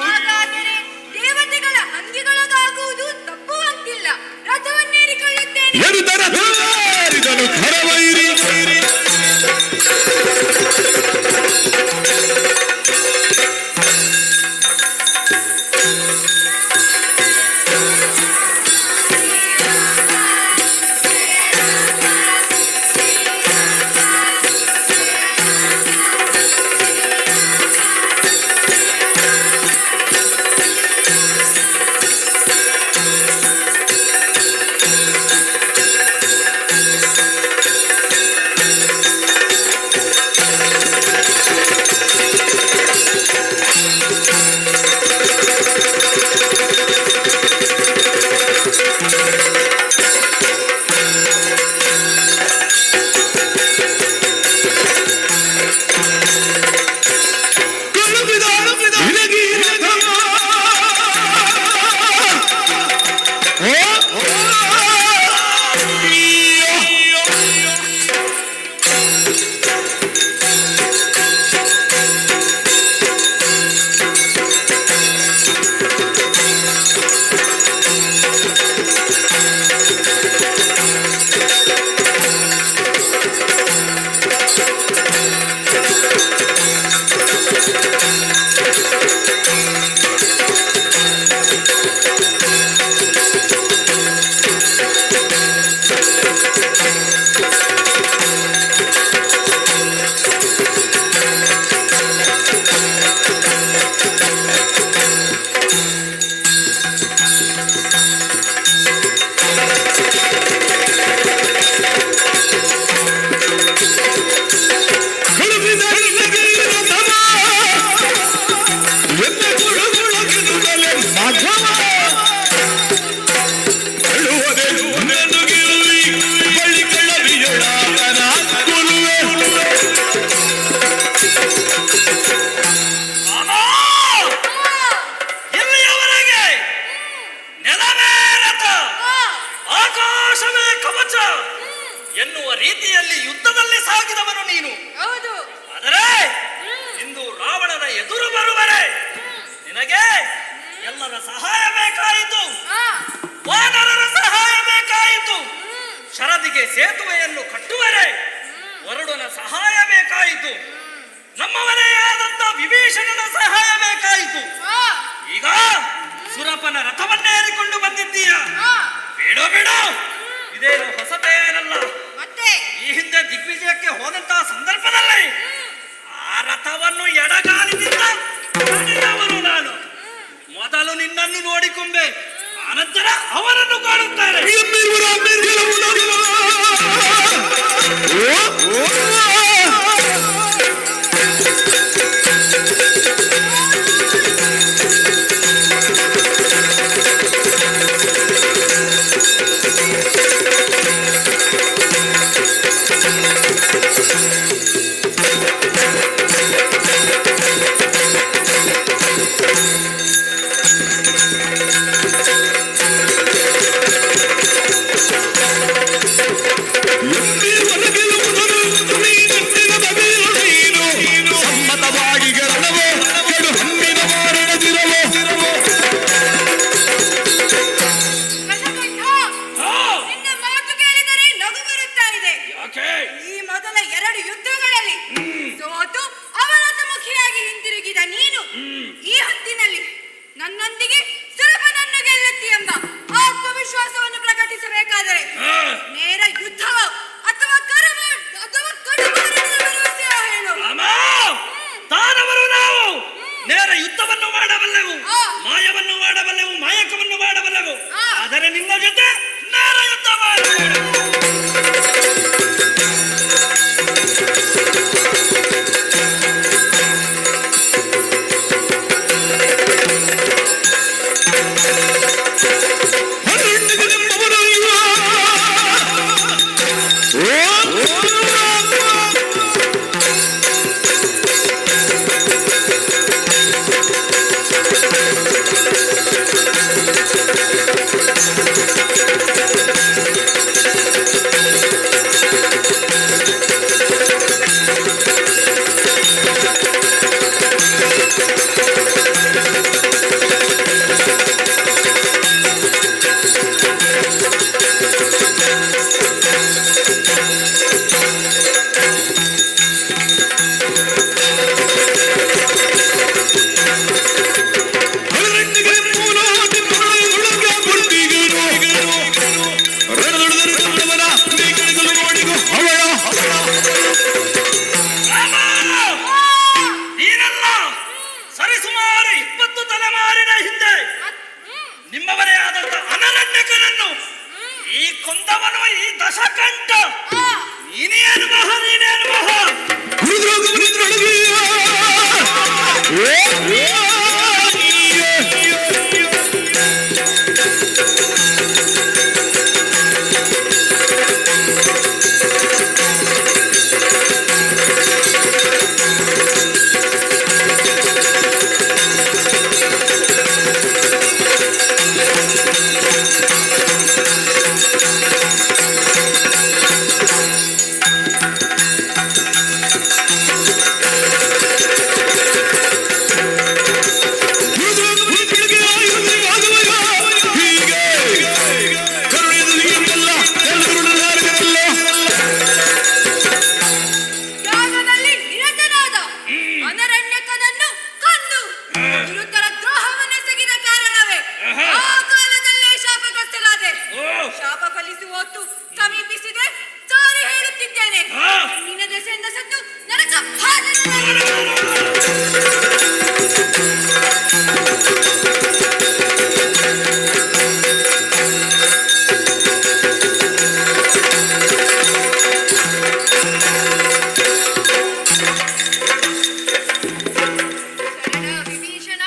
ಹಾಗಾದರೆ ದೇವತೆಗಳ ಹಂಗಿಗೊಳಗಾಗುವುದು ತಪ್ಪುವಂತಿಲ್ಲ. ರಥವನ್ನೇರಿಕೊಳ್ಳುತ್ತೇನೆ. ಎರುತರನು ಖರವೈರಿ ಎಲ್ಲಿಯವರೆಗೆ ನೆಲವೇ ರಥ, ಆಕಾಶ ನಮಗೆ ಸೇತುವೆಯನ್ನು ಕಟ್ಟುವರೆ ವರುಣನ ಸಹಾಯ ಬೇಕಾಯಿತು, ನಮ್ಮವನೇ ಆದಂತ ವಿಭೀಷಣನ ಸಹಾಯ ಬೇಕಾಯಿತು. ಈಗ ಸುರಪನ ರಥವನ್ನೇರಿಕೊಂಡು ಬಂದಿದ್ದೀಯ. ಬೇಡ ಬೇಡ, ಇದೇನು ಹೊಸತೇನಲ್ಲ. ಈ ಹಿಂದೆ ದಿಗ್ವಿಜಯಕ್ಕೆ ಹೋದಂತಹ ಸಂದರ್ಭದಲ್ಲಿ ಆ ರಥವನ್ನು ಎಡಗಾಲಿನಿಂದ ತಡೆದವನು ನಾನು. ಮೊದಲು ನಿನ್ನನ್ನು ನೋಡಿಕೊಂಡೆ, ಅನಂತರ ಅವರನ್ನು ಕಾಣುತ್ತಾರೆ. ಈ ಮೊದಲ 2 ಯುದ್ಧಗಳಲ್ಲಿ ಸೋತು ಅವನತಮುಖಿಯಾಗಿ ಹಿಂದಿರುಗಿದ ನೀನು ಈ ಹೊತ್ತಿನಲ್ಲಿ ನನ್ನೊಂದಿಗೆ ಸುಲಭನನ್ನು ಗೆಲ್ಲುತ್ತಿ ಎಂಬ ಆತ್ಮವಿಶ್ವಾಸವನ್ನು ಪ್ರಕಟಿಸಬೇಕಾದರೆ ನೇರ ಯುದ್ಧವೋ ಅಥವಾ ಹೇಳು. ತಾನವರು ನಾವು ನೇರ ಯುದ್ಧವನ್ನು ಮಾಡಬಲ್ಲೆವು, ಮಾಯವನ್ನು ಮಾಡಬಲ್ಲೆವು, ಮಾಯಕವನ್ನು ಮಾಡಬಲ್ಲೆವು. ಆದರೆ ನಿನ್ನ ಜೊತೆ ನೇರ ಯುದ್ಧ ಮಾಡಬೇಡ. ಸರಿಸುಮಾರು 20 ತಲೆಮಾರಿನ ಹಿಂದೆ ನಿಮ್ಮವರೇ ಆದಂತ ಅನರಣ್ಯಕನನ್ನು ಈ ಕೊಂದವನು ಈ ದಶಕಂಠ. ನೀನೇನು ಮಹಾ, ನೀನೇನು ಮಹಾ. ಶಾಪ ಫಲಿಸುವ ಹೊತ್ತು ಸಮೀಪಿಸಿದೆ. ಸಾರಿ ಹೇಳುತ್ತಿದ್ದೇನೆ, ನಿನ್ನ ದೆಸೆಯಿಂದ ಸತ್ತು ನರಕ ವಿಭೀಷಣ,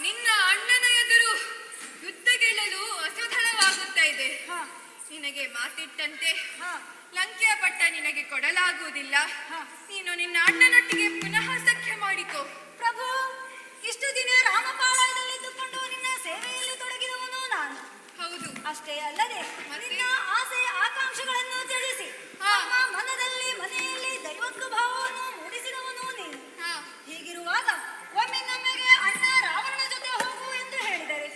ನಿನ್ನ ಅಣ್ಣನ ಎದುರು ಯುದ್ಧ ಗೆಲ್ಲಲು ಅಸಫಲವಾಗುತ್ತಾ ಇದೆ. ನಿನಗೆ ಮಾತಿಟ್ಟಂತೆ ಲಂಕೆಯ ಪಟ್ಟ ನಿನಗೆ ಕೊಡಲಾಗುವುದಿಲ್ಲ. ನೀನು ನಿನ್ನ ಅಣ್ಣನೊಟ್ಟಿಗೆ ಪುನಃ ಸಖ್ಯ ಮಾಡಿಕೊ. ಪ್ರಭು, ಇಷ್ಟು ದಿನ ರಾಮಪಾಳಯದಲ್ಲಿದ್ದುಕೊಂಡು ನಿನ್ನ ಸೇವೆಯಲ್ಲಿ ತೊಡಗಿರುವನು ನಾನು. ಹೌದು, ಅಷ್ಟೇ ಅಲ್ಲದೆ ನಿನ್ನ ಆಸೆ ಆಕಾಂಕ್ಷೆಗಳನ್ನು ತ್ಯಜಿಸಿ ನಮ್ಮ ಮನದಲ್ಲಿ ಮನೆಯಲ್ಲಿ ದೈವತ್ವ ಭಾವವನ್ನು ಮೂಡಿಸಿದವನು ನೀನು. ಹೀಗಿರುವಾಗ ಒಮ್ಮೆ ನಮಗೆ ಅಣ್ಣ ರಾವಣನ ಜೊತೆ ಹೋಗು ಎಂದು ಹೇಳಿದರೆ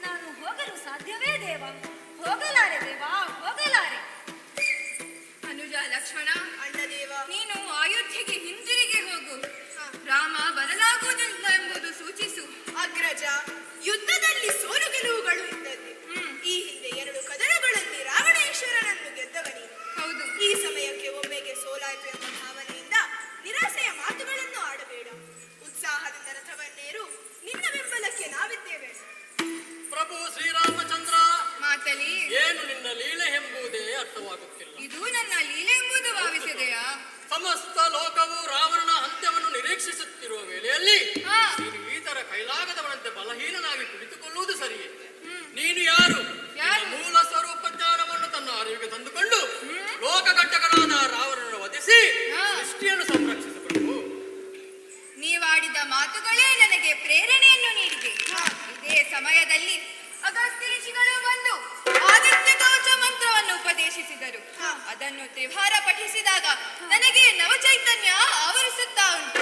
ನಾನು ಹೋಗಲು ಸಾಧ್ಯವೇ ದೇವ? ಹೋಗಲಾರೆ ದೇವ, ಹೋಗಲಾರೆ. ರಾಜ, ಯುದ್ಧದಲ್ಲಿ ಸೋಲು ಗೆಲುವುಗಳು ಇದ್ದದ್ದು. ಈ ಹಿಂದೆ 2 ಕದನಗಳಲ್ಲಿ ರಾವಣೇಶ್ವರನನ್ನು ಗೆದ್ದವನಿ. ಹೌದು, ಈ ಸಮಯಕ್ಕೆ ಒಮ್ಮೆಗೆ ಸೋಲಾಯಿತು ಎಂಬ ಭಾವನೆಯಿಂದ ನಿರಾಸೆಯ ಮಾತುಗಳನ್ನು ಆಡಬೇಡ. ಉತ್ಸಾಹದಿಂದ ರಥವನ್ನೇರು, ನಿನ್ನ ಬೆಂಬಲಕ್ಕೆ ನಾವಿದ್ದೇವೆ. ಪ್ರಭು ಶ್ರೀರಾಮಚಂದ್ರ, ಮಾತಲಿ ಏನು ನಿನ್ನ ಲೀಲೆ ಎಂಬುದೇ ಅರ್ಥವಾಗುತ್ತಿಲ್ಲ. ಇದು ನನ್ನ ಲೀಲೆ ಎಂಬುದು ಭಾವಿಸಿದೆಯಾ? ಸಮಸ್ತ ಲೋಕವು ರಾವಣನ ಅಂತ್ಯವನ್ನು ನಿರೀಕ್ಷಿಸುತ್ತಿರುವ ವೇಳೆಯಲ್ಲಿ ನೀನು ಈ ತರ ಕೈಲಾಗದವನಂತೆ ಬಲಹೀನನಾಗಿ ಕುಳಿತುಕೊಳ್ಳುವುದು ಸರಿಯೇ? ನೀನು ಯಾರು? ಮೂಲ ಸ್ವರೂಪ ಜ್ಞಾನವನ್ನು ತನ್ನ ಅರಿವಿಗೆ ತಂದುಕೊಂಡು ಲೋಕಘಟ್ಟಗಳಾದ ರಾವಣನ ವಧಿಸಿ ಸೃಷ್ಟಿಯನ್ನು ಸಂರಕ್ಷಿಸಬೇಕು. ನೀವಾಡಿದ ಮಾತುಗಳೇ ನನಗೆ ಪ್ರೇರಣೆಯನ್ನು ನೀಡಿದೆ. ಇದೇ ಸಮಯದಲ್ಲಿ ಅಗಸ್ತ್ಯ ಋಷಿಗಳು ಬಂದು ಆದಿತ್ಯ ಕವಚ ಮಂತ್ರವನ್ನು ಉಪದೇಶಿಸಿದರು. ಅದನ್ನು ತ್ರಿವಾರ ಪಠಿಸಿದಾಗ ನನಗೆ ನವಚೈತನ್ಯ ಆವರಿಸುತ್ತಾ ಉಂಟು.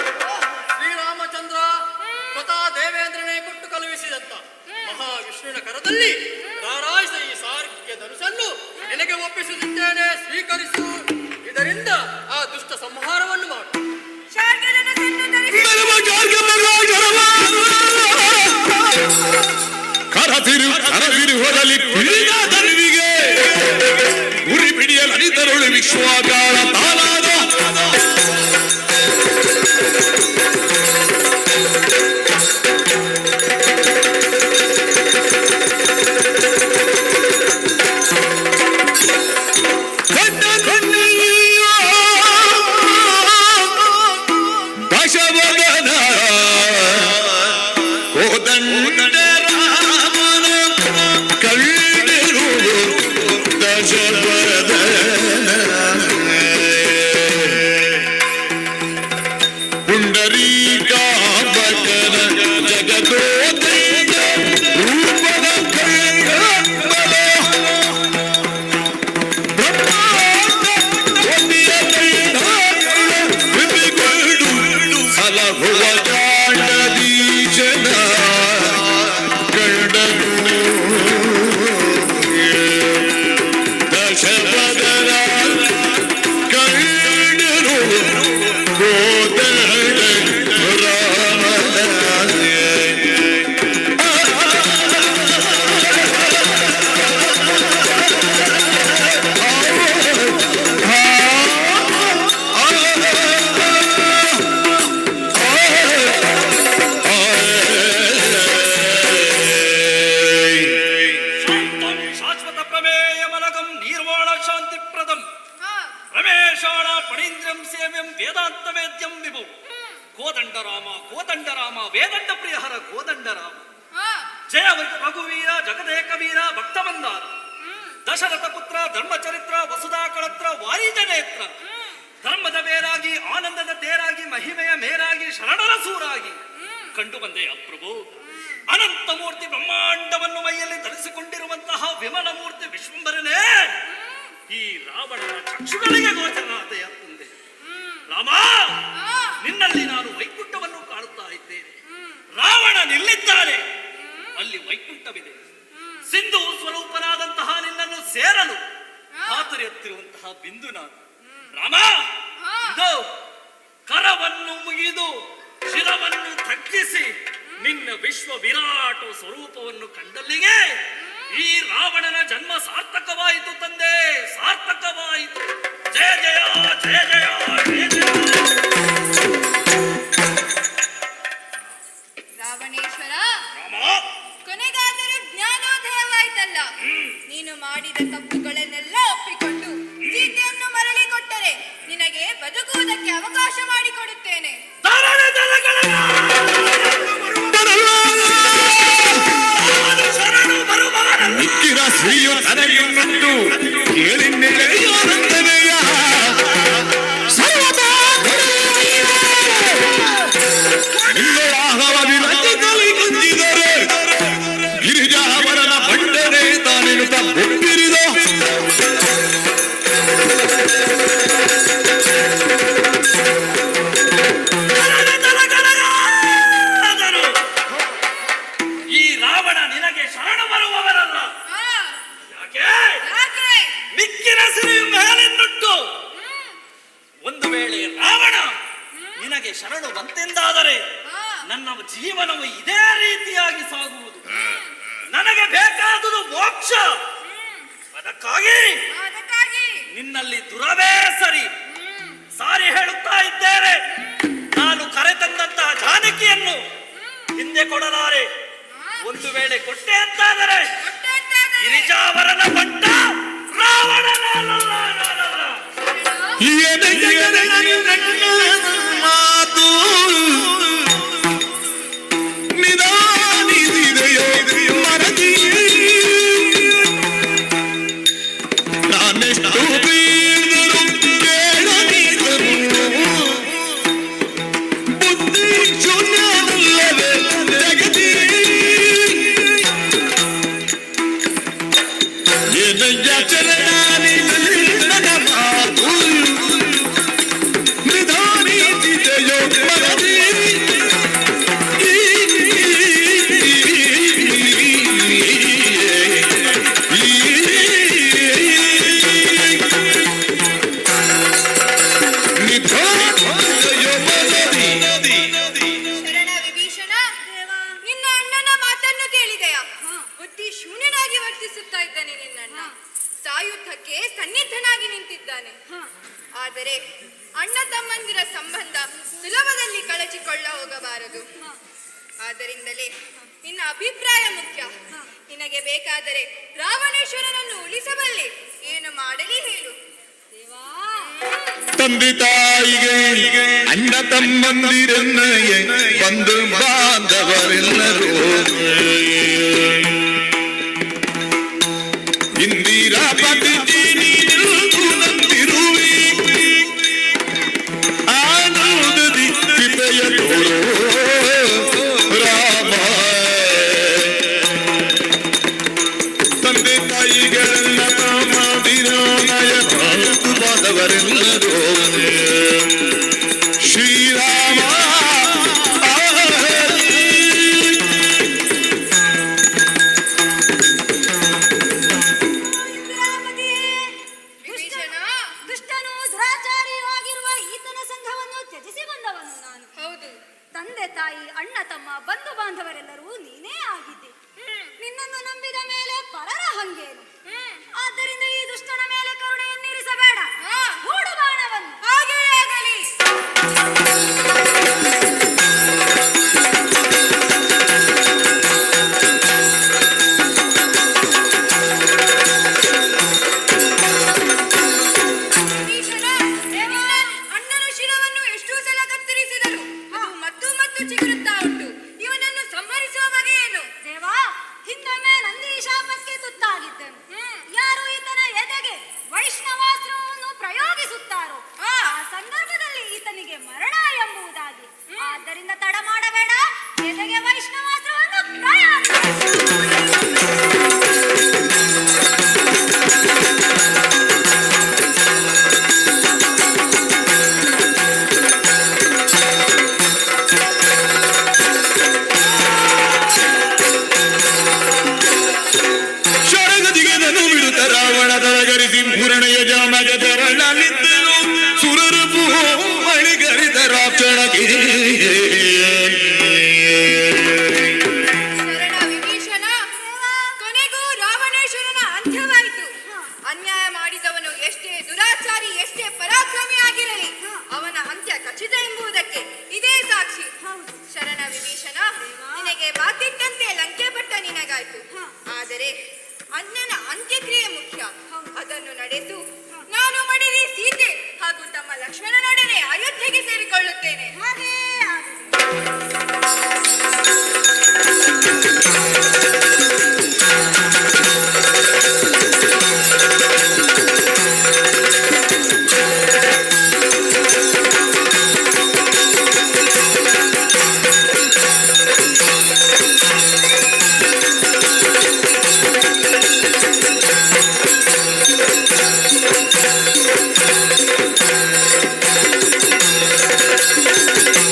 ಶ್ರೀರಾಮಚಂದ್ರ ಸ್ವತಃ ದೇವೇಂದ್ರನೇ ಕೊಟ್ಟು ಕಳುಹಿಸಿದಂತ ಮಹಾವಿಷ್ಣುವಿನ ಕರದಲ್ಲಿ ರಾರಾಯಿಸ ಈ ಸಾರ್ಕ್ಯ ಧನುಷನ್ನು ನಿನಗೆ ಒಪ್ಪಿಸುತ್ತಿದ್ದೇನೆ, ಸ್ವೀಕರಿಸು. ಇದರಿಂದ ಆ ದುಷ್ಟ ಸಂಹಾರವನ್ನು ಮಾಡು. ಕರದಿರು ಹೊರಲಿ ಪಿಡಿಗೆ ಗುರಿ ಪಿಡಿಯಲು ಅನಿತರುಳು ವಿಶ್ವಾಗಾರ ತಾನಾದ ದಶವದನ ಕೋದಂಡ ಕೋದಂಡರಾಮ ವೇದಂಡ ಪ್ರಿಯಹರ ಕೋದಂಡರಾಮ ಜಯ ರಘುವೀರ ಜಗದೇಕ ವೀರ ಭಕ್ತಮಂದಾರ ದಶರಥ ಪುತ್ರ ಧರ್ಮಚರಿತ್ರ ವಸುಧಾ ಕಳತ್ರ ವಾರಿಜನೇತ್ರ ಧರ್ಮದ ಬೇರಾಗಿ ಆನಂದದ ತೇರಾಗಿ ಮಹಿಮೆಯ ಮೇರಾಗಿ ಶರಣರ ಸೂರಾಗಿ ಕಂಡು ಬಂದೆಯ ಪ್ರಭು. ಅನಂತ ಮೂರ್ತಿ ಬ್ರಹ್ಮಾಂಡವನ್ನು ಮೈಯಲ್ಲಿ ಧರಿಸಿಕೊಂಡಿರುವಂತಹ ವಿಮಲ ಮೂರ್ತಿ ವಿಶ್ವಂಬರನೇ ಈ ರಾವಣನ ಚಕ್ಷುಗಳಿಗೆ ಗೋಚರನಾದೆಯ ತಂದೆ. ರಾಮ, ನಿನ್ನಲ್ಲಿ ನಾನು ವೈಕುಂಠವನ್ನು ಕಾಣುತ್ತಾ ಇದ್ದೇನೆ. ರಾವಣ ನಿಲ್ಲಿದ್ದಾನೆ, ಅಲ್ಲಿ ವೈಕುಂಠವಿದೆ. ಸಿಂಧು ಸ್ವರೂಪನಾದಂತಹ ನಿನ್ನನ್ನು ಸೇರಲು ಹಾತೊರೆಯುತ್ತಿರುವಂತಹ ಬಿಂದು ನಾನು. ರಾಮ, ಇದು ಕರವನ್ನು ಮುಗಿದು ಶಿರವನ್ನು ತಗ್ಗಿಸಿ ನಿನ್ನ ವಿಶ್ವ ವಿರಾಟ ಸ್ವರೂಪವನ್ನು ಕಂಡಲ್ಲಿಗೆ ಈ ರಾವಣನ ಜನ್ಮ ಸಾರ್ಥಕವಾಯಿತು ತಂದೆ, ಸಾರ್ಥಕವಾಯಿತು. ಜಯ ಜಯ ಜಯ ಜಯ ಜಯ ಜಯ. ರಾವಣೇಶ್ವರ, ಕೊನೆಗಾದರೂ ಜ್ಞಾನೋದಯವಾಯ್ತಲ್ಲ. ನೀನು ಮಾಡಿದ ತಪ್ಪುಗಳನ್ನೆಲ್ಲ ಒಪ್ಪಿಕೊಂಡು ಸೀತೆಯನ್ನು ಮರಳಿ ಕೊಟ್ಟರೆ ನಿನಗೆ ಬದುಕುವುದಕ್ಕೆ ಅವಕಾಶ ಮಾಡಿಕೊಡುತ್ತೇನೆ. ಮಿಕ್ಕಿದ ಶ್ರೀಯು ನನಗಿನ್ನುಂಟು ಕೇಳಿನ್ನೆಲೆಯಾನಂದನೆಯ ನಿನ್ನೊಳಾಹವದಿರಲಿ ಕುಂದಿದರೆ ಗಿರಿಜಾವರನ ಬಂಡನೆ ತಾನೆನುತ ಒಪ್ಪಿರಿದ ಈ ರಾವಣ ನಿನಗೆ ಶರಣ ಬರುವವರಲ್ಲ. ಯಾಕೆ? ಮಿಕ್ಕಿನ ಸಿರಿಯು ಮೇಲೆನ್ನುಂಟು. ಒಂದು ವೇಳೆ ರಾವಣ ನಿನಗೆ ಶರಣು ಬಂತೆಂದಾದರೆ ನನ್ನ ನನ್ನ ಜೀವನವು ಇದೇ ರೀತಿಯಾಗಿ ಸಾಗುವುದು. ನನಗೆ ಬೇಕಾದುದು ಮೋಕ್ಷ. ಅದಕ್ಕಾಗಿ ನಿನ್ನಲ್ಲಿ ದುರವೇ ಸರಿ ಸಾರಿ ಹೇಳುತ್ತಾ ಇದ್ದೇನೆ. ನಾನು ಕರೆತಂದಂತಹ ಜಾನಕಿಯನ್ನು ಹಿಂದೆ ಕೊಡಲಾರೆ. ಒಂದು ವೇಳೆ ಕೊಟ್ಟೆ ಅಂತಾದರೆ ಗಿರಿಜಾವರನ ಬಂಟ ರಾವಣನಲ್ಲ. ಮಾತು ನಿಧಾನಿಸಿದೆಯೋ ಮರದಿ ನಾನೆಷ್ಟು ಬೀಳಿದರು ಕೇಳದಿದ್ದರು ಬುದ್ಧಿ ಶೂನ್ಯವಲ್ಲವೇ ಜಗತಿ ಏನಯ್ಯ ಚರಣಾನಿ ನನ್ನ ಮಾತು ನಿಧಾನಿಸಿದೆಯೋ ಮರದಿ ಶರಣ ವಿಭೀಷಣ, ನಿನ್ನ ಅಣ್ಣನ ಮಾತನ್ನು ಕೇಳಿದೆಯಾ? ಬುದ್ಧಿ ಶೂನ್ಯನಾಗಿ ವರ್ತಿಸುತ್ತಾ ಇದ್ದಾನೆ ನಿನ್ನಣ್ಣ. ಸಾಯುಧಕ್ಕೆ ಸನ್ನಿಧನಾಗಿ ನಿಂತಿದ್ದಾನೆ. ಆದರೆ ಅಣ್ಣ ತಮ್ಮಂದಿರ ಸಂಬಂಧ ಸುಲಭದಲ್ಲಿ ಕಳಚಿಕೊಳ್ಳ ಹೋಗಬಾರದು. ಆದ್ದರಿಂದಲೇ ನಿನ್ನ ಅಭಿಪ್ರಾಯ ಮುಖ್ಯ. ನಿನಗೆ ಬೇಕಾದರೆ ರಾವಣೇಶ್ವರನನ್ನು ಉಳಿಸಬಲ್ಲೆ. ಏನು ಮಾಡಲಿ ಹೇಳು. ತಂದೆ ತಾಯಿಗೆ ಅಣ್ಣ ತಮ್ಮಂದಿರನ್ನಯ ಬಂಧು ಬಾಂಧವರೆಲ್ಲರೂ ಇಂದಿರಾ ಪತಿ ನೀರುತ್ತಿರುವೆ ಆನಂದದಿ ಕೃಪೆಯ ತೋರೋ ರಾಮ. ತಂದೆ ತಾಯಿಗಳನ್ನ ತಮ್ಮದಿರೋನಯ ಬಂಧು ಬಾಂಧವರೆಲ್ಲರೂ ಶ್ರೀರಾಮ ದುಷ್ಟನು ದುರಾಚಾರಿಯೂ ಆಗಿರುವ ಈತನ ಸಂಘವನ್ನು ತ್ಯಜಿಸಿ ಬಂದವನು ನಾನು. ಹೌದು, ತಂದೆ ತಾಯಿ ಅಣ್ಣ ತಮ್ಮ ಬಂಧು ಬಾಂಧವರೆಲ್ಲರೂ ನೀನೇ ಆಗಿದ್ದೆ. ನಿನ್ನನ್ನು ನಂಬಿದ ಮೇಲೆ ಪರರ ಹಂಗೇನು. ಆದ್ದರಿಂದ ಈ ದುಷ್ಟನ ಮೇಲೆ ಕರುಣೆಯನ್ನಿರಿಸಬೇಡ. ಹೂಡು ಬಾಣವನ್ನು. ಹಾಗೆಯೇ ಆಗಲಿ. ಅಣ್ಣನ ಶಿರವನ್ನು ಎಷ್ಟೋ ಸಲ ಕತ್ತರಿಸಿದರು. ಅದು ಮತ್ತು ಮತ್ತು ಚಿಗುರುತ್ತಾ ಉಂಟು. ಇವನನ್ನು ಸಂಹರಿಸುವ ಬಗೆ ಏನು? ದೇವಾ, ಹಿಂದೊಮ್ಮೆ ನಂದಿ ಶಾಪಕ್ಕೆ ತುತ್ತಾಗಿದ್ದನು. ಯಾರು ಈತನ ಎದೆಗೆ ವೈಷ್ಣವಾಸ್ತ್ರವನ್ನು ಪ್ರಯೋಗಿಸುತ್ತಾರೋ ಆ ಸಂದರ್ಭದಲ್ಲಿ ಈತನಿಗೆ ಮರಣ ಎಂಬುದಾಗಿ. ಆದ್ದರಿಂದ ತಡ ಮಾಡಬೇಡ, ಎದೆಗೆ ವೈಷ್ಣವಾಸ್ತ್ರವನ್ನು ಶರಗದಿಗೆದನು ಬಿಡುತ್ತ ರಾವಣ ತರಗರಿಸಿ ಪೂರಣೆಯ ಜಾಮಗ ತೆರಳಲಿದ್ದರು ಸುರರು ಮಳಿಗರಿದ ರಾಕ್ಷಣಗೆ. ಶರಣ ವಿಭೀಷಣ, ಕೊನೆಗೂ ರಾವಣೇಶ್ವರನ ಅಂತ್ಯವಾಯಿತು. ಅನ್ಯಾಯ ಮಾಡಿದವನು ಎಷ್ಟೇ ದುರಾಚಾರಿ, ಎಷ್ಟೇ ಪರಾಕ್ರಮಿ ಆಗಿರಲಿ, ಅವನ ಅಂತ್ಯ ಖಚಿತ ಎಂಬುದಕ್ಕೆ ಇದೇ ಸಾಕ್ಷಿ. ಶರಣ ವಿಭೀಷಣ, ನಿನಗೆ ಮಾತಿಟ್ಟಂತೆ ಲಂಕೆ ಪಟ್ಟ ನಿನಗಾಯ್ತು. ಆದರೆ ಅಣ್ಣನ ಅಂತ್ಯಕ್ರಿಯೆ ಮುಖ್ಯ. ಅದನ್ನು ನಡೆಸು. ನಾನು ಮಡಿದಿ ಸೀತೆ ಹಾಗೂ ತಮ್ಮ ಲಕ್ಷ್ಮಣನೊಡನೆ ಅಯೋಧ್ಯೆಗೆ ಸೇರಿಕೊಳ್ಳುತ್ತೇನೆ. ಹಾಗೇ ಿ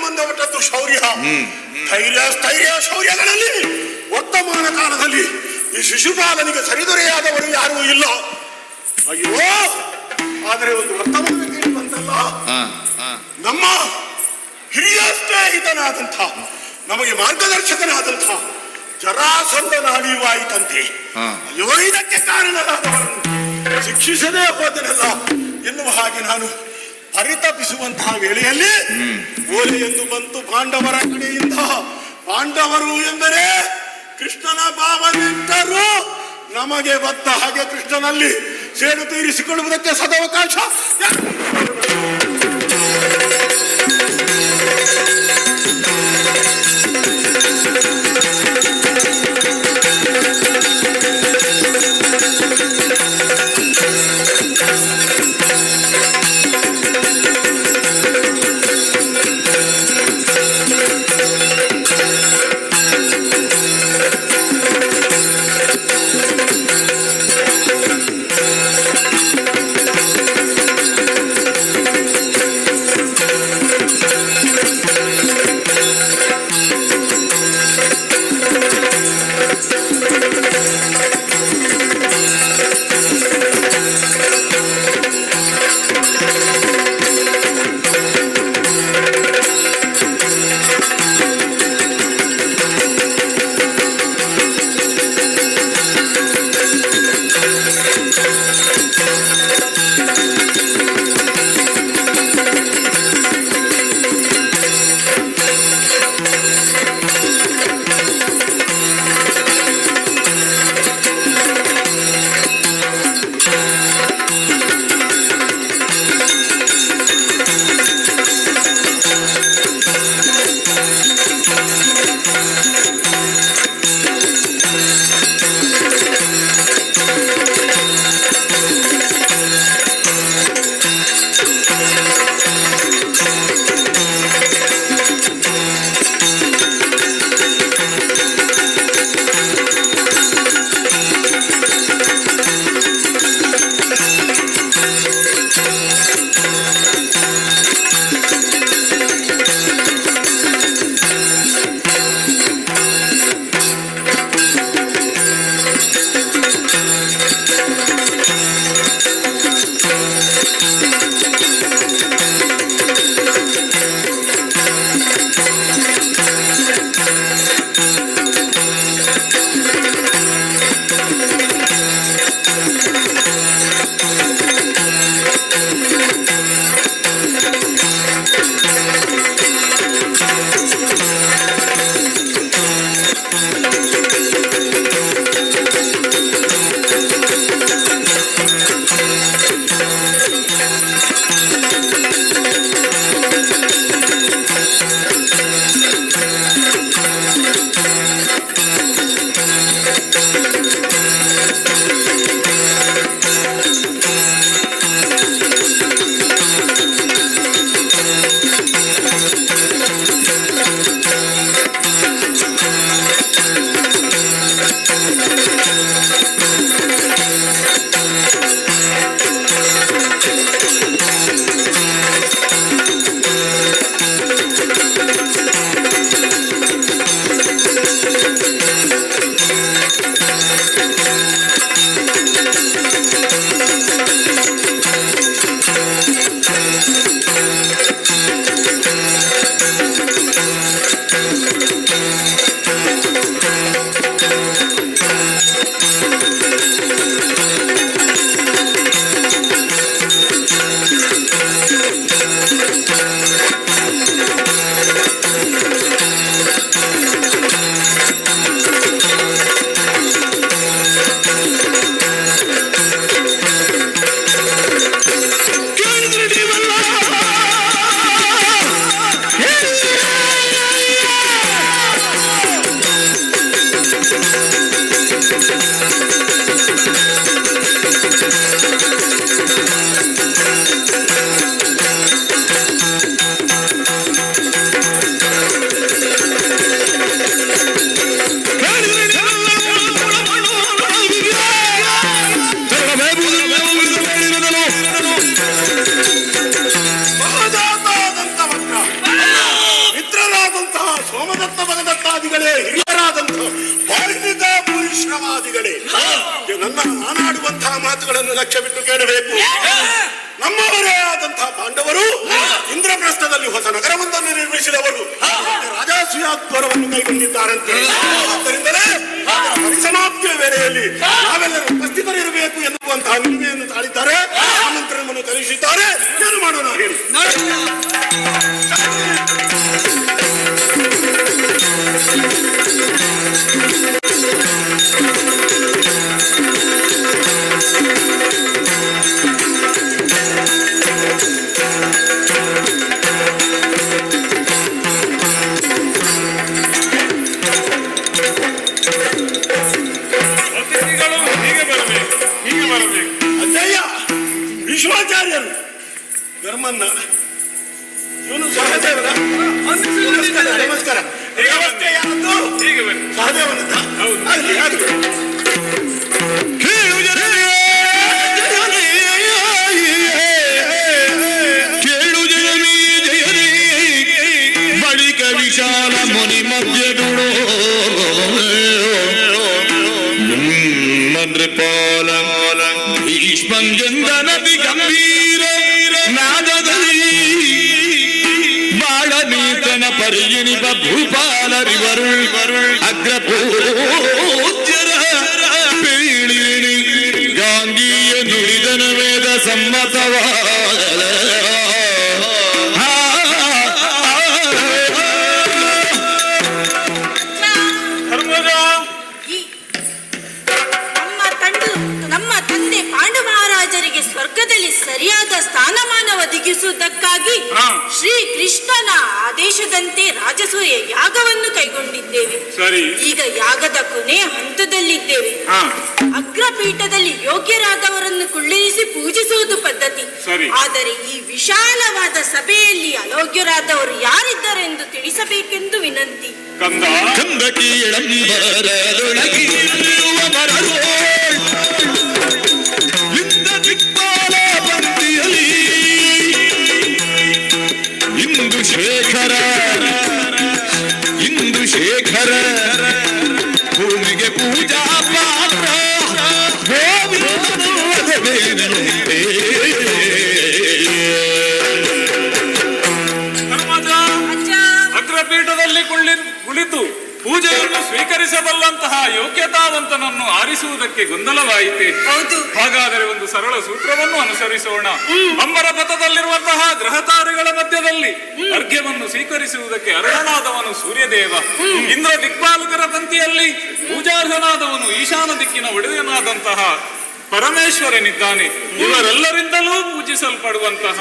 ಸಂಬಂಧಪಟ್ಟದ್ದು ಶೌರ್ಯ. ಸ್ಥೈರ್ಯ ಶೌರ್ಯಗಳಲ್ಲಿ ವರ್ತಮಾನ ಕಾಲದಲ್ಲಿ ಈ ಶಿಶುಪಾಲನಿಗೆ ಸರಿದೊರೆಯಾದವರು ಯಾರೂ ಇಲ್ಲ. ಅಯ್ಯೋ, ಆದರೆ ಒಂದು ವರ್ತಮಾನ ಕೇಳಿ ಬಂತಲ್ಲ, ನಮ್ಮ ಹಿರಿಯ ಸ್ನೇಹಿತನಾದಂಥ, ನಮಗೆ ಮಾರ್ಗದರ್ಶಕನಾದಂಥ ಜರಾಸಂಧನ ಅಳಿವಾಯಿತಂತೆ. ಅಯ್ಯೋ, ಇದಕ್ಕೆ ಕಾರಣರಾದವರನ್ನು ಶಿಕ್ಷಿಸದೇ ಹೋದನಲ್ಲ ಎನ್ನುವ ಹಾಗೆ ನಾನು ಪರಿತಪಿಸುವಂತಹ ವೇಳೆಯಲ್ಲಿ ಓಲೆ ಎಂದು ಬಂತು ಪಾಂಡವರ ಕಡೆಯಿಂದ. ಪಾಂಡವರು ಎಂದರೆ ಕೃಷ್ಣನ ಭಾವನೆಂಟರು. ನಮಗೆ ಬದ್ದ ಹಾಗೆ ಕೃಷ್ಣನಲ್ಲಿ ಸೇಡು ತೀರಿಸಿಕೊಳ್ಳುವುದಕ್ಕೆ ಸದವಕಾಶ. ದೇವದತ್ತ ಭಗದತ್ತಾದಿಗಳೇ, ಹಿರಿಯರಾದಂಥ ವರ್ಣಿತ ಪರಿಶ್ರಮಾದಿಗಳೇ, ನಾನಾಡುವಂತಹ ಮಾತುಗಳನ್ನು ಲಕ್ಷ್ಯ ಬಿಟ್ಟು ಕೇಳಬೇಕು. ನಮ್ಮವರೇ ಆದಂತಹ ಪಾಂಡವರು ಇಂದ್ರಪ್ರಸ್ಥದಲ್ಲಿ ಹೊಸ ನಗರವೊಂದನ್ನು ನಿರ್ಮಿಸಿದವರು, ರಾಜಾಸೂಯಾತ್ವರವನ್ನು ಕೈಗೊಂಡಿದ್ದಾರಂತೆ. ಆದ್ದರಿಂದಲೇ ಪರಿಸಮಾಪ್ತಿಯ ವೇಳೆಯಲ್ಲಿ ನಾವೆಲ್ಲರೂ ಉಪಸ್ಥಿತರಿರಬೇಕು ಎನ್ನುವಂತಹ ನಿಲುಮೆಯನ್ನು ತಾಳಿದ್ದಾರೆ. ಆಮಂತ್ರಣವನ್ನು ಕಳುಹಿಸಿದ್ದಾರೆ. ಏನು ಮಾಡೋಣ ಹೇಳಿ? ಅಜ್ಜಯ್ಯ, ವಿಶ್ವಾಚಾರ್ಯರು ಧರ್ಮನ್ನ ಇವನು ಸಹದೇವನ. ನಮಸ್ಕಾರ. ವ್ಯವಸ್ಥೆ ಯಾರದ್ದು? ಸಹದೇವನದ್ದ? ಕೇಳು ಜನರೇ, ಜಯರೇ, ಬಳಿಕ ವಿಶಾಲ ಮುನಿ ಮಧ್ಯದುಡೋ ನೃಪಾಲ ಭೀಷ್ಮಂಜನದಿ ಗಂಭೀರ ನಾದದಲ್ಲಿ ಬಾಳನೀತನ ಪರಿಯಣಿಪ ಭೂಪಾಲರಿವರುಳ್ ಅಗ್ರಪೂಜ್ಯರ ಪೀಳಿಣಿ ಗಾಂಗೀಯ ನುಡಿದನ ವೇದ ಸಮ್ಮತವಾದ ಸ್ವರ್ಗದಲ್ಲಿ ಸರಿಯಾದ ಸ್ಥಾನಮಾನ ಒದಗಿಸುವುದಕ್ಕಾಗಿ ಶ್ರೀ ಕೃಷ್ಣನ ಆದೇಶದಂತೆ ರಾಜಸೂಯ ಯಾಗವನ್ನು ಕೈಗೊಂಡಿದ್ದೇವೆ. ಈಗ ಯಾಗದ ಕೊನೆಯ ಹಂತದಲ್ಲಿದ್ದೇವೆ. ಅಗ್ರಪೀಠದಲ್ಲಿ ಯೋಗ್ಯರಾದವರನ್ನು ಕುಳ್ಳಿರಿಸಿ ಪೂಜಿಸುವುದು ಪದ್ಧತಿ. ಆದರೆ ಈ ವಿಶಾಲವಾದ ಸಭೆಯಲ್ಲಿ ಅಯೋಗ್ಯರಾದವರು ಯಾರಿದ್ದಾರೆಂದು ತಿಳಿಸಬೇಕೆಂದು ವಿನಂತಿ. ಇಂದು ಶೇಖರ ಭೂಮಿಗೆ ಪೂಜಾ ಪಾತ್ರ ಅಗ್ರಪೀಠದಲ್ಲಿ ಕುಳಿತು ಪೂಜೆಯನ್ನು ಸ್ವೀಕರಿಸಬಲ್ಲಂತಹ ಯೋಗ್ಯತಾವಂತನನ್ನು ಆರಿಸುವುದಕ್ಕೆ ಗೊಂದಲವಾಯಿತೆ. ಹಾಗಾದರೆ ಒಂದು ಸರಳ ಸೂತ್ರವನ್ನು ಅನುಸರಿಸೋಣ. ಅಂಬರ ಪಥದಲ್ಲಿರುವಂತಹ ಗ್ರಹತಾರೆಗಳ ಮಧ್ಯದಲ್ಲಿ ಅರ್ಘ್ಯವನ್ನು ಸ್ವೀಕರಿಸುವುದಕ್ಕೆ ಅರ್ಹನಾದವನು ಸೂರ್ಯದೇವ. ಇಂದ್ರ ದಿಕ್ಪಾಲಕರ ಪಂಕ್ತಿಯಲ್ಲಿ ಪೂಜಾರ್ಹನಾದವನು ಈಶಾನ ದಿಕ್ಕಿನ ಒಡೆಯನಾದಂತಹ ಪರಮೇಶ್ವರನಿದ್ದಾನೆ. ಇವರೆಲ್ಲರಿಂದಲೂ ಪೂಜಿಸಲ್ಪಡುವಂತಹ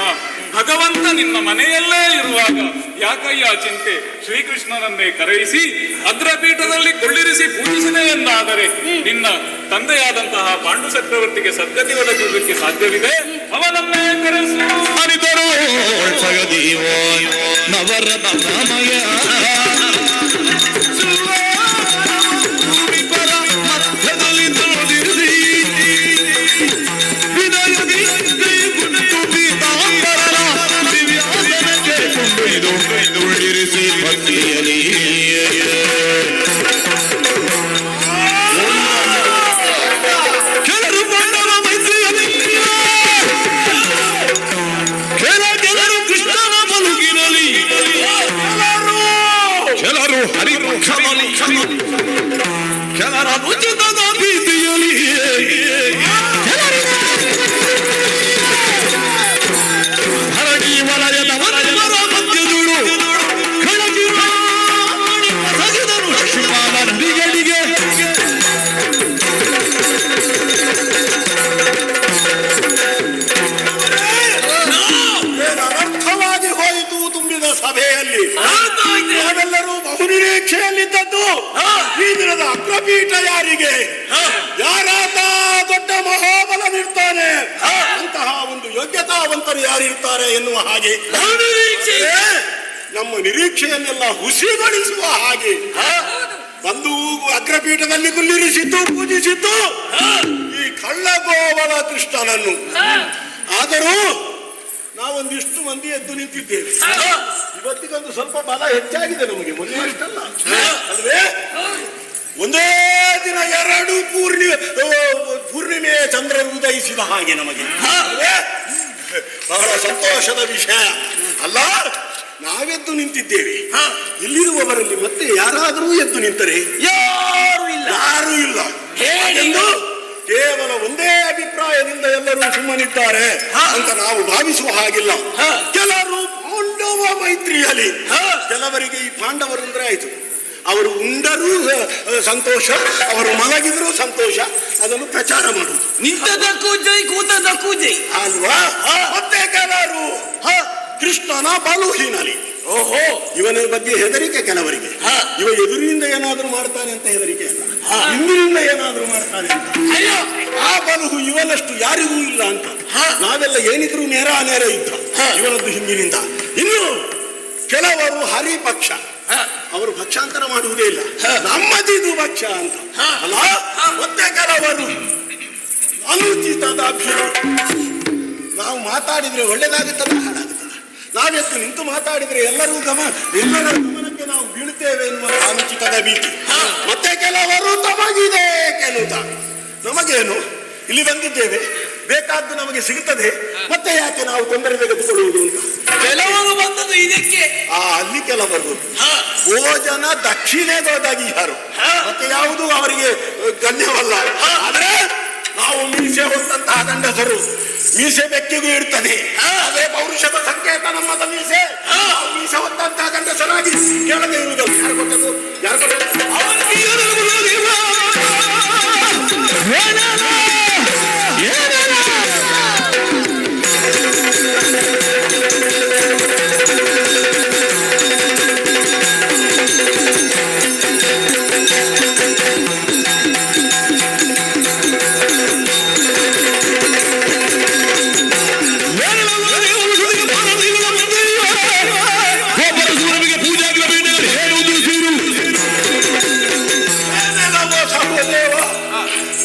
ಭಗವಂತ ನಿನ್ನ ಮನೆಯಲ್ಲೇ ಇರುವಾಗ ಯಾಕಯ್ಯ ಚಿಂತೆ? ಶ್ರೀಕೃಷ್ಣನನ್ನೇ ಕರೆಯಿಸಿ ಅಗ್ರಪೀಠದಲ್ಲಿ ಕುಳ್ಳಿರಿಸಿ ಪೂಜಿಸಿದೆ ಎಂದಾದರೆ ನಿನ್ನ ತಂದೆಯಾದಂತಹ ಪಾಂಡು ಚಕ್ರವರ್ತಿಗೆ ಸದ್ಗತಿ ಒದಗುವುದಕ್ಕೆ ಸಾಧ್ಯವಿದೆ. ಅವನನ್ನೇ ಕರೆಸು. ಉಳ್ಳಿರಿಸಿ ಭಕ್ತಿಯಲಿ ಕೆಲರು ಬಣ್ಣದ ಮೈತ್ರಿಯಲಿ, ಕೆಲರು ಕೃಷ್ಣನ ಬಲುಗಿರಲಿ, ಕೆಲರು ಹರಿಮುಖಮಲಿ, ಕೆಲರ ಉಚಿತದ ಭೀತಿಯಲಿ, ಹರಡಿ ವಲಯದ ವಲಯದ ಮಧ್ಯದುಳು ನದಿಗಳಿಗೆ ಅನರ್ಥವಾಗಿ ಹೋಯಿತು ತುಂಬಿದ ಸಭೆಯಲ್ಲಿ. ನಾವೆಲ್ಲರೂ ಬಹುನಿರೀಕ್ಷೆಯಲ್ಲಿದ್ದದ್ದು ಈ ದಿನದ ಅಗ್ರಪೀಠ ಯಾರಿಗೆ, ಯಾರಾತ ದೊಡ್ಡ ಮಹಾಬಲನಿರ್ತಾನೆ, ಅಂತಹ ಒಂದು ಯೋಗ್ಯತಾವಂತರು ಯಾರಿರ್ತಾರೆ ಎನ್ನುವ ಹಾಗೆ ನಮ್ಮ ನಿರೀಕ್ಷೆಯನ್ನೆಲ್ಲ ಹುಸಿಗೊಳಿಸುವ ಹಾಗೆ ಬಂದು ಅಗ್ರಪೀಠದಲ್ಲಿ ಕುಳ್ಳಿರಿಸಿದ್ದು ಪೂಜಿಸಿದ್ದು ಈ ಕಳ್ಳಗೋವಳ ಕೃಷ್ಣನನ್ನು. ಆದರೂ ನಾವೊಂದಿಷ್ಟು ಮಂದಿ ಎದ್ದು ನಿಂತಿದ್ದೇವೆ. ಇವತ್ತಿಗೊಂದು ಸ್ವಲ್ಪ ಬಲ ಹೆಚ್ಚಾಗಿದೆ ನಮಗೆ, ಮೊನ್ನೆ ಅಷ್ಟಲ್ಲ ಅಲ್ವೇ? ಒಂದೇ ದಿನ 2 ಪೂರ್ಣಿಮೆ ಚಂದ್ರ ಉದಯಿಸಿದ ಹಾಗೆ ನಮಗೆ ಅಲ್ವೇ? ಬಹಳ ಸಂತೋಷದ ವಿಷಯ ಅಲ್ಲ. ನಾವೆದ್ದು ನಿಂತಿದ್ದೇವೆ, ಇಲ್ಲಿರುವವರಲ್ಲಿ ಮತ್ತೆ ಯಾರಾದರೂ ಎದ್ದು ನಿಂತರೆ ಯಾರೂ ಇಲ್ಲ ಎಂದು ಕೇವಲ ಒಂದೇ ಅಭಿಪ್ರಾಯದಿಂದ ಎಲ್ಲರೂ ಸುಮ್ಮನಿದ್ದಾರೆ ಅಂತ ನಾವು ಭಾವಿಸುವ ಹಾಗಿಲ್ಲ. ಕೆಲವರು ಪಾಂಡವ ಮೈತ್ರಿಯಲ್ಲಿ, ಕೆಲವರಿಗೆ ಈ ಪಾಂಡವರು ಅಂದ್ರೆ ಆಯ್ತು, ಅವರು ಉಂಡರೂ ಸಂತೋಷ, ಅವರು ಮಲಗಿದ್ರೂ ಸಂತೋಷ, ಅದನ್ನು ಪ್ರಚಾರ ಮಾಡುವುದು. ನಿಂತದಕ್ಕೂ ಜೈ ಕೂತದಕ್ಕೂ ಜೈ ಅಲ್ವಾ? ಮತ್ತೆ ಕೆಲವರು ಕೃಷ್ಣನ ಬಲುಹೀನಲಿ, ಓಹೋ ಇವನ ಬಗ್ಗೆ ಹೆದರಿಕೆ ಕೆಲವರಿಗೆ. ಇವ ಎದುರಿನಿಂದ ಏನಾದ್ರೂ ಮಾಡ್ತಾನೆ ಅಂತ ಹೆದರಿಕೆ ಅಲ್ಲ, ಹಿಂದಿನಿಂದ ಏನಾದ್ರೂ ಮಾಡ್ತಾನೆ ಅಂತ. ಆ ಬಲುಹು ಇವನಷ್ಟು ಯಾರಿಗೂ ಇಲ್ಲ ಅಂತ. ನಾವೆಲ್ಲ ಏನಿದ್ರು ನೇರ ಯುದ್ಧ, ಇವನದ್ದು ಹಿಂದಿನಿಂದ. ಇನ್ನು ಕೆಲವರು ಹರಿಪಕ್ಷ, ಅವರು ಪಕ್ಷಾಂತರ ಮಾಡುವುದೇ ಇಲ್ಲ, ನಮ್ಮದಿದು ಪಕ್ಷ ಅಂತ ಅಲ್ಲ. ಮತ್ತೆ ಕೆಲವರು ಅನುಚಿತದ ಅಭ್ಯರ್ಥಿ, ನಾವು ಮಾತಾಡಿದ್ರೆ ಒಳ್ಳೇದಾಗುತ್ತದ ಹಾಳಾಗುತ್ತದ, ನಾವೆತ್ತು ನಿಂತು ಮಾತಾಡಿದ್ರೆ ಎಲ್ಲರ ಗಮನಕ್ಕೆ ನಾವು ಬೀಳ್ತೇವೆ ಎನ್ನುವ ಅನುಚಿತದ ಭೀತಿ. ಮತ್ತೆ ಕೆಲವರು ತಮಗಿದೆ ಕೆನುತ, ನಮಗೇನು ಇಲ್ಲಿ ಬಂದಿದ್ದೇವೆ, ಬೇಕಾದ್ದು ನಮಗೆ ಸಿಗುತ್ತದೆ, ಮತ್ತೆ ಯಾಕೆ ನಾವು ತೊಂದರೆ ತೆಗೆದುಕೊಳ್ಳುವುದು ಅಂತ. ಕೆಲವರು ಬಂದದ್ದು ಇದಕ್ಕೆ. ಅಲ್ಲಿ ಕೆಲವರು ಭೋಜನ ದಕ್ಷಿಣೆಗೋದಾಗಿ ಯಾರು, ಮತ್ತೆ ಯಾವುದು ಅವರಿಗೆ ಗಣ್ಯವಲ್ಲ. ಆದ್ರೆ ನಾವು ಮೀಸೆ ಹೊತ್ತಂತಹ ಗಂಡಸರು, ಮೀಸೆ ಬೆಕ್ಕಿಗೂ ಇರ್ತದೆ, ಅದೇ ಪೌರುಷದ ಸಂಕೇತ ನಮ್ಮದ ಮೀಸೆ. ಮೀಸೆ ಹೊತ್ತಂತಹ ಗಂಡಸರಾಗಿ ಕೆಳಗೆ ಇರುವುದು ಯಾರು ಕೊಟ್ಟದ್ದು? ಯಾರು ಕೊಟ್ಟದ್ದು?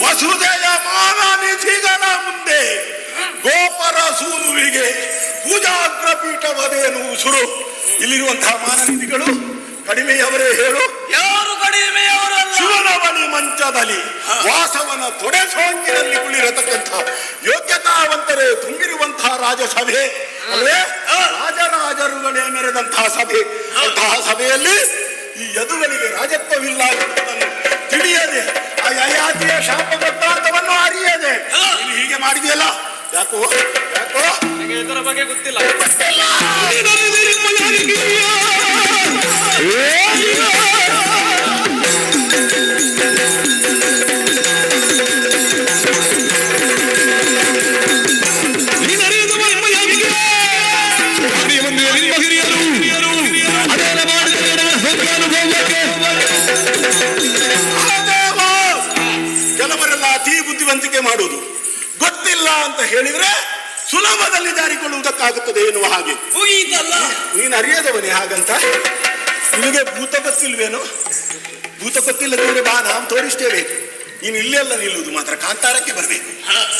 ವಸುದೆಯ ಮಾನನಿಧಿಗಳ ಮುಂದೆ ಗೋಪರ ಸೂನುವಿಗೆ ಪೂಜಾಗ್ರ ಪೀಠವದೇನು ಉಸುರು. ಇಲ್ಲಿರುವಂತಹ ಮಾನನಿಧಿಗಳು ಕಡಿಮೆಯವರೇ ಹೇಳು? ಯಾರು ಕಡಿಮೆಯವರಲ್ಲ. ಶಿವನ ಬಳಿ ಮಂಚದಲ್ಲಿ ವಾಸವನ ತೊಡೆ ಸೋಂಕಿನಲ್ಲಿ ಕುಳಿರತಕ್ಕಂಥ ಯೋಗ್ಯತಾವಂತರೇ ತುಂಬಿರುವಂತಹ ರಾಜಸಭೆ ಅಲ್ವೇ? ರಾಜರಾಜರುಗಳೇ ಮೆರೆದಂತಹ ಸಭೆ. ಅಂತಹ ಸಭೆಯಲ್ಲಿ ಈ ಯದುಗಳಿಗೆ ರಾಜತ್ವವಿಲ್ಲ ಎಂಬುದನ್ನು ತಿಳಿಯದೆ, ಆ ಯಯಾತಿಯ ಶಾಪವೃತ್ತಾಂತವನ್ನು ಅರಿಯದೆ ನೀನು ಹೀಗೆ ಮಾಡಿದೆಯಲ್ಲ, ಯಾಕೋ ಯಾಕೋ ಇದರ ಬಗ್ಗೆ ಗೊತ್ತಿಲ್ಲ. ಕೆಲವರೆಲ್ಲ ಅತಿ ಬುದ್ಧಿವಂತಿಕೆ ಮಾಡುವುದು, ಗೊತ್ತಿಲ್ಲ ಅಂತ ಹೇಳಿದ್ರೆ ಸುಲಭದಲ್ಲಿ ಜಾರಿಕೊಳ್ಳುವುದಕ್ಕಾಗುತ್ತದೆ ಎನ್ನುವ ಹಾಗೆ. ನೀನು ಅರಿಯದವನೇ ಹಾಗಂತ? ನಿನಗೆ ಭೂತ ಗೊತ್ತಿಲ್ವೇನೋ? ಭೂತ ಗೊತ್ತಿಲ್ಲದ್ರೆ ಬಾ, ನಾವು ತೋರಿಸ್ತೇವೆ. ನೀನು ಇಲ್ಲೆಲ್ಲ ನಿಲ್ಲುವುದು ಮಾತ್ರ, ಕಾಂತಾರಕ್ಕೆ ಬರಬೇಕು.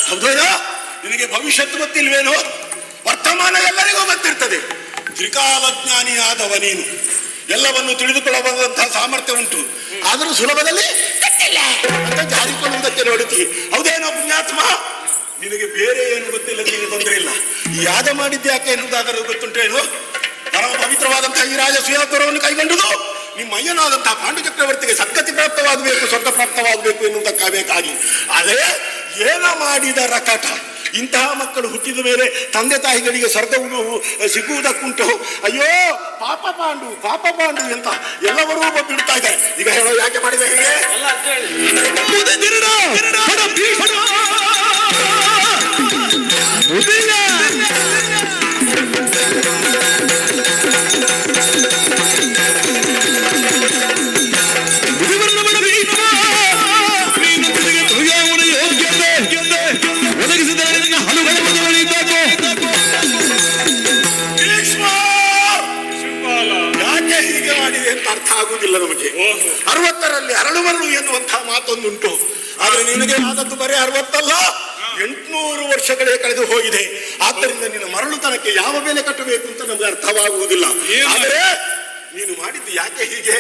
ಹೌದೇನೋ? ನಿನಗೆ ಭವಿಷ್ಯತ್ತು ಗೊತ್ತಿಲ್ವೇನೋ? ವರ್ತಮಾನ ಎಲ್ಲರಿಗೂ ಗೊತ್ತಿರ್ತದೆ. ತ್ರಿಕಾಲಜ್ಞಾನಿಯಾದವ ನೀನು, ಎಲ್ಲವನ್ನು ತಿಳಿದುಕೊಳ್ಳಬಹುದಂತಹ ಸಾಮರ್ಥ್ಯ ಉಂಟು. ಆದರೂ ಸುಲಭದಲ್ಲಿ ಅಂತ ಜಾರಿಕೊಳ್ಳುವುದಕ್ಕೆ ನೋಡುತ್ತಿ. ಹೌದೇನೋ ಪುಣ್ಯಾತ್ಮ? ನಿನಗೆ ಬೇರೆ ಏನು ಗೊತ್ತಿಲ್ಲ, ನಿನಗೆ ತೊಂದರೆ ಇಲ್ಲ. ಈ ಯಾಗ ಮಾಡಿದ್ದೆ ಯಾಕೆ ಎನ್ನುವುದಾದರೂ ಗೊತ್ತುಂಟೇನು? ಪರಮ ಪವಿತ್ರವಾದಂತಹ ಈ ರಾಜಸೂಯಾಪುರವನ್ನು ಕೈಗೊಂಡುದು ನಿಮ್ಮ ಅಯ್ಯನಾದಂತಹ ಪಾಂಡು ಚಕ್ರವರ್ತಿಗೆ ಸದ್ಗತಿ ಪ್ರಾಪ್ತವಾಗಬೇಕು, ಸ್ವರ್ಗ ಪ್ರಾಪ್ತವಾಗಬೇಕು ಎನ್ನುವುದಕ್ಕಾಗಬೇಕಾಗಿ. ಅದೇ ಏನ ಮಾಡಿದ ರಕಟ. ಇಂತಹ ಮಕ್ಕಳು ಹುಟ್ಟಿದ ಮೇಲೆ ತಂದೆ ತಾಯಿಗಳಿಗೆ ಸ್ವರ್ಗವು ಸಿಗುವುದಕ್ಕುಂಟು. ಅಯ್ಯೋ ಪಾಪ ಪಾಂಡು ಅಂತ ಎಲ್ಲವರೂ ಬಿಡ್ತಾ ಇದ್ದಾರೆ. ಈಗ ಹೇಳೋ ಯಾಕೆ ಮಾಡಿದೆ ಹೇಗೆ? ಯಾಕೆ ಹೀಗೆ ಮಾಡಿದೆ ಅಂತ ಅರ್ಥ ಆಗುವುದಿಲ್ಲ ನಮಗೆ. 60ರಲ್ಲಿ ಅರಳುಮರಳು ಎನ್ನುವಂತಹ ಮಾತೊಂದುಂಟು. ಆದ್ರೆ ನಿನಗೆ ಆದದ್ದು ಬರೀ 60 ಅಲ್ಲ, 800 ವರ್ಷಗಳೇ ಕಳೆದು ಹೋಗಿದೆ. ಆದ್ದರಿಂದ ನಿನ್ನ ಮರಳುತನಕ್ಕೆ ಯಾವ ಬೆಲೆ ಕಟ್ಟಬೇಕು ಅಂತ ನಮ್ಗೆ ಅರ್ಥವಾಗುವುದಿಲ್ಲ. ಆದರೆ ನೀನು ಮಾಡಿದ್ದು ಯಾಕೆ ಹೀಗೆ?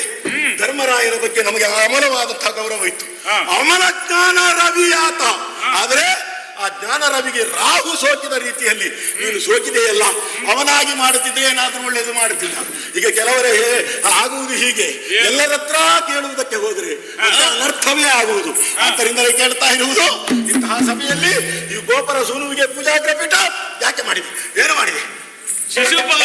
ಧರ್ಮರಾಯನ ಬಗ್ಗೆ ನಮಗೆ ಅಮಲವಾದಂತಹ ಗೌರವ ಇತ್ತು. ಅಮಲ ಜ್ಞಾನ ರವಿ ಆತ. ಆದರೆ ಆ ಜ್ಞಾನ ರವಿಗೆ ರಾಹು ಸೋಕಿದ ರೀತಿಯಲ್ಲಿ ನೀನು ಸೋಕಿದೆಯಲ್ಲ. ಅವನಾಗಿ ಮಾಡುತ್ತಿದ್ದೆ ಏನಾದ್ರೂ ಒಳ್ಳೇದು ಮಾಡುತ್ತಿದ್ದ. ಈಗ ಕೆಲವರೇ ಆಗುವುದು ಹೀಗೆ, ಎಲ್ಲರ ಹತ್ರ ಕೇಳುವುದಕ್ಕೆ ಹೋದ್ರೆ ಅನರ್ಥವೇ ಆಗುವುದು. ಆದ್ದರಿಂದಲೇ ಕೇಳ್ತಾ ಇರುವುದು, ಇಂತಹ ಸಭೆಯಲ್ಲಿ ಈ ಗೋಪುರ ಸೂನುವಿಗೆ ಪೂಜಾಗ್ರ ಪೀಠ ಯಾಕೆ ಮಾಡಿದೆ? ಏನು ಮಾಡಿದೆ? ಶಿಶುಪಾಲ,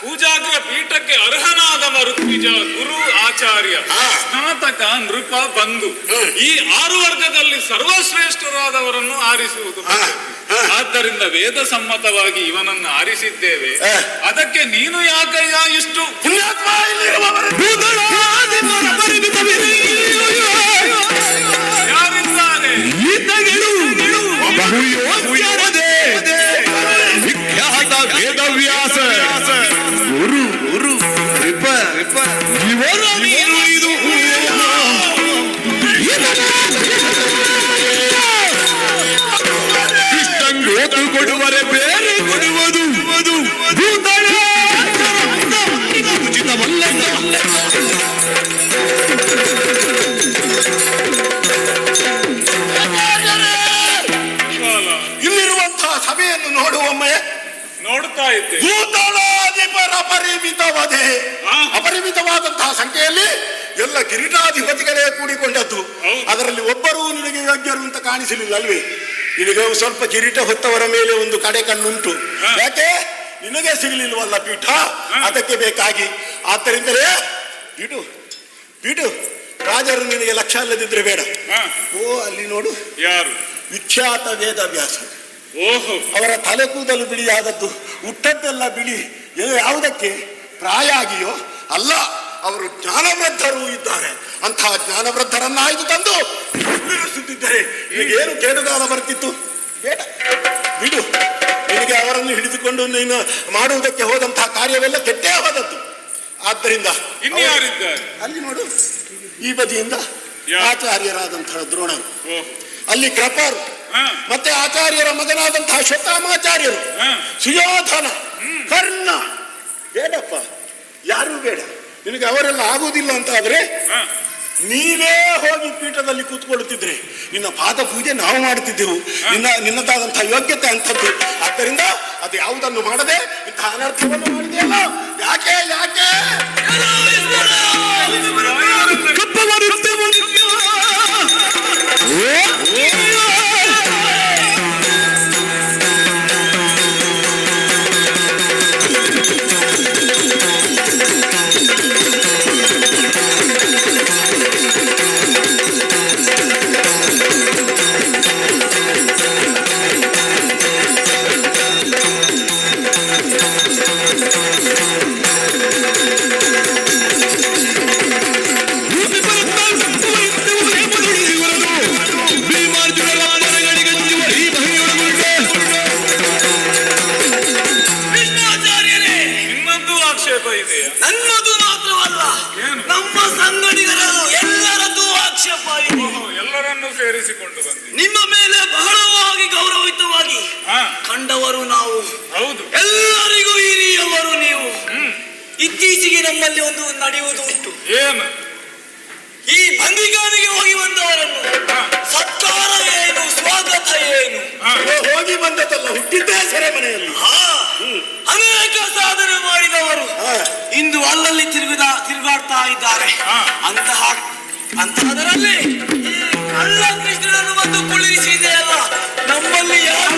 ಪೂಜಾಗ್ರ ಪೀಠಕ್ಕೆ ಅರ್ಹನಾದ ಋತ್ವಿಜ, ಗುರು, ಆಚಾರ್ಯ, ಸ್ನಾತಕ, ನೃಪ, ಬಂಧು ಈ 6 ವರ್ಗದಲ್ಲಿ ಸರ್ವಶ್ರೇಷ್ಠರಾದವರನ್ನು ಆರಿಸುವುದು. ಆದ್ದರಿಂದ ವೇದ ಸಮ್ಮತವಾಗಿ ಇವನನ್ನು ಆರಿಸಿದ್ದೇವೆ. ಅದಕ್ಕೆ ನೀನು ಯಾಕಯ್ಯ ಇಷ್ಟು ಯಾರಿದ್ದಾರೆ? ವೇದವ್ಯಾಸ ಗುರು ಗುರು ಇವರ ನೀನು ಇದು ಇಷ್ಟಂಗೋತು ಕೊಡುವರೆ ಬೇರೆ ಕೊಡುವುದು ಉಚಿತವಲ್ಲ. ಇಲ್ಲಿರುವಂತಹ ಸಭೆಯನ್ನು ನೋಡುವೊಮ್ಮೆ ನೋಡ್ತಾ ಇದ್ದೆ. ಭೂತಳಾಧಿಪರ ಅಪರಿಮಿತವಧೆ, ಅಪರಿಮಿತವಾದಂತಹ ಸಂಖ್ಯೆಯಲ್ಲಿ ಎಲ್ಲ ಕಿರೀಟಾಧಿಪತಿಗಳೇ ಕೂಡಿಕೊಂಡದ್ದು. ಅದರಲ್ಲಿ ಒಬ್ಬರೂ ನಿನಗೆ ಯೋಗ್ಯರು ಅಂತ ಕಾಣಿಸಲಿಲ್ಲ ಅಲ್ವೇ? ನಿನಗೆ ಸ್ವಲ್ಪ ಕಿರೀಟ ಹೊತ್ತವರ ಮೇಲೆ ಒಂದು ಕಡೆ ಕಣ್ಣುಂಟು. ಯಾಕೆ? ನಿನಗೆ ಸಿಗಲಿಲ್ವಲ್ಲ ಪೀಠ, ಅದಕ್ಕೆ ಬೇಕಾಗಿ. ಆದ್ದರಿಂದಲೇ ಬಿಡು ಬಿಡು, ರಾಜರು ನಿನಗೆ ಲಕ್ಷ್ಯ ಅಲ್ಲದಿದ್ರೆ ಬೇಡ. ಅಲ್ಲಿ ನೋಡು, ಯಾರು? ವಿಖ್ಯಾತ ವೇದವ್ಯಾಸ. ಅವರ ತಲೆ ಕೂದಲು ಬಿಳಿಯಾದದ್ದು, ಹುಟ್ಟದ್ದೆಲ್ಲ ಬಿಳಿ. ಯಾವುದಕ್ಕೆ? ಪ್ರಾಯ ಆಗಿಯೋ? ಅಲ್ಲ, ಅವರು ಜ್ಞಾನವೃದ್ಧರೂ ಇದ್ದಾರೆ. ಅಂತಹ ಜ್ಞಾನವೃದ್ಧರನ್ನಾಯ್ದು ತಂದು ನಿಲ್ಲಿಸುತ್ತಿದ್ದರೆ ನಿನಗೇನು ಕೇಡುಗಾಲ ಬರ್ತಿತ್ತು? ಬೇಡ ಬಿಡು. ನಿನಗೆ ಅವರನ್ನು ಹಿಡಿದುಕೊಂಡು ನೀನು ಮಾಡುವುದಕ್ಕೆ ಹೋದಂತಹ ಕಾರ್ಯವೆಲ್ಲ ಕೆಟ್ಟೇ ಹೋದದ್ದು. ಆದ್ದರಿಂದ ಅಲ್ಲಿ ನೋಡು, ಈ ಬದಿಯಿಂದ ಆಚಾರ್ಯರಾದಂತಹ ದ್ರೋಣರು, ಅಲ್ಲಿ ಕೃಪರು, ಮತ್ತೆ ಆಚಾರ್ಯರ ಮಗನಾದಂತಹ ಶ್ವೇತಾಮಾಚಾರ್ಯರು, ಸುಯೋಧನ, ಕರ್ಣ. ಬೇಡಪ್ಪ, ಯಾರೂ ಬೇಡ. ನಿನಗೆ ಅವರೆಲ್ಲ ಆಗುವುದಿಲ್ಲ ಅಂತ ಆದ್ರೆ ನೀವೇ ಹೋಗಿ ಪೀಠದಲ್ಲಿ ಕೂತ್ಕೊಳ್ಳುತ್ತಿದ್ರೆ ನಿನ್ನ ಪಾದ ಪೂಜೆ ನಾವು ಮಾಡುತ್ತಿದ್ದೆವು. ನಿನ್ನದಾದಂತಹ ಯೋಗ್ಯತೆ ಅಂತದ್ದು. ಆದ್ದರಿಂದ ಅದು ಯಾವುದನ್ನು ಮಾಡದೆ ಇಂತಹ ಅನರ್ಥವನ್ನು ಮಾಡಿದೆಯಲ್ಲ. ಯಾಕೆ ಯಾಕೆ ನನ್ನದು ಮಾತ್ರವಲ್ಲ, ನಮ್ಮ ಸಂಗಡಿಗರದು ಎಲ್ಲರದ್ದು ಆಕ್ಷೇಪ ಇದೆ. ಎಲ್ಲರನ್ನು ಸೇರಿಸಿಕೊಂಡು ಬಂದಿ. ನಿಮ್ಮ ಮೇಲೆ ಬಹಳವಾಗಿ ಗೌರವಿತವಾಗಿ ಕಂಡವರು ನಾವು. ಹೌದು, ಎಲ್ಲರಿಗೂ ಹಿರಿಯವರು ನೀವು. ಇತ್ತೀಚೆಗೆ ನಮ್ಮಲ್ಲಿ ಒಂದು ನಡೆಯುವುದು ಉಂಟು. ಏನು? ಈ ಬಂದಿಗಾನಿಗೆ ಹೋಗಿ ಬಂದವರನ್ನು ಸತ್ಕಾರ ಏನು, ಸ್ವಾಗತ ಏನು? ಹೋಗಿ ಬಂದದಲ್ಲ, ಹುಟ್ಟಿದ್ದೇ ಸೆರೆಮನೆಯಲ್ಲಿ. ಅನೇಕ ಸಾಧನೆ ಮಾಡಿದವರು ಇಂದು ಅಲ್ಲಲ್ಲಿ ತಿರುಗಾಡ್ತಾ ಇದ್ದಾರೆ. ಅಂತಹದರಲ್ಲಿ ಕಳ್ಳ ಕೃಷ್ಣನನ್ನು ಬಂದು ಕುಳ್ಳಿರಿಸಿದೆಯಲ್ಲ, ನಮ್ಮಲ್ಲಿ ಯಾರು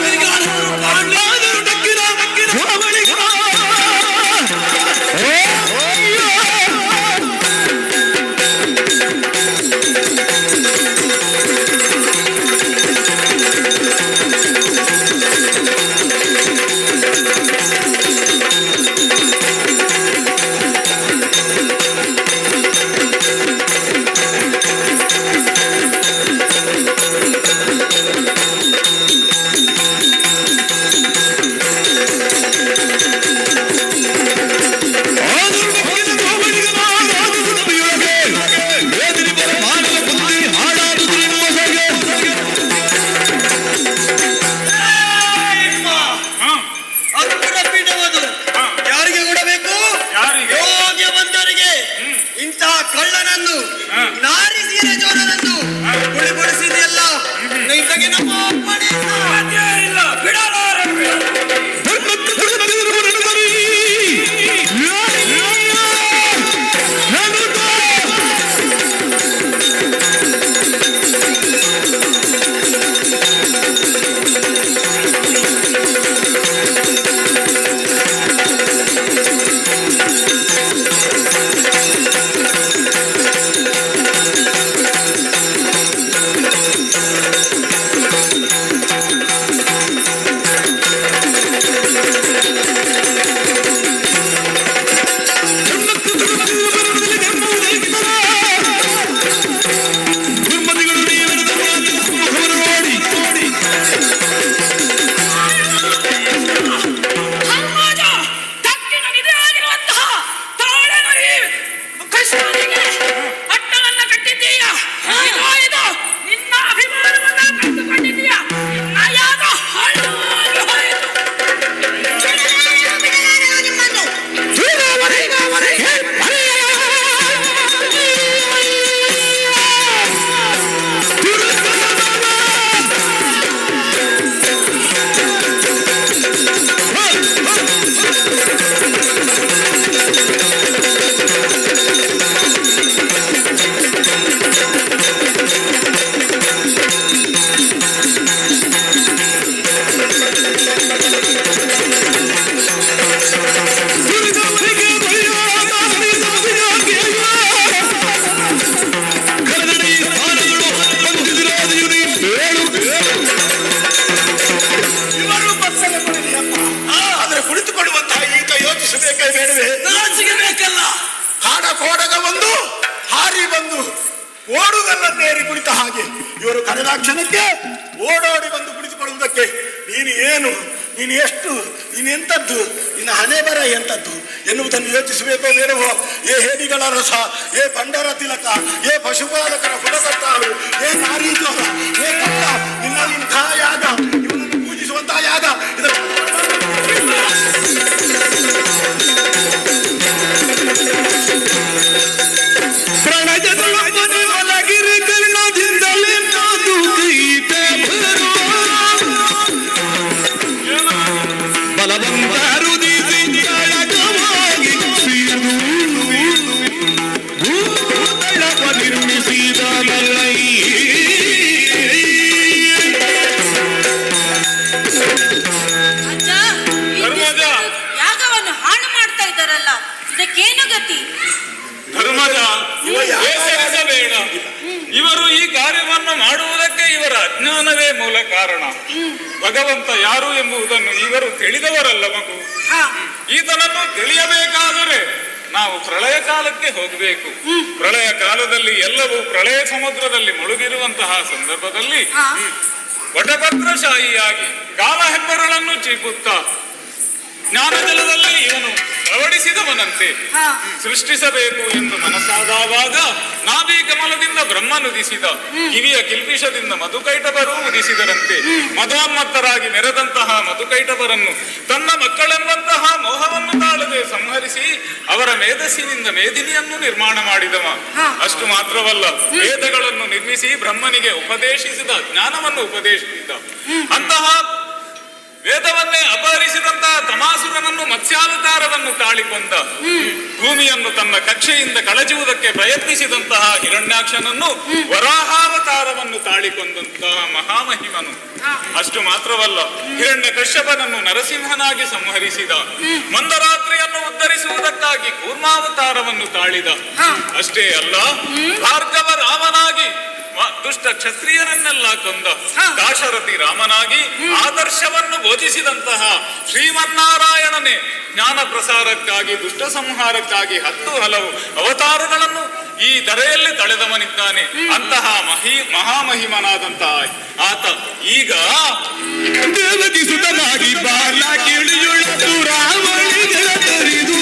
ಪಟ್ಟವನ್ನ ಕಟ್ಟಿದ್ದೀಯ. ಇದೋ ಇದು ನಿನ್ನ ಅಭಿಮಾನವನ್ನ ಕಳೆದುಕೊಂಡಿದ್ದೀಯ. ನಿನ್ನ ಯಾಗ ಹಾಳಾಗಿ ಹೋಯಿತು. ಆದ್ರೆ ಕುಳಿತುಕೊಳ್ಳುವಂತಹ ಈತ ಯೋಚಿಸಬೇಕೇ ಬೇಡವೇ? ನಾಚಿಕೆ ಬೇಕಲ್ಲ. ಹಾಡ ಕೋಡಗ ಒಂದು ಹಾರಿ ಬಂದು ಓಡುಗಲ್ಲನ್ನೇರಿ ಕುಳಿತ ಹಾಗೆ ಇವರು ಕರೆದಾಕ್ಷಣಕ್ಕೆ ಓಡೋಡಿ ಬಂದು ಕುಳಿತುಕೊಳ್ಳುವುದಕ್ಕೆ ನೀನು ಏನು, ನೀನು ಎಷ್ಟು, ನೀನೆಂಥದ್ದು, ನಿನ್ನ ಹಣೆ ಬರ ಎಂಥದ್ದು ಎನ್ನುವುದನ್ನು ಯೋಚಿಸಬೇಕೋ ಬೇಡವೋ? ಏ ಹೇಡಿಗಳ ರಸ, ಏ ಬಂಡರ ತಿಲಕ, ಏ ಪಶುಪಾಲಕರ ಕುಲಕರ್ತಾಳು, ಏ ನಾರೀಜೋರ, ಏ ಕಟ್ಟ, ನಿನ್ನಲ್ಲಿ ಇಂತಹ ಯಾಗ, ಇವನನ್ನು ಪೂಜಿಸುವಂತಹ ಯಾಗ ಒಳಗಿರಿ ಕರ್ಣದಿಂದಲೇ ನಾದು ಕೈತೆ ಬಲವಂತರು ದಿಸಿಂದಳಗವಾಗಿ ಸಿರು ಭೂತಳಪ ನಿರ್ಮಿಸಿದ ಮಲ್ಲೈ ಅಜ್ಜ, ಯಾಗವನ್ನು ಹಾಳು ಮಾಡ್ತಾ ಇದ್ದಾರಲ್ಲ, ಇದಕ್ಕೇನು ಗತಿ? ಧರ್ಮಜ, ಬೇಸರಿಸಬೇಡ. ಇವರು ಈ ಕಾರ್ಯವನ್ನು ಮಾಡುವುದಕ್ಕೆ ಇವರ ಅಜ್ಞಾನವೇ ಮೂಲ ಕಾರಣ. ಭಗವಂತ ಯಾರು ಎಂಬುದನ್ನು ಇವರು ತಿಳಿದವರಲ್ಲ ಮಗು. ಈತನನ್ನು ತಿಳಿಯಬೇಕಾದರೆ ನಾವು ಪ್ರಳಯ ಕಾಲಕ್ಕೆ ಹೋಗಬೇಕು. ಪ್ರಳಯ ಕಾಲದಲ್ಲಿ ಎಲ್ಲವೂ ಪ್ರಳಯ ಸಮುದ್ರದಲ್ಲಿ ಮುಳುಗಿರುವಂತಹ ಸಂದರ್ಭದಲ್ಲಿ ವಟಪತ್ರಶಾಹಿಯಾಗಿ ಕಾಲ ಹೆಬ್ಬರಳನ್ನು ಚೀಪುತ್ತಾ ಜ್ಞಾನಜಲದಲ್ಲಿ ಇವನು ಪ್ರವಡಿಸಿದವನಂತೆ ಸೃಷ್ಟಿಸಬೇಕು ಎಂದು ಮನಸ್ಸಾದಾಗ ನಾಭಿ ಕಮಲದಿಂದ ಬ್ರಹ್ಮನುದಿಸಿದ, ಕಿವಿಯ ಕಿಲ್ಪಿಷದಿಂದ ಮಧುಕೈಟಭರು ಉದಿಸಿದರಂತೆ. ಮಧೋನ್ಮತ್ತರಾಗಿ ಮೆರೆದಂತಹ ಮಧುಕೈಟಭರನ್ನು ತನ್ನ ಮಕ್ಕಳೆಂಬಂತಹ ಮೋಹವನ್ನು ತಾಳದೆ ಸಂಹರಿಸಿ ಅವರ ಮೇಧಸ್ಸಿನಿಂದ ಮೇದಿನಿಯನ್ನು ನಿರ್ಮಾಣ ಮಾಡಿದವ. ಅಷ್ಟು ಮಾತ್ರವಲ್ಲ, ವೇದಗಳನ್ನು ನಿರ್ಮಿಸಿ ಬ್ರಹ್ಮನಿಗೆ ಉಪದೇಶಿಸಿದ, ಜ್ಞಾನವನ್ನು ಉಪದೇಶಿಸಿದ. ಅಂತಹ ವೇದವನ್ನೇ ಅಪಹರಿಸಿದಂತಹ ತಮಾಸುರನನ್ನು ಮತ್ಸ್ಯಾವತಾರವನ್ನು ತಾಳಿಕೊಂಡ, ಭೂಮಿಯನ್ನು ತನ್ನ ಕಕ್ಷೆಯಿಂದ ಕಳಚುವುದಕ್ಕೆ ಪ್ರಯತ್ನಿಸಿದಂತಹ ಹಿರಣ್ಯಾಕ್ಷನನ್ನು ವರಾಹಾವತಾರವನ್ನು ತಾಳಿಕೊಂಡಂತಹ ಮಹಾಮಹಿಮನು. ಅಷ್ಟು ಮಾತ್ರವಲ್ಲ, ಹಿರಣ್ಯ ಕಶ್ಯಪನನ್ನು ನರಸಿಂಹನಾಗಿ ಸಂಹರಿಸಿದ, ಮಂದರಾತ್ರಿಯನ್ನು ಉದ್ಧರಿಸುವುದಕ್ಕಾಗಿ ಕೂರ್ಮಾವತಾರವನ್ನು ತಾಳಿದ. ಅಷ್ಟೇ ಅಲ್ಲ, ಭಾರ್ಗವ ರಾಮನಾಗಿ ದುಷ್ಟ ಕ್ಷತ್ರಿಯರನ್ನೆಲ್ಲ ಕೊಂದ, ದಾಶರಥಿ ರಾಮನಾಗಿ ಆದರ್ಶವನ್ನು ಬೋಧಿಸಿದಂತಹ ಶ್ರೀಮನ್ನಾರಾಯಣನೇ ಜ್ಞಾನ ಪ್ರಸಾರಕ್ಕಾಗಿ ದುಷ್ಟ ಸಂಹಾರಕ್ಕಾಗಿ 10 ಹಲವು ಅವತಾರಗಳನ್ನು ಈ ಧರೆಯಲ್ಲಿ ತಳೆದವನಿದ್ದಾನೆ. ಅಂತಹ ಮಹಾಮಹಿಮನಾದಂತಹ ಆತ ಈಗ ದೇವಕಿ ಸುತನಾಗಿ ಬಾಲ ಕಿಳಿಯುಳ್ಳು ರಾವಣಿಗಳ ತರಿದು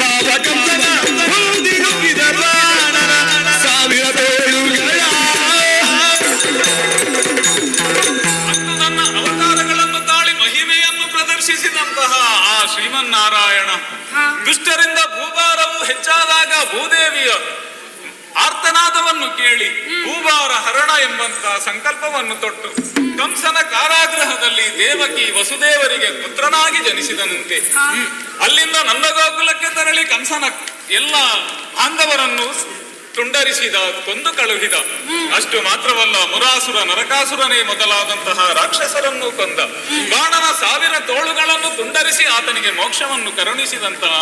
ಮಾವ ಕಂಸನ ಹೊಂದಿರುಗಿದ ಬಾಣನ 1000 ತೋಳುಗಳ ತನ್ನ ಅವತಾರಗಳನ್ನು ತಾಳಿ ಮಹಿಮೆಯನ್ನು ಪ್ರದರ್ಶಿಸಿದಂತಹ ಆ ಶ್ರೀಮನ್ನಾರಾಯಣ ದುಷ್ಟರಿಂದ ಭೂಭಾರವು ಹೆಚ್ಚಾದಾಗ ಭೂದೇವಿಯ ಆರ್ತನಾದವನ್ನು ಕೇಳಿ ಭೂಭಾರ ಹರಣ ಎಂಬಂತಹ ಸಂಕಲ್ಪವನ್ನು ತೊಟ್ಟು ಕಂಸನ ಕಾರಾಗೃಹದಲ್ಲಿ ದೇವಕಿ ವಸುದೇವರಿಗೆ ಪುತ್ರನಾಗಿ ಜನಿಸಿದನಂತೆ. ಅಲ್ಲಿಂದ ನಂದಗೋಕುಲಕ್ಕೆ ತೆರಳಿ ಕಂಸನ ಎಲ್ಲ ಬಾಂಧವರನ್ನು ತುಂಡರಿಸಿದ, ಕೊಂದು ಕಳುಹಿದ. ಅಷ್ಟು ಮಾತ್ರವಲ್ಲ, ಮುರಾಸುರ, ನರಕಾಸುರನೇ ಮೊದಲಾದಂತಹ ರಾಕ್ಷಸರನ್ನು ಕೊಂದ. ಬಾಣನ 1000 ತೋಳುಗಳನ್ನು ತುಂಡರಿಸಿ ಆತನಿಗೆ ಮೋಕ್ಷವನ್ನು ಕರುಣಿಸಿದಂತಹ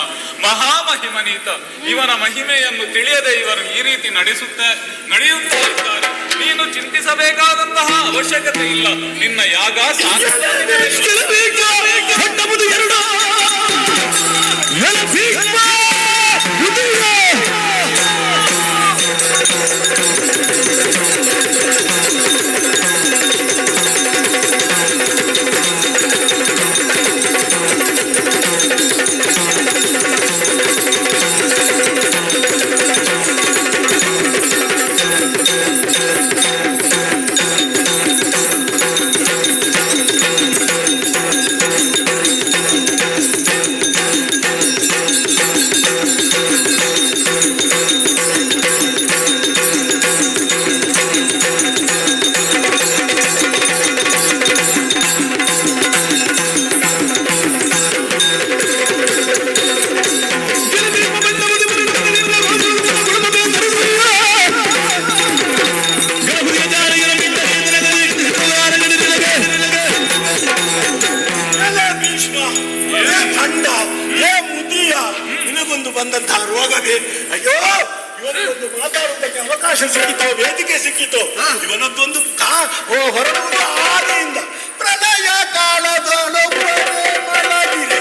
ಮಹಾಮಹಿಮನೀತ. ಇವನ ಮಹಿಮೆಯನ್ನು ತಿಳಿಯದೆ ಇವರು ಈ ರೀತಿ ನಡೆಯುತ್ತಾ ಇದ್ದಾರೆ. ನೀನು ಚಿಂತಿಸಬೇಕಾದಂತಹ ಅವಶ್ಯಕತೆ ಇಲ್ಲ. ನಿನ್ನ ಯಾಗ ಬಂದಂತಹ ರೋಗವೇ. ಅಯ್ಯೋ, ಇವನಿಗೊಂದು ಮಾತಾಡುವುದಕ್ಕೆ ಅವಕಾಶ ಸಿಕ್ಕಿತೋ, ವೇದಿಕೆ ಸಿಕ್ಕಿತೋ. ಇವನದ್ದೊಂದು ಹೊರಡುವುದು ಆನೆಯಿಂದ ಪ್ರಳಯ ಕಾಲದೊಳಗೆ ಮಲಗಿರೆ.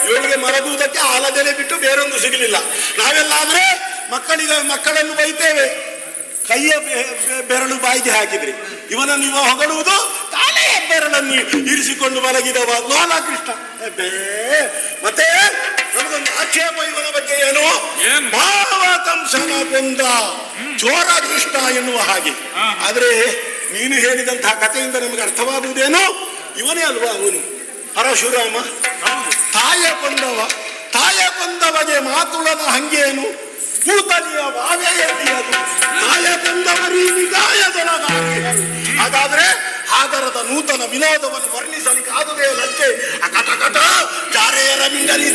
ಇವನಿಗೆ ಮಲಗುವುದಕ್ಕೆ ಆಲದೆಲೆ ಬಿಟ್ಟು ಬೇರೊಂದು ಸಿಗಲಿಲ್ಲ. ನಾವೆಲ್ಲಾದ್ರೆ ಮಕ್ಕಳನ್ನು ಬೈತೇವೆ, ಕೈಯ ಬೆರಳು ಬಾಯಿಗೆ ಹಾಕಿದ್ರಿ. ಇವನನ್ನು ಇವ ಹೊಗಳುವುದು ತಾಳೆಯ ಬೆರಳನ್ನು ಇರಿಸಿಕೊಂಡು ಮಲಗಿದವ ಗೋಲಾಕೃಷ್ಣ. ಮತ್ತೆ ನಮಗೊಂದು ಆಕ್ಷೇಪ ಇವನ ಬಗ್ಗೆ ಏನು, ಭಾವತಂಸನ ಕೊಂದ ಚೋರ ಕೃಷ್ಣ ಎನ್ನುವ ಹಾಗೆ. ಆದ್ರೆ ನೀನು ಹೇಳಿದಂತಹ ಕಥೆಯಿಂದ ನಮಗೆ ಅರ್ಥವಾಗುವುದೇನು, ಇವನೇ ಅಲ್ವಾ ಅವನು ಪರಶುರಾಮ. ತಾಯ ಕೊಂದವಗೆ ಮಾತುಳದ ಹಂಗೇನು, ಕೂತಲಿಯ ವಾವೆಯದು ತಾಯ ಕೊಂದವರಿ ನಿಗಾಯದೊಳಗಾಗಿ. ಹಾಗಾದ್ರೆ ಆದರದ ನೂತನ ವಿನೋದವನ್ನು ವರ್ಣಿಸಲಿಕ್ಕೆ ಆದುದೇ ಲಂಕೆ ಅಕಟಕಟ ಜಾರೆಯರ ಮಿಂಡಲಿ.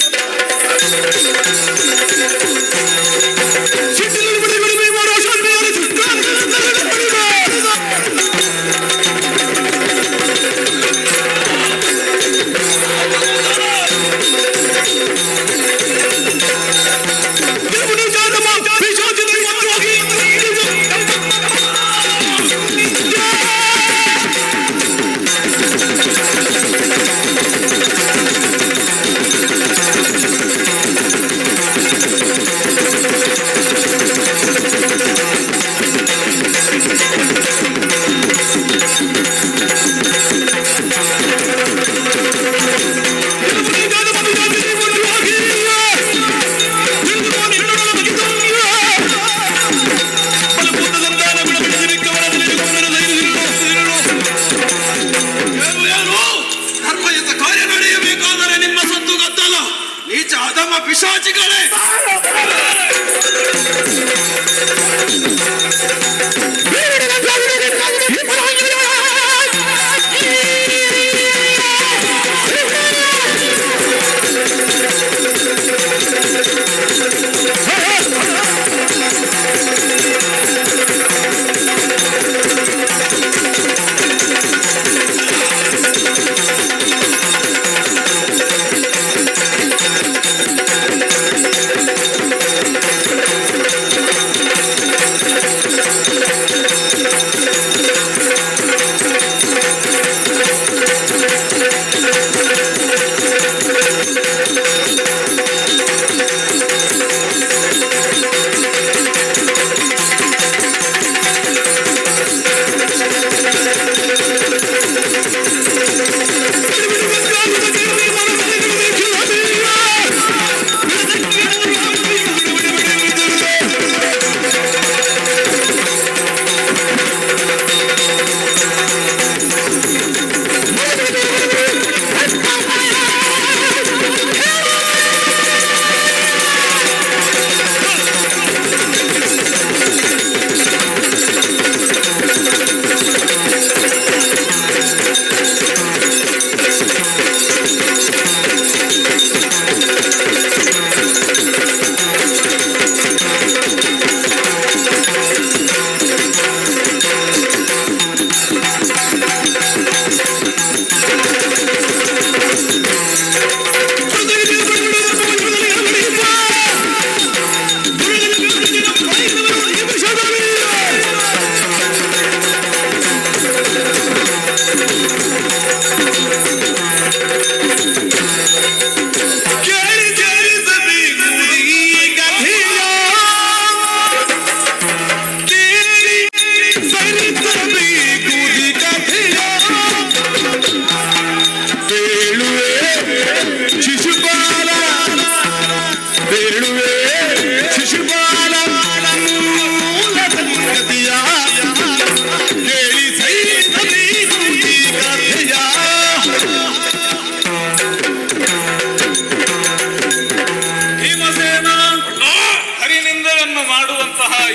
ಪಿಶಾಚಿಗಳೇ,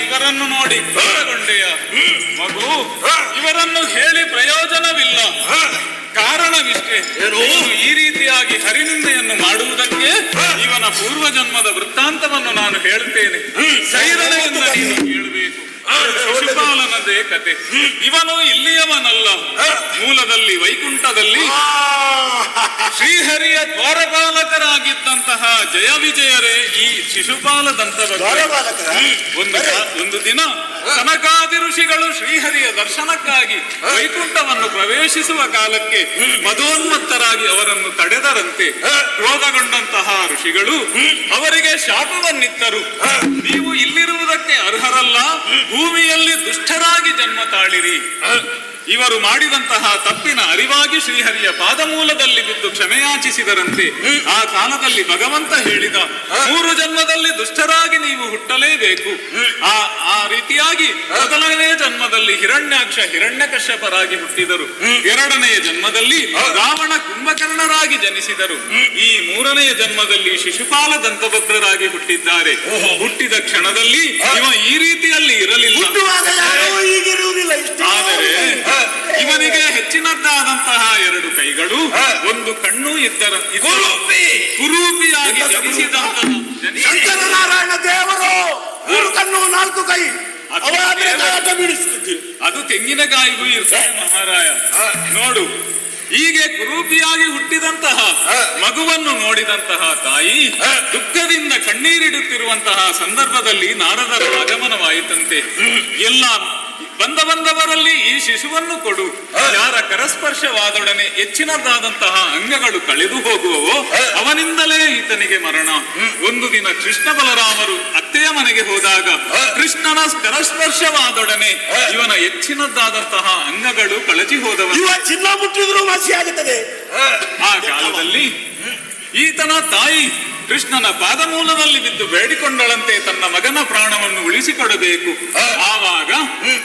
ಇವರನ್ನು ನೋಡಿ ಘೋರಗೊಂಡೆಯ ಮಗು, ಇವರನ್ನು ಹೇಳಿ ಪ್ರಯೋಜನವಿಲ್ಲ. ಕಾರಣವಿಷ್ಟೇ, ಈ ರೀತಿಯಾಗಿ ಹರಿನಿಂದೆಯನ್ನು ಮಾಡುವುದಕ್ಕೆ ಇವನ ಪೂರ್ವ ಜನ್ಮದ ವೃತ್ತಾಂತವನ್ನು ನಾನು ಹೇಳುತ್ತೇನೆ. ಸೈರಣೆಯಿಂದ ನೀನು ಕೇಳಬೇಕು. ಶಿಶುಪಾಲನದೇ ಕತೆ. ಇವನು ಇಲ್ಲಿಯವನಲ್ಲ, ಮೂಲದಲ್ಲಿ ವೈಕುಂಠದಲ್ಲಿ ಶ್ರೀಹರಿಯ ದ್ವಾರಪಾಲಕರಾಗಿದ್ದಂತಹ ಜಯ ವಿಜಯರೇ ಈ ಶಿಶುಪಾಲ ಒಂದು ದಿನ ಸನಕಾದಿ ಋಷಿಗಳು ಶ್ರೀಹರಿಯ ದರ್ಶನಕ್ಕಾಗಿ ವೈಕುಂಠವನ್ನು ಪ್ರವೇಶಿಸುವ ಕಾಲಕ್ಕೆ ಮದೋನ್ಮತ್ತರಾಗಿ ಅವರನ್ನು ತಡೆದರಂತೆ. ಕ್ರೋಧಗೊಂಡಂತಹ ಋಷಿಗಳು ಅವರಿಗೆ ಶಾಪವನ್ನಿತ್ತರು. ನೀವು ಇಲ್ಲಿರುವುದಕ್ಕೆ ಅರ್ಹರಲ್ಲ, ಭೂಮಿಯಲ್ಲಿ ದುಷ್ಟರಾಗಿ ಜನ್ಮ ತಾಳಿರಿ. ಇವರು ಮಾಡಿದಂತಹ ತಪ್ಪಿನ ಅರಿವಾಗಿ ಶ್ರೀಹರಿಯ ಪಾದಮೂಲದಲ್ಲಿ ಬಿದ್ದು ಕ್ಷಮೆಯಾಚಿಸಿದರಂತೆ. ಆ ಕಾಲದಲ್ಲಿ ಭಗವಂತ ಹೇಳಿದ, 3 ಜನ್ಮದಲ್ಲಿ ದುಷ್ಟರಾಗಿ ನೀವು ಹುಟ್ಟಲೇಬೇಕು. ಆ ರೀತಿಯಾಗಿ ಮೊದಲನೇ ಜನ್ಮದಲ್ಲಿ ಹಿರಣ್ಯಾಕ್ಷ ಹಿರಣ್ಯಕಶ್ಯಪರಾಗಿ ಹುಟ್ಟಿದರು. 2ನೆಯ ಜನ್ಮದಲ್ಲಿ ರಾವಣ ಕುಂಭಕರ್ಣರಾಗಿ ಜನಿಸಿದರು. ಈ 3ನೆಯ ಜನ್ಮದಲ್ಲಿ ಶಿಶುಪಾಲ ದಂತಭಕ್ತರಾಗಿ ಹುಟ್ಟಿದ್ದಾರೆ. ಹುಟ್ಟಿದ ಕ್ಷಣದಲ್ಲಿ ಇವ ಈ ರೀತಿಯಲ್ಲಿ ಇರಲಿಲ್ಲ. ಆದರೆ ಇವನಿಗೆ ಹೆಚ್ಚಿನದ್ದಾದಂತಹ 2 ಕೈಗಳು, 1 ಕಣ್ಣು ಇದ್ದರ ಕುರೂಪಿಯಾಗಿ ಜನಿಸಿದಂತಹ ಶಂಕರನಾರಾಯಣ ದೇವರು 3 ಕಣ್ಣು 4 ಕೈ ಅದು ತೆಂಗಿನಕಾಯಿಗೂ ಇರ್ತಾರೆ ಮಹಾರಾಯ. ನೋಡು, ಹೀಗೆ ಕುರೂಪಿಯಾಗಿ ಹುಟ್ಟಿದಂತಹ ಮಗುವನ್ನು ನೋಡಿದಂತಹ ತಾಯಿ ದುಃಖದಿಂದ ಕಣ್ಣೀರಿಡುತ್ತಿರುವಂತಹ ಸಂದರ್ಭದಲ್ಲಿ ನಾರದರ ಆಗಮನವಾಯಿತಂತೆ. ಎಲ್ಲ ಬಂದವರಲ್ಲಿ ಈ ಶಿಶುವನ್ನು ಕೊಡು. ಯಾರ ಕರಸ್ಪರ್ಶವಾದೊಡನೆ ಹೆಚ್ಚಿನದಾದಂತಹ ಅಂಗಗಳು ಕಳೆದು ಹೋಗುವವೋ ಅವನಿಂದಲೇ ಈತನಿಗೆ ಮರಣ. ಒಂದು ದಿನ ಕೃಷ್ಣ ಬಲರಾಮರು ಅತ್ತೆಯ ಮನೆಗೆ ಹೋದಾಗ ಕೃಷ್ಣನ ಕರಸ್ಪರ್ಶವಾದೊಡನೆ ಇವನ ಹೆಚ್ಚಿನದಾದಂತಹ ಅಂಗಗಳು ಕಳಚಿ ಹೋದವ. ಚಿನ್ನ ಮುಟ್ಟಿದ್ರು ವಾಸಿ ಆಗುತ್ತದೆ. ಆ ಕಾಲದಲ್ಲಿ ಈತನ ತಾಯಿ ಕೃಷ್ಣನ ಪಾದಮೂಲದಲ್ಲಿ ಬಿದ್ದು ಬೇಡಿಕೊಂಡಳಂತೆ ತನ್ನ ಮಗನ ಪ್ರಾಣವನ್ನು ಉಳಿಸಿಕೊಡಬೇಕು. ಆವಾಗ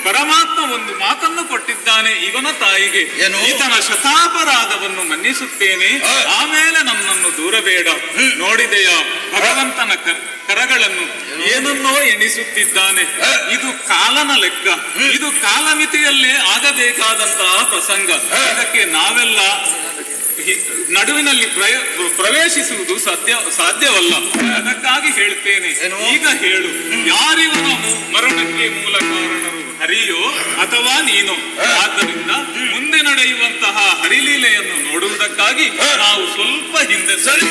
ಪರಮಾತ್ಮ ಒಂದು ಮಾತನ್ನು ಕೊಟ್ಟಿದ್ದಾನೆ ಇವನ ತಾಯಿಗೆ, ಈತನ ಶತಾಪರಾಧವನ್ನು ಮನ್ನಿಸುತ್ತೇನೆ, ಆಮೇಲೆ ನನ್ನನ್ನು ದೂರಬೇಡ. ನೋಡಿದೆಯ ಭಗವಂತನ ಕರಗಳನ್ನು ಏನನ್ನೋ ಎಣಿಸುತ್ತಿದ್ದಾನೆ. ಇದು ಕಾಲನ ಲೆಕ್ಕ, ಇದು ಕಾಲಮಿತಿಯಲ್ಲೇ ಆಗಬೇಕಾದಂತಹ ಪ್ರಸಂಗ. ಇದಕ್ಕೆ ನಾವೆಲ್ಲ ನಡುವಿನಲ್ಲಿ ಪ್ರವೇಶಿಸುವುದು ಸಾಧ್ಯವಲ್ಲ. ಅದಕ್ಕಾಗಿ ಹೇಳ್ತೇನೆ, ಈಗ ಹೇಳು, ಯಾರಿವನ ಮರಣಕ್ಕೆ ಮೂಲ ಕಾರಣರು, ಹರಿಯೋ ಅಥವಾ ನೀನೋ? ಆದ್ದರಿಂದ ಮುಂದೆ ನಡೆಯುವಂತಹ ಹರಿಲೀಲೆಯನ್ನು ನೋಡುವುದಕ್ಕಾಗಿ ನಾವು ಸ್ವಲ್ಪ ಹಿಂದೆ ಸರಿ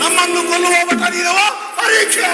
ನಮ್ಮನ್ನು ಕೊಲ್ಲುವ ಮಠದಿರುವ ಪರೀಕ್ಷೆ.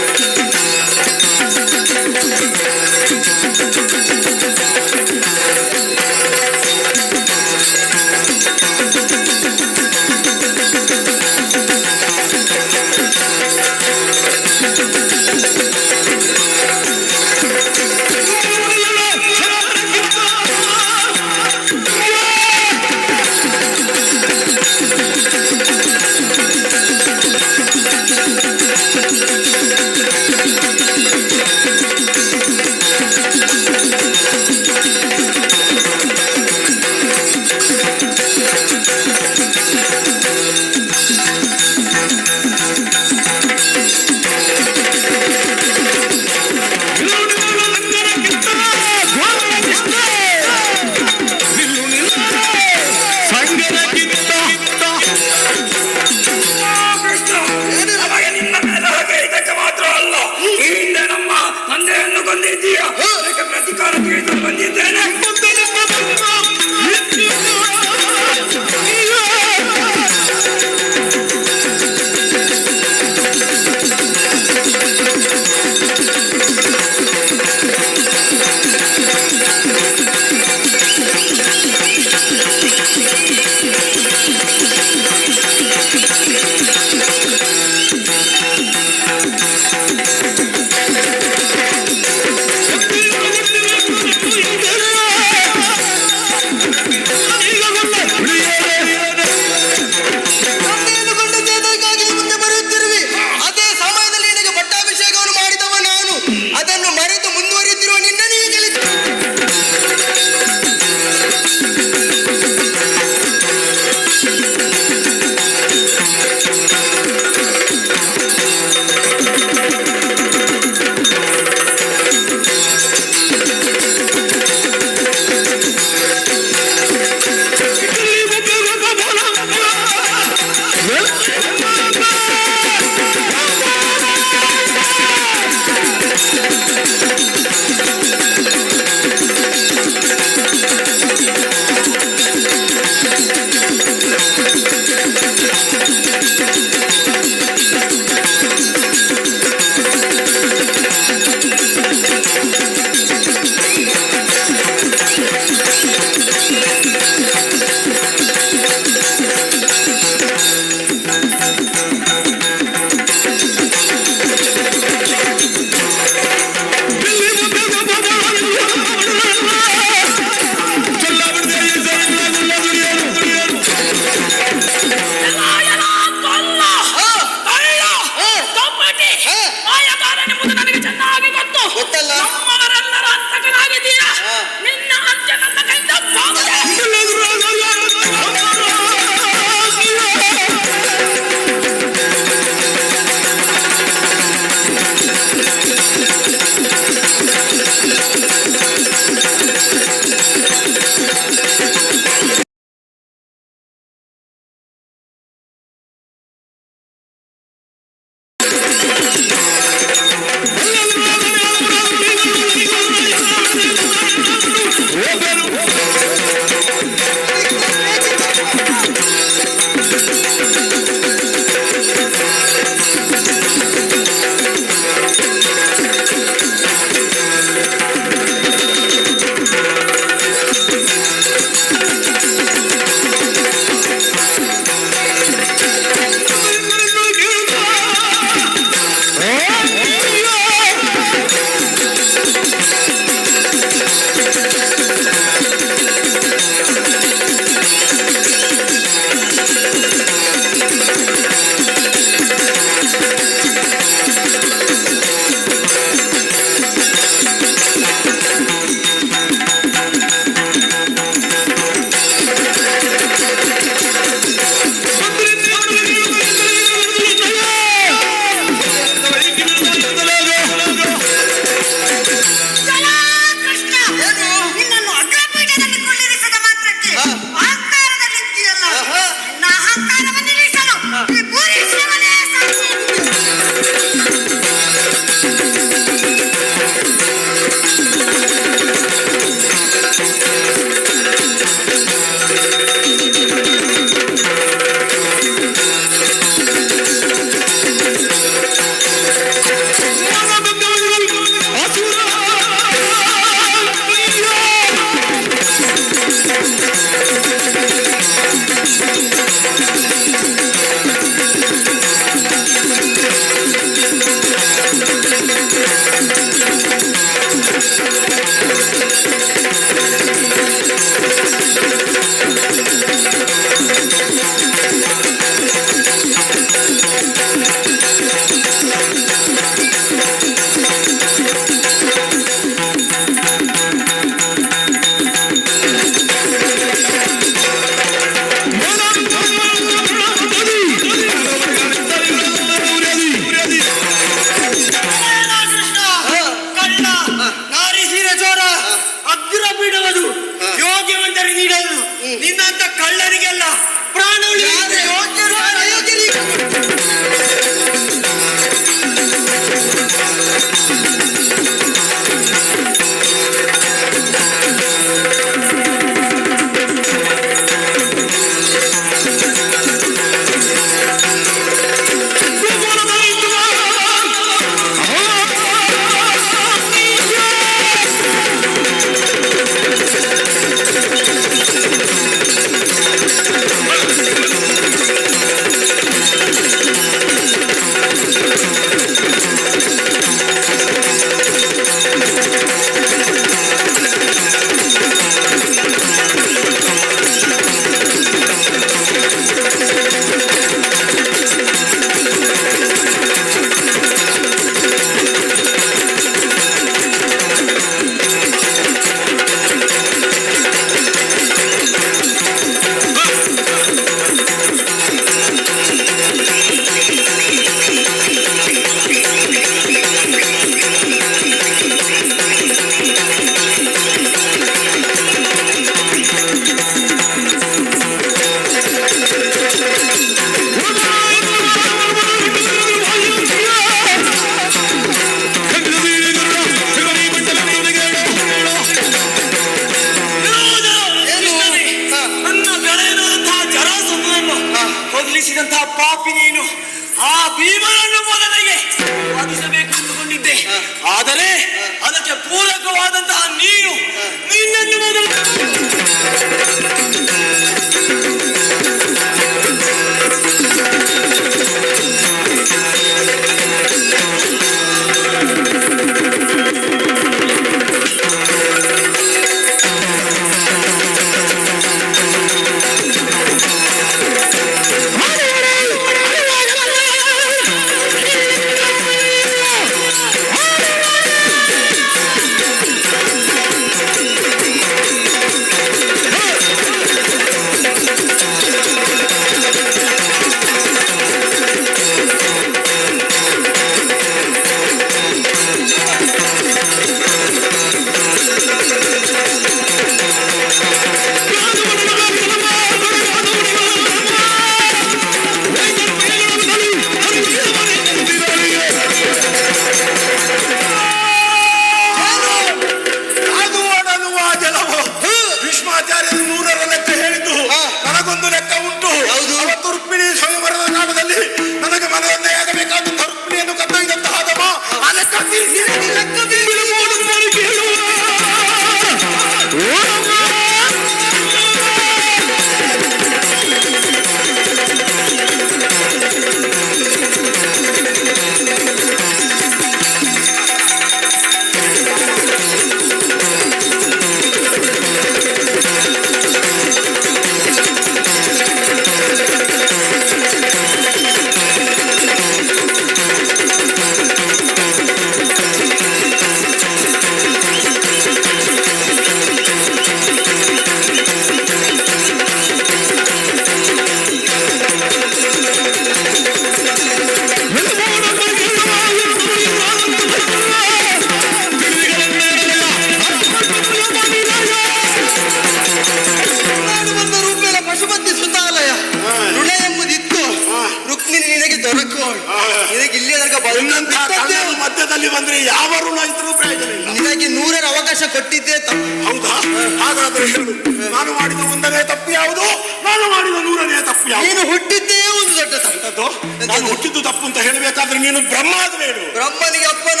ಕಾಲದಲ್ಲಿ ಬಂದ್ರೆ ಯಾವ ಋಣ ಇದ್ರೂ ಪ್ರಯೋಜನ ಇಲ್ಲ. ನಿನಗೆ 100ರ ಅವಕಾಶ ಕೊಟ್ಟಿದ್ದೆ ತಪ್ಪು. ಹೌದಾ? ಹಾಗಾದ್ರೆ ಹೇಳು, ನಾನು ಮಾಡಿದ 1ನೇ ತಪ್ಪು ಯಾವುದು, ನಾನು ಮಾಡಿದ 100ನೇ ತಪ್ಪು ಯಾವುದು? ನೀನು ಹುಟ್ಟಿದ್ದೇ ಒಂದು ದೊಡ್ಡ ತಪ್ಪು. ನಾನು ಹುಟ್ಟಿದ್ದು ತಪ್ಪು ಅಂತ ಹೇಳಬೇಕಾದ್ರೆ ನೀನು ಬ್ರಹ್ಮ ಆದ್ಮೇಲೆ ಬ್ರಹ್ಮನಿಗೆ ಅಪ್ಪನ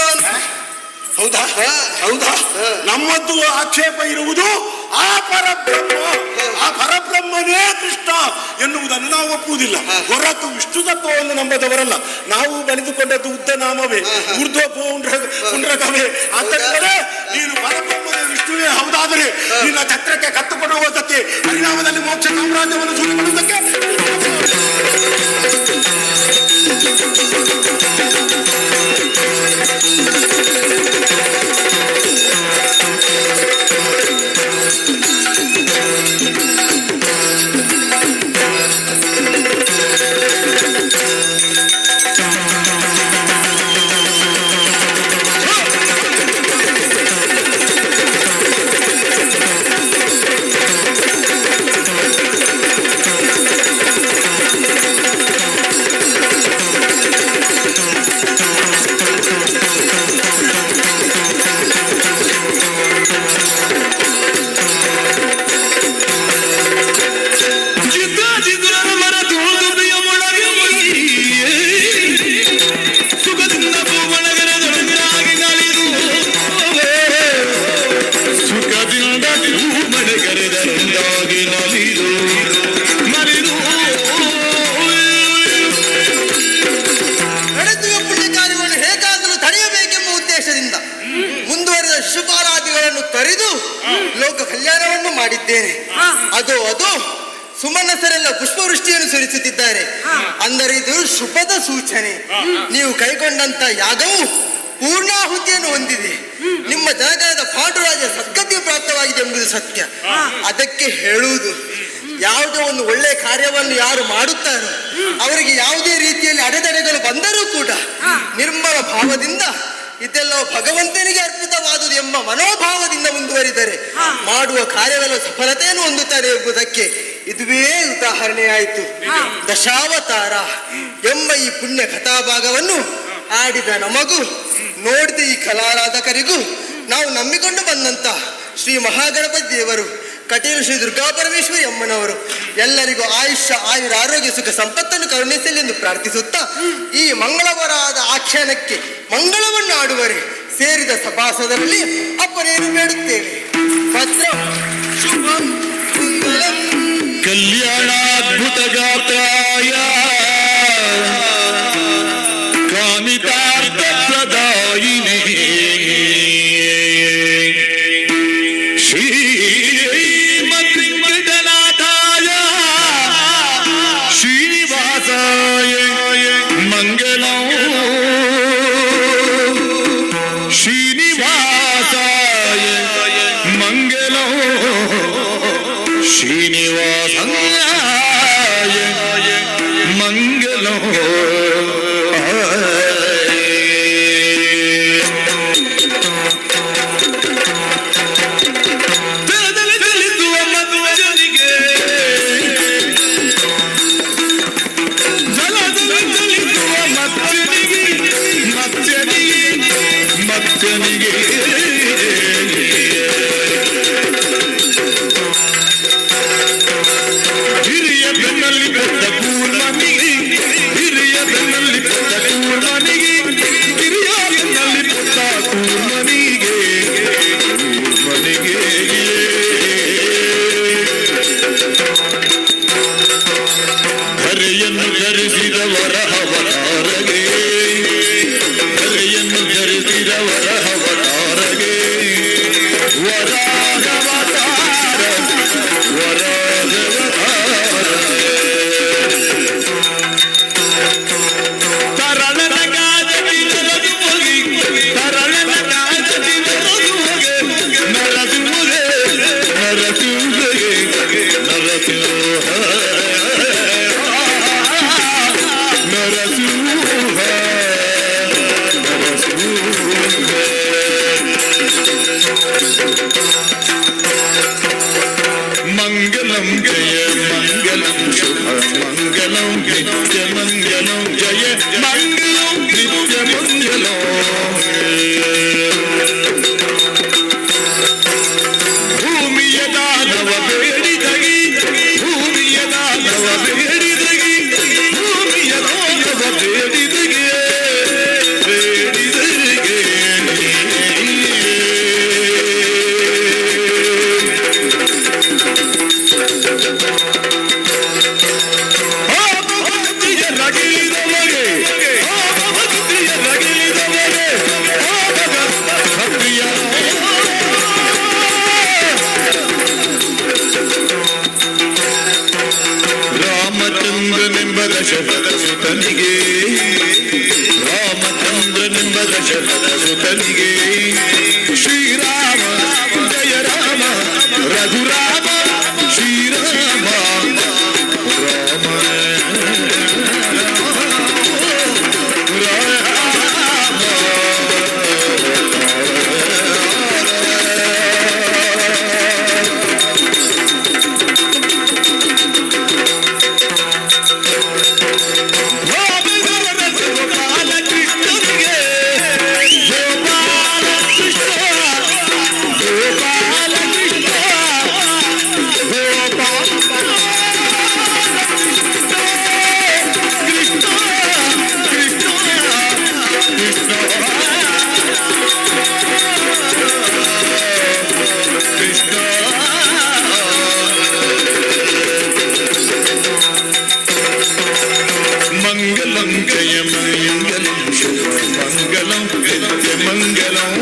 ಹೌದಾ? ಹೌದಾ? ನಮ್ಮದ್ದು ಆಕ್ಷೇಪ ಇರುವುದು ಆ ಪರಬ್ರಹ್ಮ, ಆ ಪರಬ್ರಹ್ಮನೇ ಕೃಷ್ಣ ಎನ್ನುವುದನ್ನು ನಾವು ಒಪ್ಪುವುದಿಲ್ಲ. ಹೊರತು ವಿಷ್ಣು ತತ್ವವನ್ನು ನಂಬದವರಲ್ಲ. ನಾವು ಬಳಿದುಕೊಂಡದ್ದು ಉದ್ದ ನಾಮವೇ, ಊರ್ಧ್ವ ಪುಂಡ್ರಕವೇ. ಆದ್ದರಿಂದ ನೀನು ಪರಬ್ರಹ್ಮನೇ ವಿಷ್ಣುವೇ ಹೌದಾದರೆ ನಿನ್ನ ಛತ್ರಕ್ಕೆ ಕತ್ತುಕೊಡುವುದಕ್ಕೆ, ಪರಿಣಾಮದಲ್ಲಿ ಮೋಕ್ಷ ಸಾಮ್ರಾಜ್ಯವನ್ನು ಸುರಿಕೊಳ್ಳುವುದಕ್ಕೆ ಲೋಕ ಕಲ್ಯಾಣವನ್ನು ಮಾಡಿದ್ದೇನೆ. ಅದು ಸುಮನಸರೆಲ್ಲ ಪುಷ್ಪವೃಷ್ಟಿಯನ್ನು ಸುರಿಸುತ್ತಿದ್ದಾರೆ. ಅಂದರೆ ಇದು ಶುಭದ ಸೂಚನೆ. ನೀವು ಕೈಗೊಂಡಂತ ಯಾಗವು ಪೂರ್ಣಾಹುತಿಯನ್ನು ಹೊಂದಿದೆ. ನಿಮ್ಮ ಜನಗಣದ ಪಾಂಡುರಾಜ ಸದ್ಗತಿಯು ಪ್ರಾಪ್ತವಾಗಿದೆ ಎಂಬುದು ಸತ್ಯ. ಅದಕ್ಕೆ ಹೇಳುವುದು, ಯಾವುದೇ ಒಂದು ಒಳ್ಳೆಯ ಕಾರ್ಯವನ್ನು ಯಾರು ಮಾಡುತ್ತಾರೋ ಅವರಿಗೆ ಯಾವುದೇ ರೀತಿಯಲ್ಲಿ ಅಡೆತಡೆಗಳು ಬಂದರೂ ಕೂಡ ನಿರ್ಮಲ ಭಾವದಿಂದ ಇದೆಲ್ಲವೂ ಭಗವಂತನಿಗೆ ಅರ್ಪಿತವಾದುದು ಎಂಬ ಮನೋಭಾವದಿಂದ ಮುಂದುವರಿದರೆ ಮಾಡುವ ಕಾರ್ಯವೆಲ್ಲ ಸಫಲತೆಯನ್ನು ಹೊಂದುತ್ತಾರೆ ಎಂಬುದಕ್ಕೆ ಇದುವೇ ಉದಾಹರಣೆಯಾಯಿತು. ದಶಾವತಾರ ಎಂಬ ಈ ಪುಣ್ಯ ಕಥಾಭಾಗವನ್ನು ಆಡಿದ ನಮಗೂ, ನೋಡಿದ ಈ ಕಲಾರಾಧಕರಿಗೂ, ನಾವು ನಂಬಿಕೊಂಡು ಬಂದಂತ ಶ್ರೀ ಮಹಾಗಣಪತಿ ದೇವರು, ಕಟೀಲು ಶ್ರೀ ದುರ್ಗಾ ಪರಮೇಶ್ವರಿ ಅಮ್ಮನವರು ಎಲ್ಲರಿಗೂ ಆಯುಷ್ಯ, ಆಯುರ, ಆರೋಗ್ಯ, ಸುಖ, ಸಂಪತ್ತನ್ನು ಕರುಣಿಸಲಿ ಎಂದು ಪ್ರಾರ್ಥಿಸುತ್ತಾ ಈ ಮಂಗಳವರಾದ ಆಖ್ಯಾನಕ್ಕೆ ಮಂಗಳವನ್ನು ಆಡುವರೆ ಸೇರಿದ ಸಭಾಸದರಲ್ಲಿ ಅಪ್ಪನೇನು ಬೇಡುತ್ತೇವೆ. ಭದ್ರ ಶುಭಂ ಮಂಗಲಂ ಕಲ್ಯಾಣಾದ್ಭುತ ಗಾತ್ರಾಯ ಕಾಮಿತಾರ್ಥ ಪ್ರದಾಯಿನೇ ಶ್ರೀಮದ್ವೆಂಕಟನಾಥಾಯ ಶ್ರೀನಿವಾಸಾಯ ಮಂಗಲಂ ಶ್ರೀನಿವಾಸಾಯ ಮಂಗಲಂ ಶ್ರೀನಿವಾಸಾಯ ಮಂಗಲಂ ಮಂಗಲಂ ಜಯ ಮಂಗಲಂ ಶುಭ ಮಂಗಲಂ ನಿತ್ಯ ಮಂಗಲಂ ಜಯ ಮಂಗಲಂ ನಿತ್ಯ ಮಂಗಲಂ ದಶರಥ ಸುತನಿಗೆ ರಾಮಚಂದ್ರನೆಂಬ ದಶರಥ ಸುತನಿಗೆ ಶ್ರೀರಾಮ ಜಯ ರಾಮ ರಘುರಾಮ ಶ್ರೀರಾಮ ರಾಮ మంగళం జయ మంగళం శుభ మంగళం నిత్య మంగళం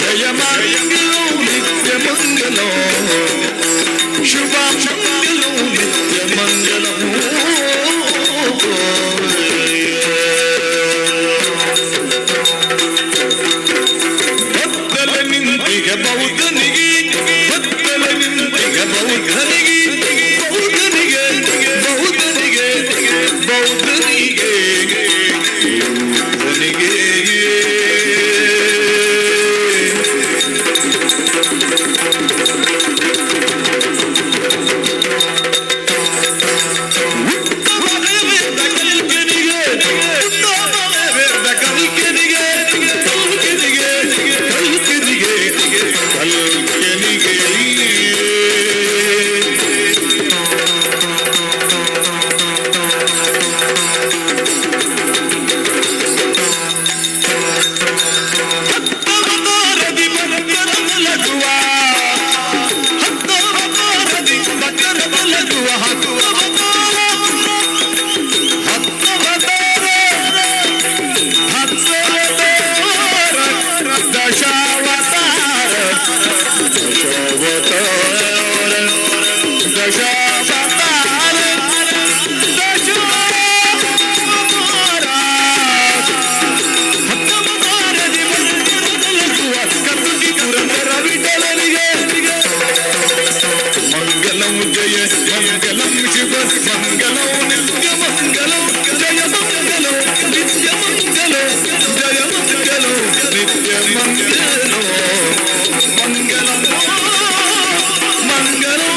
జయ మంగళం నిత్య మంగళం శుభ మంగళం నిత్య మంగళం ಭಕ್ತಲ ನಿಂತಿಗ ಬೌದ್ಧನಿಗೆ ಭಕ್ತಲ ನಿಂತಿಗ ಬೌದ್ಧನಿಗೆ ಬೌದ್ಧನಿಗೆ ಬೌದ್ಧನಿಗೆ ಬೌದ್ಧನಿಗೆ ಬೌದ್ಧನಿಗೆ మంగళం జయ మంగళం శుభ మంగళం నిత్య మంగళం జయ మంగళం నిత్య మంగళం జయ మంగళం నిత్య మంగళం మంగళం మంగళం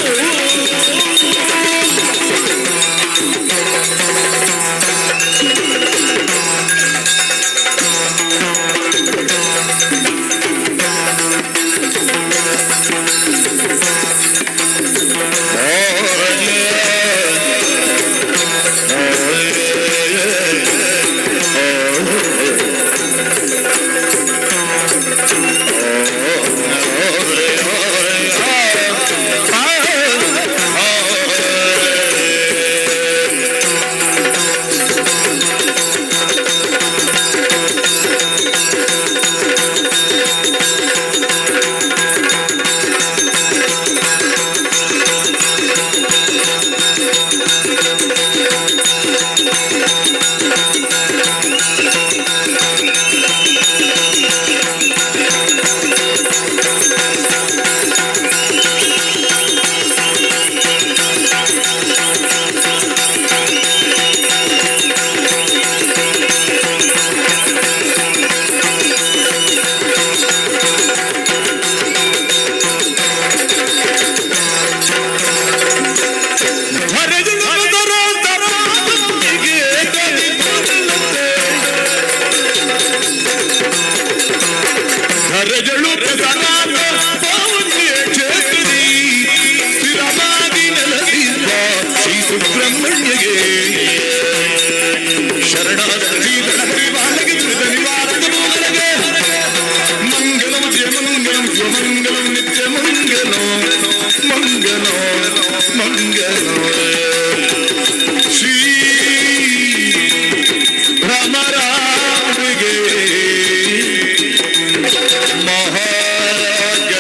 ಮಹಾರಾಜ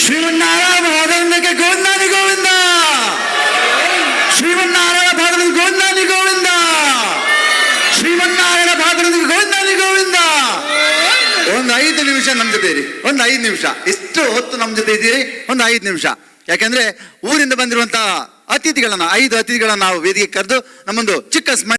ಶ್ರೀಮನ್ನಾರಾಯಣ ಭಾಗವತಕ್ಕೆ ಗೋವಿಂದಾನಿ ಗೋವಿಂದ, ಶ್ರೀಮನ್ನಾರಾಯಣ ಭಾಗವತಕ್ಕೆ ಗೋವಿಂದಾನಿ ಗೋವಿಂದ, ಶ್ರೀಮನ್ನಾರಾಯಣ ಭಾಗವತಕ್ಕೆ ಗೋವಿಂದಾನಿ ಗೋವಿಂದ. ಒಂದು 5 ನಿಮಿಷ ನಮ್ ಜೊತೆ ಇರಿ, ಒಂದು 5 ನಿಮಿಷ. ಇಷ್ಟು ಹೊತ್ತು ನಮ್ ಜೊತೆ ಇದ್ದೀರಿ, ಒಂದು 5 ನಿಮಿಷ. ಯಾಕಂದ್ರೆ ಊರಿಂದ ಬಂದಿರುವಂತಹ ಅತಿಥಿಗಳನ್ನ 5 ಅತಿಥಿಗಳನ್ನ ನಾವು ವೇದಿಕೆ ಕರೆದು ನಮ್ಮೊಂದು ಚಿಕ್ಕ